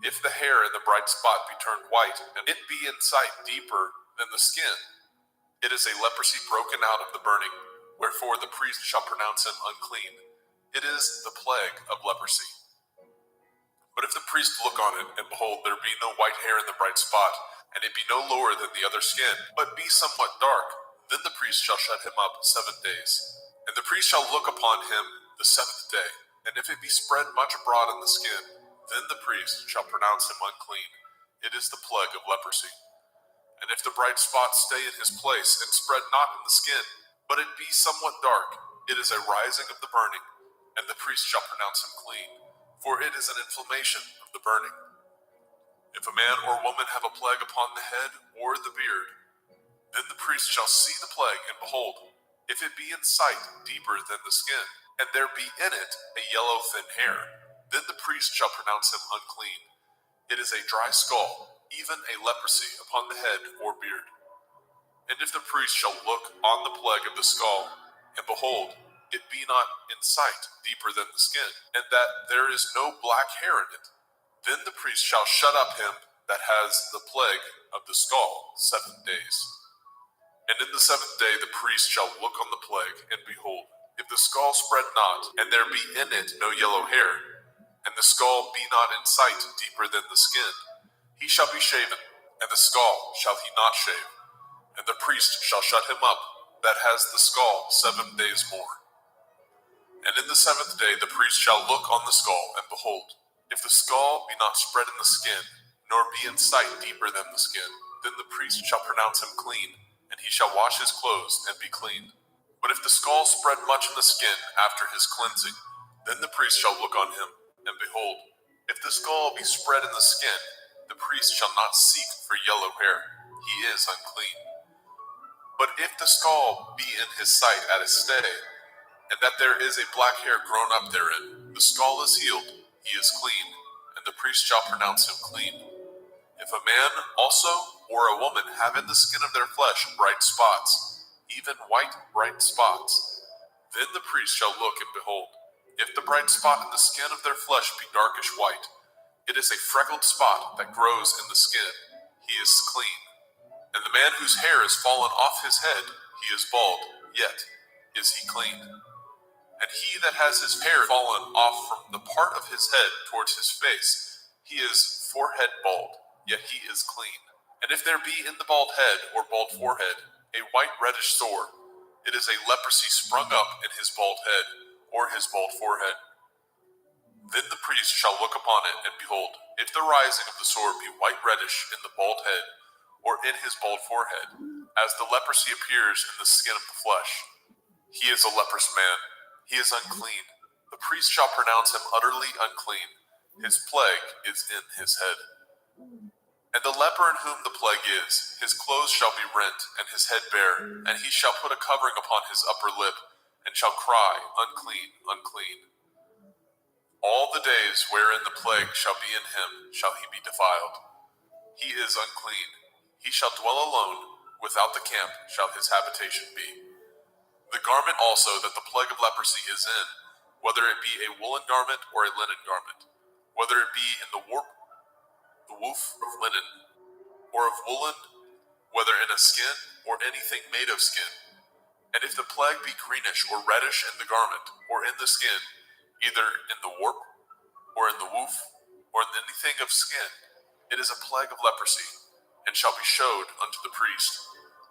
if the hair in the bright spot be turned white, and it be in sight deeper than the skin, it is a leprosy broken out of the burning, wherefore the priest shall pronounce him unclean. It is the plague of leprosy. But if the priest look on it, and behold, there be no white hair in the bright spot, and it be no lower than the other skin, but be somewhat dark, then the priest shall shut him up 7 days. And the priest shall look upon him the 7th day, and if it be spread much abroad in the skin, then the priest shall pronounce him unclean. It is the plague of leprosy. And if the bright spot stay in his place, and spread not in the skin, but it be somewhat dark, it is a rising of the burning, and the priest shall pronounce him clean, for it is an inflammation of the burning. If a man or woman have a plague upon the head or the beard, then the priest shall see the plague, and behold, if it be in sight deeper than the skin, and there be in it a yellow thin hair, then the priest shall pronounce him unclean. It is a dry skull, even a leprosy upon the head or beard. And if the priest shall look on the plague of the skull, and behold, it be not in sight deeper than the skin, and that there is no black hair in it, then the priest shall shut up him that has the plague of the skull 7 days. And in the 7th day the priest shall look on the plague, and behold, if the skull spread not, and there be in it no yellow hair, and the skull be not in sight deeper than the skin, he shall be shaven, and the skull shall he not shave, and the priest shall shut him up that has the skull 7 days more. And in the 7th day the priest shall look on the skull, and behold, if the skull be not spread in the skin, nor be in sight deeper than the skin, then the priest shall pronounce him clean, and he shall wash his clothes and be clean. But if the skull spread much in the skin after his cleansing, then the priest shall look on him, and behold, if the skull be spread in the skin, the priest shall not seek for yellow hair, he is unclean. But if the skull be in his sight at his stay, and that there is a black hair grown up therein, the skull is healed, he is clean, and the priest shall pronounce him clean. If a man also or a woman have in the skin of their flesh bright spots, even white bright spots, then the priest shall look, and behold, if the bright spot in the skin of their flesh be darkish white, it is a freckled spot that grows in the skin, he is clean. And the man whose hair is fallen off his head, he is bald, yet is he clean. And he that has his hair fallen off from the part of his head towards his face, he is forehead bald, yet he is clean. And if there be in the bald head or bald forehead a white reddish sore, it is a leprosy sprung up in his bald head or his bald forehead. Then the priest shall look upon it, and behold, if the rising of the sore be white reddish in the bald head or in his bald forehead, as the leprosy appears in the skin of the flesh, he is a leprous man, he is unclean. The priest shall pronounce him utterly unclean. His plague is in his head. And the leper in whom the plague is, his clothes shall be rent, and his head bare, and he shall put a covering upon his upper lip, and shall cry, unclean, unclean. All the days wherein the plague shall be in him shall he be defiled. He is unclean. He shall dwell alone, without the camp shall his habitation be. The garment also that the plague of leprosy is in, whether it be a woolen garment or a linen garment, whether it be in the warp, the woof of linen, or of woolen, whether in a skin or anything made of skin. And if the plague be greenish or reddish in the garment or in the skin, either in the warp or in the woof or in anything of skin, it is a plague of leprosy, and shall be showed unto the priest.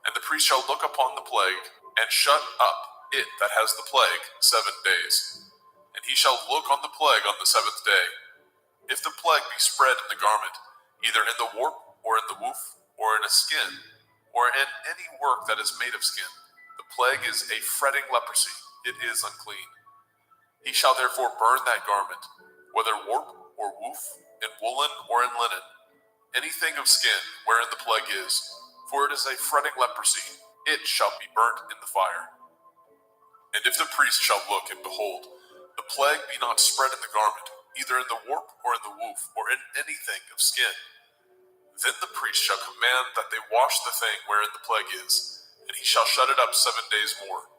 And the priest shall look upon the plague, and shut up it that has the plague 7 days. And he shall look on the plague on the 7th day. If the plague be spread in the garment, either in the warp or in the woof, or in a skin, or in any work that is made of skin, the plague is a fretting leprosy, it is unclean. He shall therefore burn that garment, whether warp or woof, in woolen or in linen, anything of skin wherein the plague is, for it is a fretting leprosy. It shall be burnt in the fire. And if the priest shall look, and behold, the plague be not spread in the garment, either in the warp or in the woof, or in anything of skin, then the priest shall command that they wash the thing wherein the plague is, and he shall shut it up 7 days more.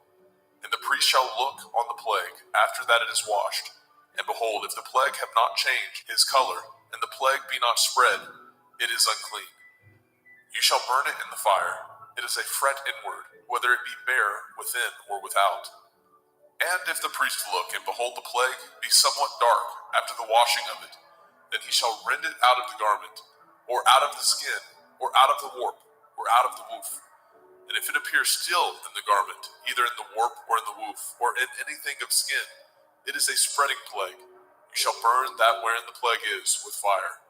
And the priest shall look on the plague after that it is washed. And behold, if the plague have not changed his color, and the plague be not spread, it is unclean. You shall burn it in the fire. It is a fret inward, whether it be bare within or without. And if the priest look, and behold the plague be somewhat dark after the washing of it, then he shall rend it out of the garment, or out of the skin, or out of the warp, or out of the woof. And if it appear still in the garment, either in the warp or in the woof, or in anything of skin, it is a spreading plague. You shall burn that wherein the plague is with fire.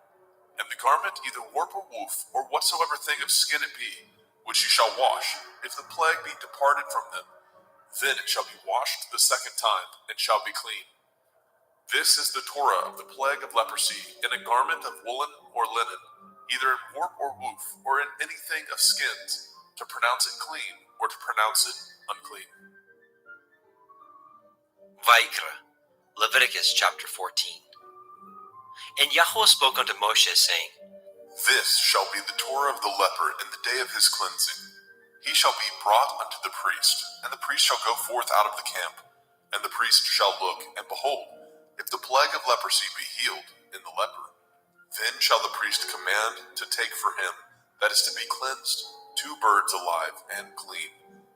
And the garment, either warp or woof, or whatsoever thing of skin it be, which you shall wash, if the plague be departed from them, then it shall be washed the second time, and shall be clean. This is the Torah of the plague of leprosy, in a garment of woolen or linen, either in warp or woof, or in anything of skins, to pronounce it clean, or to pronounce it unclean. Vaikra, Leviticus chapter 14. And Yahweh spoke unto Moshe, saying, This shall be the Torah of the leper in the day of his cleansing. He shall be brought unto the priest, and the priest shall go forth out of the camp. And the priest shall look, and behold, if the plague of leprosy be healed in the leper, then shall the priest command to take for him that is to be cleansed 2 birds alive and clean,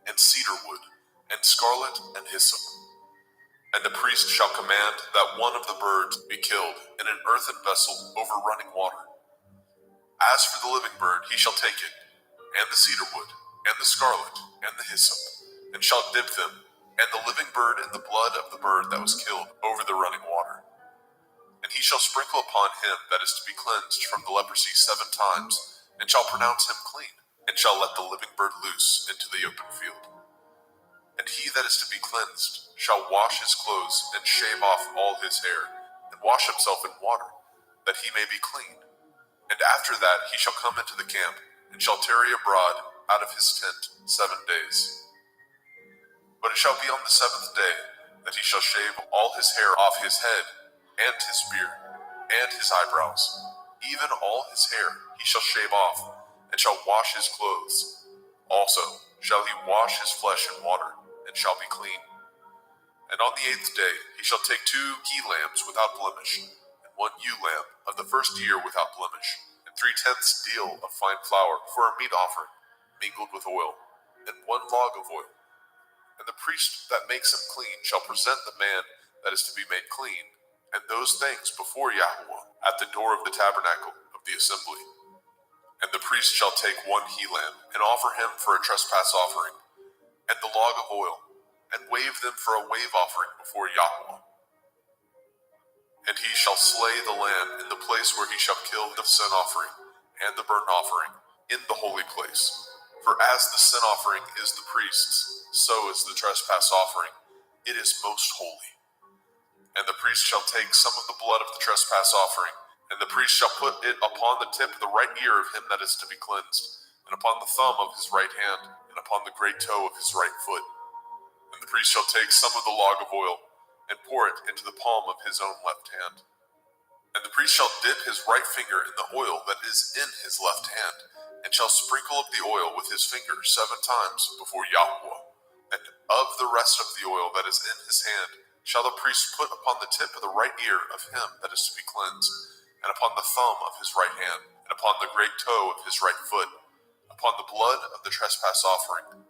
and cedar wood, and scarlet, and hyssop. And the priest shall command that one of the birds be killed in an earthen vessel over running water. As for the living bird, he shall take it, and the cedar wood, and the scarlet, and the hyssop, and shall dip them, and the living bird in the blood of the bird that was killed over the running water. And he shall sprinkle upon him that is to be cleansed from the leprosy 7 times, and shall pronounce him clean, and shall let the living bird loose into the open field. And he that is to be cleansed shall wash his clothes, and shave off all his hair, and wash himself in water, that he may be clean. And after that he shall come into the camp, and shall tarry abroad out of his tent 7 days. But it shall be on the 7th day that he shall shave all his hair off his head, and his beard, and his eyebrows, even all his hair he shall shave off, and shall wash his clothes. Also shall he wash his flesh in water, and shall be clean. And on the 8th day he shall take 2 he-lambs without blemish, and 1 ewe-lamb of the first year without blemish, and 3/10 deal of fine flour for a meat offering, mingled with oil, and 1 log of oil. And the priest that makes him clean shall present the man that is to be made clean, and those things before Yahweh at the door of the tabernacle of the assembly. And the priest shall take 1 he-lamb, and offer him for a trespass offering, and the log of oil, and wave them for a wave offering before Yahweh. And he shall slay the lamb in the place where he shall kill the sin offering and the burnt offering in the holy place. For as the sin offering is the priest's, so is the trespass offering. It is most holy. And the priest shall take some of the blood of the trespass offering, and the priest shall put it upon the tip of the right ear of him that is to be cleansed, and upon the thumb of his right hand, and upon the great toe of his right foot. And the priest shall take some of the log of oil, and pour it into the palm of his own left hand. And the priest shall dip his right finger in the oil that is in his left hand, and shall sprinkle of the oil with his finger 7 times before Yahweh. And of the rest of the oil that is in his hand shall the priest put upon the tip of the right ear of him that is to be cleansed, and upon the thumb of his right hand, and upon the great toe of his right foot, upon the blood of the trespass offering.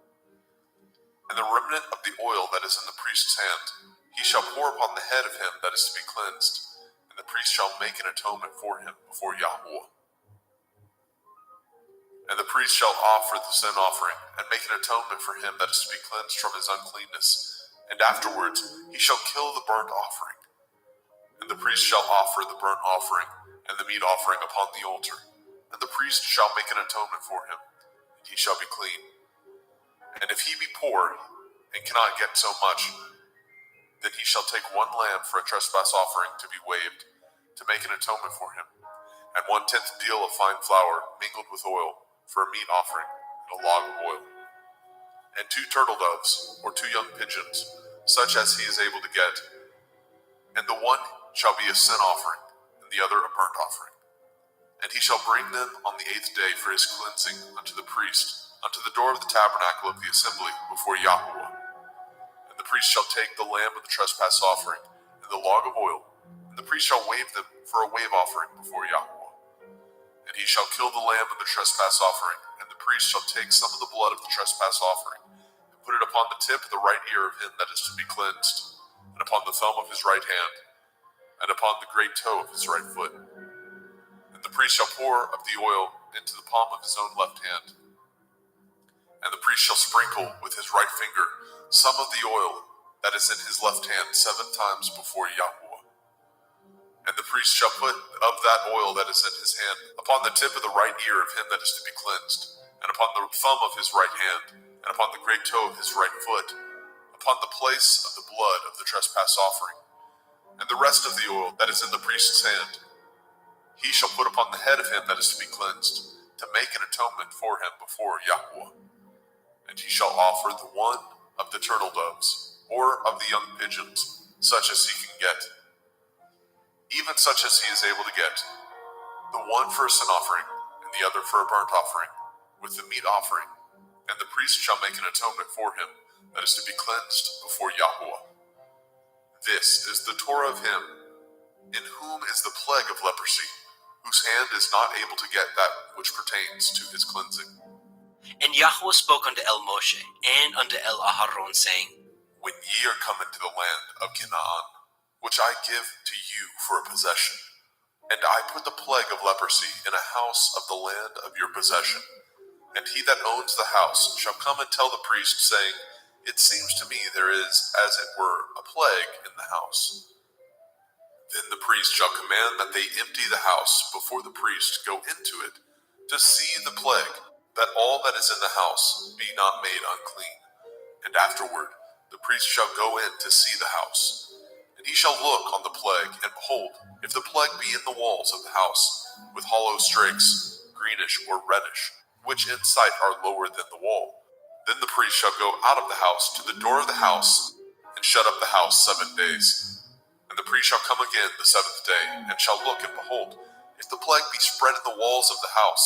And the remnant of the oil that is in the priest's hand he shall pour upon the head of him that is to be cleansed, and the priest shall make an atonement for him before Yahweh. And the priest shall offer the sin offering, and make an atonement for him that is to be cleansed from his uncleanness, and afterwards he shall kill the burnt offering. And the priest shall offer the burnt offering and the meat offering upon the altar, and the priest shall make an atonement for him, and he shall be clean. And if he be poor, and cannot get so much, then he shall take 1 lamb for a trespass offering to be waved, to make an atonement for him, and 1/10 deal of fine flour mingled with oil for a meat offering, and a log of oil, and 2 turtle doves, or 2 young pigeons, such as he is able to get, and the one shall be a sin offering, and the other a burnt offering. And he shall bring them on the 8th day for his cleansing unto the priest, unto the door of the tabernacle of the assembly before Yahweh. And the priest shall take the lamb of the trespass offering, and the log of oil, and the priest shall wave them for a wave offering before Yahweh. And he shall kill the lamb of the trespass offering, and the priest shall take some of the blood of the trespass offering, and put it upon the tip of the right ear of him that is to be cleansed, and upon the thumb of his right hand, and upon the great toe of his right foot. And the priest shall pour of the oil into the palm of his own left hand. And the priest shall sprinkle with his right finger some of the oil that is in his left hand 7 times before Yahweh. And the priest shall put of that oil that is in his hand upon the tip of the right ear of him that is to be cleansed, and upon the thumb of his right hand, and upon the great toe of his right foot, upon the place of the blood of the trespass offering. And the rest of the oil that is in the priest's hand he shall put upon the head of him that is to be cleansed, to make an atonement for him before Yahweh. And he shall offer the one of the turtle doves, or of the young pigeons, such as he can get, even such as he is able to get, the one for a sin offering, and the other for a burnt offering, with the meat offering. And the priest shall make an atonement for him that is to be cleansed before Yahweh. This is the Torah of him, in whom is the plague of leprosy, whose hand is not able to get that which pertains to his cleansing. And Yahweh spoke unto El Moshe and unto El Aharon, saying, When ye are come into the land of Canaan, which I give to you for a possession, and I put the plague of leprosy in a house of the land of your possession, and he that owns the house shall come and tell the priest, saying, It seems to me there is, as it were, a plague in the house. Then the priest shall command that they empty the house before the priest go into it, to see the plague, that all that is in the house be not made unclean. And afterward the priest shall go in to see the house. And he shall look on the plague, and behold, if the plague be in the walls of the house, with hollow strakes, greenish or reddish, which in sight are lower than the wall, then the priest shall go out of the house to the door of the house, and shut up the house 7 days. And the priest shall come again the 7th day, and shall look, and behold, if the plague be spread in the walls of the house,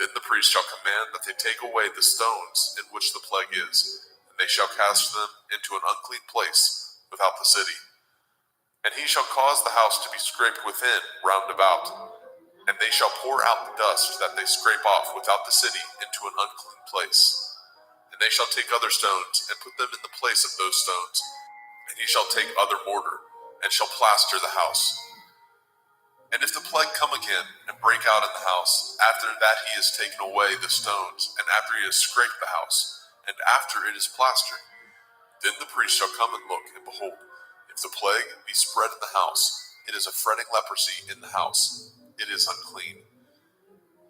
then the priest shall command that they take away the stones in which the plague is, and they shall cast them into an unclean place without the city. And he shall cause the house to be scraped within round about, and they shall pour out the dust that they scrape off without the city into an unclean place. And they shall take other stones, and put them in the place of those stones. And he shall take other mortar, and shall plaster the house. And if the plague come again, and break out in the house, after that he has taken away the stones, and after he has scraped the house, and after it is plastered, then the priest shall come and look, and behold, if the plague be spread in the house, it is a fretting leprosy in the house, it is unclean.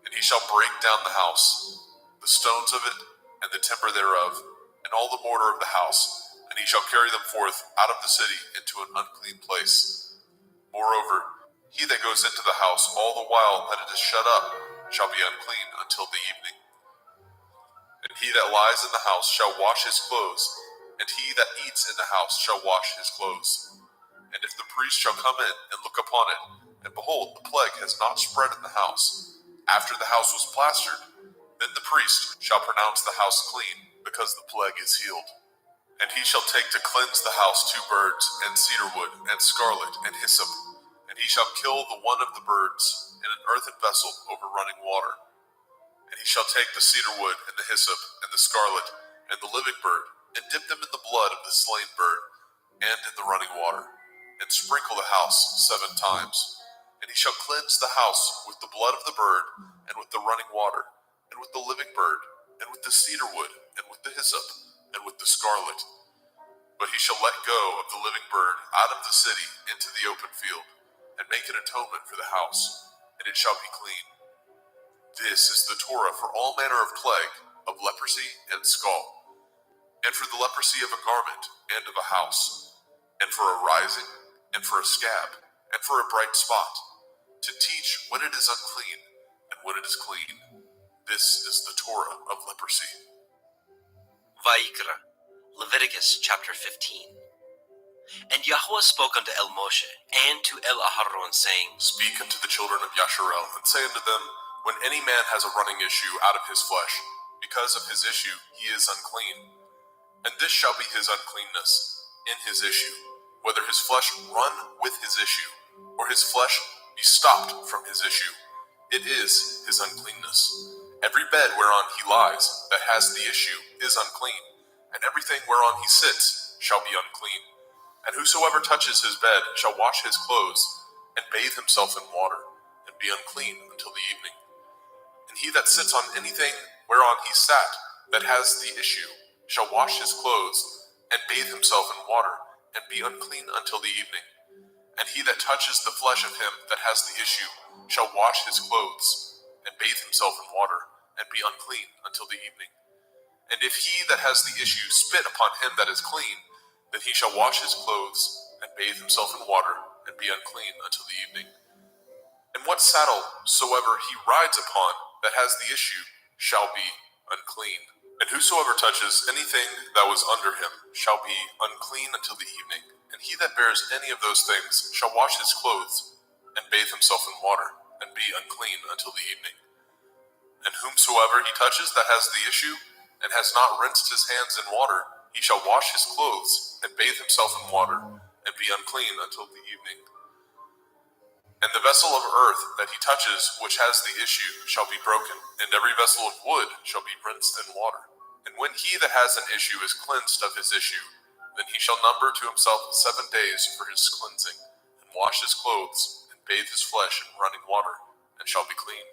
And he shall break down the house, the stones of it, and the timber thereof, and all the mortar of the house, and he shall carry them forth out of the city into an unclean place. Moreover, he that goes into the house all the while that it is shut up shall be unclean until the evening. And he that lies in the house shall wash his clothes, and he that eats in the house shall wash his clothes. And if the priest shall come in and look upon it, and behold, the plague has not spread in the house, after the house was plastered, then the priest shall pronounce the house clean, because the plague is healed. And he shall take to cleanse the house 2 birds, and cedar wood, and scarlet, and hyssop. And he shall kill the one of the birds in an earthen vessel over running water. And he shall take the cedar wood, and the hyssop, and the scarlet, and the living bird, and dip them in the blood of the slain bird, and in the running water, and sprinkle the house 7 times. And he shall cleanse the house with the blood of the bird, and with the running water, and with the living bird, and with the cedar wood, and with the hyssop, and with the scarlet. But he shall let go of the living bird out of the city into the open field, and make an atonement for the house, and it shall be clean. This is the Torah for all manner of plague, of leprosy and scald, and for the leprosy of a garment and of a house, and for a rising, and for a scab, and for a bright spot, to teach when it is unclean, and when it is clean. This is the Torah of leprosy. Vayikra, Leviticus chapter 15. And Yahweh spoke unto El Moshe and to El Aharon, saying, Speak unto the children of Yasharel, and say unto them, when any man has a running issue out of his flesh, because of his issue he is unclean. And this shall be his uncleanness in his issue, whether his flesh run with his issue, or his flesh be stopped from his issue. It is his uncleanness. Every bed whereon he lies that has the issue is unclean, and everything whereon he sits shall be unclean. And whosoever touches his bed shall wash his clothes, and bathe himself in water, and be unclean until the evening. And he that sits on anything whereon he sat that has the issue shall wash his clothes, and bathe himself in water, and be unclean until the evening. And he that touches the flesh of him that has the issue shall wash his clothes, and bathe himself in water, and be unclean until the evening. And if he that has the issue spit upon him that is clean, then he shall wash his clothes, and bathe himself in water, and be unclean until the evening. And what saddle soever he rides upon that has the issue shall be unclean. And whosoever touches anything that was under him shall be unclean until the evening. And he that bears any of those things shall wash his clothes, and bathe himself in water, and be unclean until the evening. And whomsoever he touches that has the issue, and has not rinsed his hands in water, he shall wash his clothes, and bathe himself in water, and be unclean until the evening. And the vessel of earth that he touches which has the issue shall be broken, and every vessel of wood shall be rinsed in water. And when he that has an issue is cleansed of his issue, then he shall number to himself 7 days for his cleansing, and wash his clothes, and bathe his flesh in running water, and shall be clean.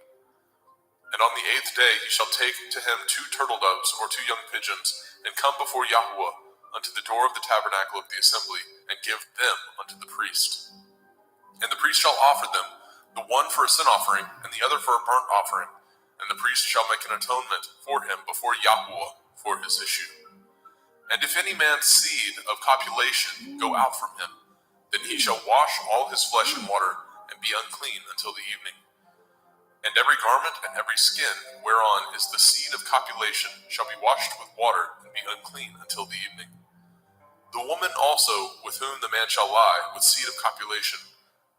And on the 8th day he shall take to him 2 turtle doves or 2 young pigeons, and come before Yahweh unto the door of the tabernacle of the assembly, and give them unto the priest. And the priest shall offer them, the one for a sin offering, and the other for a burnt offering. And the priest shall make an atonement for him before Yahweh for his issue. And if any man's seed of copulation go out from him, then he shall wash all his flesh in water, and be unclean until the evening. And every garment and every skin whereon is the seed of copulation shall be washed with water, and be unclean until the evening. The woman also with whom the man shall lie with seed of copulation,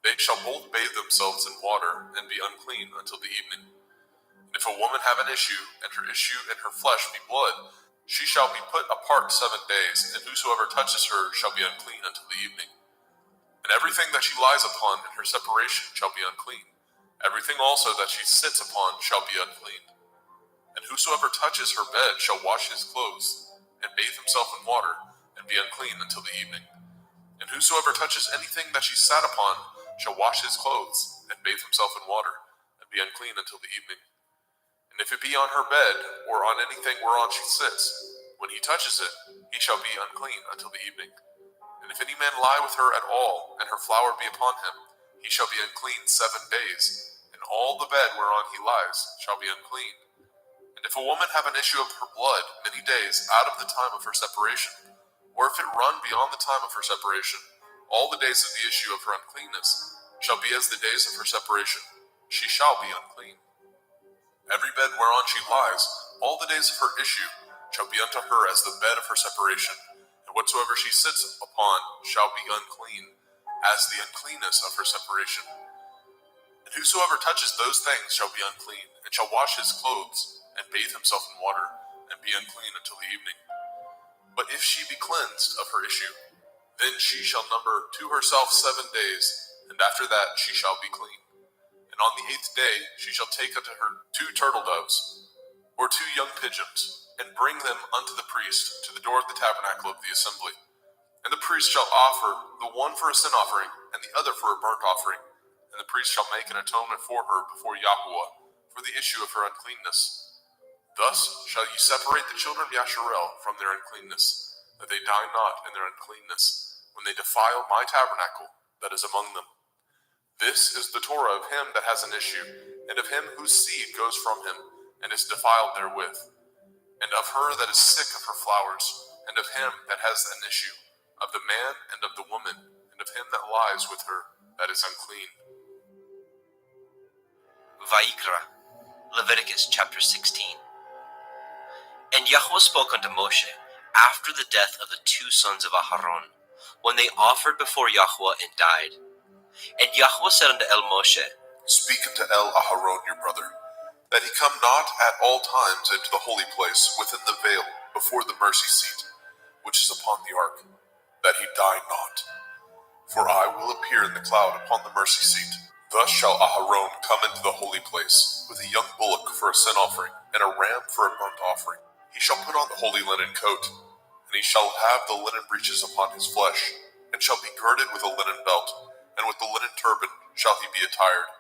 they shall both bathe themselves in water, and be unclean until the evening. And if a woman have an issue, and her issue in her flesh be blood, she shall be put apart 7 days, and whosoever touches her shall be unclean until the evening. And everything that she lies upon in her separation shall be unclean. Everything also that she sits upon shall be unclean. And whosoever touches her bed shall wash his clothes, and bathe himself in water, and be unclean until the evening. And whosoever touches anything that she sat upon shall wash his clothes, and bathe himself in water, and be unclean until the evening. And if it be on her bed, or on anything whereon she sits, when he touches it, he shall be unclean until the evening. And if any man lie with her at all, and her flower be upon him, he shall be unclean 7 days, and all the bed whereon he lies shall be unclean. And if a woman have an issue of her blood many days out of the time of her separation, or if it run beyond the time of her separation, all the days of the issue of her uncleanness shall be as the days of her separation. She shall be unclean. Every bed whereon she lies, all the days of her issue shall be unto her as the bed of her separation, and whatsoever she sits upon shall be unclean, as the uncleanness of her separation. And whosoever touches those things shall be unclean, and shall wash his clothes, and bathe himself in water, and be unclean until the evening. But if she be cleansed of her issue, then she shall number to herself 7 days, and after that she shall be clean. And on the 8th day she shall take unto her 2 turtle doves, or 2 young pigeons, and bring them unto the priest to the door of the tabernacle of the assembly. And the priest shall offer the one for a sin offering, and the other for a burnt offering. And the priest shall make an atonement for her before Yahweh for the issue of her uncleanness. Thus shall ye separate the children of Yasharel from their uncleanness, that they die not in their uncleanness, when they defile my tabernacle that is among them. This is the Torah of him that has an issue, and of him whose seed goes from him, and is defiled therewith, and of her that is sick of her flowers, and of him that has an issue, of the man and of the woman, and of him that lies with her that is unclean. Vayikra, Leviticus chapter 16. And Yahweh spoke unto Moshe after the death of the two sons of Aharon, when they offered before Yahweh and died. And Yahweh said unto El Moshe, Speak unto El Aharon your brother, that he come not at all times into the holy place within the veil before the mercy seat, which is upon the ark, that he die not. For I will appear in the cloud upon the mercy seat. Thus shall Aharon come into the holy place, with a young bullock for a sin offering, and a ram for a burnt offering. He shall put on the holy linen coat, and he shall have the linen breeches upon his flesh, and shall be girded with a linen belt, and with the linen turban shall he be attired.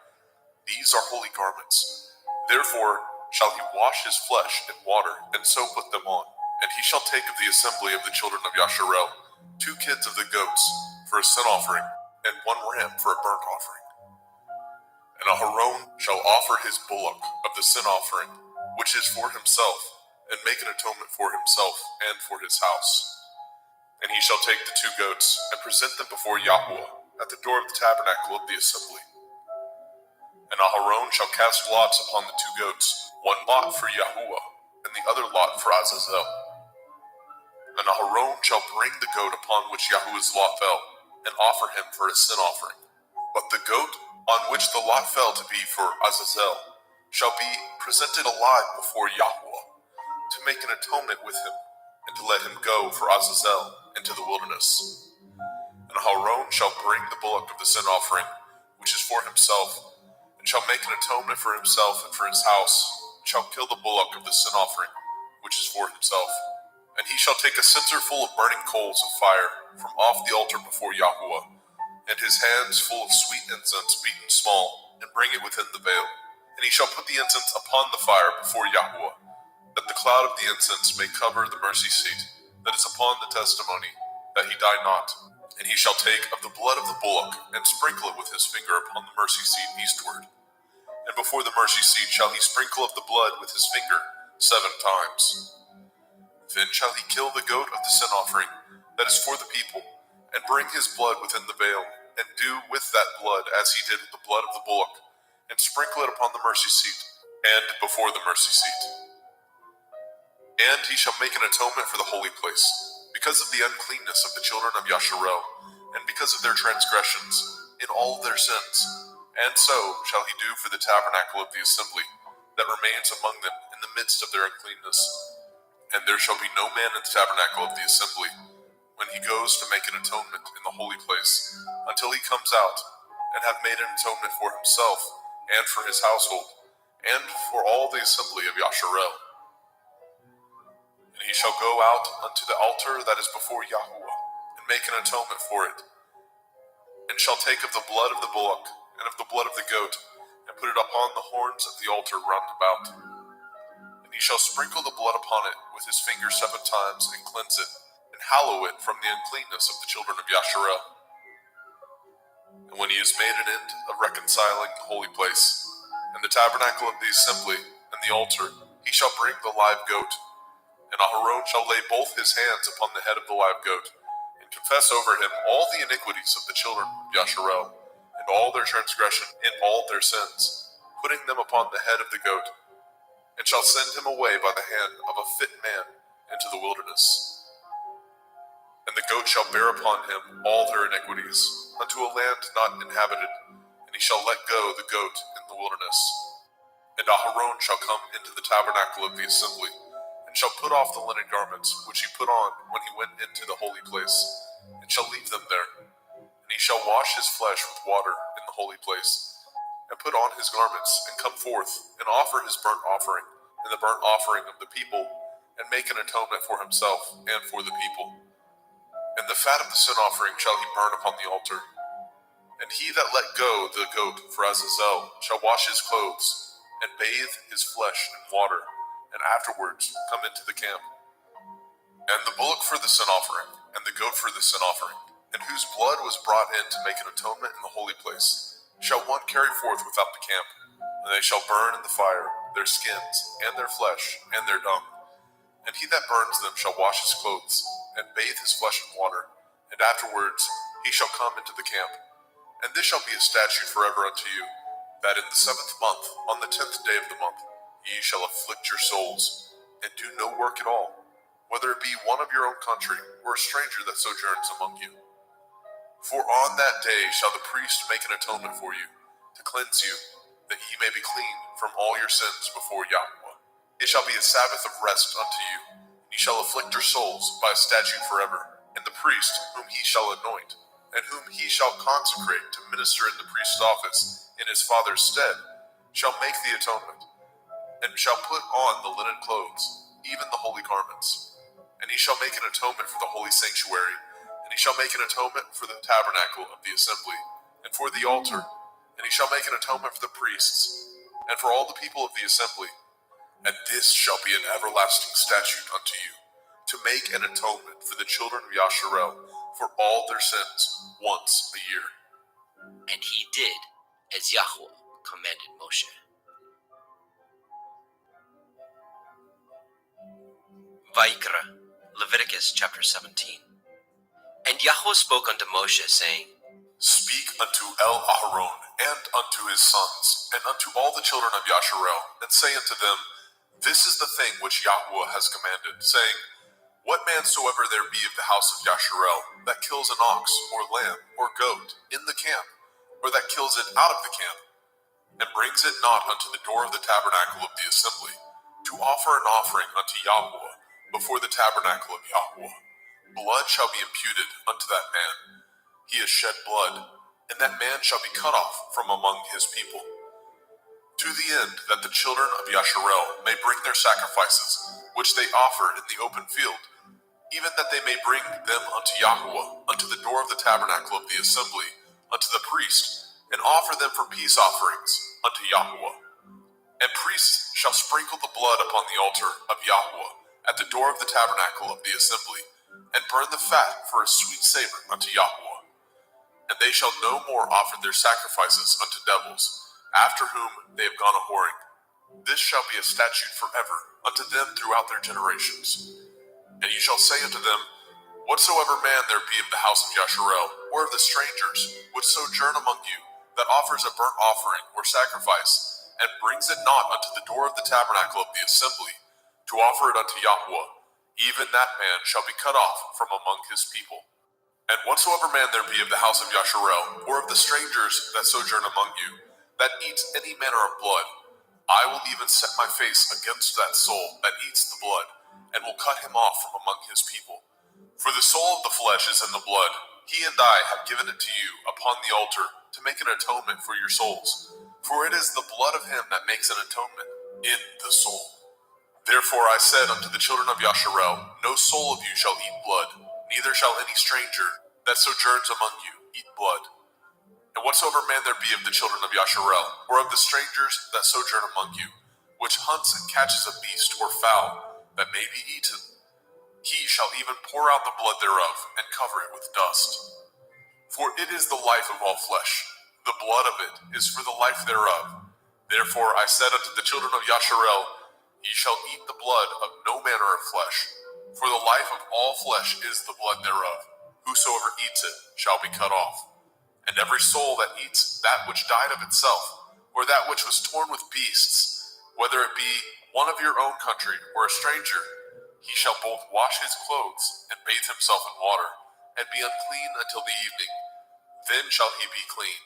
These are holy garments. Therefore shall he wash his flesh in water, and so put them on. And he shall take of the assembly of the children of Yasharel 2 kids of the goats for a sin offering, and 1 ram for a burnt offering. And Aharon shall offer his bullock of the sin offering, which is for himself, and make an atonement for himself and for his house. And he shall take the 2 goats, and present them before Yahweh at the door of the tabernacle of the assembly. And Aharon shall cast lots upon the 2 goats, 1 lot for Yahuwah, and the other lot for Azazel. And Aharon shall bring the goat upon which Yahuwah's lot fell, and offer him for a sin offering. But the goat on which the lot fell to be for Azazel shall be presented alive before Yahuwah, to make an atonement with him, and to let him go for Azazel into the wilderness. And Aharon shall bring the bullock of the sin offering, which is for himself, and shall make an atonement for himself and for his house, and shall kill the bullock of the sin offering, which is for himself. And he shall take a censer full of burning coals of fire from off the altar before Yahuwah, and his hands full of sweet incense beaten small, and bring it within the veil. And he shall put the incense upon the fire before Yahuwah, that the cloud of the incense may cover the mercy seat that is upon the testimony, that he die not. And he shall take of the blood of the bullock, and sprinkle it with his finger upon the mercy seat eastward. And before the mercy seat shall he sprinkle of the blood with his finger 7 times. Then shall he kill the goat of the sin offering that is for the people, and bring his blood within the veil, and do with that blood as he did with the blood of the bullock, and sprinkle it upon the mercy seat, and before the mercy seat. And he shall make an atonement for the holy place, because of the uncleanness of the children of Yasharel, and because of their transgressions, in all their sins. And so shall he do for the tabernacle of the assembly, that remains among them in the midst of their uncleanness. And there shall be no man in the tabernacle of the assembly, when he goes to make an atonement in the holy place, until he comes out, and have made an atonement for himself, and for his household, and for all the assembly of Yasharel. And he shall go out unto the altar that is before Yahuwah, and make an atonement for it, and shall take of the blood of the bullock, and of the blood of the goat, and put it upon the horns of the altar round about. And he shall sprinkle the blood upon it with his finger 7 times, and cleanse it, and hallow it from the uncleanness of the children of Yasharel. And when he has made an end of reconciling the holy place, and the tabernacle of the assembly, and the altar, he shall bring the live goat. And Aharon shall lay both his hands upon the head of the live goat, and confess over him all the iniquities of the children of Yasharel, and all their transgression in all their sins, putting them upon the head of the goat, and shall send him away by the hand of a fit man into the wilderness. And the goat shall bear upon him all their iniquities, unto a land not inhabited, and he shall let go the goat in the wilderness. And Aharon shall come into the tabernacle of the assembly, and shall put off the linen garments which he put on when he went into the holy place, and shall leave them there. And he shall wash his flesh with water in the holy place, and put on his garments, and come forth, and offer his burnt offering, and the burnt offering of the people, and make an atonement for himself and for the people. And the fat of the sin offering shall he burn upon the altar. And he that let go the goat for Azazel shall wash his clothes, and bathe his flesh in water, and afterwards come into the camp. And the bullock for the sin offering, and the goat for the sin offering, and whose blood was brought in to make an atonement in the holy place, shall one carry forth without the camp, and they shall burn in the fire their skins, and their flesh, and their dung. And he that burns them shall wash his clothes, and bathe his flesh in water, and afterwards he shall come into the camp. And this shall be a statute forever unto you, that in the 7th month, on the 10th day of the month, ye shall afflict your souls, and do no work at all, whether it be one of your own country, or a stranger that sojourns among you. For on that day shall the priest make an atonement for you, to cleanse you, that ye may be clean from all your sins before Yahweh. It shall be a Sabbath of rest unto you. Ye shall afflict your souls by a statute forever, and the priest whom he shall anoint, and whom he shall consecrate to minister in the priest's office in his father's stead, shall make the atonement, and shall put on the linen clothes, even the holy garments. And he shall make an atonement for the holy sanctuary, and he shall make an atonement for the tabernacle of the assembly, and for the altar, and he shall make an atonement for the priests, and for all the people of the assembly. And this shall be an everlasting statute unto you, to make an atonement for the children of Yasharel for all their sins once a year. And he did as Yahweh commanded Moshe. Vaikra, Leviticus chapter 17. And Yahweh spoke unto Moshe, saying, Speak unto El-Aharon and unto his sons, and unto all the children of Yasharel, and say unto them, This is the thing which Yahweh has commanded, saying, What man soever there be of the house of Yasharel, that kills an ox, or lamb, or goat, in the camp, or that kills it out of the camp, and brings it not unto the door of the tabernacle of the assembly, to offer an offering unto Yahweh before the tabernacle of Yahweh, blood shall be imputed unto that man. He has shed blood, and that man shall be cut off from among his people, to the end that the children of Yasharel may bring their sacrifices, which they offer in the open field, even that they may bring them unto Yahweh, unto the door of the tabernacle of the assembly, unto the priest, and offer them for peace offerings unto Yahweh. And priests shall sprinkle the blood upon the altar of Yahweh at the door of the tabernacle of the assembly, and burn the fat for a sweet savor unto Yahweh. And they shall no more offer their sacrifices unto devils, after whom they have gone a whoring. This shall be a statute forever unto them throughout their generations. And you shall say unto them, Whatsoever man there be of the house of Yasharel, or of the strangers, which sojourn among you, that offers a burnt offering or sacrifice, and brings it not unto the door of the tabernacle of the assembly, to offer it unto Yahweh, even that man shall be cut off from among his people. And whatsoever man there be of the house of Yasharel, or of the strangers that sojourn among you, that eats any manner of blood, I will even set my face against that soul that eats the blood, and will cut him off from among his people. For the soul of the flesh is in the blood. He and I have given it to you upon the altar to make an atonement for your souls. For it is the blood of him that makes an atonement in the soul. Therefore I said unto the children of Yasharel, No soul of you shall eat blood, neither shall any stranger that sojourns among you eat blood. And whatsoever man there be of the children of Yasharel, or of the strangers that sojourn among you, which hunts and catches a beast or fowl that may be eaten, he shall even pour out the blood thereof, and cover it with dust. For it is the life of all flesh, the blood of it is for the life thereof. Therefore I said unto the children of Yasharel, Ye shall eat the blood of no manner of flesh, for the life of all flesh is the blood thereof. Whosoever eats it shall be cut off. And every soul that eats that which died of itself, or that which was torn with beasts, whether it be one of your own country or a stranger, he shall both wash his clothes and bathe himself in water, and be unclean until the evening. Then shall he be clean.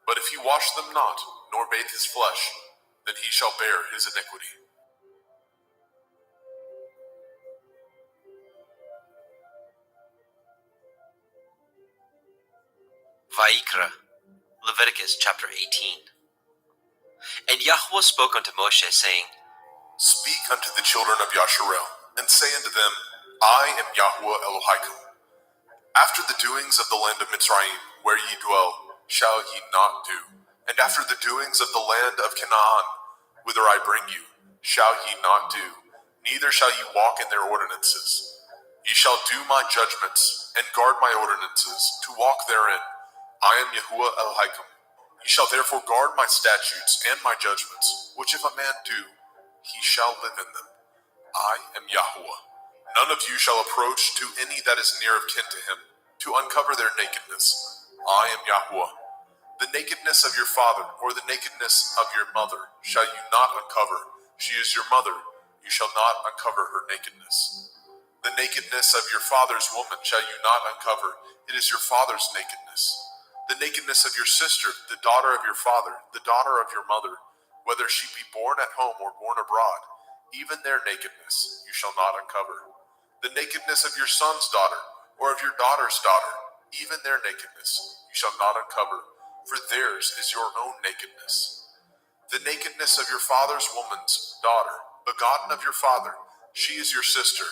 But if he wash them not, nor bathe his flesh, then he shall bear his iniquity. Vaikra, Leviticus chapter 18. And Yahweh spoke unto Moshe, saying, Speak unto the children of Yasharel, and say unto them, I am Yahweh Elohim. After the doings of the land of Mitzrayim, where ye dwell, shall ye not do. And after the doings of the land of Canaan, whither I bring you, shall ye not do. Neither shall ye walk in their ordinances. Ye shall do my judgments, and guard my ordinances, to walk therein. I am Yahuwah Elohim. Ye shall therefore guard my statutes and my judgments, which if a man do, he shall live in them. I am Yahuwah. None of you shall approach to any that is near of kin to him, to uncover their nakedness. I am Yahuwah. The nakedness of your father, or the nakedness of your mother, shall you not uncover. She is your mother. You shall not uncover her nakedness. The nakedness of your father's woman shall you not uncover. It is your father's nakedness. The nakedness of your sister, the daughter of your father, the daughter of your mother, whether she be born at home or born abroad, even their nakedness you shall not uncover. The nakedness of your son's daughter, or of your daughter's daughter, even their nakedness you shall not uncover, for theirs is your own nakedness. The nakedness of your father's woman's daughter, begotten of your father, she is your sister.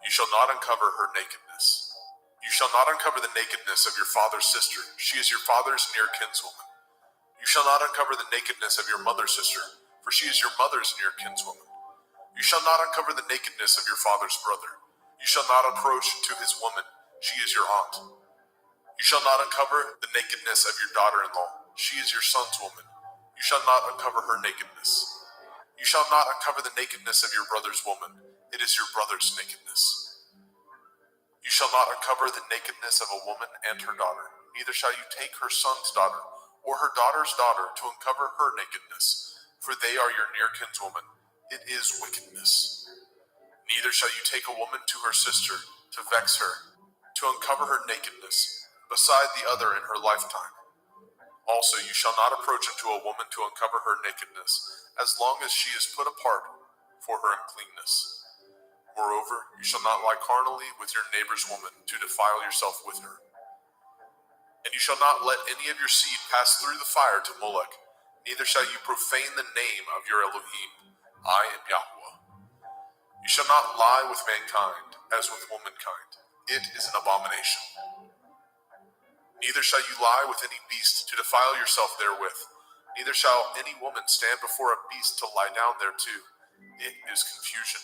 You shall not uncover her nakedness. You shall not uncover the nakedness of your father's sister. She is your father's near kinswoman. You shall not uncover the nakedness of your mother's sister, for she is your mother's near kinswoman. You shall not uncover the nakedness of your father's brother. You shall not approach to his woman. She is your aunt. You shall not uncover the nakedness of your daughter-in-law. She is your son's woman. You shall not uncover her nakedness. You shall not uncover the nakedness of your brother's woman. It is your brother's nakedness. You shall not uncover the nakedness of a woman and her daughter. Neither shall you take her son's daughter or her daughter's daughter to uncover her nakedness, for they are your near kinswoman. It is wickedness. Neither shall you take a woman to her sister to vex her, to uncover her nakedness, beside the other in her lifetime. Also, you shall not approach unto a woman to uncover her nakedness, as long as she is put apart for her uncleanness. Moreover, you shall not lie carnally with your neighbor's woman to defile yourself with her. And you shall not let any of your seed pass through the fire to Molech, neither shall you profane the name of your Elohim. I am Yahweh. You shall not lie with mankind as with womankind. It is an abomination. Neither shall you lie with any beast to defile yourself therewith. Neither shall any woman stand before a beast to lie down thereto. It is confusion.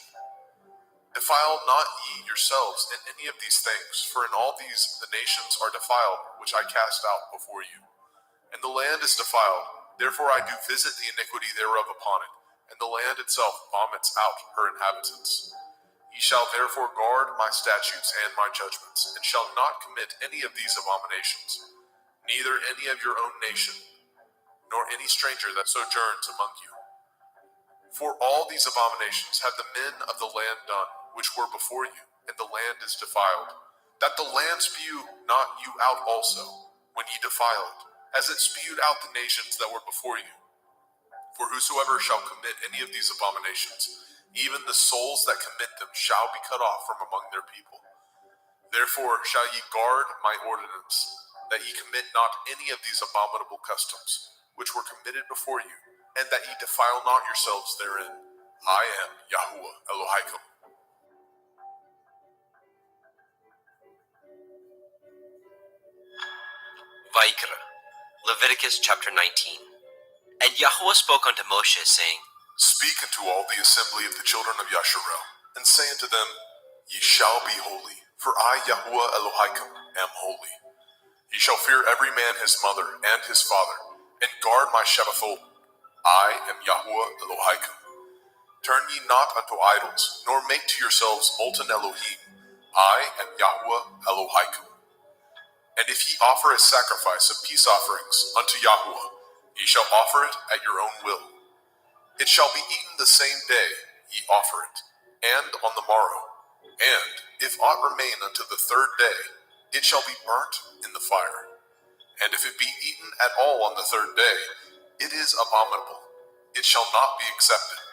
Defile not ye yourselves in any of these things, for in all these the nations are defiled, which I cast out before you. And the land is defiled, therefore I do visit the iniquity thereof upon it, and the land itself vomits out her inhabitants. Ye shall therefore guard my statutes and my judgments, and shall not commit any of these abominations, neither any of your own nation, nor any stranger that sojourns among you. For all these abominations have the men of the land done, which were before you, and the land is defiled, that the land spew not you out also, when ye defile it, as it spewed out the nations that were before you. For whosoever shall commit any of these abominations, even the souls that commit them shall be cut off from among their people. Therefore shall ye guard my ordinance, that ye commit not any of these abominable customs, which were committed before you, and that ye defile not yourselves therein. I am Yahuwah Elohaikum. Vaikra, Leviticus chapter 19. And Yahuwah spoke unto Moshe, saying, Speak unto all the assembly of the children of Yasharel, and say unto them, Ye shall be holy, for I, Yahuwah Elohaikum, am holy. Ye shall fear every man his mother and his father, and guard my Shabbathot. I am Yahuwah Elohaikum. Turn ye not unto idols, nor make to yourselves molten Elohim. I am Yahuwah Elohaikum. And if ye offer a sacrifice of peace offerings unto Yahuwah, ye shall offer it at your own will. It shall be eaten the same day ye offer it, and on the morrow. And if aught remain unto the third day, it shall be burnt in the fire. And if it be eaten at all on the third day, it is abominable. It shall not be accepted.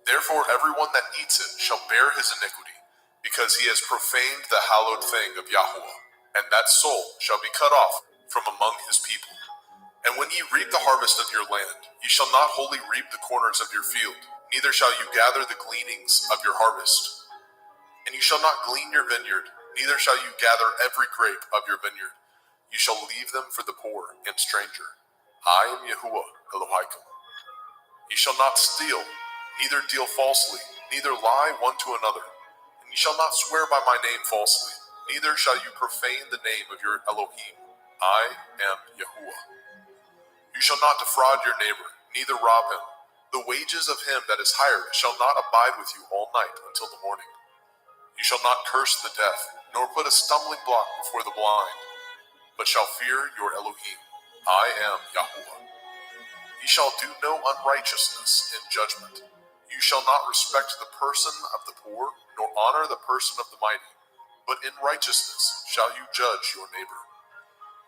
Therefore everyone that eats it shall bear his iniquity, because he has profaned the hallowed thing of Yahuwah, and that soul shall be cut off from among his people. And when ye reap the harvest of your land, ye shall not wholly reap the corners of your field, neither shall you gather the gleanings of your harvest. And you shall not glean your vineyard, neither shall you gather every grape of your vineyard. You shall leave them for the poor and stranger. I am Yahuwah Elohaikum. Ye shall not steal, neither deal falsely, neither lie one to another. And ye shall not swear by my name falsely, neither shall you profane the name of your Elohim. I am Yahuwah. You shall not defraud your neighbor, neither rob him. The wages of him that is hired shall not abide with you all night until the morning. You shall not curse the deaf, nor put a stumbling block before the blind, but shall fear your Elohim. I am Yahuwah. Ye shall do no unrighteousness in judgment. You shall not respect the person of the poor, nor honor the person of the mighty, but in righteousness shall you judge your neighbor.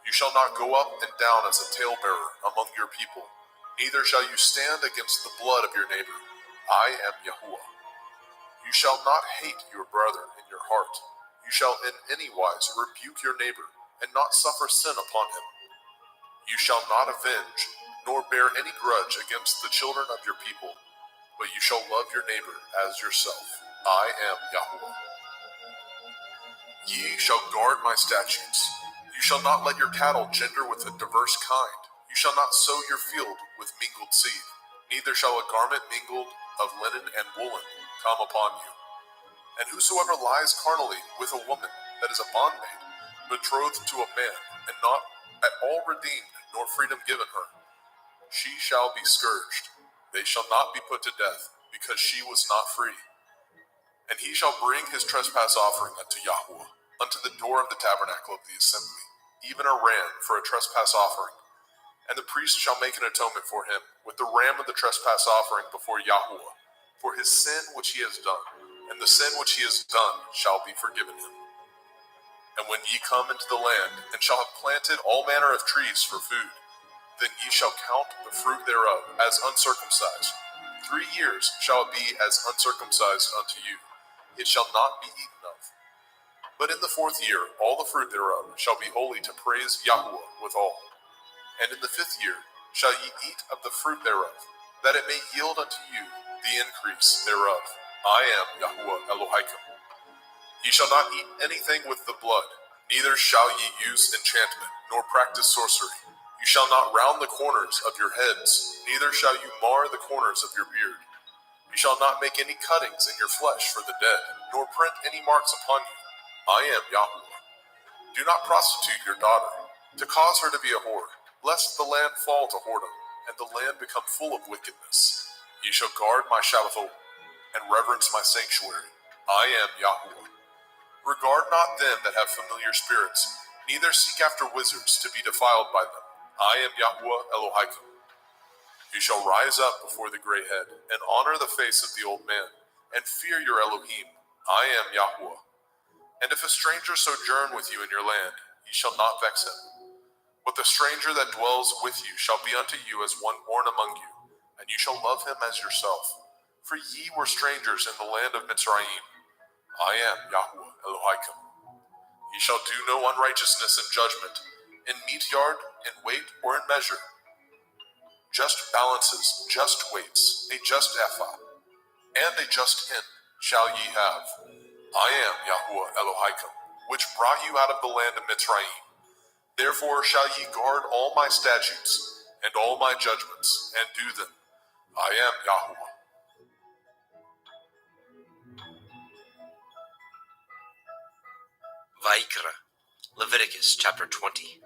You shall not go up and down as a talebearer among your people, neither shall you stand against the blood of your neighbor. I am Yahuwah. You shall not hate your brother in your heart. You shall in any wise rebuke your neighbor, and not suffer sin upon him. You shall not avenge, nor bear any grudge against the children of your people, but you shall love your neighbor as yourself. I am Yahuwah. Ye shall guard my statutes. You shall not let your cattle gender with a diverse kind. You shall not sow your field with mingled seed. Neither shall a garment mingled of linen and woolen come upon you. And whosoever lies carnally with a woman that is a bondmaid, betrothed to a man, and not at all redeemed, nor freedom given her, she shall be scourged. They shall not be put to death, because she was not free. And he shall bring his trespass offering unto Yahuwah, unto the door of the tabernacle of the assembly, even a ram for a trespass offering. And the priest shall make an atonement for him with the ram of the trespass offering before Yahuwah, for his sin which he has done, and the sin which he has done shall be forgiven him. And when ye come into the land, and shall have planted all manner of trees for food, then ye shall count the fruit thereof as uncircumcised. 3 years shall it be as uncircumcised unto you. It shall not be eaten of. But in the 4th year all the fruit thereof shall be holy to praise Yahuwah withal. And in the 5th year shall ye eat of the fruit thereof, that it may yield unto you the increase thereof. I am Yahuwah Elohim. Ye shall not eat anything with the blood, neither shall ye use enchantment, nor practice sorcery. You shall not round the corners of your heads, neither shall you mar the corners of your beard. You shall not make any cuttings in your flesh for the dead, nor print any marks upon you. I am Yahuwah. Do not prostitute your daughter, to cause her to be a whore, lest the land fall to whoredom, and the land become full of wickedness. Ye shall guard my Shabbathot, and reverence my sanctuary. I am Yahuwah. Regard not them that have familiar spirits, neither seek after wizards to be defiled by them. I am Yahuwah Elohim. You shall rise up before the gray head, and honor the face of the old man, and fear your Elohim. I am Yahuwah. And if a stranger sojourn with you in your land, ye shall not vex him. But the stranger that dwells with you shall be unto you as one born among you, and you shall love him as yourself. For ye were strangers in the land of Mitzrayim. I am Yahuwah Elohim. Ye shall do no unrighteousness in judgment, in meat yard, in weight, or in measure. Just balances, just weights, a just ephah, and a just hin shall ye have. I am Yahuwah Elohim, which brought you out of the land of Mitzrayim. Therefore shall ye guard all my statutes, and all my judgments, and do them. I am Yahuwah. Vaikra, Leviticus chapter 20.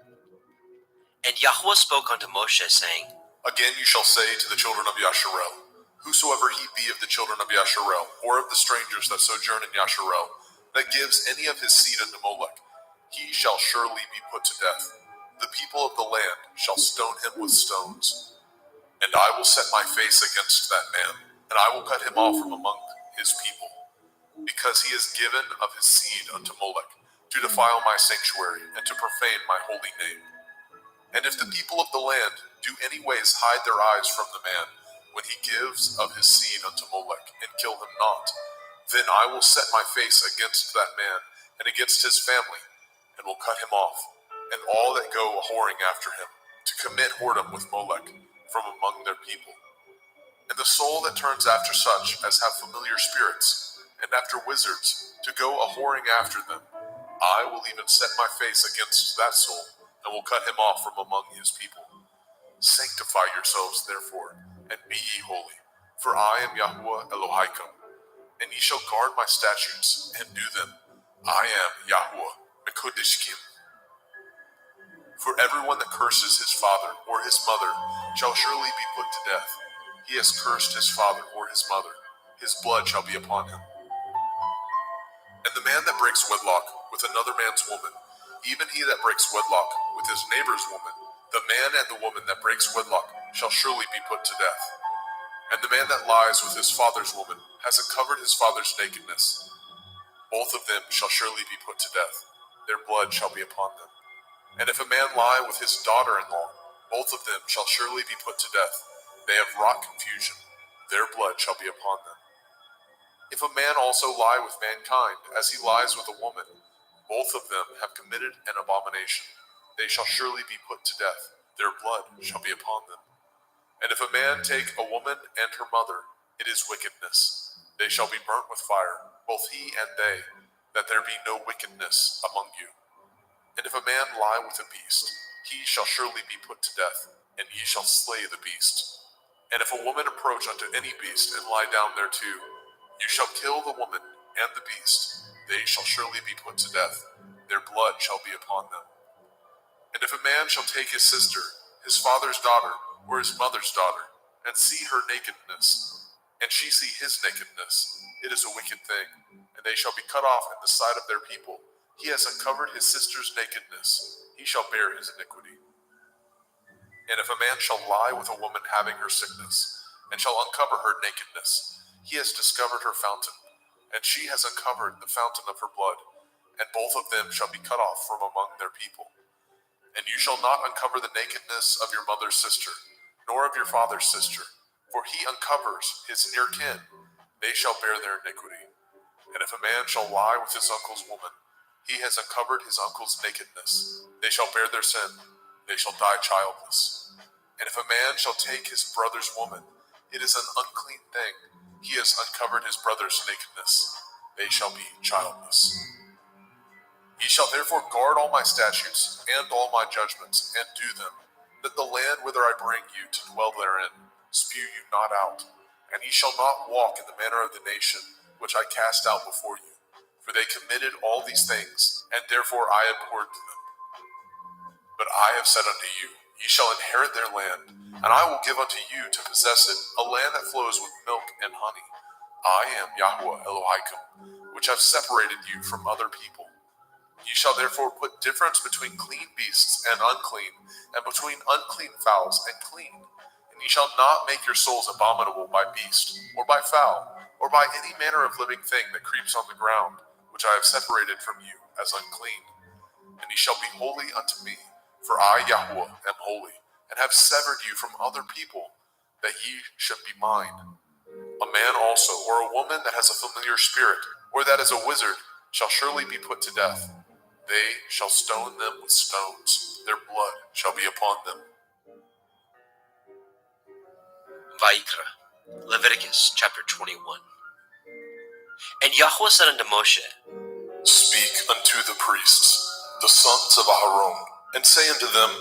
And Yahuwah spoke unto Moshe, saying, Again you shall say to the children of Yasharel, whosoever he be of the children of Yasharel, or of the strangers that sojourn in Yasharel, that gives any of his seed unto Molech, he shall surely be put to death. The people of the land shall stone him with stones. And I will set my face against that man, and I will cut him off from among his people, because he has given of his seed unto Molech, to defile my sanctuary, and to profane my holy name. And if the people of the land do any ways hide their eyes from the man, when he gives of his seed unto Molech, and kill him not, then I will set my face against that man, and against his family, and will cut him off, and all that go a-whoring after him, to commit whoredom with Molech, from among their people. And the soul that turns after such as have familiar spirits, and after wizards, to go a-whoring after them, I will even set my face against that soul, and will cut him off from among his people. Sanctify yourselves, therefore, and be ye holy, for I am Yahuwah Elohim, and ye shall guard my statutes, and do them. I am Yahuwah Mekudishkim. For everyone that curses his father or his mother shall surely be put to death. He has cursed his father or his mother. His blood shall be upon him. And the man that breaks wedlock with another man's woman, even he that breaks wedlock with his neighbor's woman, The man and the woman that breaks wedlock shall surely be put to death. And the man that lies with his father's woman has uncovered his father's nakedness. Both of them shall surely be put to death. Their blood shall be upon them. And if a man lie with his daughter-in-law, both of them shall surely be put to death. They have wrought confusion. Their blood shall be upon them. If a man also lie with mankind, as he lies with a woman, both of them have committed an abomination. They shall surely be put to death. Their blood shall be upon them. And if a man take a woman and her mother, it is wickedness. They shall be burnt with fire, both he and they, that there be no wickedness among you. And if a man lie with a beast, he shall surely be put to death, and ye shall slay the beast. And if a woman approach unto any beast and lie down thereto, you shall kill the woman and the beast. They shall surely be put to death. Their blood shall be upon them. And if a man shall take his sister, his father's daughter, or his mother's daughter, and see her nakedness, and she see his nakedness, it is a wicked thing, and they shall be cut off in the sight of their people. He has uncovered his sister's nakedness. He shall bear his iniquity. And if a man shall lie with a woman having her sickness, and shall uncover her nakedness, he has discovered her fountain, and she has uncovered the fountain of her blood, and both of them shall be cut off from among their people. And you shall not uncover the nakedness of your mother's sister, nor of your father's sister, for he uncovers his near kin. They shall bear their iniquity. And if a man shall lie with his uncle's woman, he has uncovered his uncle's nakedness. They shall bear their sin. They shall die childless. And if a man shall take his brother's woman, it is an unclean thing. He has uncovered his brother's nakedness. They shall be childless. Ye shall therefore guard all my statutes and all my judgments, and do them, that the land whither I bring you to dwell therein spew you not out. And ye shall not walk in the manner of the nation which I cast out before you. For they committed all these things, and therefore I abhorred them. But I have said unto you, ye shall inherit their land, and I will give unto you to possess it, a land that flows with milk and honey. I am Yahweh Elohim, which have separated you from other people. Ye shall therefore put difference between clean beasts and unclean, and between unclean fowls and clean. And ye shall not make your souls abominable by beast, or by fowl, or by any manner of living thing that creeps on the ground, which I have separated from you as unclean. And ye shall be holy unto me, for I, Yahweh, am holy, and have severed you from other people, that ye should be mine. A man also, or a woman that has a familiar spirit, or that is a wizard, shall surely be put to death. They shall stone them with stones. Their blood shall be upon them. Vaikra, Leviticus chapter 21. And Yahweh said unto Moshe, Speak unto the priests, the sons of Aharon, and say unto them,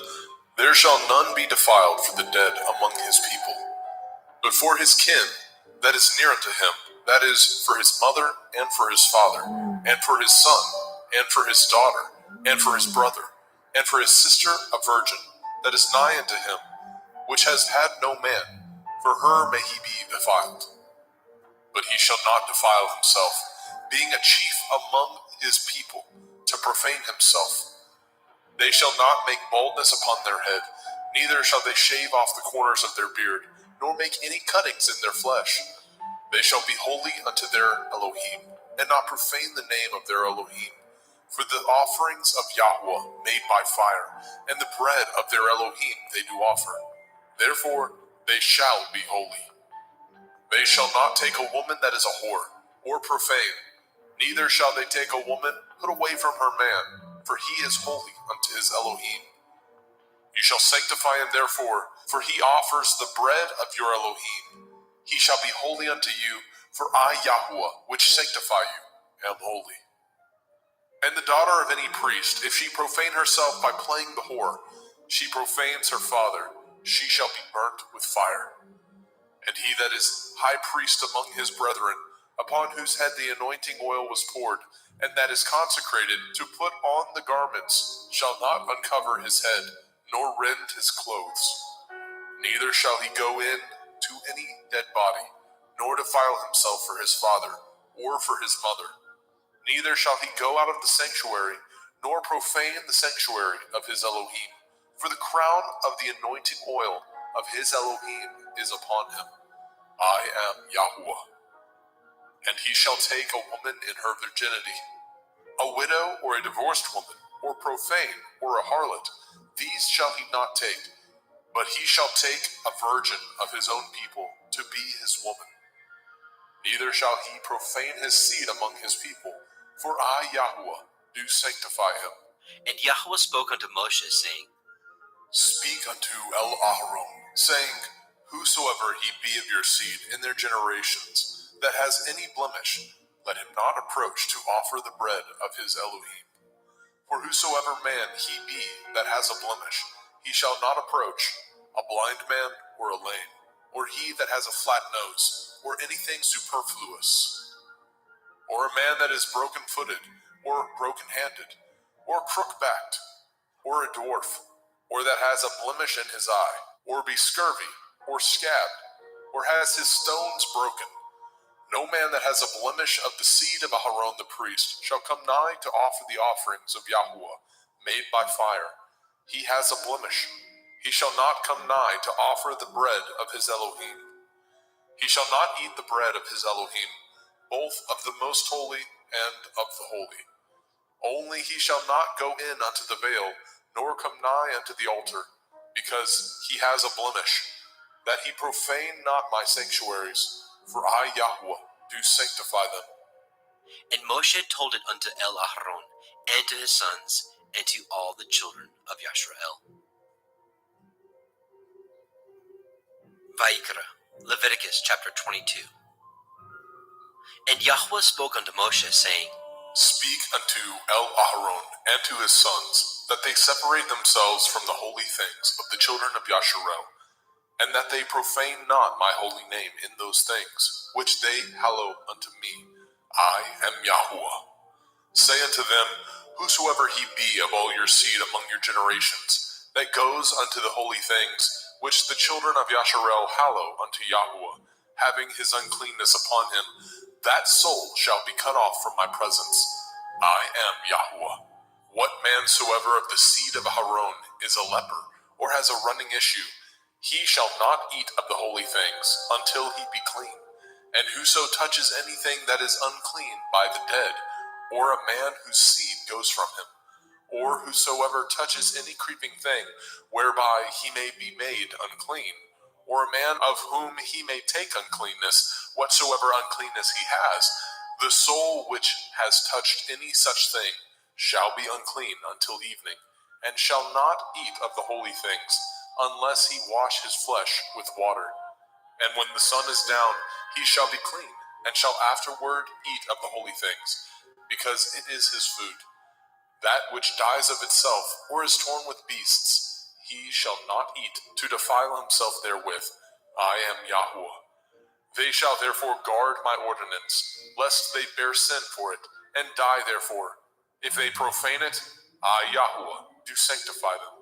There shall none be defiled for the dead among his people, but for his kin that is near unto him, that is, for his mother, and for his father, and for his son, and for his daughter, and for his brother, and for his sister a virgin, that is nigh unto him, which has had no man, for her may he be defiled. But he shall not defile himself, being a chief among his people, to profane himself. They shall not make baldness upon their head, neither shall they shave off the corners of their beard, nor make any cuttings in their flesh. They shall be holy unto their Elohim, and not profane the name of their Elohim. For the offerings of Yahweh made by fire, and the bread of their Elohim they do offer. Therefore they shall be holy. They shall not take a woman that is a whore, or profane, neither shall they take a woman put away from her man, for he is holy unto his Elohim. You shall sanctify him therefore, for he offers the bread of your Elohim. He shall be holy unto you, for I, Yahweh, which sanctify you, am holy. And the daughter of any priest, if she profane herself by playing the whore, she profanes her father, she shall be burnt with fire. And he that is high priest among his brethren, upon whose head the anointing oil was poured, and that is consecrated to put on the garments, shall not uncover his head, nor rend his clothes. Neither shall he go in to any dead body, nor defile himself for his father, or for his mother. Neither shall he go out of the sanctuary, nor profane the sanctuary of his Elohim, for the crown of the anointing oil of his Elohim is upon him. I am Yahuwah. And he shall take a woman in her virginity, a widow or a divorced woman, or profane, or a harlot, these shall he not take, but he shall take a virgin of his own people to be his woman. Neither shall he profane his seed among his people, for I, Yahuwah, do sanctify him. And Yahweh spoke unto Moshe, saying, Speak unto El-Aharon, saying, Whosoever he be of your seed in their generations, that has any blemish, let him not approach to offer the bread of his Elohim. For whosoever man he be that has a blemish, he shall not approach, a blind man or a lame, or he that has a flat nose, or anything superfluous, or a man that is broken-footed, or broken-handed, or crook-backed, or a dwarf, or that has a blemish in his eye, or be scurvy, or scabbed, or has his stones broken. No man that has a blemish of the seed of Aharon the priest shall come nigh to offer the offerings of Yahuwah, made by fire. He has a blemish. He shall not come nigh to offer the bread of his Elohim. He shall not eat the bread of his Elohim, both of the most holy and of the holy. Only he shall not go in unto the veil, nor come nigh unto the altar, because he has a blemish, that he profane not my sanctuaries, for I, Yahuwah, do sanctify them. And Moshe told it unto El-Aharon, and to his sons, and to all the children of Yashrael. Vayikra, Leviticus chapter 22. And Yahweh spoke unto Moshe, saying, Speak unto El-Aharon and to his sons, that they separate themselves from the holy things of the children of Yasharel, and that they profane not my holy name in those things, which they hallow unto me. I am Yahuwah. Say unto them, Whosoever he be of all your seed among your generations, that goes unto the holy things, which the children of Yasharel hallow unto Yahuwah, having his uncleanness upon him, that soul shall be cut off from my presence. I am Yahuwah. What man soever of the seed of Aharon is a leper, or has a running issue, he shall not eat of the holy things until he be clean. And whoso touches anything that is unclean by the dead, or a man whose seed goes from him, or whosoever touches any creeping thing whereby he may be made unclean, or a man of whom he may take uncleanness, whatsoever uncleanness he has, the soul which has touched any such thing shall be unclean until evening, and shall not eat of the holy things, unless he wash his flesh with water. And when the sun is down, he shall be clean, and shall afterward eat of the holy things, because it is his food. That which dies of itself, or is torn with beasts, he shall not eat, to defile himself therewith. I am Yahuwah. They shall therefore guard my ordinance, lest they bear sin for it, and die therefore. If they profane it, I, Yahuwah, do sanctify them.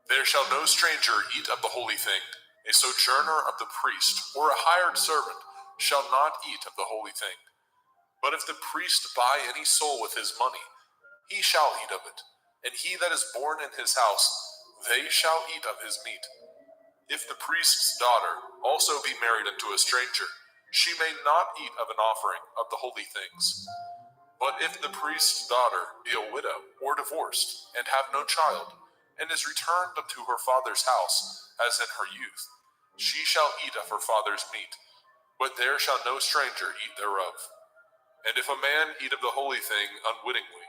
There shall no stranger eat of the holy thing. A sojourner of the priest, or a hired servant, shall not eat of the holy thing. But if the priest buy any soul with his money, he shall eat of it, and he that is born in his house, they shall eat of his meat. If the priest's daughter also be married unto a stranger, she may not eat of an offering of the holy things. But if the priest's daughter be a widow or divorced, and have no child, and is returned unto her father's house, as in her youth, she shall eat of her father's meat, but there shall no stranger eat thereof. And if a man eat of the holy thing unwittingly,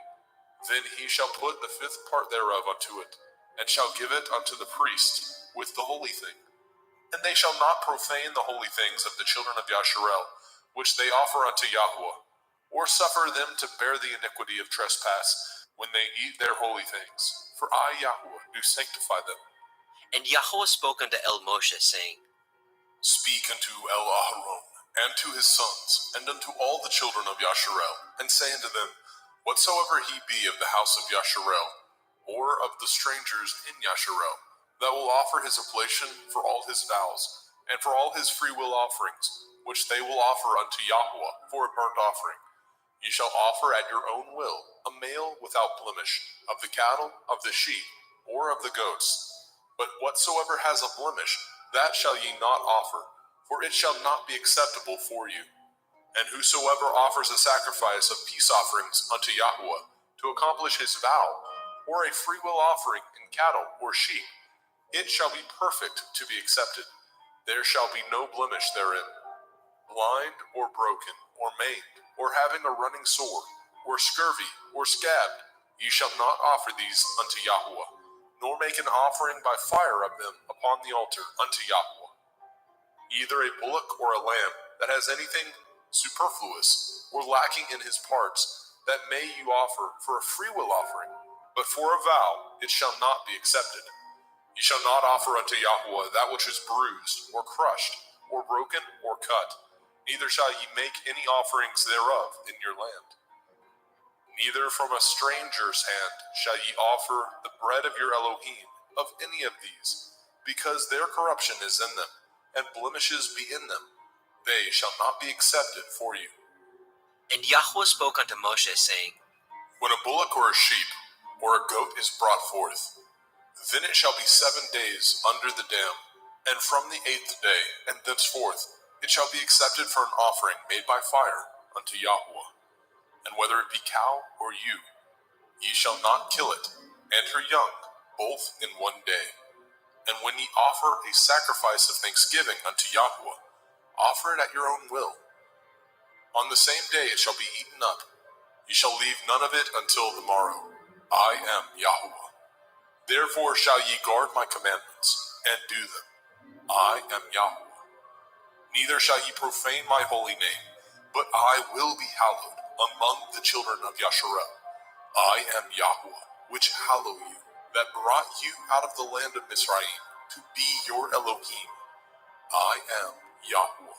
then he shall put the fifth part thereof unto it, and shall give it unto the priest with the holy thing. And they shall not profane the holy things of the children of Yasharel, which they offer unto Yahuwah, or suffer them to bear the iniquity of trespass when they eat their holy things. For I, Yahuwah, do sanctify them. And Yahweh spoke unto El-Moshe, saying, Speak unto El-Aharon, and to his sons, and unto all the children of Yasharel, and say unto them, Whatsoever he be of the house of Yasharel, or of the strangers in Yasharel, that will offer his oblation for all his vows, and for all his freewill offerings, which they will offer unto Yahuwah for a burnt offering, ye shall offer at your own will a male without blemish, of the cattle, of the sheep, or of the goats. But whatsoever has a blemish, that shall ye not offer, for it shall not be acceptable for you. And whosoever offers a sacrifice of peace offerings unto Yahweh to accomplish his vow, or a freewill offering in cattle or sheep, it shall be perfect to be accepted. There shall be no blemish therein. Blind or broken or maimed, or having a running sore, or scurvy, or scabbed, ye shall not offer these unto Yahweh, nor make an offering by fire of them upon the altar unto Yahweh. Either a bullock or a lamb that has anything superfluous or lacking in his parts, that may you offer for a freewill offering, but for a vow it shall not be accepted. Ye shall not offer unto Yahweh that which is bruised, or crushed, or broken, or cut, neither shall ye make any offerings thereof in your land. Neither from a stranger's hand shall ye offer the bread of your Elohim, of any of these, because their corruption is in them, and blemishes be in them. They shall not be accepted for you. And Yahweh spoke unto Moshe, saying, When a bullock or a sheep or a goat is brought forth, then it shall be 7 days under the dam, and from the 8th day and thenceforth it shall be accepted for an offering made by fire unto Yahweh. And whether it be cow or ewe, ye shall not kill it, and her young, both in 1 day. And when ye offer a sacrifice of thanksgiving unto Yahweh, offer it at your own will. On the same day it shall be eaten up. Ye shall leave none of it until the morrow. I am Yahweh. Therefore shall ye guard my commandments, and do them. I am Yahweh. Neither shall ye profane my holy name, but I will be hallowed among the children of Yasharel. I am Yahweh, which hallow you, that brought you out of the land of Mizraim, to be your Elohim. I am Yahweh.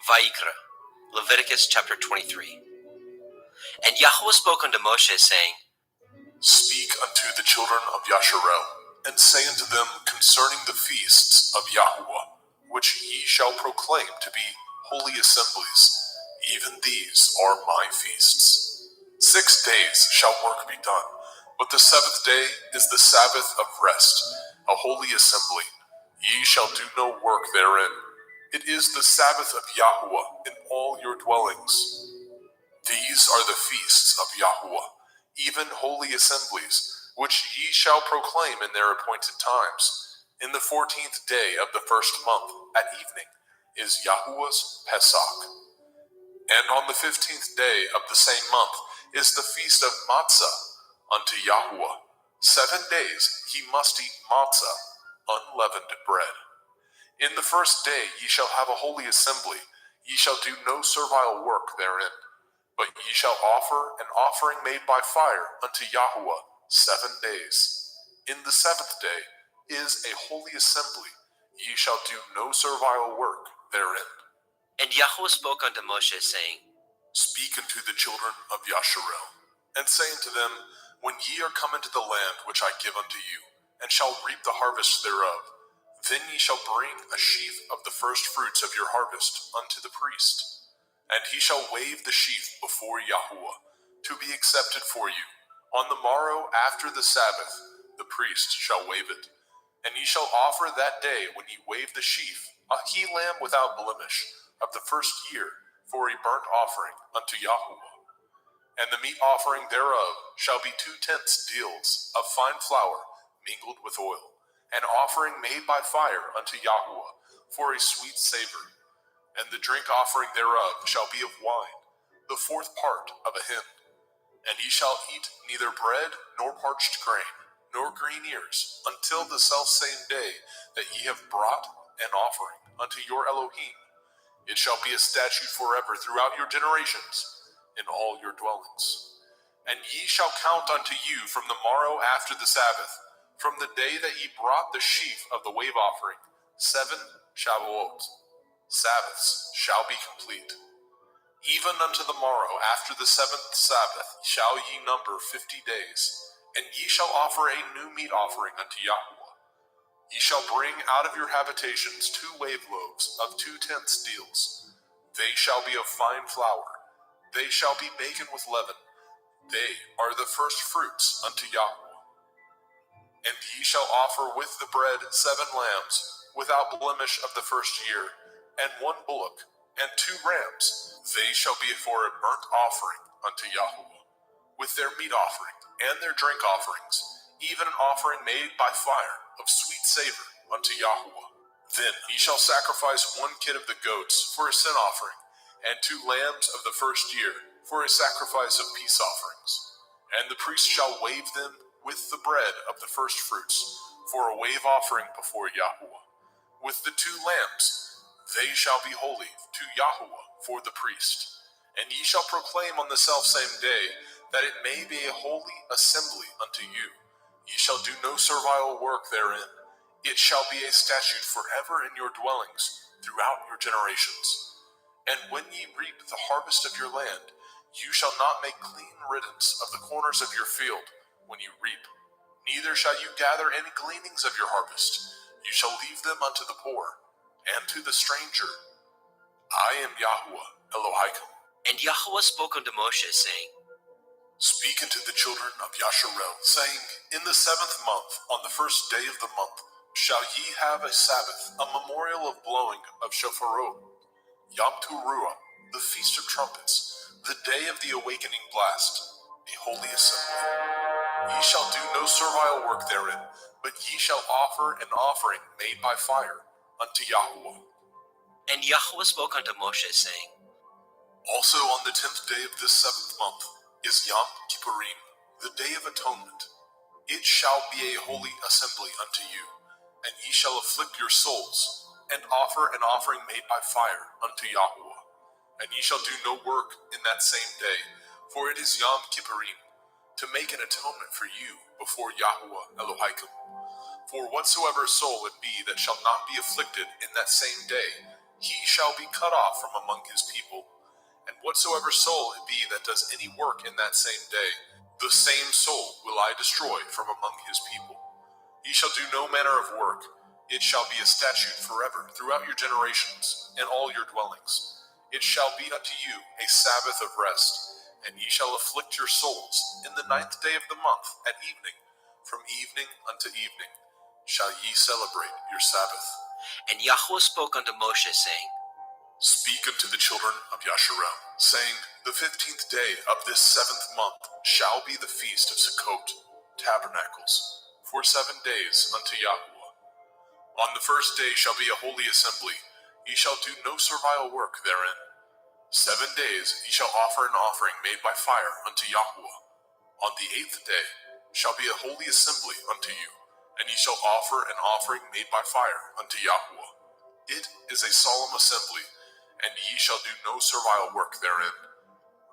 Vayikra, Leviticus chapter 23. And Yahweh spoke unto Moshe, saying, Speak unto the children of Yasharel, and say unto them concerning the feasts of Yahweh, which ye shall proclaim to be holy assemblies. Even these are my feasts. 6 days shall work be done, but the 7th day is the Sabbath of rest, a holy assembly. Ye shall do no work therein. It is the Sabbath of Yahweh in all your dwellings. These are the feasts of Yahweh, even holy assemblies, which ye shall proclaim in their appointed times. In the 14th day of the 1st month, at evening, is Yahweh's Pesach. And on the 15th day of the same month is the feast of Matzah unto Yahweh. 7 days ye must eat matzah, unleavened bread. In the 1st day ye shall have a holy assembly. Ye shall do no servile work therein, but ye shall offer an offering made by fire unto Yahweh 7 days. In the 7th day is a holy assembly. Ye shall do no servile work therein. And Yahweh spoke unto Moshe, saying, Speak unto the children of Yasharel, and say unto them, When ye are come into the land which I give unto you, and shall reap the harvest thereof, then ye shall bring a sheaf of the first fruits of your harvest unto the priest. And he shall wave the sheaf before Yahweh, to be accepted for you. On the morrow after the Sabbath, the priest shall wave it. And ye shall offer that day when ye wave the sheaf, a he-lamb without blemish, of the 1st year, for a burnt offering unto Yahweh. And the meat offering thereof shall be 2 tenths deals of fine flour mingled with oil, an offering made by fire unto Yahweh, for a sweet savor. And the drink offering thereof shall be of wine, the 4th part of a hin. And ye shall eat neither bread nor parched grain, nor green ears, until the selfsame day that ye have brought an offering unto your Elohim. It shall be a statute forever throughout your generations, in all your dwellings. And ye shall count unto you from the morrow after the Sabbath, from the day that ye brought the sheaf of the wave offering, 7 Shavuot. Sabbaths shall be complete. Even unto the morrow after the 7th Sabbath shall ye number 50 days, and ye shall offer a new meat offering unto Yahweh. Ye shall bring out of your habitations 2 wave loaves of 2 tenths deals. They shall be of fine flour. They shall be baken with leaven. They are the first fruits unto Yahweh. And ye shall offer with the bread 7 lambs, without blemish of the first year, and 1 bullock, and 2 rams. They shall be for a burnt offering unto Yahweh, with their meat offering, and their drink offerings, even an offering made by fire of sweet savor unto Yahweh. Then ye shall sacrifice 1 kid of the goats for a sin offering, and 2 lambs of the first year for a sacrifice of peace offerings. And the priest shall wave them with the bread of the first fruits for a wave offering before Yahweh. With the 2 lambs, they shall be holy to Yahweh for the priest. And ye shall proclaim on the selfsame day that it may be a holy assembly unto you. Ye shall do no servile work therein. It shall be a statute forever in your dwellings throughout your generations. And when ye reap the harvest of your land, you shall not make clean riddance of the corners of your field when you reap. Neither shall you gather any gleanings of your harvest. You shall leave them unto the poor, and to the stranger. I am Yahweh Elohim. And Yahweh spoke unto Moshe, saying, Speak unto the children of Yasharel, saying, In the 7th month, on the first day of the month, shall ye have a Sabbath, a memorial of blowing of shofarot, Yom Teruah, the feast of trumpets, the day of the awakening blast, a holy assembly. Ye shall do no servile work therein, but ye shall offer an offering made by fire unto Yahweh. And Yahweh spoke unto Moshe, saying, Also on the 10th day of this 7th month is Yom Kippurim, the day of atonement. It shall be a holy assembly unto you, and ye shall afflict your souls, and offer an offering made by fire unto Yahweh. And ye shall do no work in that same day, for it is Yom Kippurim, to make an atonement for you before Yahweh Elohim. For whatsoever soul it be that shall not be afflicted in that same day, he shall be cut off from among his people. And whatsoever soul it be that does any work in that same day, the same soul will I destroy from among his people. Ye shall do no manner of work. It shall be a statute forever throughout your generations, in all your dwellings. It shall be unto you a Sabbath of rest, and ye shall afflict your souls in the 9th day of the month at evening. From evening unto evening shall ye celebrate your Sabbath. And Yahweh spoke unto Moshe, saying, Speak unto the children of Yasharel, saying, The 15th day of this 7th month shall be the feast of Sukkot, tabernacles, for 7 days unto Yahweh. On the first day shall be a holy assembly. Ye shall do no servile work therein. 7 days ye shall offer an offering made by fire unto Yahweh. On the 8th day shall be a holy assembly unto you, and ye shall offer an offering made by fire unto Yahweh. It is a solemn assembly, and ye shall do no servile work therein.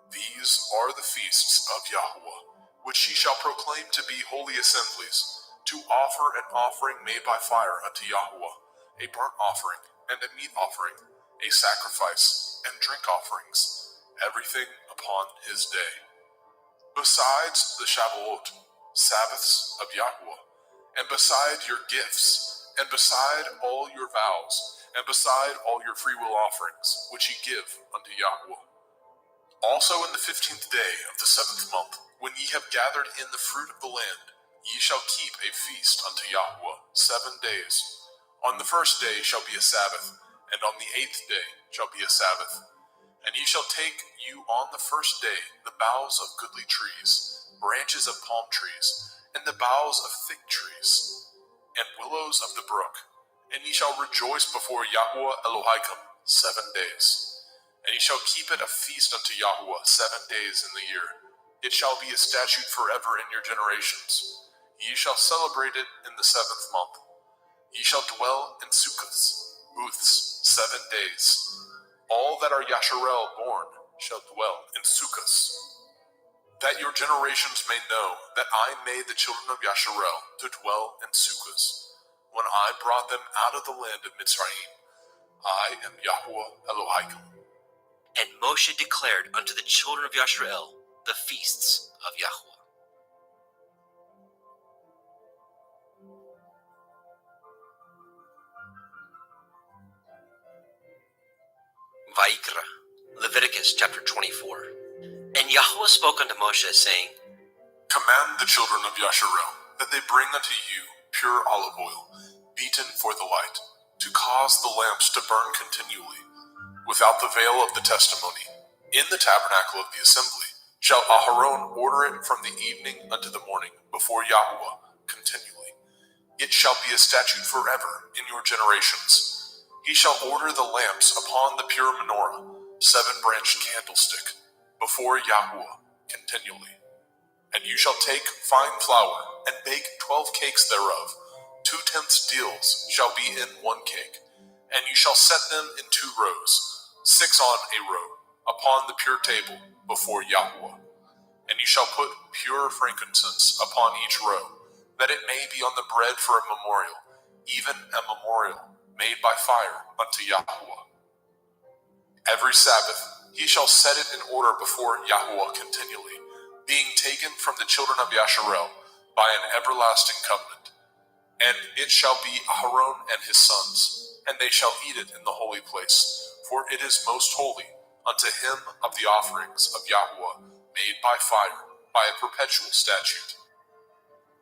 These are the feasts of Yahweh, which ye shall proclaim to be holy assemblies, to offer an offering made by fire unto Yahweh, a burnt offering and a meat offering, a sacrifice and drink offerings, everything upon his day. Besides the Shavuot, Sabbaths of Yahweh, and beside your gifts, and beside all your vows, and beside all your freewill offerings, which ye give unto Yahweh. Also in the 15th day of the 7th month, when ye have gathered in the fruit of the land, ye shall keep a feast unto Yahweh 7 days. On the first day shall be a Sabbath, and on the 8th day shall be a Sabbath. And ye shall take you on the first day the boughs of goodly trees, branches of palm trees, and the boughs of fig trees, and willows of the brook. And ye shall rejoice before Yahweh Elohim 7 days. And ye shall keep it a feast unto Yahweh 7 days in the year. It shall be a statute forever in your generations. Ye shall celebrate it in the 7th month. Ye shall dwell in sukkahs, booths, 7 days. All that are Yasharel born shall dwell in sukkahs. That your generations may know that I made the children of Yasharel to dwell in sukkahs, when I brought them out of the land of Mitzrayim. I am Yahweh Elohim. And Moshe declared unto the children of Yasharel the feasts of Yahweh. Vayikra, Leviticus chapter 24. And Yahweh spoke unto Moshe, saying, Command the children of Yasharel that they bring unto you pure olive oil, beaten for the light, to cause the lamps to burn continually, without the veil of the testimony. In the tabernacle of the assembly shall Aharon order it from the evening unto the morning before Yahweh continually. It shall be a statute forever in your generations. He shall order the lamps upon the pure menorah, 7-branched candlestick, before Yahweh continually. And you shall take fine flour, and bake 12 cakes thereof. 2/10 deals shall be in 1 cake. And you shall set them in 2 rows, 6 on a row, upon the pure table before Yahweh. And you shall put pure frankincense upon each row, that it may be on the bread for a memorial, even a memorial made by fire unto Yahweh. Every Sabbath he shall set it in order before Yahweh continually, being taken from the children of Yasharel by an everlasting covenant. And it shall be Aharon and his sons, and they shall eat it in the holy place, for it is most holy unto him of the offerings of Yahweh made by fire, by a perpetual statute.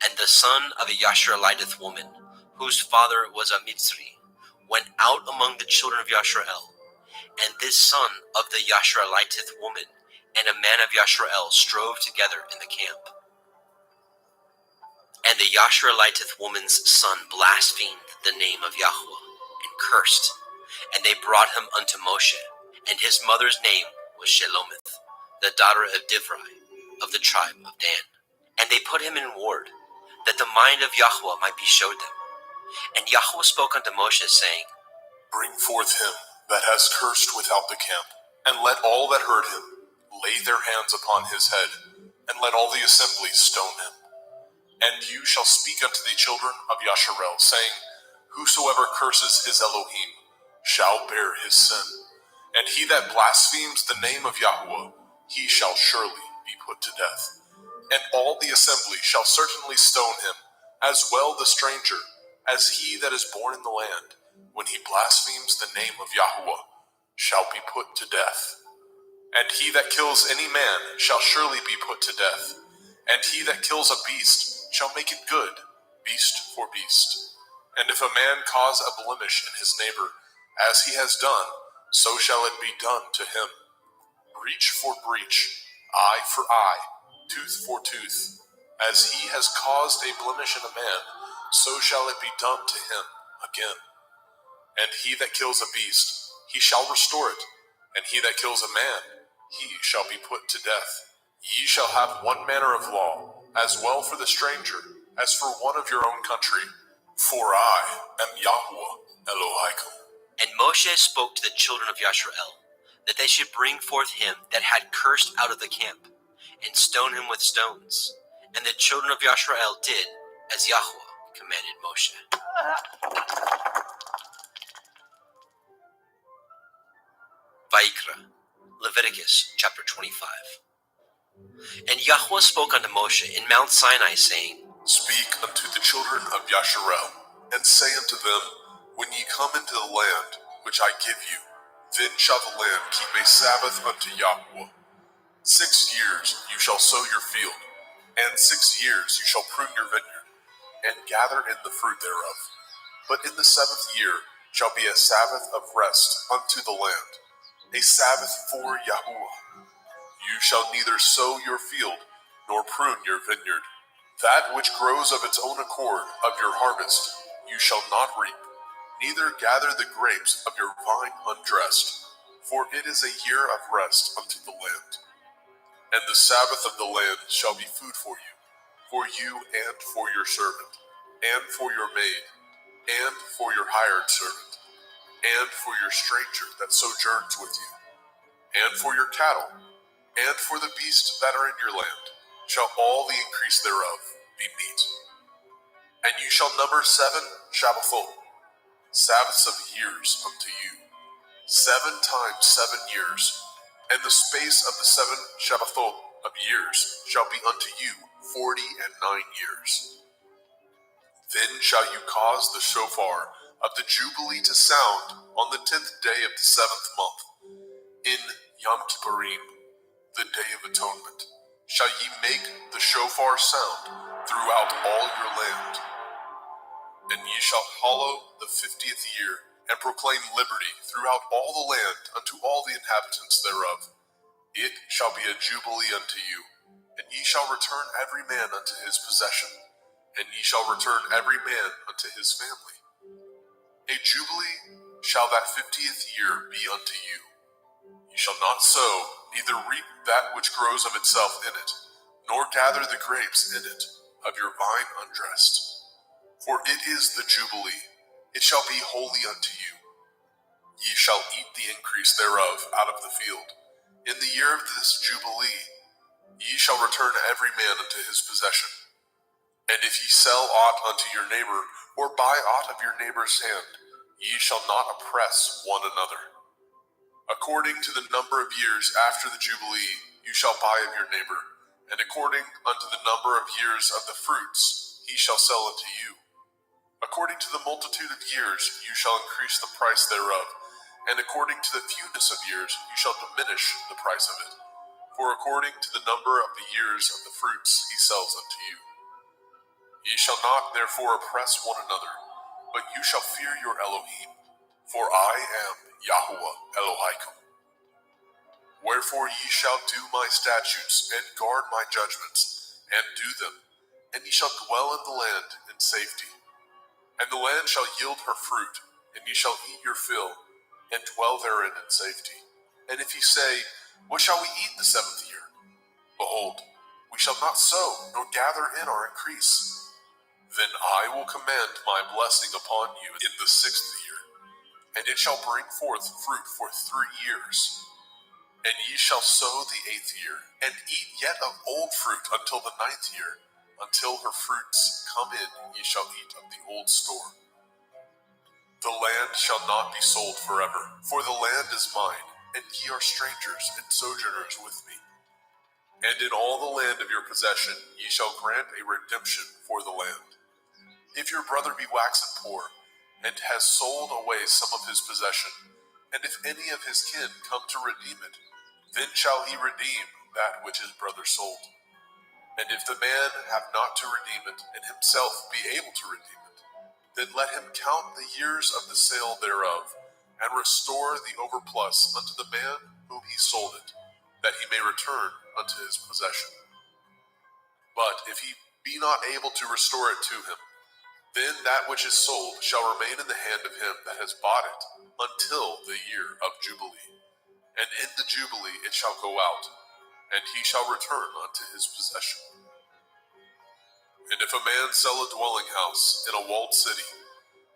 And the son of a Yashareliteth woman, whose father was a Mitzri, went out among the children of Yasharel. And this son of the Yashareliteth woman and a man of Yasharel strove together in the camp. And the Yashareliteth woman's son blasphemed the name of Yahweh, and cursed. And they brought him unto Moshe, and his mother's name was Shelomith, the daughter of Divri, of the tribe of Dan. And they put him in ward, that the mind of Yahweh might be showed them. And Yahweh spoke unto Moshe, saying, Bring forth him that has cursed without the camp, and let all that heard him lay their hands upon his head, and let all the assembly stone him. And you shall speak unto the children of Yasharel, saying, Whosoever curses his Elohim shall bear his sin. And he that blasphemes the name of Yahweh, he shall surely be put to death. And all the assembly shall certainly stone him, as well the stranger, as he that is born in the land, when he blasphemes the name of Yahweh, shall be put to death. And he that kills any man shall surely be put to death. And he that kills a beast shall make it good, beast for beast. And if a man cause a blemish in his neighbor, as he has done, so shall it be done to him. Breach for breach, eye for eye, tooth for tooth. As he has caused a blemish in a man, so shall it be done to him again. And he that kills a beast, he shall restore it. And he that kills a man, he shall be put to death. Ye shall have one manner of law, as well for the stranger, as for one of your own country. For I am Yahweh Elohaikum. And Moshe spoke to the children of Yasharel, that they should bring forth him that had cursed out of the camp, and stone him with stones. And the children of Yasharel did as Yahweh commanded Moshe. Vayikra, Leviticus chapter 25. And Yahweh spoke unto Moshe in Mount Sinai, saying, Speak unto the children of Yasharel, and say unto them, When ye come into the land which I give you, then shall the land keep a Sabbath unto Yahweh. 6 years you shall sow your field, and 6 years you shall prune your vineyard, and gather in the fruit thereof. But in the 7th year shall be a Sabbath of rest unto the land, a Sabbath for Yahuwah. You shall neither sow your field, nor prune your vineyard. That which grows of its own accord of your harvest you shall not reap, neither gather the grapes of your vine undressed, for it is a year of rest unto the land. And the Sabbath of the land shall be food for you and for your servant, and for your maid, and for your hired servant, and for your stranger that sojourns with you, and for your cattle, and for the beasts that are in your land, shall all the increase thereof be meat. And you shall number 7 Shabbathot, Sabbaths of years unto you, 7 times 7 years, and the space of the 7 Shabbathot of years shall be unto you 49 years. Then shall you cause the shofar of the Jubilee to sound on the 10th day of the 7th month, in Yom Kippurim. the Day of Atonement, shall ye make the shofar sound throughout all your land. And ye shall hallow the 50th year, and proclaim liberty throughout all the land unto all the inhabitants thereof. It shall be a jubilee unto you, and ye shall return every man unto his possession, and ye shall return every man unto his family. A jubilee shall that 50th year be unto you. Ye shall not sow, neither reap that which grows of itself in it, nor gather the grapes in it of your vine undressed. For it is the jubilee, it shall be holy unto you. Ye shall eat the increase thereof out of the field. In the year of this jubilee, ye shall return every man unto his possession. And if ye sell aught unto your neighbor, or buy aught of your neighbor's hand, ye shall not oppress one another. According to the number of years after the jubilee, you shall buy of your neighbor, and according unto the number of years of the fruits, he shall sell unto you. According to the multitude of years, you shall increase the price thereof, and according to the fewness of years, you shall diminish the price of it. For according to the number of the years of the fruits, he sells unto you. Ye shall not therefore oppress one another, but you shall fear your Elohim, for I am Yahuwah Elohaikum. Wherefore ye shall do my statutes, and guard my judgments, and do them, and ye shall dwell in the land in safety. And the land shall yield her fruit, and ye shall eat your fill, and dwell therein in safety. And if ye say, what shall we eat the 7th year? Behold, we shall not sow, nor gather in our increase. Then I will command my blessing upon you in the 6th year, and it shall bring forth fruit for 3 years. And ye shall sow the 8th year, and eat yet of old fruit until the 9th year. Until her fruits come in, ye shall eat of the old store. The land shall not be sold forever, for the land is mine, and ye are strangers and sojourners with me. And in all the land of your possession ye shall grant a redemption for the land. If your brother be waxen poor, and has sold away some of his possession, and if any of his kin come to redeem it, then shall he redeem that which his brother sold. And if the man have not to redeem it, and himself be able to redeem it, then let him count the years of the sale thereof, and restore the overplus unto the man whom he sold it, that he may return unto his possession. But if he be not able to restore it to him, then that which is sold shall remain in the hand of him that has bought it until the year of Jubilee. And in the Jubilee it shall go out, and he shall return unto his possession. And if a man sell a dwelling house in a walled city,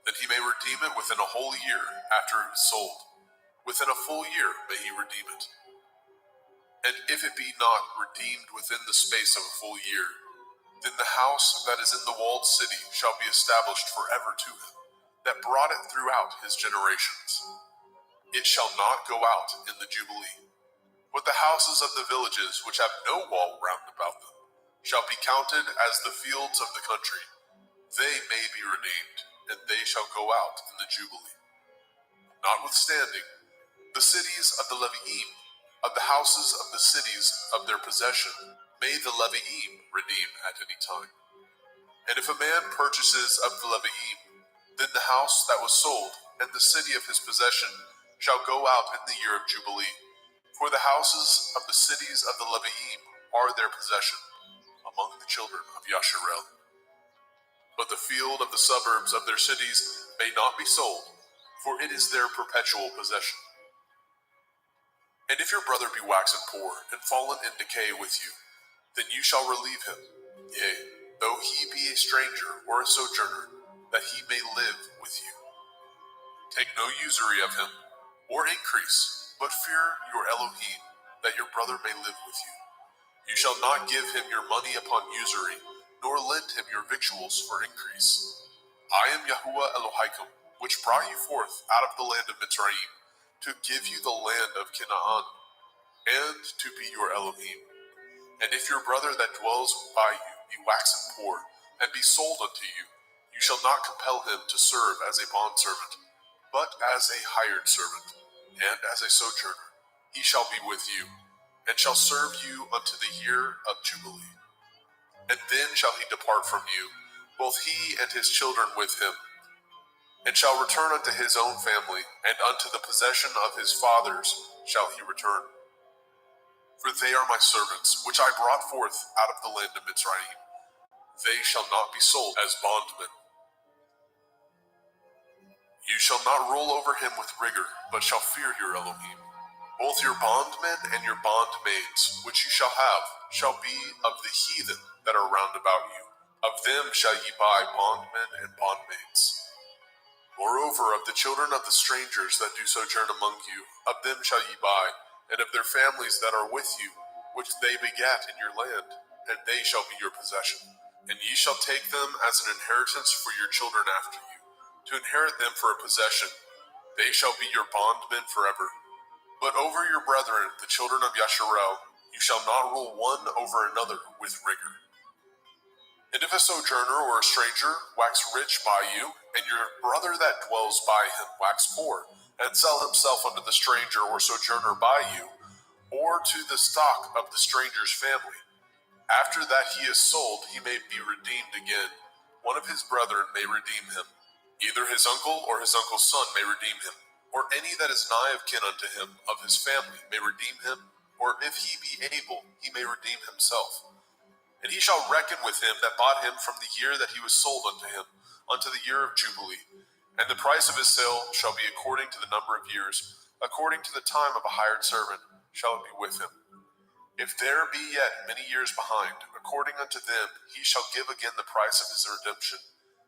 then he may redeem it within a whole year after it is sold. Within a full year may he redeem it. And if it be not redeemed within the space of a full year, then the house that is in the walled city shall be established forever to him, that brought it throughout his generations. It shall not go out in the Jubilee. But the houses of the villages which have no wall round about them shall be counted as the fields of the country. They may be redeemed, and they shall go out in the Jubilee. Notwithstanding, the cities of the Leviim, of the houses of the cities of their possession, may the Leviim redeem at any time. And if a man purchases of the Leviim, then the house that was sold and the city of his possession shall go out in the year of Jubilee. For the houses of the cities of the Leviim are their possession among the children of Yasharel. But the field of the suburbs of their cities may not be sold, for it is their perpetual possession. And if your brother be waxen poor and fallen in decay with you, then you shall relieve him, yea, though he be a stranger or a sojourner, that he may live with you. Take no usury of him, or increase, but fear your Elohim, that your brother may live with you. You shall not give him your money upon usury, nor lend him your victuals for increase. I am Yahuwah Elohaikum, which brought you forth out of the land of Mitzrayim, to give you the land of Canaan, and to be your Elohim. And if your brother that dwells by you be waxen poor, and be sold unto you, you shall not compel him to serve as a bondservant, but as a hired servant, and as a sojourner. He shall be with you, and shall serve you unto the year of Jubilee. And then shall he depart from you, both he and his children with him, and shall return unto his own family, and unto the possession of his fathers shall he return. For they are my servants, which I brought forth out of the land of Mitzrayim. They shall not be sold as bondmen. You shall not rule over him with rigor, but shall fear your Elohim. Both your bondmen and your bondmaids, which you shall have, shall be of the heathen that are round about you. Of them shall ye buy bondmen and bondmaids. Moreover, of the children of the strangers that do sojourn among you, of them shall ye buy, and of their families that are with you, which they begat in your land, and they shall be your possession. And ye shall take them as an inheritance for your children after you, to inherit them for a possession. They shall be your bondmen forever. But over your brethren, the children of Yasharel, you shall not rule one over another with rigor. And if a sojourner or a stranger wax rich by you, and your brother that dwells by him wax poor, and sell himself unto the stranger or sojourner by you, or to the stock of the stranger's family, after that he is sold, he may be redeemed again. One of his brethren may redeem him. Either his uncle or his uncle's son may redeem him, or any that is nigh of kin unto him of his family may redeem him, or if he be able, he may redeem himself. And he shall reckon with him that bought him from the year that he was sold unto him, unto the year of Jubilee. And the price of his sale shall be according to the number of years, according to the time of a hired servant shall it be with him. If there be yet many years behind, according unto them he shall give again the price of his redemption,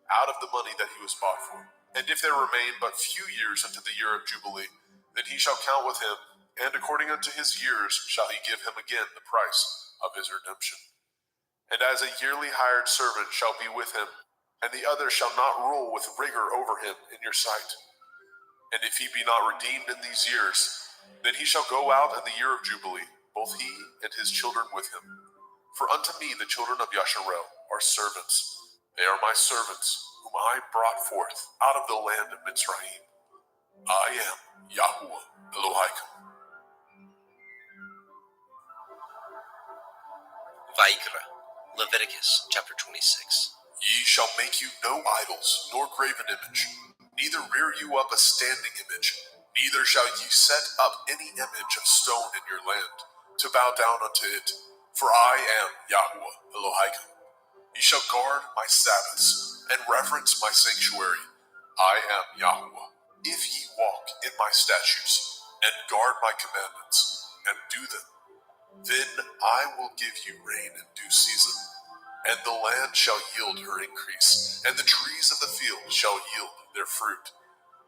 out of the money that he was bought for. And if there remain but few years unto the year of Jubilee, then he shall count with him, and according unto his years shall he give him again the price of his redemption. And as a yearly hired servant shall be with him, and the other shall not rule with rigor over him in your sight. And if he be not redeemed in these years, then he shall go out in the year of Jubilee, both he and his children with him. For unto me the children of Yasharel are servants. They are my servants, whom I brought forth out of the land of Mitzrayim. I am Yahuwah Elohim. Vayikra, Leviticus chapter 26. Ye shall make you no idols, nor graven image, neither rear you up a standing image, neither shall ye set up any image of stone in your land, to bow down unto it, for I am Yahuwah Elohim. Ye shall guard my Sabbaths, and reverence my sanctuary. I am Yahuwah. If ye walk in my statutes, and guard my commandments, and do them, then I will give you rain in due season, and the land shall yield her increase, and the trees of the field shall yield their fruit.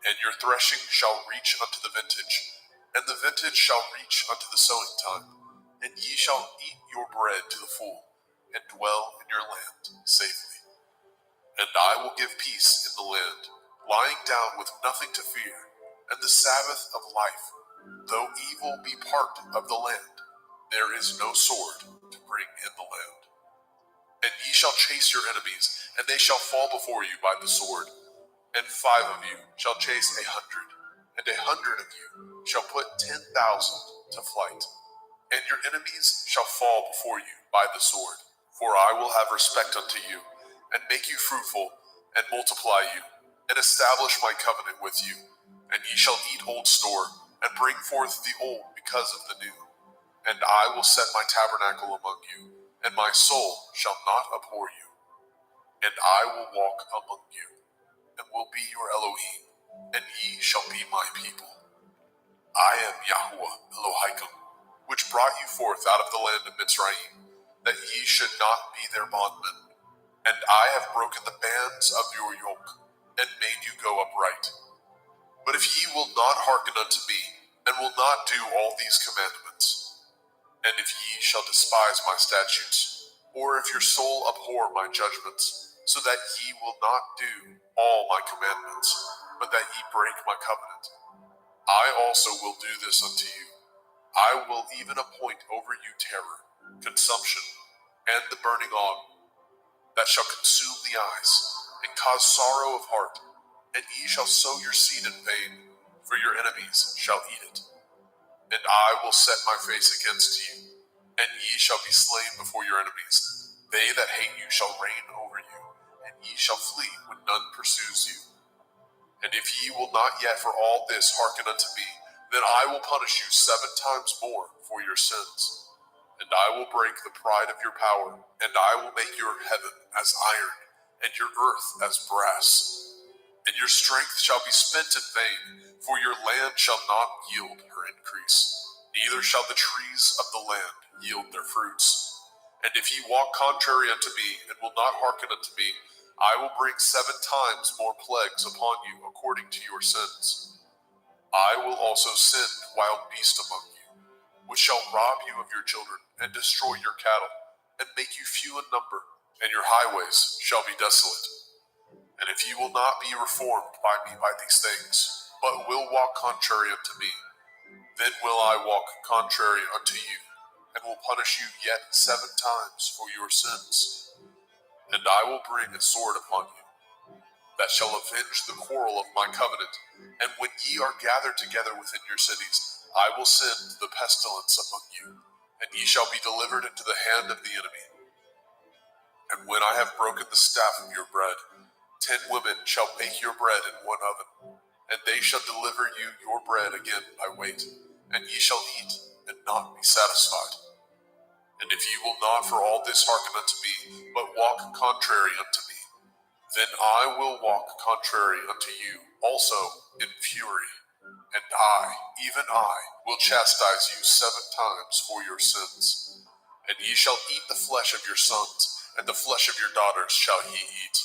And your threshing shall reach unto the vintage, and the vintage shall reach unto the sowing time, and ye shall eat your bread to the full, and dwell in your land safely. And I will give peace in the land, lying down with nothing to fear, and the Sabbath of life. Though evil be part of the land, there is no sword to bring in the land. And ye shall chase your enemies, and they shall fall before you by the sword. And 5 of you shall chase 100, and 100 of you shall put 10,000 to flight. And your enemies shall fall before you by the sword. For I will have respect unto you, and make you fruitful, and multiply you, and establish my covenant with you. And ye shall eat old store, and bring forth the old because of the new. And I will set my tabernacle among you, and my soul shall not abhor you. And I will walk among you, and will be your Elohim, and ye shall be my people. I am Yahuwah Elohim, which brought you forth out of the land of Mitzrayim, that ye should not be their bondmen. And I have broken the bands of your yoke, and made you go upright. But if ye will not hearken unto me, and will not do all these commandments, and if ye shall despise my statutes, or if your soul abhor my judgments, so that ye will not do all my commandments, but that ye break my covenant, I also will do this unto you. I will even appoint over you terror, consumption, and the burning ague, that shall consume the eyes, and cause sorrow of heart, and ye shall sow your seed in vain, for your enemies shall eat it. And I will set my face against you, and ye shall be slain before your enemies. They that hate you shall reign over you, and ye shall flee when none pursues you. And if ye will not yet for all this hearken unto me, then I will punish you 7 times more for your sins. And I will break the pride of your power, and I will make your heaven as iron, and your earth as brass. And your strength shall be spent in vain, for your land shall not yield her increase, neither shall the trees of the land yield their fruits. And if ye walk contrary unto me, and will not hearken unto me, I will bring 7 times more plagues upon you according to your sins. I will also send wild beasts among you, which shall rob you of your children, and destroy your cattle, and make you few in number, and your highways shall be desolate. And if ye will not be reformed by me by these things, but will walk contrary unto me, then will I walk contrary unto you, and will punish you yet 7 times for your sins. And I will bring a sword upon you, that shall avenge the quarrel of my covenant. And when ye are gathered together within your cities, I will send the pestilence among you, and ye shall be delivered into the hand of the enemy. And when I have broken the staff of your bread, 10 women shall bake your bread in one oven, and they shall deliver you your bread again by weight, and ye shall eat and not be satisfied. And if ye will not for all this hearken unto me, but walk contrary unto me, then I will walk contrary unto you also in fury, and I, even I, will chastise you 7 times for your sins. And ye shall eat the flesh of your sons, and the flesh of your daughters shall ye eat.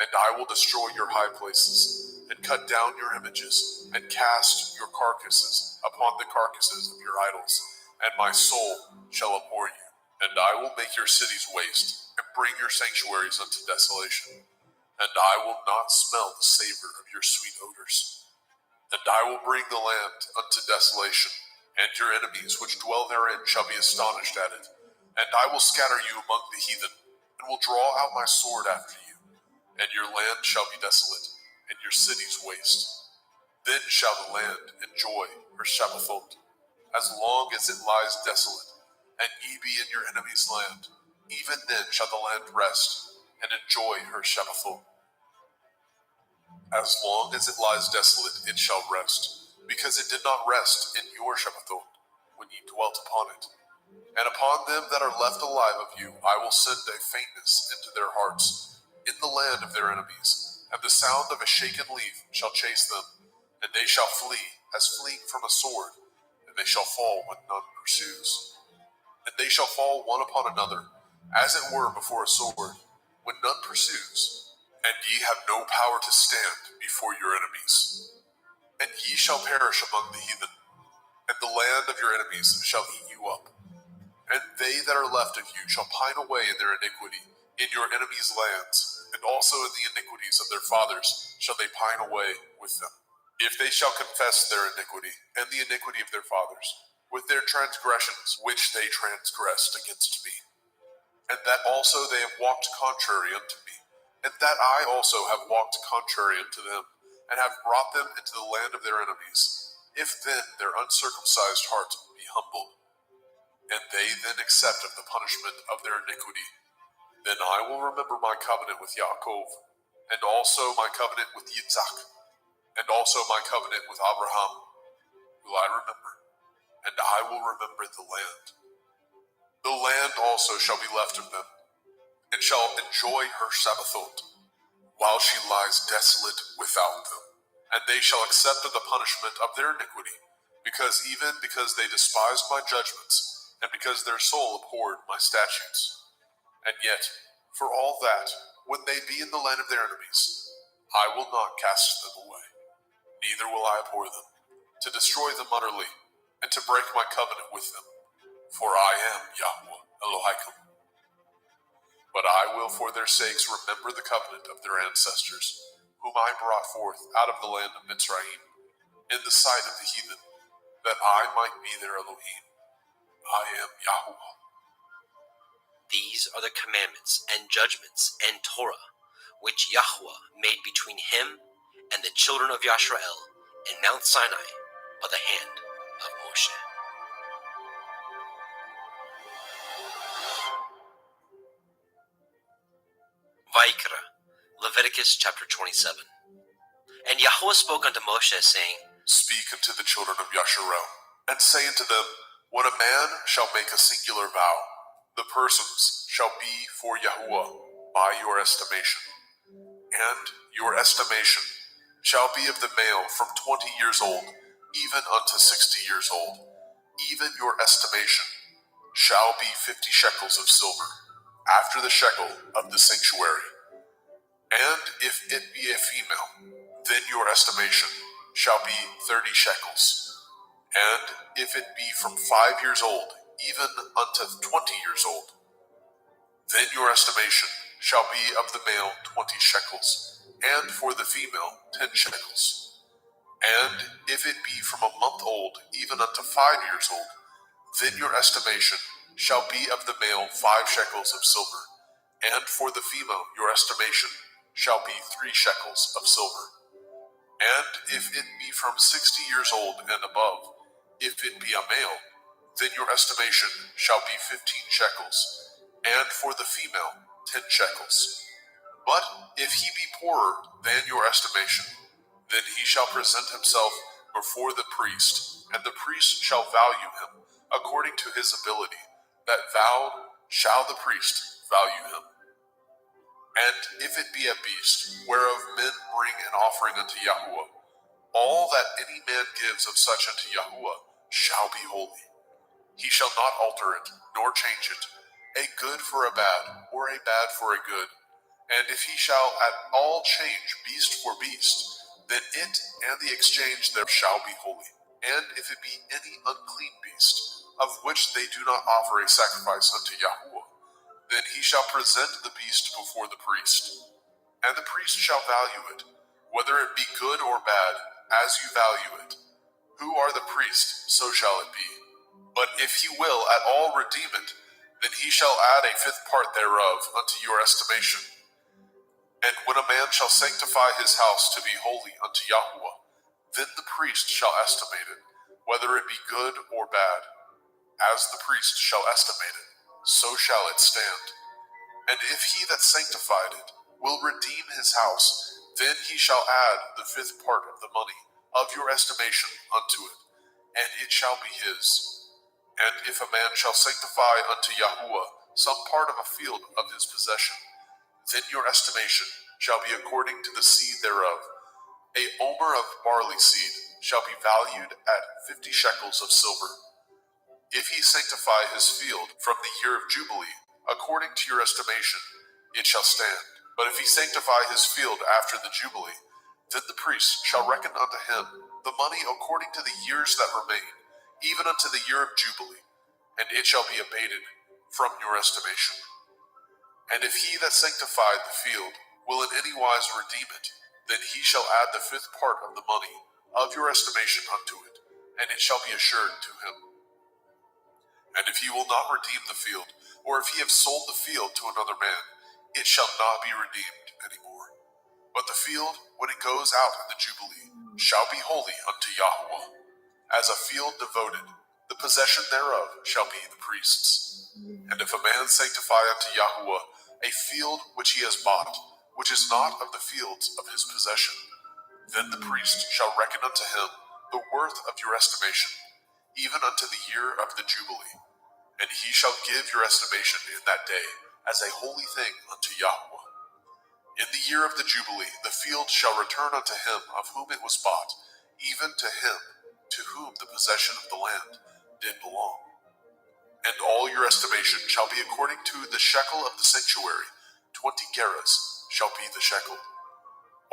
And I will destroy your high places, and cut down your images, and cast your carcasses upon the carcasses of your idols, and my soul shall abhor you. And I will make your cities waste, and bring your sanctuaries unto desolation. And I will not smell the savor of your sweet odors. And I will bring the land unto desolation, and your enemies which dwell therein shall be astonished at it. And I will scatter you among the heathen, and will draw out my sword after you. And your land shall be desolate, and your cities waste. Then shall the land enjoy her Shabbathot, as long as it lies desolate, and ye be in your enemy's land. Even then shall the land rest, and enjoy her Shabbathot. As long as it lies desolate, it shall rest, because it did not rest in your Shabbathot, when ye dwelt upon it. And upon them that are left alive of you, I will send a faintness into their hearts, in the land of their enemies, and the sound of a shaken leaf shall chase them, and they shall flee as fleeing from a sword, and they shall fall when none pursues. And they shall fall one upon another, as it were before a sword, when none pursues. And ye have no power to stand before your enemies. And ye shall perish among the heathen, and the land of your enemies shall eat you up. And they that are left of you shall pine away in their iniquity, in your enemies' lands, and also in the iniquities of their fathers shall they pine away with them. If they shall confess their iniquity, and the iniquity of their fathers, with their transgressions which they transgressed against me, and that also they have walked contrary unto me, and that I also have walked contrary unto them, and have brought them into the land of their enemies, if then their uncircumcised heart be humbled, and they then accept of the punishment of their iniquity, then I will remember my covenant with Yaakov, and also my covenant with Yitzhak, and also my covenant with Abraham will I remember, and I will remember the land. The land also shall be left of them, and shall enjoy her Sabbathot, while she lies desolate without them. And they shall accept of the punishment of their iniquity, because they despised my judgments, and because their soul abhorred my statutes. And yet, for all that, when they be in the land of their enemies, I will not cast them away, neither will I abhor them, to destroy them utterly, and to break my covenant with them. For I am Yahweh Elohim. But I will for their sakes remember the covenant of their ancestors, whom I brought forth out of the land of Mitzrayim, in the sight of the heathen, that I might be their Elohim. I am Yahweh. These are the commandments and judgments and Torah, which Yahweh made between him and the children of Yisrael in Mount Sinai by the hand of Moshe. Leviticus chapter 27. And Yahweh spoke unto Moshe, saying, Speak unto the children of Yasharel, and say unto them, When a man shall make a singular vow, the persons shall be for Yahuwah by your estimation. And your estimation shall be of the male from 20 years old, even unto 60 years old. Even your estimation shall be 50 shekels of silver, after the shekel of the sanctuary. And if it be a female, then your estimation shall be 30 shekels. And if it be from 5 years old, even unto 20 years old, then your estimation shall be of the male 20 shekels, and for the female 10 shekels. And if it be from a month old, even unto 5 years old, then your estimation shall be of the male 5 shekels of silver, and for the female your estimation shall be 3 shekels of silver. And if it be from 60 years old and above, if it be a male, then your estimation shall be 15 shekels, and for the female 10 shekels. But if he be poorer than your estimation, then he shall present himself before the priest, and the priest shall value him according to his ability. That vowed shall the priest value him. And if it be a beast, whereof men bring an offering unto Yahuwah, all that any man gives of such unto Yahuwah shall be holy. He shall not alter it, nor change it, a good for a bad, or a bad for a good. And if he shall at all change beast for beast, then it and the exchange there shall be holy. And if it be any unclean beast, of which they do not offer a sacrifice unto Yahuwah, then he shall present the beast before the priest. And the priest shall value it, whether it be good or bad, as you value it. Who are the priest, so shall it be. But if he will at all redeem it, then he shall add a 5th part thereof unto your estimation. And when a man shall sanctify his house to be holy unto Yahuwah, then the priest shall estimate it, whether it be good or bad. As the priest shall estimate it, so shall it stand. And if he that sanctified it will redeem his house, then he shall add the 5th part of the money of your estimation unto it, and it shall be his. And if a man shall sanctify unto Yahuwah some part of a field of his possession, then your estimation shall be according to the seed thereof. A omer of barley seed shall be valued at 50 shekels of silver. If he sanctify his field from the year of Jubilee, according to your estimation, it shall stand. But if he sanctify his field after the Jubilee, then the priest shall reckon unto him the money according to the years that remain, even unto the year of Jubilee, and it shall be abated from your estimation. And if he that sanctified the field will in any wise redeem it, then he shall add the 5th part of the money of your estimation unto it, and it shall be assured to him. And if he will not redeem the field, or if he have sold the field to another man, it shall not be redeemed any more. But the field, when it goes out in the Jubilee, shall be holy unto Yahuwah. As a field devoted, the possession thereof shall be the priest's. And if a man sanctify unto Yahuwah a field which he has bought, which is not of the fields of his possession, then the priest shall reckon unto him the worth of your estimation, even unto the year of the Jubilee. And he shall give your estimation in that day as a holy thing unto Yahuwah. In the year of the Jubilee, the field shall return unto him of whom it was bought, even to him to whom the possession of the land did belong. And all your estimation shall be according to the shekel of the sanctuary. 20 gerahs shall be the shekel.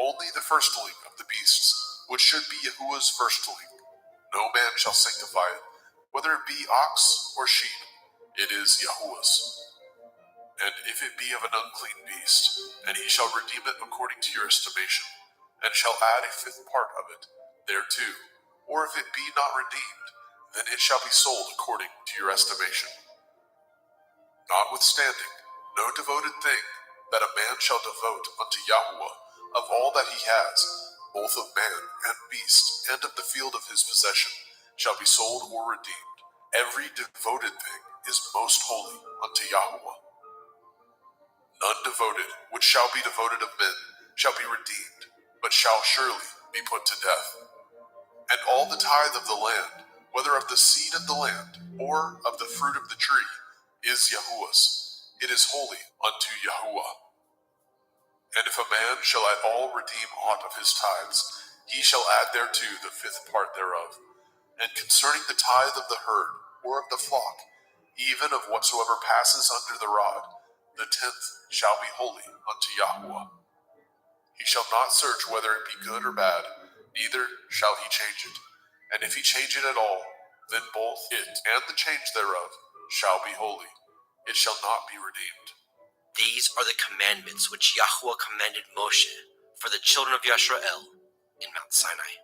Only the firstling of the beasts, which should be Yahuwah's firstling, no man shall sanctify it, whether it be ox or sheep, it is Yahuwah's. And if it be of an unclean beast, and he shall redeem it according to your estimation, and shall add a 5th part of it thereto, or if it be not redeemed, then it shall be sold according to your estimation. Notwithstanding, no devoted thing that a man shall devote unto Yahuwah of all that he has, both of man and beast, and of the field of his possession, shall be sold or redeemed. Every devoted thing is most holy unto Yahuwah. None devoted, which shall be devoted of men, shall be redeemed, but shall surely be put to death. And all the tithe of the land, whether of the seed of the land, or of the fruit of the tree, is Yahuwah's. It is holy unto Yahuwah. And if a man shall at all redeem aught of his tithes, he shall add thereto the fifth part thereof. And concerning the tithe of the herd, or of the flock, even of whatsoever passes under the rod, the tenth shall be holy unto Yahuwah. He shall not search whether it be good or bad, neither shall he change it. And if he change it at all, then both it and the change thereof shall be holy. It shall not be redeemed. These are the commandments which Yahuwah commanded Moshe for the children of Yisrael in Mount Sinai.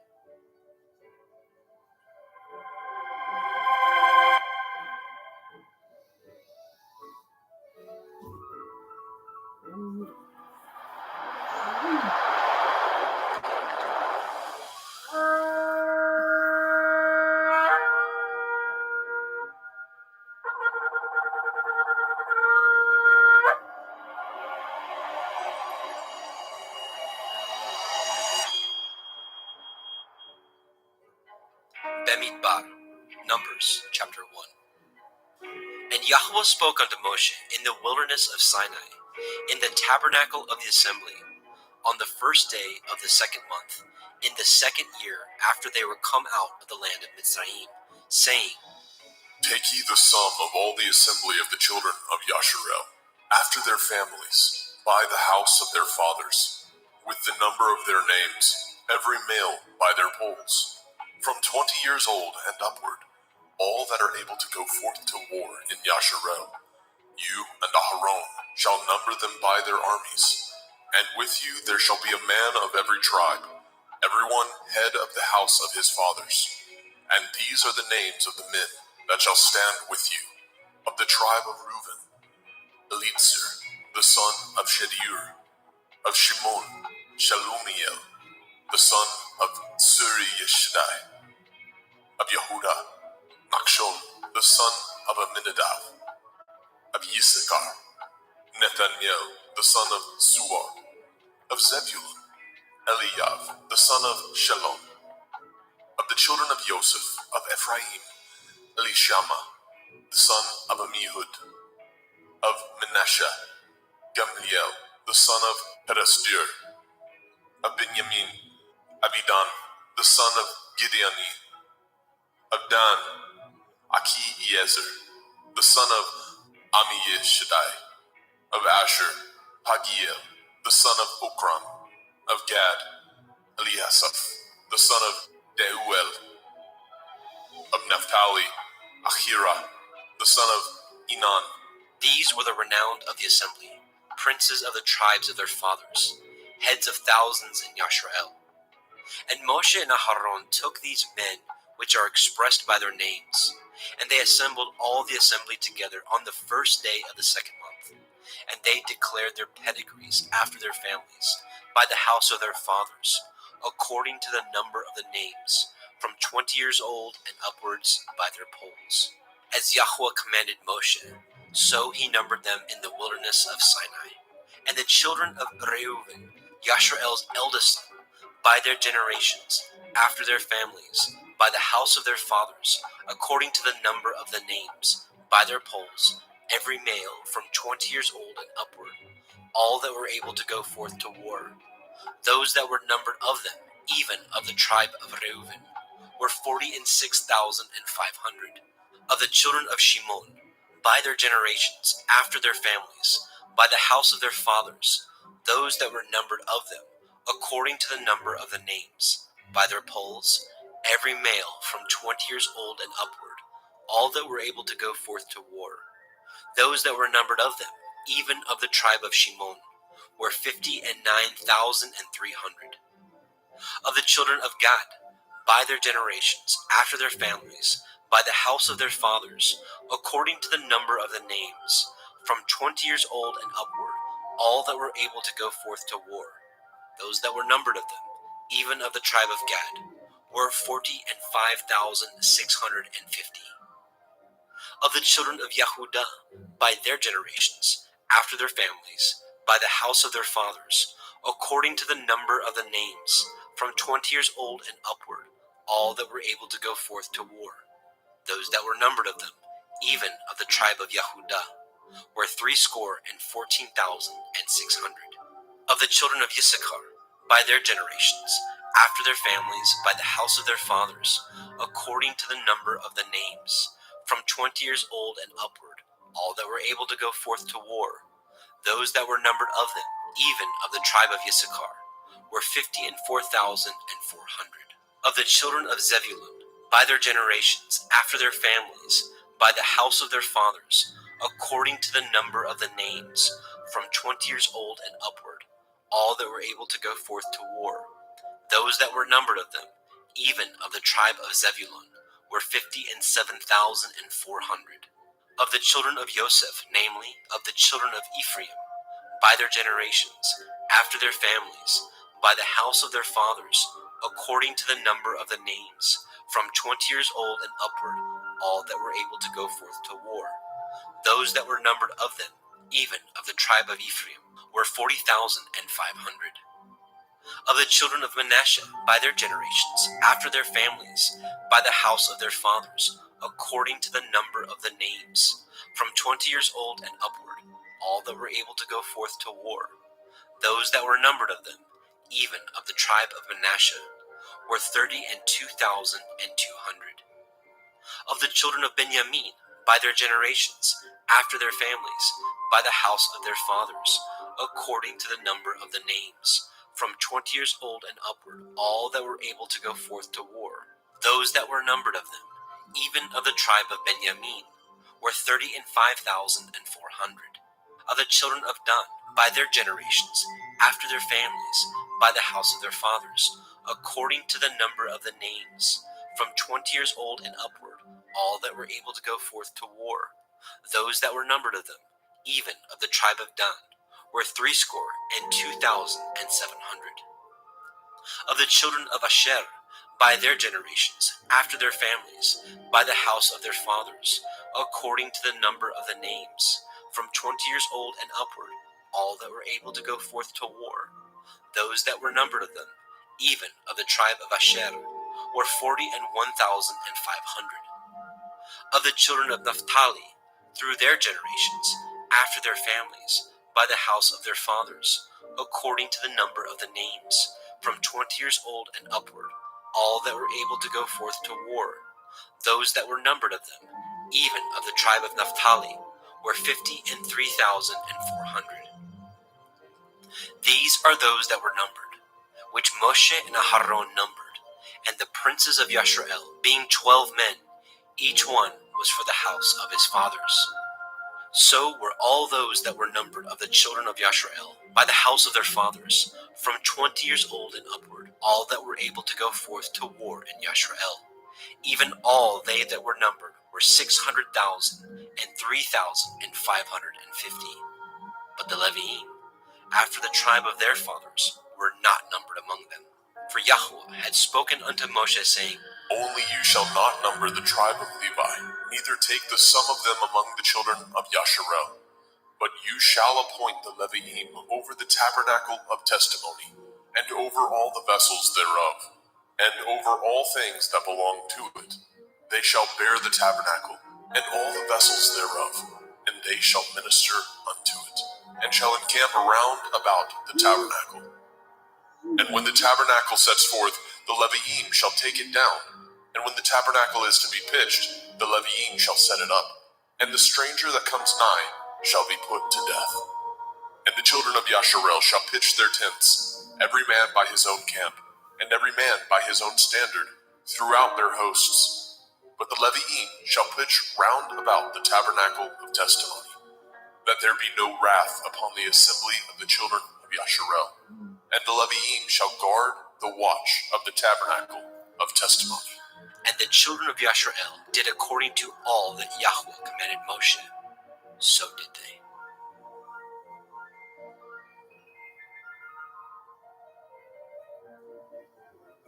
Bemidbar, Numbers, chapter 1. And Yahuwah spoke unto Moshe in the wilderness of Sinai, in the tabernacle of the assembly, on the first day of the second month, in the second year after they were come out of the land of Mitzrayim, saying, Take ye the sum of all the assembly of the children of Yasharel, after their families, by the house of their fathers, with the number of their names, every male by their polls, from 20 years old and upward, all that are able to go forth to war in Yasharel. You and Aharon shall number them by their armies, and with you there shall be a man of every tribe, every one head of the house of his fathers. And these are the names of the men that shall stand with you. Of the tribe of Reuben, Elitzer, the son of Shedur; of Shimon, Shalumiel, the son of Suri Yeshdai; of Yehuda, Nachshon, the son of Aminadav; of Yisachar, Nathaniel, the son of Suar; of Zebulun, Eliav, the son of Shalom; of the children of Joseph; of Ephraim, Elishama, the son of Amihud; of Manasseh, Gamliel, the son of Pedasdur; of Benjamin, Abidan, the son of Gideoni; of Dan, Achiezer, the son of Amishadai; of Asher, Pagiel, the son of Okram; of Gad, Eliasaph, the son of Deuel; of Naphtali, Ahira, the son of Enan. These were the renowned of the assembly, princes of the tribes of their fathers, heads of thousands in Yasharel. And Moshe and Aharon took these men which are expressed by their names, and they assembled all the assembly together on the first day of the second month. And they declared their pedigrees after their families, by the house of their fathers, according to the number of the names, from 20 years old and upwards by their polls. As Yahuwah commanded Moshe, so he numbered them in the wilderness of Sinai. And the children of Reuben, Yasharel's eldest son, by their generations, after their families, by the house of their fathers, according to the number of the names, by their polls, every male from 20 years old and upward, all that were able to go forth to war. Those that were numbered of them, even of the tribe of Reuben, were 46,500. Of the children of Shimon, by their generations, after their families, by the house of their fathers, those that were numbered of them, according to the number of the names, by their polls, every male from 20 years old and upward, all that were able to go forth to war. Those that were numbered of them, even of the tribe of Shimon, were 59,300. Of the children of Gad, by their generations, after their families, by the house of their fathers, according to the number of the names, from 20 years old and upward, all that were able to go forth to war. Those that were numbered of them, even of the tribe of Gad, were 45,650. Of the children of Yehuda, by their generations, after their families, by the house of their fathers, according to the number of the names, from 20 years old and upward, all that were able to go forth to war. Those that were numbered of them, even of the tribe of Yehudah, were 314,600. Of the children of Issachar, by their generations, after their families, by the house of their fathers, according to the number of the names, from 20 years old and upward, all that were able to go forth to war. Those that were numbered of them, even of the tribe of Issachar, were 54,400. Of the children of Zebulun, by their generations, after their families, by the house of their fathers, according to the number of the names, from 20 years old and upward, all that were able to go forth to war. Those that were numbered of them, even of the tribe of Zebulun, were 57,400. Of the children of Joseph, namely, of the children of Ephraim, by their generations, after their families, by the house of their fathers, according to the number of the names, from 20 years old and upward, all that were able to go forth to war. Those that were numbered of them, even of the tribe of Ephraim, were 40,500. Of the children of Manasseh, by their generations, after their families, by the house of their fathers, according to the number of the names, from 20 years old and upward, all that were able to go forth to war. Those that were numbered of them, even of the tribe of Manasseh, were 32,200. Of the children of Benjamin, by their generations, after their families, by the house of their fathers, according to the number of the names, from 20 years old and upward, all that were able to go forth to war. Those that were numbered of them, even of the tribe of Benjamin, were 35,400. Of the children of Dan, by their generations, after their families, by the house of their fathers, according to the number of the names, from 20 years old and upward, all that were able to go forth to war. Those that were numbered of them, even of the tribe of Dan, were 62,700. Of the children of Asher, by their generations, after their families, by the house of their fathers, according to the number of the names, from 20 years old and upward, all that were able to go forth to war. Those that were numbered of them, even of the tribe of Asher, were 41,500. Of the children of Naphtali, through their generations, after their families, by the house of their fathers, according to the number of the names, from 20 years old and upward, all that were able to go forth to war. Those that were numbered of them, even of the tribe of Naphtali, were 53,400. These are those that were numbered, which Moshe and Aharon numbered, and the princes of Yashrael, being 12 men, each one was for the house of his fathers. So were all those that were numbered of the children of Yashrael, by the house of their fathers, from 20 years old and upward, all that were able to go forth to war in Yashrael. Even all they that were numbered were 600,003,550. But the Leviim, after the tribe of their fathers, were not numbered among them. For Yahweh had spoken unto Moshe, saying, Only you shall not number the tribe of Levi, neither take the sum of them among the children of Yasharel. But you shall appoint the Leviim over the tabernacle of testimony, and over all the vessels thereof, and over all things that belong to it. They shall bear the tabernacle, and all the vessels thereof, and they shall minister unto it, and shall encamp around about the tabernacle. And when the tabernacle sets forth, the Leviim shall take it down, and when the tabernacle is to be pitched, the Leviim shall set it up, and the stranger that comes nigh shall be put to death. And the children of Yasharel shall pitch their tents, every man by his own camp, and every man by his own standard, throughout their hosts. But the Leviim shall pitch round about the tabernacle of testimony, that there be no wrath upon the assembly of the children of Yasharel. And the Leviim shall guard the watch of the tabernacle of testimony. And the children of Yashrael did according to all that Yahweh commanded Moshe. So did they.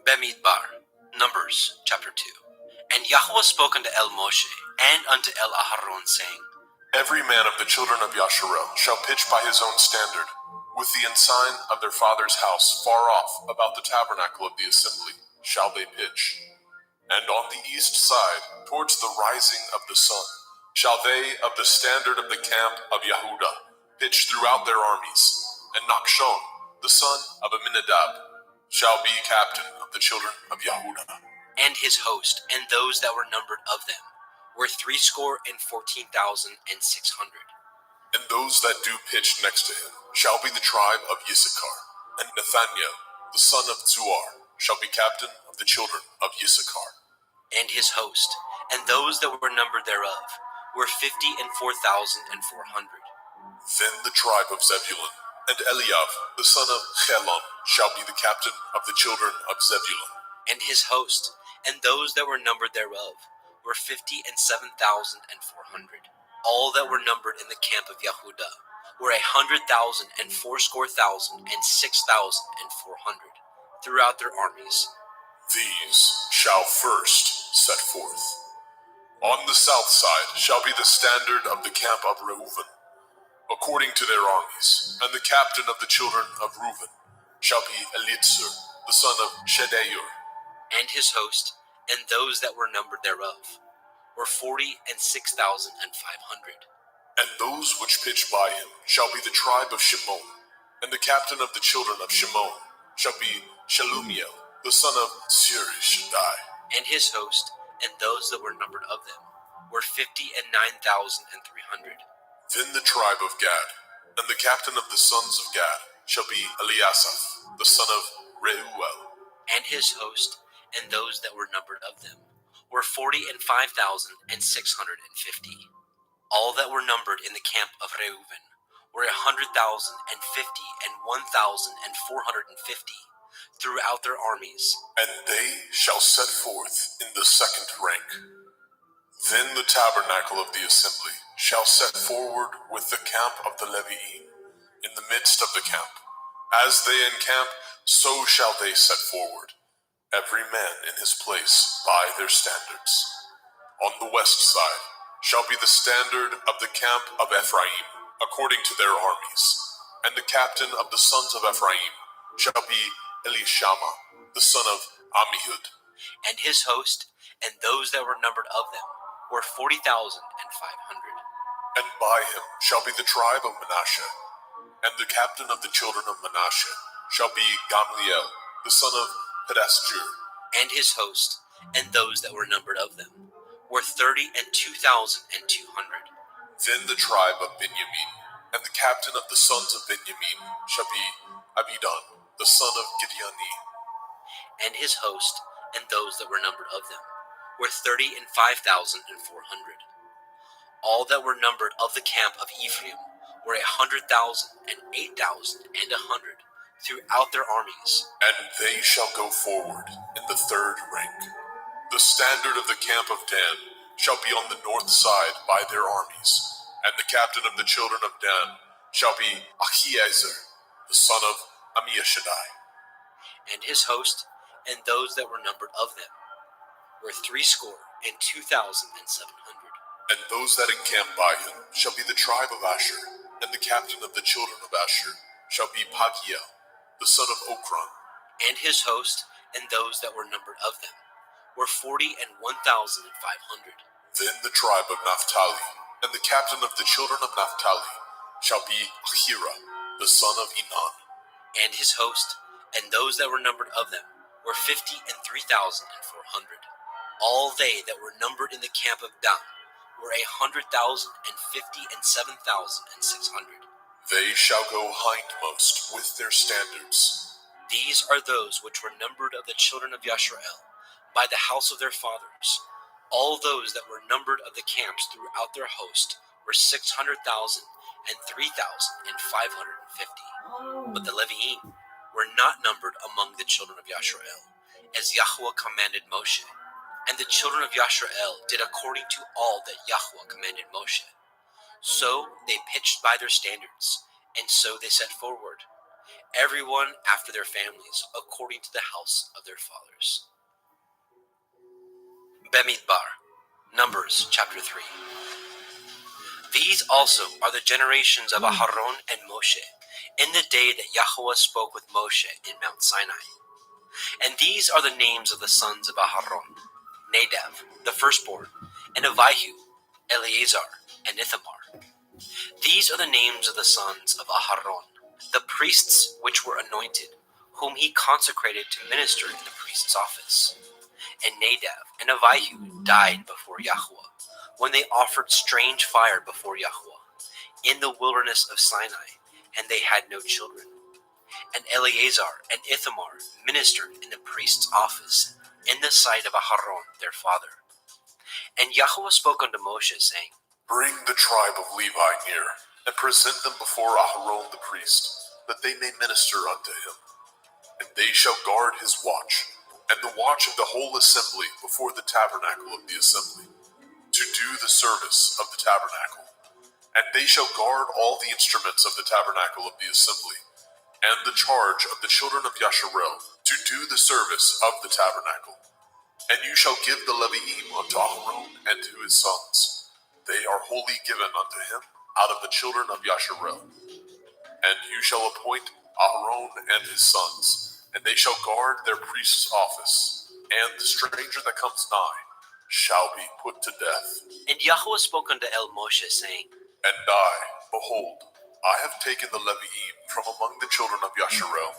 Bemidbar, Numbers, chapter 2. And Yahweh spoke unto El Moshe, and unto El Aharon, saying, Every man of the children of Yasharel shall pitch by his own standard, with the ensign of their father's house far off about the tabernacle of the assembly, shall they pitch. And on the east side, towards the rising of the sun, shall they of the standard of the camp of Yehuda pitch throughout their armies. And Nachshon, the son of Aminadab, shall be captain of the children of Yehuda. And his host, and those that were numbered of them, were 614,600. And those that do pitch next to him shall be the tribe of Issachar. And Nathaniel, the son of Zuar, shall be captain of the children of Issachar. And his host, and those that were numbered thereof, were 54,400. Then the tribe of Zebulun, and Eliav, the son of Chelon, shall be the captain of the children of Zebulun. And his host, and those that were numbered thereof, were 57,400. All that were numbered in the camp of Yehuda were 100,000 and fourscore thousand and 6,400 throughout their armies. These shall first set forth. On the south side shall be the standard of the camp of Reuben, according to their armies, and the captain of the children of Reuben shall be Elitzur, the son of Shedeur. And his host, and those that were numbered thereof, were 46,500. And those which pitch by him shall be the tribe of Shimon, and the captain of the children of Shimon shall be Shalumiel, the son of Surishadai. And his host, and those that were numbered of them, were 59,300. Then the tribe of Gad, and the captain of the sons of Gad shall be Eliasaph, the son of Reuel. And his host, and those that were numbered of them, were 45,650. All that were numbered in the camp of Reuben were 100,050 and 1,450 throughout their armies. And they shall set forth in the second rank. Then the tabernacle of the assembly shall set forward with the camp of the Leviim in the midst of the camp. As they encamp, so shall they set forward, every man in his place by their standards. On the west side shall be the standard of the camp of Ephraim, according to their armies. And the captain of the sons of Ephraim shall be Elishama, the son of Ammihud. And his host, and those that were numbered of them, were 40,500. And by him shall be the tribe of Manasseh. And the captain of the children of Manasseh shall be Gamliel, the son of Pedasjur. And his host, and those that were numbered of them, were 32,200. Then the tribe of Benjamin, and the captain of the sons of Benjamin shall be Abidan, the son of Gideoni. And his host, and those that were numbered of them, were 35,400. All that were numbered of the camp of Ephraim were 100,000 and 8,100 throughout their armies. And they shall go forward in the third rank. The standard of the camp of Dan shall be on the north side by their armies. And the captain of the children of Dan shall be Achiezer, the son of Ammishaddai. And his host, and those that were numbered of them, were 62,700. And those that encamp by him shall be the tribe of Asher, and the captain of the children of Asher shall be Pagiel, the son of Okran. And his host, and those that were numbered of them, were 41,500. Then the tribe of Naphtali, and the captain of the children of Naphtali shall be Ahira, the son of Enan. And his host, and those that were numbered of them, were 53,400. All they that were numbered in the camp of Dan were 100,050 and 7,600. They shall go hindmost with their standards. These are those which were numbered of the children of Yashrael, by the house of their fathers. All those that were numbered of the camps throughout their host were 600,000 and 3,550. But the Leviim were not numbered among the children of Yashrael, as Yahweh commanded Moshe. And the children of Yashrael did according to all that Yahweh commanded Moshe. So they pitched by their standards, and so they set forward, everyone after their families, according to the house of their fathers. Bemidbar, Numbers chapter 3. These also are the generations of Aharon and Moshe, in the day that Yahweh spoke with Moshe in Mount Sinai. And these are the names of the sons of Aharon: Nadab, the firstborn, and Abihu, Eleazar, and Ithamar. These are the names of the sons of Aharon, the priests which were anointed, whom he consecrated to minister in the priest's office. And Nadab and Abihu died before Yahweh, when they offered strange fire before Yahweh, in the wilderness of Sinai, and they had no children. And Eleazar and Ithamar ministered in the priest's office, in the sight of Aharon their father. And Yahweh spoke unto Moshe, saying, Bring the tribe of Levi near, and present them before Aharon the priest, that they may minister unto him. And they shall guard his watch, and the watch of the whole assembly before the tabernacle of the assembly, to do the service of the tabernacle. And they shall guard all the instruments of the tabernacle of the assembly, and the charge of the children of Yasharel, to do the service of the tabernacle. And you shall give the Leviim unto Aharon and to his sons. They are wholly given unto him out of the children of Yasharel. And you shall appoint Aharon and his sons, and they shall guard their priest's office, and the stranger that comes nigh shall be put to death. And Yahweh spoke unto Moshe, saying, And I, behold, I have taken the Leviim from among the children of Yasharel,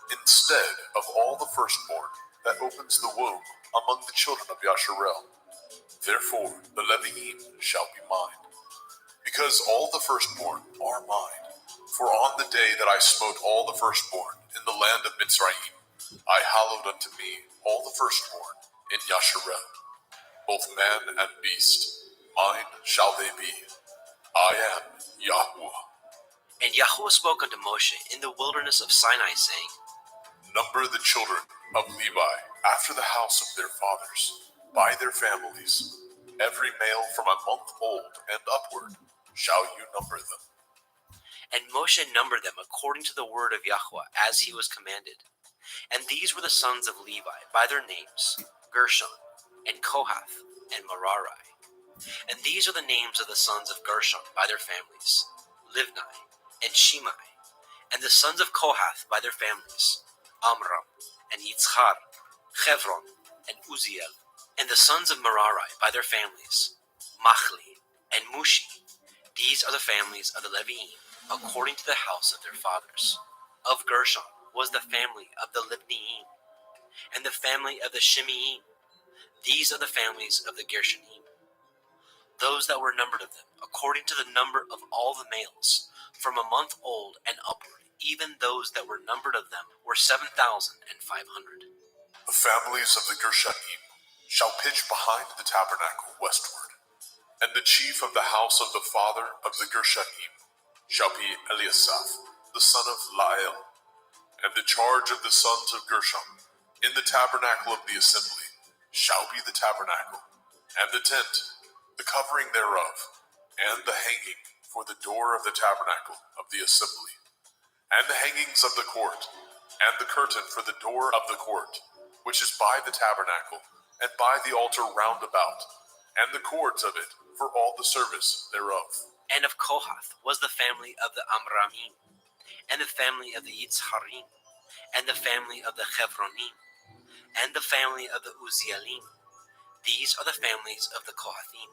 instead of all the firstborn that opens the womb among the children of Yasharel. Therefore the Leviim shall be mine, because all the firstborn are mine. For on the day that I smote all the firstborn in the land of Mitzrayim, I hallowed unto me all the firstborn in Yasharel, both man and beast. Mine shall they be. I am Yahweh. And Yahweh spoke unto Moshe in the wilderness of Sinai, saying, Number the children of Levi after the house of their fathers, by their families. Every male from a month old and upward shall you number them. And Moshe numbered them according to the word of Yahweh, as he was commanded. And these were the sons of Levi by their names, Gershon, and Kohath, and Merari. And these are the names of the sons of Gershon by their families, Livni, and Shimei. And the sons of Kohath by their families, Amram, and Yitzchar, Chevron, and Uziel. And the sons of Merari by their families, Machli, and Mushi. These are the families of the Leviim, according to the house of their fathers. Of Gershon was the family of the Libniim, and the family of the Shimeim. These are the families of the Gershonim. Those that were numbered of them, according to the number of all the males, from a month old and upward, even those that were numbered of them were 7,500. The families of the Gershonim shall pitch behind the tabernacle westward, and the chief of the house of the father of the Gershonim shall be Eliasaph, the son of Lael. And the charge of the sons of Gershon in the tabernacle of the assembly shall be the tabernacle, and the tent, the covering thereof, and the hanging for the door of the tabernacle of the assembly, and the hangings of the court, and the curtain for the door of the court, which is by the tabernacle, and by the altar round about, and the cords of it for all the service thereof. And of Kohath was the family of the Amramim, and the family of the Yitzharim, and the family of the Chevronim, and the family of the Uzielim. These are the families of the Kohathim.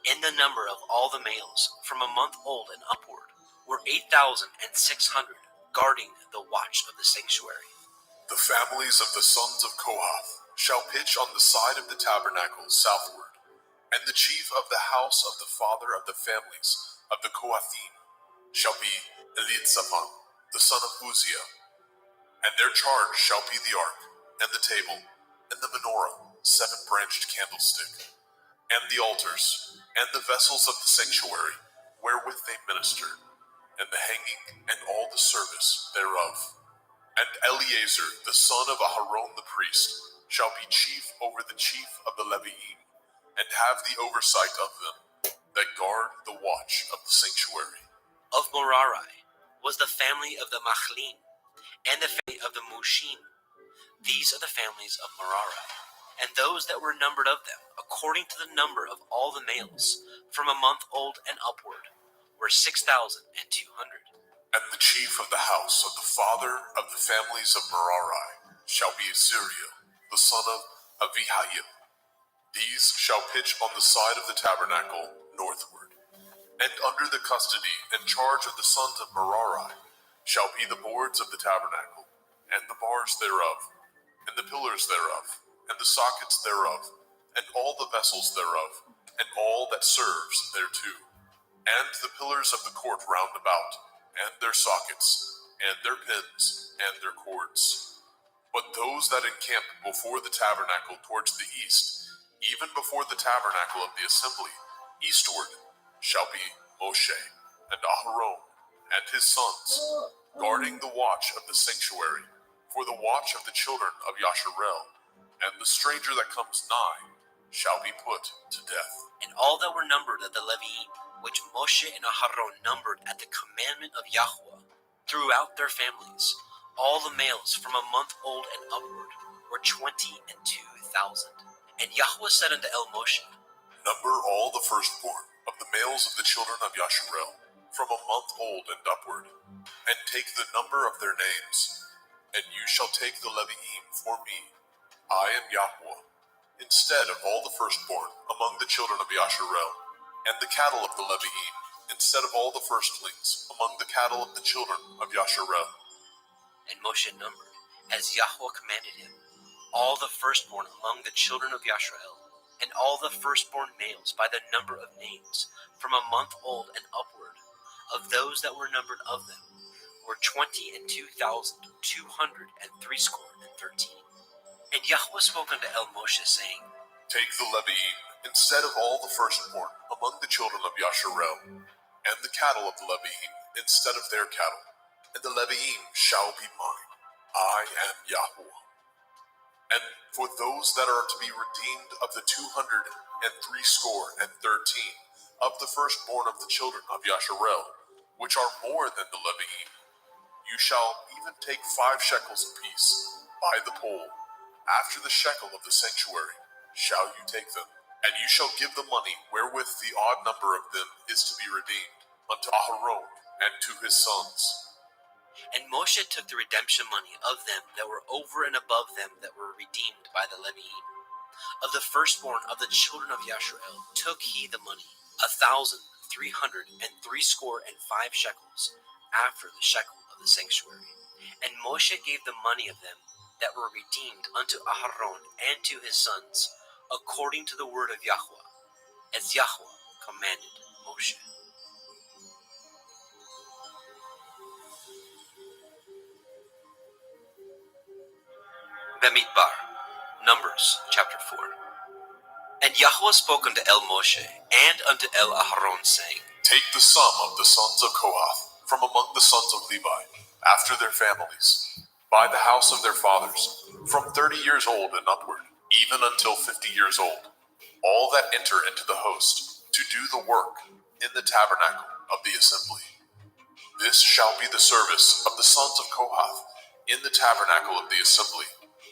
In the number of all the males, from a month old and upward, were 8,600, guarding the watch of the sanctuary. The families of the sons of Kohath shall pitch on the side of the tabernacle southward, and the chief of the house of the father of the families of the Kohathim shall be Elitzaphan, the son of Uzziah. And their charge shall be the ark, and the table, and the menorah, 7-branched candlestick, and the altars, and the vessels of the sanctuary, wherewith they ministered, and the hanging, and all the service thereof. And Eleazar, the son of Aharon the priest, shall be chief over the chief of the Leviim, and have the oversight of them, that guard the watch of the sanctuary. Of Merari was the family of the Machlim, and the family of the Mushim. These are the families of Merari, and those that were numbered of them, according to the number of all the males, from a month old and upward, were 6,200. And the chief of the house of the father of the families of Merari shall be Zuriel, the son of Avihail. These shall pitch on the side of the tabernacle northward. And under the custody and charge of the sons of Merari shall be the boards of the tabernacle, and the bars thereof, and the pillars thereof, and the sockets thereof, and all the vessels thereof, and all that serves thereto, and the pillars of the court round about, and their sockets, and their pins, and their cords. But those that encamp before the tabernacle towards the east, even before the tabernacle of the assembly, eastward, shall be Moshe, and Aharon, and his sons, guarding the watch of the sanctuary, for the watch of the children of Yasharel, and the stranger that comes nigh shall be put to death. And all that were numbered of the Leviim, which Moshe and Aharon numbered at the commandment of Yahweh, throughout their families, all the males from a month old and upward were 22,000. And Yahweh said unto El Moshe, Number all the firstborn of the males of the children of Yasharel, from a month old and upward, and take the number of their names, and you shall take the Leviim for me. I am Yahweh, instead of all the firstborn among the children of Yasharel, and the cattle of the Leviim, instead of all the firstlings among the cattle of the children of Yasharel. And Moshe numbered, as Yahweh commanded him, all the firstborn among the children of Yasharel, and all the firstborn males by the number of names, from a month old and upward, of those that were numbered of them, were 22,213. And Yahweh spoke unto El Moshe, saying, Take the Leviim, instead of all the firstborn among the children of Yasharel, and the cattle of the Leviim, instead of their cattle, and the Leviim shall be mine. I am Yahweh. And for those that are to be redeemed of the 213 of the firstborn of the children of Yasharel, which are more than the Leviim, you shall even take 5 shekels apiece by the pole. After the shekel of the sanctuary shall you take them, and you shall give the money wherewith the odd number of them is to be redeemed unto Aharon and to his sons. And Moshe took the redemption money of them that were over and above them that were redeemed by the Leviim. Of the firstborn of the children of Yasharel took he the money, 1,365 shekels, after the shekel of the sanctuary. And Moshe gave the money of them that were redeemed unto Aharon and to his sons, according to the word of Yahweh, as Yahweh commanded Moshe. Bemidbar, Numbers chapter 4. And Yahweh spoke unto El Moshe and unto El Aharon, saying, Take the sum of the sons of Kohath from among the sons of Levi, after their families, by the house of their fathers, from 30 years old and upward, even until 50 years old, all that enter into the host, to do the work in the tabernacle of the assembly. This shall be the service of the sons of Kohath in the tabernacle of the assembly,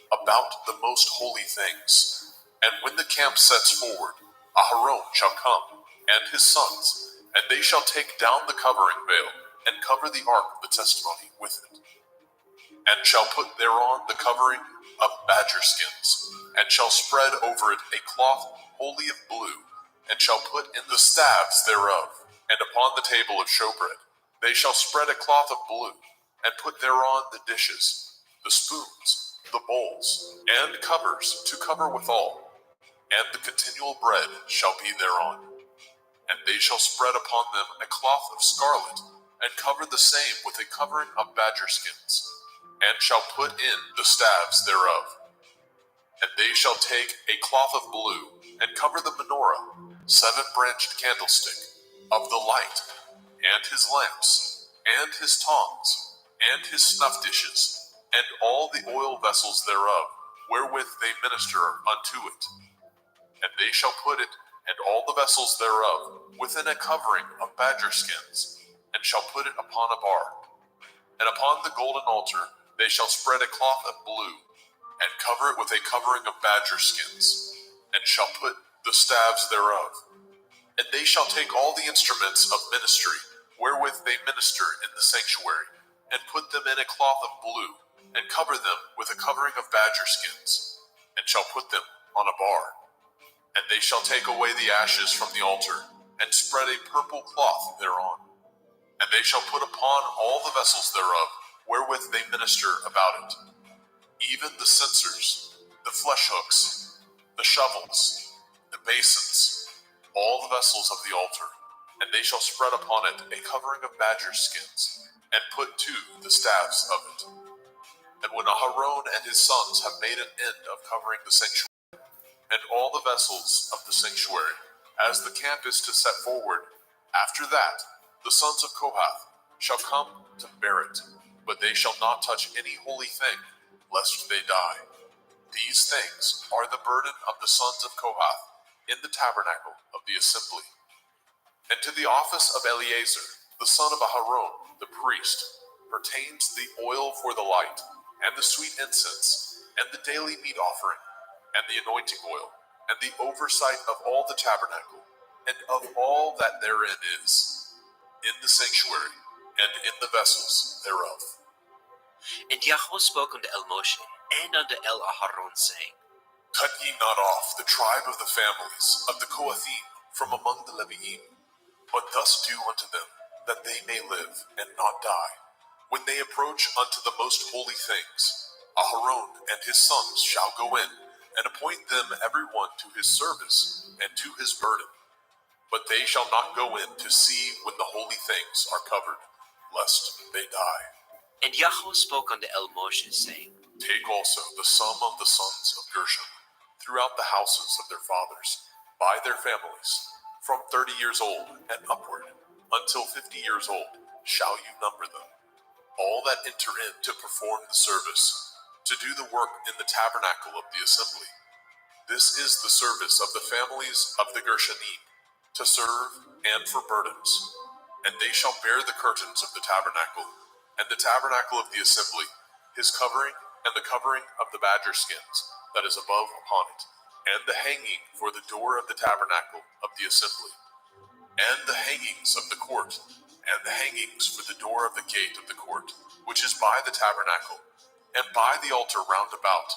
about the most holy things. And when the camp sets forward, Aharon shall come, and his sons, and they shall take down the covering veil, and cover the ark of the testimony with it, and shall put thereon the covering of badger skins, and shall spread over it a cloth wholly of blue, and shall put in the staves thereof, and upon the table of showbread they shall spread a cloth of blue, and put thereon the dishes, the spoons, the bowls, and covers to cover withal, and the continual bread shall be thereon. And they shall spread upon them a cloth of scarlet, and cover the same with a covering of badger skins, and shall put in the staves thereof. And they shall take a cloth of blue, and cover the menorah, 7-branched candlestick, of the light, and his lamps, and his tongs, and his snuff dishes, and all the oil vessels thereof, wherewith they minister unto it. And they shall put it, and all the vessels thereof, within a covering of badger skins, and shall put it upon a bar. And upon the golden altar they shall spread a cloth of blue, and cover it with a covering of badger skins, and shall put the staves thereof. And they shall take all the instruments of ministry, wherewith they minister in the sanctuary, and put them in a cloth of blue, and cover them with a covering of badger skins, and shall put them on a bar. And they shall take away the ashes from the altar, and spread a purple cloth thereon. And they shall put upon all the vessels thereof, wherewith they minister about it, even the censers, the flesh hooks, the shovels, the basins, all the vessels of the altar. And they shall spread upon it a covering of badger skins, and put to the staves of it. And when Aharon and his sons have made an end of covering the sanctuary, and all the vessels of the sanctuary, as the camp is to set forward, after that the sons of Kohath shall come to bear it, but they shall not touch any holy thing, lest they die. These things are the burden of the sons of Kohath in the tabernacle of the assembly. And to the office of Eleazar, the son of Aharon, the priest, pertains the oil for the light, and the sweet incense, and the daily meat offering, and the anointing oil, and the oversight of all the tabernacle, and of all that therein is, in the sanctuary, and in the vessels thereof. And Yahweh spoke unto El Moshe and unto El Aharon, saying, Cut ye not off the tribe of the families of the Kohathim from among the Leviim, but thus do unto them, that they may live and not die. When they approach unto the most holy things, Aharon and his sons shall go in, and appoint them every one to his service and to his burden. But they shall not go in to see when the holy things are covered, lest they die. And Yahweh spoke unto El Moshe, saying, Take also the sum of the sons of Gershon throughout the houses of their fathers, by their families, from 30 years old and upward, until 50 years old, shall you number them. All that enter in to perform the service, to do the work in the tabernacle of the assembly. This is the service of the families of the Gershonim, to serve and for burdens. And they shall bear the curtains of the tabernacle, and the tabernacle of the assembly, his covering, and the covering of the badger skins that is above upon it, and the hanging for the door of the tabernacle of the assembly, and the hangings of the court, and the hangings for the door of the gate of the court, which is by the tabernacle, and by the altar round about,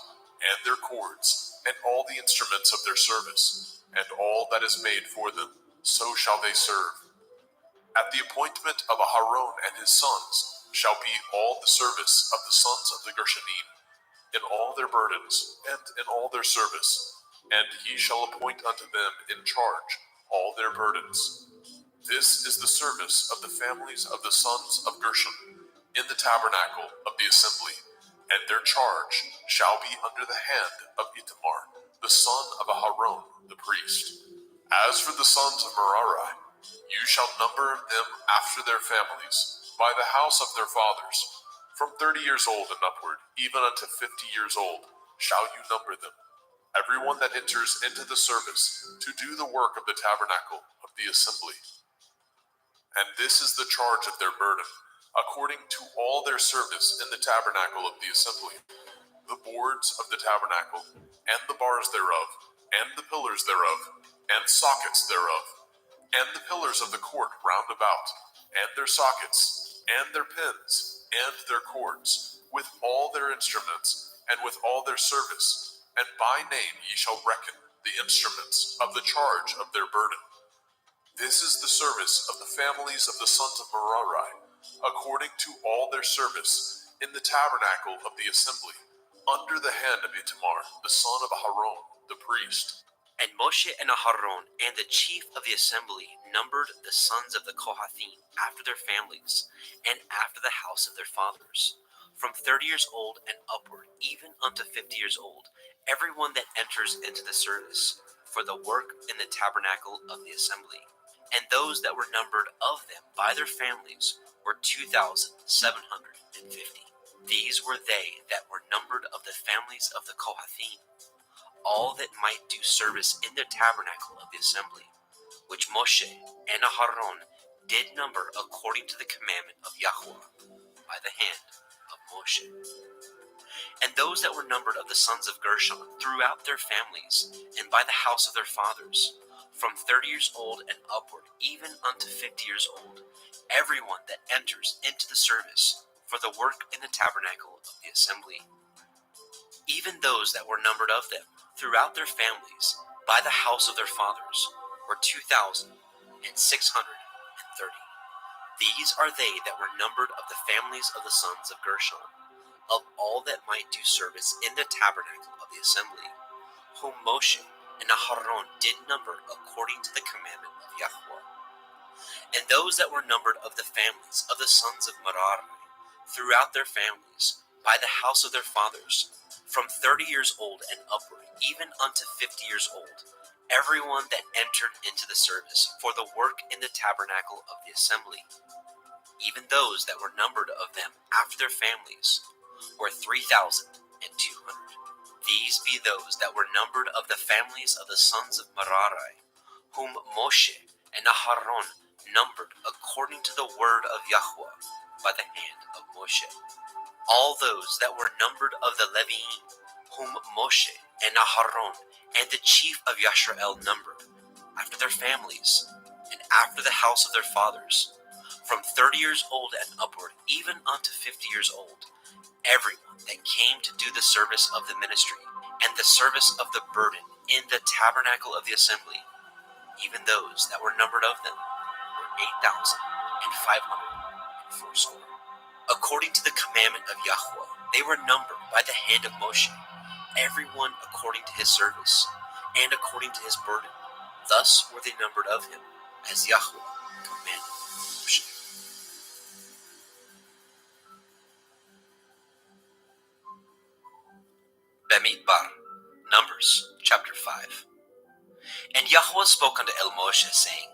and their cords, and all the instruments of their service, and all that is made for them, so shall they serve. At the appointment of Aharon and his sons shall be all the service of the sons of the Gershonim, in all their burdens, and in all their service, and ye shall appoint unto them in charge all their burdens. This is the service of the families of the sons of Gershon in the tabernacle of the assembly, and their charge shall be under the hand of Itamar, the son of Aharon, the priest. As for the sons of Merari, you shall number them after their families, by the house of their fathers. From 30 years old and upward, even unto 50 years old, shall you number them. Everyone that enters into the service to do the work of the tabernacle of the assembly. And this is the charge of their burden, according to all their service in the tabernacle of the assembly. The boards of the tabernacle, and the bars thereof, and the pillars thereof, and sockets thereof, and the pillars of the court round about, and their sockets, and their pins, and their cords, with all their instruments, and with all their service, and by name ye shall reckon the instruments of the charge of their burden. This is the service of the families of the sons of Merari, according to all their service in the tabernacle of the assembly, under the hand of Itamar, the son of Aharon, the priest. And Moshe and Aharon and the chief of the assembly numbered the sons of the Kohathim after their families, and after the house of their fathers, from 30 years old and upward, even unto 50 years old, everyone that enters into the service, for the work in the tabernacle of the assembly. And those that were numbered of them by their families were 2,750. These were they that were numbered of the families of the Kohathim, all that might do service in the tabernacle of the assembly, which Moshe and Aharon did number according to the commandment of Yahweh by the hand of Moshe. And those that were numbered of the sons of Gershon throughout their families, and by the house of their fathers, from 30 years old and upward, even unto 50 years old, everyone that enters into the service for the work in the tabernacle of the assembly, even those that were numbered of them throughout their families by the house of their fathers, were 2,630. These are they that were numbered of the families of the sons of Gershon, of all that might do service in the tabernacle of the assembly, whom Moshe and Aharon did number according to the commandment of Yahweh. And those that were numbered of the families of the sons of Merari, throughout their families, by the house of their fathers, from 30 years old and upward, even unto 50 years old, everyone that entered into the service for the work in the tabernacle of the assembly, even those that were numbered of them after their families, were 3,200. These be those that were numbered of the families of the sons of Merari, whom Moshe and Aharon numbered according to the word of Yahweh by the hand of Moshe. All those that were numbered of the Leviim, whom Moshe and Aharon and the chief of Yashrael numbered, after their families, and after the house of their fathers, from 30 years old and upward, even unto 50 years old, everyone that came to do the service of the ministry and the service of the burden in the tabernacle of the assembly, even those that were numbered of them, were 8,540. According to the commandment of Yahweh, they were numbered by the hand of Moshe, everyone according to his service, and according to his burden. Thus were they numbered of him, as Yahweh commanded Moshe. Bemidbar, Numbers, chapter 5. And Yahweh spoke unto El Moshe, saying,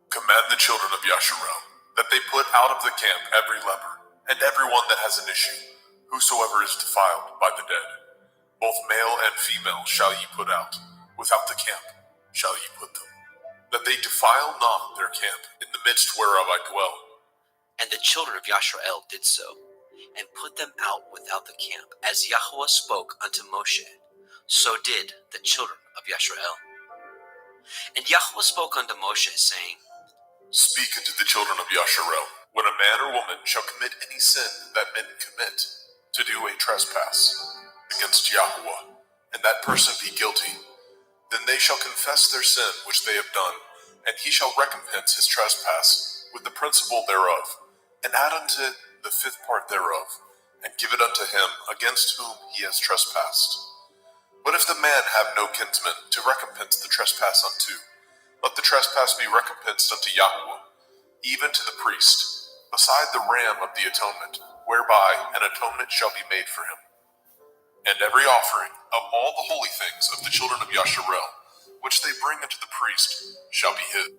Command the children of Yasharel that they put out of the camp every leper, and everyone that has an issue, whosoever is defiled by the dead. Both male and female shall ye put out, without the camp shall ye put them, that they defile not their camp, in the midst whereof I dwell. And the children of Yashrael did so, and put them out without the camp, as Yahweh spoke unto Moshe. So did the children of Yashrael. And Yahweh spoke unto Moshe, saying, Speak unto the children of Yasharel, when a man or woman shall commit any sin that men commit, to do a trespass against Yahweh, and that person be guilty, then they shall confess their sin which they have done, and he shall recompense his trespass with the principal thereof, and add unto it the fifth part thereof, and give it unto him against whom he has trespassed. But if the man have no kinsman to recompense the trespass unto, let the trespass be recompensed unto Yahweh, even to the priest, beside the ram of the atonement, whereby an atonement shall be made for him. And every offering of all the holy things of the children of Yasharel, which they bring unto the priest, shall be his.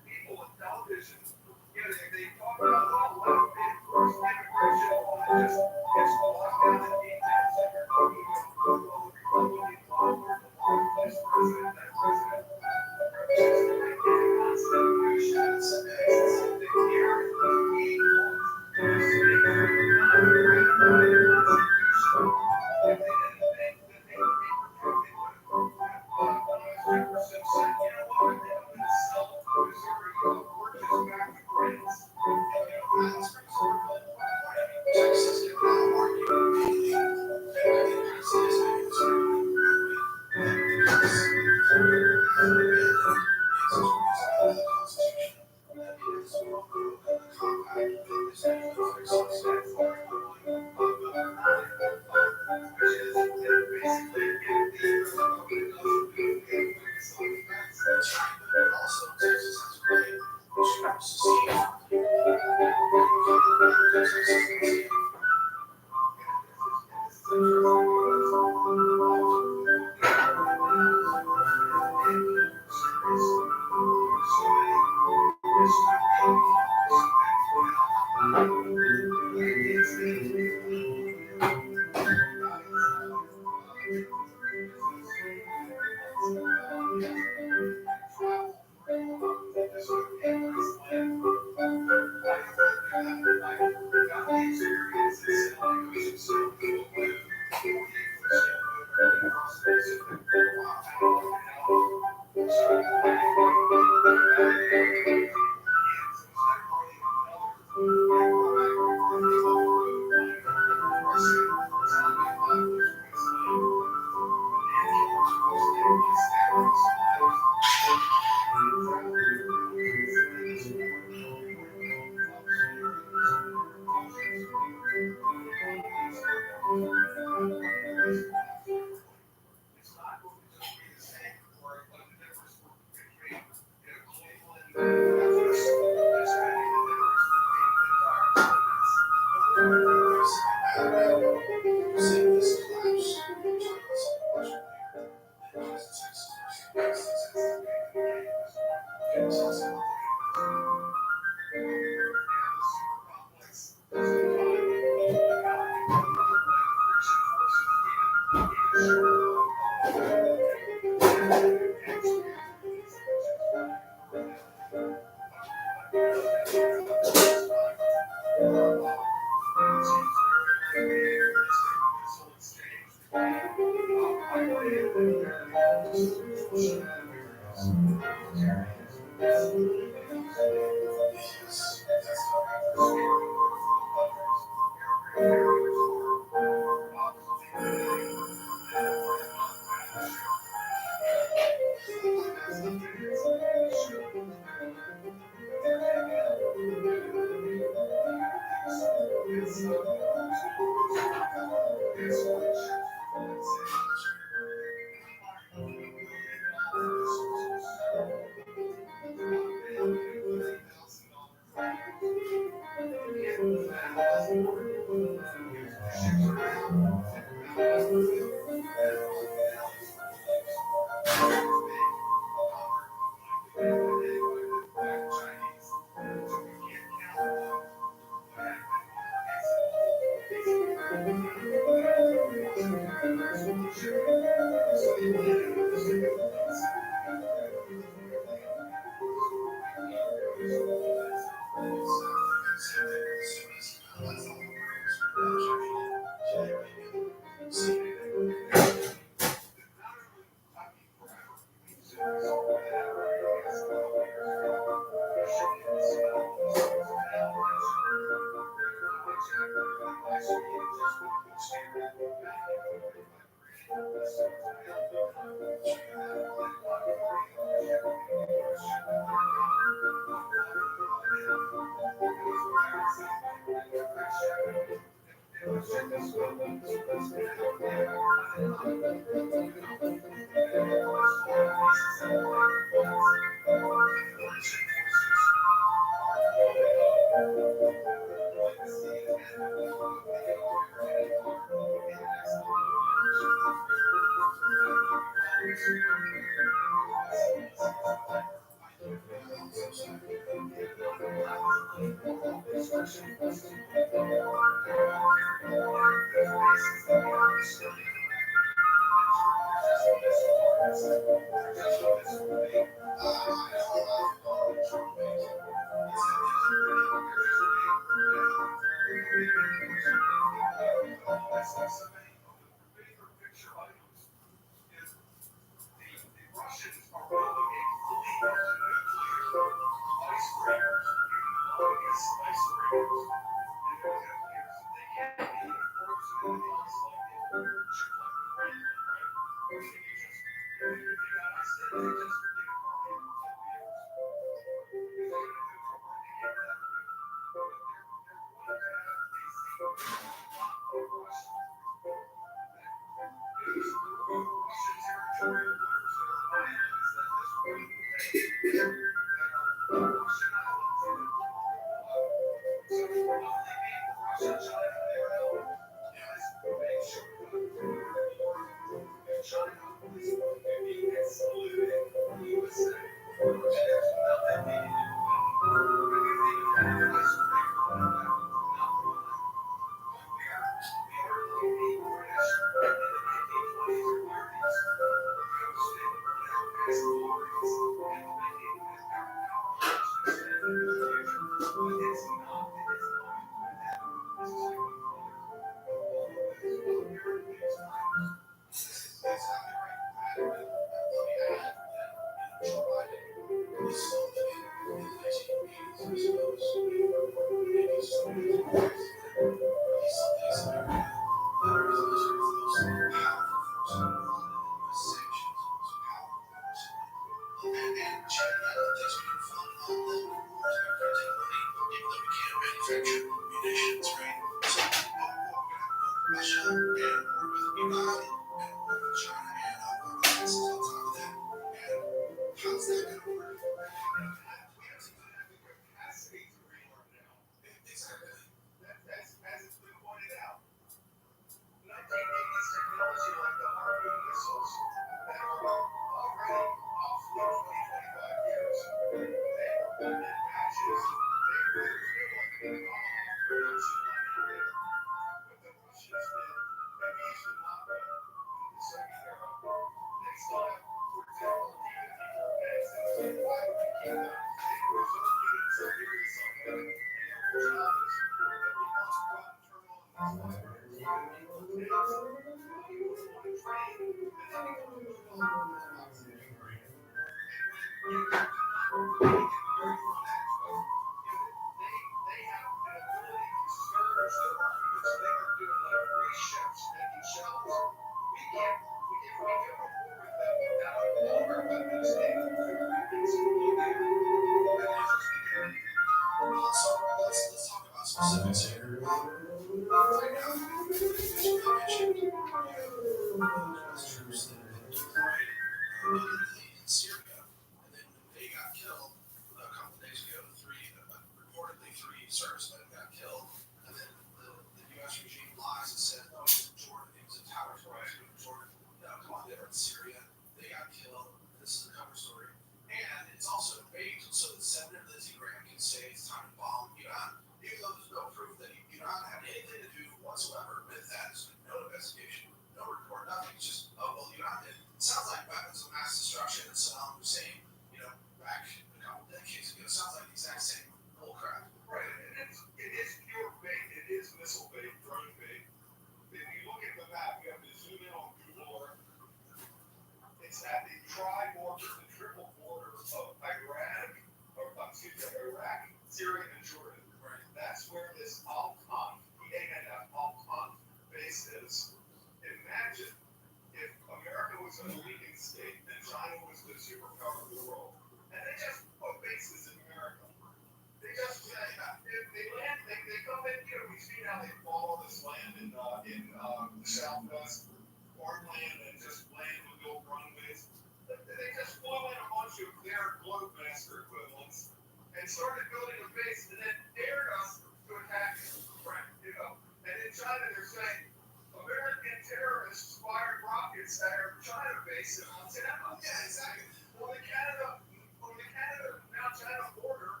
the Southwest, farmland and just land with no runways. They just flew in a bunch of their Globemaster equivalents and started building a base and then dared us to attack Ukraine, And in China, they're saying American terrorists fired rockets at our China base in Montana. Yeah, exactly. On the Canada-Mount China border,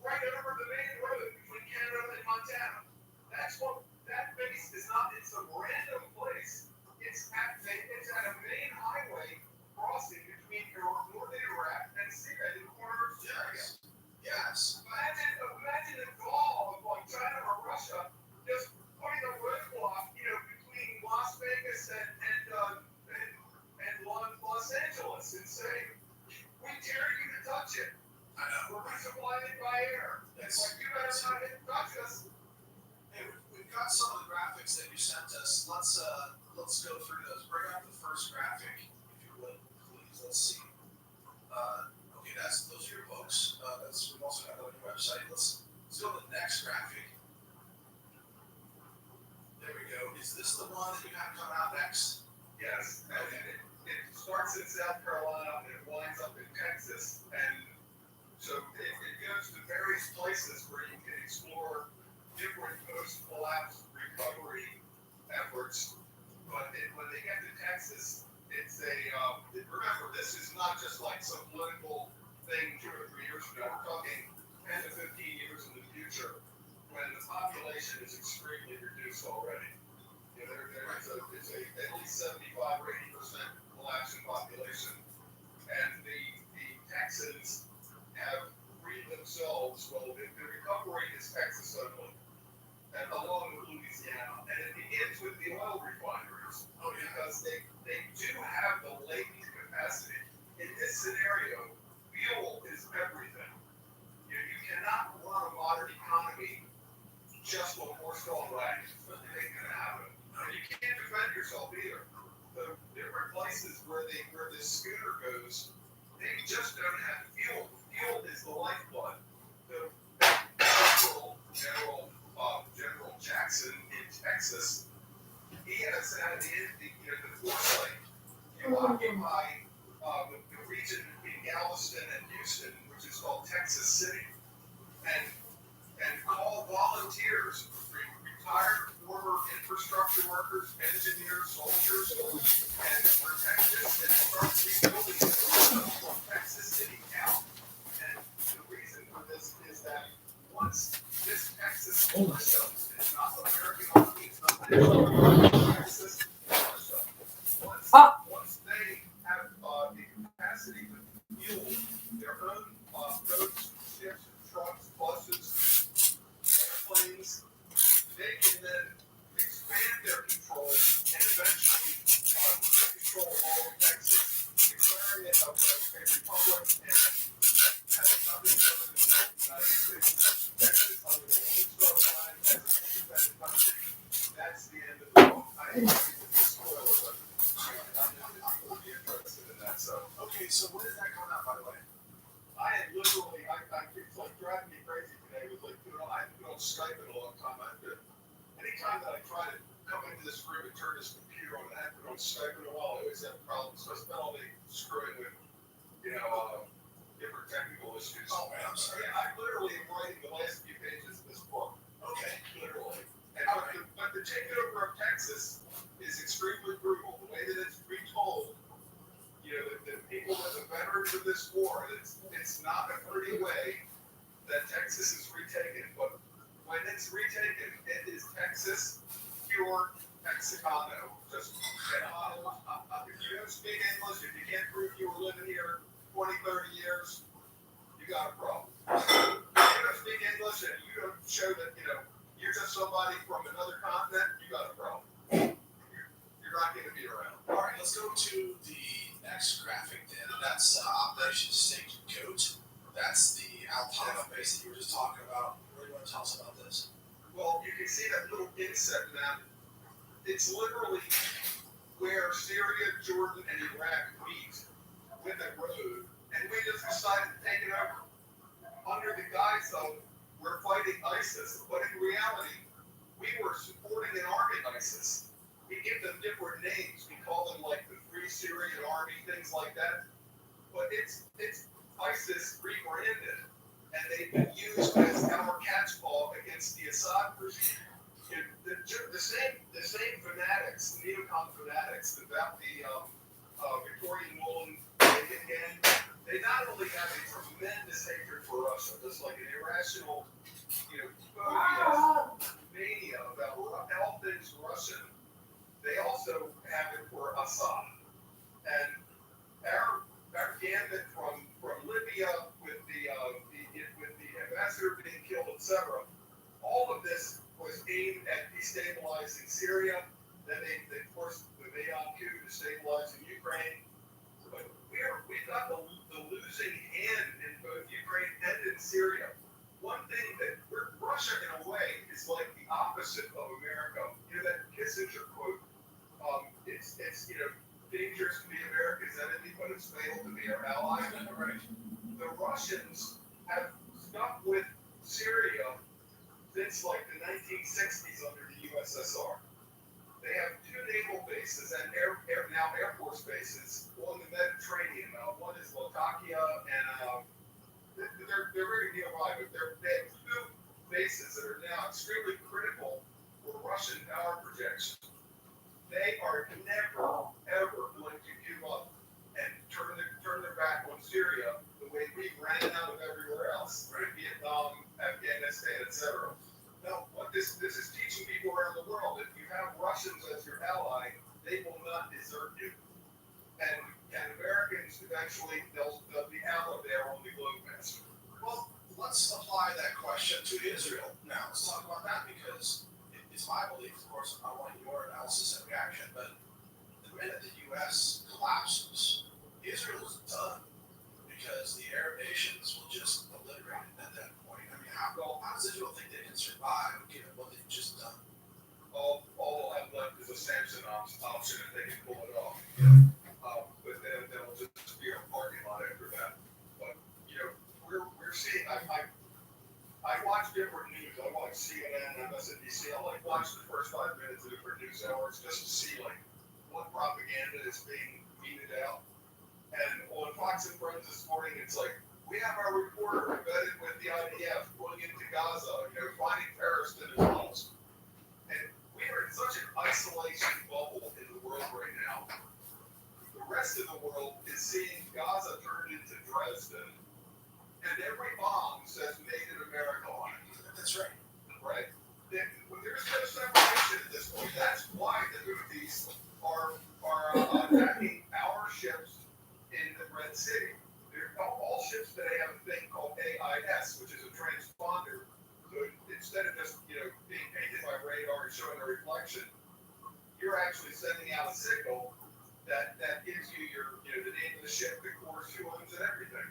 right over the main road between Canada and Montana. That base is not. It's a random place. It's at a main highway crossing between northern Iraq and Syria, the corner of Syria. Yes. Imagine the gall of like China or Russia just putting a roadblock, between Las Vegas and Los Angeles and saying, "We dare you to touch it. I know. We're resupplying it by air. It's like you better not touch us." Hey, we've got some of the graphics that you sent us. Let's go through those. Bring up the first graphic, if you would, please. Let's see. Okay, those are your books. We've also got on your website. Let's go to the next graphic. There we go. Is this the one that you have come out next? Yes. Okay. It starts in South Carolina and it winds up in Texas, and so it goes to various places where you can explore different post-collapse recovery efforts. But when they get to Texas, it's remember, this is not just like some political thing 2 or 3 years ago. We're talking 10 to 15 years in the future when the population is extremely reduced already. It's at least 75 or 80% collapse in population. And the Texans have freed themselves. Well, the recovery is Texas only, and along with Louisiana, and it begins with the oil refineries. Because they do have the latent capacity. In this scenario, fuel is everything. You cannot run a modern economy just on horse-drawn wagons. It ain't gonna happen. And you can't defend yourself either. The different places where this scooter goes, they just don't have fuel. Fuel is the lifeblood. The General Jackson in Texas, he has had the foresight to occupy the region between Galveston and Houston, which is called Texas City, and call volunteers, retired former infrastructure workers, engineers, soldiers, and protect this and start rebuilding it from Texas City out. And the reason for this is that once this Texas militia is not American Army, it's not Texas militia. Once they have the capacity to fuel their own boats, ships, trucks, buses, airplanes, they can then expand their control and eventually control all of Texas, declaring it a republic and having nothing further to do with the United States. Texas under the Lone Star flag as an independent country. That's the end of the book. I hate to give you a spoiler, but I know that people would be interested in that. So, okay, so when is that coming out, by the way? I had literally, it's like driving me crazy today with like, I haven't been on Skype in a long time. Anytime that I try to come into this room and turn this computer on, I haven't been on Skype in a while. I always have problems. So I spent all day screwing with, different technical issues. Oh, man, I'm sorry. Yeah, I literally am writing the last few pages of this book. Okay. Literally. But the takeover of Texas is extremely brutal. The way that it's retold, the people that the veterans of this war, it's not a pretty way that Texas is retaken, but when it's retaken, it is Texas, pure Mexicano. Just, if you don't speak English, if you can't prove you were living here 20, 30 years, you got a problem. If you don't speak English and you don't show that, you're just somebody from another continent, you got a problem. You're not going to be around. All right, let's go to the next graphic then. That's Operation Snake Goat. That's the alpaca base that you were just talking about. What do you want to tell us about this? Well, you can see that little insect map. It's literally where Syria, Jordan, and Iraq meet with a road, and we just decided to take it over under the guise of we're fighting ISIS. But in reality, we were supporting and arming ISIS. we give them different names. We call them like the Free Syrian Army, things like that. But it's ISIS rebranded, and they've been used as our catch-all against the Assad regime. The same fanatics, the neocon fanatics about the Victorian Nolan gang, they not only have a tremendous hatred for Russia, just like an irrational, phobia, mania about all things Russian, they also have it for Assad. And our gambit from Libya with the ambassador being killed, etc. All of this was aimed at destabilizing Syria. Then they forced the Maidan coup to destabilizing Ukraine. But we've got the losing hand in both Ukraine and in Syria. One thing that Russia, in a way, is like the opposite of America. That Kissinger quote. It's dangerous to be America's enemy, but it's fatal to be our ally. Right. The Russians have stuck with Syria since like the 1960s under the USSR. They have 2 naval bases and now Air Force bases on the Mediterranean. One is Latakia, and they're very nearby, but they have 2 bases that are now extremely critical for Russian power projection. They are never, ever going to give up and turn their back on Syria the way we ran out of everywhere else, right? Vietnam, Afghanistan, etc. Now, what this is teaching people around the world, if you have Russians as your ally, they will not desert you. And Americans eventually they'll be out of there on the globe master. Well, let's apply that question to Israel. Now, let's talk about that because it's my belief, of course, I want your analysis and reaction, but the minute the U.S. collapses, Israel is done because the Arab nations will just obliterate it at that point. I mean, how does Israel think they can survive given what they've just done? All they'll have left is a Samson option if they can pull it off. But then they'll just be a parking lot after that. But, we're seeing, I watch different news. I watch CNN and MSNBC. I watch the first 5 minutes of different news hours just to see what propaganda is being meted out. And on Fox and Friends this morning, it's like we have our reporter embedded with the IDF going into Gaza, finding terrorists in his homes. And we are in such an isolation bubble in the world right now. The rest of the world is seeing Gaza turned into Dresden. And every bomb says made in America on it. That's right. Right? There's no separation at this point. That's why the Houthis are attacking our ships in the Red Sea. All ships today have a thing called AIS, which is a transponder. So instead of just being painted by radar and showing a reflection, you're actually sending out a signal that gives you the name of the ship, the course, fuels, and everything.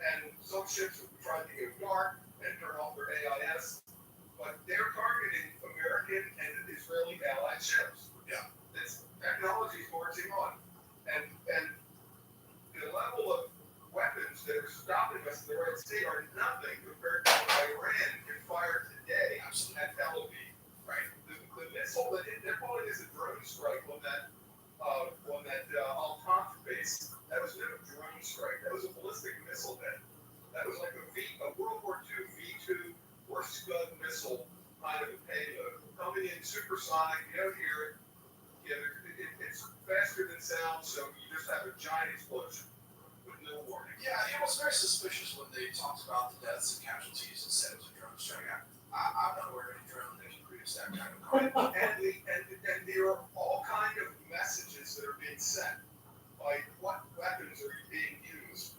And some ships have tried to go dark and turn off their AIS, but they're targeting American and Israeli allied ships. Yeah. This technology is marching on. And the level of weapons that are stopping us in the Red Sea are nothing compared to what Iran can fire today at Tel Aviv. Right? The missile that they're calling this a drone strike on that Al-Tanf base. That was not a drone strike. That was a ballistic missile then. That was like a World War II V2 or Scud missile kind of a payload. Coming in supersonic, you don't hear it. It's faster than sound, so you just have a giant explosion with no warning. Yeah, it was very suspicious when they talked about the deaths and casualties and said it was a drone strike. I'm not aware of any drone that can produce that kind of carnage. And there are all kind of messages that are being sent. Like what weapons are being used?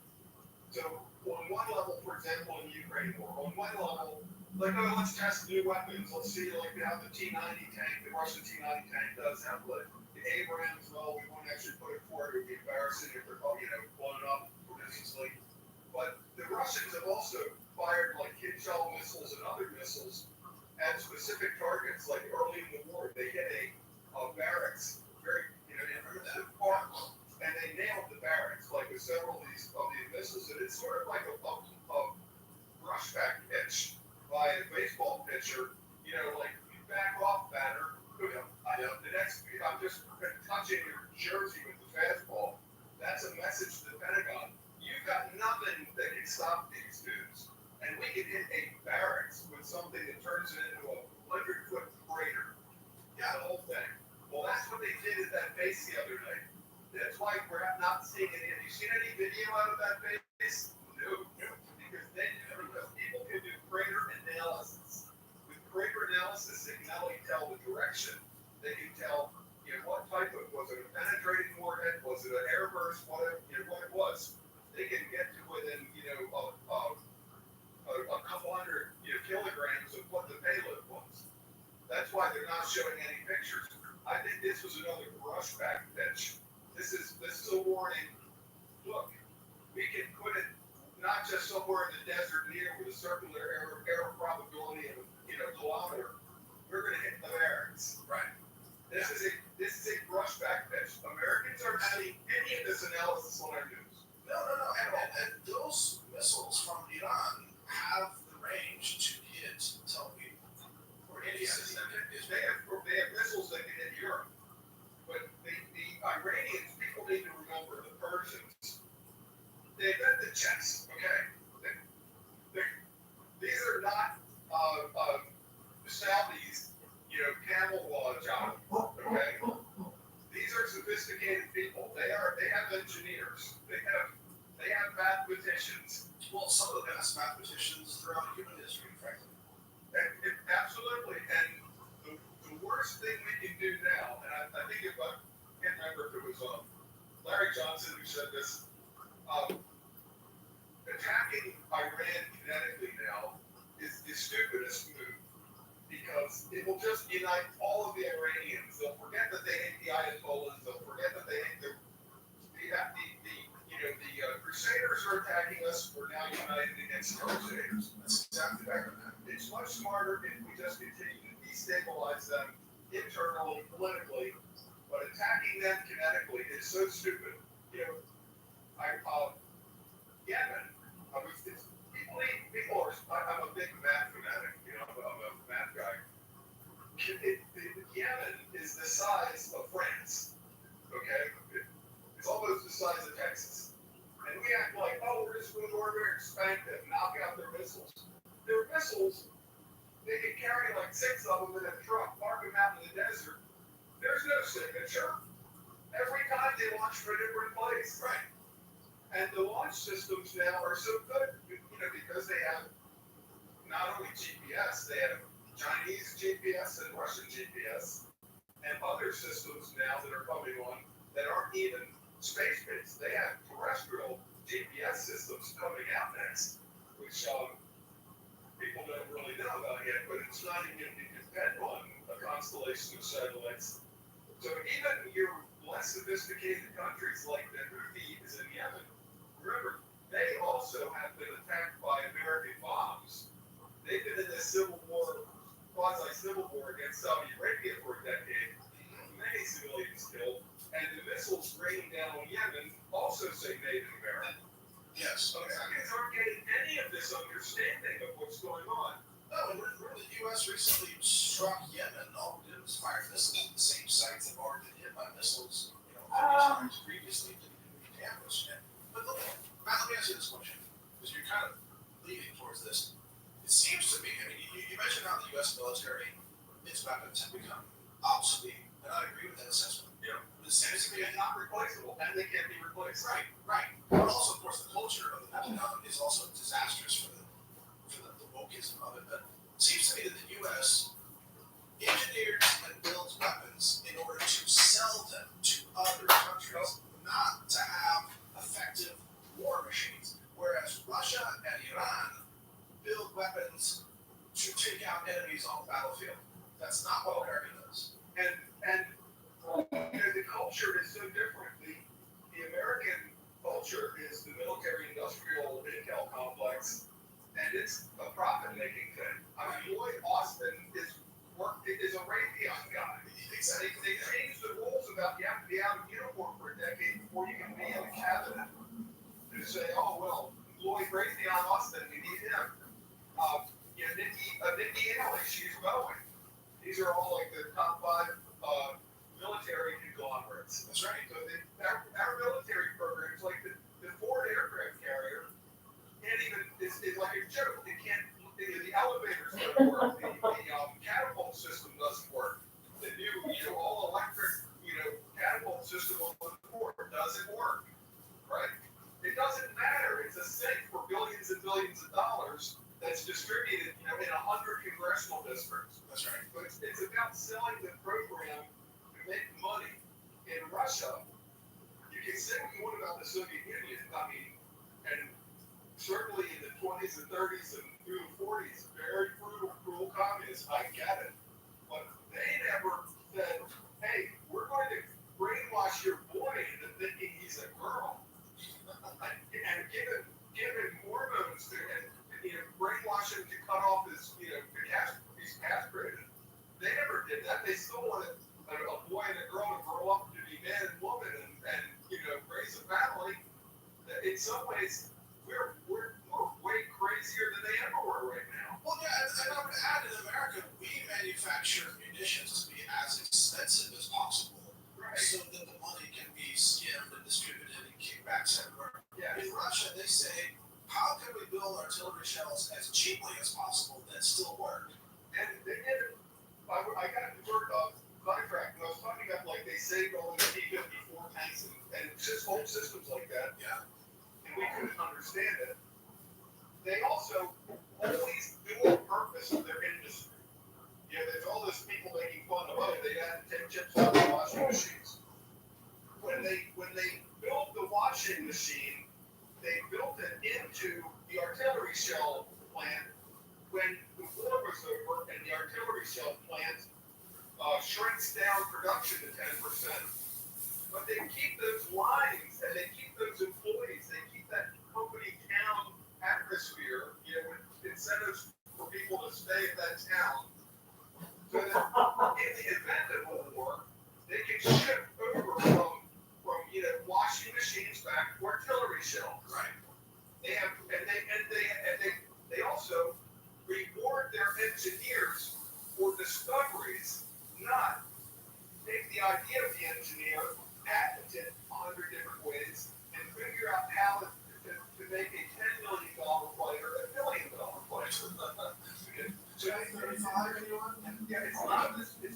So on one level, for example, in Ukraine, or on one level, let's test new weapons. Let's see how the T-90 tank, the Russian T-90 tank does. How the Abrams, we won't actually put it forward. It would be embarrassing if they're blown up easily. But the Russians have also fired kid shell missiles and other missiles at specific targets. Like early in the war, they hit a barracks, and they nailed the barracks with several of these missiles. And it's sort of like a brushback pitch by a baseball pitcher. Back off, batter. The next stop these dudes. And we can hit a barracks with something that turns it into a 100-foot crater. Yeah, the whole thing. Well, that's what they did at that base the other night. That's why we're not seeing any. Have you seen any video out of that base? No. Because people can do crater analysis. With crater analysis, they can not only tell the direction, they can tell what type of, was it a penetrating warhead, was it an airburst, whatever, what it was. They can get to within a couple hundred kilograms of what the payload was. That's why they're not showing any pictures. I think this was another brushback pitch. This is a warning. Look, we can put it not just somewhere in the desert near with a circular error probability of kilometer. We're going to hit the barracks. Right. This is a brushback pitch. Americans are having any of this analysis on our news. No. And those missiles from Iran have the range to hit Tel Aviv or any city. They have missiles that can hit Europe. But the Iranians, people need to remember, the Persians, they invented chess, okay? These are not Saudis, camouflage on, okay? These are sophisticated people. They have engineers. They have mathematicians. Well, some of the best mathematicians throughout human history, frankly. Absolutely. And the worst thing we can do now, and I think I can't remember if it was Larry Johnson who said this, attacking Iran kinetically now is the stupidest move because it will just unite all of the Iranians. They'll forget that they hate the Ayatollahs. They'll forget that they hate the Crusaders are attacking us. We're now united against the Crusaders. That's exactly right. It's much smarter if we just continue to destabilize them internally, politically, but attacking them kinetically is so stupid. Yemen. People are. I'm a big math fanatic. I'm a math guy. Yemen is the size of France. Okay, it's almost the size of Texas, and we act like, we're just going to go over there and spank them, knock out their missiles. Their missiles, they can carry like 6 of them in a truck, park them out in the desert. There's no signature. Every time they launch from a different place, right? And the launch systems now are so good, because they have not only GPS, they have Chinese GPS and Russian GPS, and other systems now that are coming on that aren't even space-based. They have terrestrial GPS systems coming out next, which people don't really know about yet, but it's not even going to depend on a constellation of satellites. So even your less sophisticated countries like the Houthis in Yemen, remember, they also have been attacked by American bombs. They've been in this civil war, quasi-civil war against Saudi Arabia for a decade. Many civilians killed, and the missiles raining down on Yemen also say made in America. Yes. Americans aren't getting any of this understanding of what's going on. No, and when the U.S. recently struck Yemen, all we did was fire missiles at the same sites that have already been hit by missiles, times previously to be damaged. But look, Matt, let me ask you this question, because you're kind of leading towards this. It seems to me, you mentioned how the U.S. military, its weapons have become obsolete, and I agree with that assessment. Yeah. But it seems to me they're not replaceable, and they can't be replaced. Right. But also, of course, the culture of the Pentagon is also disastrous for the wokeism of it. But it seems to me that the U.S. engineers and builds weapons in order to sell them to other countries, not to have effective war machines. Whereas Russia and Iran build weapons to take out enemies on the battlefield. That's not what America does. And the culture is so different. The American culture is the military-industrial intel complex, and it's a profit-making thing. Lloyd Austin is a Raytheon guy. They changed the rules about you have to be out of uniform for a decade before you can be in the cabinet. They say, Lloyd Raytheon Austin, we need him. Nikki Haley, she's Boeing. These are all like the top 5 military conglomerates. That's right. So our military programs, like the Ford aircraft carrier, can't even billions of dollars that's distributed, in 100 congressional districts. That's right. But it's about selling the program to make money. In Russia, you can say what you want about the Soviet Union. I mean, and certainly in the 20s and 30s and through the 40s, very cruel communists. I get it. But they never said, hey, we're going to brainwash your boy into thinking he's a girl. And give him hormones and brainwash him to cut off his, he's castrated. They never did that. They still wanted a boy and a girl to grow up to be man and woman and raise a family. In some ways, we're way crazier than they ever were right now. Well, yeah, and I would add, in America, we manufacture munitions to be as expensive as possible, right, so that the money can be skimmed and distributed and kickbacks everywhere. Yeah. In Russia, they say, how can we build artillery shells as cheaply as possible that still work? And they did it. I got the word contract, and I was talking about, like, they saved all the T-54 tanks and just old systems like that. Yeah. And we couldn't understand it. They also always do on purpose of their industry. There's all this people making fun of, they had to take chips out of the washing machines. When they built the washing machine, they built it into the artillery shell plant when the war was over, and the artillery shell plant shrinks down production to 10%. But they keep those lines and they keep those employees. They keep that company town atmosphere, with incentives for people to stay at that town. So that in the event of a war, they can shift over from washing machines back to artillery shells. Right. They have they also reward their engineers for discoveries, not take the idea of the engineer, patent it 100 different ways, and figure out how to make a $10 million fighter a $1 billion fighter. So, yeah, it's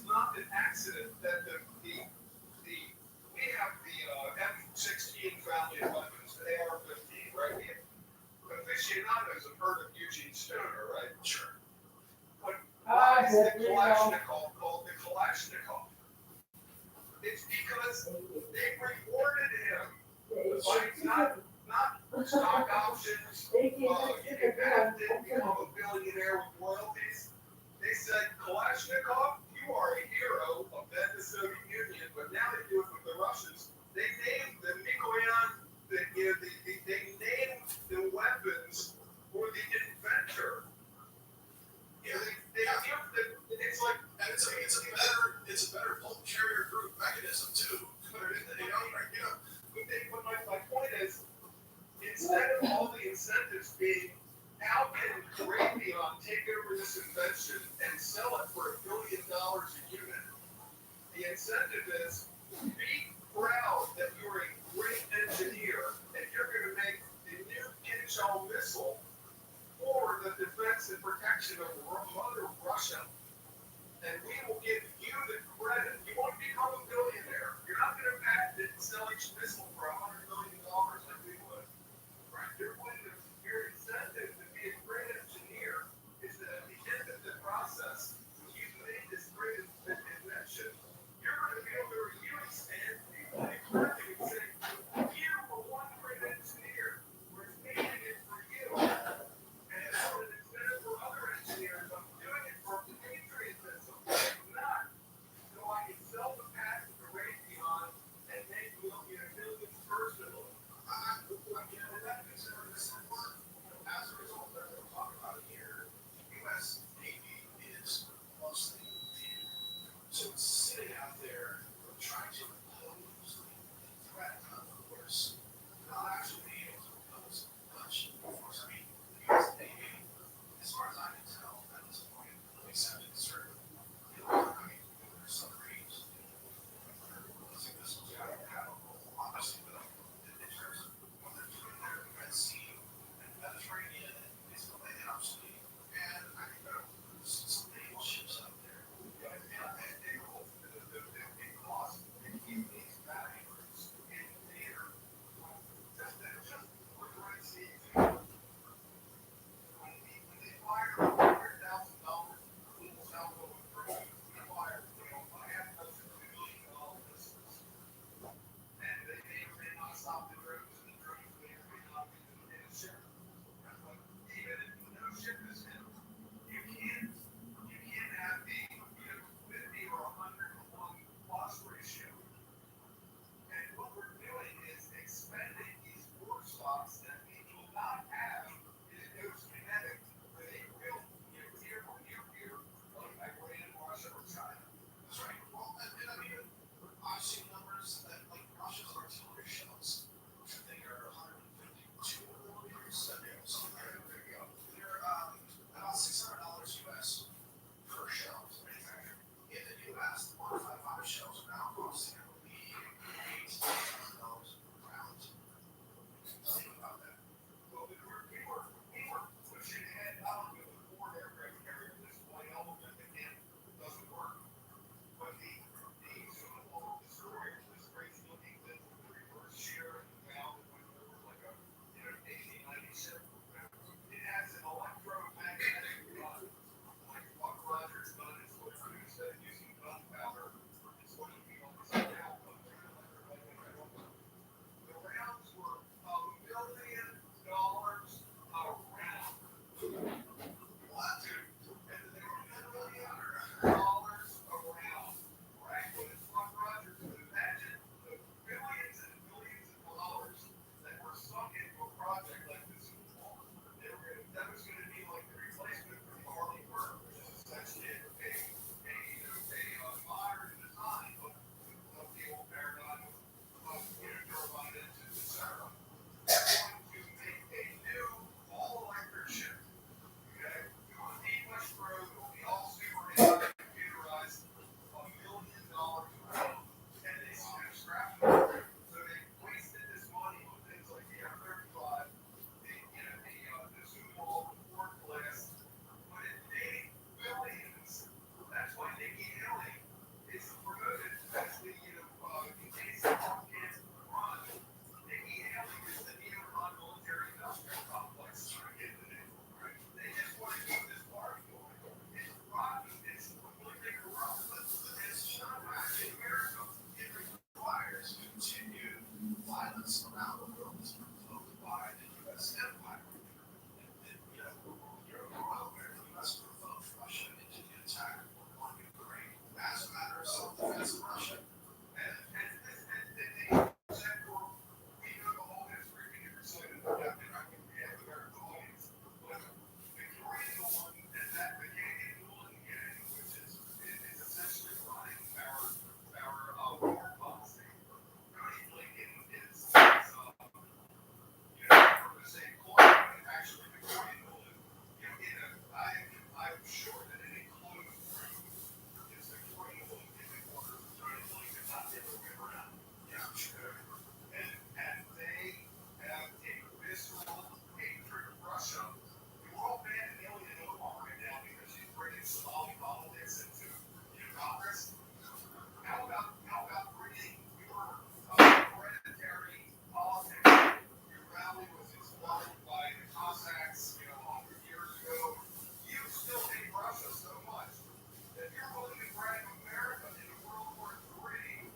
not an accident that we have the M16 family of weapons, the AR-15, right? Aficionados have heard of Eugene Stoner, right? Sure. But why is the Kalashnikov called the Kalashnikov? It's because they rewarded him by not stock options. You can patent it, become a billionaire with royalties. They said, Kalashnikov, you are a hero of then the Soviet Union, but now they do it with the Russians. They named the Mikoyan, they named the weapons for the inventor. It's like, and it's a better bulk carrier group mechanism too. But my point is, instead of all the incentives being, how can Raytheon take over this invention and sell it for $1 billion a unit? The incentive is, be proud that you're a great engineer and you're going to make the new Kinjal missile for the defense and protection of Mother Russia. And we will give you the credit. You want to become a billionaire. You're not going to patent it and sell each missile for $100 million like we would. Right? Your incentive to be a great engineer is that at the end of the process, when you've made this great invention, you're going to be able to violence around the world is provoked by the U.S. empire. You're well aware the U.S. provoked Russia into the attack on Ukraine as a matter of self-defense of Russia. And they said, we know the whole history, we never said it, but the audience. But Victoria Nuland and that the Yankee Nuland gang, which is essentially running our war policy, really is for the same coin, actually Victoria Nuland, I'm sure that it includes is Victoria Nuland giving orders. Victoria Nuland is not the other way around. Yeah, I'm sure. And they have a visceral hatred of Russia. We're all banning Ilya Omar right now because she's bringing Somali politics into Congress. How about bringing your hereditary politics? Your family was exploited by the Cossacks, 100 years ago. You still hate Russia so much that you're willing to drag America into World War III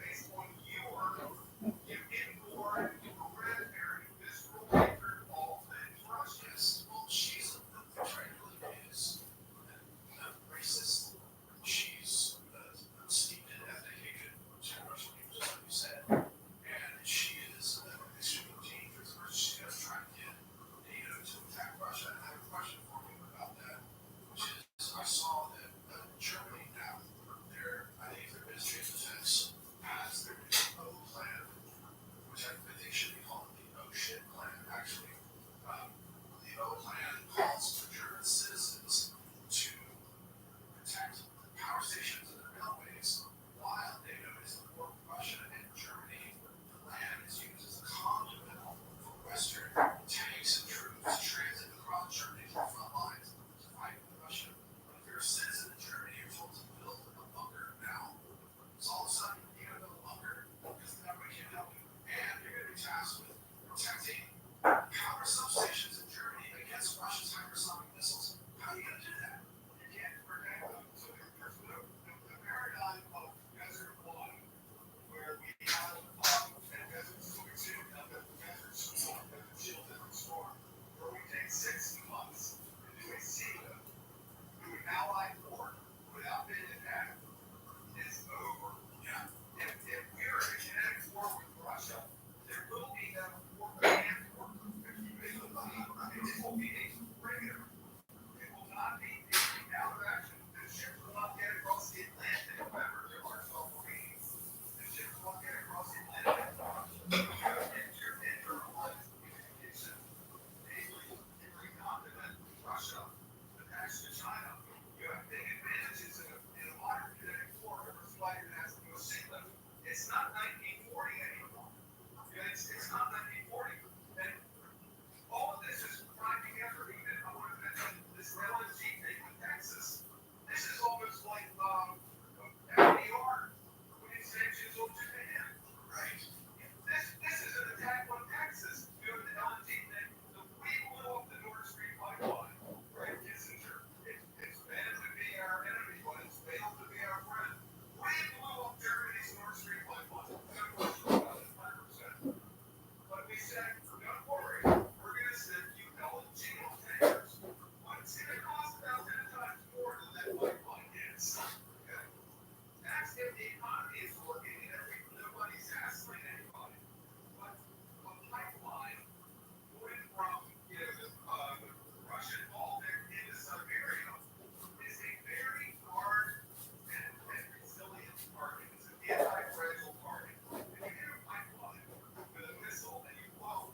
based on you inborn, hereditary, visceral hatred of all things Russia. Yes, well, she's is racist. She's steeped in ethnic hatred to Russian people, just like you said. And she is extremely dangerous person. She's going to try to get NATO to attack Russia. And I have a question for you about that, which is I saw that Germany now, I think their Ministry of Defense has their new O plan, which I think should be called the O shit plan, actually. The O plan calls for German citizens to protect power stations and the railways while NATO is at war with Russia and Germany. The land is used as a conduit for Western tanks and troops to transit across Germany to the front lines to fight with Russia. But if you're a citizen in Germany, you're told to build a bunker now. So all of a sudden, you gotta build a bunker because everybody can't help you. And you're gonna be tasked with protecting power substations in Germany against Russia's hypersonic missiles. How are you gonna do that? You can't protect them. So there's the paradigm of Desert 1, where we have and Desert 2, now Desert Storm, Desert Shield, Desert Storm, where we take 6 months to do a SETA, do an allied war without being attacked. It's over. Yeah. If we're in a kinetic war with Russia, there will be no war command war. It will be a regular. It will not be out of action. The ships will not get across the Atlantic. Remember, there are submarines. The ships will not get across the Atlantic. You have interlines communication, namely continent Russia attached to China. You have big advantages in a modern kinetic war over somebody that has to go sea level. It's not 1940 anymore. It's not 1940. And all of this is tied together. Even I want to mention this LNG thing with Texas. This is almost like FDR putting sanctions on Japan, right? This is an attack on Texas due to the LNG thing. So we blew up the Nord Stream pipeline, right? Kissinger. It's been to be our enemy, but it's failed to be our friend. We blew up Germany's Nord Stream pipeline. No question about it, 100%. But we said, don't worry, we're going to send you LNG tankers. But it's going to cost about 10 times more than that pipeline is. Okay? That's if the economy is working and nobody's hassling anybody. But a pipeline going from the Russian Baltic into Siberia is a very hard and resilient target. It's an anti-fragile target. If you hit a pipeline with a missile and you blow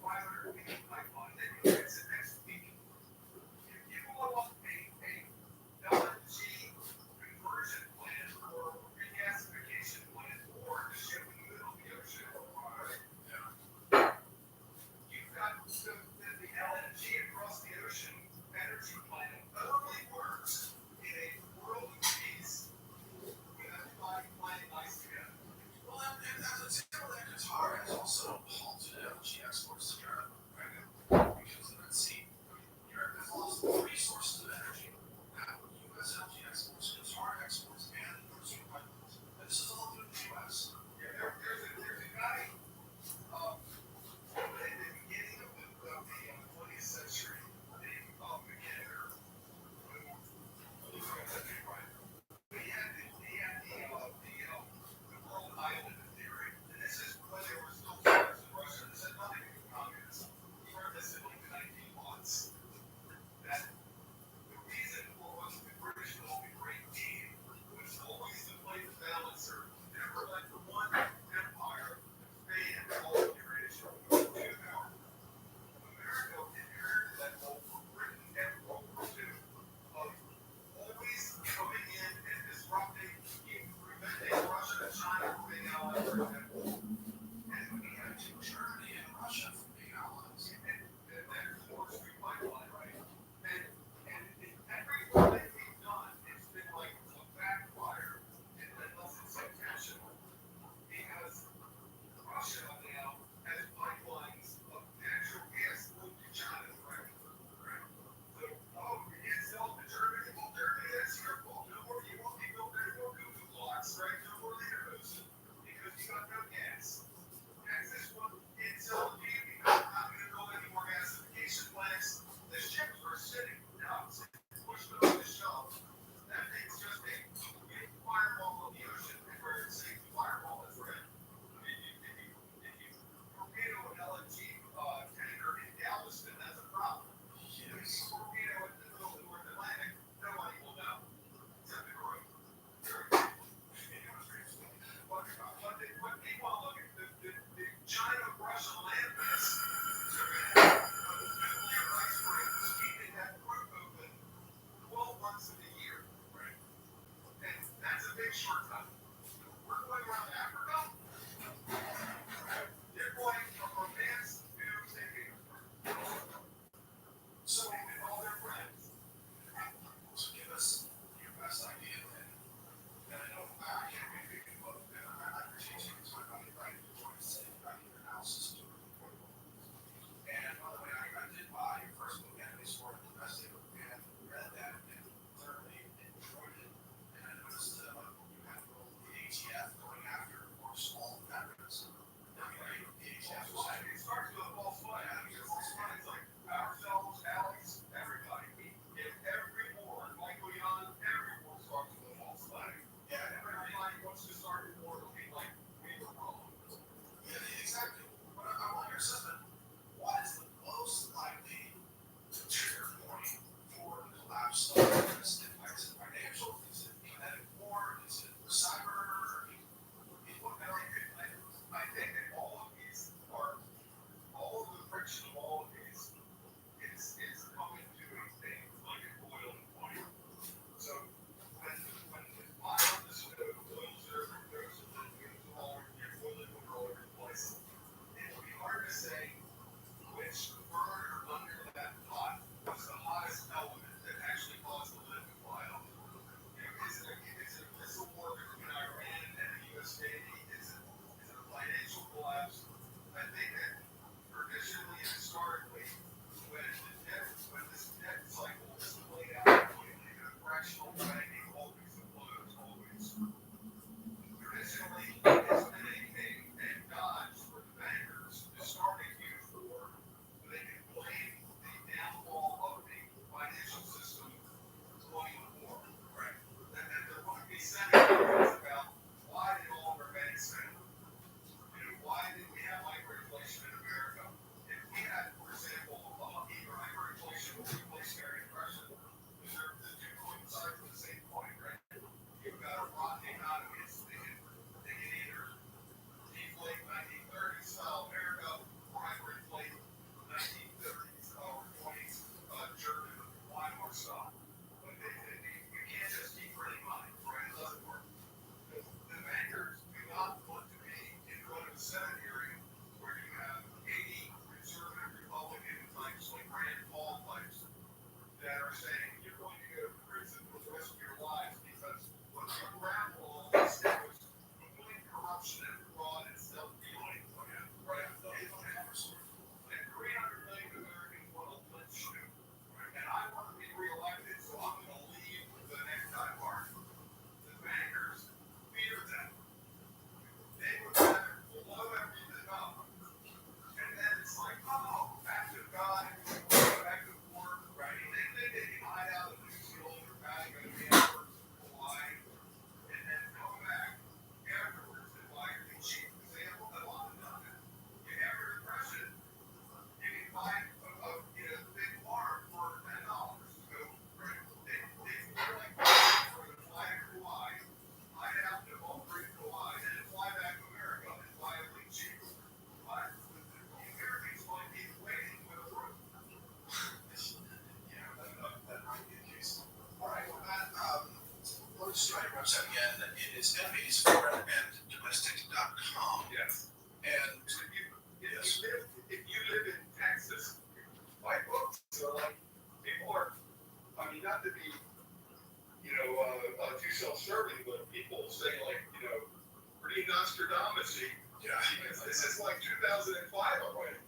about writing.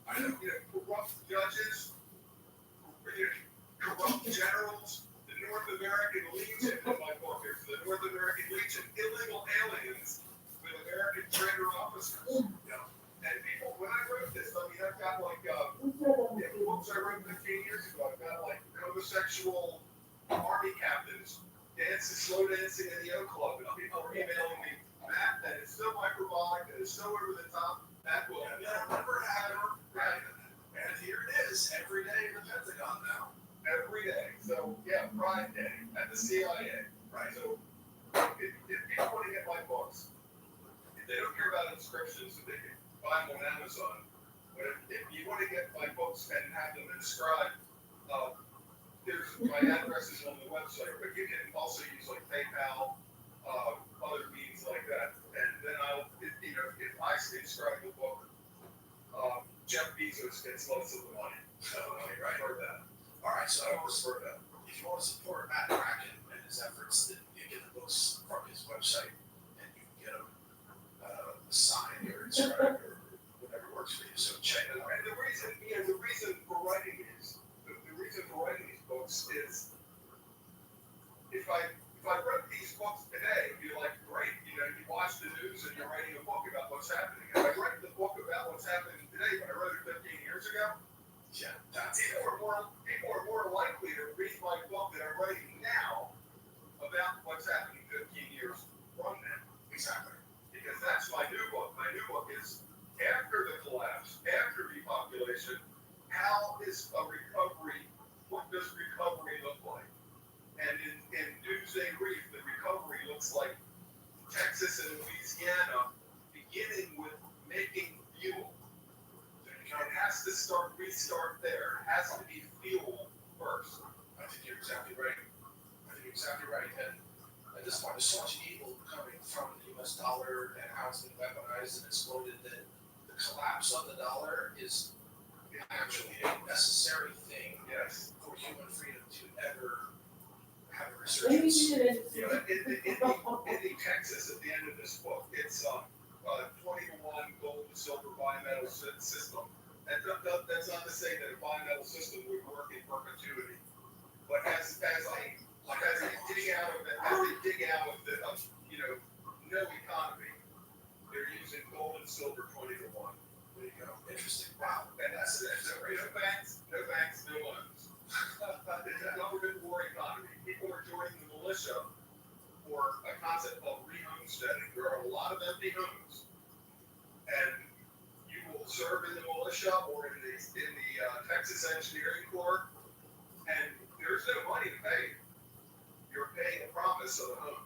I know, corrupt judges, corrupt generals, the North American Legion in my book. There's the North American Legion, illegal aliens with American trader officers. And people, when I wrote this, I mean, I've got like, books I wrote 15 years ago, I've got like homosexual army captains slow dancing in the O Club, and people are emailing me, Matt, that is so hyperbolic, that is so over the top, that will never happen. Right. And here it is, every day in the Pentagon now. Every day. So, yeah, Pride Day at the CIA. Right. So, if people want to get my books, if they don't care about inscriptions, so they can buy them on Amazon. But if you want to get my books and have them inscribed, my address is on the website, but you can also use like PayPal, other means like that. And then if I inscribe the book, Jeff Bezos gets lots of the money. So, right? Heard that. All right, so I always heard that. If you want to support Matt Bracken and his efforts, then you get the books from his website, and you can get them signed or inscribed or whatever works for you. So check it out. And the reason for writing these books is if I wrote these books today, it'd be like, great, you watch the news and you're writing a book about what's happening. If I write the book about what's happening today, but I wrote it 15 years ago, people are more likely to read my book that I'm writing now about what's happening 15 years from now. Exactly. Because that's my new book. My new book is after the collapse, after depopulation, how is a recovery, what does recovery look like? And in Doomsday Reef, the recovery looks like Texas and Louisiana beginning with making fuel. It has to restart there. It has to be fuel first. I think you're exactly right. And at this point, there's so much evil coming from the US dollar and how it's been weaponized and exploded that the collapse of the dollar is actually a necessary thing for human freedom to ever have a resurgence. In Texas, at the end of this book, it's 20-to-1 gold to silver bimetal system. And that's not to say that a bimetal system would work in perpetuity, but as they dig out of the no economy, they're using gold and silver 20-to-1. There you go. Interesting. Wow. And that's it. So no banks, no loans. It's a government war economy. People are joining the militia for a concept called re-homesteading. There are a lot of empty homes, and you will serve in the militia or in the Texas Engineering Corps, and there's no money to pay. You're paying a promise of a home.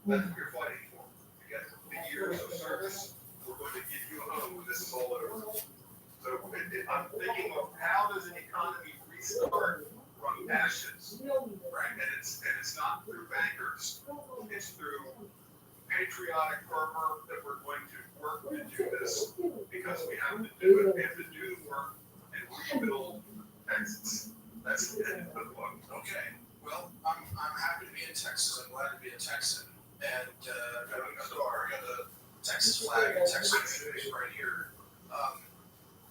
That's what you're fighting for. To get the years of service, we're going to give you a home when this is all over. So I'm thinking of how does an economy restart from ashes, right? And it's not through bankers. It's through patriotic fervor that we're going to work to do this because we have to do it. We have to do the work and rebuild Texas. That's the end of the book. Okay. Well, I'm happy to be in Texas. I'm glad to be a Texan. And got the Texas flag and Texas community right here.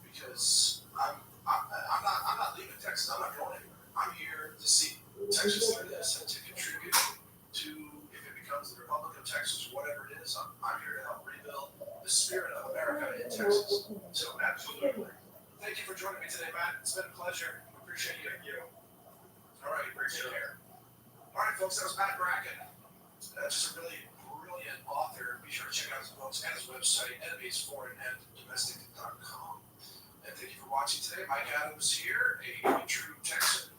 Because I'm not leaving Texas. I'm not going anywhere. I'm here to see Texas through this and to contribute to, if it becomes the Republic of Texas, whatever it is, I'm here to help rebuild the spirit of America in Texas. So absolutely. Thank you for joining me today, Matt. It's been a pleasure. Appreciate you. All right, appreciate it. All right, folks, that was Matt Bracken. Just a really brilliant author. Be sure to check out his books and his website, enemiesforeignanddomestic.com. And thank you for watching today. Mike Adams here, a true Texan.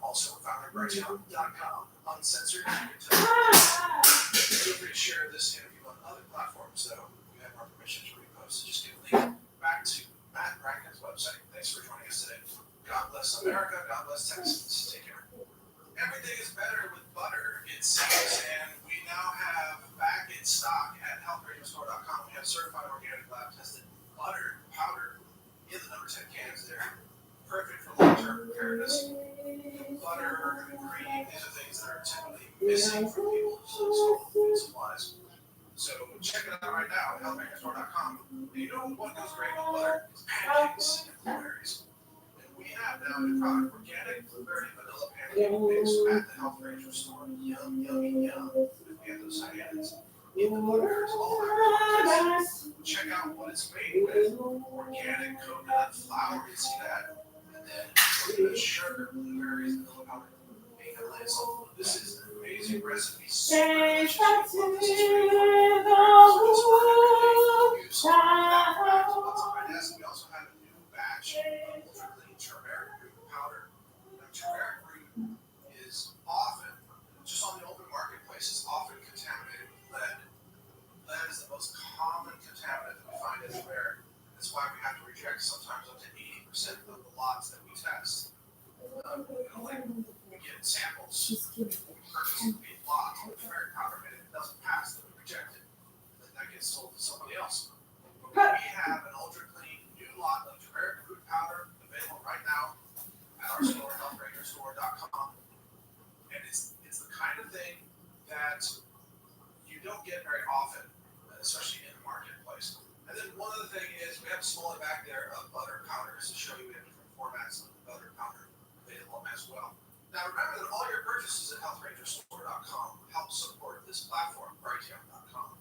Also founder of Brighteon.com, uncensored. Feel free to share this interview on other platforms, though. You have our permission to repost. So just give a link back to Matt Bracken's website. Thanks for joining us today. God bless America. God bless Texas. Take care. Everything is better with butter, it seems, and we now have back in stock at healthradiostore.com. We have certified organic lab tested butter powder in the number 10 cans there. Perfect for long-term preparedness. Butter and cream, these are things that are typically missing from people's food supplies. So check it out right now at healthradiostore.com. You know what goes great with butter is pancakes and blueberries. And we have now a new product, organic blueberry vanilla pancake mix at the Health Ranger store. Yum, yummy, yum. With anthocyanins in the blueberries, all over. Check out what it's made with. Organic coconut flour, you see that? And then coconut sugar, blueberries, vanilla powder. This is an amazing recipe. Super delicious. This is great for use that fact, what's on my desk. We also have a new batch of ultra clean turmeric root powder. Now, turmeric root is often, just on the open marketplace, is often contaminated with lead. Lead is the most common contaminant that we find everywhere. That's why we have to reject sometimes up to 80% of the lots that we test. We get samples, we purchase a lot of turmeric powder, and if it doesn't pass, then we reject it. Then that gets sold to somebody else. We have an ultra clean new lot of turmeric root powder available right now at our store, healthrangerstore.com. And it's the kind of thing that you don't get very often, especially in the marketplace. And then one other thing is we have a smaller bag there of butter powders to show you we have different formats of butter powder available as well. Now remember that all your purchases at healthrangerstore.com help support this platform, brighteon.com,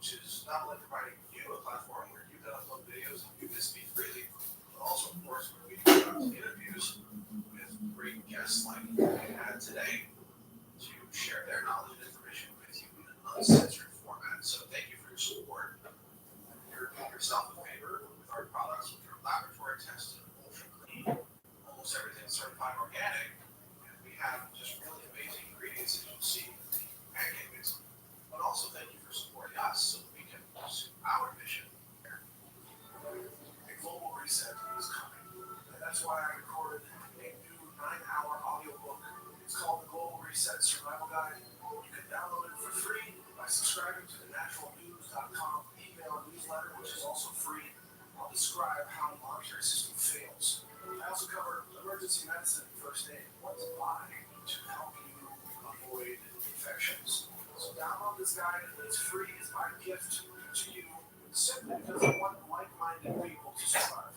which is not only providing you a platform where you can upload videos and you can speak freely, but also, of course, where we conduct interviews with great guests like we had today to share their knowledge and information with you in an uncensored format. So thank you for your support. You're doing yourself a favor with our products, which are laboratory tested, ultra clean, almost everything certified organic, and we have just really amazing ingredients, as you'll see in the pancake mix. But also thank you for supporting us so that we can pursue our mission here. A global reset is coming, and that's why I recorded a new 9-hour audiobook. It's called The Global Reset Survival Guide. You can download it for free by subscribing to the naturalnews.com email newsletter, which is also free. I'll describe how the monetary system fails. I also cover emergency medicine and first aid, what to buy to help you avoid infections. So download this guide. It's free. It's my gift to you simply because I want like-minded people to survive.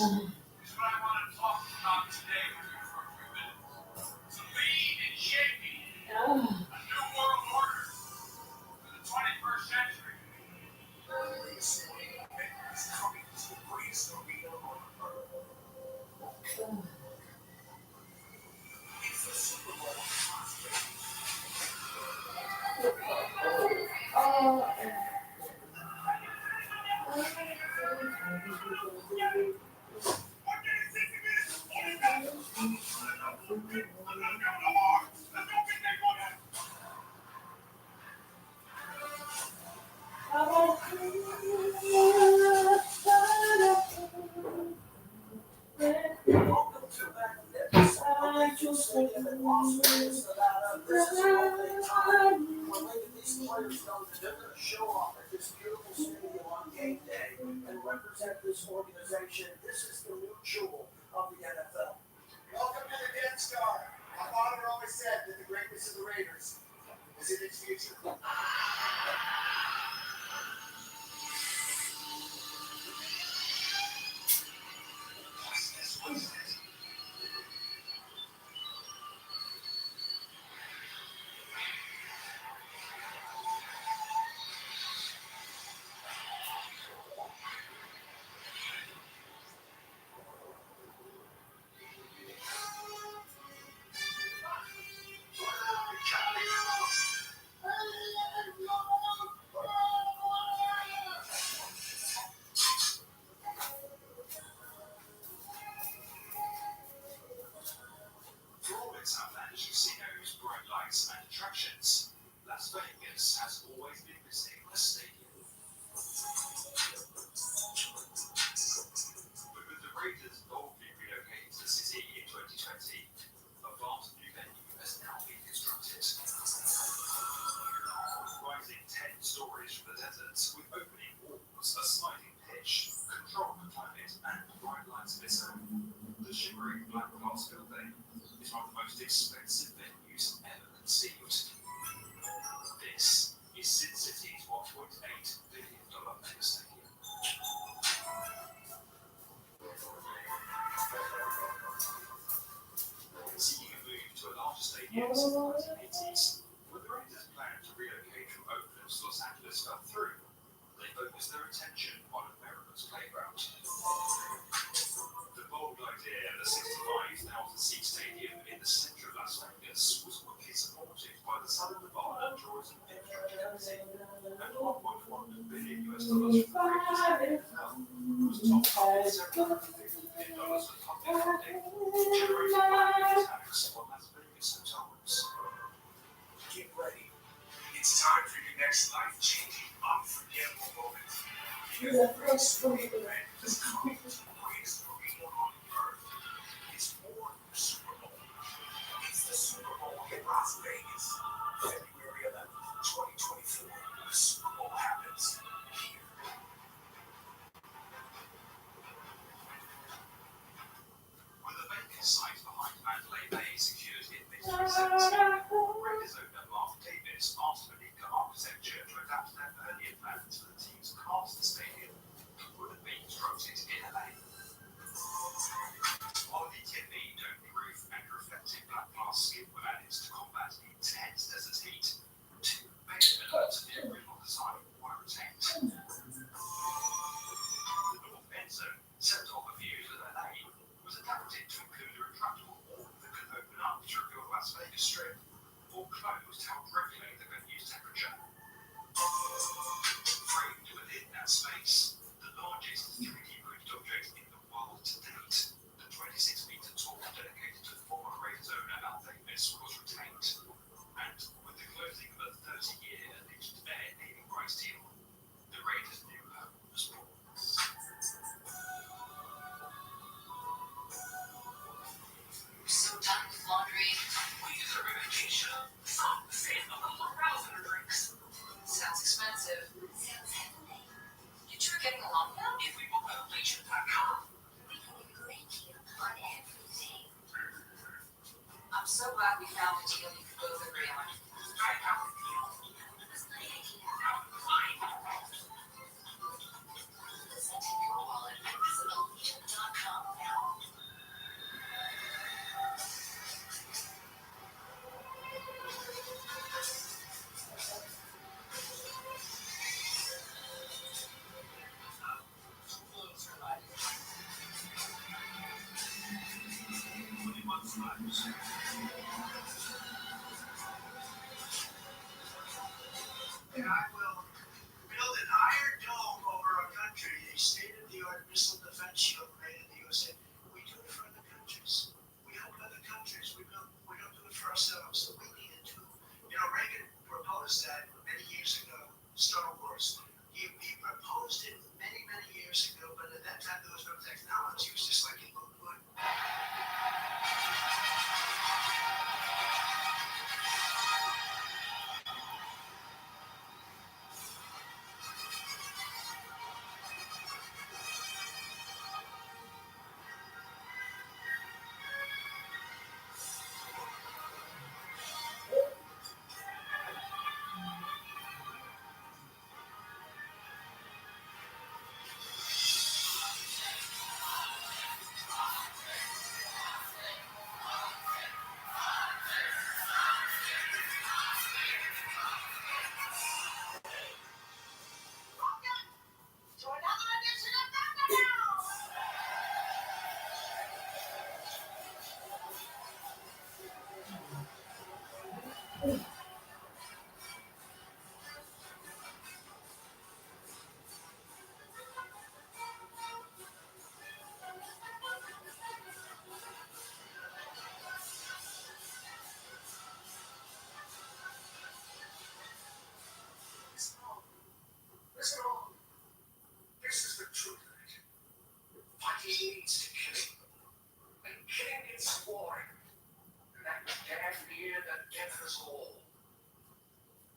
is what I want to talk about today with you for a few minutes. To lead and shaping a new world order for the 21st century. This morning, is coming to the greatest arena on earth. It's the Super Bowl of cosplay. Welcome to Magnificent. Okay, you'll say that also is about this is a moment in time when maybe these players know that they're going to show off at this beautiful stadium on game day and represent this organization. This is the new jewel of the NFL. Welcome to the Death Star. My father always said that the greatness of the Raiders is in its future. For all its outlandish casinos, bright lights, and attractions, Las Vegas has always been missing a stadium. But with the Raiders boldly relocating to the city in 2020, a vast new venue has now been constructed. Rising 10 stories from the deserts with opening walls, a sliding pitch, controlled climate, and bright lights of its own, the shimmering black glass building is one of the most expensive venues ever conceived. This is Sin City's $1.8 billion mega stadium. Seeking a move to a larger stadium since the 1980s, when the Raiders' plan to relocate from Oakland to Los Angeles fell through, they focused their attention on America's playground. The bold idea of a 65,000-seat stadium in the center of Las Vegas was quickly supported by the Southern Nevada Tourism Infrastructure Committee, and $1.1 billion from the Raiders was topped up with $750 million of public funding, generated by the tax on Las Vegas hotel rooms. Get ready. It's time for your next life-changing, unforgettable moment. The greatest sporting event has come to the greatest arena on earth. It's more than the Super Bowl. It's the Super Bowl in Las Vegas. February 11th, 2024. The Super Bowl happens here. With the vacant site behind Mandalay Bay secured in mid-2017, Raiders owner Mark Davis asked Monica Architecture to adapt their earlier plan to the team's cast stadium with a beam structure And I will build an iron dome over a country, a state-of-the-art missile defense shield made in the USA. We do it for other countries. We help other countries. We don't do it for ourselves. So we need it too. You know, Reagan proposed that many years ago. Star Wars. He proposed it many years ago, but at that time there was no technology. It was just like it looked good. Listen on. This is the truth of it. Fighting leads to killing. And killing is war. And that damn near the death of us all.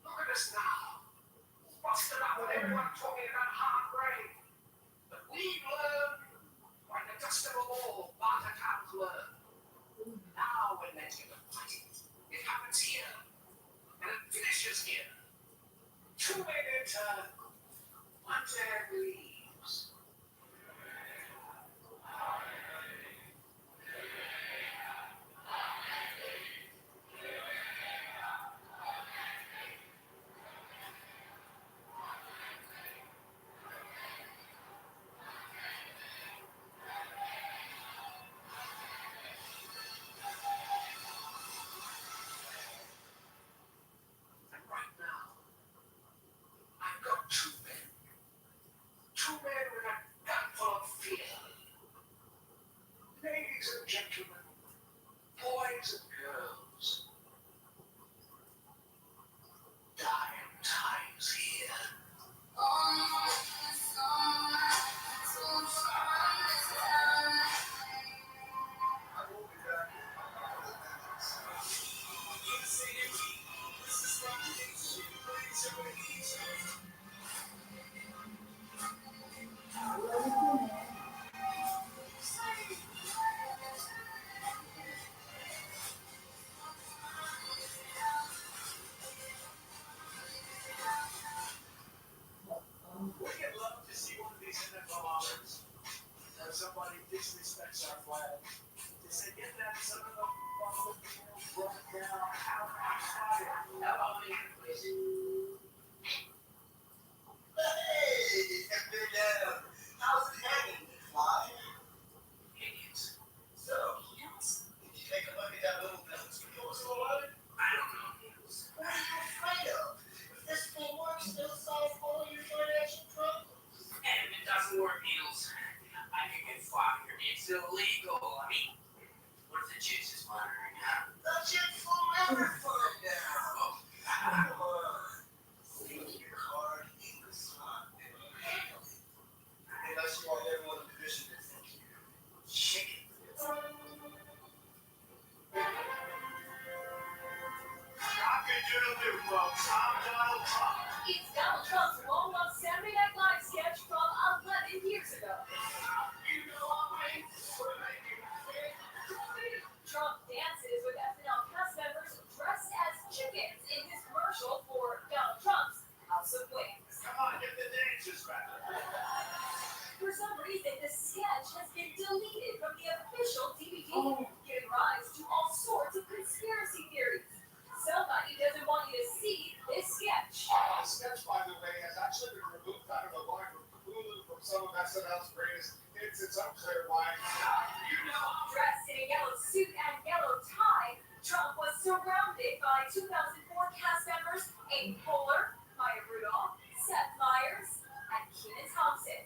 Look at us now. Busted up with everyone talking about hard rain. But we've learned when the dust of a wall, Barter can't learn. Now we're letting it fighting. It happens here. And it finishes here. 2 men enter. 1 man leaves. And right now, I've got 2 men. 2 men with a gun full of fear. Ladies and gentlemen, boys and girls, dying times here. I will be back in other minutes. Wouldn't you love to see one of these NFL honors? If somebody disrespects our flag, to say, get that son of a ball brought down, how about me, please? Hey, Big Adam, how's it hanging, fly? Idiots. So, did you take a look at that little business of yours all right? I don't know. What are you afraid of? If this thing works, it'll solve all your financial problems. And if it doesn't work, Needles, I can get fired. It's illegal. I mean, what if the chicks is monitoring, huh? The chicks will never find out. Oh, come on. Leave your card in the slot and handle it. Unless you want everyone in the division to think you're chicken. Cock-a-doodle-doo, folks. I'm Donald Trump. It's Donald Trump's long-lost Saturday Night Live sketch from 11 years ago. You know I'm late. What am I doing? Trump dances with SNL cast members dressed as chickens in his commercial for Donald Trump's House of Wings. Come on, get the dancers back. For some reason, the sketch has been deleted from the official DVD, giving rise to all sorts of conspiracy theories. Somebody doesn't want you to see this sketch. The sketch, by the way, has actually been removed out of the line from Hulu from some of SNL's greatest It's unclear why. Dressed in a yellow suit and yellow tie, Trump was surrounded by 2004 cast members Amy Poehler, Maya Rudolph, Seth Meyers, and Kenan Thompson.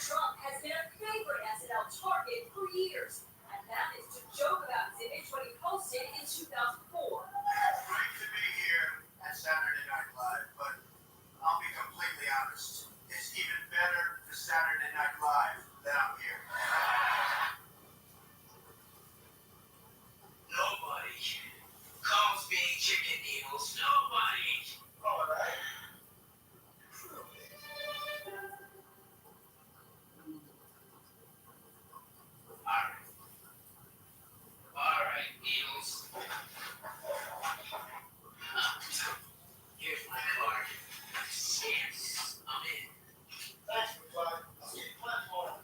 Trump has been a favorite SNL target for years, and managed to joke about his image when he posted in 2004. Great to be here at Saturday Night Live, but I'll be completely honest. It's even better for Saturday Night Live that I'm here. Nobody calls being chicken needles. Nobody. All right. All right, needles. Here's my card. Yes, I'm in. Thanks, McFly. I'll see you platform.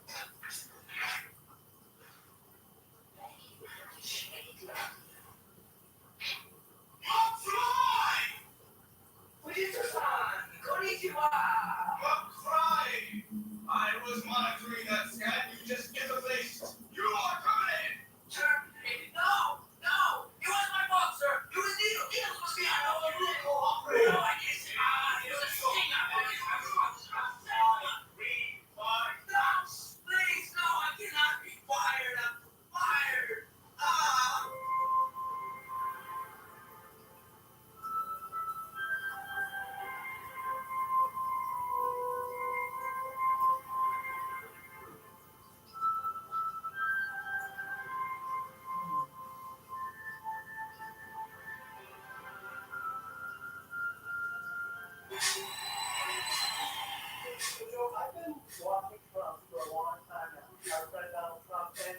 McFly! I was monitoring that scan you just interlaced. You are coming in! Sir, no, no. It was my fault, sir. It was Needle. Needle was behind all the rules. No, I didn't. It was a thing. No, please, no, I cannot be fired. I'm fired. I've been watching Trump for a long time now. Our friend Donald Trump, and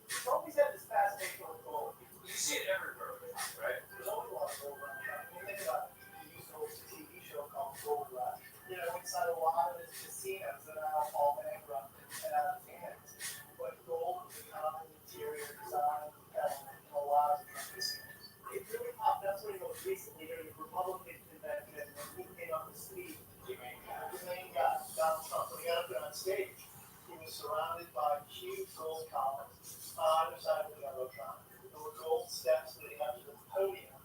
he's always had this fascination with gold. You see it everywhere, right? There's always a lot of gold around Trump. When you think about it, he used to host a TV show called Gold Rush. Inside a lot of his casinos that are now all bankrupt and out of hands. But gold was a common interior design element in a lot of Trump casinos. It really popped up sort of most recently during the Republican convention when he came up to speak. The main guy, Donald Trump, when he got up there on stage, he was surrounded by huge gold columns on either side of the Jumbotron. There were gold steps leading up to the podium,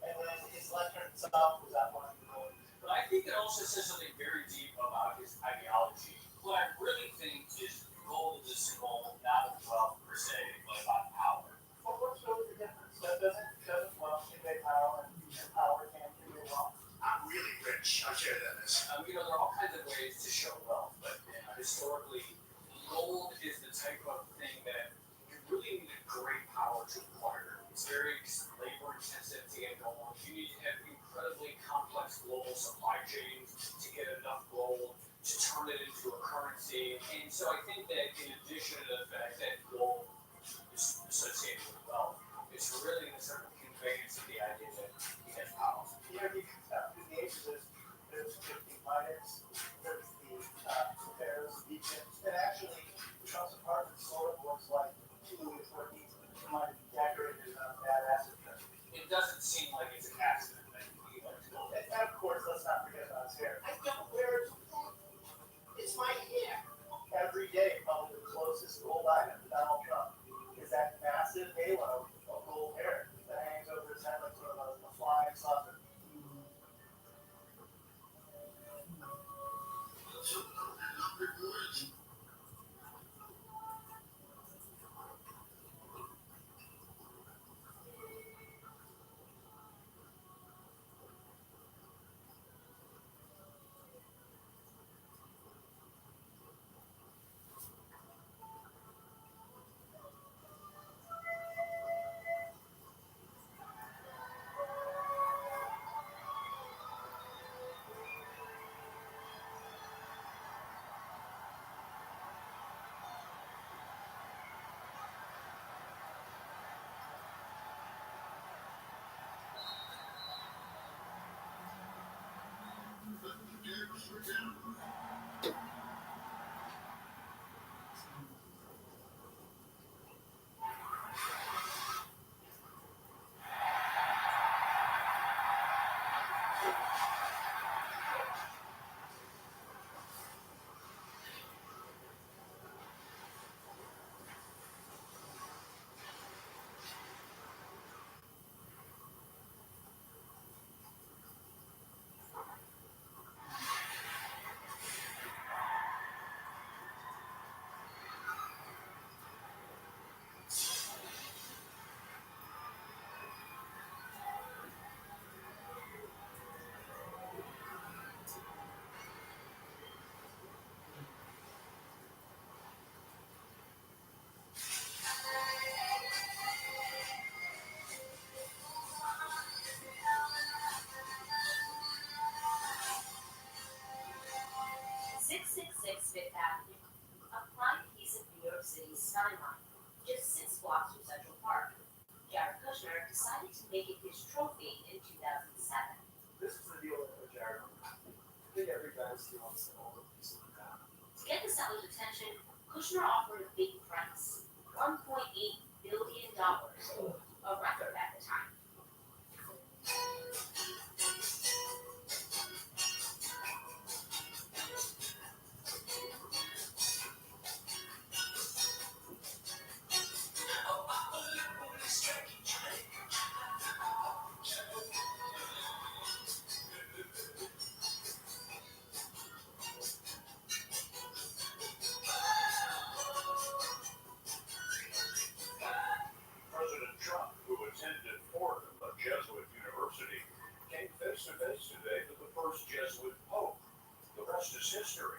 and then his lectern itself was outlined in gold. But I think it also says something very deep about his ideology. What I really think is gold is a symbol not of wealth per se, but about power. Well, what's really the difference? Doesn't wealth convey power, and power can't convey wealth? I'm really rich. I'm sure that is. There are all kinds of ways to show wealth, but historically, gold is the type of thing that you really need a great power to acquire. It's very labor intensive to get gold. You need to have incredibly complex global supply chains to get enough gold to turn it into a currency. And so I think that in addition to the fact that gold is associated with wealth, it's really the sort of conveyance of the idea that he has power. You can tell through the ages, there's the miners, there's the pharaohs of Egypt, and actually, Trump's apartment sort of looks like Louis XIV's might be decorated on that acid trip. It doesn't seem like it's an accident that he likes gold. And of course, let's not forget about his hair. I don't wear it. It's my hair. Every day, probably the closest gold item to Donald Trump is that massive halo of gold hair that hangs over his head like sort of a flying saucer. 106 Fifth Avenue, a prime piece of New York City's skyline, just 6 blocks from Central Park. Jared Kushner decided to make it his trophy in 2007. This is the deal with Jared. I think every dynasty wants to hold a piece of the town. To get the seller's attention, Kushner offered a big price, $1.8 billion, a record at the time. President Trump, who attended Fordham, a Jesuit university, came face to face today with the first Jesuit pope. The rest is history.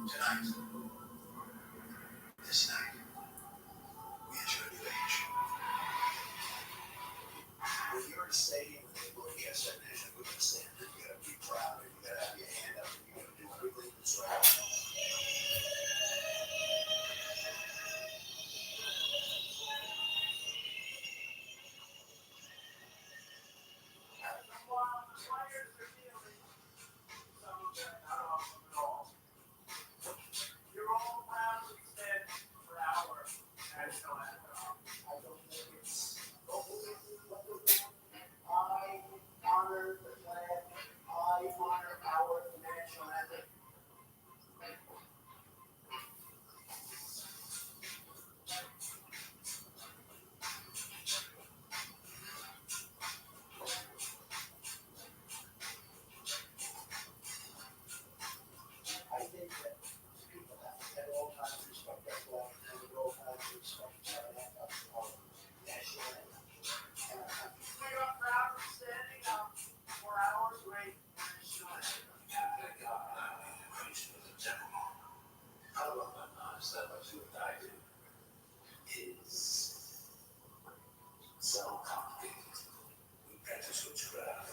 Tonight, this night, we enter a new age. When you're staying with people who get that vision, we understand that you gotta be proud and you gotta have your hand up and you gotta do everything that's right. You're all around to spend for hours. I don't think it's I honor the flag. I honor our national anthem. I think that people have to at all times respect their flag and at all times respect our national anthem. And our country. We are proud of standing up for our great national anthem. Thank God I made the grace for the temple. I love my knives that much what I do is so complicated. We practice witchcraft.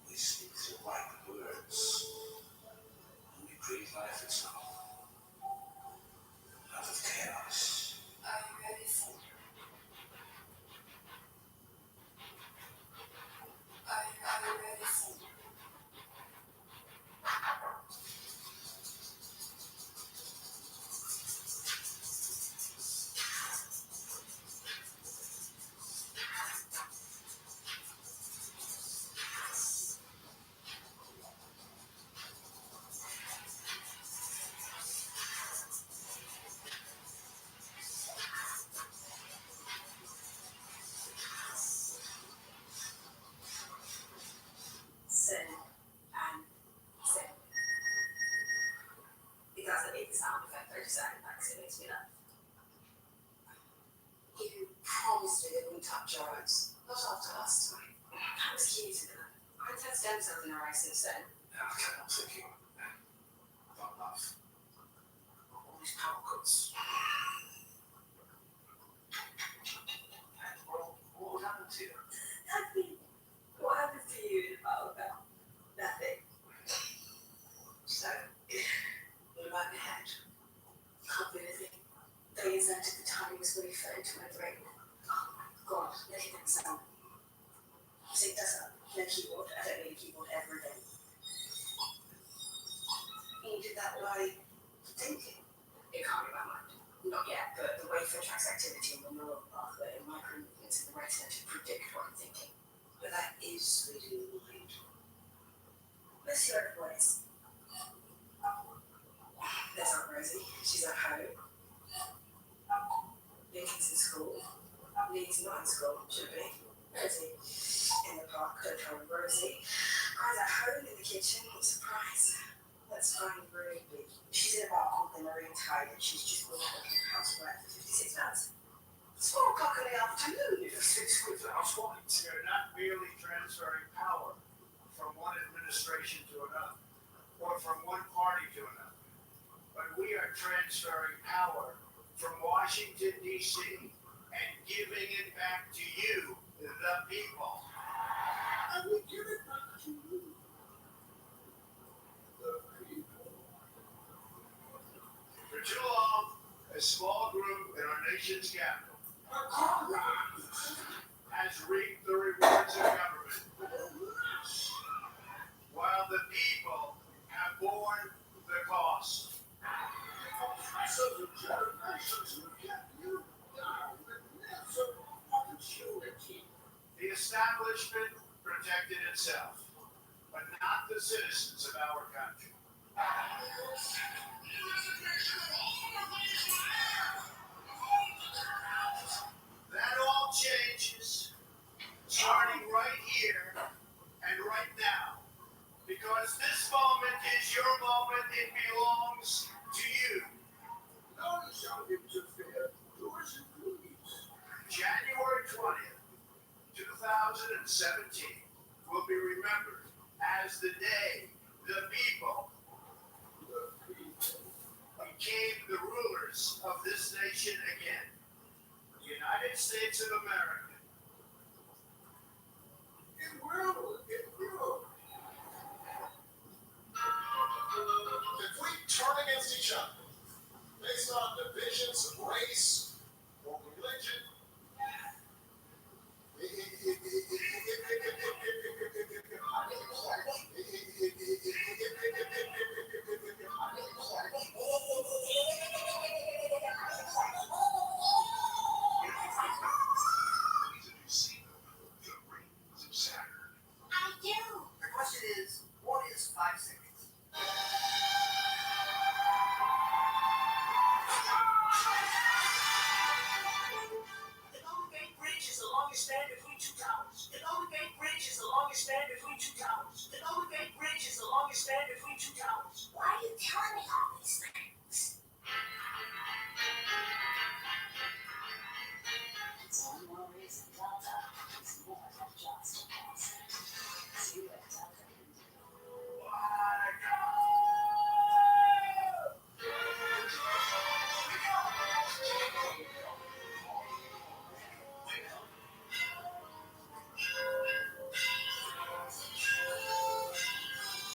We speak the right words. And we create life itself. Out of chaos. Are you ready, sir? Are you ready, sir? Sin and sin. It doesn't make the sound effect, I just added that because it makes me laugh. You promised me that we touch our eyes. Not after last time. That was cute, isn't it? I've had stem cells in her eyes since then. Yeah, okay, I'm thinking. Not enough. All these power cuts. And what would happen to you? Nothing. What happens to you in a power cut? Nothing. So, what about my head? Can't be anything. They inserted the timings when he fell into my brain. Oh my god, let it sound. So it doesn't. No keyboard. I don't need a keyboard ever again. You did that by thinking. It can't be my mind. Not yet, but the wafer tracks activity in the neural pathway and micro movements in the retina to predict what I'm thinking. But that is reading the mind. Let's hear her voice. There's Aunt Rosie. She's at home. Lincoln's in school. Lee's not in school, should be. Rosie in the park, don't tell Rosie. Guy's at home in the kitchen, what a surprise. Let's find Ruby. She's in a bar called the Marine Tide and she's just been working housework for 56 hours. It's 4 o'clock in the afternoon. You're 6 with the housewife. You're not merely transferring power from one administration to another, or from one party to another, but we are transferring power from Washington, D.C., and giving it back to you, the people. And we give it back to you, the people. For too long, a small group in our nation's capital has reaped the rewards of government, while the people have borne the cost. So the generations who kept you down with natural opportunity. The establishment protected itself, but not the citizens of our country. That all changes, starting right here and right now, because this moment is your moment, it belongs to you. No one shall interfere, doors and please. January 20th, 2017 will be remembered as the day the people became the rulers of this nation again. The United States of America. It grew. It grew. If we turn against each other based on divisions of race,